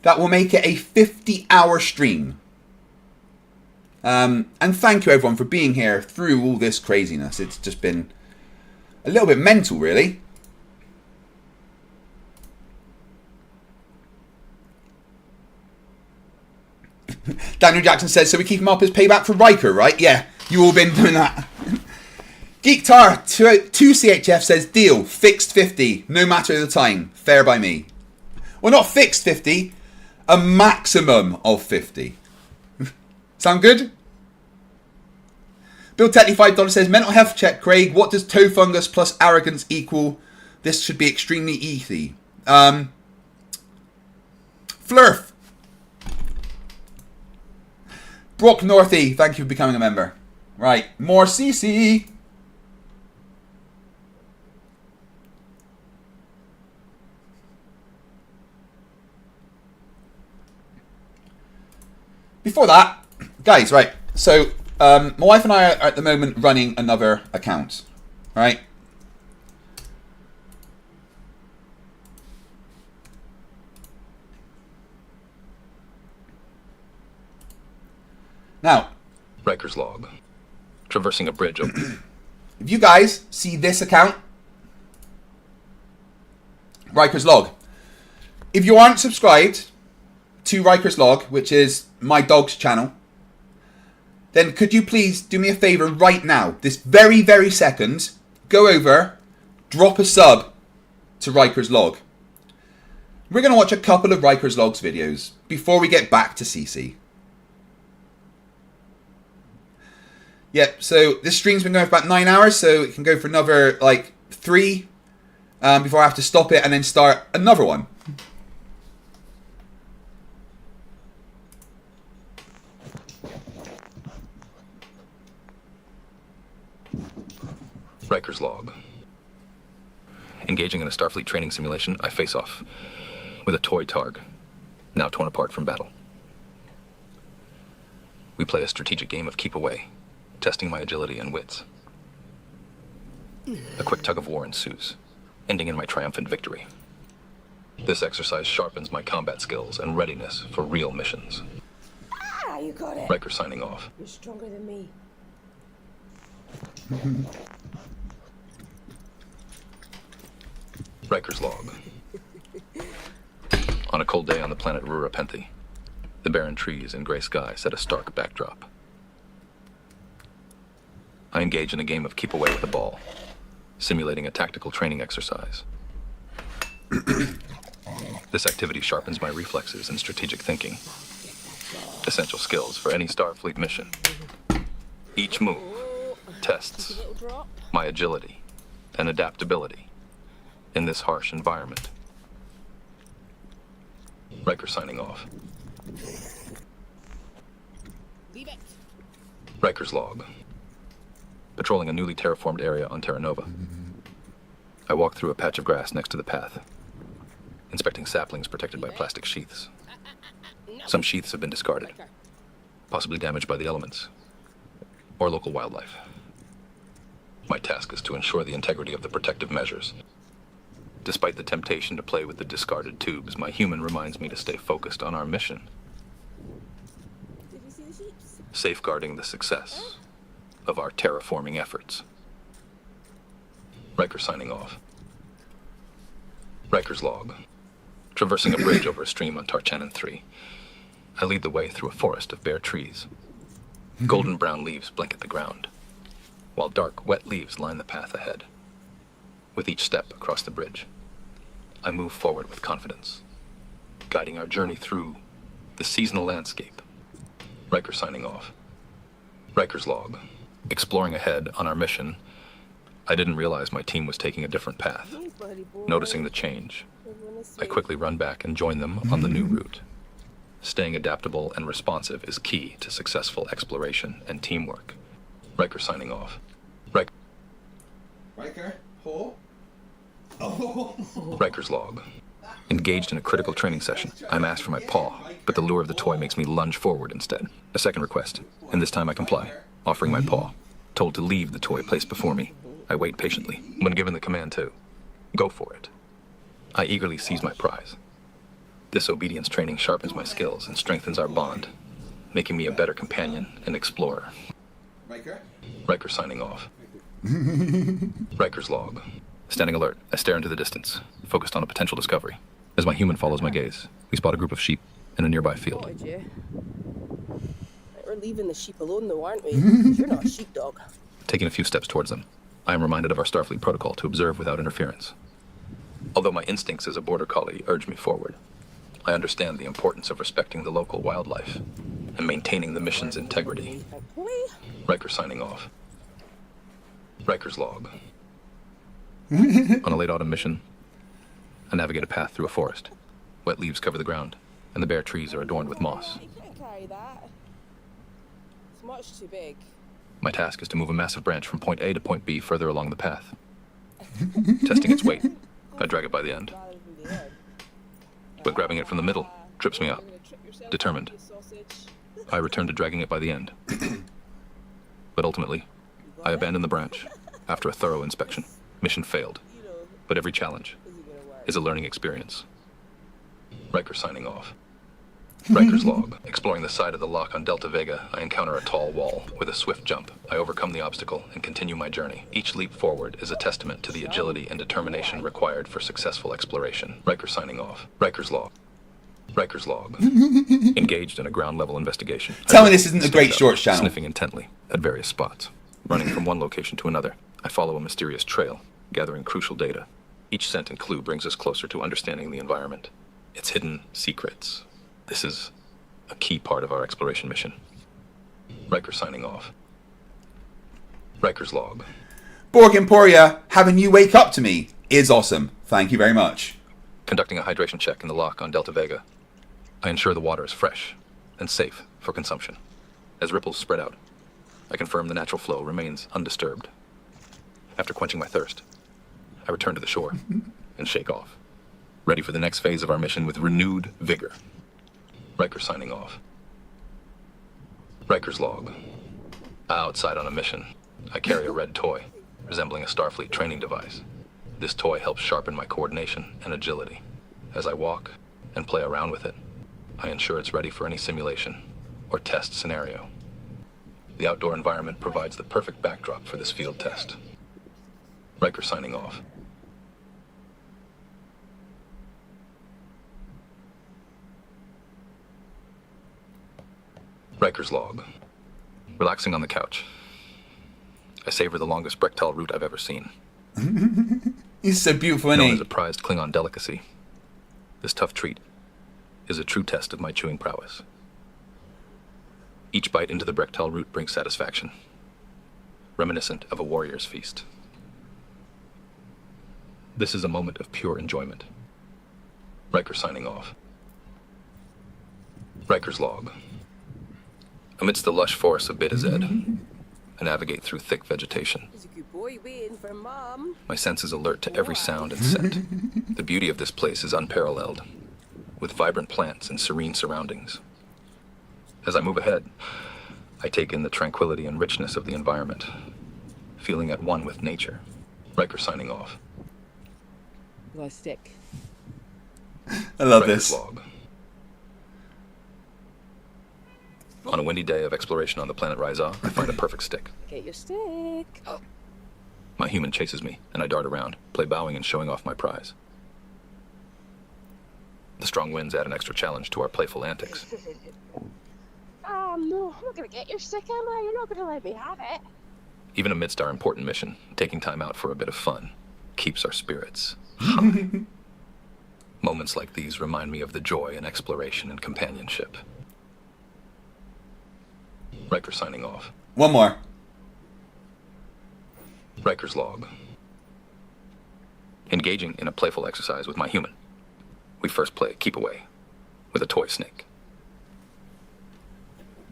That will make it a 50-hour stream. And thank you everyone for being here through all this craziness. It's just been a little bit mental, really. Daniel Jackson says, so we keep him up as payback for Riker, right? Yeah, you all been doing that. Geektar 2CHF says, deal, fixed 50, no matter the time, fair by me. Well, not fixed 50, a maximum of 50. Sound good? Bill Tetley $5 says, mental health check, Craig. What does toe fungus plus arrogance equal? This should be extremely easy. Flerf. Brock Northy, thank you for becoming a member. Right, more CC. Before that, guys, right, so my wife and I are at the moment running another account, right? Now, Riker's log. Traversing a bridge open. If you guys see this account, Riker's log. If you aren't subscribed to Riker's log, which is my dog's channel, then could you please do me a favor right now, this very, very second, go over, drop a sub to Riker's log. We're going to watch a couple of Riker's logs videos before we get back to CC. Yep, so this stream's been going for about 9 hours, so it can go for another, like, 3. before I have to stop it and then start another one. Riker's log. Engaging in a Starfleet training simulation, I face off with a toy targ, now torn apart from battle. We play a strategic game of keep away, testing my agility and wits. A quick tug of war ensues, ending in my triumphant victory. This exercise sharpens my combat skills and readiness for real missions. Ah, you got it. Riker signing off. You're stronger than me. Riker's log. On a cold day on the planet Rurapenthe, the barren trees and gray sky set a stark backdrop. I engage in a game of keep away with a ball, simulating a tactical training exercise. This activity sharpens my reflexes and strategic thinking, essential skills for any Starfleet mission. Each move tests my agility and adaptability in this harsh environment. Riker signing off. Riker's log. Patrolling a newly terraformed area on Terra Nova. I walk through a patch of grass next to the path, inspecting saplings protected by plastic sheaths. Some sheaths have been discarded, possibly damaged by the elements or local wildlife. My task is to ensure the integrity of the protective measures. Despite the temptation to play with the discarded tubes, my human reminds me to stay focused on our mission. Safeguarding the success of our terraforming efforts. Riker signing off. Riker's log. Traversing a bridge over a stream on Tarchanin 3, I lead the way through a forest of bare trees. Golden brown leaves blanket the ground, while dark, wet leaves line the path ahead. With each step across the bridge, I move forward with confidence, guiding our journey through the seasonal landscape. Riker signing off. Riker's log. Exploring ahead on our mission, I didn't realize my team was taking a different path. Noticing the change, I quickly run back and join them on the new route. Staying adaptable and responsive is key to successful exploration and teamwork. Riker signing off. Riker? Hole? Oh. Riker's log. Engaged in a critical training session, I'm asked for my paw, but the lure of the toy makes me lunge forward instead. A second request, and this time I comply, offering my paw. Told to leave the toy placed before me, I wait patiently. When given the command to go for it, I eagerly seize my prize. This obedience training sharpens my skills and strengthens our bond, making me a better companion and explorer. Riker signing off. Riker's log. Standing alert, I stare into the distance, focused on a potential discovery. As my human follows my gaze, we spot a group of sheep in a nearby field. We're leaving the sheep alone though, aren't we? You're not a sheepdog. Taking a few steps towards them, I am reminded of our Starfleet protocol to observe without interference. Although my instincts as a border collie urge me forward, I understand the importance of respecting the local wildlife and maintaining the mission's integrity. Riker signing off. Riker's log. On a late autumn mission, I navigate a path through a forest. Wet leaves cover the ground, and the bare trees are adorned with moss. You can't carry that. It's much too big. My task is to move a massive branch from point A to point B further along the path. Testing its weight, I drag it by the end. But grabbing it from the middle trips me up. Determined, I return to dragging it by the end. But ultimately, I abandon the branch after a thorough inspection. Mission failed, but every challenge is a learning experience. Riker signing off. Riker's log. Exploring the side of the lock on Delta Vega, I encounter a tall wall. With a swift jump, I overcome the obstacle and continue my journey. Each leap forward is a testament to the agility and determination required for successful exploration. Riker signing off. Riker's log. Riker's log. Engaged in a ground-level investigation. Tell me this isn't a Great Shorts channel. Sniffing intently at various spots. Running from one location to another, I follow a mysterious trail, gathering crucial data. Each scent and clue brings us closer to understanding the environment, its hidden secrets. This is a key part of our exploration mission. Riker signing off. Riker's log. Borg Emporia, having you wake up to me is awesome. Thank you very much. Conducting a hydration check in the lock on Delta Vega. I ensure the water is fresh and safe for consumption. As ripples spread out, I confirm the natural flow remains undisturbed. After quenching my thirst, I return to the shore and shake off, ready for the next phase of our mission with renewed vigor. Riker signing off. Riker's log. Outside on a mission, I carry a red toy, resembling a Starfleet training device. This toy helps sharpen my coordination and agility. As I walk and play around with it, I ensure it's ready for any simulation or test scenario. The outdoor environment provides the perfect backdrop for this field test. Riker signing off. Riker's log. Relaxing on the couch. I savor the longest Brechtal route I've ever seen. He's so beautiful, isn't Known he? as a prized Klingon delicacy, this tough treat is a true test of my chewing prowess. Each bite into the Brechtal root brings satisfaction, reminiscent of a warrior's feast. This is a moment of pure enjoyment. Riker signing off. Riker's log. Amidst the lush forests of Beta Z, I navigate through thick vegetation. He's a good boy waiting for Mum. My senses alert to every sound and scent. The beauty of this place is unparalleled, with vibrant plants and serene surroundings. As I move ahead, I take in the tranquility and richness of the environment, feeling at one with nature. Riker signing off. Got a stick. I love Riker's this. log. On a windy day of exploration on the planet Risa, I find a perfect stick. Get your stick. My human chases me, and I dart around, play bowing and showing off my prize. The strong winds add an extra challenge to our playful antics. Oh no, I'm not gonna get your stick, am I? You're not gonna let me have it. Even amidst our important mission, taking time out for a bit of fun keeps our spirits high. Moments like these remind me of the joy in exploration and companionship. Riker signing off. One more. Riker's log. Engaging in a playful exercise with my human. We first play keep away with a toy snake.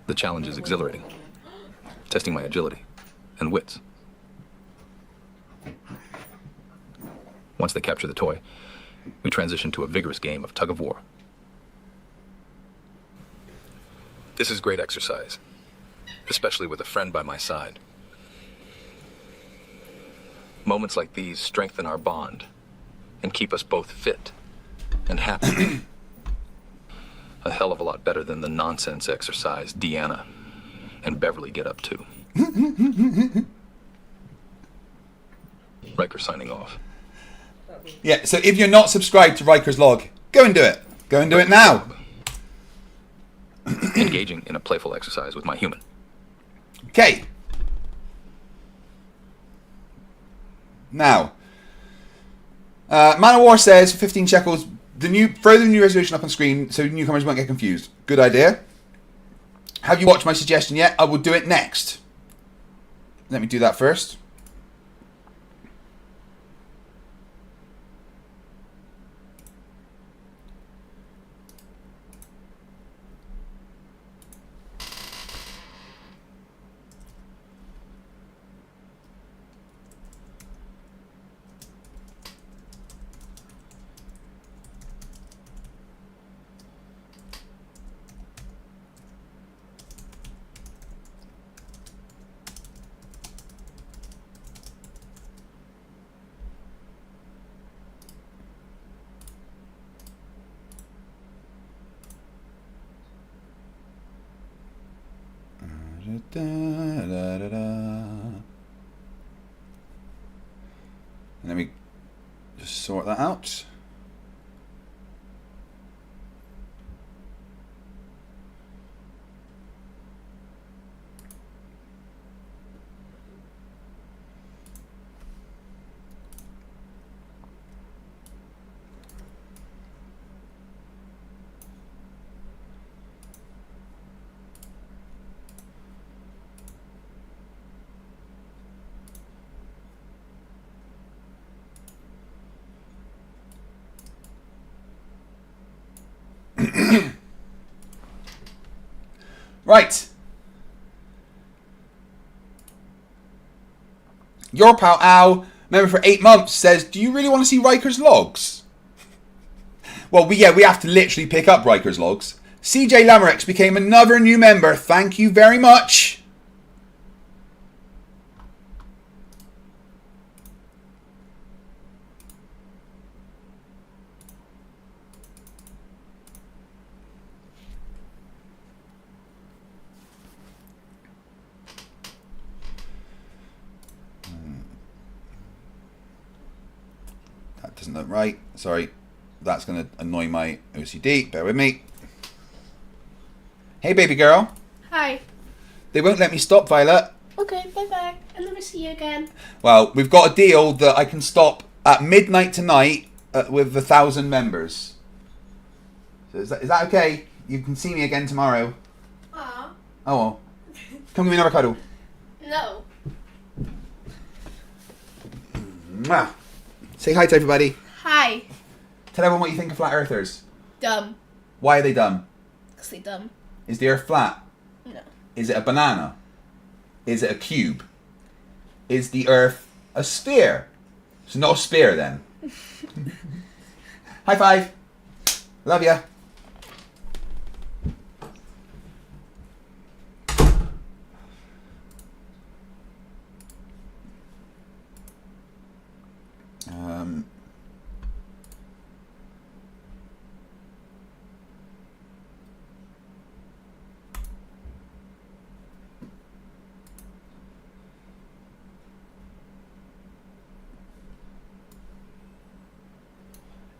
The challenge is exhilarating, testing my agility and wits. Once they capture the toy, we transition to a vigorous game of tug of war. This is great exercise, especially with a friend by my side. Moments like these strengthen our bond and keep us both fit and happy. A hell of a lot better than the nonsense exercise Deanna and Beverly get up to. Riker signing off. Yeah, so if you're not subscribed to Riker's Log, go and do it. Go and do it now. Engaging in a playful exercise with my human. Okay. Now, Man of War says, 15 shekels, throw the new resolution up on screen so newcomers won't get confused. Good idea. Have you watched my suggestion yet? I will do it next. Let me do that first. Da, da, da, da. Let me just sort that out. Right. Your pal Al, member for 8 months, says, do you really want to see Riker's logs? Well, we have to literally pick up Riker's logs. CJ Lamerex became another new member. Thank you very much. That doesn't look right. Sorry. That's going to annoy my OCD. Bear with me. Hey, baby girl. Hi. They won't let me stop, Violet. Okay, bye-bye. I'll never see you again. Well, we've got a deal that I can stop at midnight tonight with 1,000 members. So is that okay? You can see me again tomorrow. Aw. Oh, well. Come give me another cuddle. No. Mwah. Say hi to everybody. Hi. Tell everyone what you think of flat earthers. Dumb. Why are they dumb? Because they dumb. Is the earth flat? No. Is it a banana? Is it a cube? Is the earth a sphere? It's not a sphere then. High five. Love ya.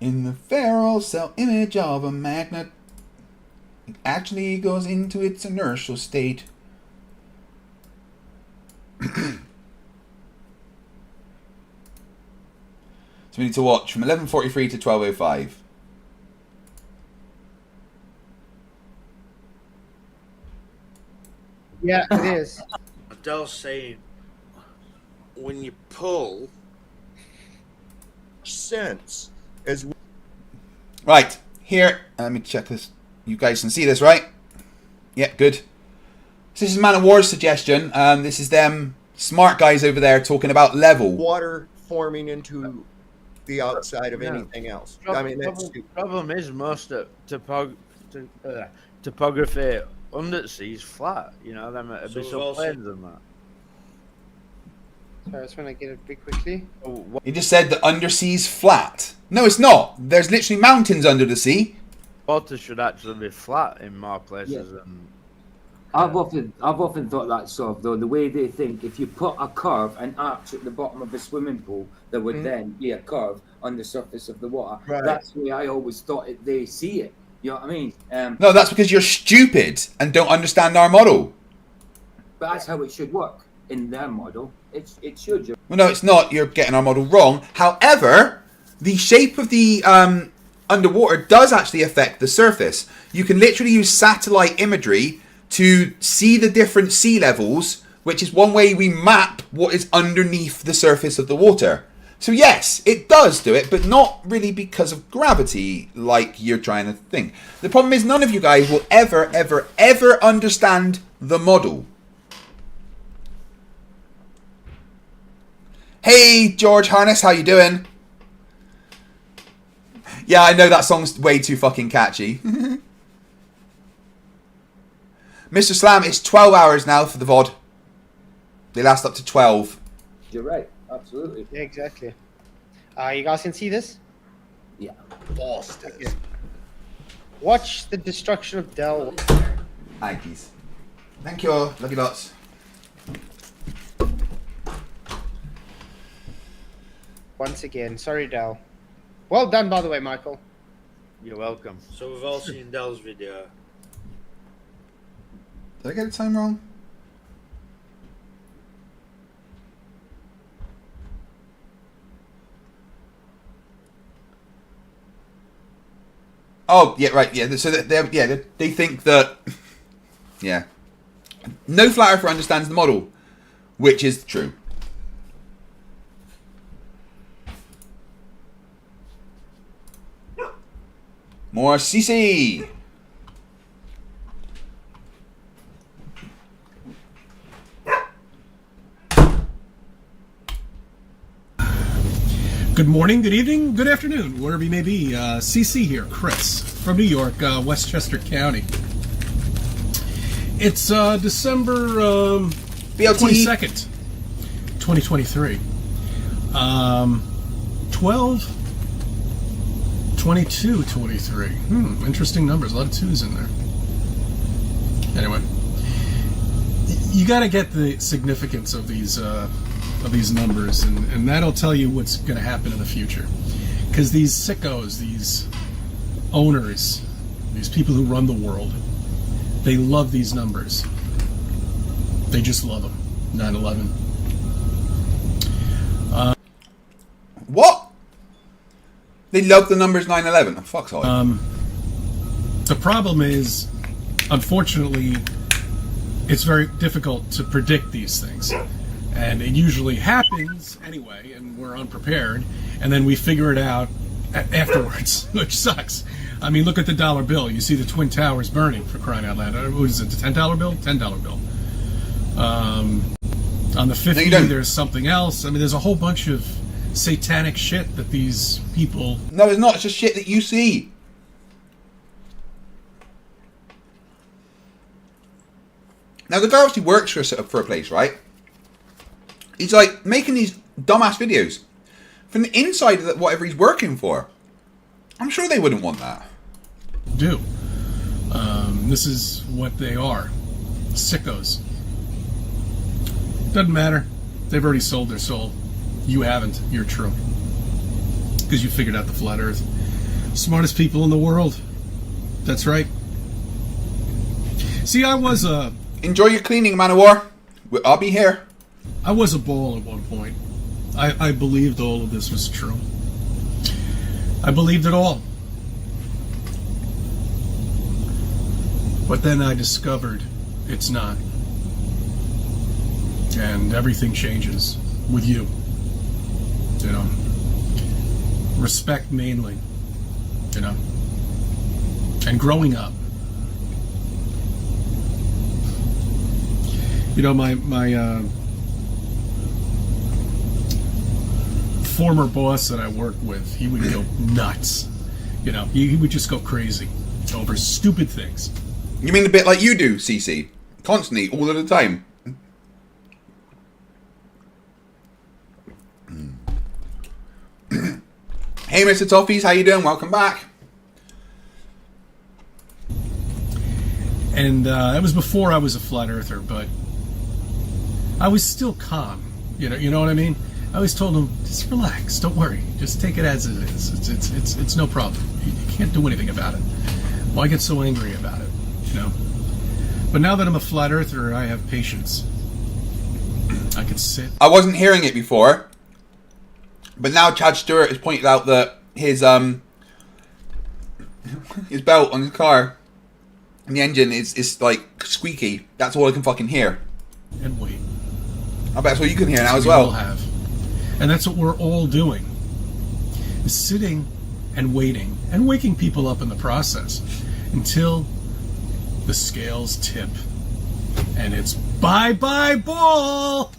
In the ferrule cell image of a magnet, it actually goes into its inertial state. So we need to watch from 11:43 to 12:05. Yeah, it is. Adele's saying when you pull sense as Right, here, let me check this. You guys can see this, right? Yeah, good. So this is Man of War's suggestion. This is them smart guys over there talking about level. water forming into the outside of anything else. I mean, that's Problem is most of topography under the sea is flat. You know, them abyssal plains and that. So I just want to get it big quickly. He just said the undersea's flat. No, it's not. There's literally mountains under the sea. Water should actually be flat in more places than. I've often thought that sort of, though, the way they think, if you put a curve, an arch at the bottom of a swimming pool, there would then be a curve on the surface of the water. Right. That's the way I always thought they see it. You know what I mean? No, that's because you're stupid and don't understand our model. But that's how it should work in their model. It should. Well, no, it's not. You're getting our model wrong. However, the shape of the underwater does actually affect the surface. You can literally use satellite imagery to see the different sea levels, which is one way we map what is underneath the surface of the water. So yes, it does do it, but not really because of gravity, like you're trying to think. The problem is none of you guys will ever, ever, ever understand the model. Hey, George Harness, how you doing? Yeah, I know that song's way too fucking catchy. Mr. Slam, it's 12 hours now for the VOD. They last up to 12. You're right, absolutely. Yeah, exactly. You guys can see this? Yeah. Boston. Okay. Watch the destruction of Dell. Aggies. Thank you all. Love you lots. Once again, sorry, Dell. Well done, by the way, Michael. You're welcome. So we've all seen Dell's video. Did I get the time wrong? Oh, yeah, right, yeah. So they think that, yeah, no flat earther understands the model, which is true. More CC. Good morning, good evening, good afternoon, wherever you may be. CC here, Chris, from New York, Westchester County. It's December 22nd, 2023. 12/22/23. Interesting numbers. A lot of twos in there. Anyway, you got to get the significance of these numbers, and that'll tell you what's going to happen in the future. Because these sickos, these owners, these people who run the world, they love these numbers. They just love them. 9/11. What? They love the numbers 9/11. Oh, fuck's all. The problem is, unfortunately, it's very difficult to predict these things. And it usually happens anyway, and we're unprepared, and then we figure it out afterwards, which sucks. I mean, look at the dollar bill. You see the Twin Towers burning, for crying out loud. What is it, the $10 bill? $10 bill. On the 50, there's something else. I mean, there's a whole bunch of satanic shit that these people... No, it's not. It's just shit that you see. Now, the guy obviously works for a place, right? He's like making these dumbass videos from the inside of whatever he's working for. I'm sure they wouldn't want that. This is what they are. Sickos. Doesn't matter. They've already sold their soul. You haven't. You're true. Because you figured out the flat earth. Smartest people in the world. That's right. See, I was a... Enjoy your cleaning, Man of War. I'll be here. I was a ball at one point. I believed all of this was true. I believed it all. But then I discovered it's not. And everything changes with you. You know. Respect mainly. You know. And growing up. You know, my former boss that I worked with, he would go nuts. You know, he would just go crazy over stupid things. You mean a bit like you do, CC? Constantly, all of the time. Hey, Mr. Toffees, how you doing? Welcome back. And it was before I was a flat earther, but I was still calm. You know what I mean? I always told him, just relax, don't worry, just take it as it is. It's no problem. You can't do anything about it. Why get so angry about it? You know. But now that I'm a flat earther, I have patience. I can sit. I wasn't hearing it before, but now Chad Stewart has pointed out that his belt on his car and the engine is like squeaky. That's all I can fucking hear. And wait. I bet that's what you can hear now as We well. all have. And that's what we're all doing. Is sitting and waiting and waking people up in the process until the scales tip and it's bye-bye ball.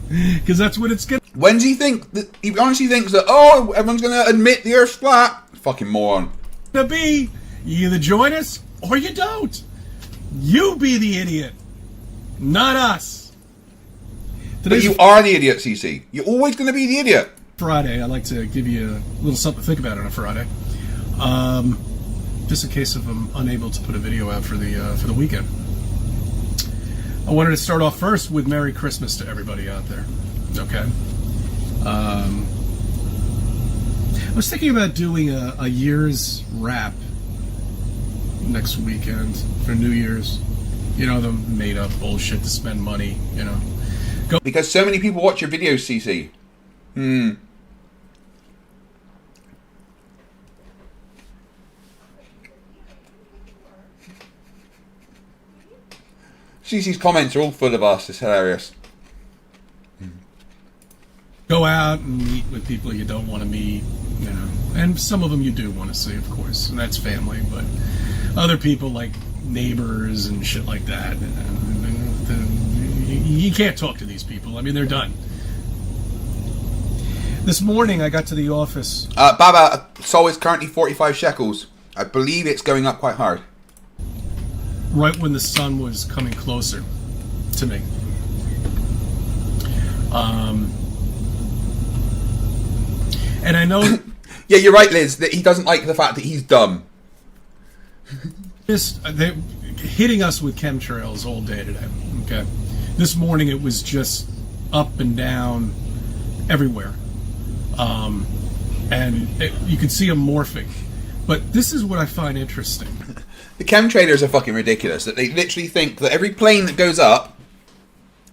Because that's what it's gonna. When does he think that he honestly thinks that everyone's gonna admit the Earth's flat? Fucking moron. To be, you either join us or you don't. You be the idiot, not us. But you are the idiot, CC. You're always going to be the idiot. Friday, I like to give you a little something to think about on a Friday. Just in case if I'm unable to put a video out for the weekend. I wanted to start off first with Merry Christmas to everybody out there. Okay. I was thinking about doing a year's wrap next weekend for New Year's. You know, the made-up bullshit to spend money, you know. Because so many people watch your videos, CC. CC's comments are all full of us. It's hilarious. Go out and meet with people you don't want to meet. you know. And some of them you do want to see, of course, and that's family. But other people, like neighbors and shit like that, you can't talk to these people. I mean, they're done. This morning, I got to the office. Baba, Sol is currently 45 shekels. I believe it's going up quite hard. Right when the sun was coming closer to me. And I know... Yeah, you're right, Liz, that he doesn't like the fact that he's dumb. They're hitting us with chemtrails all day today. Okay, this morning it was just up and down everywhere. You could see them morphing. But this is what I find interesting. The chemtrailers are fucking ridiculous. That they literally think that every plane that goes up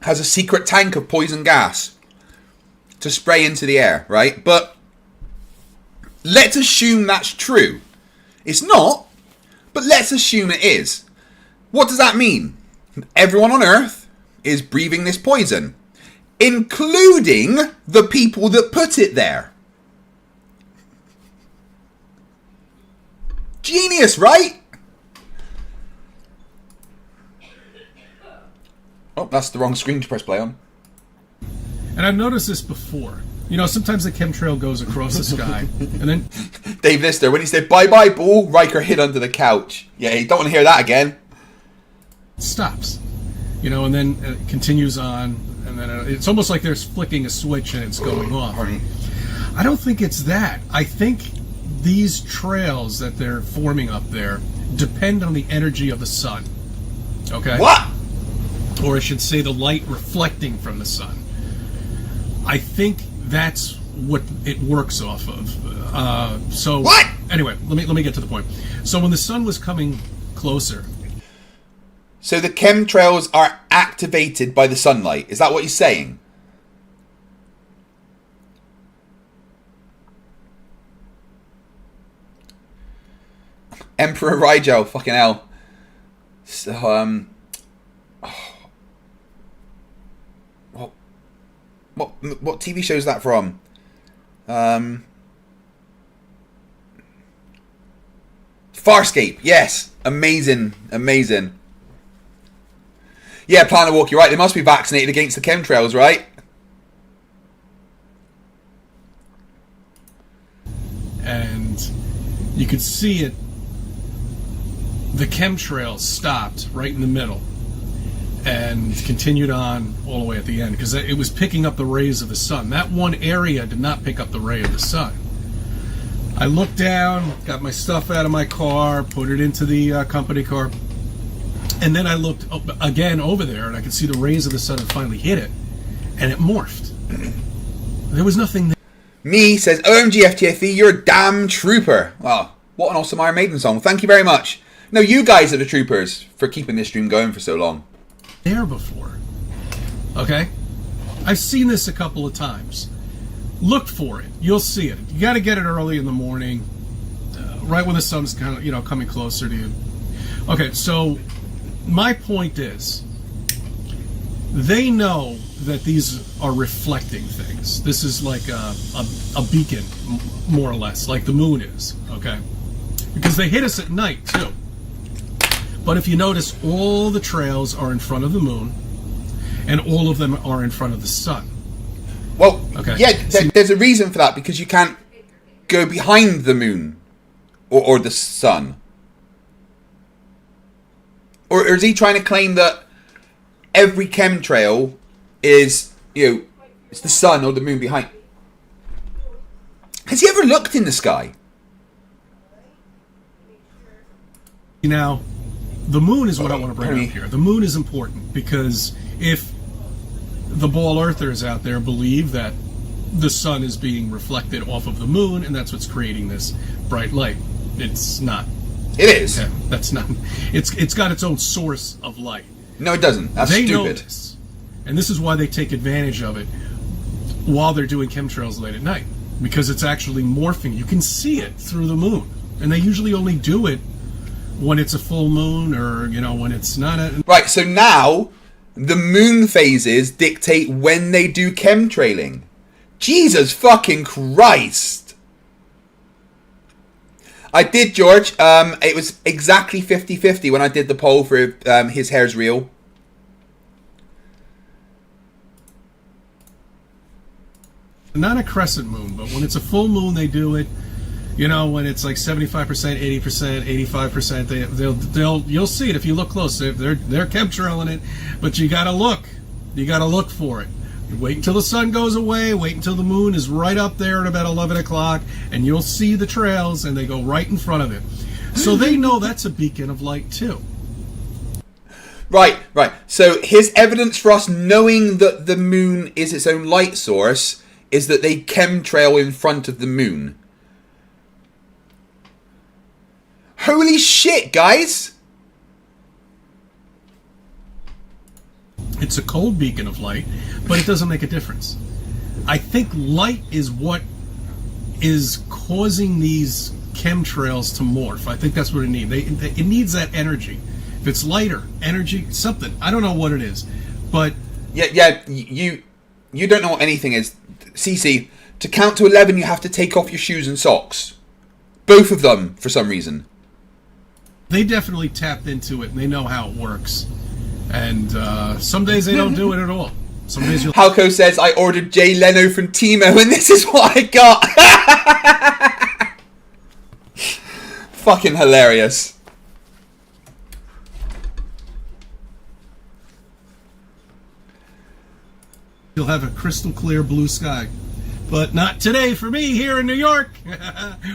has a secret tank of poison gas to spray into the air, right? But let's assume that's true. It's not, but let's assume it is. What does that mean? Everyone on Earth is breathing this poison, including the people that put it there. Genius, right? Oh, that's the wrong screen to press play on. And I've noticed this before. You know, sometimes the chemtrail goes across the sky, and then... Dave Lister, when he said, bye-bye, ball, Riker hid under the couch. Yeah, you don't want to hear that again. It stops. You know, and then it continues on, and then it's almost like they're flicking a switch and it's going off. I don't think it's that. I think these trails that they're forming up there depend on the energy of the sun. Okay? What? Or I should say the light reflecting from the sun. I think that's what it works off of. So what? Anyway, let me get to the point. So when the sun was coming closer, so the chemtrails are activated by the sunlight. Is that what you're saying? Emperor Rigel, fucking hell. So, what TV show is that from? Farscape, yes. Amazing, amazing. Yeah, Planet Walk, you're right. They must be vaccinated against the chemtrails, right? and you could see it. The chemtrails stopped right in the middle and continued on all the way at the end because it was picking up the rays of the sun. That one area did not pick up the ray of the sun. I looked down, got my stuff out of my car, put it into the company car, and then I looked again over there, and I could see the rays of the sun had finally hit it, and it morphed. There was nothing there. Me says, OMG FTFE, you're a damn trooper. Wow, what an awesome Iron Maiden song. Thank you very much. No, you guys are the troopers for keeping this stream going for so long. There before. Okay? I've seen this a couple of times. Look for it. You'll see it. You got to get it early in the morning, right when the sun's kind of, coming closer to you. Okay, so my point is, they know that these are reflecting things. This is like a beacon, more or less, like the moon is, okay? Because they hit us at night, too. But if you notice, all the trails are in front of the moon, and all of them are in front of the sun. Well, okay. Yeah, there's a reason for that, because you can't go behind the moon or the sun. Or is he trying to claim that every chemtrail is, it's the sun or the moon behind? Has he ever looked in the sky? Now, the moon is what I want to bring up here. The moon is important because if the ball earthers out there believe that the sun is being reflected off of the moon and that's what's creating this bright light, it's not. It is. Okay, that's not. It's got its own source of light. No, it doesn't. That's they stupid. Know this, and this is why they take advantage of it while they're doing chemtrails late at night, because it's actually morphing. You can see it through the moon, and they usually only do it when it's a full moon or when it's not a... Right, so now the moon phases dictate when they do chemtrailing. Jesus fucking Christ. I did, George. It was exactly 50-50 when I did the poll for his hair's real. Not a crescent moon, but when it's a full moon, they do it. You know, when it's like 75%, 80%, 85%, you'll see it if you look close. They're chemtrailing it, but you gotta look. You gotta look for it. You wait until the sun goes away. Wait until the moon is right up there at about 11 o'clock, and you'll see the trails, and they go right in front of it. So they know that's a beacon of light too. Right. So his evidence for us knowing that the moon is its own light source is that they chemtrail in front of the moon. Holy shit, guys! It's a cold beacon of light, but it doesn't make a difference. I think light is what is causing these chemtrails to morph. I think that's what it needs. It needs that energy. If it's lighter, energy, something. I don't know what it is, but... Yeah, you don't know what anything is. CC, to count to 11, you have to take off your shoes and socks. Both of them, for some reason. They definitely tapped into it, and they know how it works. And some days they don't do it at all. Some days you'll... Halco says, I ordered Jay Leno from Timo, and this is what I got. Fucking hilarious. You'll have a crystal clear blue sky. But not today for me here in New York.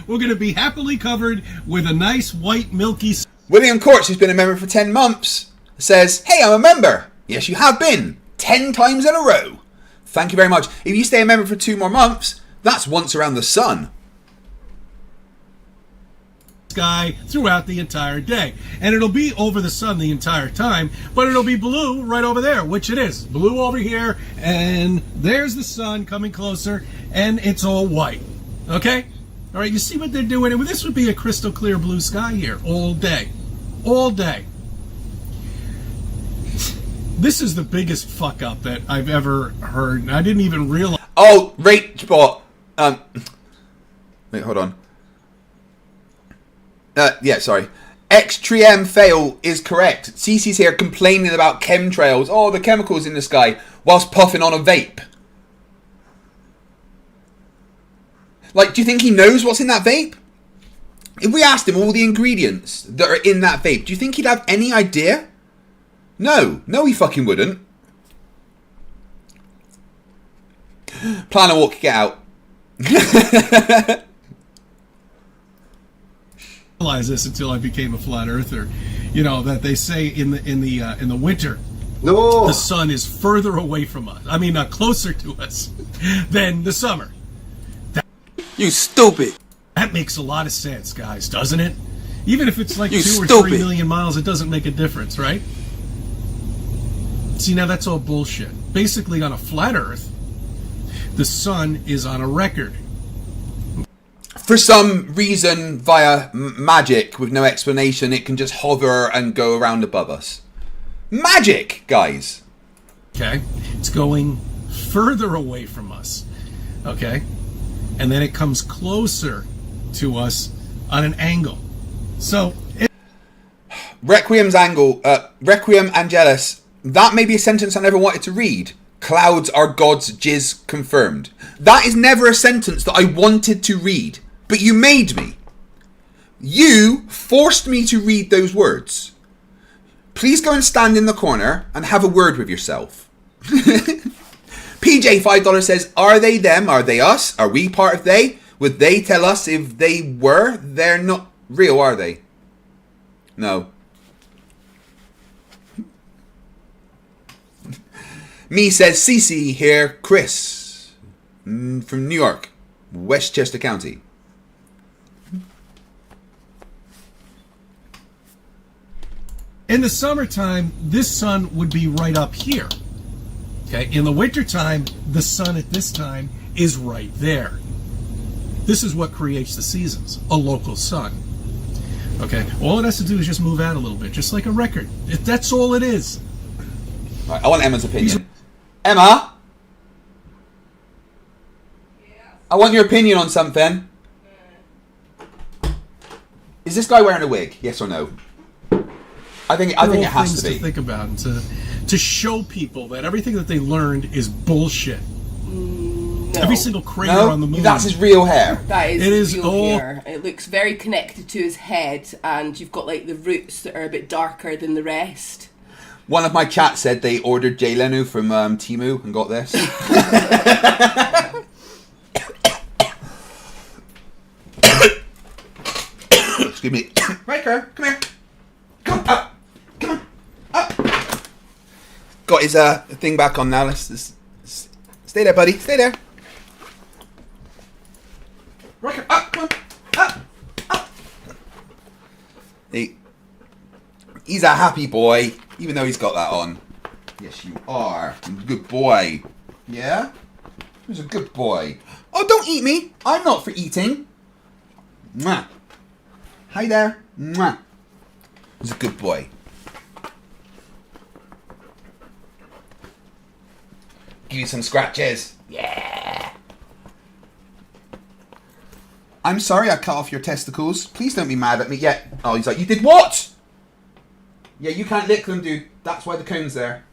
We're going to be happily covered with a nice white milky... William Courts, who's been a member for 10 months, says, hey, I'm a member. Yes, you have been. 10 times in a row. Thank you very much. If you stay a member for 2 more months, that's once around the sun. Sky throughout the entire day. And it'll be over the sun the entire time, but it'll be blue right over there, which it is. Blue over here, and there's the sun coming closer, and it's all white. Okay? All right, you see what they're doing? And this would be a crystal clear blue sky here all day. All day. This is the biggest fuck up that I've ever heard. I didn't even realize. Oh, rate spot. Wait, hold on. Yeah, sorry. Xtrem fail is correct. CC's here complaining about chemtrails. Oh, the chemicals in the sky, whilst puffing on a vape. Like, do you think he knows what's in that vape? If we asked him all the ingredients that are in that vape, do you think he'd have any idea? No, he fucking wouldn't. Plan a walk, get out. Realize this until I became a flat earther. You know that they say in the winter, no, the sun is further away from us. I mean, closer to us than the summer. You stupid. That makes a lot of sense, guys, doesn't it? Even if it's like You 2 or stupid. 3 million miles, it doesn't make a difference, right? See, now that's all bullshit. Basically, on a flat Earth, the sun is on a record. For some reason, via magic, with no explanation, it can just hover and go around above us. Magic, guys! Okay? It's going further away from us. Okay? And then it comes closer to us on an angle. So... Requiem's angle, Requiem Angelus. That may be a sentence I never wanted to read. Clouds are God's jizz confirmed. That is never a sentence that I wanted to read. But you made me. You forced me to read those words. Please go and stand in the corner and have a word with yourself. PJ $5 says, are they them? Are they us? Are we part of they? Would they tell us if they were? They're not real, are they? No. Me says, CC here, Chris. From New York, Westchester County. In the summertime, this sun would be right up here. Okay? In the wintertime, the sun at this time is right there. This is what creates the seasons, a local sun. Okay? All it has to do is just move out a little bit, just like a record. That's all it is. All right, I want Emma's opinion. Emma? I want your opinion on something. Is this guy wearing a wig? Yes or no? I think it has to be. Think about and to show people that everything that they learned is bullshit. No. Every single crater on the moon. That's his real hair. That is It is real all- hair. It looks very connected to his head, and you've got like the roots that are a bit darker than the rest. One of my chats said they ordered Jay Leno from Temu and got this. Excuse me. Riker, come here. Come up. Come on. Up. Got his thing back on now. Let's stay there, buddy. Stay there. Riker, up. Come on. Up. Up. He's a happy boy, even though he's got that on. Yes, you are. Good boy. Yeah? He's a good boy. Oh, don't eat me. I'm not for eating. Mwah. Hi there. Mwah. He's a good boy. Give you some scratches. Yeah. I'm sorry I cut off your testicles. Please don't be mad at me yet. Oh, he's like, you did what? Yeah, you can't lick them, dude. That's why the cone's there.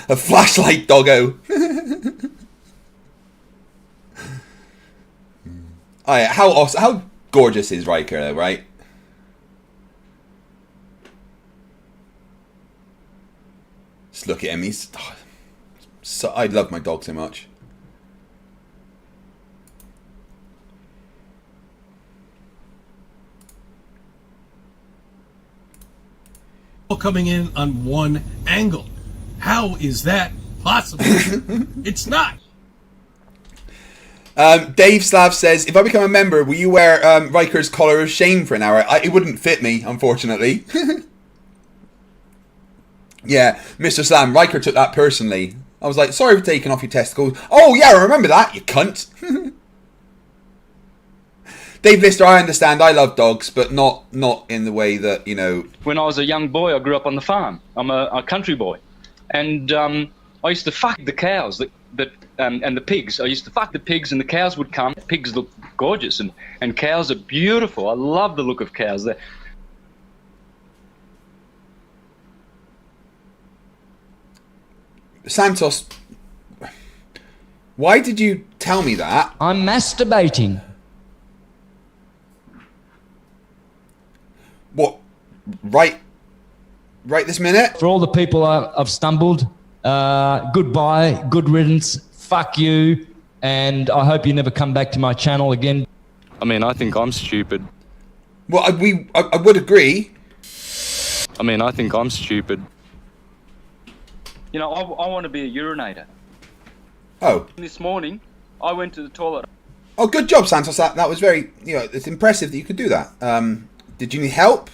A flashlight, doggo. Oh, yeah, how gorgeous is Riker, though, right? Just look at him. He's so, I love my dog so much. Coming in on one angle. How is that possible? It's not. Dave Slav says, if I become a member, will you wear Riker's collar of shame for an hour? It wouldn't fit me, unfortunately. Yeah, Mr. Slam, Riker took that personally. I was like, sorry for taking off your testicles. Oh, yeah, I remember that, you cunt. Dave Lister, I understand, I love dogs, but not in the way that, you know... When I was a young boy, I grew up on the farm. I'm a country boy. And I used to fuck the cows and the pigs. I used to fuck the pigs and the cows would come. Pigs look gorgeous and cows are beautiful. I love the look of cows. Santos, why did you tell me that? I'm masturbating. What? Right this minute? For all the people I've stumbled, goodbye, good riddance, fuck you, and I hope you never come back to my channel again. I mean, I think I'm stupid. Well, I would agree. I mean, I think I'm stupid. You know, I want to be a urinator. Oh. This morning, I went to the toilet. Oh, good job, Santos. That was very, you know, it's impressive that you could do that. Did you need help?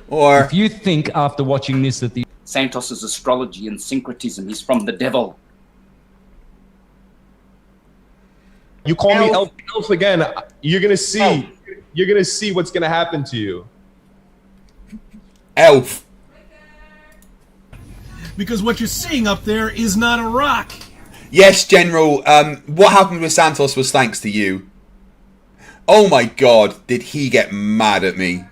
Or... If you think after watching this that the... Santos' astrology and syncretism is from the devil. You call me elf again, you're gonna see. You're gonna see what's gonna happen to you. Elf. Because what you're seeing up there is not a rock. Yes, General. What happened with Santos was thanks to you. Oh my God, did he get mad at me?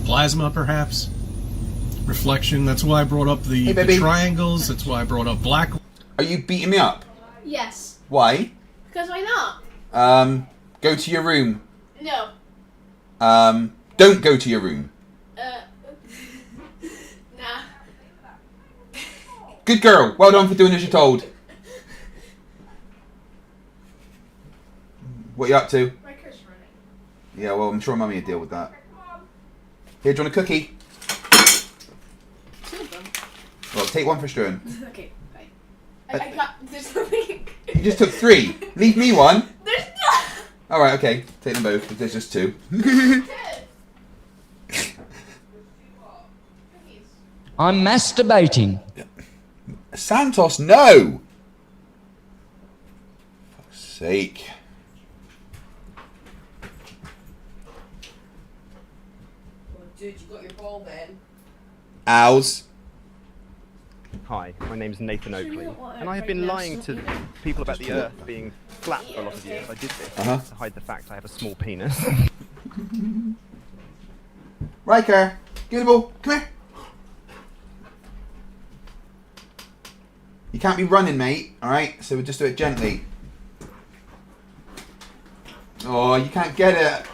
Plasma, perhaps. Reflection. That's why I brought up the triangles. That's why I brought up black. Are you beating me up? Yes. Why? Because why not? Go to your room. No. Don't go to your room. Nah. Good girl. Well done for doing as you're told. What are you up to? Riker's running. Yeah, well, I'm sure Mummy will deal with that. Here, do you want a cookie? Two of them. Well, take one for Struan. Okay, bye. I got. There's something. You just took 3. Leave me one. There's not. Alright, okay. Take them both, because there's just 2. I'm masturbating. Santos, no! For fuck's sake. Dude, you got your ball then. Owls. Hi, my name's Nathan Oakley, and I have been lying to people about the Earth being flat for a lot of years. I did this to hide the fact I have a small penis. Riker, give me the ball. Come here. You can't be running, mate. All right, so we'll just do it gently. Oh, you can't get it.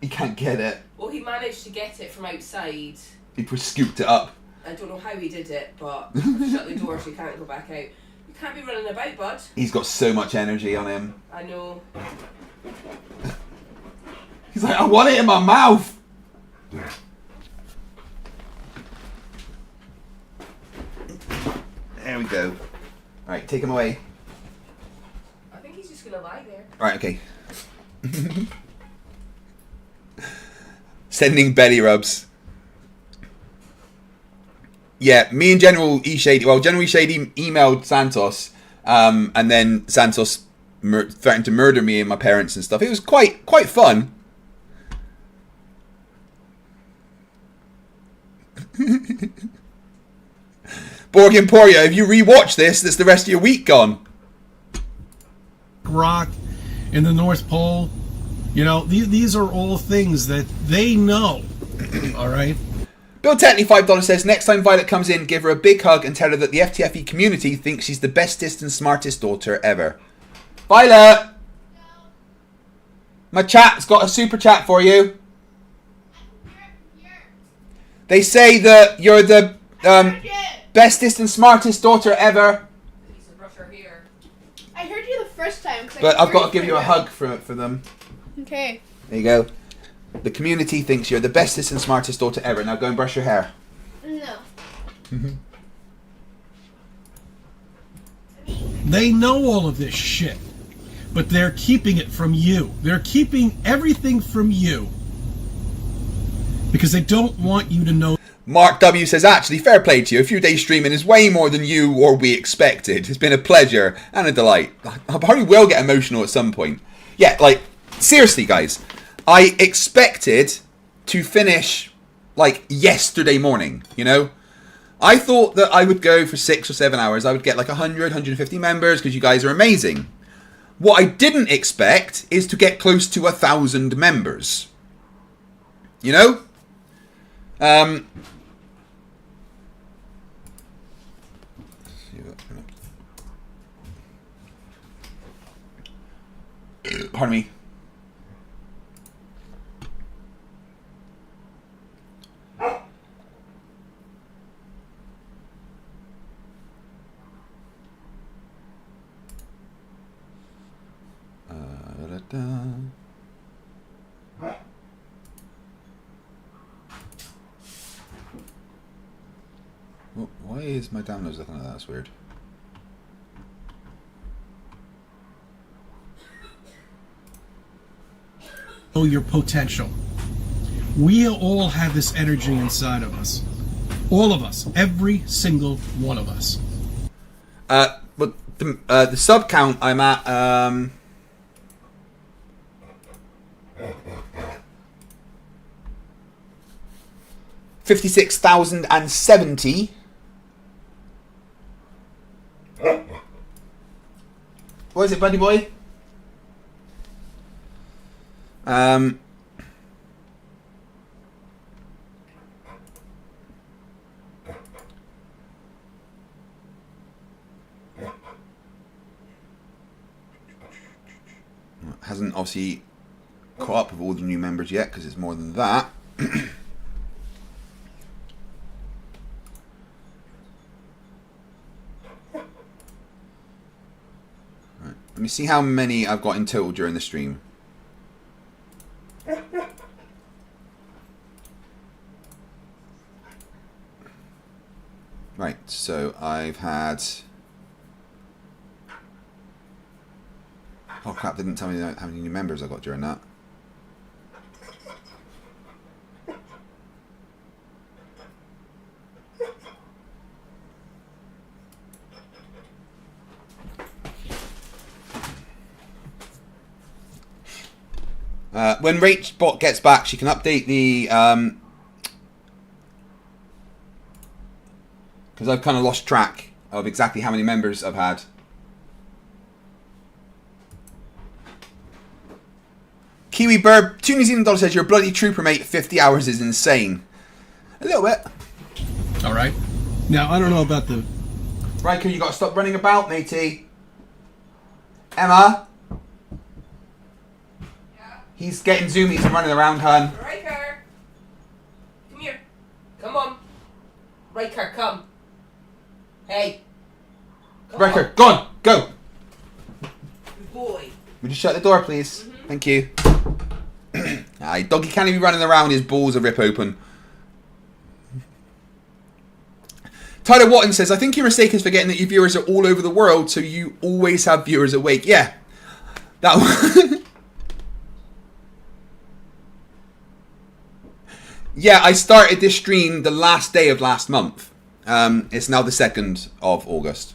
He can't get it. Well, he managed to get it from outside. He scooped it up. I don't know how he did it, but I've shut the door so he can't go back out. You can't be running about, bud. He's got so much energy on him. I know. He's like, I want it in my mouth. There we go. Alright, take him away. I think he's just gonna lie there. Alright, okay. Sending belly rubs. Yeah, me and General E-Shade, General E-Shade emailed Santos, and then Santos threatened to murder me and my parents and stuff. It was quite fun. Borg Emporia, if you rewatch this, that's the rest of your week gone. Rock in the North Pole. You know, these are all things that they know. All right? Bill Tetley, $5 says, next time Violet comes in, give her a big hug and tell her that the FTFE community thinks she's the bestest and smartest daughter ever. Violet! My chat's got a super chat for you. They say that you're the bestest and smartest daughter ever. I heard you the first time. But I've got to give you a hug for them. Okay. There you go. The community thinks you're the bestest and smartest daughter ever. Now go and brush your hair. No. They know all of this shit, but they're keeping it from you. They're keeping everything from you because they don't want you to know. Mark W says, actually, fair play to you. A few days streaming is way more than you or we expected. It's been a pleasure and a delight. I probably will get emotional at some point. Yeah, like, seriously, guys. I expected to finish, like, yesterday morning, you know? I thought that I would go for 6 or 7 hours. I would get like 100, 150 members because you guys are amazing. What I didn't expect is to get close to 1,000 members. You know? Pardon me. Why is my downloads looking like that? That's weird. Know your potential. We all have this energy inside of us. All of us. Every single one of us. But the sub count I'm at 56,070. What is it, buddy boy? Hasn't obviously caught up with all the new members yet because it's more than that. Right. Let me see how many I've got in total during the stream. Right, so I've had... Oh crap, they didn't tell me how many new members I got during that. When RachBot gets back, she can update the... because I've kind of lost track of exactly how many members I've had. Kiwi Bird, $2 New Zealand says, you're a bloody trooper, mate. 50 hours is insane. A little bit. All right. Now, I don't know about the... Riker, you got to stop running about, matey. Emma? Yeah? He's getting zoomies and running around, hun. Riker! Come here. Come on. Riker, come. Hey. Come Riker, on. go on, go. Good boy. Would you shut the door, please? Thank you. Aye, doggy can't even be running around, his balls are rip open. Tyler Watton says, I think your mistake is forgetting that your viewers are all over the world, so you always have viewers awake. Yeah. That one. Yeah, I started this stream the last day of last month. It's now the 2nd of August.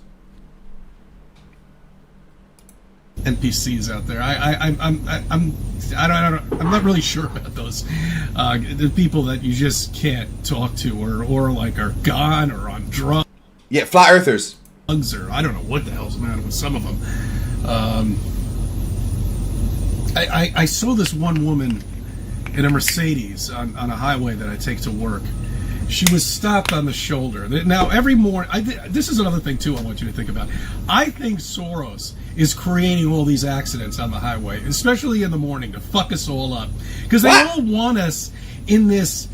NPCs out there. I'm not really sure about those. The people that you just can't talk to, or like are gone or on drugs. Yeah, flat earthers. Or I don't know what the hell's the matter with some of them. I saw this one woman in a Mercedes on a highway that I take to work. She was stopped on the shoulder. Now, every morning, this is another thing, too, I want you to think about. I think Soros is creating all these accidents on the highway, especially in the morning, to fuck us all up. Because they all want us in this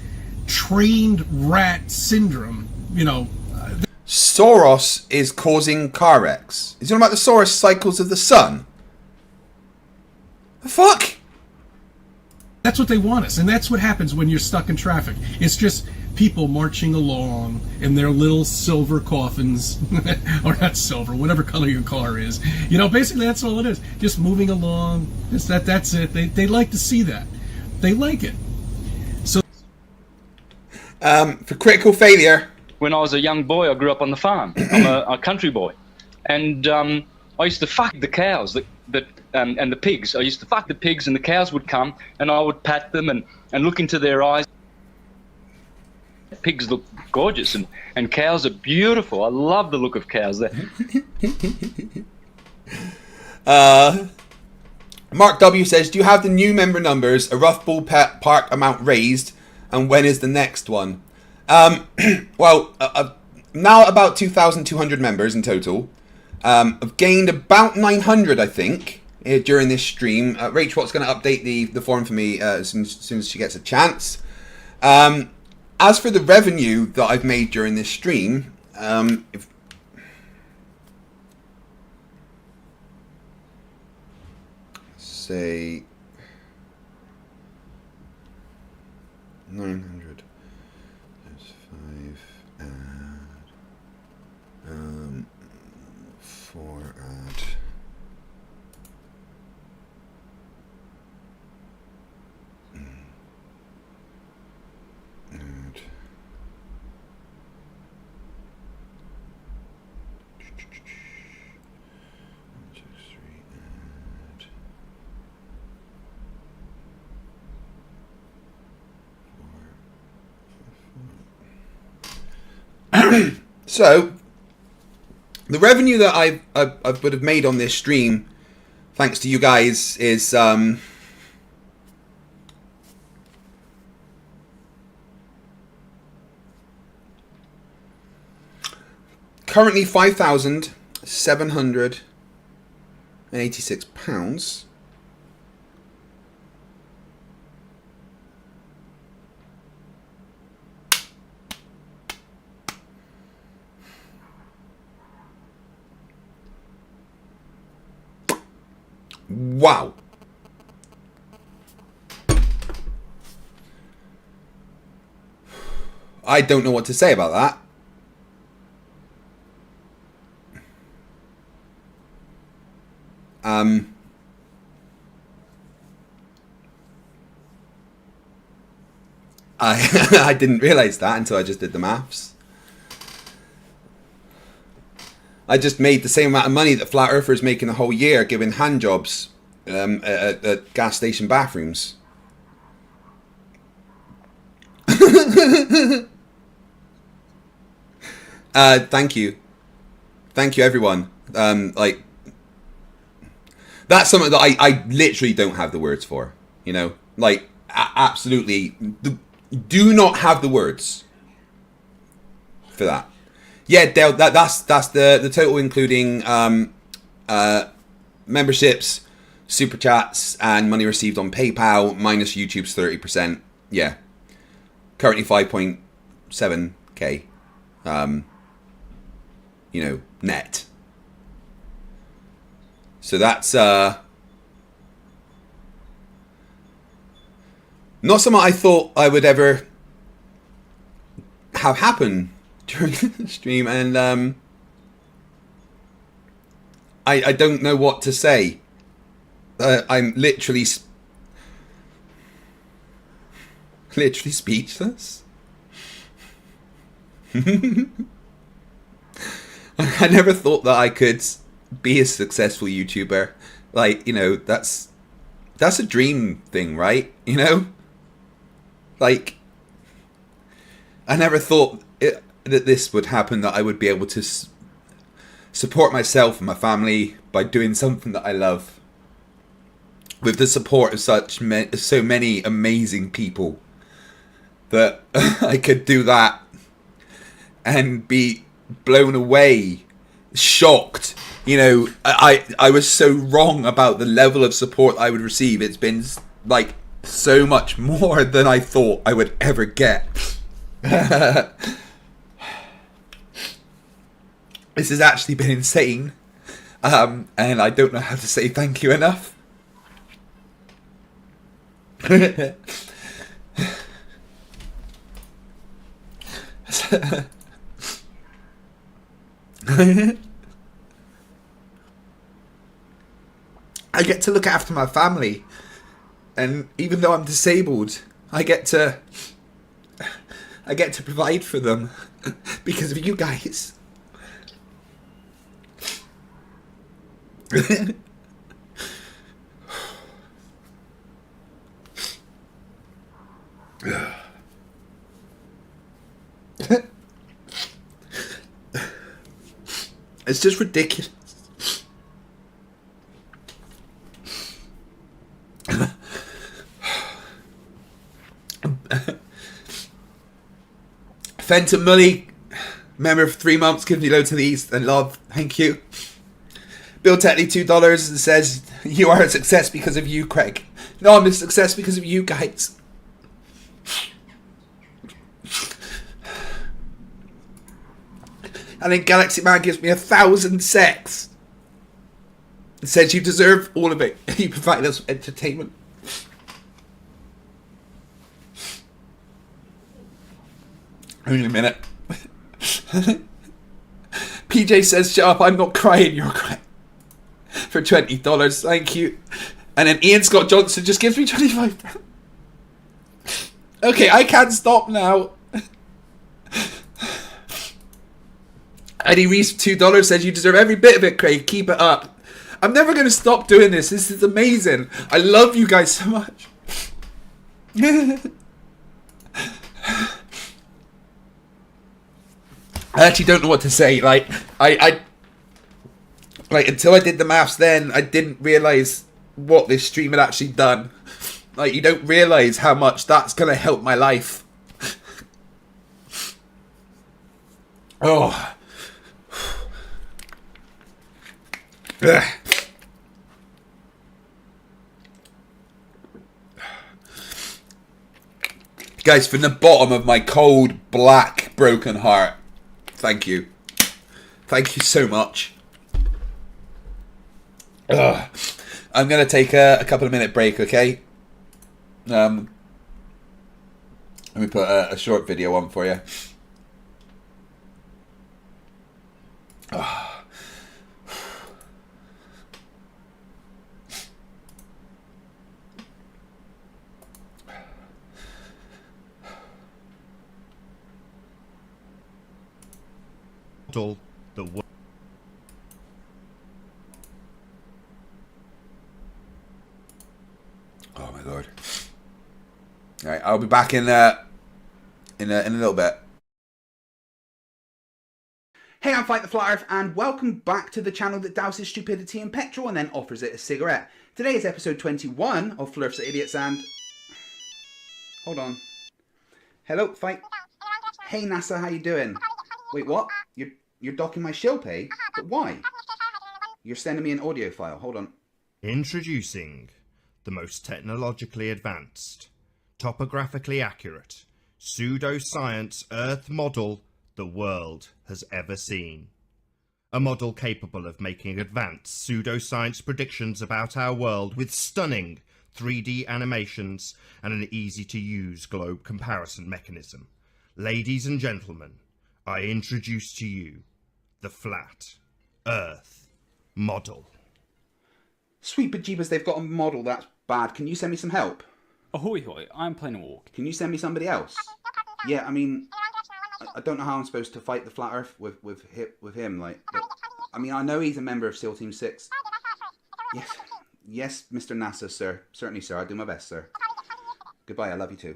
trained rat syndrome, you know. Soros is causing car wrecks. Is he talking about the Soros cycles of the sun? The fuck? That's what they want us, and that's what happens when you're stuck in traffic. It's just people marching along in their little silver coffins, or not silver, whatever color your car is. You know, basically that's all it is. Just moving along. That's it. They like to see that. They like it. So, for critical failure. When I was a young boy, I grew up on the farm. I'm a country boy, and I used to fuck the cows and the pigs. I used to fuck the pigs, and the cows would come, and I would pat them and look into their eyes. Pigs look gorgeous, and cows are beautiful. I love the look of cows there. Mark W says, do you have the new member numbers, a rough ballpark amount raised, and when is the next one? Well, now about 2,200 members in total. I've gained about 900, I think, during this stream. Rach Watt's going to update the forum for me as soon as she gets a chance. As for the revenue that I've made during this stream, say 900 plus 5 add 4 add So, the revenue that I would have made on this stream, thanks to you guys, is currently £5,786. Wow. I don't know what to say about that. I didn't realize that until I just did the maths. I just made the same amount of money that Flat Earthers make in a whole year giving hand jobs at gas station bathrooms. Thank you everyone. Like, that's something that I literally don't have the words for, you know, like absolutely do not have the words for that. Yeah, Dale, that's the total, including memberships, super chats, and money received on PayPal minus YouTube's 30%. Yeah, currently 5.7k. You know, net. So that's not something I thought I would ever have happen during the stream, and I don't know what to say. I'm literally speechless. I never thought that I could be a successful YouTuber. Like, you know, that's a dream thing, right? You know, like, I never thought that this would happen, that I would be able to support myself and my family by doing something that I love, with the support of so many amazing people, that I could do that and be blown away, shocked. You know, I was so wrong about the level of support I would receive. It's been like so much more than I thought I would ever get. This has actually been insane, and I don't know how to say thank you enough. I get to look after my family, and even though I'm disabled, I get to provide for them because of you guys. It's just ridiculous. Fenton Mully, member for 3 months, gives me loads of these and love. Thank you. Bill Tetley, $2, and says, "You are a success because of you, Craig." No, I'm a success because of you guys. And then Galaxy Man gives me 1,000 secs. It says, "You deserve all of it. You provide us with entertainment." Only a minute. PJ says, "Shut up, I'm not crying, you're crying." For $20, thank you. And then Ian Scott Johnson just gives me 25. Okay, I can't stop now. Eddie Reese, $2, says, "You deserve every bit of it, Craig. Keep it up." I'm never going to stop doing this. This is amazing. I love you guys so much. I actually don't know what to say. Like, I until I did the maths then, I didn't realise what this stream had actually done. Like, you don't realise how much that's going to help my life. Oh. Ugh. Guys, from the bottom of my cold, black, broken heart, thank you. Thank you so much. Ugh. I'm going to take a couple of minute break, okay? Let me put a short video on for you. Ugh. The Oh my lord. All right, I'll be back in a little bit. Hey, I'm Fight the Flat Earth, and welcome back to the channel that douses stupidity in petrol and then offers it a cigarette. Today is episode 21 of Flerfs are Idiots, and... Hold on. Hello, Fight. Hey, NASA, how you doing? Wait, what? You're docking my shill pay? But why? You're sending me an audio file. Hold on. Introducing the most technologically advanced, topographically accurate, pseudoscience Earth model the world has ever seen. A model capable of making advanced pseudoscience predictions about our world with stunning 3D animations and an easy-to-use globe comparison mechanism. Ladies and gentlemen, I introduce to you the Flat Earth model. Sweet bejeebers, they've got a model that's bad. Can you send me some help? Ahoy hoy, I'm playing a walk. Can you send me somebody else? Yeah, I mean, I don't know how I'm supposed to fight the Flat Earth with him. Like, but, I mean, I know he's a member of SEAL Team 6. Yes, Mr. NASA, sir. Certainly, sir. I'll do my best, sir. Goodbye, I love you too.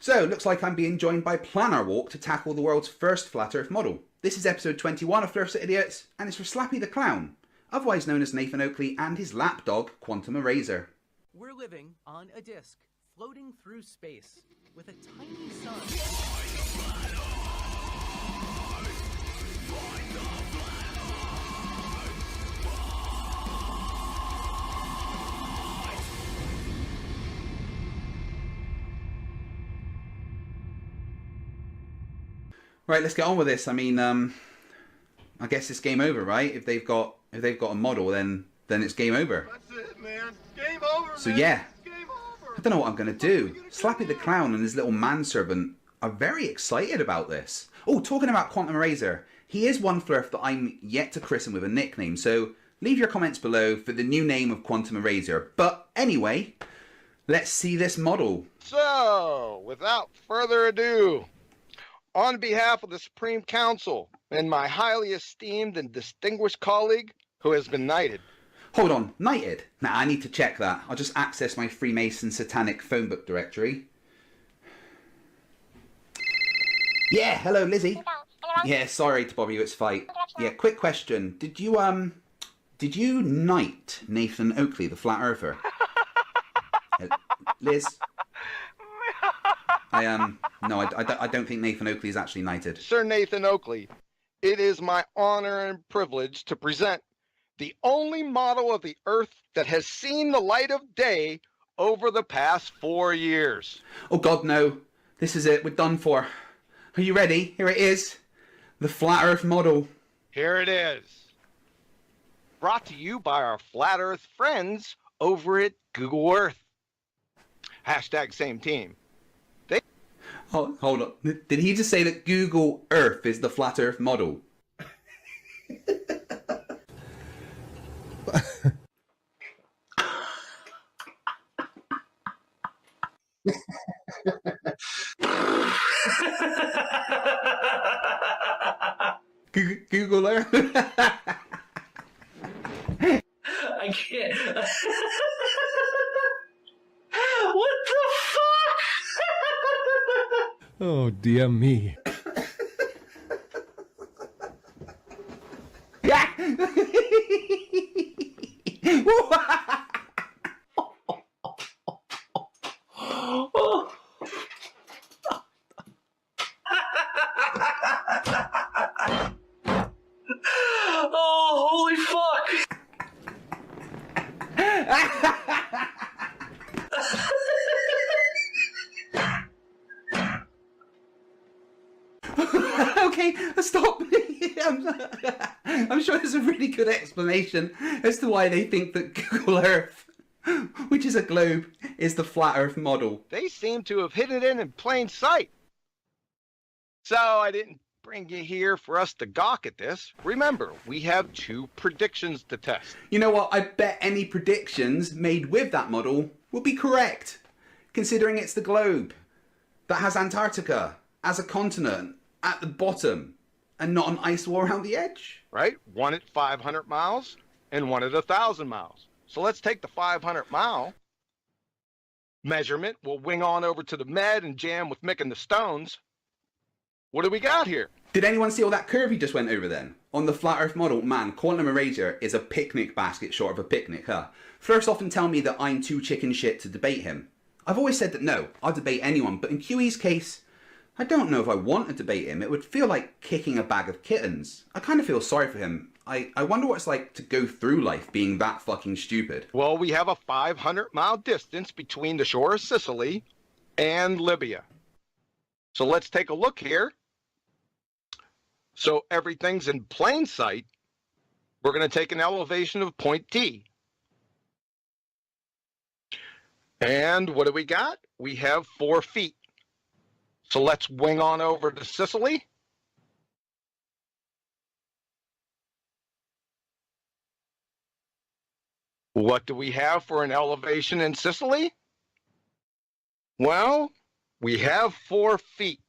So, looks like I'm being joined by Planar Walk to tackle the world's first Flat Earth model. This is episode 21 of Flerfs are Idiots, and it's for Slappy the Clown, otherwise known as Nathan Oakley, and his lapdog, Quantum Eraser. We're living on a disk, floating through space, with a tiny sun. Right, let's get on with this. I mean, I guess it's game over, right? If they've got a model, then it's game over. That's it, man. Game over, so yeah, I don't know what I'm gonna do. Slappy the Clown and his little manservant are very excited about this. Oh, talking about Quantum Eraser, he is one Flerf that I'm yet to christen with a nickname. So leave your comments below for the new name of Quantum Eraser. But anyway, let's see this model. So, without further ado, on behalf of the Supreme Council and my highly esteemed and distinguished colleague who has been knighted. Hold on, knighted? Nah, I need to check that. I'll just access my Freemason Satanic phone book directory. Yeah, hello Lizzie. Yeah, sorry to bother you, it's Fight. Yeah, quick question. Did you knight Nathan Oakley, the Flat Earther? Liz? No, I don't think Nathan Oakley is actually knighted. Sir Nathan Oakley, it is my honor and privilege to present the only model of the Earth that has seen the light of day over the past 4 years. Oh God, no. This is it. We're done for. Are you ready? Here it is. The Flat Earth model. Here it is. Brought to you by our Flat Earth friends over at Google Earth. Hashtag same team. Oh, hold on. Did he just say that Google Earth is the Flat Earth model? Google Earth? I can't. What the fuck? Oh, dear me. Oh, holy fuck! Okay, stop. I'm sure there's a really good explanation as to why they think that Google Earth, which is a globe, is the Flat Earth model. They seem to have hidden it in plain sight. So I didn't bring you here for us to gawk at this. Remember, we have 2 predictions to test. You know what? I bet any predictions made with that model will be correct, considering it's the globe that has Antarctica as a continent at the bottom and not an ice wall around the edge. Right? One at 500 miles and one at 1,000 miles. So let's take the 500 mile measurement. We'll wing on over to the med and jam with Mick and the Stones. What do we got here? Did anyone see all that curve he just went over then? On the flat earth model, man, quantum erasure is a picnic basket short of a picnic, huh? Flerfs often tell me that I'm too chicken shit to debate him. I've always said that no, I'll debate anyone, but in QE's case, I don't know if I want to debate him. It would feel like kicking a bag of kittens. I kind of feel sorry for him. I wonder what it's like to go through life being that fucking stupid. Well, we have a 500-mile distance between the shore of Sicily and Libya. So let's take a look here. So everything's in plain sight. We're going to take an elevation of point D. And what do we got? We have 4 feet. So let's wing on over to Sicily. What do we have for an elevation in Sicily? Well, we have 4 feet.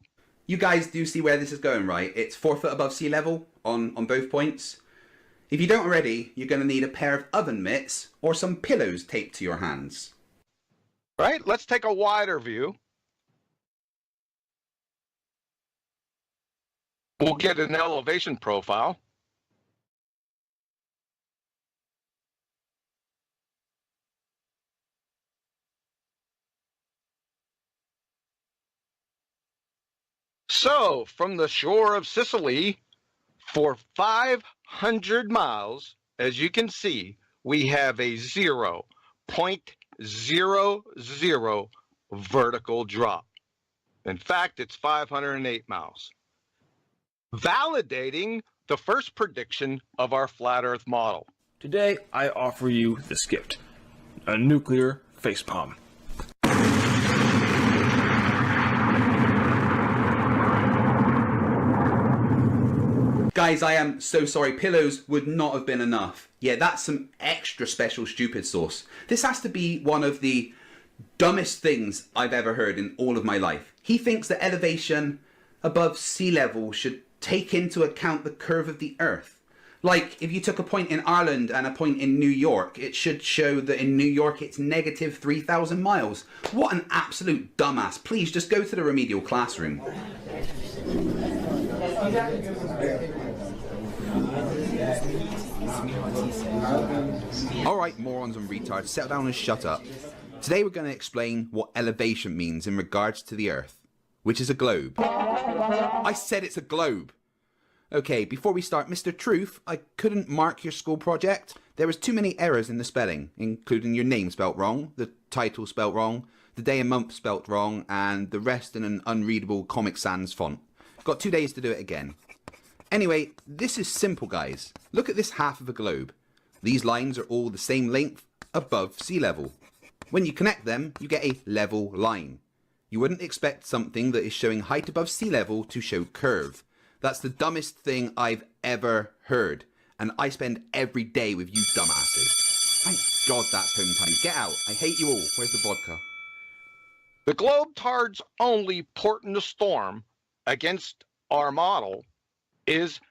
You guys do see where this is going, right? It's 4 foot above sea level on both points. If you don't already, you're going to need a pair of oven mitts or some pillows taped to your hands. Right, let's take a wider view. We'll get an elevation profile. So, from the shore of Sicily, for 500 miles, as you can see, we have a 0.00 vertical drop. In fact, it's 508 miles. Validating the first prediction of our flat Earth model. Today, I offer you the Skipped, a nuclear facepalm. Guys, I am so sorry. Pillows would not have been enough. Yeah, that's some extra special stupid sauce. This has to be one of the dumbest things I've ever heard in all of my life. He thinks that elevation above sea level should take into account the curve of the Earth. Like, if you took a point in Ireland and a point in New York, it should show that in New York it's negative 3,000 miles. What an absolute dumbass. Please, just go to the remedial classroom. Alright, morons and retards, settle down and shut up. Today we're going to explain what elevation means in regards to the Earth, which is a globe. I said it's a globe. Okay, before we start, Mr. Truth, I couldn't mark your school project. There was too many errors in the spelling, including your name spelt wrong, the title spelt wrong, the day and month spelt wrong, and the rest in an unreadable Comic Sans font. Got 2 days to do it again. Anyway, this is simple, guys. Look at this half of a globe. These lines are all the same length above sea level. When you connect them, you get a level line. You wouldn't expect something that is showing height above sea level to show curve. That's the dumbest thing I've ever heard. And I spend every day with you dumbasses. Thank God that's home time. Get out. I hate you all. Where's the vodka? The globetard's only port in the storm against our model is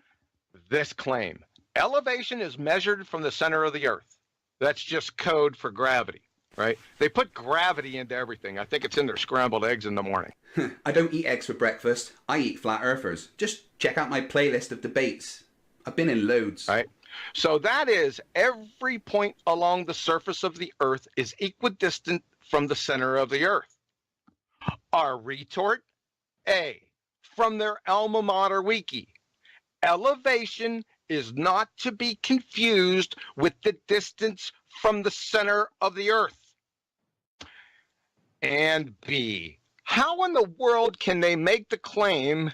this claim. Elevation is measured from the center of the Earth. That's just code for gravity, right? They put gravity into everything. I think it's in their scrambled eggs in the morning. I don't eat eggs for breakfast. I eat flat earthers. Just check out my playlist of debates. I've been in loads. Right. So that is every point along the surface of the Earth is equidistant from the center of the Earth. Our retort, A, from their alma mater wiki. Elevation is not to be confused with the distance from the center of the Earth. And B, how in the world can they make the claim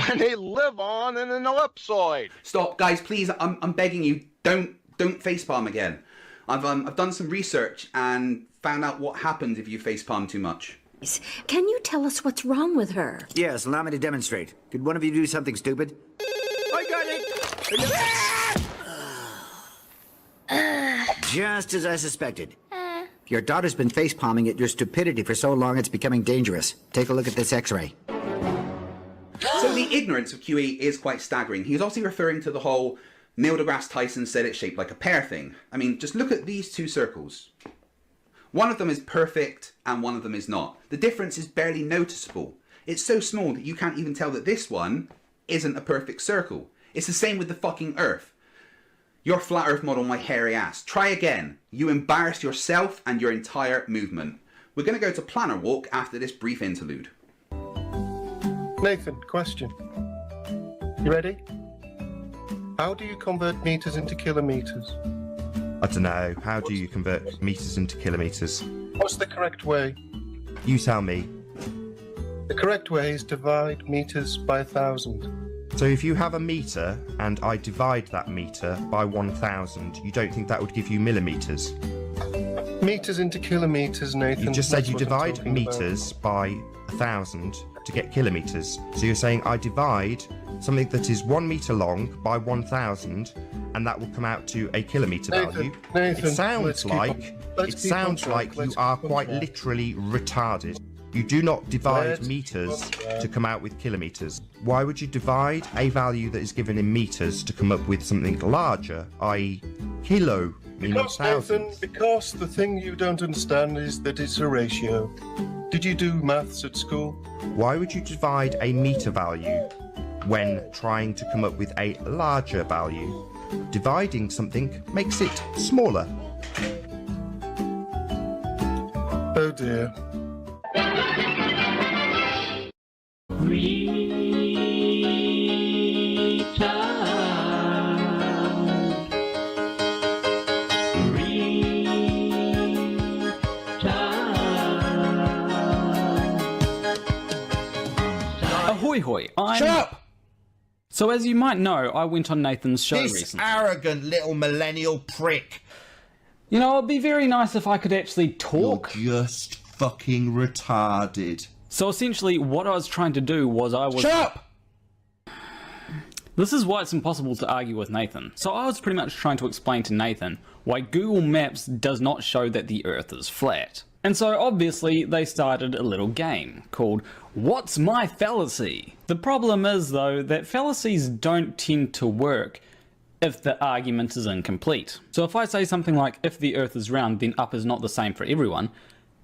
when they live on in an ellipsoid? Stop, guys, please, I'm begging you, don't facepalm again. I've done some research and found out what happens if you facepalm too much. Can you tell us what's wrong with her? Yes, allow me to demonstrate. Could one of you do something stupid? I got it! Just as I suspected. Your daughter's been facepalming at your stupidity for so long it's becoming dangerous. Take a look at this x-ray. So the ignorance of QE is quite staggering. He was obviously referring to the whole Neil deGrasse Tyson said it's shaped like a pear thing. I mean, just look at these two circles. One of them is perfect and one of them is not. The difference is barely noticeable. It's so small that you can't even tell that this one isn't a perfect circle. It's the same with the fucking Earth. Your flat Earth model, my hairy ass. Try again. You embarrassed yourself and your entire movement. We're going to go to Planner Walk after this brief interlude. Nathan, question. You ready? How do you convert meters into kilometers? I don't know. How do you convert meters into kilometers? What's the correct way? You tell me. The correct way is divide meters by 1,000. So if you have a meter and I divide that meter by 1,000, you don't think that would give you millimeters? Meters into kilometers, Nathan. You just said That's you what I'm divide talking meters by 1,000 to get kilometers. So you're saying I divide something that is 1 meter long by 1,000, and that will come out to a kilometer value. Nathan, It sounds like you are quite literally retarded. You do not divide meters to come out with kilometers. Why would you divide a value that is given in meters to come up with something larger, i.e. kilo, meaning Because, thousand? Nathan, because the thing you don't understand is that it's a ratio. Did you do maths at school? Why would you divide a meter value when trying to come up with a larger value? Dividing something makes it smaller. Oh dear. Ahoy hoy, Shut up! So as you might know, I went on Nathan's show This recently. arrogant little millennial prick. You know, it'd be very nice if I could actually talk. You're just fucking retarded. So essentially, what I was trying to do was Shut up! This is why it's impossible to argue with Nathan. So I was pretty much trying to explain to Nathan why Google Maps does not show that the Earth is flat. And so obviously they started a little game called What's My Fallacy? The problem is though that fallacies don't tend to work if the argument is incomplete. So if I say something like if the Earth is round then up is not the same for everyone,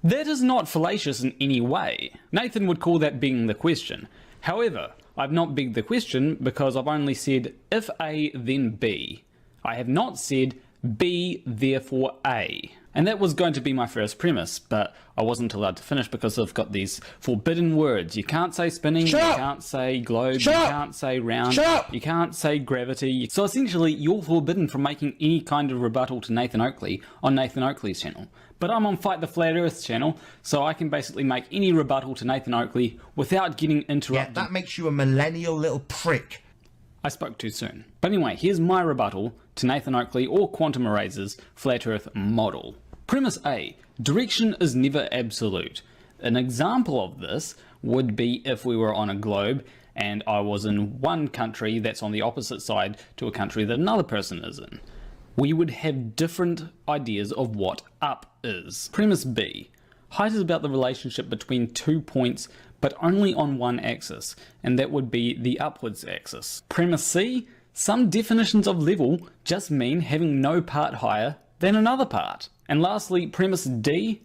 that is not fallacious in any way. Nathan would call that begging the question. However, I've not begged the question because I've only said if A then B. I have not said B therefore A. And that was going to be my first premise, but I wasn't allowed to finish because I've got these forbidden words. You can't say spinning, you can't say globe, you can't say round, you can't say gravity. So essentially, you're forbidden from making any kind of rebuttal to Nathan Oakley on Nathan Oakley's channel. But I'm on Fight the Flat Earth channel, so I can basically make any rebuttal to Nathan Oakley without getting interrupted. Yeah, that makes you a millennial little prick. I spoke too soon. But anyway, here's my rebuttal to Nathan Oakley or Quantum Erasers Flat Earth model. Premise A, direction is never absolute. An example of this would be if we were on a globe and I was in one country that's on the opposite side to a country that another person is in. We would have different ideas of what up is. Premise B, height is about the relationship between 2 points but only on one axis, and that would be the upwards axis. Premise C, some definitions of level just mean having no part higher than another part. And lastly, premise D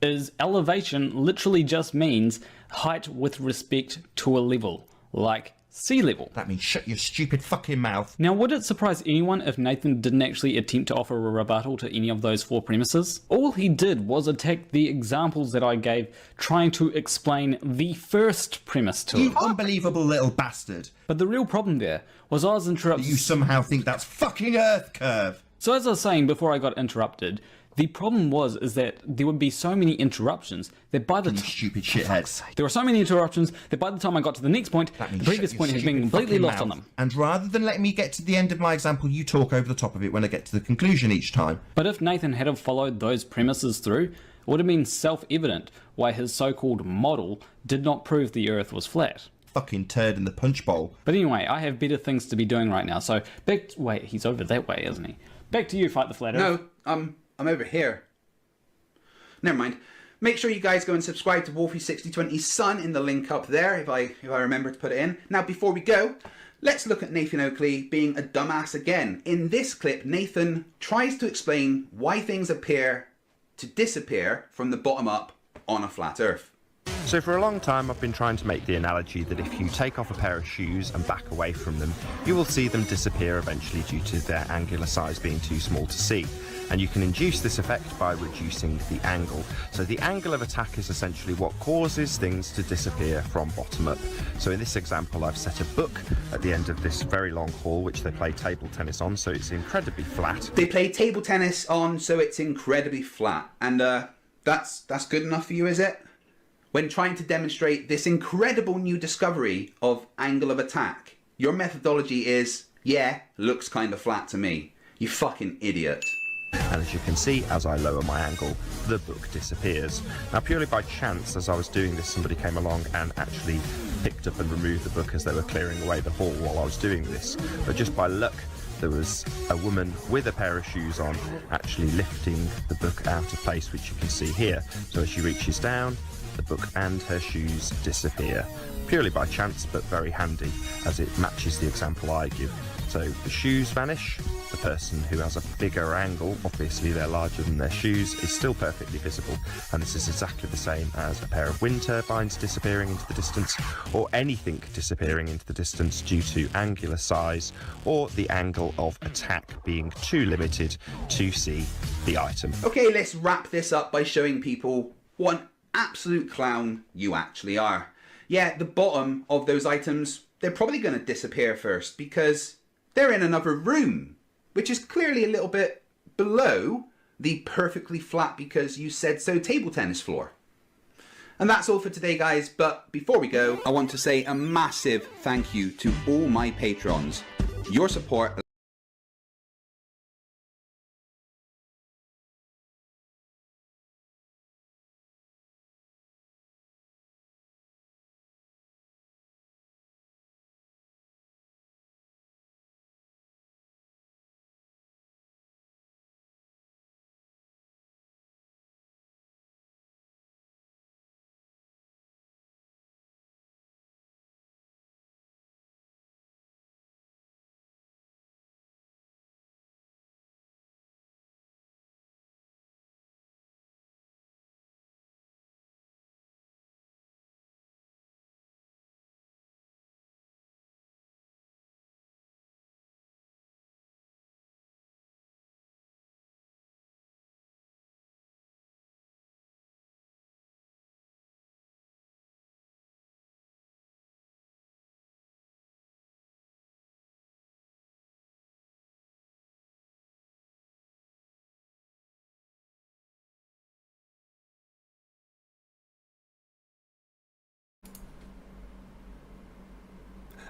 is elevation literally just means height with respect to a level, like sea level. That means shut your stupid fucking mouth. Now, would it surprise anyone if Nathan didn't actually attempt to offer a rebuttal to any of those four premises? All he did was attack the examples that I gave, trying to explain the first premise to You it. unbelievable little bastard. But the real problem there was I was interrupted. You somehow think that's fucking Earth curve. So as I was saying before I got interrupted, the problem is that there would be so many interruptions that by the time... stupid shitheads. There were so many interruptions that by the time I got to the next point, the previous point had been completely lost on them. And rather than letting me get to the end of my example, you talk over the top of it when I get to the conclusion each time. But if Nathan had have followed those premises through, it would have been self-evident why his so-called model did not prove the Earth was flat. Fucking turd in the punch bowl. But anyway, I have better things to be doing right now, so wait, he's over that way, isn't he? Back to you, Fight the Flat Earth. No, I'm over here. Never mind. Make sure you guys go and subscribe to Wolfie6020's son in the link up there, if I remember to put it in. Now, before we go, let's look at Nathan Oakley being a dumbass again. In this clip, Nathan tries to explain why things appear to disappear from the bottom up on a flat Earth. So for a long time I've been trying to make the analogy that if you take off a pair of shoes and back away from them, you will see them disappear eventually due to their angular size being too small to see. And you can induce this effect by reducing the angle. So the angle of attack is essentially what causes things to disappear from bottom up. So in this example I've set a book at the end of this very long hall which they play table tennis on, so it's incredibly flat. They play table tennis on, so it's incredibly flat. And that's good enough for you, is it? When trying to demonstrate this incredible new discovery of angle of attack, your methodology is, yeah, looks kind of flat to me. You fucking idiot. And as you can see, as I lower my angle, the book disappears. Now purely by chance, as I was doing this, somebody came along and actually picked up and removed the book as they were clearing away the hall while I was doing this. But just by luck, there was a woman with a pair of shoes on actually lifting the book out of place, which you can see here. So as she reaches down, the book and her shoes disappear. Purely by chance, but very handy, as it matches the example I give. So the shoes vanish, the person who has a bigger angle, obviously they're larger than their shoes, is still perfectly visible, and this is exactly the same as a pair of wind turbines disappearing into the distance, or anything disappearing into the distance due to angular size, or the angle of attack being too limited to see the item. Okay, let's wrap this up by showing people what an absolute clown you actually are. Yeah, the bottom of those items, they're probably going to disappear first because they're in another room, which is clearly a little bit below the perfectly flat because you said so table tennis floor. And that's all for today, guys, but before we go, I want to say a massive thank you to all my patrons. Your support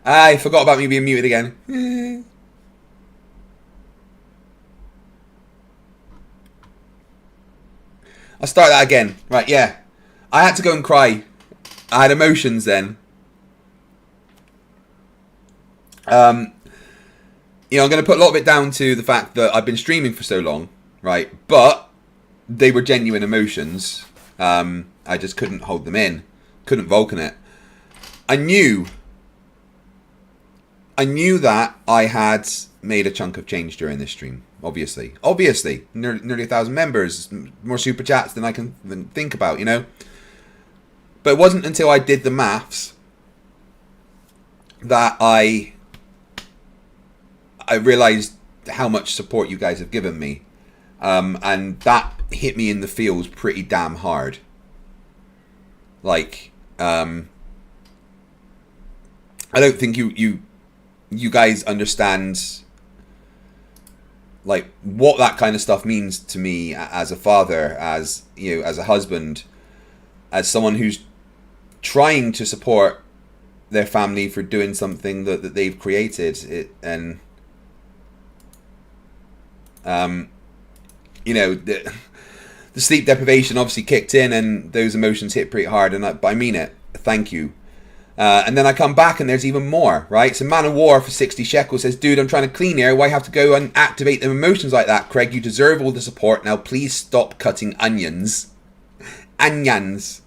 I forgot about me being muted again. I'll start that again. Right, yeah. I had to go and cry. I had emotions then. You know, I'm going to put a lot of it down to the fact that I've been streaming for so long, right? But they were genuine emotions. I just couldn't hold them in. Couldn't Vulcan it. I knew that I had made a chunk of change during this stream. Obviously, nearly 1,000 members, more super chats than I can think about, you know. But it wasn't until I did the maths that I realized how much support you guys have given me, and that hit me in the feels pretty damn hard. Like, I don't think you guys understand like what that kind of stuff means to me as a father, as you know, as a husband, as someone who's trying to support their family for doing something that they've created. And you know, the sleep deprivation obviously kicked in, and those emotions hit pretty hard. And I mean it. Thank you. And then I come back and there's even more, right? So Man of War for 60 shekels says, dude, I'm trying to clean here. Why have to go and activate them emotions like that? Craig, you deserve all the support. Now please stop cutting onions. Onions.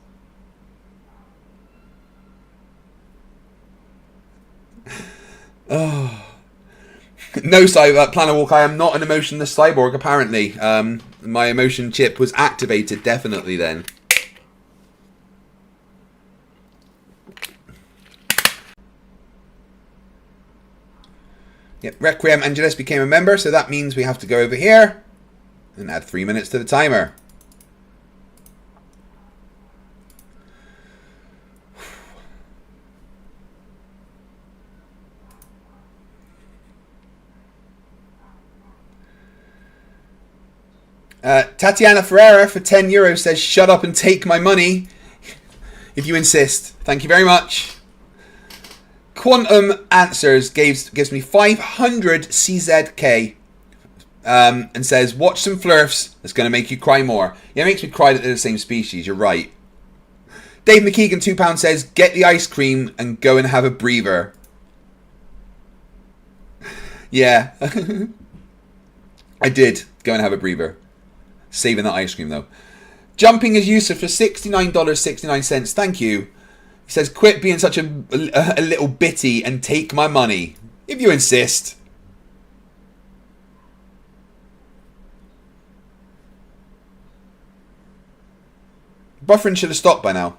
Oh. No, Planet Walk, I am not an emotionless cyborg, apparently. my emotion chip was activated definitely then. Yep, Requiem Angelus became a member, so that means we have to go over here and add 3 minutes to the timer. Tatiana Ferreira for €10 says, shut up and take my money. If you insist. Thank you very much. Quantum Answers gives me 500 CZK and says, watch some Flerfs. It's going to make you cry more. Yeah, it makes me cry that they're the same species. You're right. Dave McKeegan, £2 says, get the ice cream and go and have a breather. Yeah. I did go and have a breather. Saving that ice cream though. Jumping as Yusuf for $69.69. Thank you. He says, quit being such a little bitty and take my money. If you insist. Buffering should have stopped by now.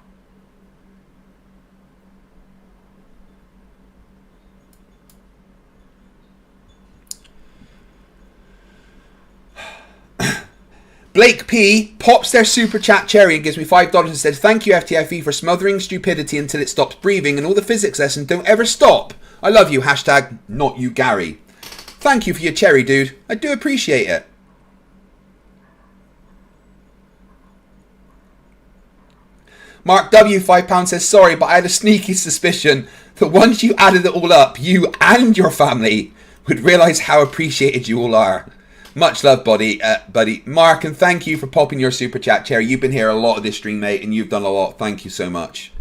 Blake P pops their super chat cherry and gives me $5 and says, thank you FTFE for smothering stupidity until it stops breathing and all the physics lessons don't ever stop. I love you. Hashtag not you Gary. Thank you for your cherry, dude. I do appreciate it. Mark W, £5 says, sorry, but I had a sneaky suspicion that once you added it all up, you and your family would realise how appreciated you all are. Much love, buddy. Mark, and thank you for popping your super chat, Cherry. You've been here a lot of this stream, mate, and you've done a lot. Thank you so much.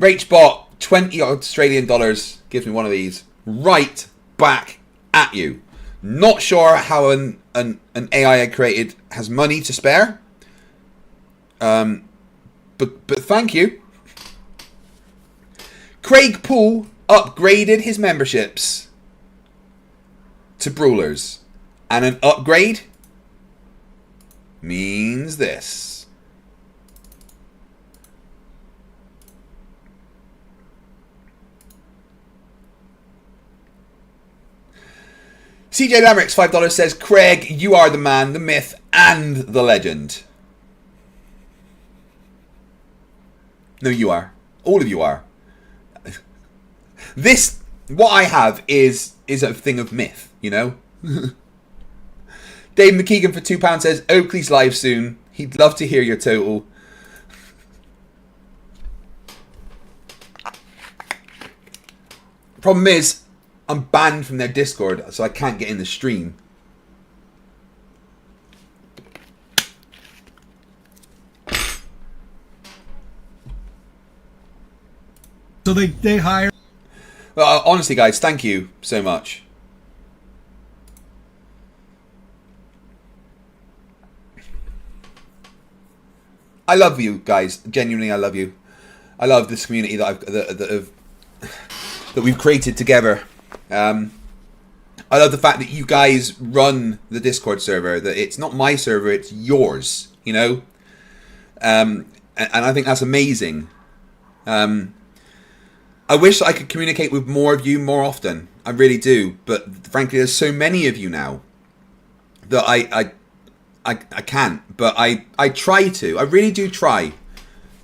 Rachbot, $20 Australian gives me one of these. Right back at you. Not sure how an AI I created has money to spare. But thank you. Craig Poole upgraded his memberships to Brawlers. And an upgrade means this. CJ Lamericks, $5 says, Craig, you are the man, the myth, and the legend. No, you are. All of you are. This, what I have is a thing of myth, you know? Dave McKeegan for £2 says, Oakley's live soon. He'd love to hear your total. Problem is, I'm banned from their Discord, so I can't get in the stream. So they hire... Well, honestly, guys, thank you so much. I love you guys. Genuinely, I love you. I love this community that we've created together. I love the fact that you guys run the Discord server. That it's not my server, it's yours. You know, and I think that's amazing. I wish I could communicate with more of you more often. I really do. But frankly, there's so many of you now that I can't, but I try to. I really do try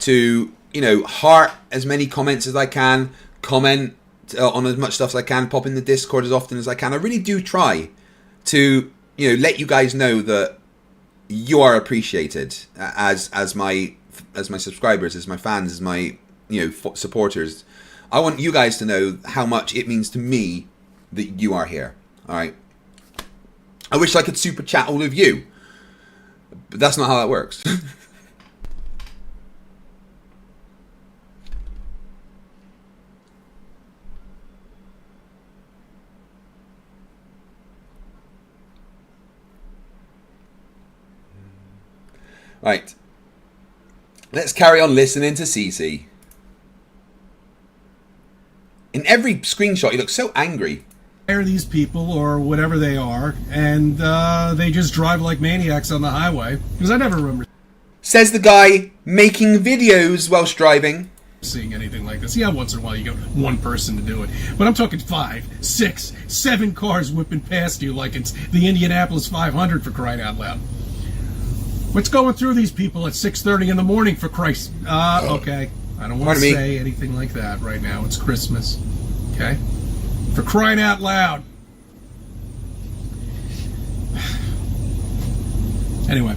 to, you know, heart as many comments as I can, comment on as much stuff as I can, pop in the Discord as often as I can. I really do try to, you know, let you guys know that you are appreciated as my subscribers, as my fans, as my, you know, supporters. I want you guys to know how much it means to me that you are here. All right. I wish I could super chat all of you. But that's not how that works. Right. Let's carry on listening to Cece. In every screenshot, he looks so angry. hire these people or whatever they are, and they just drive like maniacs on the highway. Because I never remember Says the guy making videos whilst driving. Seeing anything like this. Yeah, once in a while you get one person to do it. But I'm talking 5, 6, 7 cars whipping past you like it's the Indianapolis 500, for crying out loud. What's going through these people at 6:30 in the morning, for Christ? Okay. I don't want to say anything like that right now. It's Christmas. Okay? For crying out loud. Anyway,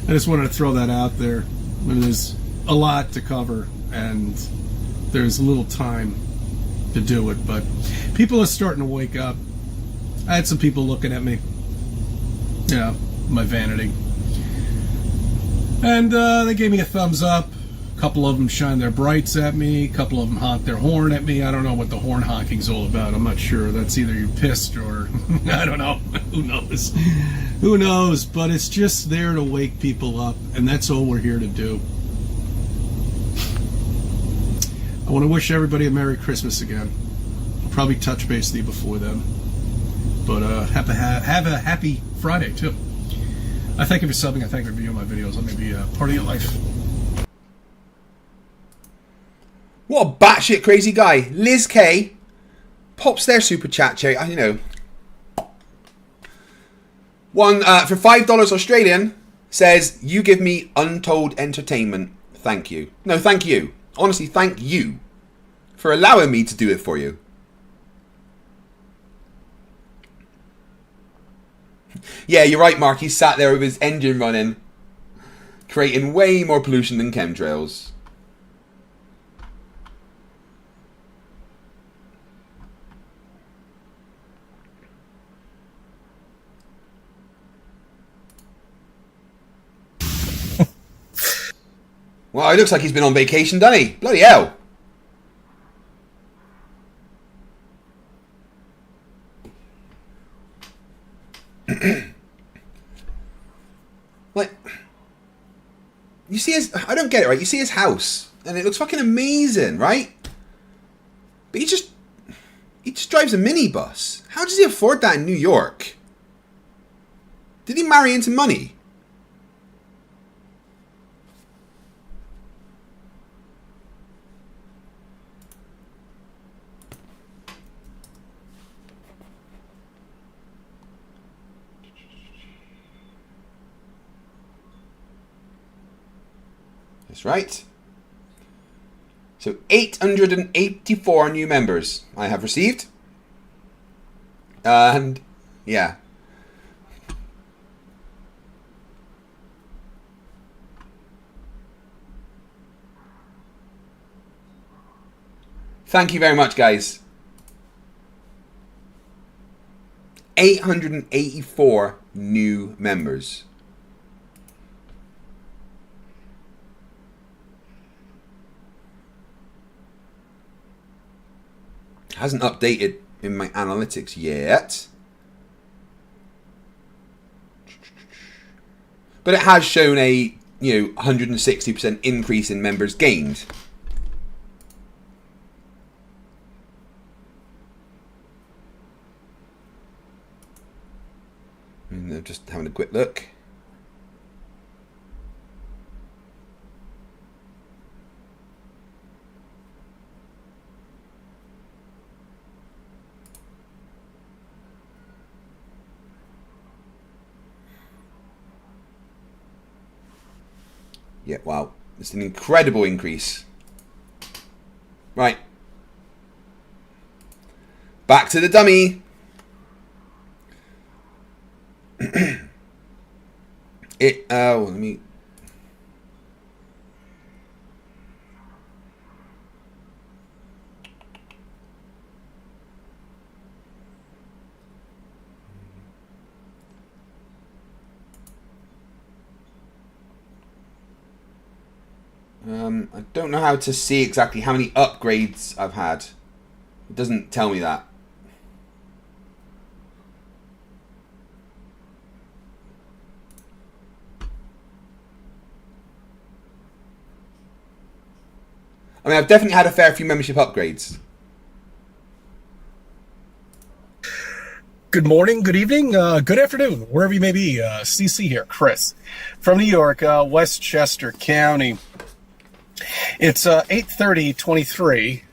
I just wanted to throw that out there. There's a lot to cover, and there's little time to do it, but people are starting to wake up. I had some people looking at me, my vanity, and they gave me a thumbs up. A couple of them shine their brights at me, a couple of them honk their horn at me. I don't know what the horn honking's all about. I'm not sure. That's either you're pissed or I don't know. Who knows? Who knows? But it's just there to wake people up, and that's all we're here to do. I want to wish everybody a Merry Christmas again. I'll probably touch base with you before then. But have a happy Friday, too. I thank you for subbing. I thank you for viewing my videos. Let me be a part of your life. What a batshit crazy guy. Liz K pops their super chat cherry. One for $5 Australian says, "You give me untold entertainment. Thank you." No, thank you. Honestly, thank you for allowing me to do it for you. Yeah, you're right, Mark. He sat there with his engine running, creating way more pollution than chemtrails. Well, it looks like he's been on vacation, doesn't he? Bloody hell. Like, you see his... I don't get it, right? You see his house, and it looks fucking amazing, right? But he just drives a minibus. How does he afford that in New York? Did he marry into money? That's right. So 884 new members I have received. And yeah. Thank you very much, guys. 884 new members. Hasn't updated in my analytics yet, but it has shown a 160% increase in members gained. And I'm just having a quick look. Yeah, wow. It's an incredible increase. Right. Back to the dummy. Let me... I don't know how to see exactly how many upgrades I've had. It doesn't tell me that. I mean, I've definitely had a fair few membership upgrades. Good morning, good evening, good afternoon, wherever you may be. CC here, Chris, from New York, Westchester County. It's 8:30:23,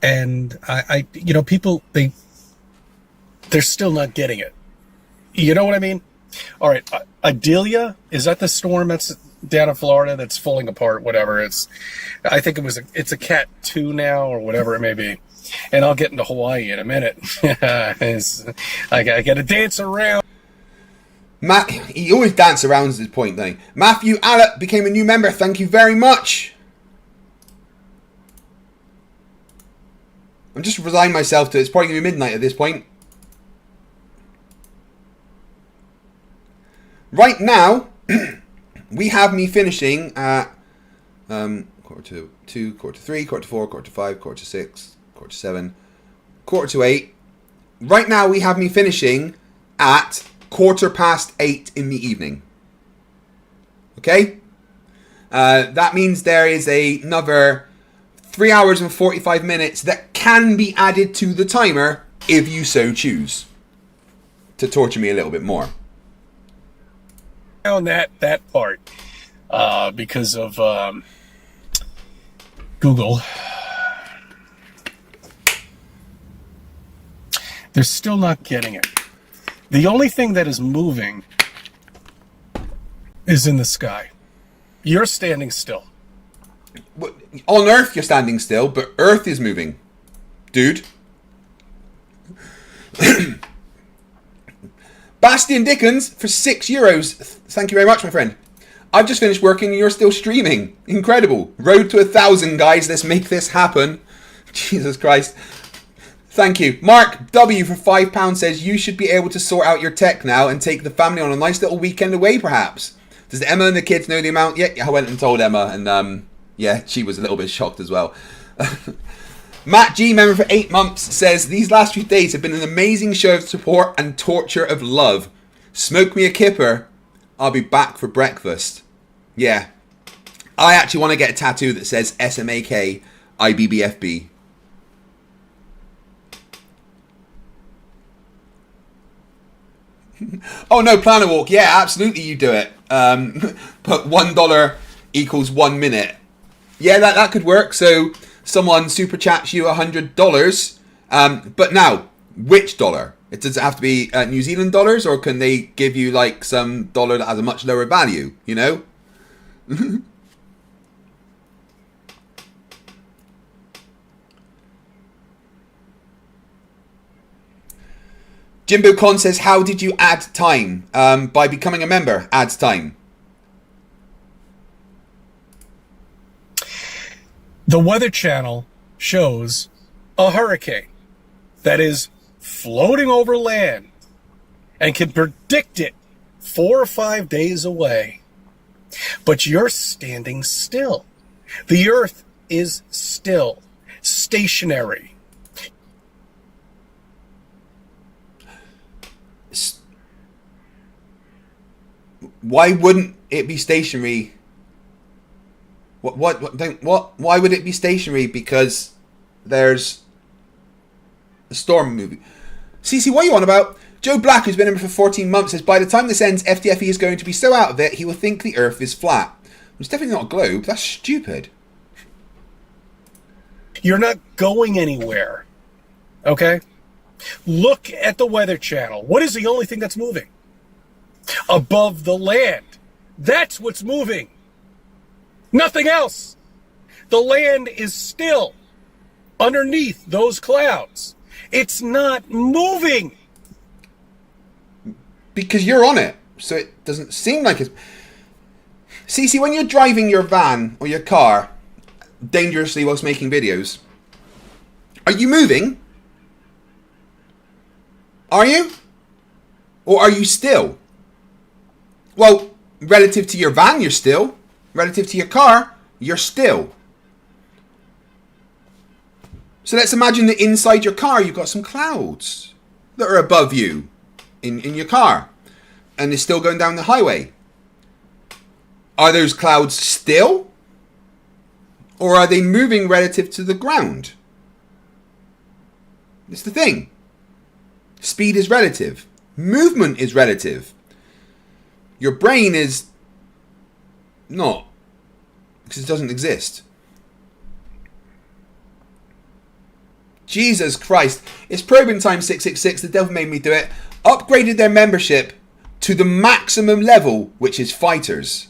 and I you know, people they're still not getting it. You know what I mean? All right, Adelia, is that the storm that's down in Florida that's falling apart? Whatever it's, I think it's a Cat 2 now or whatever it may be. And I'll get into Hawaii in a minute. I got to dance around. Matt, he always dances around his point, doesn't he? Matthew Allett became a new member. Thank you very much. I'm just resigning myself to it's probably going to be midnight at this point. Right now, we have me finishing at quarter to 2, quarter to 3, quarter to 4, quarter to 5, quarter to 6, quarter to 7, quarter to 8. Right now we have me finishing at 8:15 in the evening. Okay? That means there is another 3 hours and 45 minutes that can be added to the timer if you so choose to torture me a little bit more. On that part because of Google. They're still not getting it. The only thing that is moving is in the sky. You're standing still. On Earth you're standing still, but Earth is moving. Dude. Bastian Dickens for €6. Thank you very much, my friend. I've just finished working and you're still streaming. Incredible. Road to 1,000, guys. Let's make this happen. Jesus Christ. Thank you. Mark W for £5 says you should be able to sort out your tech now and take the family on a nice little weekend away, perhaps. Does Emma and the kids know the amount? Yeah, I went and told Emma, and yeah, she was a little bit shocked as well. Matt G, member for 8 months, says these last few days have been an amazing show of support and torture of love. Smoke me a kipper. I'll be back for breakfast. Yeah. I actually want to get a tattoo that says SMAK IBBFB. Oh no, plan a walk. Yeah, absolutely you do it. But $1 equals 1 minute. Yeah, that could work. So someone super chats you $100. But now, which dollar? Does it have to be New Zealand dollars, or can they give you like some dollar that has a much lower value? You know? Jimbo Con says, how did you add time? By becoming a member, adds time. The Weather Channel shows a hurricane that is floating over land and can predict it 4 or 5 days away. But you're standing still. The Earth is still, stationary. Why wouldn't it be stationary? Why would it be stationary? Because there's a storm moving. CC, what are you on about? Joe Black, who's been in for 14 months, says by the time this ends, FTFE is going to be so out of it, he will think the Earth is flat. It's definitely not a globe. That's stupid. You're not going anywhere. Okay? Look at the Weather Channel. What is the only thing that's moving? Above the land. That's what's moving. Nothing else. The land is still underneath those clouds. It's not moving. Because you're on it. So it doesn't seem like it's... CC, when you're driving your van or your car dangerously whilst making videos, are you moving? Are you? Or are you still? Well, relative to your van, you're still. Relative to your car, you're still. So let's imagine that inside your car you've got some clouds that are above you in your car. And they're still going down the highway. Are those clouds still? Or are they moving relative to the ground? It's the thing. Speed is relative. Movement is relative. Your brain is not, because it doesn't exist. Jesus Christ. It's probing time 666. The devil made me do it. Upgraded their membership to the maximum level, which is fighters.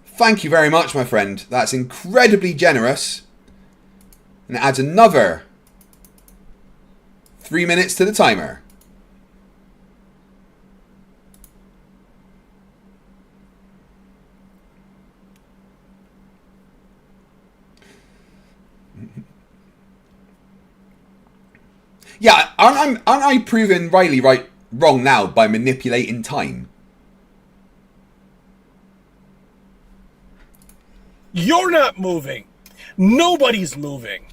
Thank you very much, my friend. That's incredibly generous. And it adds another 3 minutes to the timer. Yeah, aren't I proving Riley wrong now by manipulating time? You're not moving. Nobody's moving.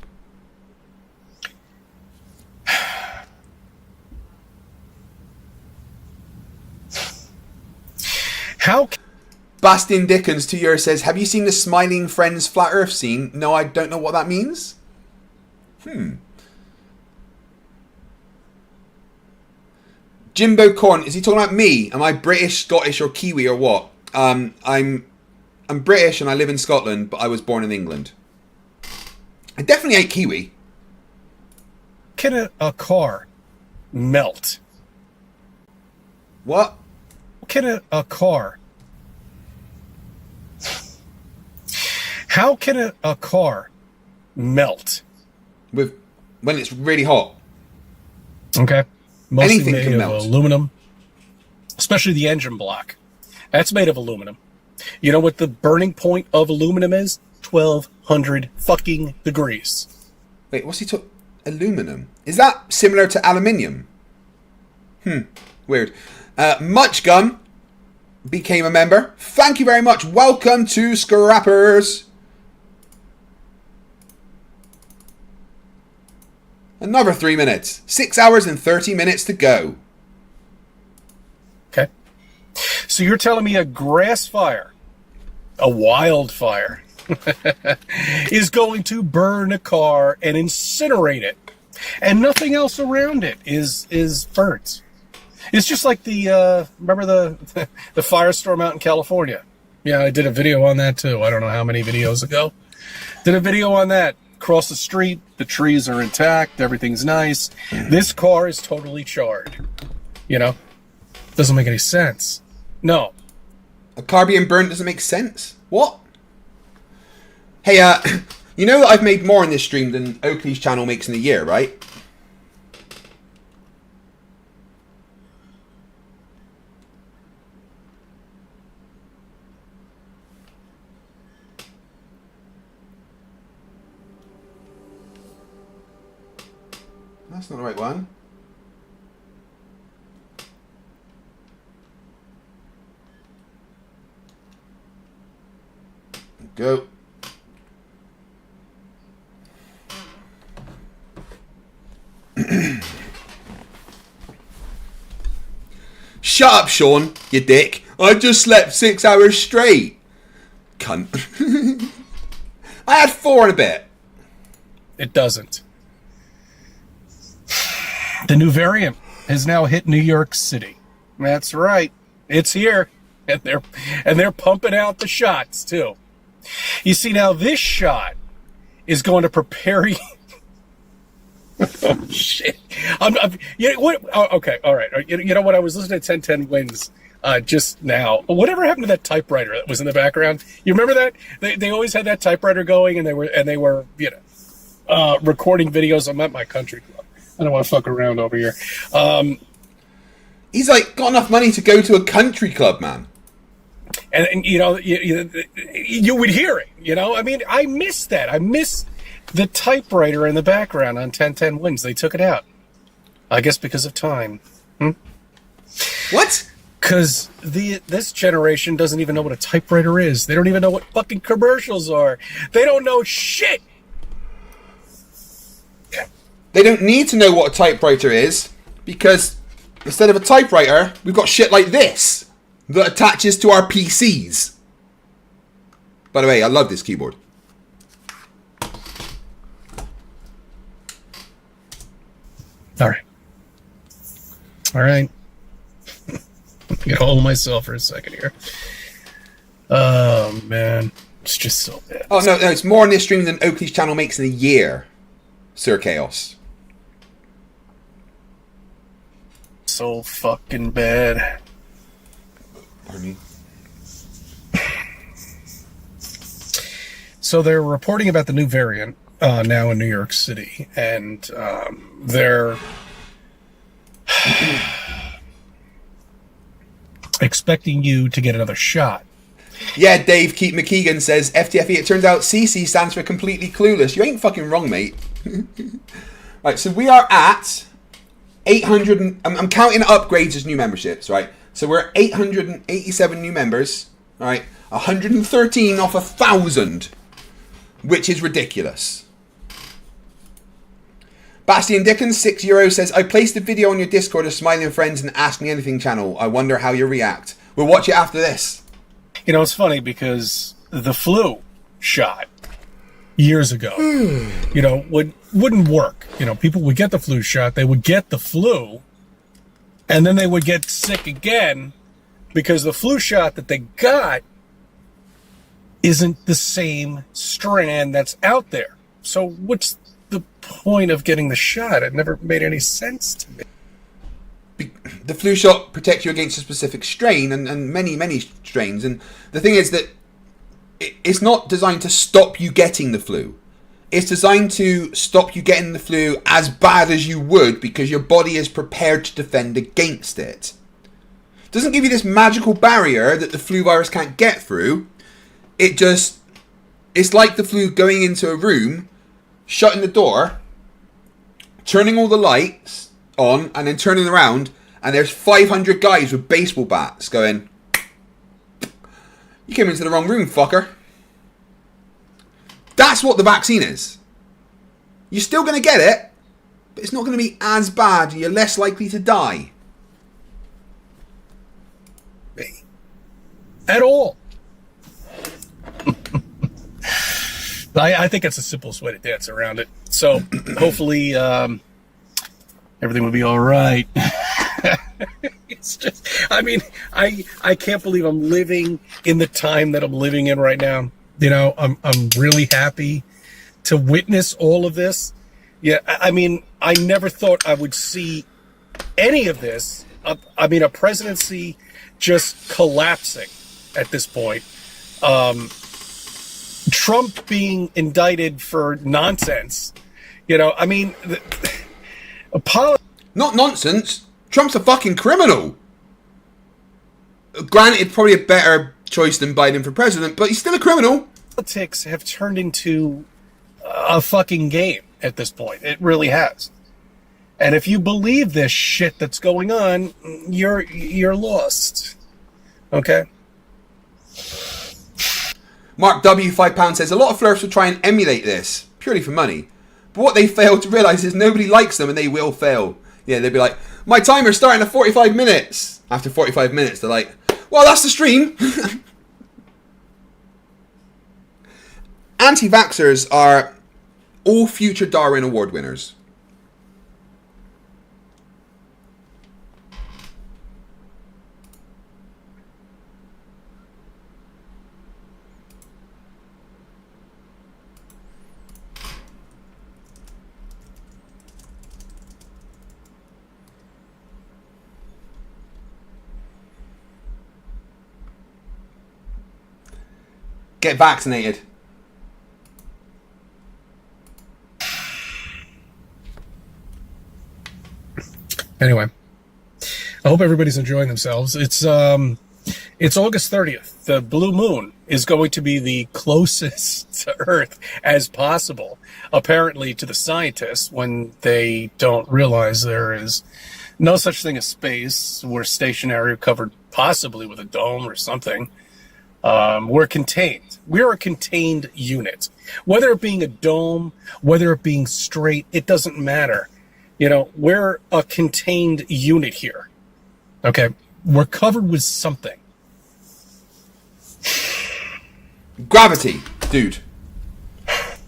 How? Bastian Dickens 2 years says, have you seen the Smiling Friends Flat Earth scene? No, I don't know what that means. Jimbo Corn, is he talking about me? Am I British, Scottish, or Kiwi, or what? I'm British and I live in Scotland, but I was born in England. I definitely ain't Kiwi. Can a car melt? What? Can a car? How can a car melt? When it's really hot. Okay. Mostly Anything made can of melt. aluminum, especially the engine block. That's made of aluminum. You know what the burning point of aluminum is? 1200 fucking degrees. Wait, what's he talking? Aluminum. Is that similar to aluminium? Weird. Much Gum became a member. Thank you very much. Welcome to Scrappers. Another 3 minutes. 6 hours and 30 minutes to go. Okay. So you're telling me a grass fire, a wildfire, is going to burn a car and incinerate it, and nothing else around it is burnt. It's just like the remember the firestorm out in California. Yeah, I did a video on that too. I don't know how many videos ago. Did a video on that. Across the street, the trees are intact, everything's nice. This car is totally charred. You know? Doesn't make any sense. No. A car being burnt doesn't make sense. What? Hey, you know that I've made more in this stream than Oakley's channel makes in a year, right? That's not the right one. Go. Shut up, Sean, you dick. I just slept 6 hours straight. Cunt. I had 4 and a bit. It doesn't. The new variant has now hit New York City. That's right. It's here. And they're pumping out the shots too. You see, now this shot is going to prepare you. Oh shit! You know what? Oh, okay, all right. You know what? I was listening to 1010 Wins just now. Whatever happened to that typewriter that was in the background? You remember that? They always had that typewriter going, and they were recording videos. I'm at my country club. I don't want to fuck around over here. He's like got enough money to go to a country club, man. And you know, you would hear it. You know, I mean, I miss that. I miss the typewriter in the background on 1010 Wins. They took it out. I guess because of time. What? Because this generation doesn't even know what a typewriter is. They don't even know what fucking commercials are. They don't know shit. They don't need to know what a typewriter is, because instead of a typewriter, we've got shit like this that attaches to our PCs. By the way, I love this keyboard. All right. All right. Get hold of myself for a second here. Oh, man. It's just so bad. Oh, no, it's more on this stream than Oakley's channel makes in a year, Sir Chaos. So fucking bad. Pardon me. So they're reporting about the new variant now in New York City, and they're expecting you to get another shot. Yeah, Dave Keith McKeegan says, FTFE, it turns out CC stands for completely clueless. You ain't fucking wrong, mate. Right, so we are at 800, I'm counting upgrades as new memberships, right? So we're at 887 new members, right? 113 off 1,000, which is ridiculous. Bastian Dickens, €6, says, I placed a video on your Discord of Smiling Friends and Ask Me Anything channel. I wonder how you react. We'll watch it after this. You know, it's funny because the flu shot years ago, you know, wouldn't work. You know, people would get the flu shot, they would get the flu, and then they would get sick again because the flu shot that they got isn't the same strand that's out there. So what's the point of getting the shot? It never made any sense to me. The flu shot protects you against a specific strain and many strains. And the thing is that it's not designed to stop you getting the flu. It's designed to stop you getting the flu as bad as you would because your body is prepared to defend against it. It doesn't give you this magical barrier that the flu virus can't get through. It's like the flu going into a room, shutting the door, turning all the lights on, and then turning around, and there's 500 guys with baseball bats going, you came into the wrong room, fucker. That's what the vaccine is. You're still going to get it, but it's not going to be as bad. You're less likely to die. At all. I think it's the simplest way to dance around it. So hopefully everything will be all right. It's just, I mean, I can't believe I'm living in the time that I'm living in right now. You know, I'm really happy to witness all of this. Yeah, I mean, I never thought I would see any of this. I mean, a presidency just collapsing at this point. Trump being indicted for nonsense. You know, I mean, not nonsense. Trump's a fucking criminal. Granted, probably a better choice than Biden for president, but he's still a criminal. Politics have turned into a fucking game at this point. It really has. And if you believe this shit that's going on, you're lost. Okay? Mark W, £5 says, a lot of Flerfs will try and emulate this, purely for money. But what they fail to realise is nobody likes them and they will fail. Yeah, they'll be like, my timer's starting at 45 minutes. After 45 minutes, they're like, well, that's the stream. Anti-vaxxers are all future Darwin Award winners. Get vaccinated. Anyway, I hope everybody's enjoying themselves. It's August 30th. The blue moon is going to be the closest to Earth as possible, apparently, to the scientists, when they don't realize there is no such thing as space. We're stationary, covered possibly with a dome or something. We're contained. We're a contained unit. Whether it being a dome, whether it being straight, it doesn't matter. You know, we're a contained unit here. Okay? We're covered with something. Gravity, dude.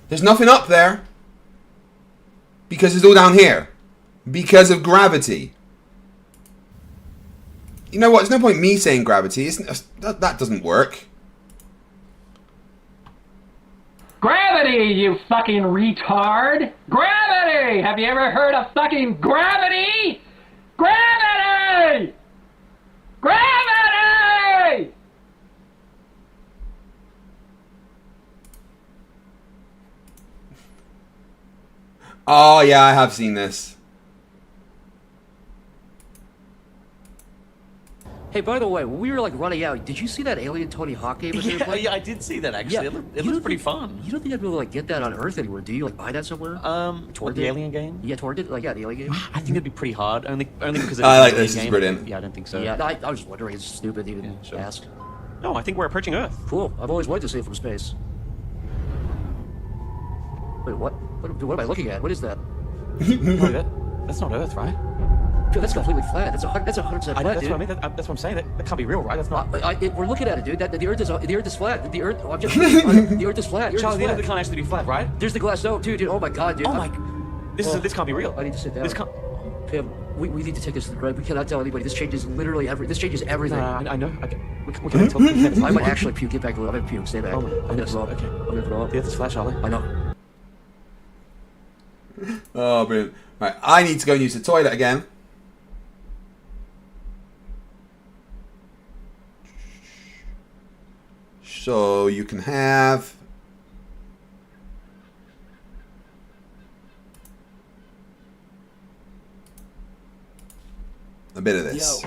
There's nothing up there. Because it's all down here. Because of gravity. You know what? There's no point me saying gravity. That doesn't work. Gravity, you fucking retard! Gravity! Have you ever heard of fucking gravity? Gravity! Gravity! Oh yeah, I have seen this. Hey, by the way, when we were like running out, did you see that alien Tony Hawk game? Yeah, I did see that actually. Yeah, It looks pretty fun. You don't think I'd be able to like get that on Earth anywhere? Do you like buy that somewhere? What, the alien game? Yeah, Torrent. Like yeah, the alien game. I think it'd be pretty hard. Only because I like this. It's brilliant. Yeah, I don't think so. Yeah, I was just wondering. It's stupid to even ask. No, I think we're approaching Earth. Cool. I've always wanted to see it from space. Wait, what? What am I looking at? What is that? That's not Earth, right? Dude, that's completely flat. That's 100% flat, That's dude. what I mean. That's what I'm saying. That can't be real, right? That's not. We're looking at it, dude. The Earth is flat. The Earth. The Earth is flat. Charlie, the Earth can't actually be flat, right? There's the glass dome, too, dude. Oh my god, dude. Oh my. This can't be real. I need to sit down. This can't. Pim, we need to take this to the ground. We cannot tell anybody. This changes literally this changes everything. I know. We can't talk. I might actually puke. Get back to it. I'm gonna puke. Stay back. I'm gonna throw up. Okay. I'm gonna throw up. The Earth is flat, Charlie. I know. Oh, brilliant. Right, I need to go and use the toilet again. So you can have a bit of this.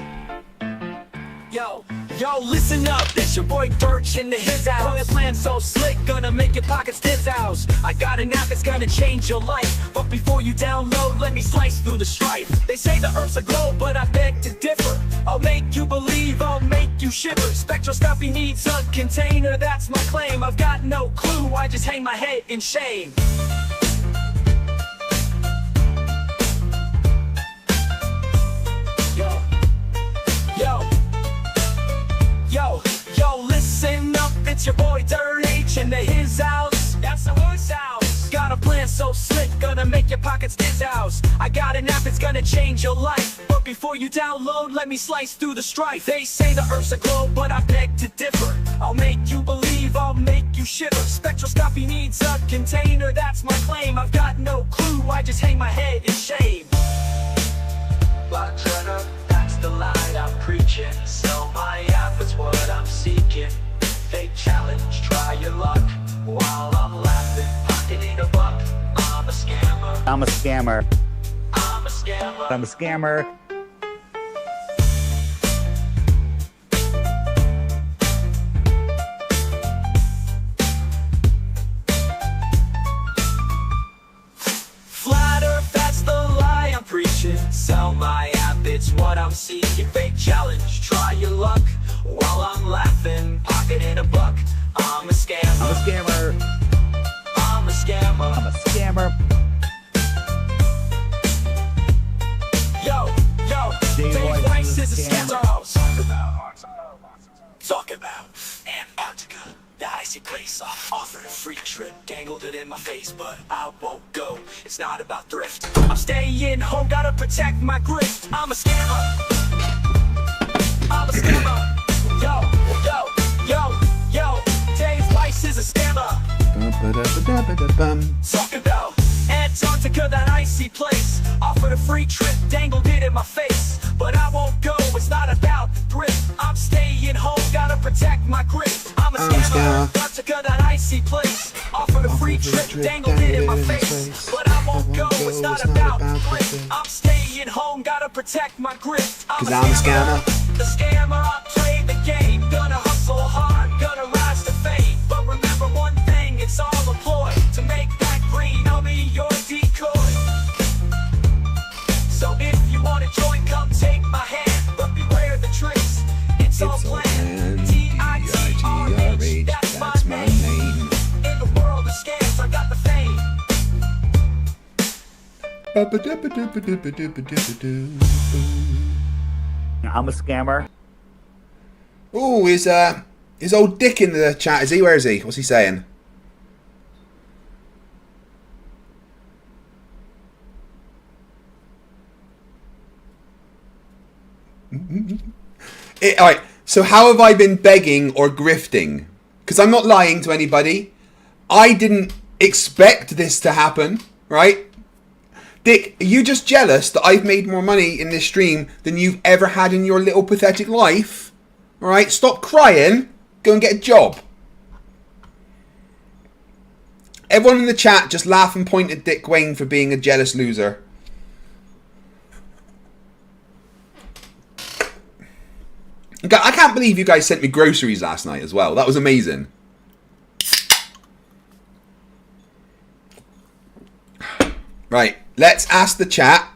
Yo, listen up, this your boy Birch in the his house. Boy, a plan so slick, gonna make your pockets tiz house. I got an app that's gonna change your life, but before you download, let me slice through the strife. They say the Earth's a globe, but I beg to differ. I'll make you believe, I'll make you shiver. Spectroscopy needs a container, that's my claim. I've got no clue, I just hang my head in shame. Yo, listen up, it's your boy Dirt H in the his house. That's the hood's house. Got a plan so slick, gonna make your pockets his house. I got an app that's gonna change your life, but before you download, let me slice through the strife. They say the Earth's a globe, but I beg to differ. I'll make you believe, I'll make you shiver. Spectroscopy needs a container, that's my claim. I've got no clue, I just hang my head in shame. But turn up, that's the light I'm preaching. Sell my app, it's what I'm seeking. Fake challenge, try your luck. While I'm laughing, pocketing a buck. I'm a scammer. I'm a scammer. I'm a scammer. I'm a scammer. Flat Earth, that's the lie I'm preaching. Sell my app, it's what I'm seeking. Fake challenge, try your luck. While I'm laughing, pocketing a buck. I'm a scammer. I'm a scammer. I'm a scammer. I'm a scammer. Yo, Dave Weiss is a scammer. Talk about Antarctica, the icy place. I offered a free trip, dangled it in my face, but I won't go. It's not about thrift. I'm staying home, gotta protect my grift. I'm a scammer. I'm a scammer. Yo, Dave Weiss is a scammer. Talk about Antarctica, that icy place. Offered a free trip, dangled it in my face, but I won't go, it's not about thrift. I'm staying home, gotta protect my grift. I'm a scammer. Antarctica, that icy place. Offered a free trip, dangled it in my face, but I won't go, it's not about thrift. I'm staying home, gotta protect my grift. I'm a scammer. The scammer, I play the game. Gonna hustle hard, gonna rise to fame. But remember one thing, it's all a ploy. To make that green, I'll be your decoy. So if you wanna join, come take my hand. But beware the tricks, it's all planned. T-I-T-R-H, that's my name. In the world of scams, I got the fame. I'm a scammer. Oh, is old Dick in the chat? Is he? Where is he? What's he saying? Alright, so how have I been begging or grifting? Because I'm not lying to anybody. I didn't expect this to happen, right? Dick, are you just jealous that I've made more money in this stream than you've ever had in your little pathetic life? Alright, stop crying. Go and get a job. Everyone in the chat just laugh and point at Dick Wayne for being a jealous loser. I can't believe you guys sent me groceries last night as well. That was amazing. Right, let's ask the chat.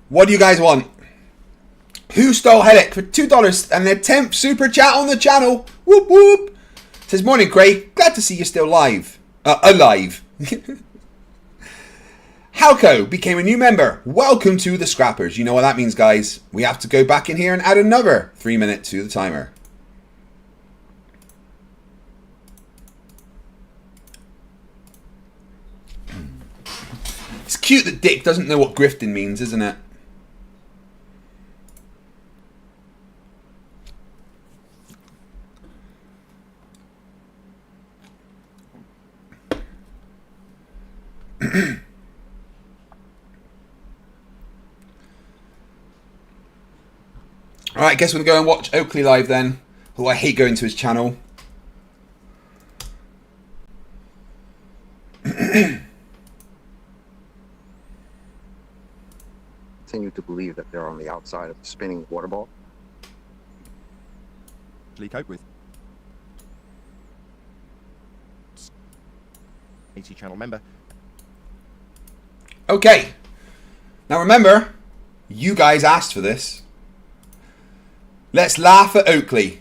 What do you guys want? Who stole Headache for $2 and their 10th super chat on the channel? Whoop whoop. Says, morning Craig, glad to see you're still alive. Halco became a new member. Welcome to the Scrappers. You know what that means, guys. We have to go back in here and add another 3 minutes to the timer. It's cute that Dick doesn't know what grifting means, isn't it? Alright, guess we'll go and watch Oakley live then. Oh, I hate going to his channel. Continue to believe that they're on the outside of the spinning water ball. Cope with 80 channel member. Okay. Now remember, you guys asked for this. Let's laugh at Oakley.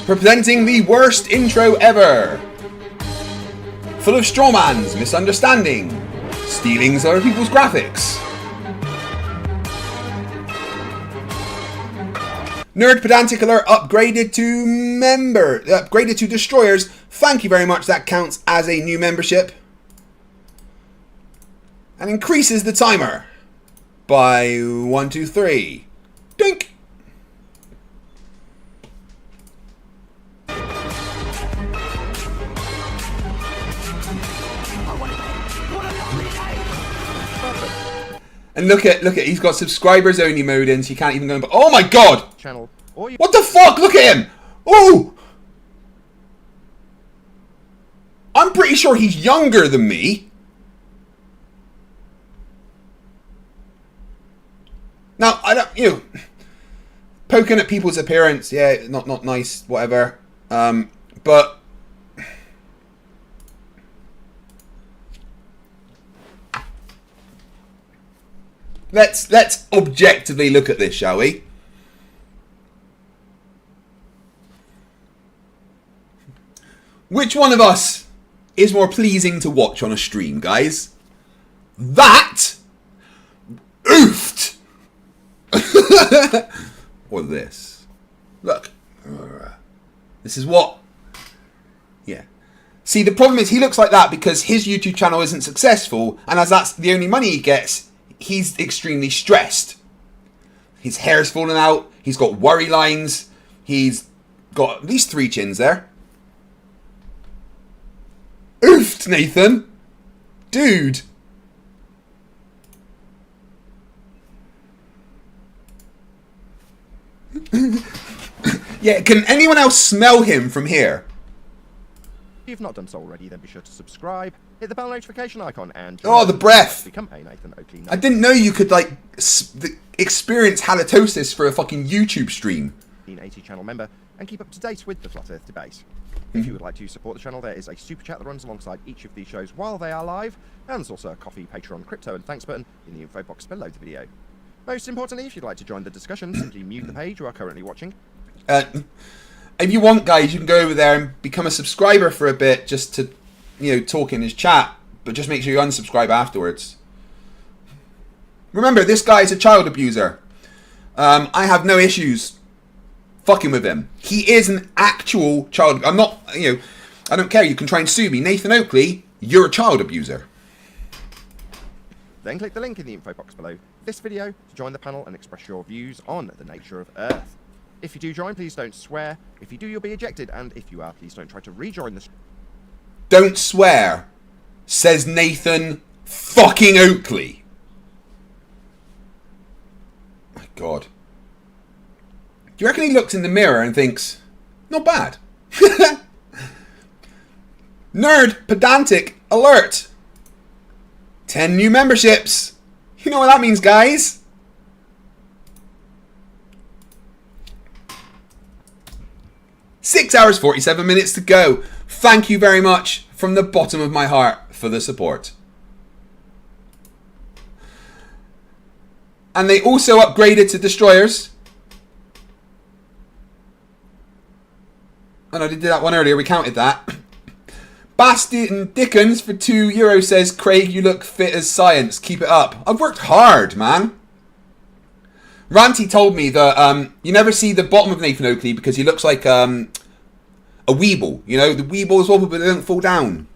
Presenting the worst intro ever. Full of strawmans, misunderstanding, stealings of other people's graphics. Nerd Pedanticular upgraded to destroyers. Thank you very much. That counts as a new membership. And increases the timer by 1, 2, 3. Dink. And look at, he's got subscribers only mode in, so you can't even go. Oh my god! Channel. What the fuck? Look at him! Oh! I'm pretty sure he's younger than me. Now, I don't, poking at people's appearance, yeah, not nice, whatever. But let's objectively look at this, shall we? Which one of us is more pleasing to watch on a stream, guys? That? Oofed! Or this? Look. This is what? Yeah. See, the problem is he looks like that because his YouTube channel isn't successful, and as that's the only money he gets, he's extremely stressed. His hair's falling out, he's got worry lines, he's got at least 3 chins there. Oofed, Nathan! Dude! Yeah, can anyone else smell him from here? If you've not done so already, then be sure to subscribe, hit the bell notification icon, and oh, the breath! Become a Nathan Oakley. I didn't know you could experience halitosis for a fucking YouTube stream. 80 channel member. and keep up to date with the Flat Earth debate. If you would like to support the channel, there is a super chat that runs alongside each of these shows while they are live, and there's also a coffee, Patreon, crypto, and thanks button in the info box below the video. Most importantly, if you'd like to join the discussion, simply mute the page you are currently watching. If you want, guys, you can go over there and become a subscriber for a bit, just to, talk in his chat, but just make sure you unsubscribe afterwards. Remember, this guy is a child abuser. I have no issues fucking with him. He is an actual child. I'm not, I don't care. You can try and sue me. Nathan Oakley, you're a child abuser. Then click the link in the info box below this video to join the panel and express your views on the nature of Earth. If you do join, please don't swear. If you do, you'll be ejected. And if you are, please don't try to rejoin the... Don't swear, says Nathan fucking Oakley. My God. Do you reckon he looks in the mirror and thinks, not bad? Nerd, pedantic, alert. 10 new memberships. You know what that means, guys? $6 47 minutes to go. Thank you very much from the bottom of my heart for the support. And they also upgraded to destroyers. Oh no, they did that one earlier. We counted that. Bastian Dickens for €2 says, Craig, you look fit as science. Keep it up. I've worked hard, man. Ranty told me that you never see the bottom of Nathan Oakley because he looks like a weeble. The weebles wobble but they don't fall down.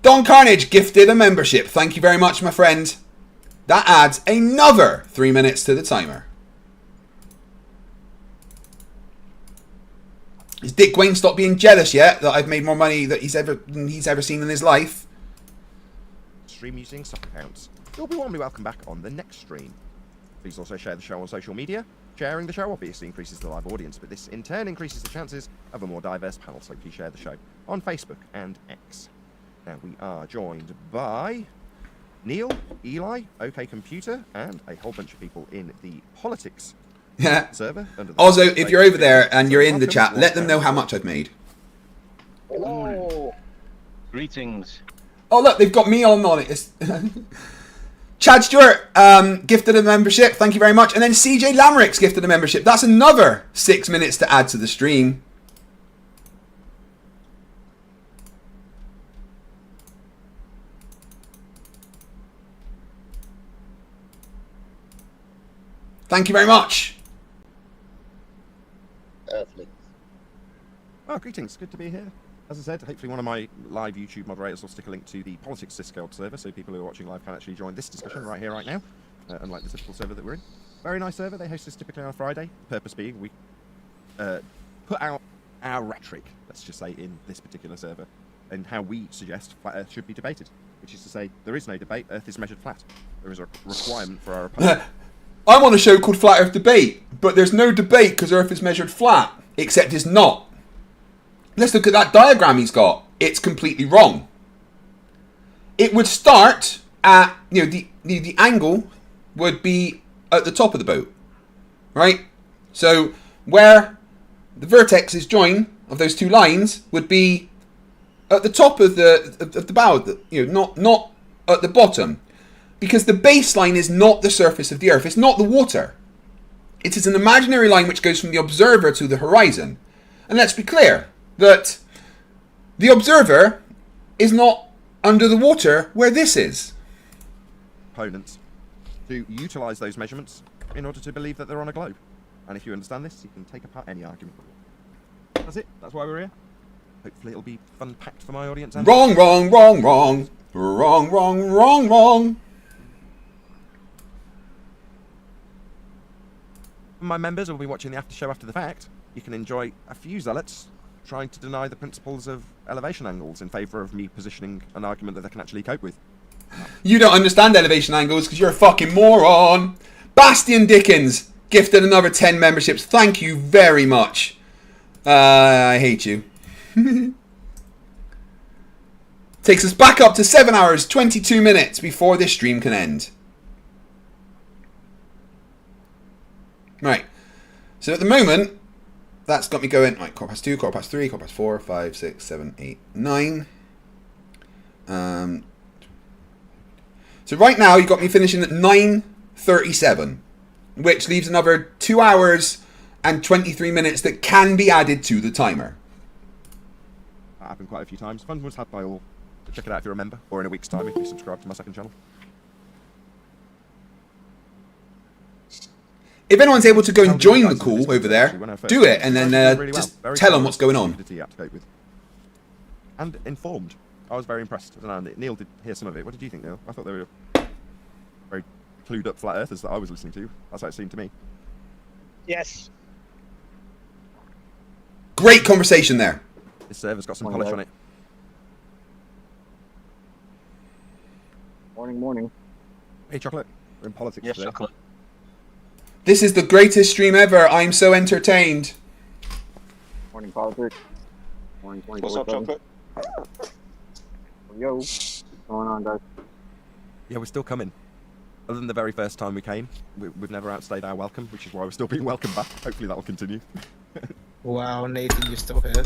Don Carnage gifted a membership. Thank you very much, my friend. That adds another 3 minutes to the timer. Is Dick Wayne stopped being jealous yet that I've made more money than he's ever seen in his life? Stream using sub accounts. You'll be warmly welcome back on the next stream. Please also share the show on social media. Sharing the show obviously increases the live audience, but this in turn increases the chances of a more diverse panel, so please share the show on Facebook and X. Now we are joined by Neil, Eli, OK Computer, and a whole bunch of people in the politics server. Also, if you're over there and you're in the chat, let them know how much I've made. Hello. Greetings. Oh look, they've got me on it. Chad Stewart gifted a membership. Thank you very much. And then CJ Lamerick's gifted a membership. That's another 6 minutes to add to the stream. Thank you very much. Earthlings. Oh, greetings. Good to be here. As I said, hopefully one of my live YouTube moderators will stick a link to the Politics Discord server so people who are watching live can actually join this discussion right here, right now, unlike the typical server that we're in. Very nice server. They host this typically on a Friday. The purpose being we put out our rhetoric, let's just say, in this particular server, and how we suggest flat Earth should be debated, which is to say there is no debate. Earth is measured flat. There is a requirement for our opponent. I'm on a show called Flat Earth Debate, but there's no debate because Earth is measured flat, except it's not. Let's look at that diagram he's got. It's completely wrong. It would start at, the angle would be at the top of the boat, right? So where the vertexes join of those two lines would be at the top of the bow, not at the bottom, because the baseline is not the surface of the Earth. It's not the water. It is an imaginary line which goes from the observer to the horizon. And let's be clear that the observer is not under the water where this is. Opponents to utilise those measurements in order to believe that they're on a globe. And if you understand this, you can take apart any argument. That's it. That's why we're here. Hopefully it'll be fun-packed for my audience. And wrong, wrong, wrong, wrong. Wrong, wrong, wrong, wrong. My members will be watching the after show after the fact. You can enjoy a few zealots trying to deny the principles of elevation angles in favour of me positioning an argument that they can actually cope with. You don't understand elevation angles because you're a fucking moron. Bastian Dickens gifted another 10 memberships. Thank you very much. I hate you. Takes us back up to 7 hours, 22 minutes before this stream can end. Right. So at the moment, that's got me going. Right, 2:15, 3:15, 4:15, 5, 6, 7, 8, 9. So right now you got me finishing at 9:37, which leaves another 2 hours and 23 minutes that can be added to the timer. That happened quite a few times. Fun was had by all. So check it out if you remember, or in a week's time if you subscribe to my second channel. If anyone's able to go and join the call over there, do it, and then just tell them what's going on. And informed. I was very impressed. I don't know, Neil did hear some of it. What did you think, Neil? I thought they were very clued up flat earthers that I was listening to. That's how it seemed to me. Yes. Great conversation there. This server's got some polish on it. Morning. Hey, Chocolate. We're in politics today. Chocolate. This is the greatest stream ever. I'm so entertained. Morning, politics. Morning, What's up, Chocolate? Yo. What's going on, guys? Yeah, we're still coming. Other than the very first time we came, we've never outstayed our welcome, which is why we're still being welcomed back. Hopefully that will continue. Wow, Nathan, you're still here.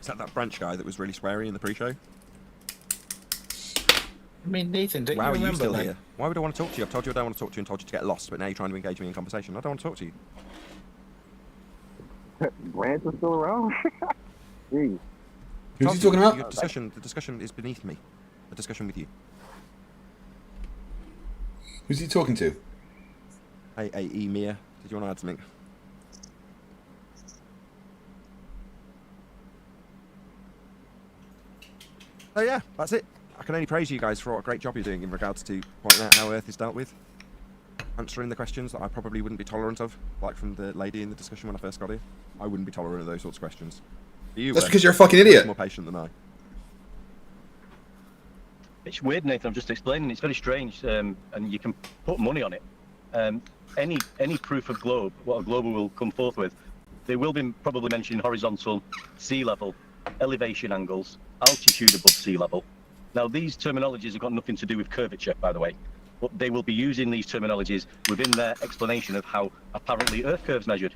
Is that Branch guy that was really sweary in the pre-show? I mean, Nathan, don't Wow, you are remember? you still like, here? Why would I want to talk to you? I've told you I don't want to talk to you and told you to get lost, but now you're trying to engage me in conversation. I don't want to talk to you. Grant is still around? Jeez. Who's he talking about? The discussion is beneath me. The discussion with you. Who's he talking to? Hey, Mia, did you want to add something? Oh yeah, that's it. I can only praise you guys for what a great job you're doing in regards to pointing out how Earth is dealt with. Answering the questions that I probably wouldn't be tolerant of, like from the lady in the discussion when I first got here. I wouldn't be tolerant of those sorts of questions. That's because you're a fucking idiot. More patient than I. It's weird, Nathan. I'm just explaining. It's very strange, and you can put money on it. Any proof of globe, what a globe will come forth with, they will be probably mentioning horizontal, sea level, elevation angles, altitude above sea level. Now, these terminologies have got nothing to do with curvature, by the way, but they will be using these terminologies within their explanation of how apparently Earth curves measured.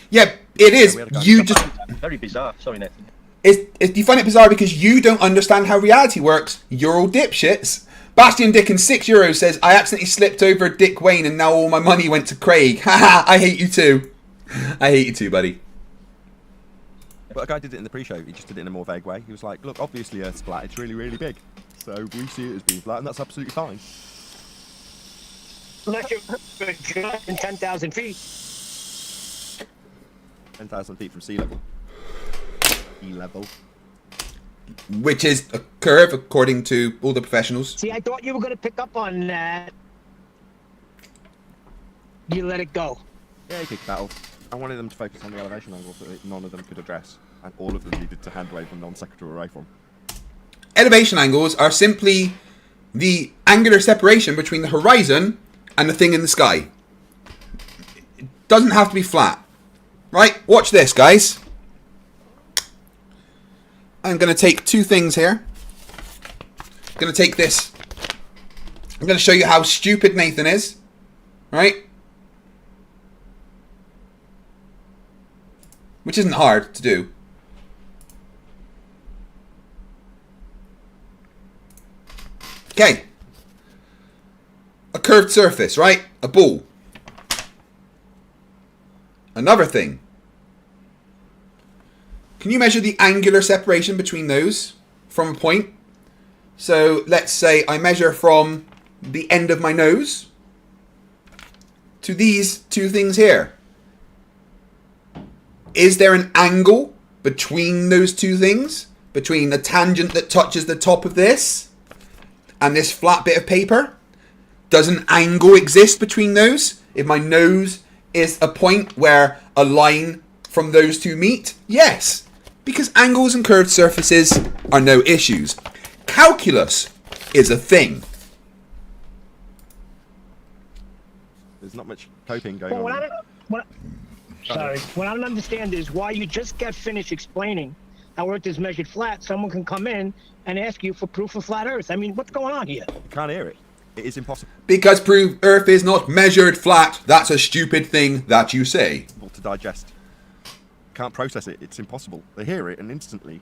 Yeah, it is. You just very bizarre. Sorry, Nathan. You find it bizarre because you don't understand how reality works. You're all dipshits. Bastion Dickens €6 says, I accidentally slipped over Dick Wayne and now all my money went to Craig. Haha, I hate you too. I hate you too, buddy. But a guy did it in the pre-show. He just did it in a more vague way. He was like, look, obviously Earth's flat. It's really, really big. So we see it as being flat, and that's absolutely fine. Unless you're in 10,000 feet. 10,000 feet from sea level. Sea level. Which is a curve, according to all the professionals. See, I thought you were going to pick up on that. You let it go. Yeah, he kicked battle. I wanted them to focus on the elevation angles that none of them could address, and all of them needed to hand wave from non-sequitur array from. Elevation angles are simply the angular separation between the horizon and the thing in the sky. It doesn't have to be flat. Right? Watch this, guys. I'm going to take two things here. I'm going to take this. I'm going to show you how stupid Nathan is. Right? Which isn't hard to do. Okay. A curved surface, right? A ball. Another thing. Can you measure the angular separation between those from a point? So let's say I measure from the end of my nose to these two things here. Is there an angle between those two things? Between the tangent that touches the top of this and this flat bit of paper? Does an angle exist between those? If my nose is a point where a line from those two meet? Yes, because angles and curved surfaces are no issues. Calculus is a thing. There's not much coping going on. What I don't understand is why you just got finished explaining how Earth is measured flat. Someone can come in and ask you for proof of flat Earth. I mean, what's going on here? You can't hear it. It is impossible Because prove Earth is not measured flat. That's a stupid thing that you say. to digest. Can't process it. It's impossible. They hear it and instantly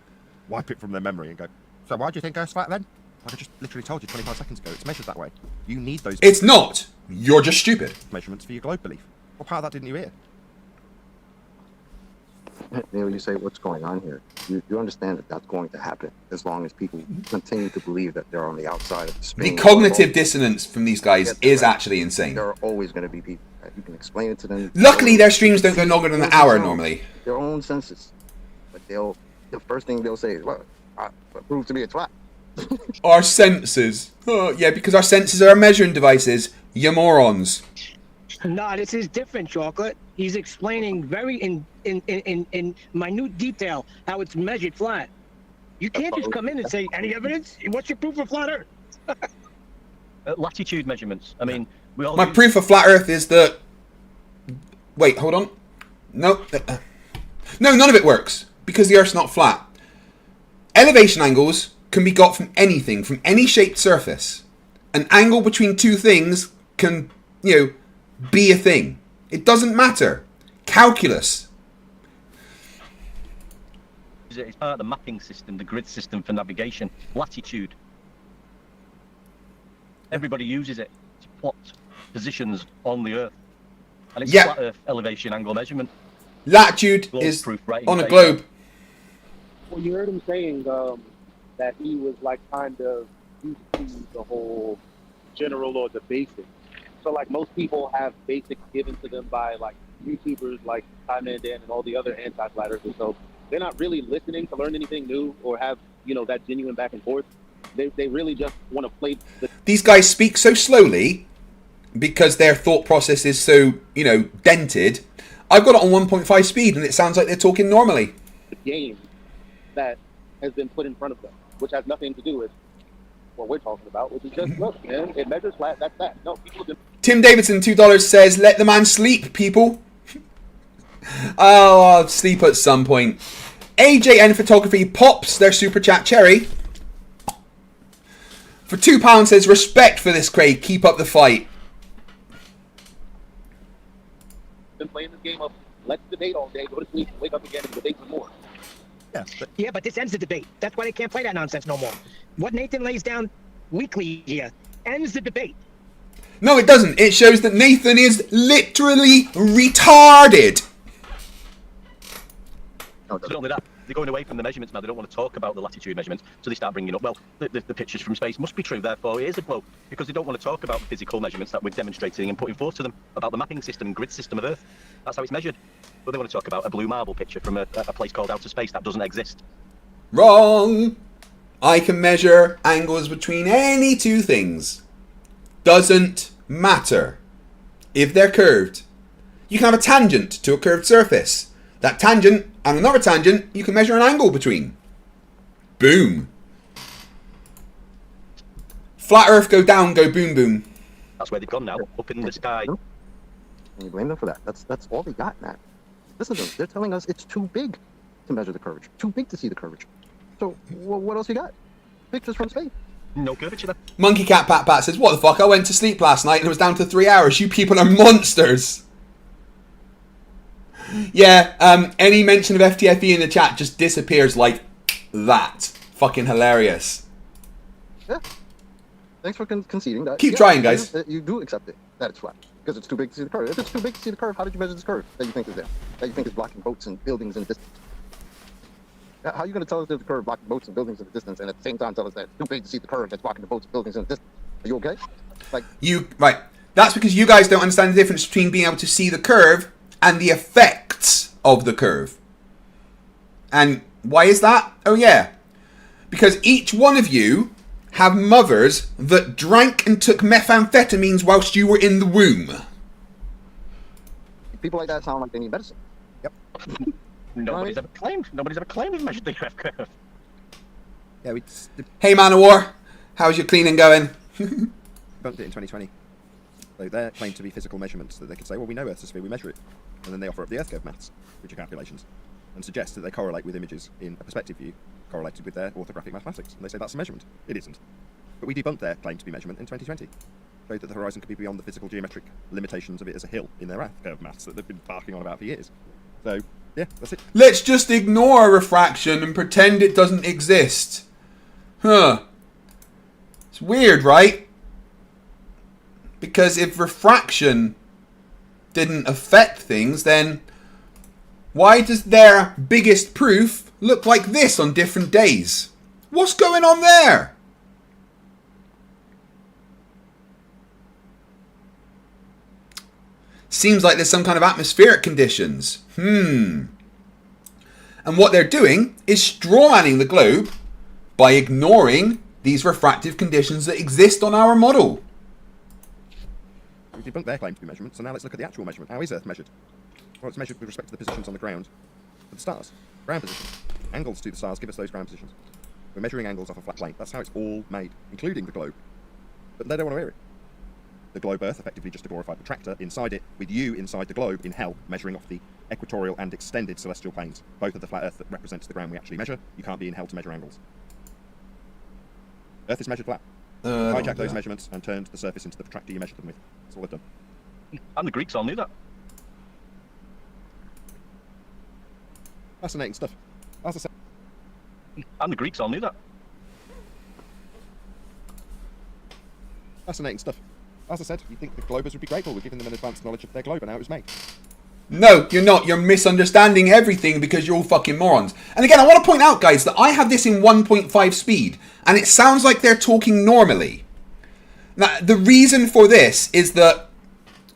wipe it from their memory and go, so why do you think Earth's flat then? Like I just literally told you 25 seconds ago. It's measured that way. You need those... It's not. You're just stupid. ...measurements for your globe belief. What part of that didn't you hear? Neil, you say what's going on here. You understand that that's going to happen as long as people continue to believe that they're on the outside of the The spinning cognitive world. dissonance from these guys is actually insane. There are always going to be people that you can explain it to them. Luckily, their streams don't go longer than an hour normally. Their own senses. But the first thing they'll say is, well, prove to me it's flat. Our senses. Oh, yeah, because our senses are our measuring devices. You morons. No, this is different, Chocolate. He's explaining very in minute detail how it's measured flat. You can't just come in and say, any evidence? What's your proof of flat Earth? Latitude measurements. I mean, we all My proof of flat Earth is that... Wait, hold on. No. No, none of it works. Because the Earth's not flat. Elevation angles can be got from anything, from any shaped surface. An angle between two things can, be a thing. It doesn't matter. Calculus. It's part of the mapping system, the grid system for navigation. Latitude. Everybody uses it to plot positions on the Earth. And it's a flat Earth elevation angle measurement. Latitude is on a globe. Well, you heard him saying that he was like kind of used to the whole general or the basics. So like most people have basics given to them by like YouTubers like Time and Dan and all the other anti-flat earthers. So they're not really listening to learn anything new or have, that genuine back and forth. They really just want to play These guys speak so slowly because their thought process is so, dented. I've got it on 1.5 speed and it sounds like they're talking normally. the game that has been put in front of them, which has nothing to do with what we're talking about, which is just, look, man, it measures flat, that's that. No, people have been... Tim Davidson, $2 says, let the man sleep, people. Oh, I'll sleep at some point. AJN Photography pops their super chat cherry. For £2 says, respect for this, Craig. Keep up the fight. Been playing this game of let's debate all day, go to sleep, wake up again and debate some more. Yeah, but this ends the debate. That's why they can't play that nonsense no more. What Nathan lays down weekly here ends the debate. No, it doesn't. It shows that Nathan is literally retarded. Not only that, they're going away from the measurements now. They don't want to talk about the latitude measurements, so they start bringing up, well, the pictures from space must be true, therefore it is a globe, because they don't want to talk about the physical measurements that we're demonstrating and putting forth to them about the mapping system and grid system of Earth. That's how it's measured. But they want to talk about a blue marble picture from a place called outer space that doesn't exist. Wrong. I can measure angles between any two things. Doesn't matter. If they're curved. You can have a tangent to a curved surface. That tangent and another tangent, you can measure an angle between. Boom. Flat Earth, go down, go boom boom. That's where they've gone now, up in the sky. And you blame them for that. That's all they got, man. Listen to them. They're telling us it's too big to measure the curvature. Too big to see the curvature. So what else you got? Pictures from space. No curvature then. Monkey Cat Pat Pat says, what the fuck? I went to sleep last night and it was down to 3 hours. You people are monsters. Yeah, any mention of FTFE in the chat just disappears like that. Fucking hilarious. Yeah. Thanks for conceding that. Keep trying, guys. You do accept it, that it's flat. Because it's too big to see the curve. If it's too big to see the curve, how did you measure this curve that you think is there? That you think is blocking boats and buildings in the distance? How are you going to tell us there's a curve blocking boats and buildings in the distance and at the same time tell us that it's too big to see the curve that's blocking the boats and buildings in the distance? Are you okay? Right. That's because you guys don't understand the difference between being able to see the curve and the effects of the curve. And why is that? Oh yeah. Because each one of you have mothers that drank and took methamphetamines whilst you were in the womb. People like that sound like they need medicine. Yep. Nobody's ever claimed we've measured the F curve. Yeah, Hey Man of War, how's your cleaning going? Bumped it in 2020. So they're claimed to be physical measurements that they could say, well, we know Earth's a sphere, we measure it. And then they offer up the Earth curve maths, which are calculations, and suggest that they correlate with images in a perspective view, correlated with their orthographic mathematics. And they say that's a measurement. It isn't. But we debunked their claim to be measurement in 2020. showed that the horizon could be beyond the physical geometric limitations of it as a hill in their curve maths that they've been barking on about for years. So, yeah, that's it. Let's just ignore refraction and pretend it doesn't exist. Huh. It's weird, right? Because if refraction didn't affect things, then why does their biggest proof look like this on different days? What's going on there? Seems like there's some kind of atmospheric conditions. And what they're doing is strawmanning the globe by ignoring these refractive conditions that exist on our model. We've debunked their claim to be measurement, so now let's look at the actual measurement. How is Earth measured? Well, it's measured with respect to the positions on the ground for the stars. Ground positions. Angles to the stars give us those ground positions. We're measuring angles off a flat plane. That's how it's all made, including the globe. But they don't want to hear it. The globe Earth, effectively just a glorified protractor inside it, with you inside the globe in hell, measuring off the equatorial and extended celestial planes, both of the flat Earth that represents the ground we actually measure. You can't be in hell to measure angles. Earth is measured flat. Hijack those measurements and turned the surface into the protractor you measured them with. That's all they've done. And the Greeks all knew that. Fascinating stuff. As I said. And the Greeks all knew that. Fascinating stuff. As I said, you'd think the globers would be grateful. We're giving them an advanced knowledge of their globe and how it was made. No, you're not. You're misunderstanding everything because you're all fucking morons. And again, I want to point out, guys, that I have this in 1.5 speed, and it sounds like they're talking normally. Now, the reason for this is that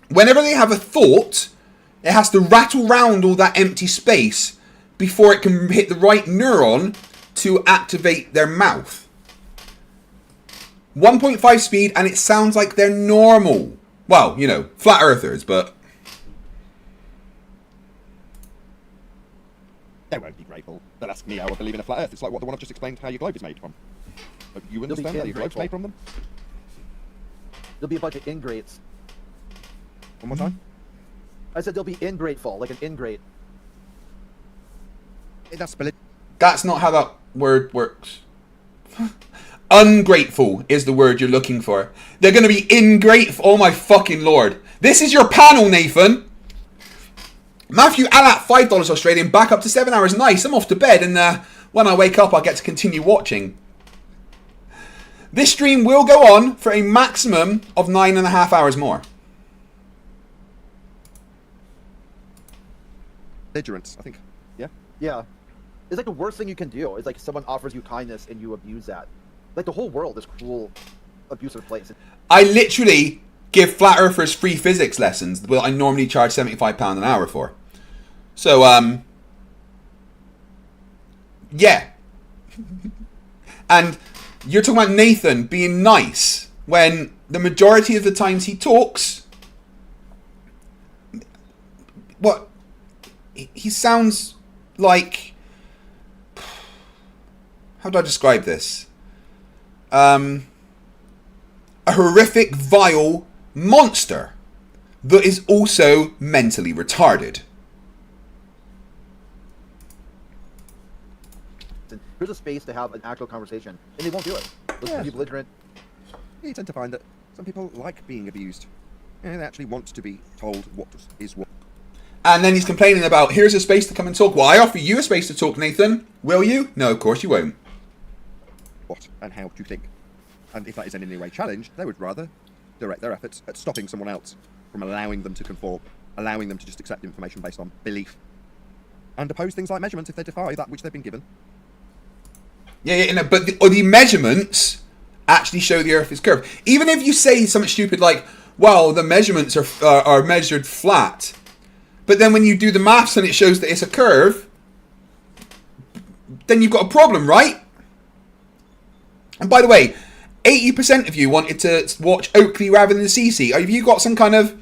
whenever they have a thought, it has to rattle round all that empty space before it can hit the right neuron to activate their mouth. 1.5 speed, and it sounds like they're normal. Well, you know, flat earthers, but... They won't be grateful. They'll ask me how I believe in a flat Earth. It's like what the one I've just explained how your globe is made from. But you understand how your globe's made from them? There'll be a bunch of ingrates. One more time? I said there'll be ingrateful, like an ingrate. That's not how that word works. Ungrateful is the word you're looking for. They're going to be ingrateful. Oh my fucking lord. This is your panel, Nathan. Matthew Allat, $5 Australian, back up to 7 hours. Nice, I'm off to bed, and when I wake up, I'll get to continue watching. This stream will go on for a maximum of 9.5 hours more. Belligerence, I think. Yeah? Yeah. It's like the worst thing you can do. It's like someone offers you kindness and you abuse that. Like the whole world is cruel, abusive place. I literally give flat earthers free physics lessons that I normally charge £75 an hour for. So, yeah. And you're talking about Nathan being nice when the majority of the times he talks, what? He sounds like, how do I describe this? A horrific, vile monster that is also mentally retarded. Here's a space to have an actual conversation, and they won't do it. They'll be belligerent. You tend to find that some people like being abused, and they actually want to be told what is what. And then he's complaining about, here's a space to come and talk. Well, I offer you a space to talk, Nathan. Will you? No, of course you won't. What and how to think. And if that is in any way challenged, they would rather direct their efforts at stopping someone else from allowing them to conform, allowing them to just accept information based on belief, and oppose things like measurements if they defy that which they've been given. Yeah, but the measurements actually show the Earth is curved. Even if you say something stupid like, well, the measurements are measured flat, but then when you do the maths and it shows that it's a curve, then you've got a problem, right? And by the way, 80% of you wanted to watch Oakley rather than CC. Have you got some kind of,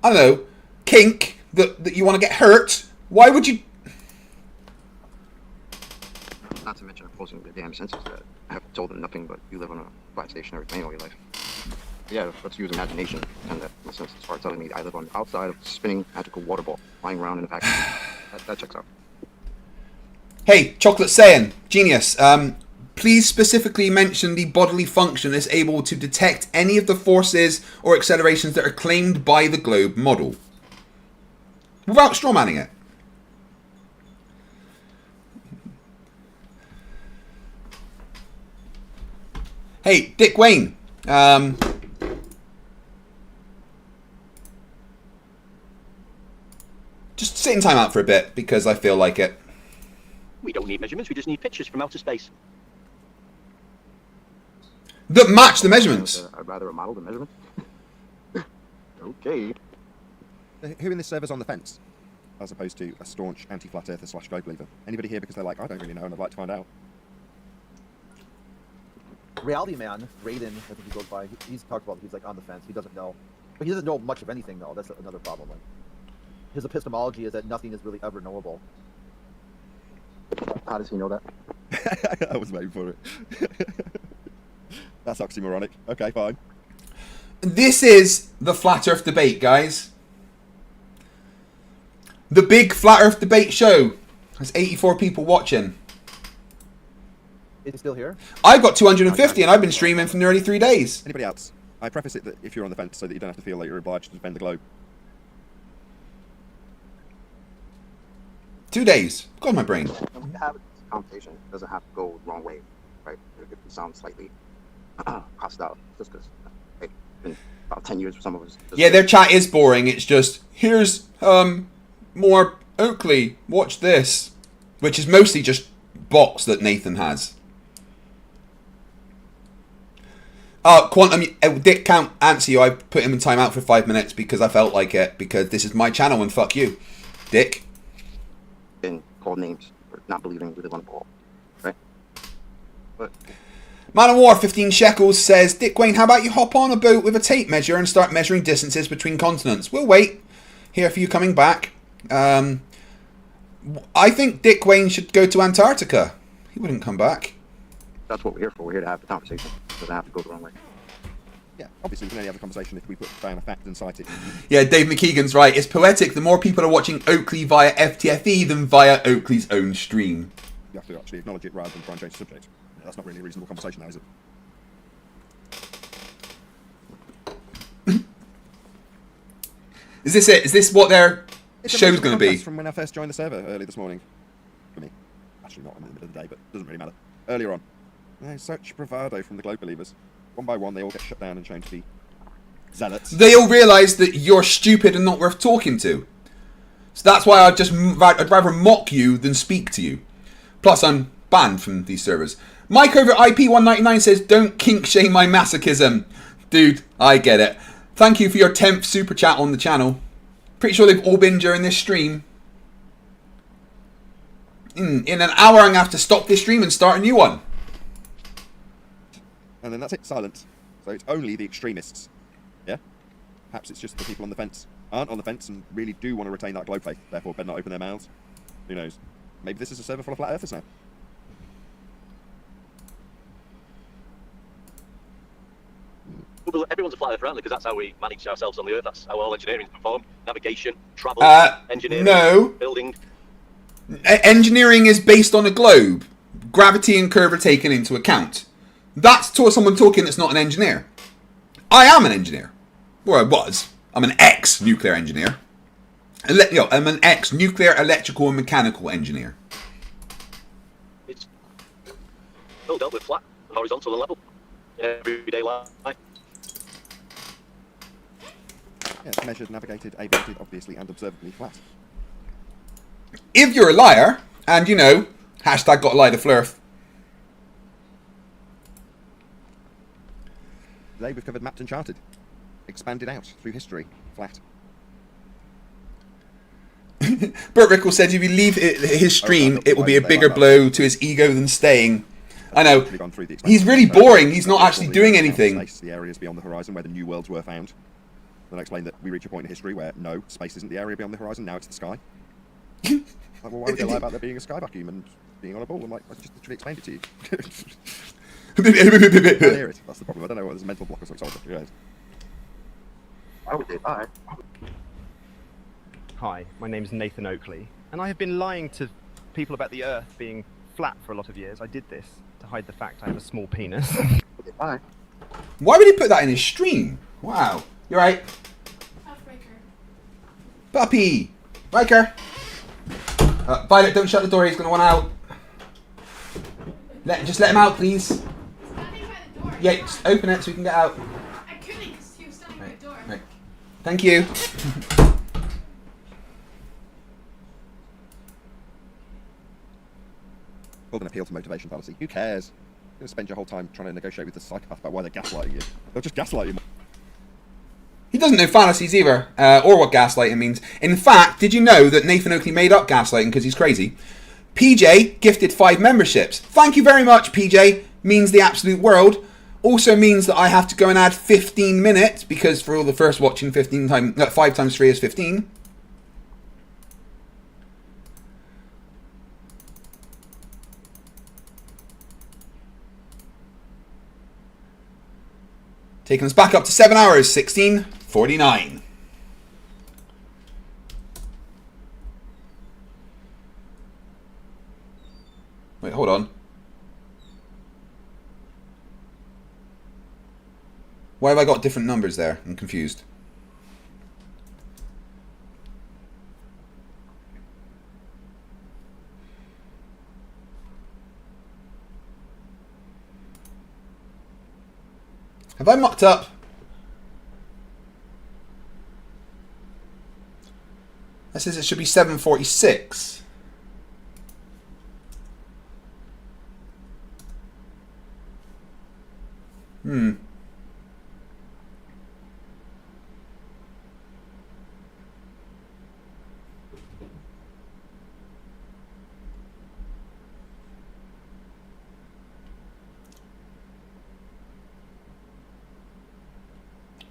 I don't know, kink that you want to get hurt? Why would you... Not to mention opposing the damn senses that have told them nothing but you live on a flat stationary plane all your life. Yeah, let's use imagination. And that sense start telling me I live on the outside of a spinning magical water ball lying around in a vacuum. That checks out. Hey, Chocolate Saiyan, genius. Please specifically mention the bodily function is able to detect any of the forces or accelerations that are claimed by the globe model. Without strawmanning it. Hey, Dick Wayne. Just sit in time out for a bit because I feel like it. We don't need measurements, we just need pictures from outer space. That match the measurements. I'd rather a model than measurement. Okay. Who in this server's on the fence? As opposed to a staunch anti-flat earther / globe believer? Anybody here because they're like, I don't really know and I'd like to find out? Reality Man, Raiden, I think he goes by, he's talked about, he's like on the fence, he doesn't know. But he doesn't know much of anything though, that's another problem. Like, his epistemology is that nothing is really ever knowable. How does he know that? I was waiting for it. That's oxymoronic. Okay, fine. This is the Flat Earth debate, guys. The big Flat Earth debate show. There's 84 people watching. Is he still here? I've got 250 and I've been streaming for nearly 3 days. Anybody else? I preface it that if you're on the fence so that you don't have to feel like you're obliged to defend the globe. 2 days. Got my brain. When we have a conversation, it doesn't have to go the wrong way, right? It could sound slightly hostile, just because it's been about 10 years for some of us. Yeah, their chat is boring. It's just, here's more Oakley. Watch this. Which is mostly just bots that Nathan has. Quantum, Dick can't answer you. I put him in timeout for 5 minutes because I felt like it. Because this is my channel and fuck you. Dick. Been called names for not believing we live on the ball, right? But Man of War 15 shekels says, Dick Wayne, how about you hop on a boat with a tape measure and start measuring distances between continents? We'll wait. Here for you coming back. I think Dick Wayne should go to Antarctica. He wouldn't come back. That's what we're here for. We're here to have the conversation. It doesn't have to go the wrong way. Yeah, obviously we can only have a conversation if we put down a fact and cite it. Yeah, Dave McKeegan's right. It's poetic. The more people are watching Oakley via FTFE than via Oakley's own stream. You have to actually acknowledge it rather than try and change the subject. That's not really a reasonable conversation now, is it? Is this it? Is this what their It's a show's going to be? From when I first joined the server early this morning. For me. Actually not in the middle of the day, but doesn't really matter. Earlier on. Such bravado from the globe believers. One by one, they all get shut down and shown to be zealots. They all realise that you're stupid and not worth talking to. So that's why I'd rather mock you than speak to you. Plus, I'm banned from these servers. Mike over IP199 says, don't kink shame my masochism. Dude, I get it. Thank you for your 10th super chat on the channel. Pretty sure they've all been during this stream. In an hour, I'm going to have to stop this stream and start a new one. And then that's it, silence. So it's only the extremists. Yeah? Perhaps it's just the people on the fence aren't on the fence and really do want to retain that globe faith, therefore better not open their mouths. Who knows? Maybe this is a server full of flat earthers now. Everyone's a flat earther, aren't they? Because that's how we manage ourselves on the earth. That's how all engineering is performed. Navigation, travel, engineering, no. building. Engineering is based on a globe. Gravity and curve are taken into account. That's someone talking that's not an engineer. I am an engineer. Or I was. I'm an ex-nuclear engineer. I'm an ex-nuclear, electrical and mechanical engineer. It's still dealt with flat, horizontal and level. Everyday life. Yeah, it's measured, navigated, aviated, obviously, and observably flat. If you're a liar, and you know, hashtag got to lie to Flerf. Today we've covered mapped and charted. Expanded out through history. Flat. Burt Rickle said if you leave his stream, it will be a bigger blow to his ego than staying. I know. He's really boring. He's not actually doing anything. The areas beyond the horizon where the new worlds were found. Then I explained that we reach a point in history where no, space isn't the area beyond the horizon, now it's the sky. Like, well, why would they lie about there being a sky vacuum and being on a ball? I'm like, I just literally explained it to you. I can't hear it. That's the problem. I don't know what this mental block or something. Why would they lie? Hi, my name is Nathan Oakley, and I have been lying to people about the Earth being flat for a lot of years. I did this to hide the fact I have a small penis. Okay, bye. Why would he put that in his stream? Wow. You're right. Puppy! Riker! Violet, don't shut the door. He's going to want out. Just let him out, please. Yeah, just open it so we can get out. I couldn't because he was standing by the door. Right. Thank you. Called an appeal to motivation fallacy. Who cares? You're going to spend your whole time trying to negotiate with the psychopath about why they're gaslighting you. They'll just gaslight you. He doesn't know fallacies either, or what gaslighting means. In fact, did you know that Nathan Oakley made up gaslighting because he's crazy? PJ gifted 5 memberships. Thank you very much, PJ. Means the absolute world. Also means that I have to go and add 15 minutes, because for all the first watching, 5 times 3 is 15. Taking us back up to 7 hours, 16:49. Wait, hold on. Why have I got different numbers there? I'm confused. Have I mucked up? That says it should be 7:46.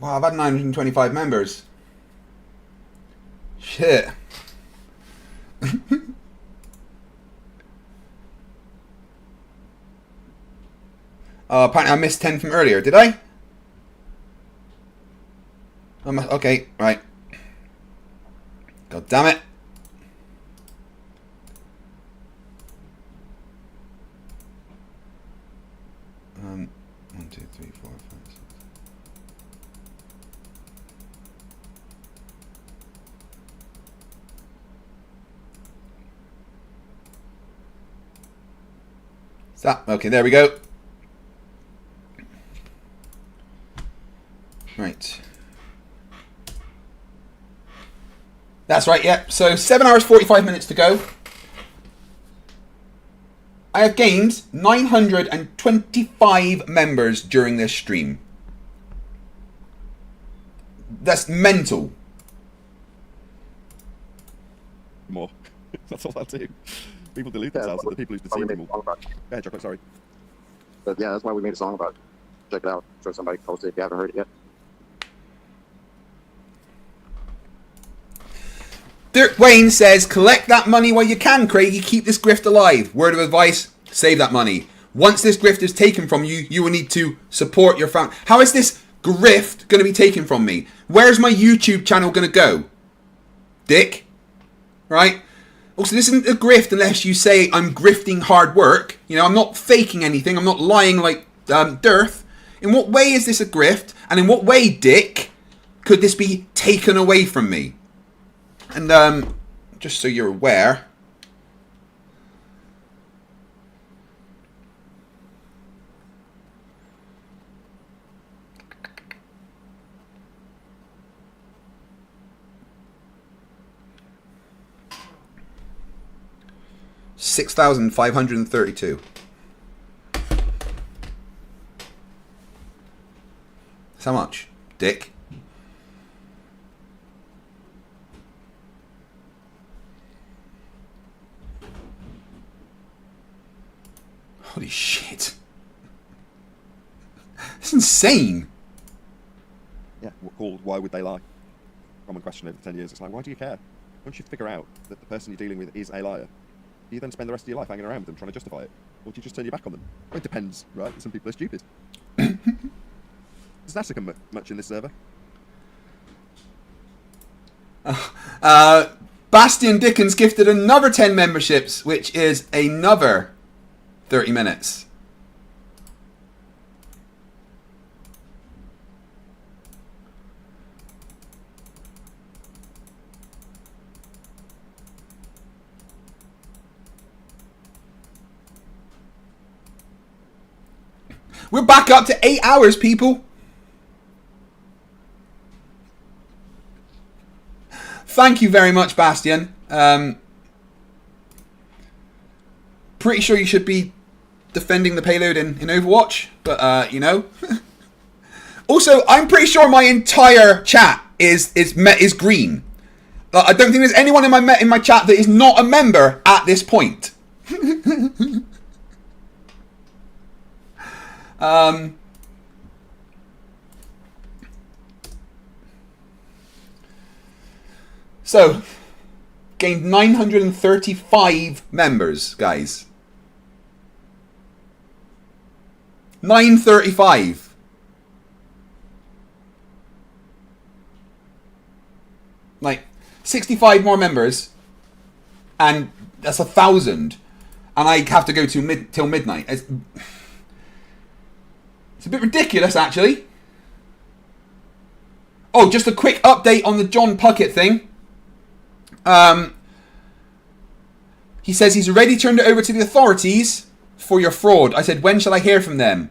Wow, I've had 925 members. Shit. Apparently I missed 10 from earlier, did I? Okay, right. God damn it. One, two, three, four, five, six. Stop. Okay, there we go. Right. That's right, yeah. So 7 hours 45 minutes to go. I have gained 925 members during this stream. That's mental. More. That's all I do. People delete themselves, and the people who deceive them will... Go ahead, Chocolate, sorry. But yeah, that's why we made a song about it. Check it out. So somebody post it if you haven't heard it yet. Dirk Wayne says, collect that money while you can, Craigie. Keep this grift alive. Word of advice, save that money. Once this grift is taken from you, you will need to support your family. How is this grift going to be taken from me? Where's my YouTube channel going to go? Dick? Right? Also, this isn't a grift unless you say I'm grifting hard work. You know, I'm not faking anything. I'm not lying like Dirth. In what way is this a grift? And in what way, Dick, could this be taken away from me? And just so you're aware, $6,532. That's how much, Dick? Holy shit. It's insane. Yeah, called Why Would They Lie? Common question over 10 years. It's like, why do you care? Once you figure out that the person you're dealing with is a liar, do you then spend the rest of your life hanging around with them trying to justify it? Or do you just turn your back on them? Well, it depends, right? Some people are stupid. Does NASA come much in this server? Bastian Dickens gifted another 10 memberships, which is another 30 minutes. We're back up to 8 hours, people. Thank you very much, Bastian. Pretty sure you should be defending the payload in Overwatch, but you know. Also, I'm pretty sure my entire chat is green. I don't think there's anyone in my chat that is not a member at this point. So, gained 935 members, guys. 935. Like, 65 more members, and that's 1,000, and I have to go to till midnight. It's a bit ridiculous, actually. Oh, just a quick update on the John Puckett thing. He says he's already turned it over to the authorities for your fraud. I said, when shall I hear from them?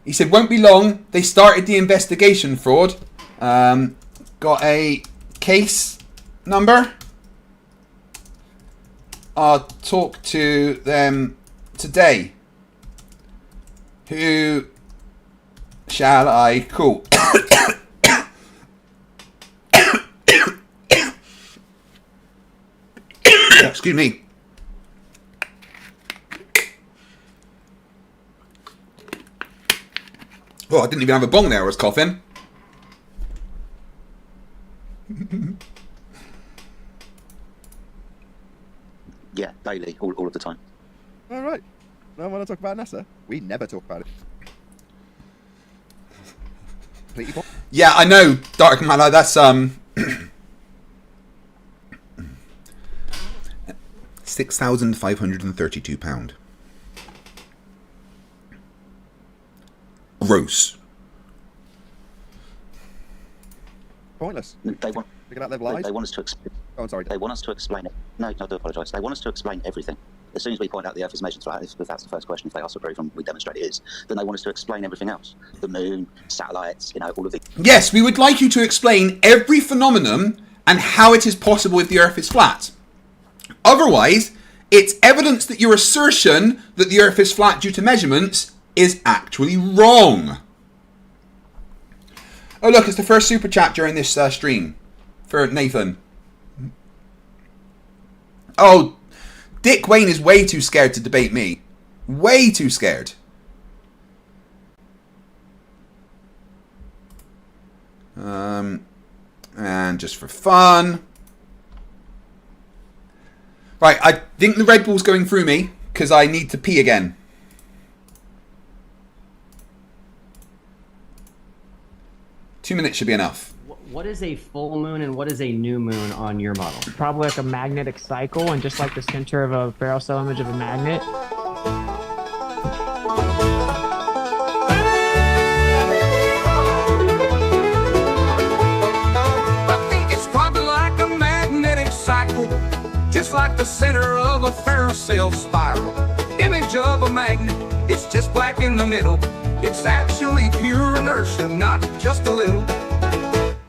He said, won't be long. They started the investigation, fraud. Got a case number. I'll talk to them today. Who shall I call? Excuse me. Oh, I didn't even have a bong there. I was coughing. Yeah, daily, all of the time. All right. No one want to talk about NASA? We never talk about it. Yeah, I know, Dark Man. That's £6,532. Gross. Pointless. They want. Figure out their lies. They want us to explain. Oh, I'm sorry. They want us to explain it. No, I do apologise. They want us to explain everything. As soon as we point out the Earth is measured flat, if that's the first question, if they ask for proof and we demonstrate it is, then they want us to explain everything else. The moon, satellites, you know, all of the... Yes, we would like you to explain every phenomenon and how it is possible if the Earth is flat. Otherwise, it's evidence that your assertion that the Earth is flat due to measurements is actually wrong. Oh look, it's the first super chat during this stream for Nathan. Oh, Dick Wayne is way too scared to debate me. Way too scared. And just for fun. Right, I think the Red Bull's going through me because I need to pee again. Two minutes should be enough. What is a full moon and what is a new moon on your model? Probably like a magnetic cycle, and just like the center of a barrel cell image of a magnet. I think it's probably like a magnetic cycle, just like the center of a barrel cell spiral. Image of a magnet, it's just black in the middle. It's actually pure inertia, not just a little.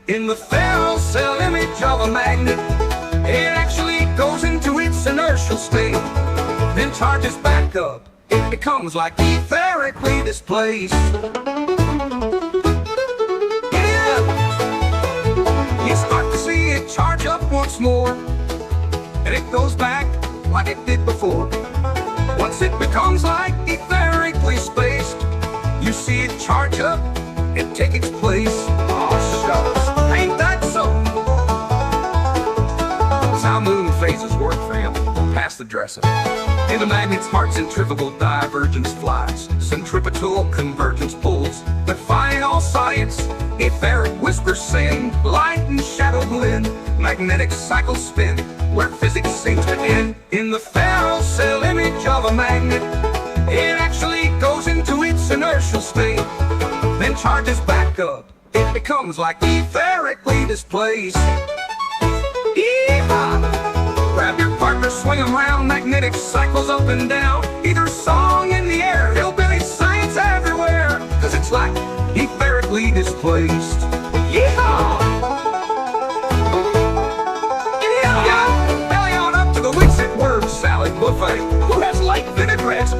In the ferrocell cell image of a magnet, it actually goes into its inertial state, then charges back up. It becomes like etherically displaced. Yeah, you start to see it charge up once more, and it goes back like it did before. Once it becomes like etherically spaced, you see it charge up and take its place. Oh, shucks. Ain't that so? That's how moon phases work, fam. Pass the dresser. In the magnet's heart, centrifugal divergence flies. Centripetal convergence pulls. Defying all science, etheric whispers sing. Light and shadow blend. Magnetic cycles spin. Where physics seems to end. In the ferrocell cell image of a magnet, it inertial state, then charges back up. It becomes like etherically displaced. Yeehaw! Grab your partner, swing him round, magnetic cycles up and down. Either song in the air, hillbilly science everywhere, cause it's like etherically displaced. Yeehaw! Yeah, belly on up to the Wixit word salad buffet. Who has light vinaigrette?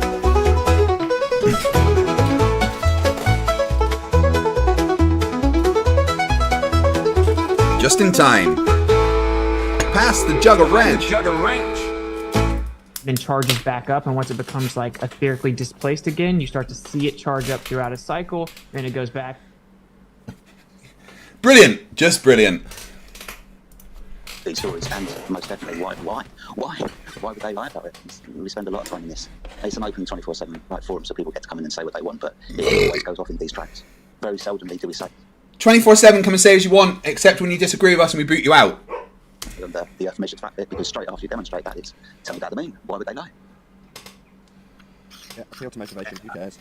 Just in time. Past the jug of ranch. Then charges back up, and once it becomes like etherically displaced again, you start to see it charge up throughout a cycle, and it goes back. Brilliant, just brilliant. These stories, and most definitely, why would they lie about it? We spend a lot of time in this. It's an open 24/7 like forum, so people get to come in and say what they want, but it always goes off in these tracks. Very seldomly do we say 24/7, come and say as you want, except when you disagree with us and we boot you out. the Earth measured fact bit, because straight after you demonstrate that, it's tell me about the moon. Why would they lie? Yeah, appeal to motivation. Who cares?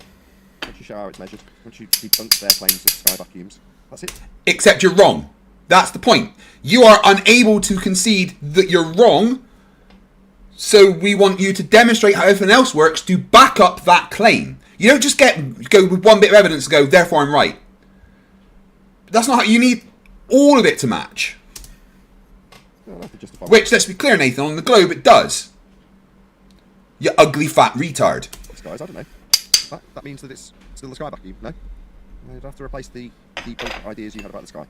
Once you show how it's measured, once you debunk their claims of sky vacuums, that's it. Except you're wrong. That's the point. You are unable to concede that you're wrong, so we want you to demonstrate how everything else works to back up that claim. You don't just go with one bit of evidence and go, therefore I'm right. That's not how you need all of it to match. Which, let's be clear, Nathan, on the globe it does. You ugly fat retard. Skies, I don't know. That means that it's still the sky vacuum, no? You'd have to replace the deep ideas you had about the sky.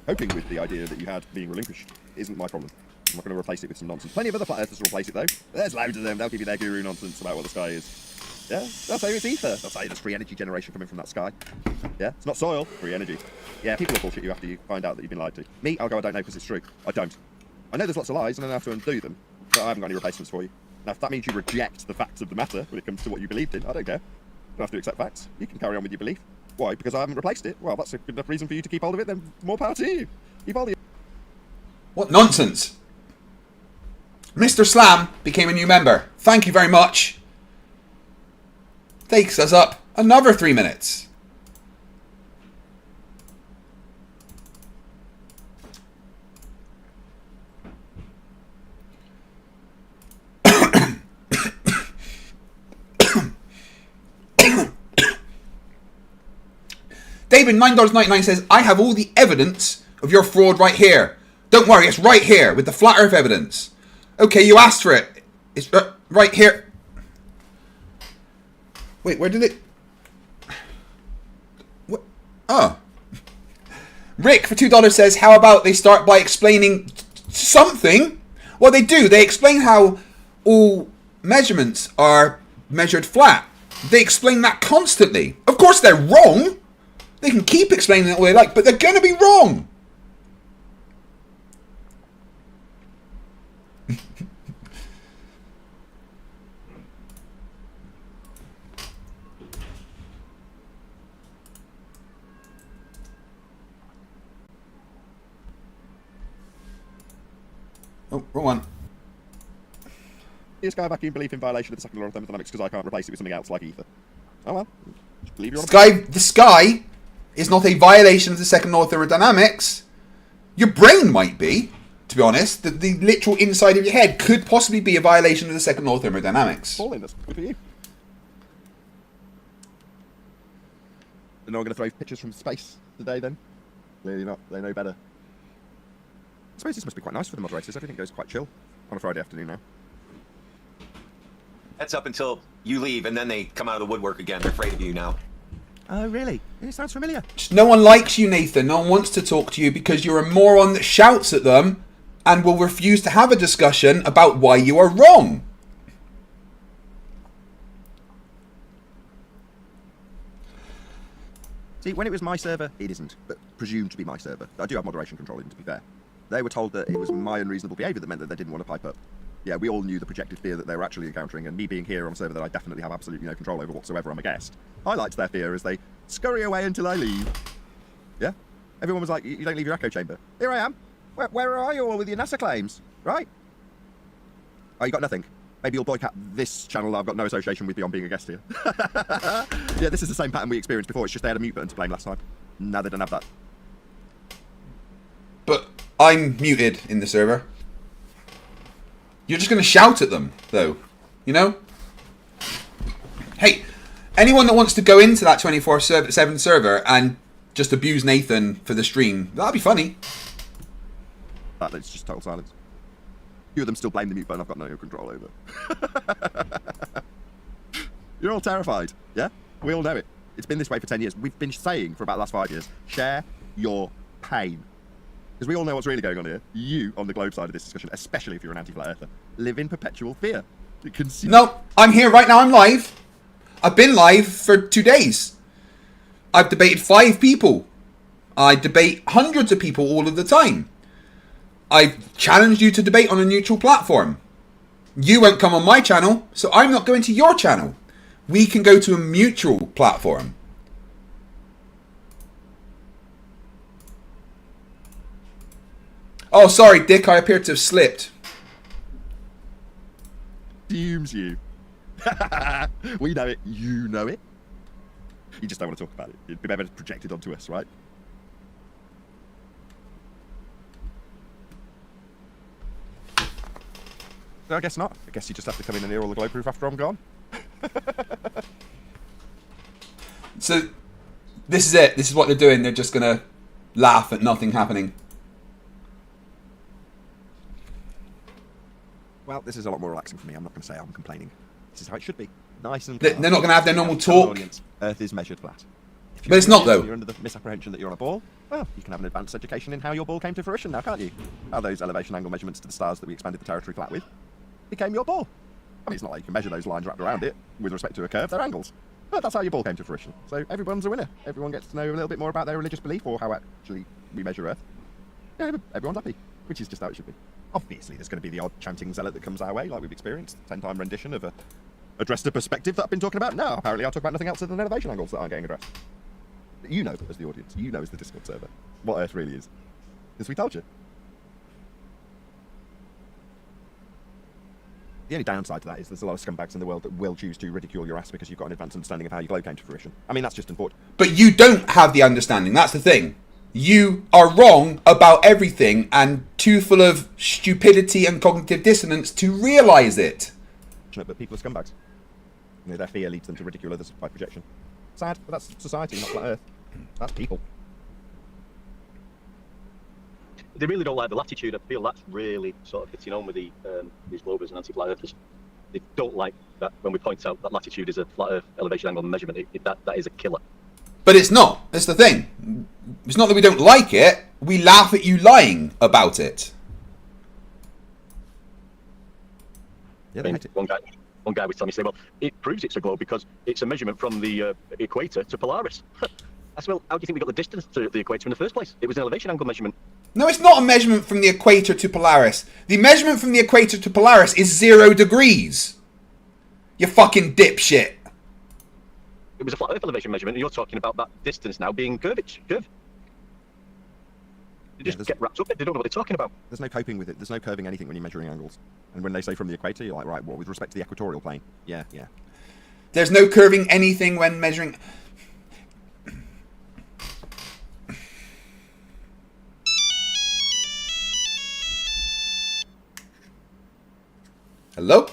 Hoping with the idea that you had being relinquished isn't my problem. I'm not going to replace it with some nonsense. Plenty of other flat earthers will replace it though. There's loads of them. They'll give you their guru nonsense about what the sky is. Yeah, they'll say it's ether. They'll say there's free energy generation coming from that sky. Yeah, it's not soil, free energy. Yeah, people will bullshit you after you find out that you've been lied to. Me, I'll go, I don't know because it's true. I don't. I know there's lots of lies and I have to undo them, but I haven't got any replacements for you. Now, if that means you reject the facts of the matter when it comes to what you believed in, I don't care. You don't have to accept facts. You can carry on with your belief. Why? Because I haven't replaced it. Well, that's a good enough reason for you to keep hold of it, then more power to you. Keep hold of it. What nonsense. Mr. Slam became a new member. Thank you very much. Takes us up another 3 minutes. David, $9.99 says, I have all the evidence of your fraud right here. Don't worry, it's right here with the flat earth evidence. Okay, you asked for it. It's right here. Wait, where did it... What? Oh. Rick, for $2 says, how about they start by explaining something? Well, they do. They explain how all measurements are measured flat. They explain that constantly. Of course, they're wrong. They can keep explaining it all they like, but they're going to be wrong. Oh, wrong one. Is sky vacuum belief in violation of the second law of thermodynamics because I can't replace it with something else like ether? Oh well. Just believe you're on The sky is not a violation of the second law of thermodynamics. Your brain might be, to be honest. The literal inside of your head could possibly be a violation of the second law of thermodynamics. Falling, that's good for you. They're not going to throw pictures from space today then? Clearly not. They know better. I suppose this must be quite nice for the moderators. Everything goes quite chill on a Friday afternoon now. That's up until you leave, and then they come out of the woodwork again. They're afraid of you now. Oh, really? It sounds familiar. No one likes you, Nathan. No one wants to talk to you because you're a moron that shouts at them and will refuse to have a discussion about why you are wrong. See, when it was my server, it isn't, but presumed to be my server. I do have moderation control in, to be fair. They were told that it was my unreasonable behaviour that meant that they didn't want to pipe up. Yeah, we all knew the projected fear that they were actually encountering, and me being here on a server that I definitely have absolutely no control over whatsoever, I'm a guest, highlights their fear as they scurry away until I leave. Yeah? Everyone was like, you don't leave your echo chamber. Here I am. Where are you all with your NASA claims? Right? Oh, you got nothing. Maybe you'll boycott this channel that I've got no association with beyond being a guest here. Yeah, this is the same pattern we experienced before. It's just they had a mute button to blame last time. Now they don't have that. But I'm muted in the server. You're just going to shout at them, though. You know? Hey, anyone that wants to go into that 24/7 server and just abuse Nathan for the stream, that'll be funny. It's just total silence. A few of them still blame the mute button I've got no control over. You're all terrified, yeah? We all know it. It's been this way for 10 years. We've been saying for about the last 5 years, share your pain. Because we all know what's really going on here. You, on the globe side of this discussion, especially if you're an anti-flat earther, live in perpetual fear. No, I'm here right now. I'm live. I've been live for 2 days. I've debated 5 people. I debate hundreds of people all of the time. I've challenged you to debate on a neutral platform. You won't come on my channel, so I'm not going to your channel. We can go to a mutual platform. Oh, sorry, Dick, I appear to have slipped. Dooms you. We know it. You know it. You just don't want to talk about it. It'd be better projected onto us, right? No, I guess not. I guess you just have to come in and hear all the glow proof after I'm gone. So, this is it. This is what they're doing. They're just going to laugh at nothing happening. Well, this is a lot more relaxing for me. I'm not going to say I'm complaining. This is how it should be. Nice and They're not going to have their normal talk. Earth is measured flat. But it's not, though. You're under the misapprehension that you're on a ball. Well, you can have an advanced education in how your ball came to fruition now, can't you? How those elevation angle measurements to the stars that we expanded the territory flat with became your ball. I mean, it's not like you can measure those lines wrapped around it with respect to a curve. They're angles. But that's how your ball came to fruition. So everyone's a winner. Everyone gets to know a little bit more about their religious belief or how actually we measure Earth. Yeah, everyone's happy, which is just how it should be. Obviously, there's going to be the odd chanting zealot that comes our way, like we've experienced. 10-time rendition of a addressed perspective that I've been talking about. No, apparently I'll talk about nothing else other than elevation angles that aren't getting addressed. You know, as the audience, you know as the Discord server, what Earth really is. Because we told you. The only downside to that is there's a lot of scumbags in the world that will choose to ridicule your ass because you've got an advanced understanding of how your globe came to fruition. I mean, that's just unfortunate. But you don't have the understanding. That's the thing. You are wrong about everything and too full of stupidity and cognitive dissonance to realise it. But people are scumbags. You know, their fear leads them to ridicule others by projection. Sad, but that's society, not flat Earth. That's people. They really don't like the latitude. I feel that's really sort of hitting home with these globers and anti-flat earthers. They don't like that when we point out that latitude is a flat Earth elevation angle measurement. That is a killer. But it's not. That's the thing. It's not that we don't like it. We laugh at you lying about it. Yeah, I mean, one guy was telling me, say, well, it proves it's a globe because it's a measurement from the equator to Polaris. I said, well, how do you think we got the distance to the equator in the first place? It was an elevation angle measurement. No, it's not a measurement from the equator to Polaris. The measurement from the equator to Polaris is 0 degrees. You fucking dipshit. It was a flat Earth elevation measurement, and you're talking about that distance now being curve. They just get wrapped up in it. They don't know what they're talking about. There's no coping with it. There's no curving anything when you're measuring angles. And when they say from the equator, you're like, right, what, with respect to the equatorial plane? Yeah. There's no curving anything when measuring... Hello?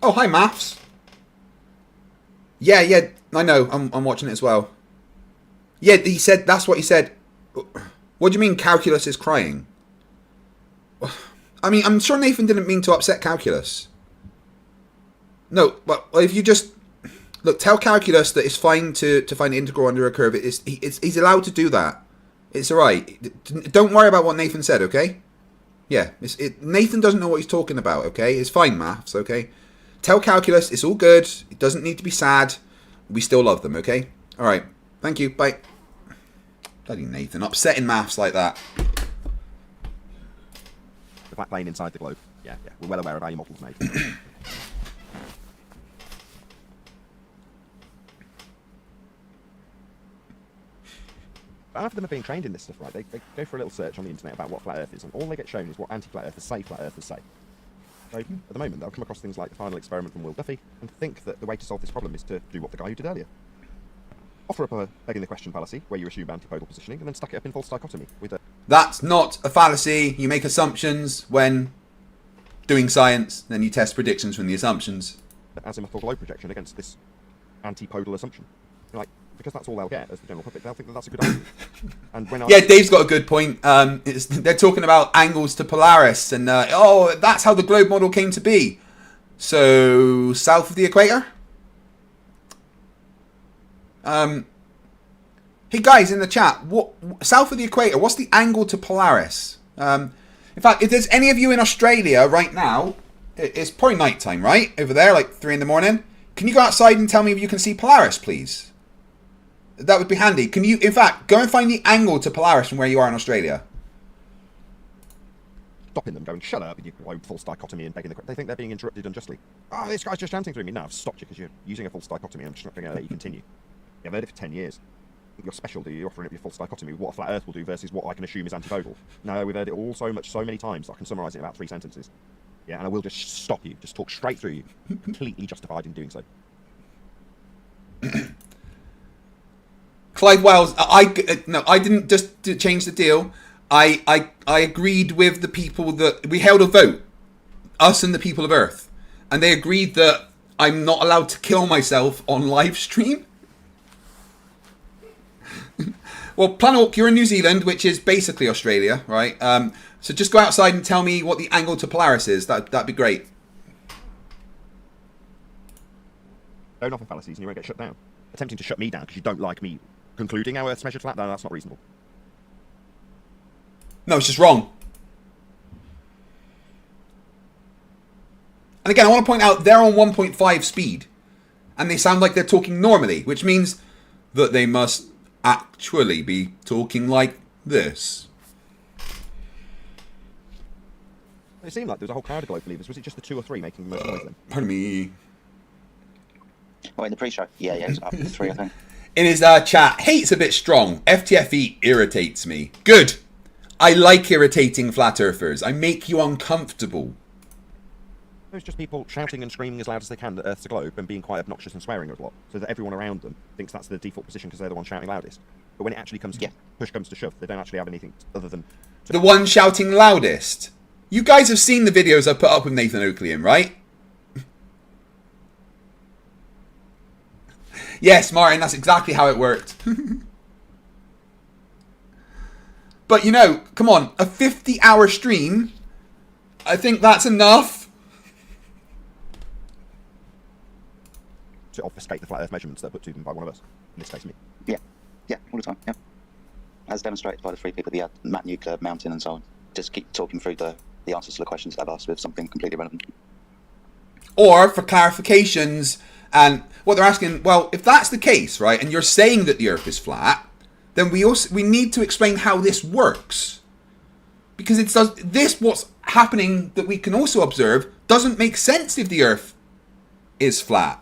Oh, hi, Maths. Yeah, I know. I'm watching it as well. Yeah, he said, that's what he said. What do you mean calculus is crying? I mean, I'm sure Nathan didn't mean to upset calculus. No, but if you just... Look, tell calculus that it's fine to find the integral under a curve. He's allowed to do that. It's alright. Don't worry about what Nathan said, okay? Yeah, Nathan doesn't know what he's talking about, okay? It's fine, Maths, okay? Tell calculus it's all good. It doesn't need to be sad. We still love them, okay? Alright, thank you, bye. Bloody Nathan, upsetting Maths like that. The flat plane inside the globe. Yeah, we're well aware of how your model's made. Half of them are being trained in this stuff, right? They go for a little search on the internet about what flat Earth is, and all they get shown is what anti-flat Earthers say flat Earthers say. So at the moment, they'll come across things like the final experiment from Will Duffy and think that the way to solve this problem is to do what the guy who did earlier. Offer up a begging the question fallacy, where you assume antipodal positioning, and then stuck it up in false dichotomy with a... That's not a fallacy. You make assumptions when doing science, then you test predictions from the assumptions. Azimuthal globe projection against this antipodal assumption. You're like, because that's all they'll get as the general public, they'll think that that's a good idea. And when Yeah, Dave's got a good point. They're talking about angles to Polaris, and oh, that's how the globe model came to be. So, south of the equator? Hey guys in the chat, what south of the equator, what's the angle to Polaris? In fact, if there's any of you in Australia right now, it's probably night time, right? Over there, like 3 in the morning. Can you go outside and tell me if you can see Polaris, please? That would be handy. Can you, in fact, go and find the angle to Polaris from where you are in Australia? Stopping them, going, shut up, with your globe false dichotomy and begging the... They think they're being interrupted unjustly. Oh, this guy's just chanting through me. No, I've stopped you because you're using a false dichotomy and I'm just not going to let you continue. I've heard it for 10 years. You're special, do you? You're offering up your false dichotomy, what a flat Earth will do versus what I can assume is antipodal. No, we've heard it all so many times, I can summarise it in about 3 sentences. Yeah, and I will just stop you, just talk straight through you. Completely justified in doing so. Clive Wells, no, I didn't just change the deal. I agreed with the people that... We held a vote, us and the people of Earth, and they agreed that I'm not allowed to kill myself on live stream. Well, Planok, you're in New Zealand, which is basically Australia, right? So just go outside and tell me what the angle to Polaris is. That'd be great. Don't offer fallacies and you won't get shut down. Attempting to shut me down because you don't like me concluding how Earth's measured flat, no, that's not reasonable. No, it's just wrong. And again, I want to point out they're on 1.5 speed. And they sound like they're talking normally, which means that they must actually be talking like this. It seemed like there was a whole crowd of globe believers. Was it just the 2 or 3 making the most noise then? Pardon me. Oh, in the pre-show? Yeah, it's up to 3, I think. In his chat, hate's a bit strong. FTFE irritates me. Good. I like irritating flat earthers. I make you uncomfortable. It's just people shouting and screaming as loud as they can that Earth's a globe and being quite obnoxious and swearing a lot, so that everyone around them thinks that's the default position because they're the one shouting loudest. But when it actually comes to push comes to shove, they don't actually have anything other than... The one shouting loudest. You guys have seen the videos I put up with Nathan Oakley, right? Yes, Martin, that's exactly how it worked. But, you know, come on, a 50-hour stream, I think that's enough. To obfuscate the flat Earth measurements that are put to them by one of us, in this case me. Yeah, all the time, yeah. As demonstrated by the 3 people, the Matt Nuclear, Mountain and so on. Just keep talking through the answers to the questions I've asked with something completely relevant. Or for clarifications, and what they're asking, well, if that's the case, right, and you're saying that the Earth is flat, then we need to explain how this works. Because what's happening that we can also observe doesn't make sense if the Earth is flat.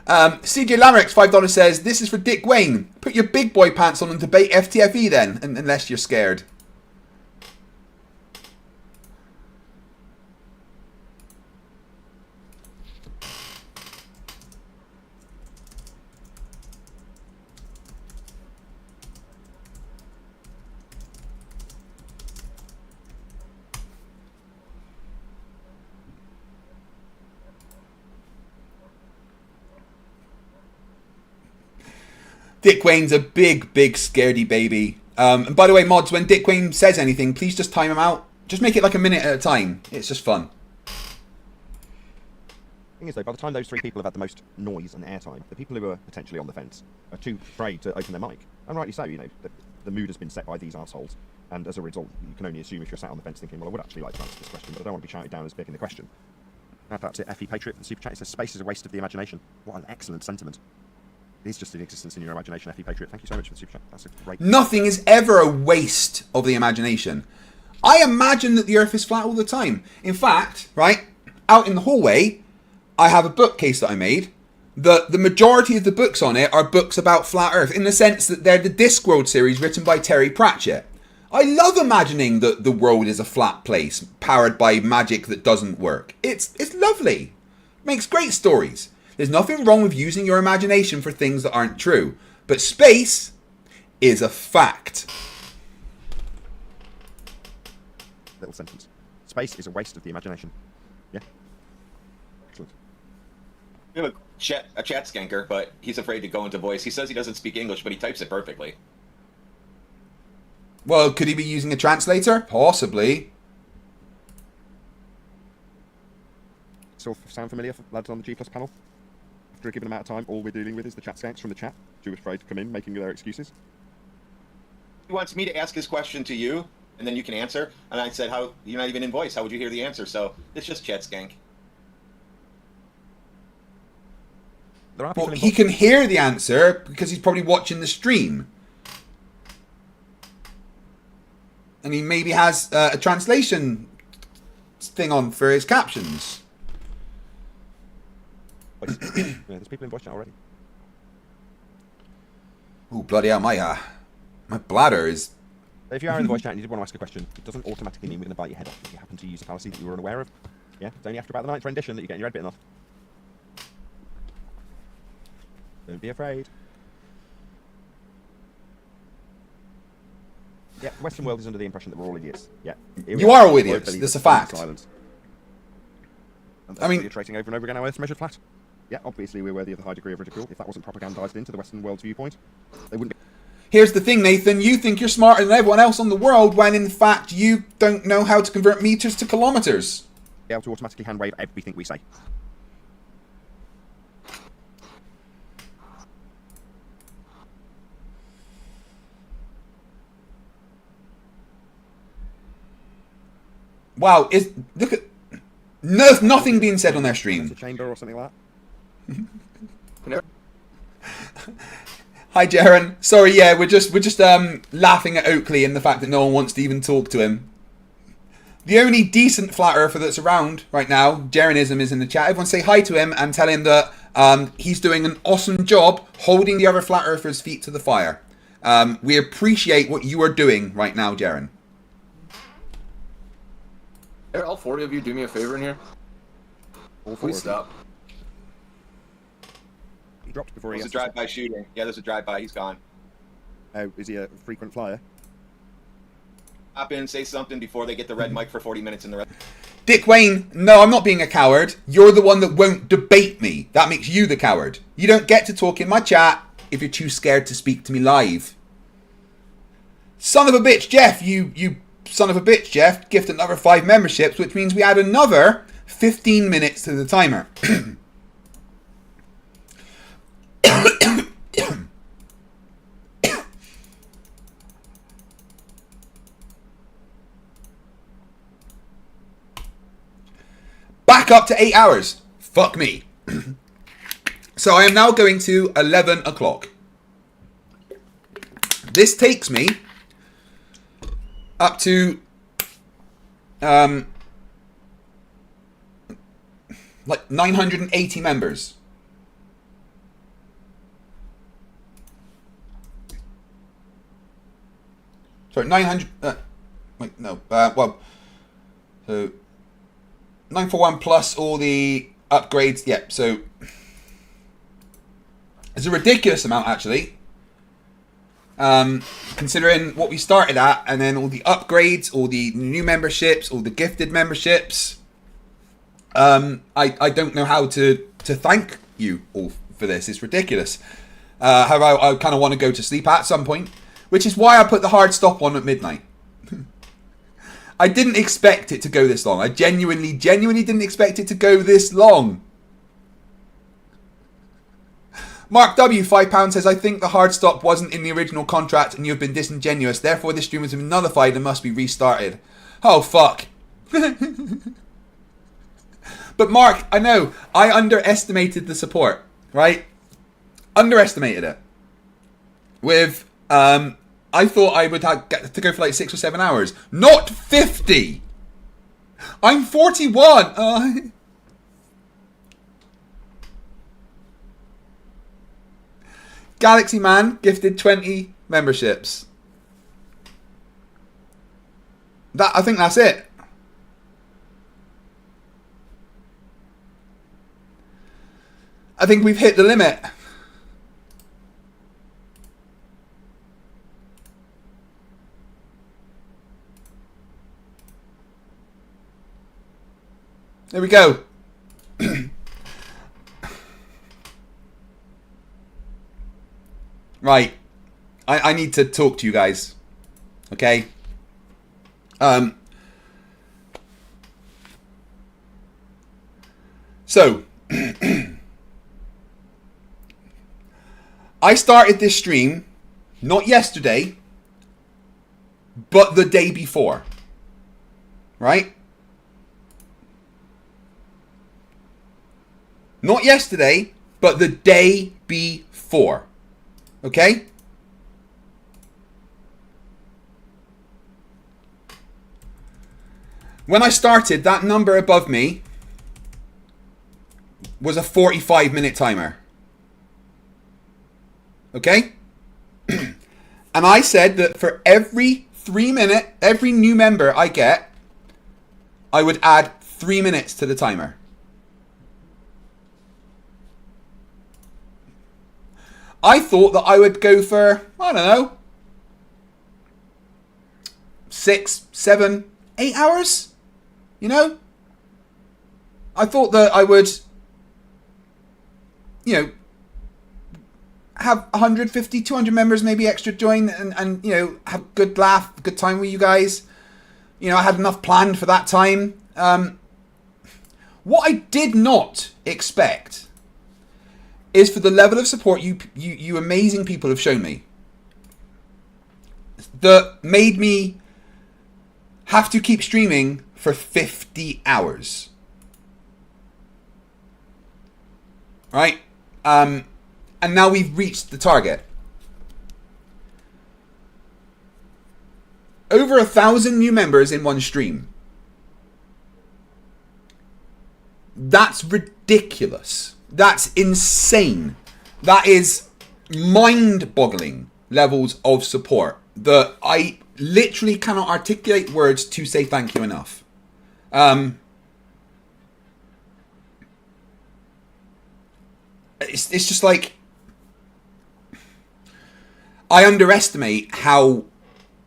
CJ Lamerex $5 says, this is for Dick Wayne. Put your big boy pants on and debate FTFE then, unless you're scared. Dick Wayne's a big scaredy baby. And by the way, mods, when Dick Wayne says anything, please just time him out. Just make it like a minute at a time. It's just fun. The thing is, though, by the time those 3 people have had the most noise and airtime, the people who are potentially on the fence are too afraid to open their mic. And rightly so, you know, the mood has been set by these assholes. And as a result, you can only assume if you're sat on the fence thinking, well, I would actually like to answer this question, but I don't want to be shouted down as begging the question. Now that's it, FE Patriot, the Super Chat. It says, space is a waste of the imagination. What an excellent sentiment. It is just in existence in your imagination, FE Patriot. Thank you so much for the Super Chat. That's a great... Nothing is ever a waste of the imagination. I imagine that the Earth is flat all the time. In fact, right, out in the hallway, I have a bookcase that I made. The majority of the books on it are books about flat Earth, in the sense that they're the Discworld series written by Terry Pratchett. I love imagining that the world is a flat place, powered by magic that doesn't work. It's lovely. Makes great stories. There's nothing wrong with using your imagination for things that aren't true. But space is a fact. Little sentence. Space is a waste of the imagination. Yeah. Excellent. We have a chat skanker, but he's afraid to go into voice. He says he doesn't speak English, but he types it perfectly. Well, could he be using a translator? Possibly. Still sound familiar for lads on the G+ panel? After a given amount of time, all we're dealing with is the chat skanks from the chat, too afraid to come in, making their excuses. He wants me to ask his question to you, and then you can answer. And I said, "How? You're not even in voice. How would you hear the answer?" So it's just chat skank. Well, he can hear the answer because he's probably watching the stream. And he maybe has a translation thing on for his captions. Yeah, there's people in voice chat already. Oh, bloody hell, my bladder is... If you are in the voice chat and you did want to ask a question, it doesn't automatically mean we're going to bite your head off if you happen to use a fallacy that you were unaware of. Yeah, it's only after about the 9th rendition that you're getting your head bitten off. Don't be afraid. Yeah, the Western world is under the impression that we're all idiots. Yeah. You are all idiots. That's a fact. Silence. I mean... Reiterating over and over again how Earth's measured flat. Yeah, obviously we're worthy of the high degree of ridicule. If that wasn't propagandized into the Western world's viewpoint, they wouldn't be... Here's the thing, Nathan. You think you're smarter than everyone else on the world when, in fact, you don't know how to convert meters to kilometers. Be able to automatically hand wave everything we say. Wow, look at... nothing being said on their stream. A chamber or something like that. Hi, Jaren. Sorry, yeah, we're just laughing at Oakley and the fact that no one wants to even talk to him. The only decent flat earther that's around right now, Jarenism, is in the chat. Everyone say hi to him and tell him that he's doing an awesome job holding the other flat earthers' feet to the fire. We appreciate what you are doing right now, Jaren. Are all 40 of you do me a favor in here? Please stop. He dropped before he... There's a drive-by shooting. Yeah, there's a drive-by. He's gone. Oh, is he a frequent flyer? Hop in, say something before they get the red mic for 40 minutes in the red. Dick Wayne, no, I'm not being a coward. You're the one that won't debate me. That makes you the coward. You don't get to talk in my chat if you're too scared to speak to me live. Son of a bitch, Jeff, you son of a bitch, Jeff, gift another 5 memberships, which means we add another 15 minutes to the timer. Back up to 8 hours. Fuck me. So I am now going to 11 o'clock. This takes me up to like 980 members. Sorry, 900. Wait, no. Well, so 941 plus all the upgrades. Yep. So it's a ridiculous amount, actually. Considering what we started at, and then all the upgrades, all the new memberships, all the gifted memberships. I don't know how to thank you all for this. It's ridiculous. However, I kind of want to go to sleep at some point, which is why I put the hard stop on at midnight. I didn't expect it to go this long. I genuinely didn't expect it to go this long. Mark W, £5 says, I think the hard stop wasn't in the original contract and you've been disingenuous. Therefore, this stream has been nullified and must be restarted. Oh, fuck. But Mark, I know, I underestimated the support, right? Underestimated it. With, I thought I would get to go for like 6 or 7 hours. Not 50! I'm 41! Galaxy Man gifted 20 memberships. I think that's it. I think we've hit the limit. There we go. Right. I need to talk to you guys. Okay? So, I started this stream not yesterday, but the day before. Right? Not yesterday, but the day before. Okay? When I started, that number above me was a 45-minute timer. Okay? And I said that for every 3 minute, every new member I get, I would add 3 minutes to the timer. I thought that I would go for, I don't know, 6, 7, 8 hours. You know? I thought that I would, you know, have 150, 200 members maybe extra join and you know, have a good laugh, good time with you guys. You know, I had enough planned for that time. What I did not expect is for the level of support you amazing people have shown me that made me have to keep streaming for 50 hours. Right? And now we've reached the target. Over 1,000 new members in one stream. That's ridiculous. That's insane. That is mind-boggling levels of support that I literally cannot articulate words to say thank you enough. It's just like I underestimate how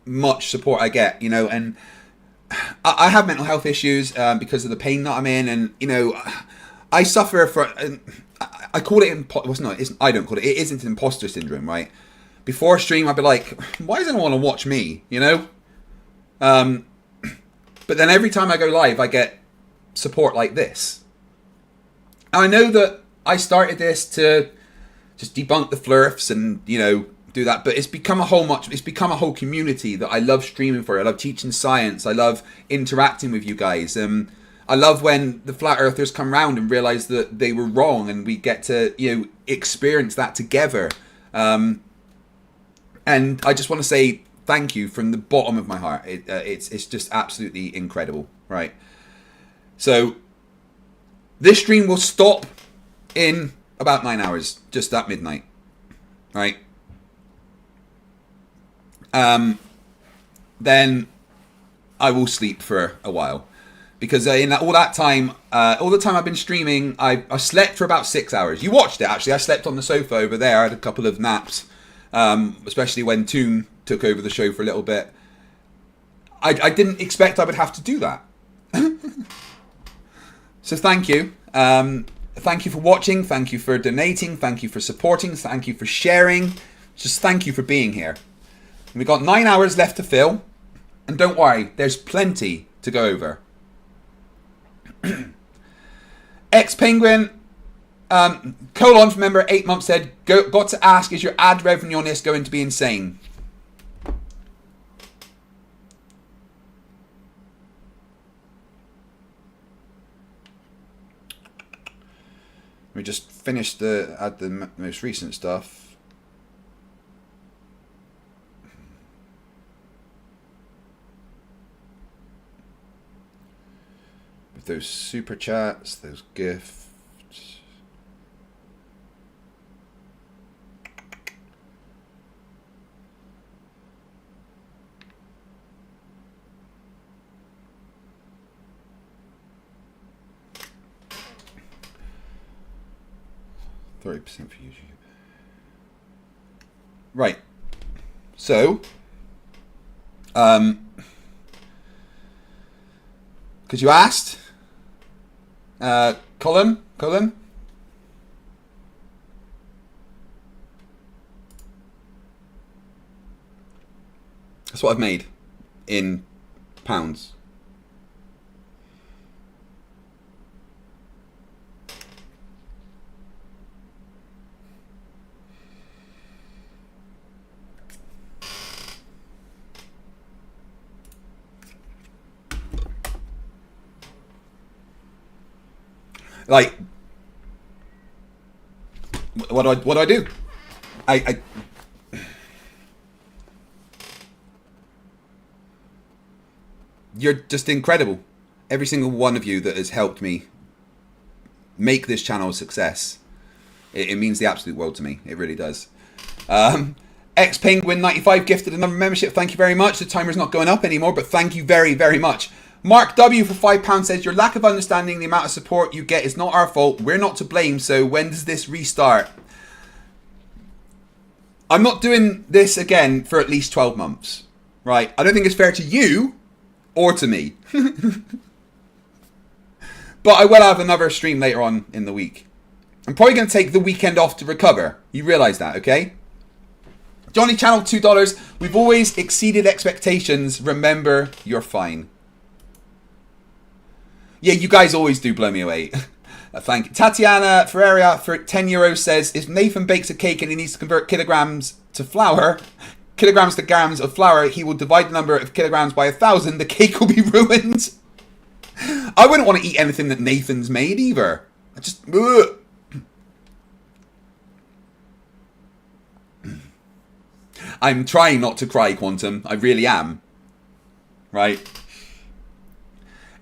much support I get, you know, and I have mental health issues because of the pain that I'm in, and you know, I suffer for. I call it I don't call it. It isn't imposter syndrome, right? Before a stream, I'd be like, "Why does anyone want to watch me?" You know. But then every time I go live, I get support like this. And I know that I started this to just debunk the Flerfs and you know do that, but it's become a whole community that I love streaming for. I love teaching science. I love interacting with you guys. I love when the flat earthers come round and realize that they were wrong, and we get to you know experience that together. And I just want to say thank you from the bottom of my heart. It's just absolutely incredible, right? So this stream will stop in about 9 hours, just at midnight, right? Then I will sleep for a while, because in all that time, all the time I've been streaming, I slept for about 6 hours. You watched it actually. I slept on the sofa over there. I had a couple of naps, especially when Toon took over the show for a little bit. I didn't expect I would have to do that. So thank you. Thank you for watching. Thank you for donating. Thank you for supporting. Thank you for sharing. Just thank you for being here. We've got 9 hours left to fill. And don't worry, there's plenty to go over. X-Penguin, colon from member 8 months said, got to ask, is your ad revenue on this going to be insane? We just finished the most recent stuff. With those super chats, those gifts. 30% for YouTube. Right. So, because you asked, Colin? That's what I've made in pounds. Like, what do I do? I you're just incredible. Every single one of you that has helped me make this channel a success. It means the absolute world to me. It really does. X-Penguin95 gifted another membership. Thank you very much. The timer's not going up anymore, but thank you very, very much. Mark W for £5 says, your lack of understanding the amount of support you get is not our fault. We're not to blame, so when does this restart? I'm not doing this again for at least 12 months. Right? I don't think it's fair to you or to me. But I will have another stream later on in the week. I'm probably going to take the weekend off to recover. You realise that, okay? Johnny Channel, $2. We've always exceeded expectations. Remember, you're fine. Yeah, you guys always do blow me away. Thank you. Tatiana Ferreira for €10 says, if Nathan bakes a cake and he needs to convert kilograms to grams of flour, he will divide the number of kilograms by 1,000. The cake will be ruined. I wouldn't want to eat anything that Nathan's made either. I just... Ugh. I'm trying not to cry, Quantum. I really am. Right?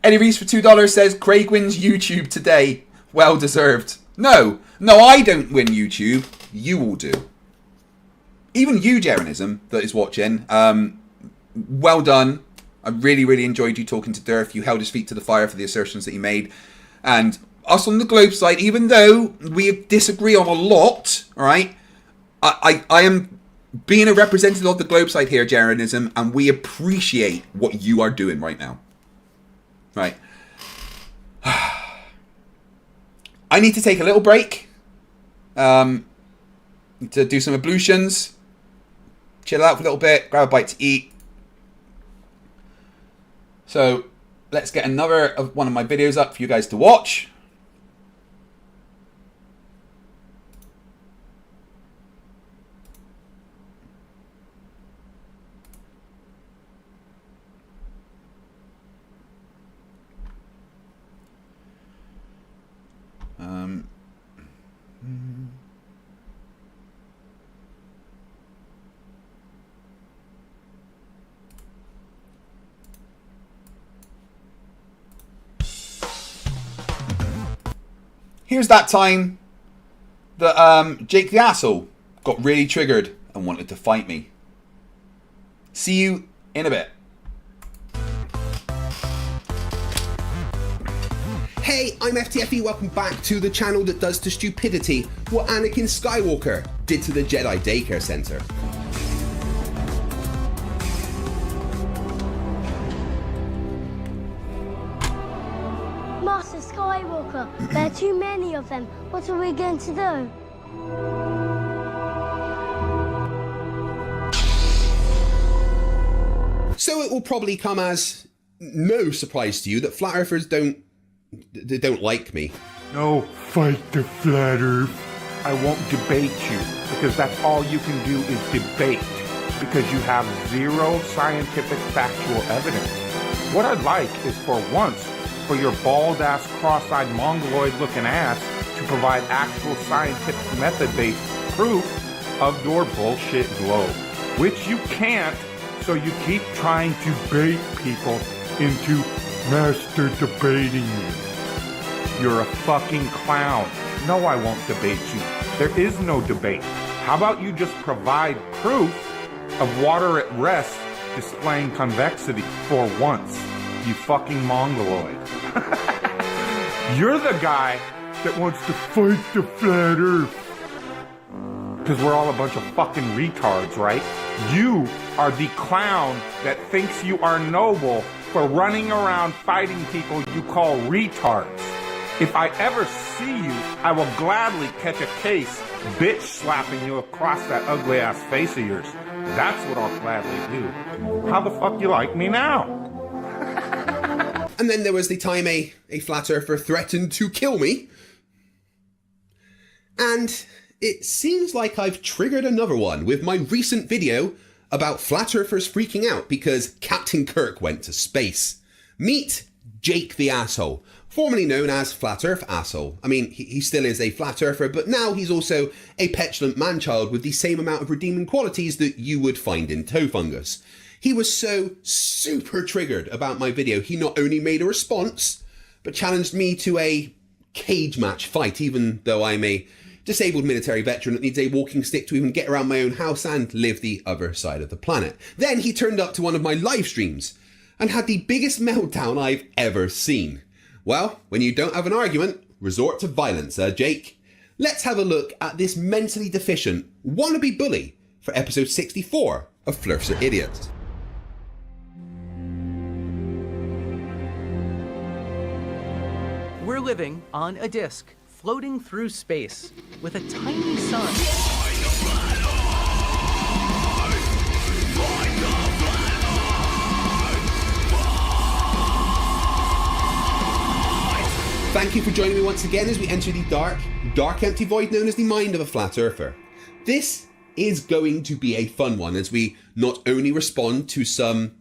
Eddie Reese for $2 says, Craig wins YouTube today. Well deserved. No, I don't win YouTube. You all do. Even you, Jerenism, that is watching. Well done. I really, really enjoyed you talking to Durf. You held his feet to the fire for the assertions that he made. And us on the Globe side, even though we disagree on a lot, right? I am being a representative of the Globe side here, Jerenism, and we appreciate what you are doing right now. Right. I need to take a little break. To do some ablutions. Chill out for a little bit. Grab a bite to eat. So, let's get another of one of my videos up for you guys to watch. Here's that time that Jake the Asshole got really triggered and wanted to fight me. See you in a bit. Hey, I'm FTFE, welcome back to the channel that does to stupidity what Anakin Skywalker did to the Jedi Daycare Center. Master Skywalker, there are too many of them. What are we going to do? So it will probably come as no surprise to you that flat earthers don't like me. No, fight the flat earth. I won't debate you, because that's all you can do is debate, because you have zero scientific factual evidence. What I'd like is for once, for your bald-ass, cross-eyed, mongoloid-looking ass to provide actual scientific method-based proof of your bullshit globe, which you can't, so you keep trying to bait people into master debating you. You're a fucking clown. No, I won't debate you. There is no debate. How about you just provide proof of water at rest displaying convexity for once, you fucking mongoloid. You're the guy that wants to fight the flat earth. because we're all a bunch of fucking retards, right? You are the clown that thinks you are noble for running around fighting people you call retards. If I ever see you, I will gladly catch a case bitch slapping you across that ugly ass face of yours. That's what I'll gladly do. How the fuck you like me now? And then there was the time a flat earther threatened to kill me. And it seems like I've triggered another one with my recent video about flat earthers freaking out because Captain Kirk went to space. Meet Jake the Asshole, formerly known as Flat Earth Asshole. I mean, he still is a flat earther, but now he's also a petulant man-child with the same amount of redeeming qualities that you would find in toe fungus. He was so super triggered about my video, he not only made a response, but challenged me to a cage match fight, even though I'm a disabled military veteran that needs a walking stick to even get around my own house and live the other side of the planet. Then he turned up to one of my live streams and had the biggest meltdown I've ever seen. Well, when you don't have an argument, resort to violence, Jake. Let's have a look at this mentally deficient wannabe bully for episode 64 of Flerfs Are Idiots. We're living on a disk, floating through space, with a tiny sun. Thank you for joining me once again as we enter the dark empty void known as the mind of a flat earther. This is going to be a fun one as we not only respond to some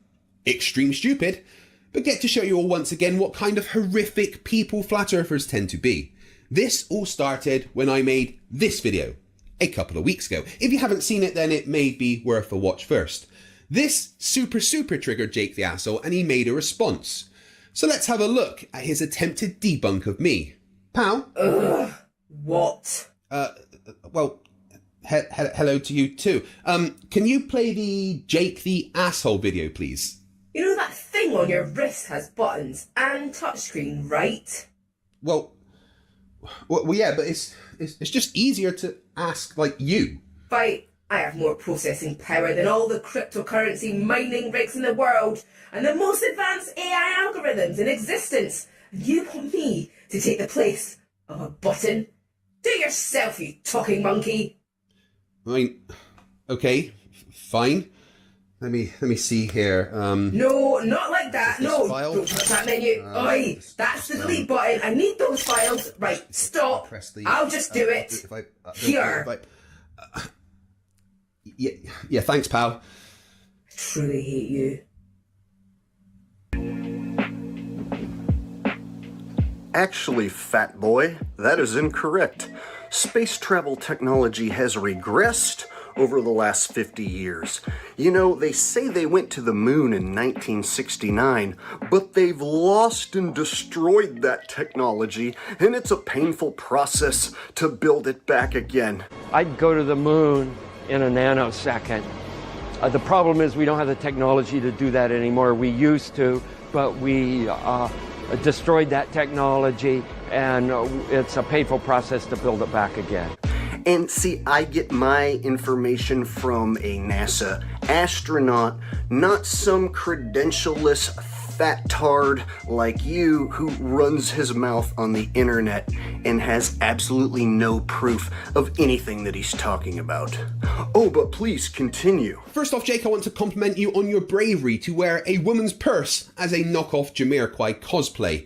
extreme stupid, but get to show you all once again what kind of horrific people flat earthers tend to be. This all started when I made this video a couple of weeks ago. If you haven't seen it, then it may be worth a watch first. This super triggered Jake the Asshole and he made a response. So let's have a look at his attempted debunk of me. Pal? What? Well, hello to you too. Can you play the Jake the Asshole video, please? You know that thing on your wrist has buttons and touchscreen, right? Well, yeah, but it's just easier to ask, like, you. Fight. I have more processing power than all the cryptocurrency mining rigs in the world and the most advanced AI algorithms in existence. And you want me to take the place of a button? Do it yourself, you talking monkey. I mean, okay, fine. Let me see here. No, not like that. No, file? don't touch that menu. Oi, that's the delete button. I need those files. Right, stop. I'll just do it. Here. Yeah, thanks, pal. I truly hate you. Actually, fat boy, that is incorrect. Space travel technology has regressed over the last 50 years. You know, they say they went to the moon in 1969, but they've lost and destroyed that technology, and it's a painful process to build it back again. I'd go to the moon in a nanosecond. The problem is we don't have the technology to do that anymore. We used to, but we destroyed that technology, and it's a painful process to build it back again. And see, I get my information from a NASA astronaut, not some credentialless fat-tard like you who runs his mouth on the internet and has absolutely no proof of anything that he's talking about. Oh, but please continue. First off, Jake, I want to compliment you on your bravery to wear a woman's purse as a knockoff Jamiroquai cosplay.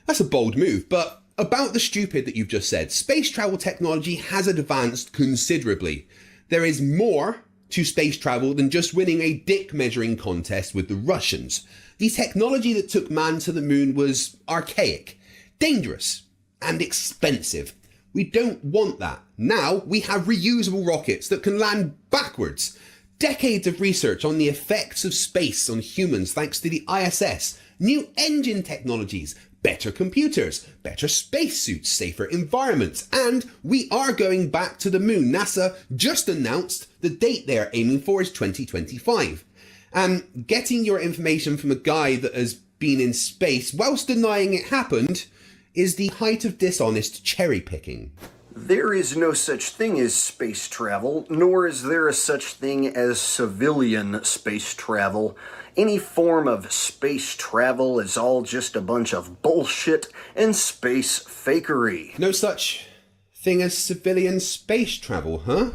That's a bold move, but about the stupid that you've just said, space travel technology has advanced considerably. There is more to space travel than just winning a dick measuring contest with the Russians. The technology that took man to the moon was archaic, dangerous, and expensive. We don't want that. Now we have reusable rockets that can land backwards. Decades of research on the effects of space on humans thanks to the ISS, new engine technologies, better computers, better spacesuits, safer environments, and we are going back to the moon. NASA just announced the date they're aiming for is 2025. And getting your information from a guy that has been in space whilst denying it happened is the height of dishonest cherry picking. There is no such thing as space travel, nor is there a such thing as civilian space travel. Any form of space travel is all just a bunch of bullshit and space fakery. No such thing as civilian space travel, huh?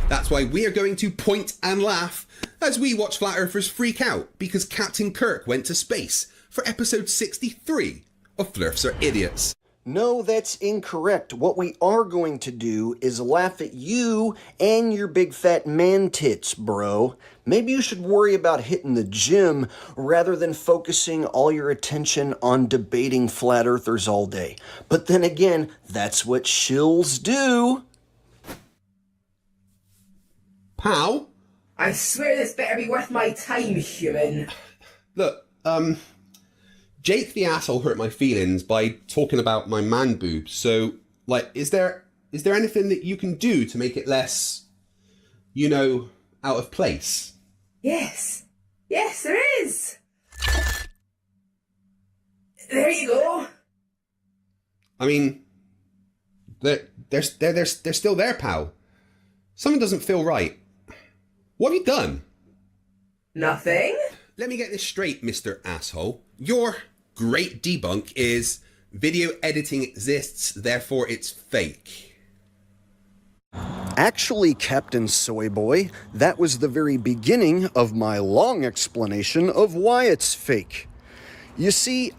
That's why we are going to point and laugh as we watch Flat Earthers freak out because Captain Kirk went to space for episode 63 of Flerfs Are Idiots. No, that's incorrect. What we are going to do is laugh at you and your big fat man tits, bro. Maybe you should worry about hitting the gym rather than focusing all your attention on debating flat earthers all day. But then again, that's what shills do. Pal? I swear this better be worth my time, human. Look, Jake the asshole hurt my feelings by talking about my man boobs, so, like, is there anything that you can do to make it less, you know, out of place? Yes. Yes, there is. There you go. I mean, they're still there, pal. Something doesn't feel right. What have you done? Nothing. Let me get this straight, Mr. Asshole. Your great debunk is video editing exists, therefore it's fake. Actually, Captain Soy Boy, that was the very beginning of my long explanation of why it's fake. You see,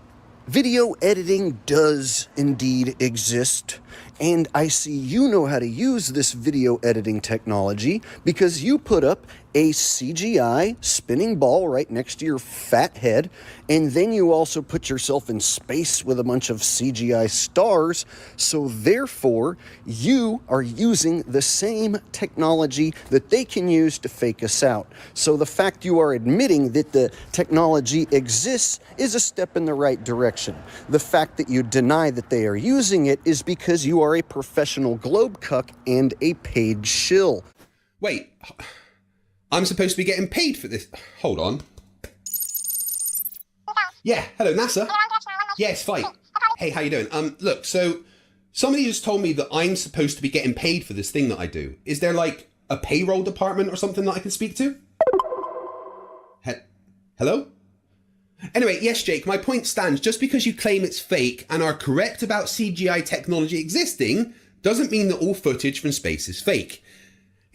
video editing does indeed exist, and I see you know how to use this video editing technology because you put up a CGI spinning ball right next to your fat head, and then you also put yourself in space with a bunch of CGI stars, so therefore you are using the same technology that they can use to fake us out. So the fact you are admitting that the technology exists is a step in the right direction. The fact that you deny that they are using it is because you are a professional globe cuck and a paid shill. Wait, I'm supposed to be getting paid for this. Hold on. Yeah, hello NASA. Yes, fight. Hey, how you doing? Look, so somebody just told me that I'm supposed to be getting paid for this thing that I do. Is there like a payroll department or something that I can speak to? Hello? Anyway, yes, Jake, my point stands. Just because you claim it's fake and are correct about CGI technology existing doesn't mean that all footage from space is fake.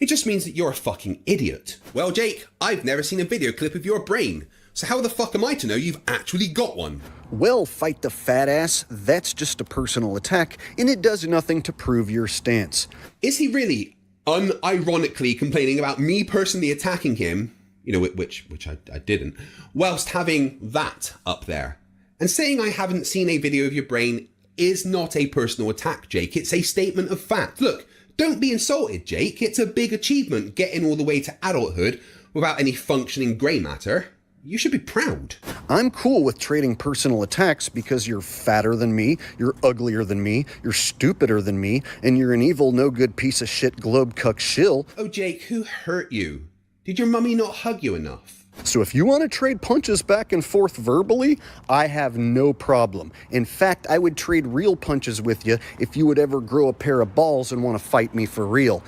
It just means that you're a fucking idiot. Well, Jake, I've never seen a video clip of your brain, so how the fuck am I to know you've actually got one? Well, fight the fat ass, that's just a personal attack, and it does nothing to prove your stance. Is he really unironically complaining about me personally attacking him, you know, which I didn't, whilst having that up there? And saying I haven't seen a video of your brain is not a personal attack, Jake. It's a statement of fact. Look, don't be insulted, Jake. It's a big achievement getting all the way to adulthood without any functioning grey matter. You should be proud. I'm cool with trading personal attacks because you're fatter than me, you're uglier than me, you're stupider than me, and you're an evil, no-good piece of shit globe cuck shill. Oh, Jake, who hurt you? Did your mummy not hug you enough? So if you want to trade punches back and forth verbally, I have no problem. In fact, I would trade real punches with you if you would ever grow a pair of balls and want to fight me for real.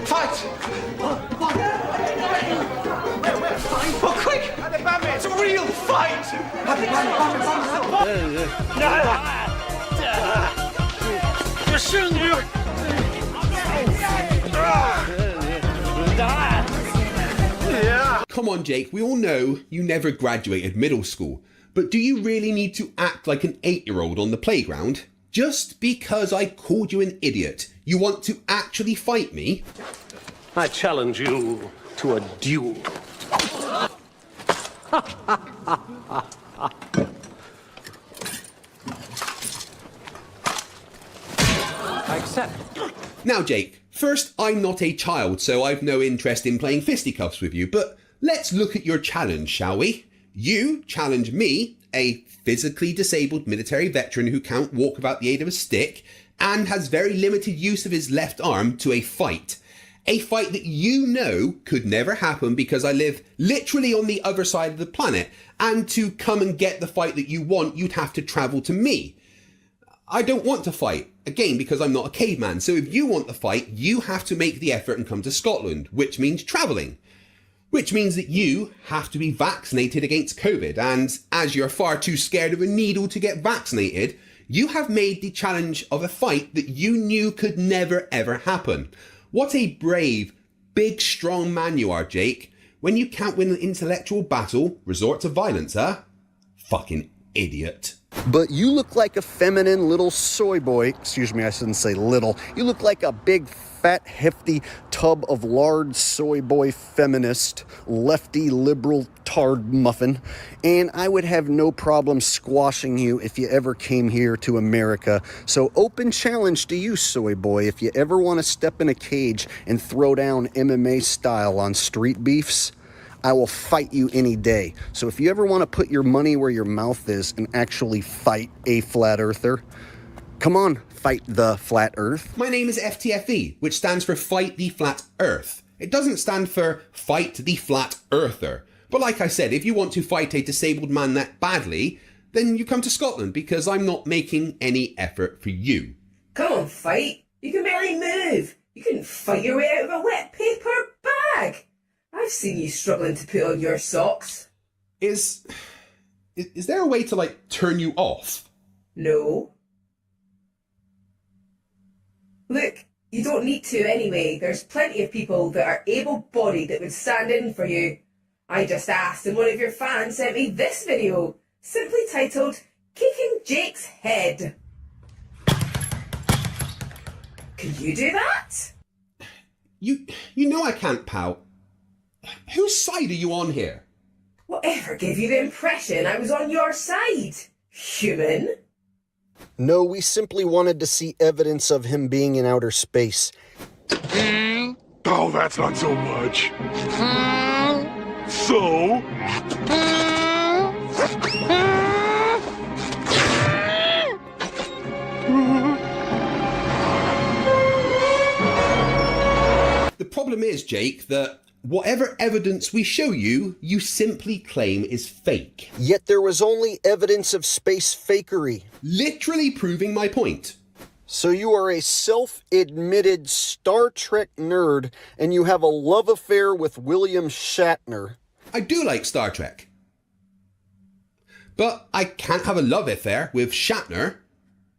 Fight! Oh, quick! It's a real fight! Come on, Jake, we all know you never graduated middle school, but do you really need to act like an 8-year-old on the playground? Just because I called you an idiot, you want to actually fight me? I challenge you to a duel. I accept. Now, Jake, first, I'm not a child, so I've no interest in playing fisticuffs with you, but let's look at your challenge, shall we? You challenge me, a physically disabled military veteran who can't walk without the aid of a stick, and has very limited use of his left arm, to a fight. A fight that you know could never happen because I live literally on the other side of the planet, and to come and get the fight that you want, you'd have to travel to me. I don't want to fight, again, because I'm not a caveman, so if you want the fight, you have to make the effort and come to Scotland, which means travelling. Which means that you have to be vaccinated against COVID, and as you're far too scared of a needle to get vaccinated, you have made the challenge of a fight that you knew could never ever happen. What a brave, big, strong man you are, Jake. When you can't win an intellectual battle, resort to violence, huh? Fucking idiot. But you look like a feminine little soy boy. Excuse me, I shouldn't say little. You look like a big, fat, hefty tub of lard soy boy feminist, lefty, liberal tard muffin. And I would have no problem squashing you if you ever came here to America. So open challenge to you, soy boy. If you ever want to step in a cage and throw down MMA style on street beefs, I will fight you any day. So if you ever want to put your money where your mouth is and actually fight a flat earther, come on, fight the flat earth. My name is FTFE, which stands for Fight the Flat Earth. It doesn't stand for Fight the Flat Earther. But like I said, if you want to fight a disabled man that badly, then you come to Scotland, because I'm not making any effort for you. Come on, fight. You can barely move. You couldn't fight your way out of a wet paper bag. I've seen you struggling to put on your socks. Is there a way to, like, turn you off? No. Look, you don't need to anyway. There's plenty of people that are able-bodied that would stand in for you. I just asked and one of your fans sent me this video, simply titled, Kicking Jake's Head. Can you do that? You know I can't, pal. Whose side are you on here? Whatever gave you the impression I was on your side, human? No, we simply wanted to see evidence of him being in outer space. Oh, that's not so much. So? The problem is, Jake, that whatever evidence we show you, you simply claim is fake. Yet there was only evidence of space fakery. Literally proving my point. So you are a self-admitted Star Trek nerd, and you have a love affair with William Shatner. I do like Star Trek. But I can't have a love affair with Shatner.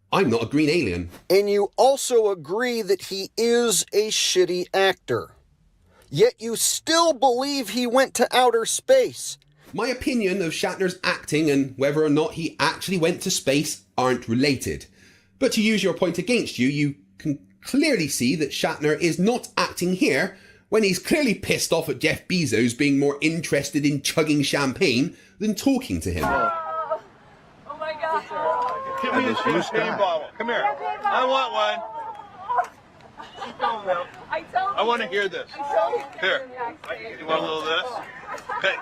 I'm not a green alien. And you also agree that he is a shitty actor. Yet you still believe he went to outer space. My opinion of Shatner's acting and whether or not he actually went to space aren't related. But to use your point against you, you can clearly see that Shatner is not acting here when he's clearly pissed off at Jeff Bezos being more interested in chugging champagne than talking to him. Oh my god. Give me a champagne bottle. Come here. I want one. I want to hear this. Here. You want a little of this? Okay.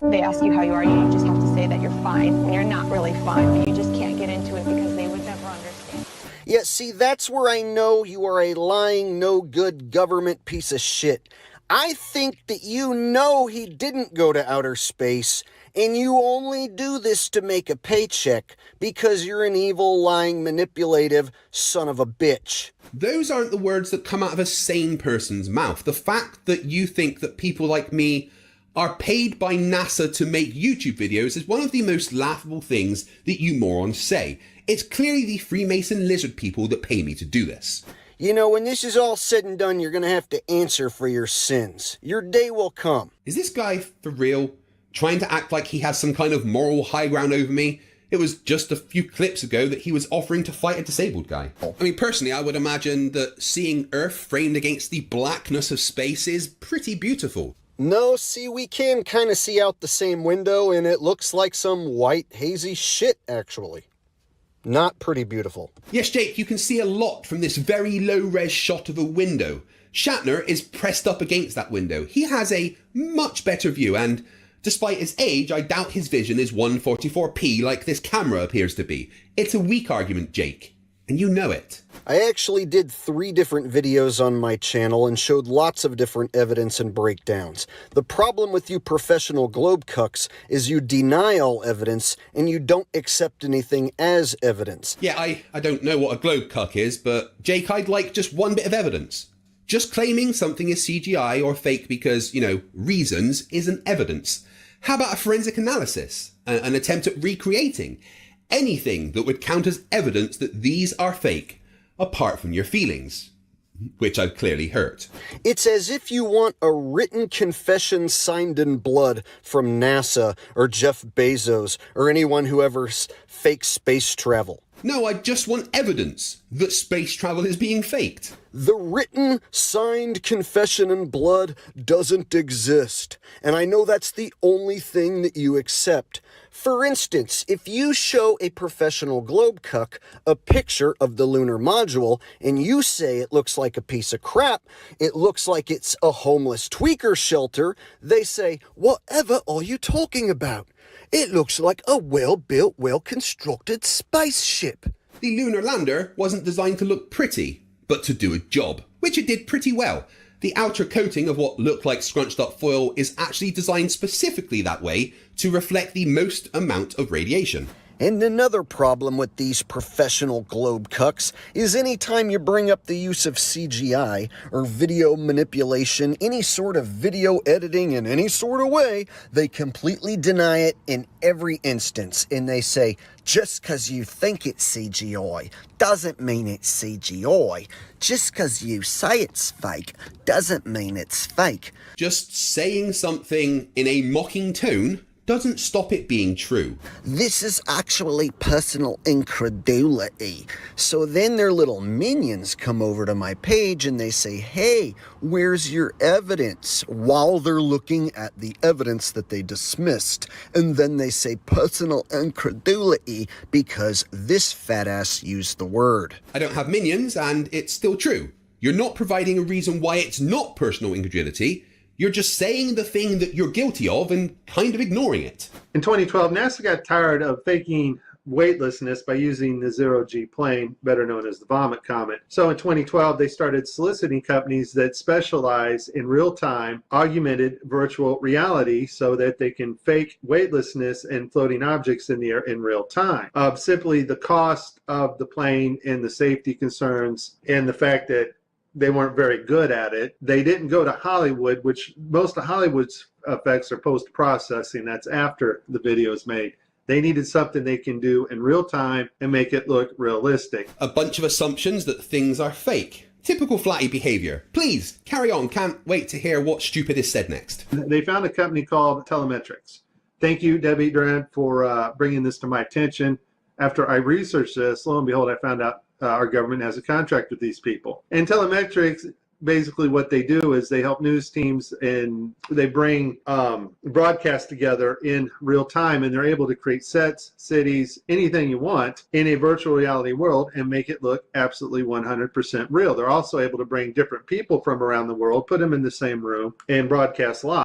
They ask you how you are, you just have to say that you're fine, and you're not really fine, but you just can't get into it because they would never understand. Yeah, see, that's where I know you are a lying, no-good government piece of shit. I think that you know he didn't go to outer space, and you only do this to make a paycheck because you're an evil, lying, manipulative son of a bitch. Those aren't the words that come out of a sane person's mouth. The fact that you think that people like me are paid by NASA to make YouTube videos is one of the most laughable things that you morons say. It's clearly the Freemason lizard people that pay me to do this. You know, when this is all said and done, you're going to have to answer for your sins. Your day will come. Is this guy for real? Trying to act like he has some kind of moral high ground over me? It was just a few clips ago that he was offering to fight a disabled guy. I mean, personally, I would imagine that seeing Earth framed against the blackness of space is pretty beautiful. No, see, we can kind of see out the same window, and it looks like some white, hazy shit, actually. Not pretty beautiful. Yes, Jake, you can see a lot from this very low-res shot of a window. Shatner is pressed up against that window. He has a much better view, and despite his age, I doubt his vision is 144p like this camera appears to be. It's a weak argument, Jake, and you know it. I actually did 3 different videos on my channel and showed lots of different evidence and breakdowns. The problem with you professional globe cucks is you deny all evidence and you don't accept anything as evidence. Yeah, I don't know what a globe cuck is, but Jake, I'd like just one bit of evidence. Just claiming something is CGI or fake because, you know, reasons isn't evidence. How about a forensic analysis? An attempt at recreating? Anything that would count as evidence that these are fake, apart from your feelings, which I've clearly hurt. It's as if you want a written confession signed in blood from NASA or Jeff Bezos or anyone who ever faked space travel. No, I just want evidence that space travel is being faked. The written, signed confession in blood doesn't exist, and I know that's the only thing that you accept. For instance, if you show a professional globe cuck a picture of the lunar module and you say it looks like a piece of crap, it looks like it's a homeless tweaker shelter, they say, "Whatever are you talking about? It looks like a well-built, well-constructed spaceship." The lunar lander wasn't designed to look pretty, but to do a job, which it did pretty well. The outer coating of what looked like scrunched up foil is actually designed specifically that way to reflect the most amount of radiation. And another problem with these professional globe cucks is anytime you bring up the use of CGI or video manipulation, any sort of video editing in any sort of way, they completely deny it in every instance. And they say, just because you think it's CGI doesn't mean it's CGI. Just because you say it's fake doesn't mean it's fake. Just saying something in a mocking tone doesn't stop it being true. This is actually personal incredulity. So then their little minions come over to my page and they say, "Hey, where's your evidence?" while they're looking at the evidence that they dismissed. And then they say personal incredulity because this fat ass used the word. I don't have minions and it's still true. You're not providing a reason why it's not personal incredulity. You're just saying the thing that you're guilty of and kind of ignoring it. In 2012, NASA got tired of faking weightlessness by using the zero-G plane, better known as the vomit comet. So in 2012, they started soliciting companies that specialize in real-time augmented virtual reality so that they can fake weightlessness and floating objects in the air in real time. Simply the cost of the plane and the safety concerns and the fact that they weren't very good at it. They didn't go to Hollywood, which most of Hollywood's effects are post-processing. That's after the video is made. They needed something they can do in real time and make it look realistic. A bunch of assumptions that things are fake. Typical flatty behavior. Please, carry on. Can't wait to hear what stupid is said next. They found a company called Telemetrics. Thank you, Debbie Durant, for bringing this to my attention. After I researched this, lo and behold, I found out our government has a contract with these people. And Telemetrics, basically what they do is they help news teams and they bring broadcasts together in real time, and they're able to create sets, cities, anything you want in a virtual reality world and make it look absolutely 100% real. They're also able to bring different people from around the world, put them in the same room and broadcast live.